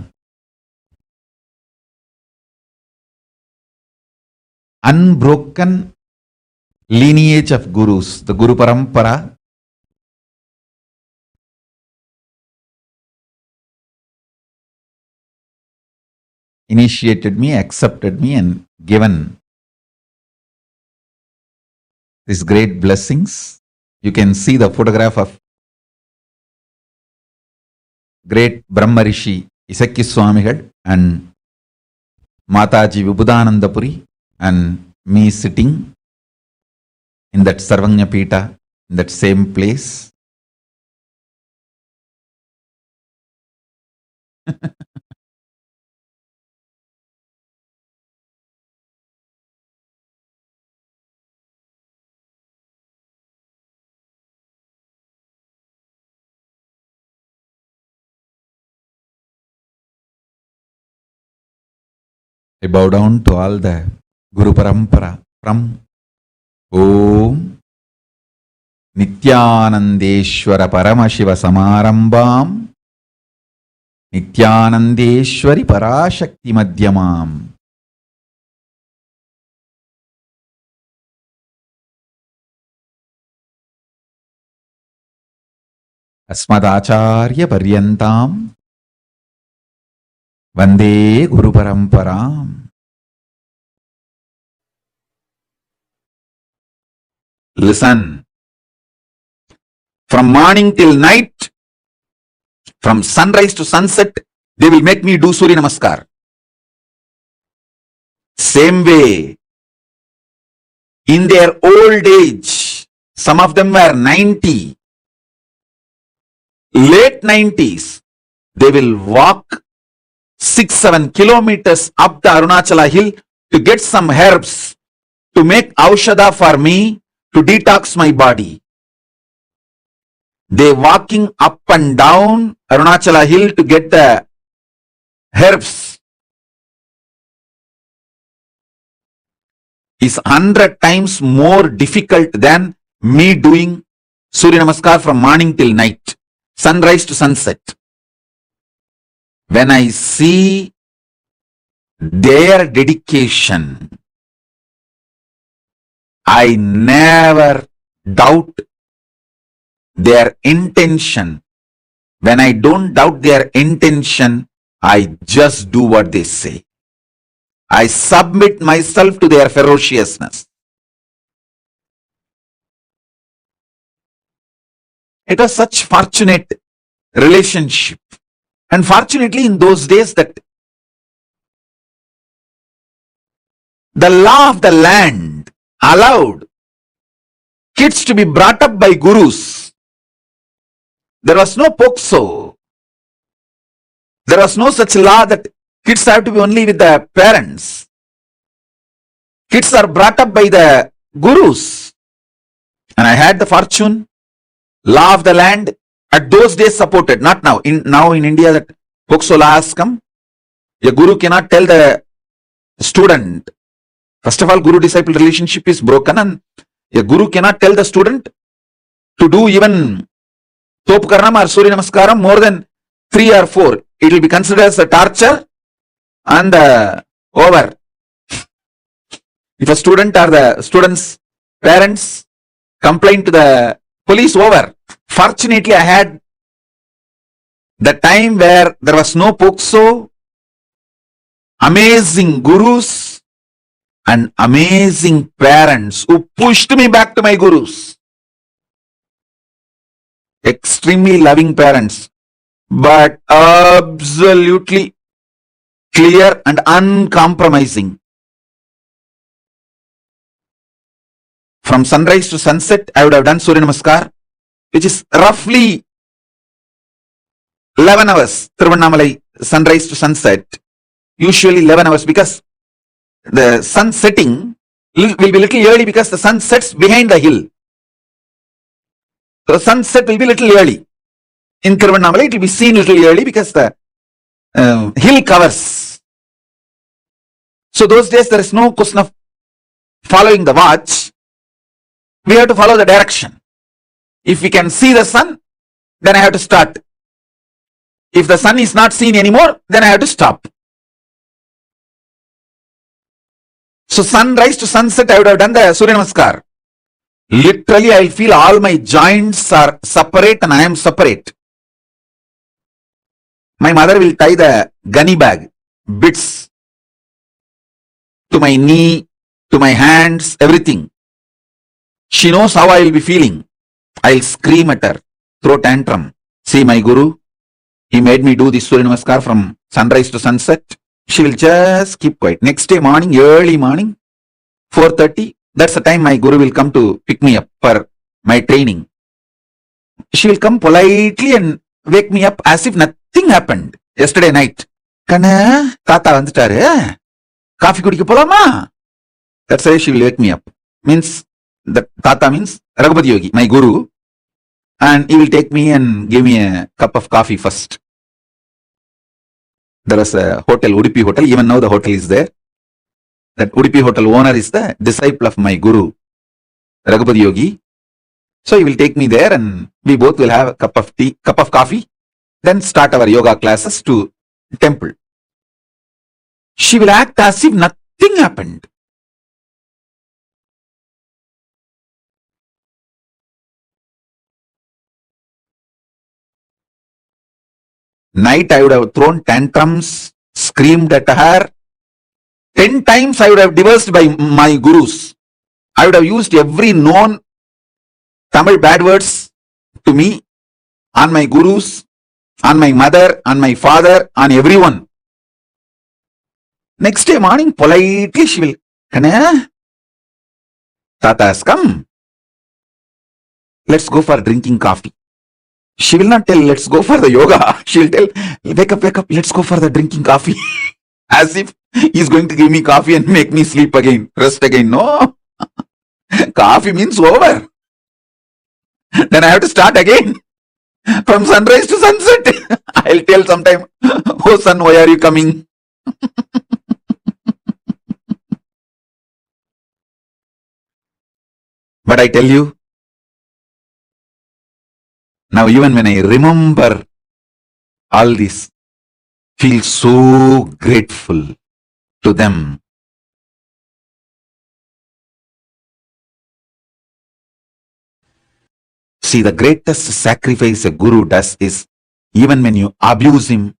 unbroken lineage of gurus, the Guru Parampara, initiated me, accepted me, and given these great blessings. You can see the photograph of great Brahma Rishi Isakki Swamigal and Mataji Vibhudanandapuri, and me sitting in that Sarvanya Pita, in that same place. I bow down to all the Guru Parampara from Om Nityanandeshwara Paramashiva Samarambam Nityanandeshwari Parashakti Madhyamam. Asmadacharya Paryantam Vande Guru Paramparam. Listen. From morning till night, from sunrise to sunset, they will make me do Surya Namaskar. Same way, in their old age, some of them were 90, late 90s, they will walk 6-7 kilometers up the Arunachala hill to get some herbs to make aushadha for me to detox my body. They walking up and down Arunachala hill to get the herbs is 100 times more difficult than me doing Surya Namaskar from morning till night, sunrise to sunset. When I see their dedication, I never doubt their intention. When I don't doubt their intention, I just do what they say. I submit myself to their ferociousness. It was such fortunate relationship. And fortunately in those days that the law of the land allowed kids to be brought up by gurus. There was no pokso. There was no such law that kids have to be only with the parents. Kids are brought up by the gurus. And I had the fortune, law of the land at those days supported, not now. Now in India that pokso law has come. A guru cannot tell the student. First of all, guru-disciple relationship is broken, and a guru cannot tell the student to do even Top Karnam or Surya Namaskaram more than 3 or 4. It will be considered as a torture, and the over. If a student or the student's parents complain to the police, over. Fortunately, I had the time where there was no POCSO, amazing gurus and amazing parents who pushed me back to my gurus. Extremely loving parents, but absolutely clear and uncompromising. From sunrise to sunset, I would have done Surya Namaskar, which is roughly 11 hours. Tiruvannamalai, sunrise to sunset, usually 11 hours, because the sun setting will be little early because the sun sets behind the hill. So sunset will be little early. In Tiruvannamalai, it will be seen little early because the hill covers. So those days there is no question of following the watch. We have to follow the direction. If we can see the sun, then I have to start. If the sun is not seen anymore, then I have to stop. So sunrise to sunset, I would have done the Surya Namaskar. Literally, I feel all my joints are separate and I am separate. My mother will tie the gunny bag, bits, to my knee, to my hands, everything. She knows how I will be feeling. I'll scream at her, throw tantrum. See my guru, he made me do this Surya Namaskar from sunrise to sunset. She will just keep quiet. Next day morning, early morning, 4:30, that's the time my guru will come to pick me up for my training. She will come politely and wake me up as if nothing happened yesterday night. Kanna, Tata vanditaru, coffee kudikka polama? That's why she will wake me up. Means, the Tata means Raghupati Yogi, my guru, and he will take me and give me a cup of coffee first. There was a hotel, Udupi Hotel, even now the hotel is there. That Udupi Hotel owner is the disciple of my guru, Raghupati Yogi. So he will take me there and we both will have a cup of tea, cup of coffee, then start our yoga classes to temple. She will act as if nothing happened. Night I would have thrown tantrums, screamed at her. 10 times I would have divorced by my gurus. I would have used every known Tamil bad words to me, on my gurus, on my mother, on my father, on everyone. Next day morning, politely she will, Kanna, Tata has come. Let's go for drinking coffee. She will not tell, let's go for the yoga. She will tell, wake up, let's go for the drinking coffee. As if he's going to give me coffee and make me sleep again, rest again. No. Coffee means over. Then I have to start again. From sunrise to sunset. I'll tell sometime, oh son, why are you coming? But I tell you, now even when I remember all this, feel so grateful to them. See, the greatest sacrifice a guru does is, even when you abuse him,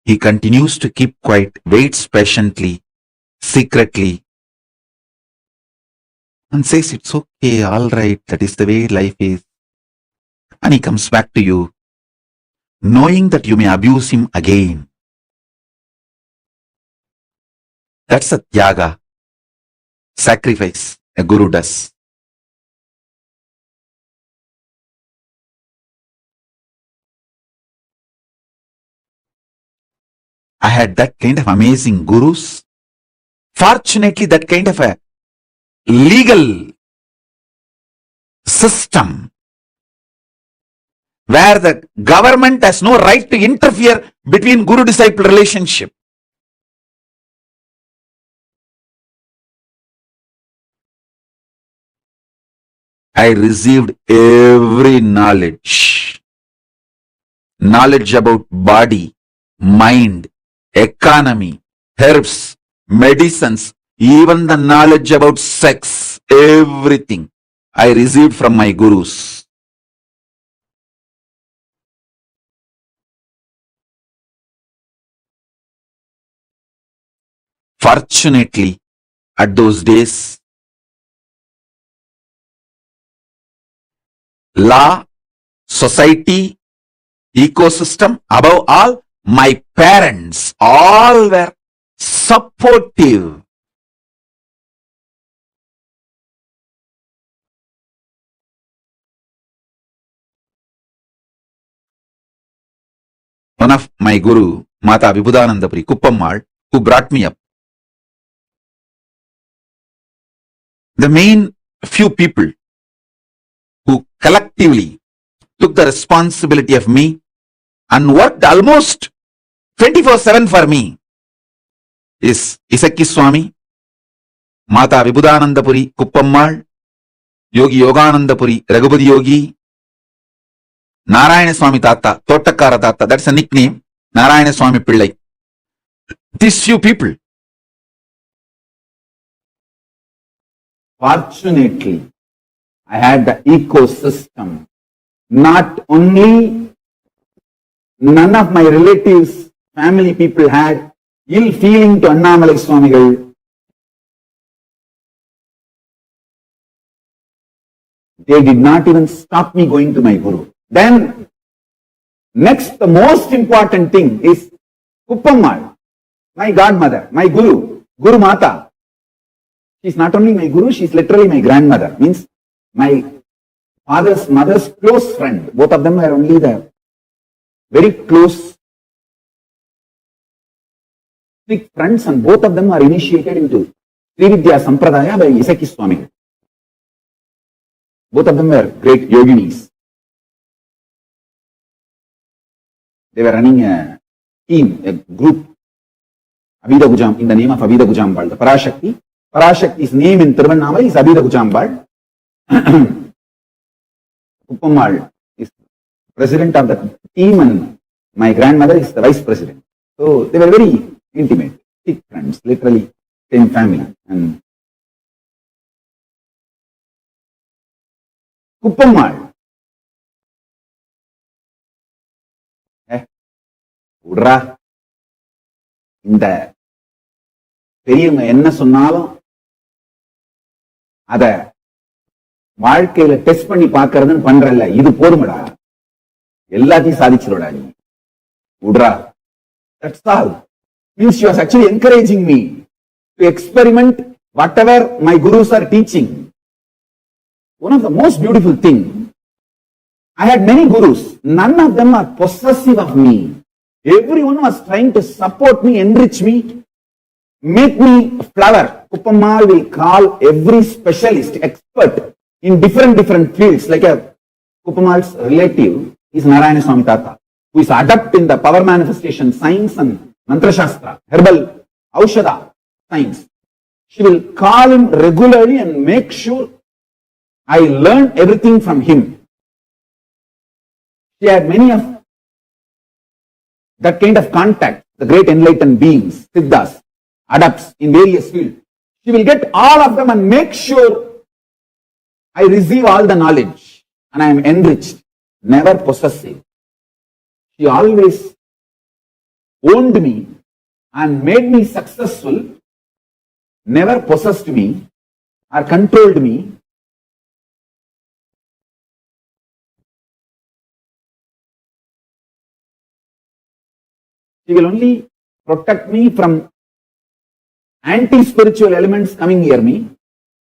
he continues to keep quiet, waits patiently, secretly, and says, it's okay, all right, that is the way life is. And he comes back to you, knowing that you may abuse him again. That's a tyaga, sacrifice a guru does. I had that kind of amazing gurus. Fortunately, that kind of a legal system where the government has no right to interfere between guru-disciple relationship. I received every knowledge about body, mind, economy, herbs, medicines, even the knowledge about sex, everything I received from my gurus. Fortunately, at those days, law, society, ecosystem, above all, my parents, all were supportive. One of my guru, Mata Vibhudanandapuri Kuppammal, who brought me up. The main few people who collectively took the responsibility of me and worked almost 24/7 for me is Isakki Swami, Mata Vibhudanandapuri Kuppammal, Yogi Yoganandapuri Raghupati Yogi, Narayana Swami Tata, Tottakara Tata, that's a nickname, Narayana Swami Pillai. These few people. Fortunately, I had the ecosystem. Not only none of my relatives, family people had ill feeling to Annamalai Swamigal. They did not even stop me going to my guru. Then, next, the most important thing is Kuppammal, my godmother, my guru, Guru Mata. She is not only my guru, she is literally my grandmother. Means my father's mother's close friend. Both of them were only the very close, thick friends, and both of them are initiated into Srividya Sampradaya by Isakki Swami. Both of them were great yoginis. They were running a team, a group, Abhida Gujam, in the name of Abhida Gujambal, the Parashakti. Parashakti's name in Tiruvannamalai is Abhida Gujambal. Kuppammal is president of the team and my grandmother is the vice president. So they were very intimate, thick friends, literally same family. And Kuppammal, விட்றா இந்த பெரியவங்க என்ன சொன்னாலும் அத வாழ்க்கையில test பண்ணி பார்க்கறதுன்னு பண்றல, இது போதுமடா, எல்லாத்தையும் சாதிச்சிருடா நீ, விட்றா. That's all. Means she was actually encouraging me to experiment whatever my gurus are teaching. One of the most beautiful things, I had many gurus. None of them are possessive of me. Everyone was trying to support me, enrich me, make me a flower. Kuppammal will call every specialist, expert in different fields. Like a Kuppammal's relative is Narayana Swami Tata, who is adept in the power manifestation science and Mantra Shastra, herbal, Aushadha science. She will call him regularly and make sure I learn everything from him. She had many of that kind of contact, the great enlightened beings, Siddhas, adepts in various fields. She will get all of them and make sure I receive all the knowledge and I am enriched, never possessive. She always owned me and made me successful, never possessed me or controlled me. She will only protect me from anti-spiritual elements coming near me.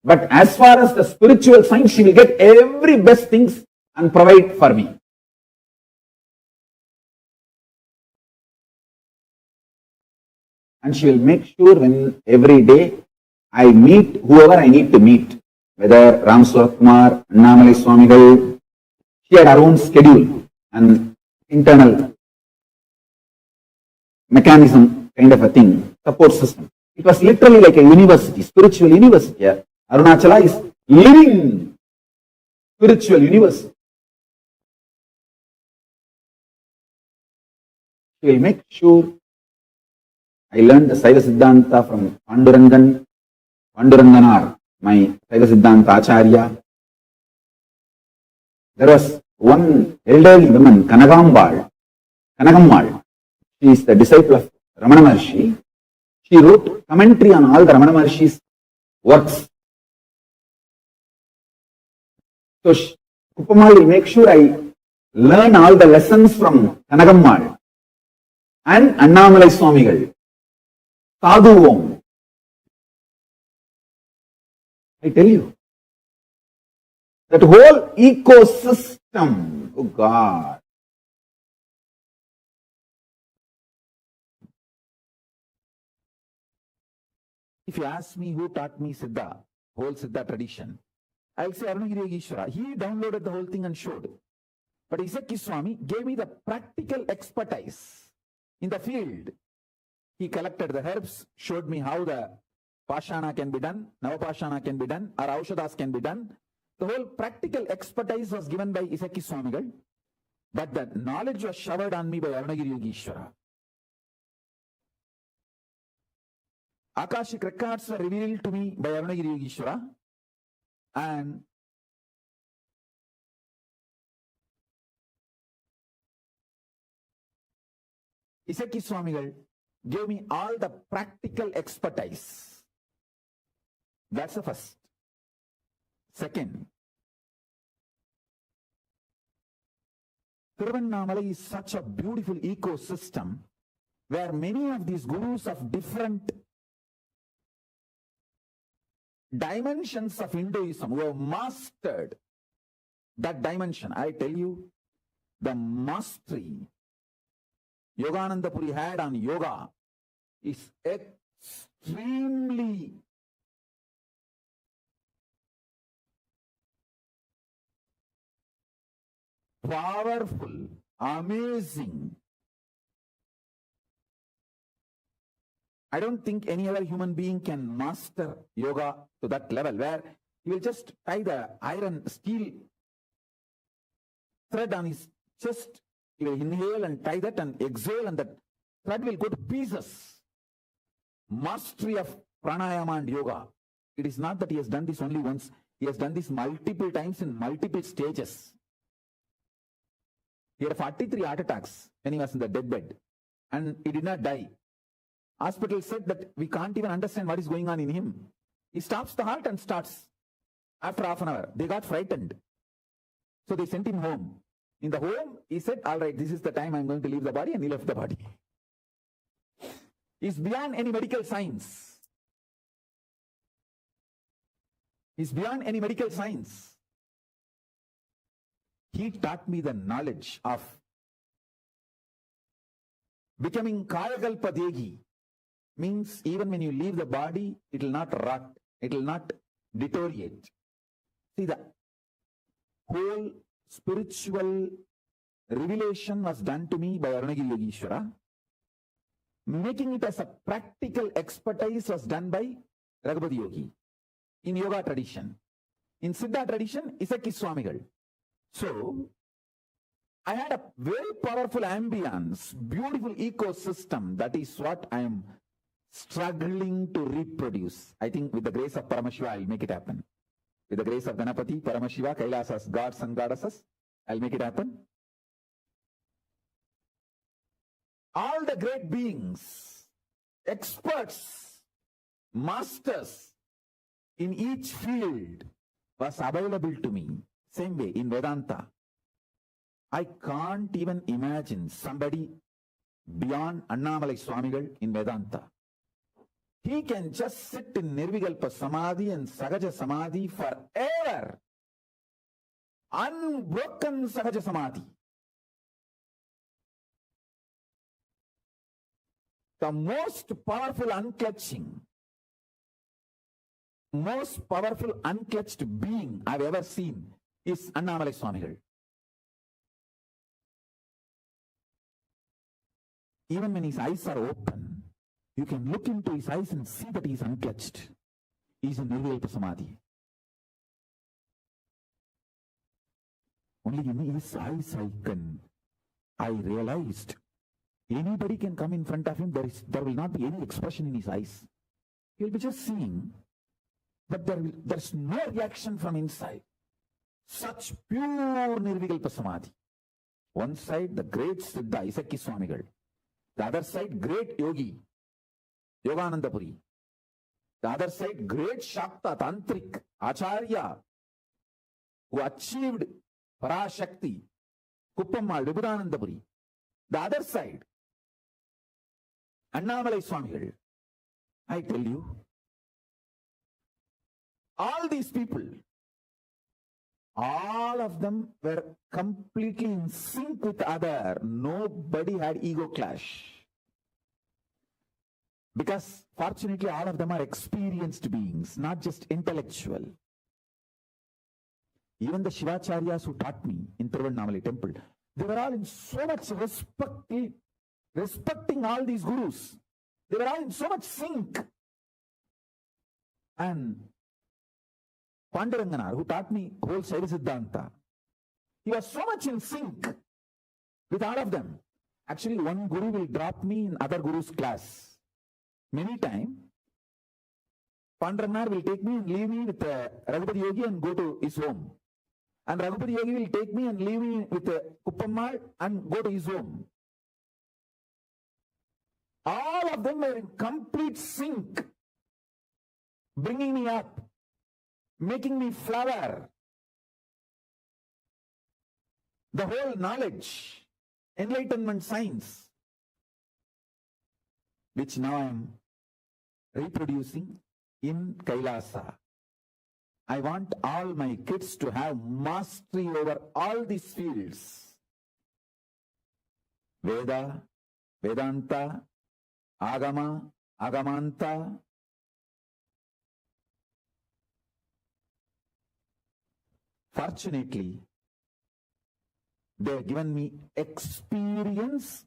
But as far as the spiritual side, she will get every best things and provide for me. And she will make sure when every day I meet whoever I need to meet, whether Ram Surakumar, Annamalai Swamigal, she had her own schedule and internal mechanism kind of a thing, support system. It was literally like a university, spiritual university. Yeah. Arunachala is living spiritual university. She will make sure I learned the Saiva Siddhanta from Panduranganar, my Saiva Siddhanta Acharya. There was one elderly woman, Kanagammal. She is the disciple of Ramana Maharshi. She wrote commentary on all the Ramana Maharshi's works. So Kuppamal will make sure I learn all the lessons from Kanagammal and Annamalai Swamigal. Sadhu Om. I tell you, that whole ecosystem, oh God. If you ask me who taught me Siddha, whole Siddha tradition, I'll say Arunagiri Yogeshwara. He downloaded the whole thing and showed. But Isaki Swami gave me the practical expertise in the field. He collected the herbs, showed me how the Pashana can be done, Navapashana can be done, or Aushadas can be done. The whole practical expertise was given by Isaki Swamigal, but the knowledge was showered on me by Arunagiri Yogeshwara. Akashic records were revealed to me by Arunagiri Yogeshwara, and Isaki Swamigal gave me all the practical expertise. That's the first. Second, Tiruvannamalai is such a beautiful ecosystem where many of these gurus of different dimensions of Hinduism who have mastered that dimension. I tell you, the mastery Yogananda Puri had on yoga is extremely powerful, amazing. I don't think any other human being can master yoga to that level where he will just tie the iron steel thread on his chest. He will inhale and tie that and exhale, and that thread will go to pieces. Mastery of pranayama and yoga. It is not that he has done this only once. He has done this multiple times in multiple stages. He had 43 heart attacks when he was in the deathbed, and he did not die. Hospital said that we can't even understand what is going on in him. He stops the heart and starts. After half an hour, they got frightened. So they sent him home. In the home, he said, all right, this is the time I'm going to leave the body, and he left the body. He's beyond any medical science. He's beyond any medical science. He taught me the knowledge of becoming Kayakalpa Degi. Means even when you leave the body, it will not rot, it will not deteriorate. See, the whole spiritual revelation was done to me by Arunagiri Yogeshwara. Making it as a practical expertise was done by Raghupati Yogi in yoga tradition. In Siddha tradition, Isaki Swamigal. So, I had a very powerful ambience, beautiful ecosystem. That is what I am struggling to reproduce. I think with the grace of Paramashiva, I'll make it happen. With the grace of Ganapati, Paramashiva, Kailasas, gods and goddesses, I'll make it happen. All the great beings, experts, masters in each field was available to me. Same way in Vedanta. I can't even imagine somebody beyond Annamalai Swamigal in Vedanta. He can just sit in Nirvikalpa Samadhi and Sahaja Samadhi forever. Unbroken Sahaja Samadhi. The most powerful unclutching, most powerful unclutched being I've ever seen is Annamalai Swamigal. Even when his eyes are open, you can look into his eyes and see that he is unclutched. He is in Nirvikalpa Samadhi. Only in his eyes I realized Anybody can come in front of him, there will not be any expression in his eyes. He'll be just seeing, but there's no reaction from inside. Such pure Nirvikalpa Samadhi. One side, the great Siddha, Isaki Swamigal. The other side, great Yogi, Yogananda Puri. The other side, great Shakta, Tantric, Acharya, who achieved Parashakti, Kuppammal, Vibhudananda Puri. The other side, Annamalai Swamigal. I tell you, all these people, all of them were completely in sync with other. Nobody had ego clash. Because fortunately all of them are experienced beings, not just intellectual. Even the Shivacharyas who taught me in Tiruvannamalai temple, they were all in so much respecting all these gurus. They were all in so much sync. And Panduranganar, who taught me whole Shaiva Siddhanta, he was so much in sync with all of them. Actually, one guru will drop me in other guru's class. Many times, Panduranganar will take me and leave me with Raghupati Yogi and go to his home. And Raghupati Yogi will take me and leave me with Kuppammal and go to his home. All of them were in complete sync, bringing me up, making me flower. The whole knowledge, enlightenment science, which now I am reproducing in Kailasa. I want all my kids to have mastery over all these fields. Veda, Vedanta, Agama, Agamanta. Fortunately, they have given me experience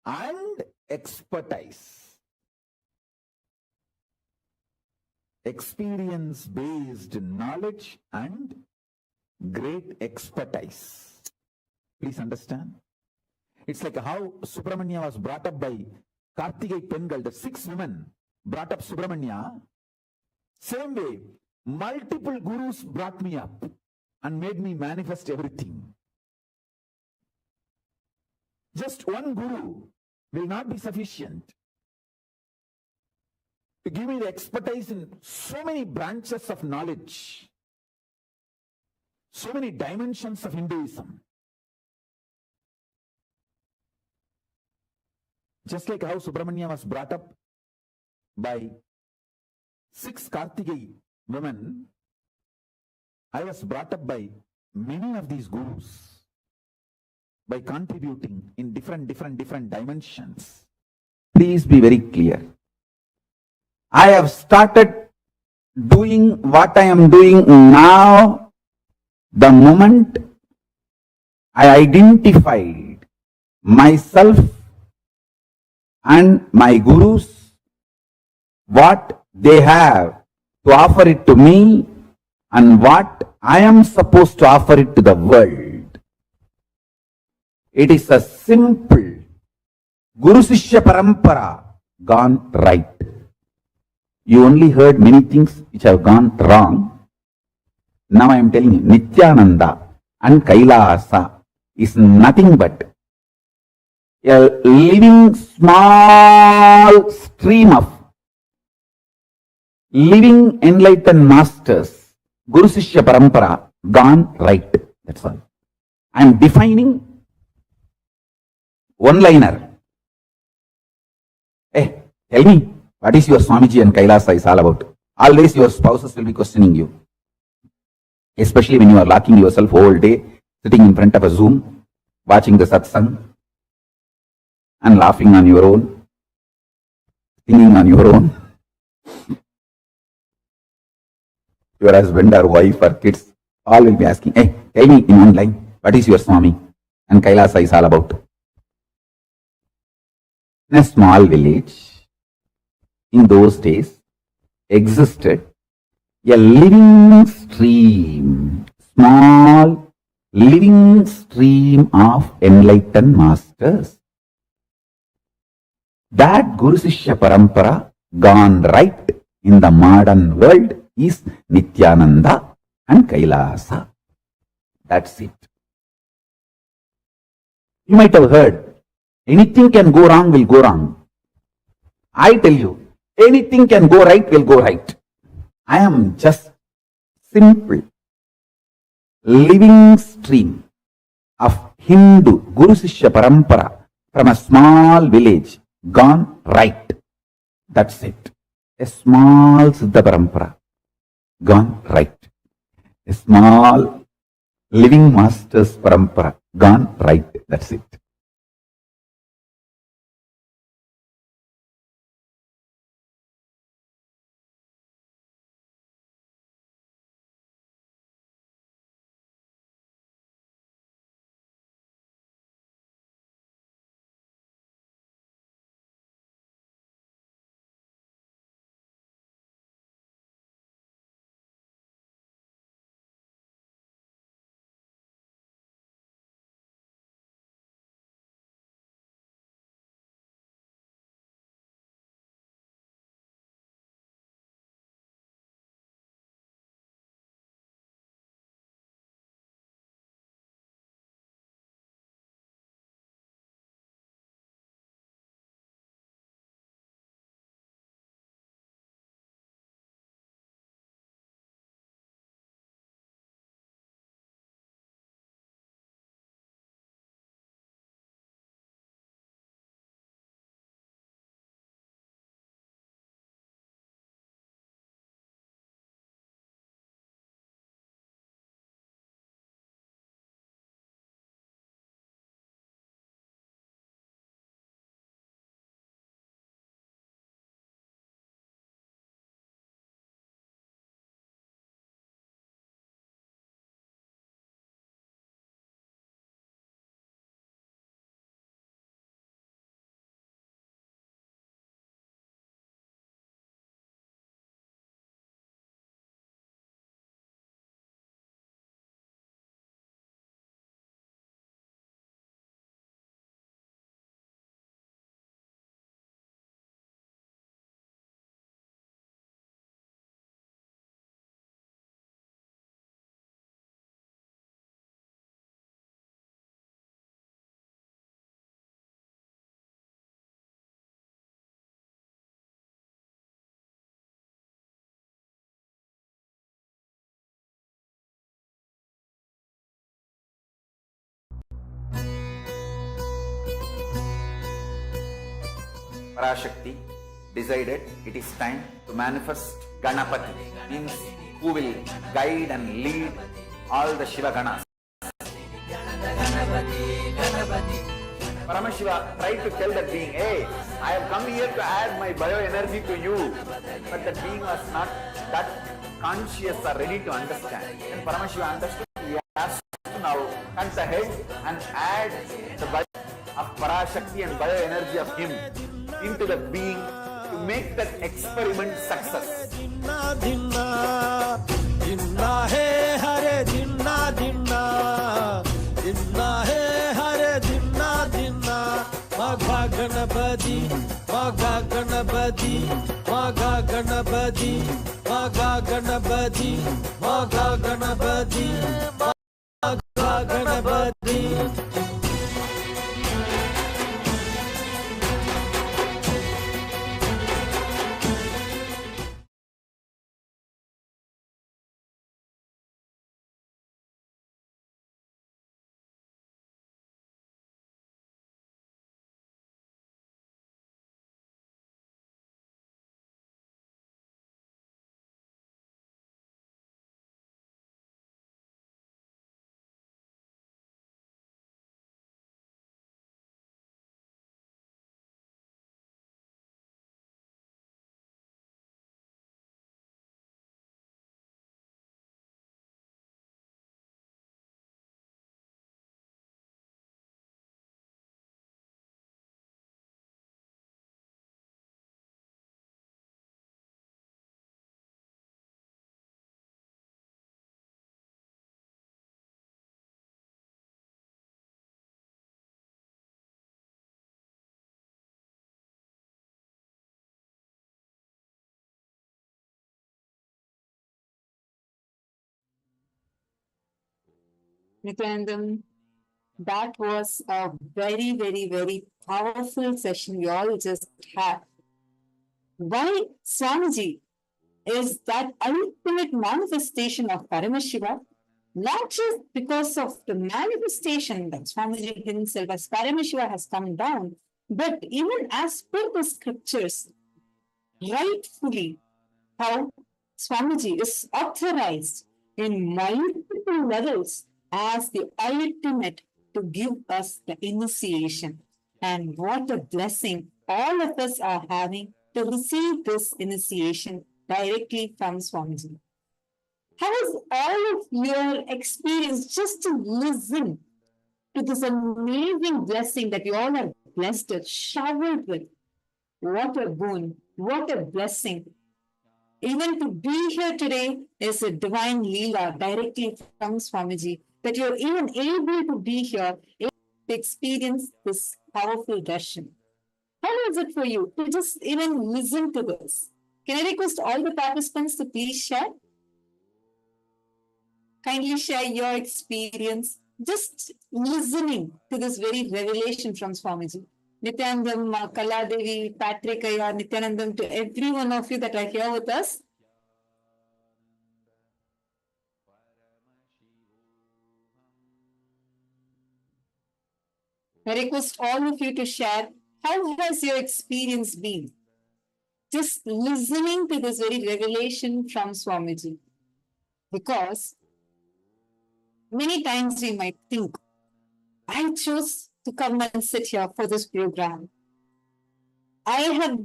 and expertise. Experience-based knowledge and great expertise. Please understand. It's like how Subramanya was brought up by Karthikei Pengal, the 6 women brought up Subramanya. Same way, multiple gurus brought me up and made me manifest everything. Just one guru will not be sufficient to give me the expertise in so many branches of knowledge, so many dimensions of Hinduism. Just like how Subramanya was brought up by 6 Karthikei women, I was brought up by many of these gurus by contributing in different dimensions. Please be very clear. I have started doing what I am doing now the moment I identified myself and my gurus, what they have to offer it to me and what I am supposed to offer it to the world. It is a simple Guru Sishya Parampara gone right. You only heard many things which have gone wrong. Now I am telling you, Nityananda and Kailasa is nothing but a living small stream of living enlightened masters, Guru Sishya Parampara gone right. That's all. I am defining one-liner. Hey, tell me, what is your Swamiji and Kailasa is all about? Always your spouses will be questioning you. Especially when you are locking yourself all day, sitting in front of a Zoom, watching the satsang, and laughing on your own, singing on your own. Your husband or wife or kids, all will be asking, hey, tell me in one line, what is your Swami and Kailasa is all about? In a small village, in those days, existed a living stream, small living stream of enlightened masters. That Guru Sishya Parampara gone right in the modern world is Nityananda and Kailasa. That's it. You might have heard, anything can go wrong will go wrong. I tell you, anything can go right will go right. I am just simple, living stream of Hindu Guru Sishya Parampara from a small village gone right. That's it. A small Siddha Parampara gone right. A small living master's Parampara gone right. That's it. Parashakti decided it is time to manifest Ganapati, means who will guide and lead all the Shiva Ganas. Paramashiva tried to tell that being, hey, I have come here to add my bioenergy to you. But the being was not that conscious or ready to understand. When Paramashiva understood, he has to now cut the head and add the bio of Parashakti and bioenergy of him into the being to make that experiment success. Maga Ganapati, Maga Ganapati, Maga Ganapati, Maga Ganapati, Maga Ganapati, Maga Ganapati. Nityanandam, that was a very, very, very powerful session we all just had. Why Swamiji is that ultimate manifestation of Paramashiva, not just because of the manifestation that Swamiji himself as Paramashiva has come down, but even as per the scriptures, rightfully how Swamiji is authorized in multiple levels as the ultimate to give us the initiation. And what a blessing all of us are having to receive this initiation directly from Swamiji. How is all of your experience just to listen to this amazing blessing that you all are blessed with, showered with? What a boon, what a blessing. Even to be here today is a divine leela directly from Swamiji, that you're even able to be here to experience this powerful darshan. How is it for you to just even listen to this? Can I request all the participants to please share? Kindly share your experience just listening to this very revelation from Swamiji. Nityanandam, Kala Devi, Patrick, Nityanandam, to every one of you that are here with us. I request all of you to share how has your experience been? Just listening to this very revelation from Swamiji. Because many times we might think, I chose to come and sit here for this program. I have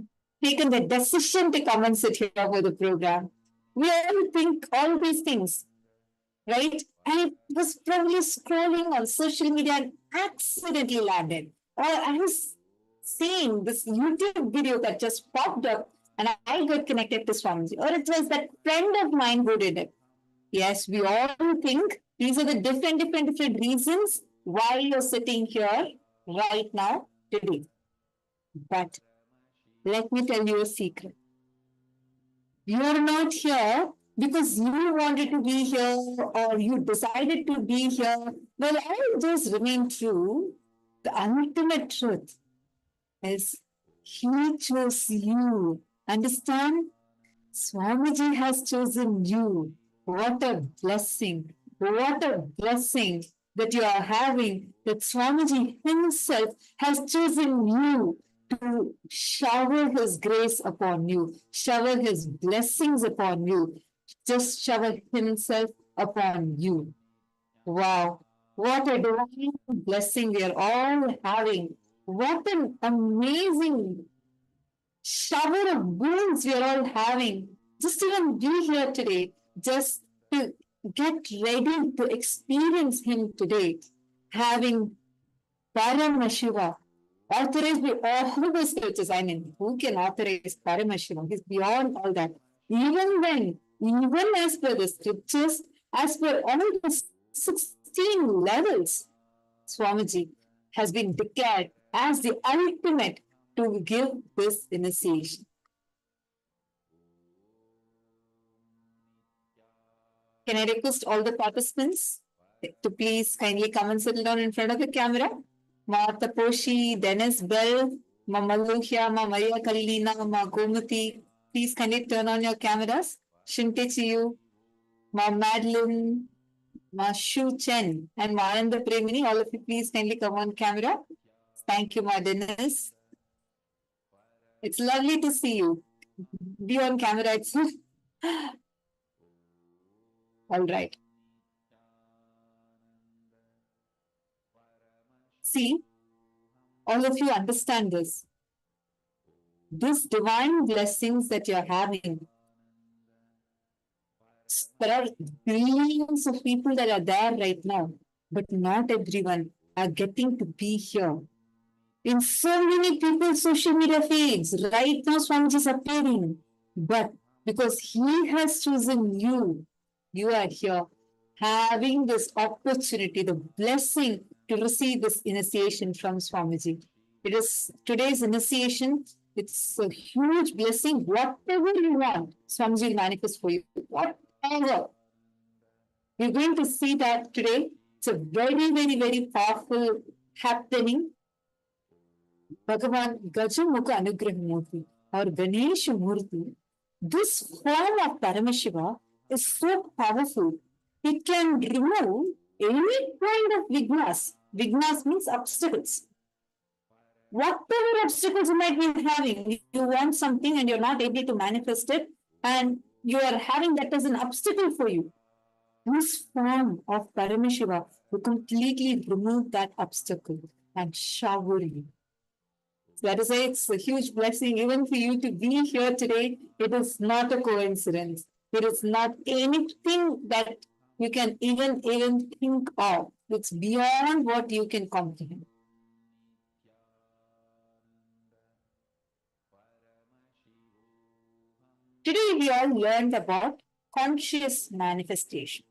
taken the decision to come and sit here for the program. We all think all these things, right? I was probably scrolling on social media and accidentally landed. Or I was seeing this YouTube video that just popped up and I got connected to Swamiji. Or it was that friend of mine who did it. Yes, we all think these are the different reasons why you're sitting here right now today. But let me tell you a secret. You're not here because you wanted to be here or you decided to be here. Well, I'll just remain true. The ultimate truth is He chose you. Understand? Swamiji has chosen you. What a blessing. What a blessing that you are having, that Swamiji himself has chosen you to shower his grace upon you, shower his blessings upon you, just shower himself upon you. Wow, what a divine blessing we are all having. What an amazing shower of boons we are all having. Just even be here today, just to get ready to experience Him today, having Paramashiva, authorized by all the scriptures. I mean, who can authorize Paramashiva? He's beyond all that. Even as per the scriptures, as per all the 16 levels, Swamiji has been declared as the ultimate to give this initiation. Can I request all the participants to please kindly come and settle down in front of the camera? Ma Taposhi, Dennis Bell, Ma Maluhya, Ma Maria Kalina, Ma Gomati, please kindly turn on your cameras. Shinte Chiyu, Ma Madeline, Ma Shu Chen, and Ma Ananda Premini, all of you please kindly come on camera. Thank you, Ma Dennis. It's lovely to see you. Be on camera itself. All right. See, all of you understand this. These divine blessings that you're having, there are billions of people that are there right now, but not everyone are getting to be here. In so many people's social media feeds, right now Swamiji is appearing. But because He has chosen you, you are here having this opportunity, the blessing to receive this initiation from Swamiji. It is today's initiation. It's a huge blessing. Whatever you want, Swamiji will manifest for you. Whatever. We're going to see that today It's a very, very, very powerful happening. Bhagavan Gajamukha Anugrahamurti or Ganesh Murti, this form of Paramashiva is so powerful. It can remove any kind of vignas. Vignas means obstacles. Whatever obstacles you might be having, you want something and you're not able to manifest it, and you are having that as an obstacle for you. This form of Paramashiva will completely remove that obstacle and shower you. That is why it's a huge blessing even for you to be here today. It is not a coincidence. It is not anything that you can even think of. It's beyond what you can comprehend. Today we all learned about conscious manifestation.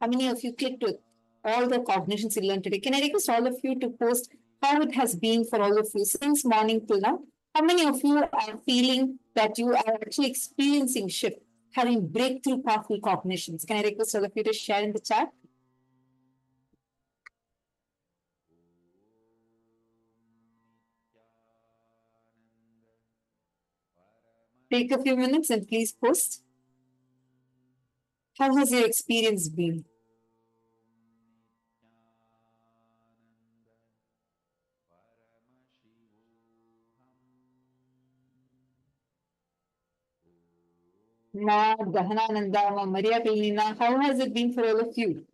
How many of you clicked with all the cognitions you learned today? Can I request all of you to post how it has been for all of you since morning till now? How many of you are feeling that you are actually experiencing shift, having breakthrough powerful cognitions? Can I request all of you to share in the chat? Take a few minutes and please post. How has your experience been? Ma, Dahanananda, Ma, Maria Kalina, how has it been for all of you?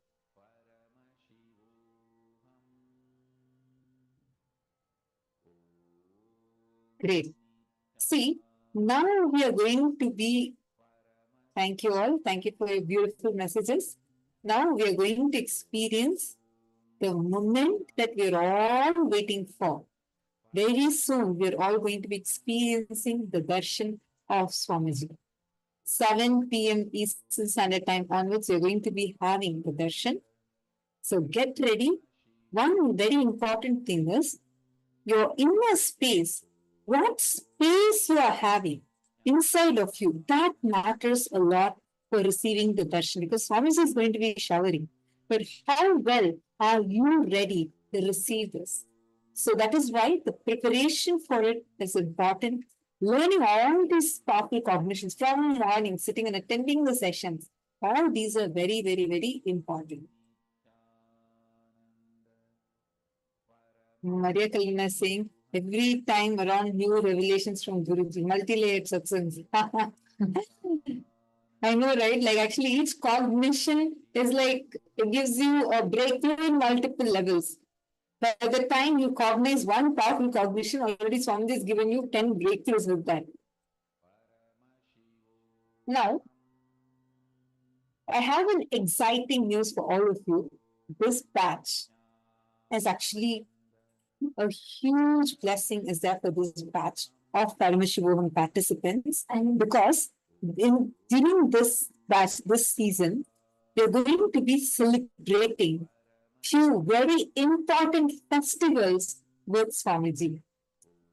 Great. See, now we are going to be, thank you all, thank you for your beautiful messages. Now we are going to experience the moment that we're all waiting for. Very soon, we're all going to be experiencing the darshan of Swamiji. 7 p.m. Eastern Standard Time onwards, you're going to be having the darshan. So get ready. One very important thing is your inner space. What space you are having inside of you, that matters a lot for receiving the darshan, because Swamiji is going to be showering. But how well are you ready to receive this? So that is why the preparation for it is important. Learning all these powerful cognitions from morning, sitting and attending the sessions, all these are very, very, very important. Maria Kalina is saying, every time around new revelations from Guruji, multi-layered satsangs. I know, right? Like actually each cognition is like, it gives you a breakthrough in multiple levels. By the time you cognize one powerful cognition, already Swamiji has given you 10 breakthroughs with that. Now, I have an exciting news for all of you. This batch is actually a huge blessing is there for this batch of Paramashivoham participants. And because during this batch, this season, we're going to be celebrating few very important festivals with Swamiji.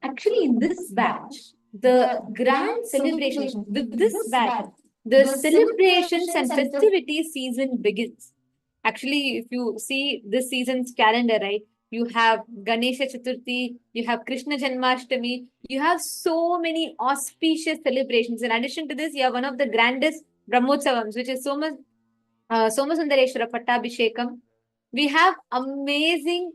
Actually, in this batch, the grand celebration, with this batch, the celebrations and festivity season begins. Actually, if you see this season's calendar, right, you have Ganesha Chaturthi, you have Krishna Janmashtami, you have so many auspicious celebrations. In addition to this, you have one of the grandest Brahmotsavams, which is Somasundareshwara Pattabhishekam. We have amazing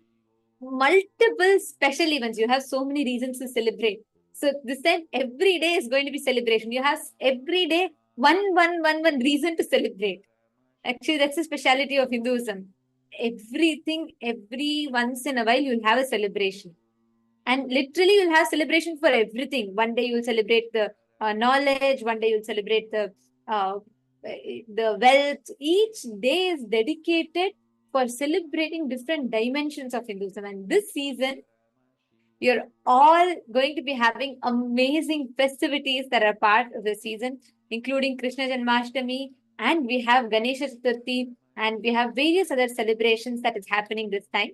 multiple special events. You have so many reasons to celebrate. So this time, every day is going to be celebration. You have every day one reason to celebrate. Actually, that's the speciality of Hinduism. Every once in a while, you'll have a celebration. And literally, you'll have celebration for everything. One day you'll celebrate the knowledge. One day you'll celebrate the wealth. Each day is dedicated for celebrating different dimensions of Hinduism. And this season, you're all going to be having amazing festivities that are part of the season, including Krishna Janmashtami, and we have Ganesha Chaturthi, and we have various other celebrations that is happening this time.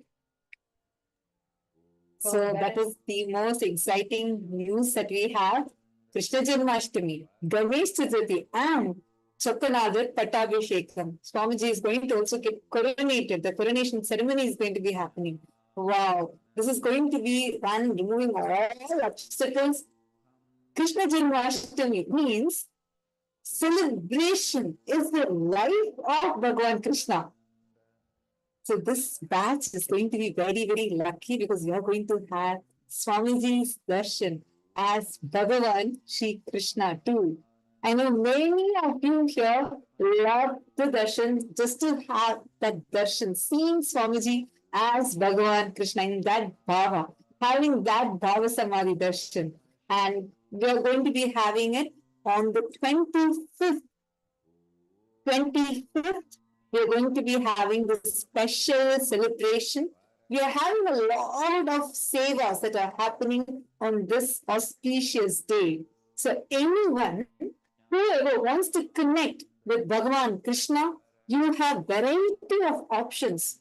So that is the most exciting news that we have. Krishna Janmashtami, Ganesh Chaturthi, and Chokkanadar Pattabhishekam. Swamiji is going to also get coronated. The coronation ceremony is going to be happening. Wow. This is going to be one removing all obstacles. Krishna Janmashtami means celebration is the life of Bhagavan Krishna. So this batch is going to be very, very lucky because you are going to have Swamiji's darshan as Bhagavan Shri Krishna too. I know many of you here love the darshan, just to have that darshan, seeing Swamiji as Bhagavan Krishna in that bhava, having that bhava samadhi darshan. And we are going to be having it on the 25th. 25th, we are going to be having this special celebration. We are having a lot of sevas that are happening on this auspicious day. So anyone, whoever wants to connect with Bhagavan Krishna, you have variety of options.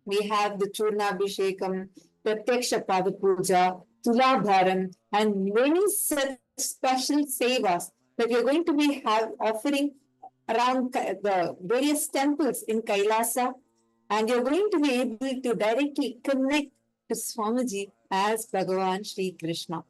We have the Churna Abhishekam, Pratyaksha Pada Puja, Tulabharam, and many such special sevas that we are going to be offering around the various temples in Kailasa, and you're going to be able to directly connect to Swamiji as Bhagavan Shri Krishna.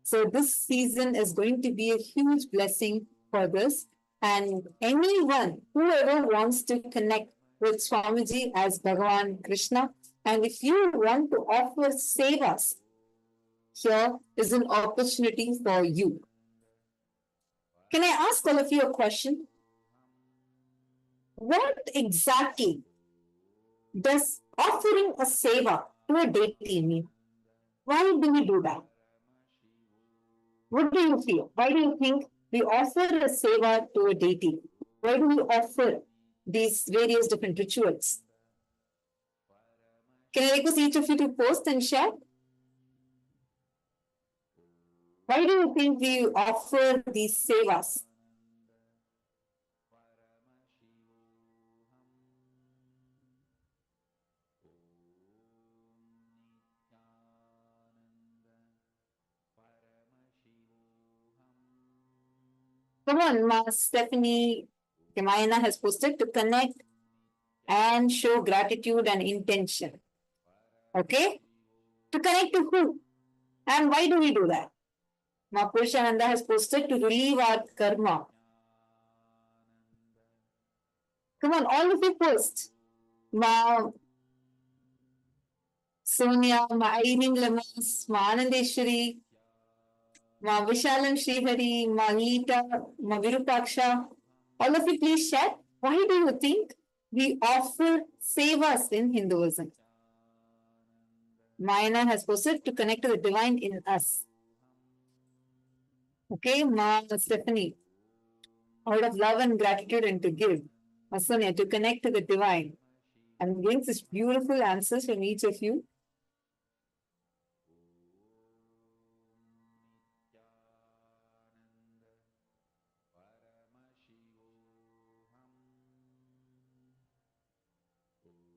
So this season is going to be a huge blessing for this, and anyone, whoever wants to connect with Swamiji as Bhagavan Krishna, and if you want to offer sevas, here is an opportunity for you. Can I ask all of you a question? What exactly does offering a seva to a deity mean? Why do we do that? What do you feel? Why do you think we offer a seva to a deity? Why do we offer these various different rituals? Can I request each of you to post and share? Why do you think we offer these sevas? Come on, Ma Stephanie Kemayana has posted to connect and show gratitude and intention. Okay? To connect to who? And why do we do that? Ma Purushananda has posted to relieve our karma. Come on, all of you post. Ma Sonia, Ma Irene Lemas, Ma Anandeshwari, Ma Vishalam Srihari, Ma Geeta, Ma Virupaksha. All of you please share. Why do you think we offer sevas in Hinduism? Mayana has posted to connect to the divine in us. Okay, Ma Stephanie, out of love and gratitude and to give. Ma Sonia, to connect to the divine. I'm getting such beautiful answers from each of you.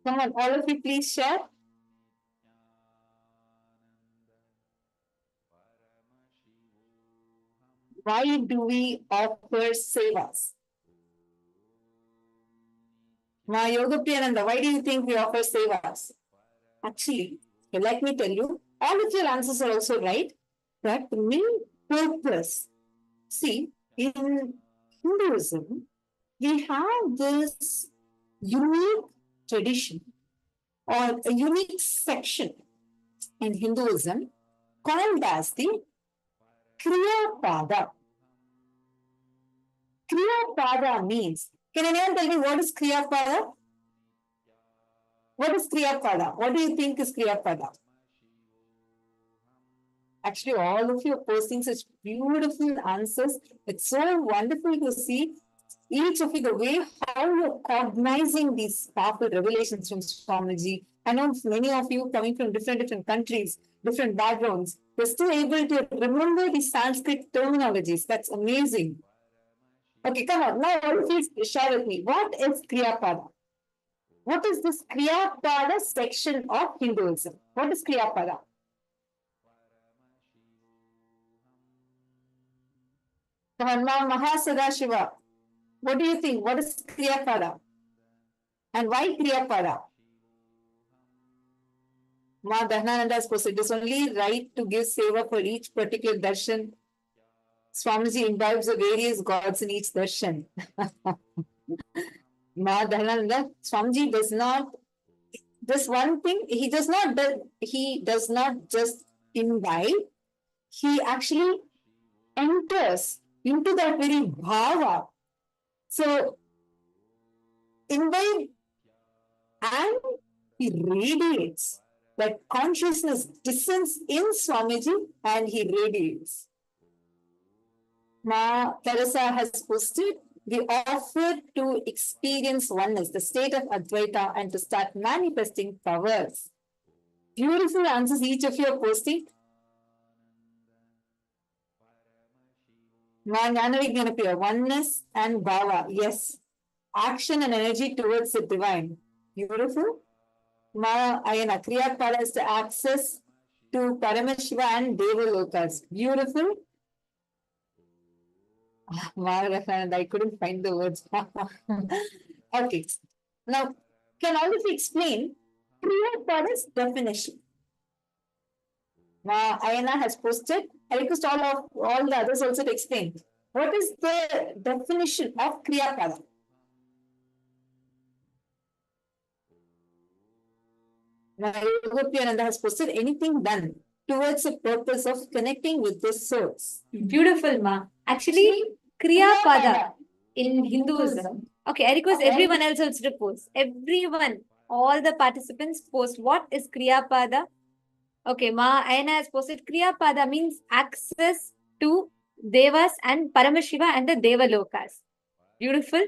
Come on, all of you please share. Why do we offer sevas? Ma Yoga Priyananda, why do you think we offer sevas? Actually, let me tell you, all of your answers are also right, but the main purpose, see, in Hinduism, we have this unique tradition or a unique section in Hinduism called as the Crea Pada. Crea Pada means, can anyone tell me what is Crea Pada? What is Crea Pada? What do you think is Crea Pada? Actually, all of you are posting such beautiful answers. It's so wonderful to see each of you, the way how you're cognizing these powerful revelations from Swamiji. I know many of you coming from different countries, different backgrounds, you're still able to remember the Sanskrit terminologies. That's amazing. Okay, come on. Now, all of you share with me. What is Kriya Pada? What is this Kriya Pada section of Hinduism? What is Kriya Pada? Come on now, Mahasadashiva. What do you think? What is Crea Pada? And why Crea Pada? Ma Dahananda has posted, it is only right to give seva for each particular darshan. Swamiji imbibes the various gods in each darshan. Ma Dahananda, Swamiji does not, this one thing, he does not just imbibe, he actually enters into that very bhava. So, imbibe and he radiates. That consciousness descends in Swamiji and he radiates. Ma Teresa has posted, we offer to experience oneness, the state of Advaita, and to start manifesting powers. Beautiful answers each of you are posting. Ma Jnanavignanapiya, oneness and bhava, yes. Action and energy towards the divine. Beautiful. Ma Ayana, Kriya Pada is the access to Paramashiva and Deva Lokas. Beautiful. I couldn't find the words. Okay. Now, can all of you explain Kriya Pada's definition? Ma Ayana has posted. I request all the others also to explain. What is the definition of Kriya Pada? Yogopiananda has posted, anything done towards the purpose of connecting with the source. Beautiful, Ma. Actually, Kriya Pada in Hinduism. Okay, I request everyone else also to post. Everyone, all the participants post. What is Kriya Pada? Okay, Ma Ayana has posted, Kriya Pada means access to Devas and Paramashiva and the Deva Lokas. Beautiful.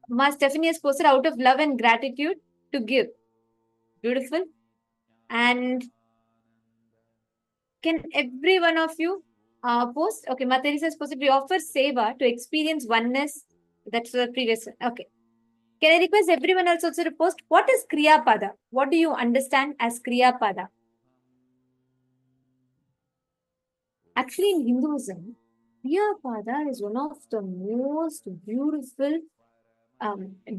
Ma Stephanie has posted, out of love and gratitude to give. Beautiful. And can every one of you post? Okay, Ma Teresa has posted, we offer seva to experience oneness. That's the previous one. Okay. Can I request everyone else also to post? What is Kriya Pada? What do you understand as Kriya Pada? Actually, in Hinduism, Kriya Pada is one of the most beautiful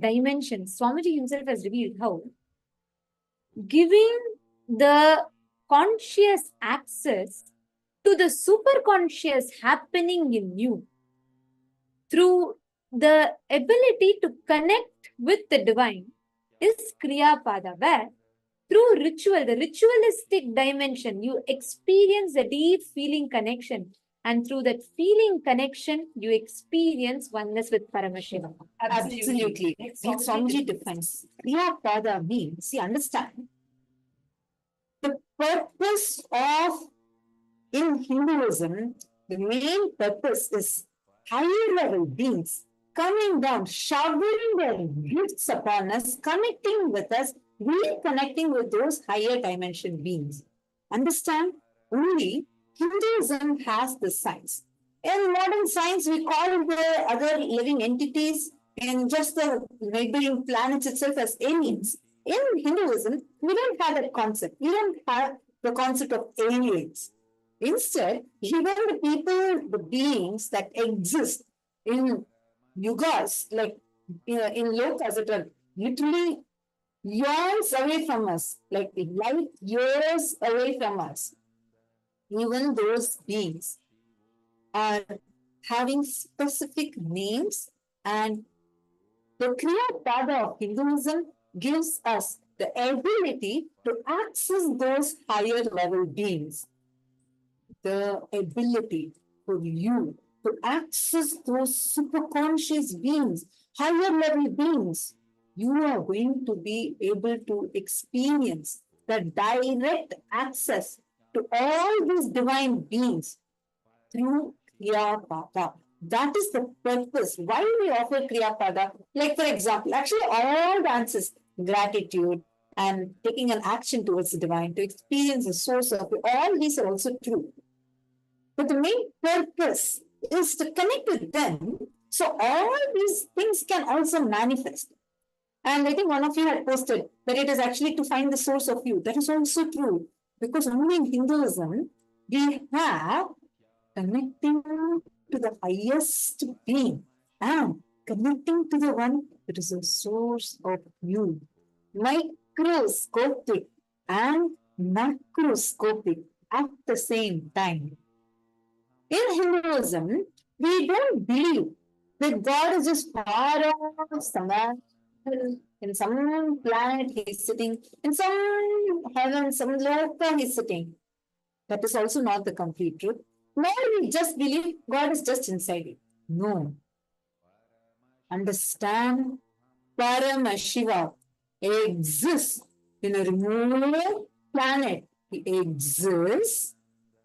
dimensions. Swamiji himself has revealed how giving the conscious access to the superconscious happening in you through the ability to connect with the divine is Kriya Pada, where through ritual, the ritualistic dimension, you experience the deep feeling connection, and through that feeling connection, you experience oneness with Paramashiva. Absolutely. Like Swamiji defines, Kriya Pada means, see, understand, the purpose of, in Hinduism, the main purpose is higher level beings coming down, showering their gifts upon us, connecting with us, reconnecting with those higher dimension beings. Understand? Only Hinduism has the science. In modern science, we call the other living entities in just the neighboring planets itself as aliens. In Hinduism, we don't have that concept. We don't have the concept of aliens. Instead, even the people, the beings that exist in yugas, like in lokas that are literally years away from us, like light years away from us, even those beings are having specific names, and the Kriya Pada of Hinduism gives us the ability to access those higher level beings. The ability for you to access those superconscious beings, higher level beings, you are going to be able to experience the direct access to all these divine beings through Kriya Pada. That is the purpose. Why we offer Kriya Pada? Like, for example, actually all the answers, gratitude and taking an action towards the divine, to experience the source of it, all these are also true. But the main purpose is to connect with them, so all these things can also manifest. And I think one of you had posted that it is actually to find the source of you. That is also true, because only in Hinduism we have connecting to the highest being and connecting to the one that is the source of you. Microscopic and macroscopic at the same time. In Hinduism, we don't believe that God is just far off somewhere in some planet he's sitting, in some heaven, some loka he's sitting. That is also not the complete truth. Nor we just believe God is just inside you. No. Understand Paramashiva exists in a remote planet. He exists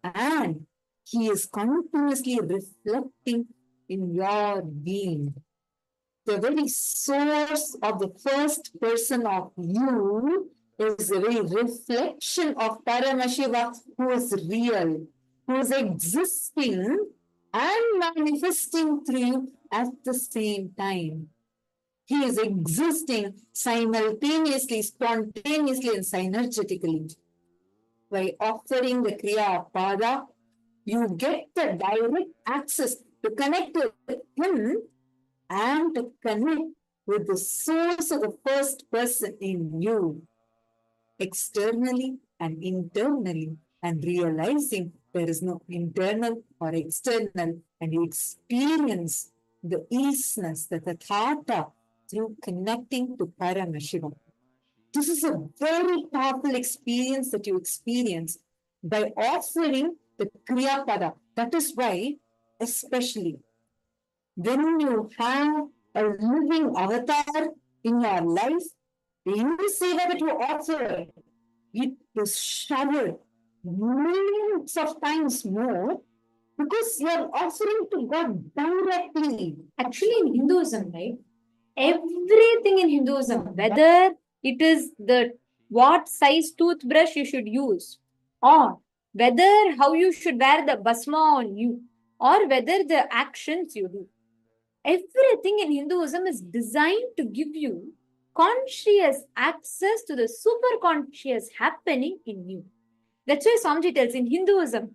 and he is continuously reflecting in your being. The very source of the first person of you is the very reflection of Paramashiva, who is real, who is existing and manifesting through you at the same time. He is existing simultaneously, spontaneously, and synergetically. By offering the Crea of Parara, you get the direct access to connect with him and to connect with the source of the first person in you, externally and internally, and realizing there is no internal or external, and you experience the easiness, the tathata, through connecting to Paramashiva. This is a very powerful experience that you experience by offering the Kriya Pada. That is why, especially when you have a living avatar in your life, the seva that you offer, it is showered millions of times more because you are offering to God directly. Actually, in Hinduism, right? Everything in Hinduism, whether it is the what size toothbrush you should use, or whether how you should wear the basma on you, or whether the actions you do, everything in Hinduism is designed to give you conscious access to the superconscious happening in you. That's why Swamiji tells in Hinduism,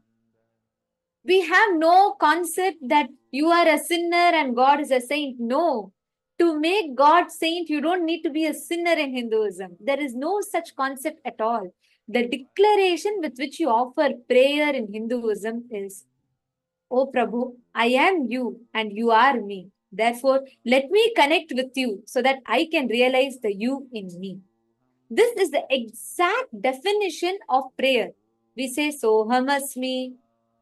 we have no concept that you are a sinner and God is a saint. No. To make God saint, you don't need to be a sinner in Hinduism. There is no such concept at all. The declaration with which you offer prayer in Hinduism is, "O Prabhu, I am you and you are me. Therefore, let me connect with you so that I can realize the you in me." This is the exact definition of prayer. We say, "Soham asmi,"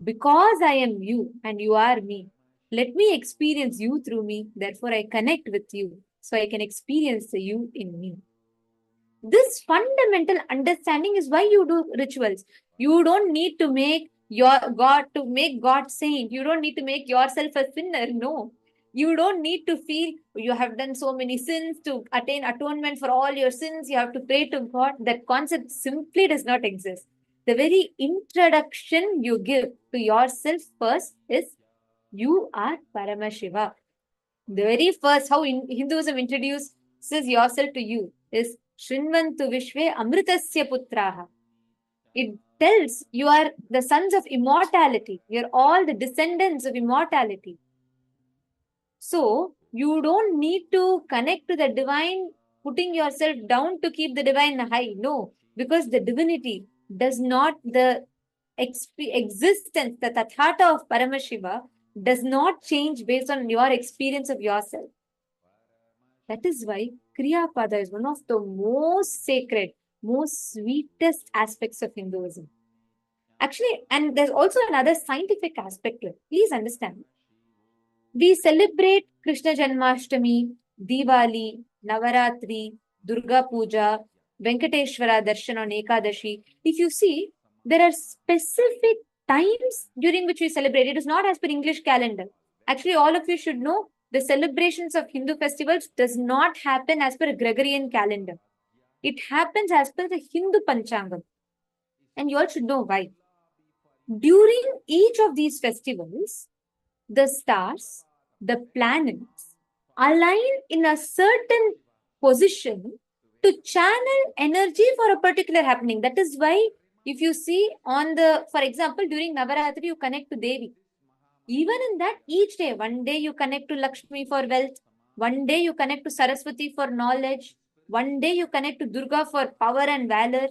because I am you and you are me. Let me experience you through me. Therefore, I connect with you so I can experience the you in me. This fundamental understanding is why you do rituals. You don't need to make your God to make God saint. You don't need to make yourself a sinner. No. You don't need to feel you have done so many sins to attain atonement for all your sins. You have to pray to God. That concept simply does not exist. The very introduction you give to yourself first is, you are Paramashiva. The very first, how Hinduism introduces yourself to you is Shrinvantu Vishve Amritasya Putraha. It tells you are the sons of immortality. You're all the descendants of immortality. So, you don't need to connect to the divine, putting yourself down to keep the divine high. No, because the divinity does not, the existence, the tathata of Paramashiva does not change based on your experience of yourself. That is why Kriya Pada is one of the most sacred, most sweetest aspects of Hinduism. Actually, and there's also another scientific aspect to it. Please understand. We celebrate Krishna Janmashtami, Diwali, Navaratri, Durga Puja, Venkateshwara Darshan on Ekadashi. If you see, there are specific times during which we celebrate. It is not as per English calendar. Actually, all of you should know the celebrations of Hindu festivals does not happen as per a Gregorian calendar. It happens as per the Hindu Panchangam. And you all should know why. During each of these festivals, the stars, the planets align in a certain position to channel energy for a particular happening. That is why if you see on the, for example, during Navaratri, you connect to Devi. Even in that, each day, one day you connect to Lakshmi for wealth, one day you connect to Saraswati for knowledge, one day you connect to Durga for power and valor.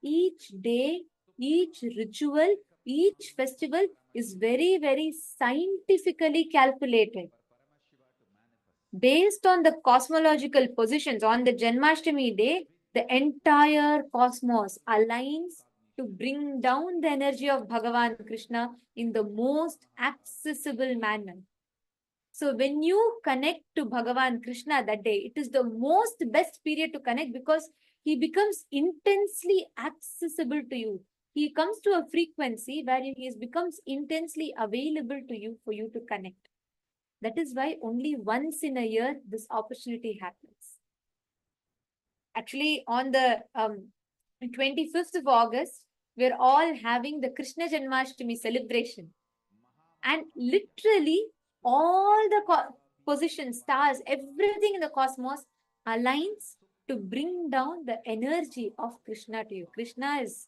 Each day, each ritual, each festival is very, very scientifically calculated. Based on the cosmological positions on the Janmashtami day, the entire cosmos aligns to bring down the energy of Bhagavan Krishna in the most accessible manner. So when you connect to Bhagavan Krishna that day, it is the most best period to connect because he becomes intensely accessible to you. He comes to a frequency where he becomes intensely available to you for you to connect. That is why only once in a year this opportunity happens. Actually, on the 25th of August, we're all having the Krishna Janmashtami celebration. And literally, all the positions, stars, everything in the cosmos aligns to bring down the energy of Krishna to you. Krishna is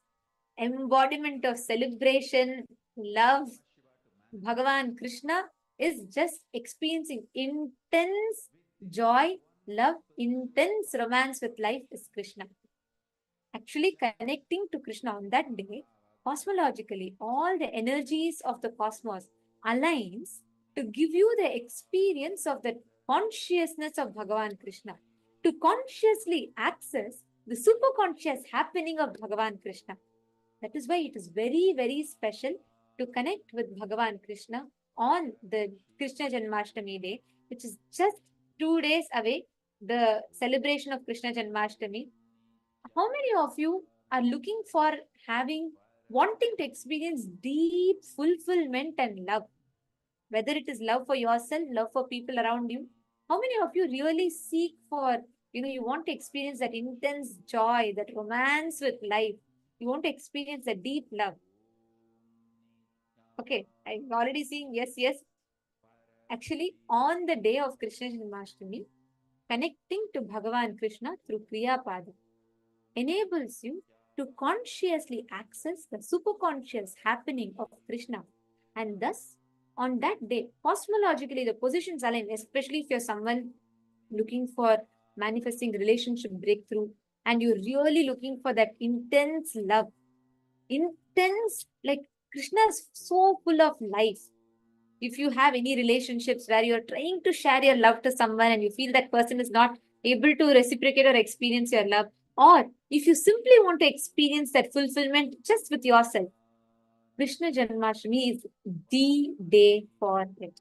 embodiment of celebration, love. Bhagavan Krishna is just experiencing intense joy, love, intense romance with life is Krishna. Actually, connecting to Krishna on that day, cosmologically, all the energies of the cosmos aligns to give you the experience of the consciousness of Bhagavan Krishna, to consciously access the superconscious happening of Bhagavan Krishna. That is why it is very, very special to connect with Bhagavan Krishna on the Krishna Janmashtami day, which is just 2 days away, the celebration of Krishna Janmashtami. How many of you are looking for wanting to experience deep fulfillment and love? Whether it is love for yourself, love for people around you. How many of you really seek for, you want to experience that intense joy, that romance with life? You want to experience that deep love. Okay, I'm already seeing yes, yes. Actually, on the day of Krishna Janmashtami, connecting to Bhagavan Krishna through Crea enables you to consciously access the superconscious happening of Krishna. And thus, on that day, cosmologically, the positions align, especially if you're someone looking for manifesting relationship breakthrough and you're really looking for that intense love. Intense, like Krishna is so full of life. If you have any relationships where you're trying to share your love to someone and you feel that person is not able to reciprocate or experience your love, or if you simply want to experience that fulfillment just with yourself, Krishna Janmashtami is the day for it.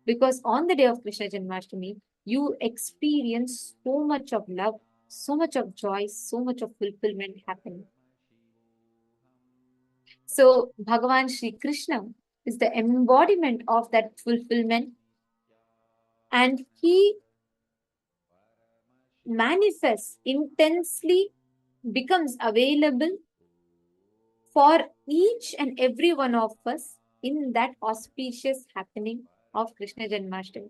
Because on the day of Krishna Janmashtami, you experience so much of love, so much of joy, so much of fulfillment happening. So Bhagavan Shri Krishna is the embodiment of that fulfillment, and he manifests intensely, becomes available for each and every one of us in that auspicious happening of Krishna Janmashtami.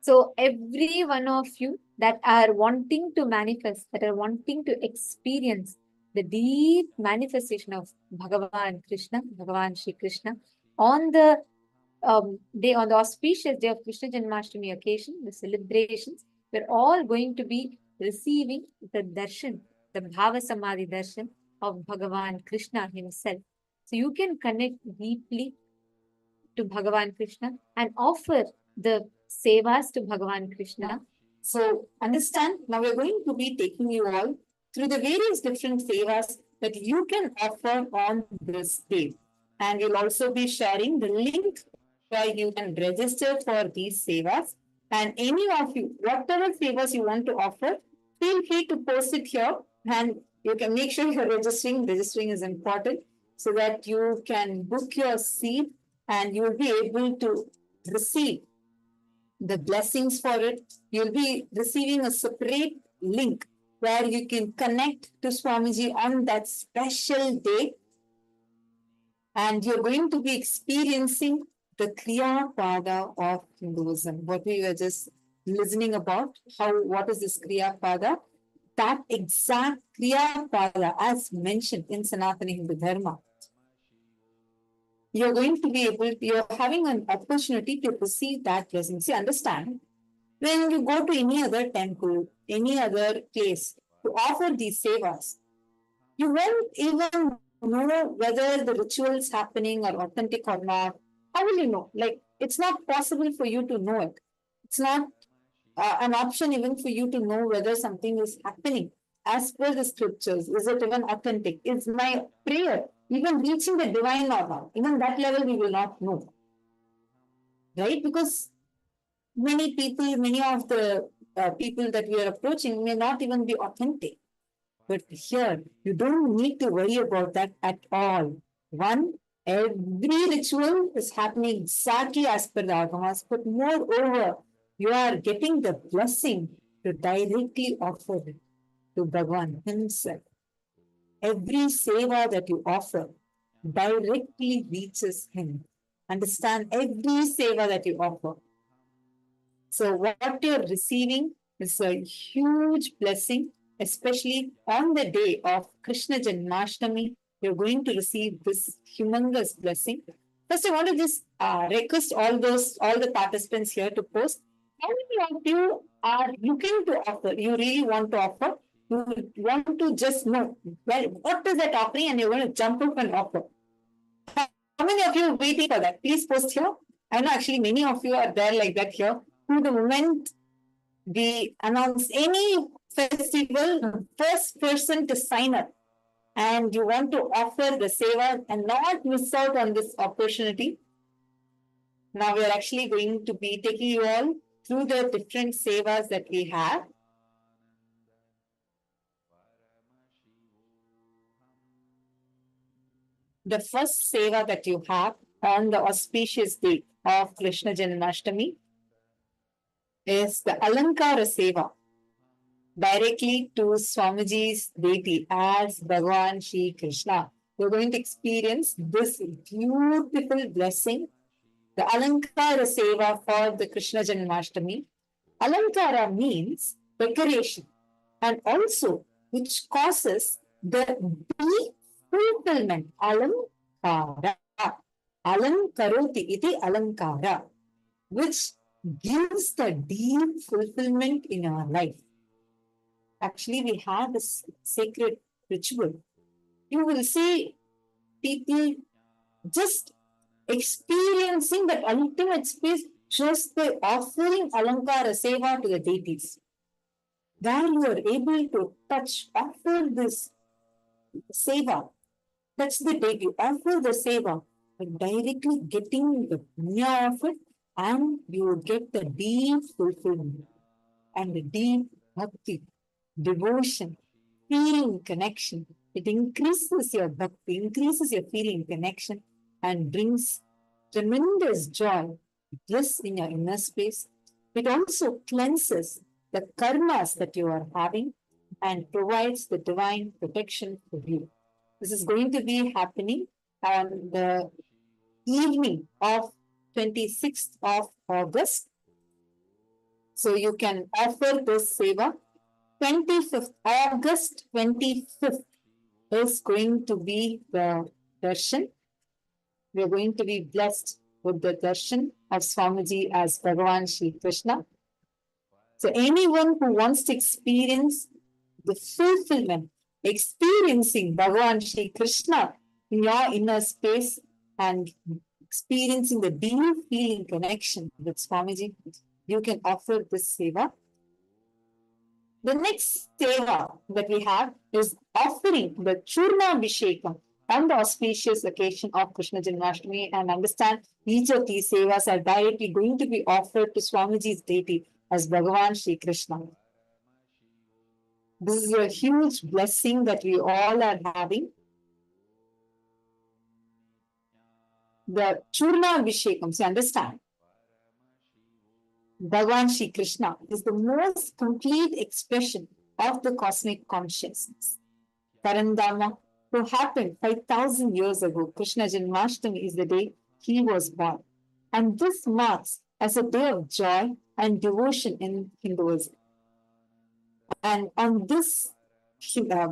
So every one of you that are wanting to manifest, that are wanting to experience the deep manifestation of Bhagavan Krishna, Bhagavan Shri Krishna, on the day, on the auspicious day of Krishna Janmashtami occasion, the celebrations, we're all going to be receiving the darshan, the Bhava Samadhi darshan of Bhagavan Krishna himself. So you can connect deeply to Bhagavan Krishna and offer the sevas to Bhagavan Krishna. So understand, now we're going to be taking you all through the various different sevas that you can offer on this day. And we'll also be sharing the link where you can register for these sevas. And any of you, whatever favors you want to offer, feel free to post it here and you can make sure you're registering. Registering is important so that you can book your seat and you'll be able to receive the blessings for it. You'll be receiving a separate link where you can connect to Swamiji on that special day. And you're going to be experiencing the Crea of Hinduism, what we were just listening about what is this Crea Pada, that exact Crea Pada as mentioned in Sanatana Hindu Dharma. You're going to be able, you're having an opportunity to receive that blessing. See, understand, when you go to any other temple, any other place to offer these sevas, you won't even know whether the ritual is happening or authentic or not. How will you know? Like, it's not possible for you to know it. It's not an option even for you to know whether something is happening as per the scriptures. Is it even authentic? Is my prayer even reaching the divine or not? Even that level we will not know. Right? Because many people, many of the people that we are approaching may not even be authentic. But here, you don't need to worry about that at all. One, every ritual is happening exactly as per the agamas, but moreover, you are getting the blessing to directly offer it to Bhagavan himself. Every seva that you offer directly reaches him. Understand, every seva that you offer. So what you're receiving is a huge blessing, especially on the day of Krishna Janmashtami. You're going to receive this humongous blessing. First, I want to just request all the participants here to post. How many of you are looking to offer? You really want to offer? You want to just know, well, what is that offering, and you're going to jump up and offer. How many of you are waiting for that? Please post here. I know actually many of you are there like that here. To the moment we announce any festival, first person to sign up, and you want to offer the seva and not miss out on this opportunity. Now we are actually going to be taking you all through the different sevas that we have. The first seva that you have on the auspicious day of Krishna Janmashtami is the Alankara Seva, directly to Swamiji's deity as Bhagavan Shri Krishna. You're going to experience this beautiful blessing, the Alankara Seva for the Krishna Janmashtami. Alankara means decoration, and also which causes the deep fulfillment. Alankara. Alankaroti iti alankara, which gives the deep fulfillment in our life. Actually, we have this sacred ritual. You will see people just experiencing that ultimate space just by offering Alankara Seva to the deities. Where you are able to offer this Seva, touch the deity, offer the Seva, but directly getting the punya of it, and you will get the deep fulfillment and the deep bhakti, devotion, feeling connection. It increases your bhakti, increases your feeling connection, and brings tremendous joy, bliss in your inner space. It also cleanses the karmas that you are having and provides the divine protection for you. This is going to be happening on the evening of 26th of August. So you can offer this seva. 25th, August 25th is going to be the darshan. We are going to be blessed with the darshan of Swamiji as Bhagavan Shri Krishna. So anyone who wants to experience the fulfillment, experiencing Bhagavan Shri Krishna in your inner space and experiencing the deep feeling connection with Swamiji, you can offer this seva. The next seva that we have is offering the Churna Abhishekam on the auspicious occasion of Krishna Janmashtami, and understand each of these sevas are directly going to be offered to Swamiji's deity as Bhagavan Shri Krishna. This is a huge blessing that we all are having. The Churna Abhishekam, so understand, Bhagavan Shri Krishna is the most complete expression of the cosmic consciousness. Parandama, who happened 5,000 years ago, Krishna Janmashtami is the day he was born. And this marks as a day of joy and devotion in Hinduism. And on this,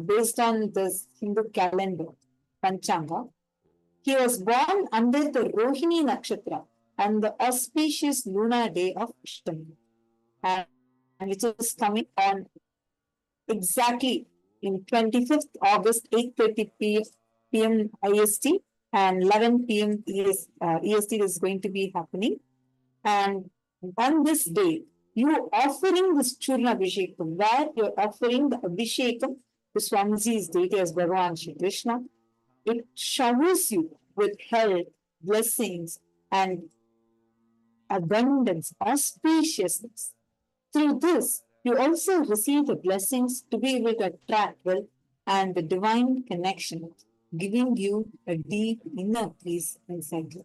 based on this Hindu calendar, Panchanga, he was born under the Rohini Nakshatra and the auspicious lunar day of Ashtami, and which is coming on exactly in 25th August, 8:30 p.m. IST and 11 p.m. EST is going to be happening. And on this day, you offering this Churna Abhishekam, where you're offering the Abhishekam to Swamiji's deity as Bhagavan Shri Krishna. It showers you with health, blessings, and abundance, auspiciousness. Through this, you also receive the blessings to be able to attract wealth and the divine connection, giving you a deep inner peace inside you.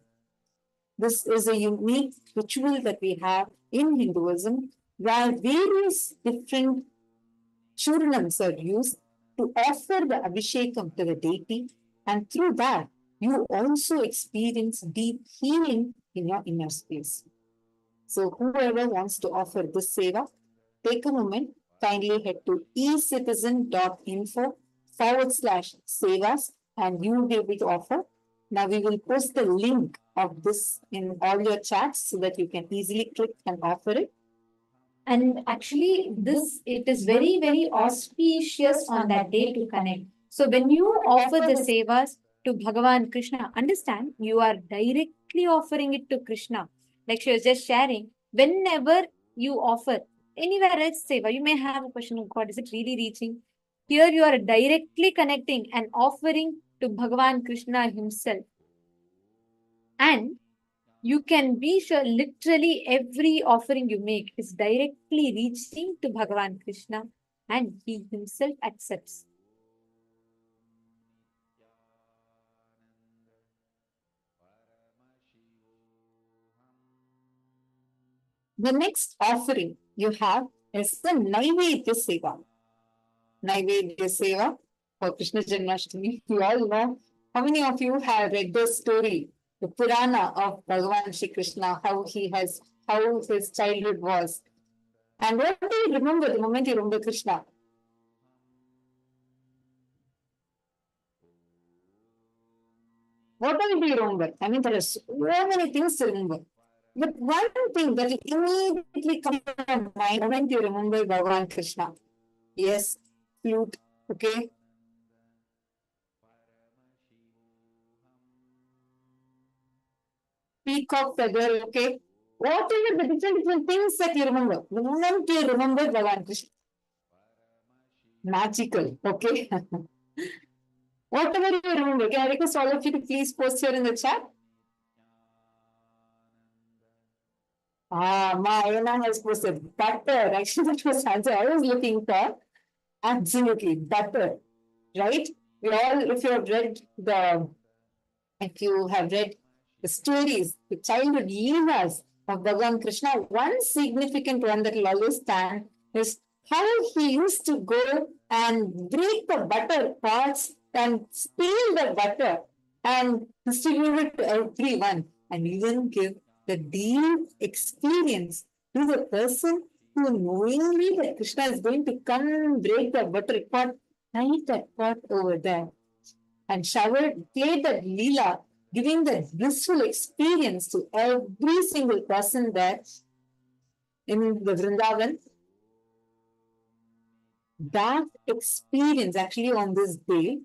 This is a unique ritual that we have in Hinduism, where various different churnams are used to offer the Abhishekam to the deity, and through that, you also experience deep healing in your inner space. So whoever wants to offer this seva, take a moment, kindly head to ecitizen.info/sevas and you will be able to offer. Now we will post the link of this in all your chats so that you can easily click and offer it. And actually, it is very, very auspicious on that day to connect. So when you offer the sevas to Bhagavan Krishna, understand you are directly offering it to Krishna. Like she was just sharing, whenever you offer anywhere else seva, you may have a question of God, is it really reaching? Here you are directly connecting and offering to Bhagavan Krishna himself. And you can be sure literally every offering you make is directly reaching to Bhagavan Krishna and he himself accepts. The next offering you have is the Naivedya Seva. Naivedya Seva for Krishna Janmashtami. You all know, how many of you have read the story, the Purana of Bhagavan Shri Krishna, how his childhood was? And what do you remember the moment you remember Krishna? What do you remember? I mean, there are so many things to remember. But one thing that immediately comes to your mind when you remember Bhagavan Krishna. Yes, flute, okay? Peacock feather, okay? Whatever the different things that you remember, the moment you remember Bhagavan Krishna. Magical, okay? Whatever you remember, can I request all of you to please post here in the chat? Mayana has posted butter. Actually, that was the answer I was looking for. Absolutely, butter, right? We all, if you have read the stories, the childhood leelas of Bhagavan Krishna, one significant one that will always stand is how he used to go and break the butter pots and spill the butter and distribute it to everyone and even give the deep experience to the person who knowingly that Krishna is going to come and break the butter pot, light that pot over there and played that leela, giving that blissful experience to every single person there in the Vrindavan. That experience actually on this day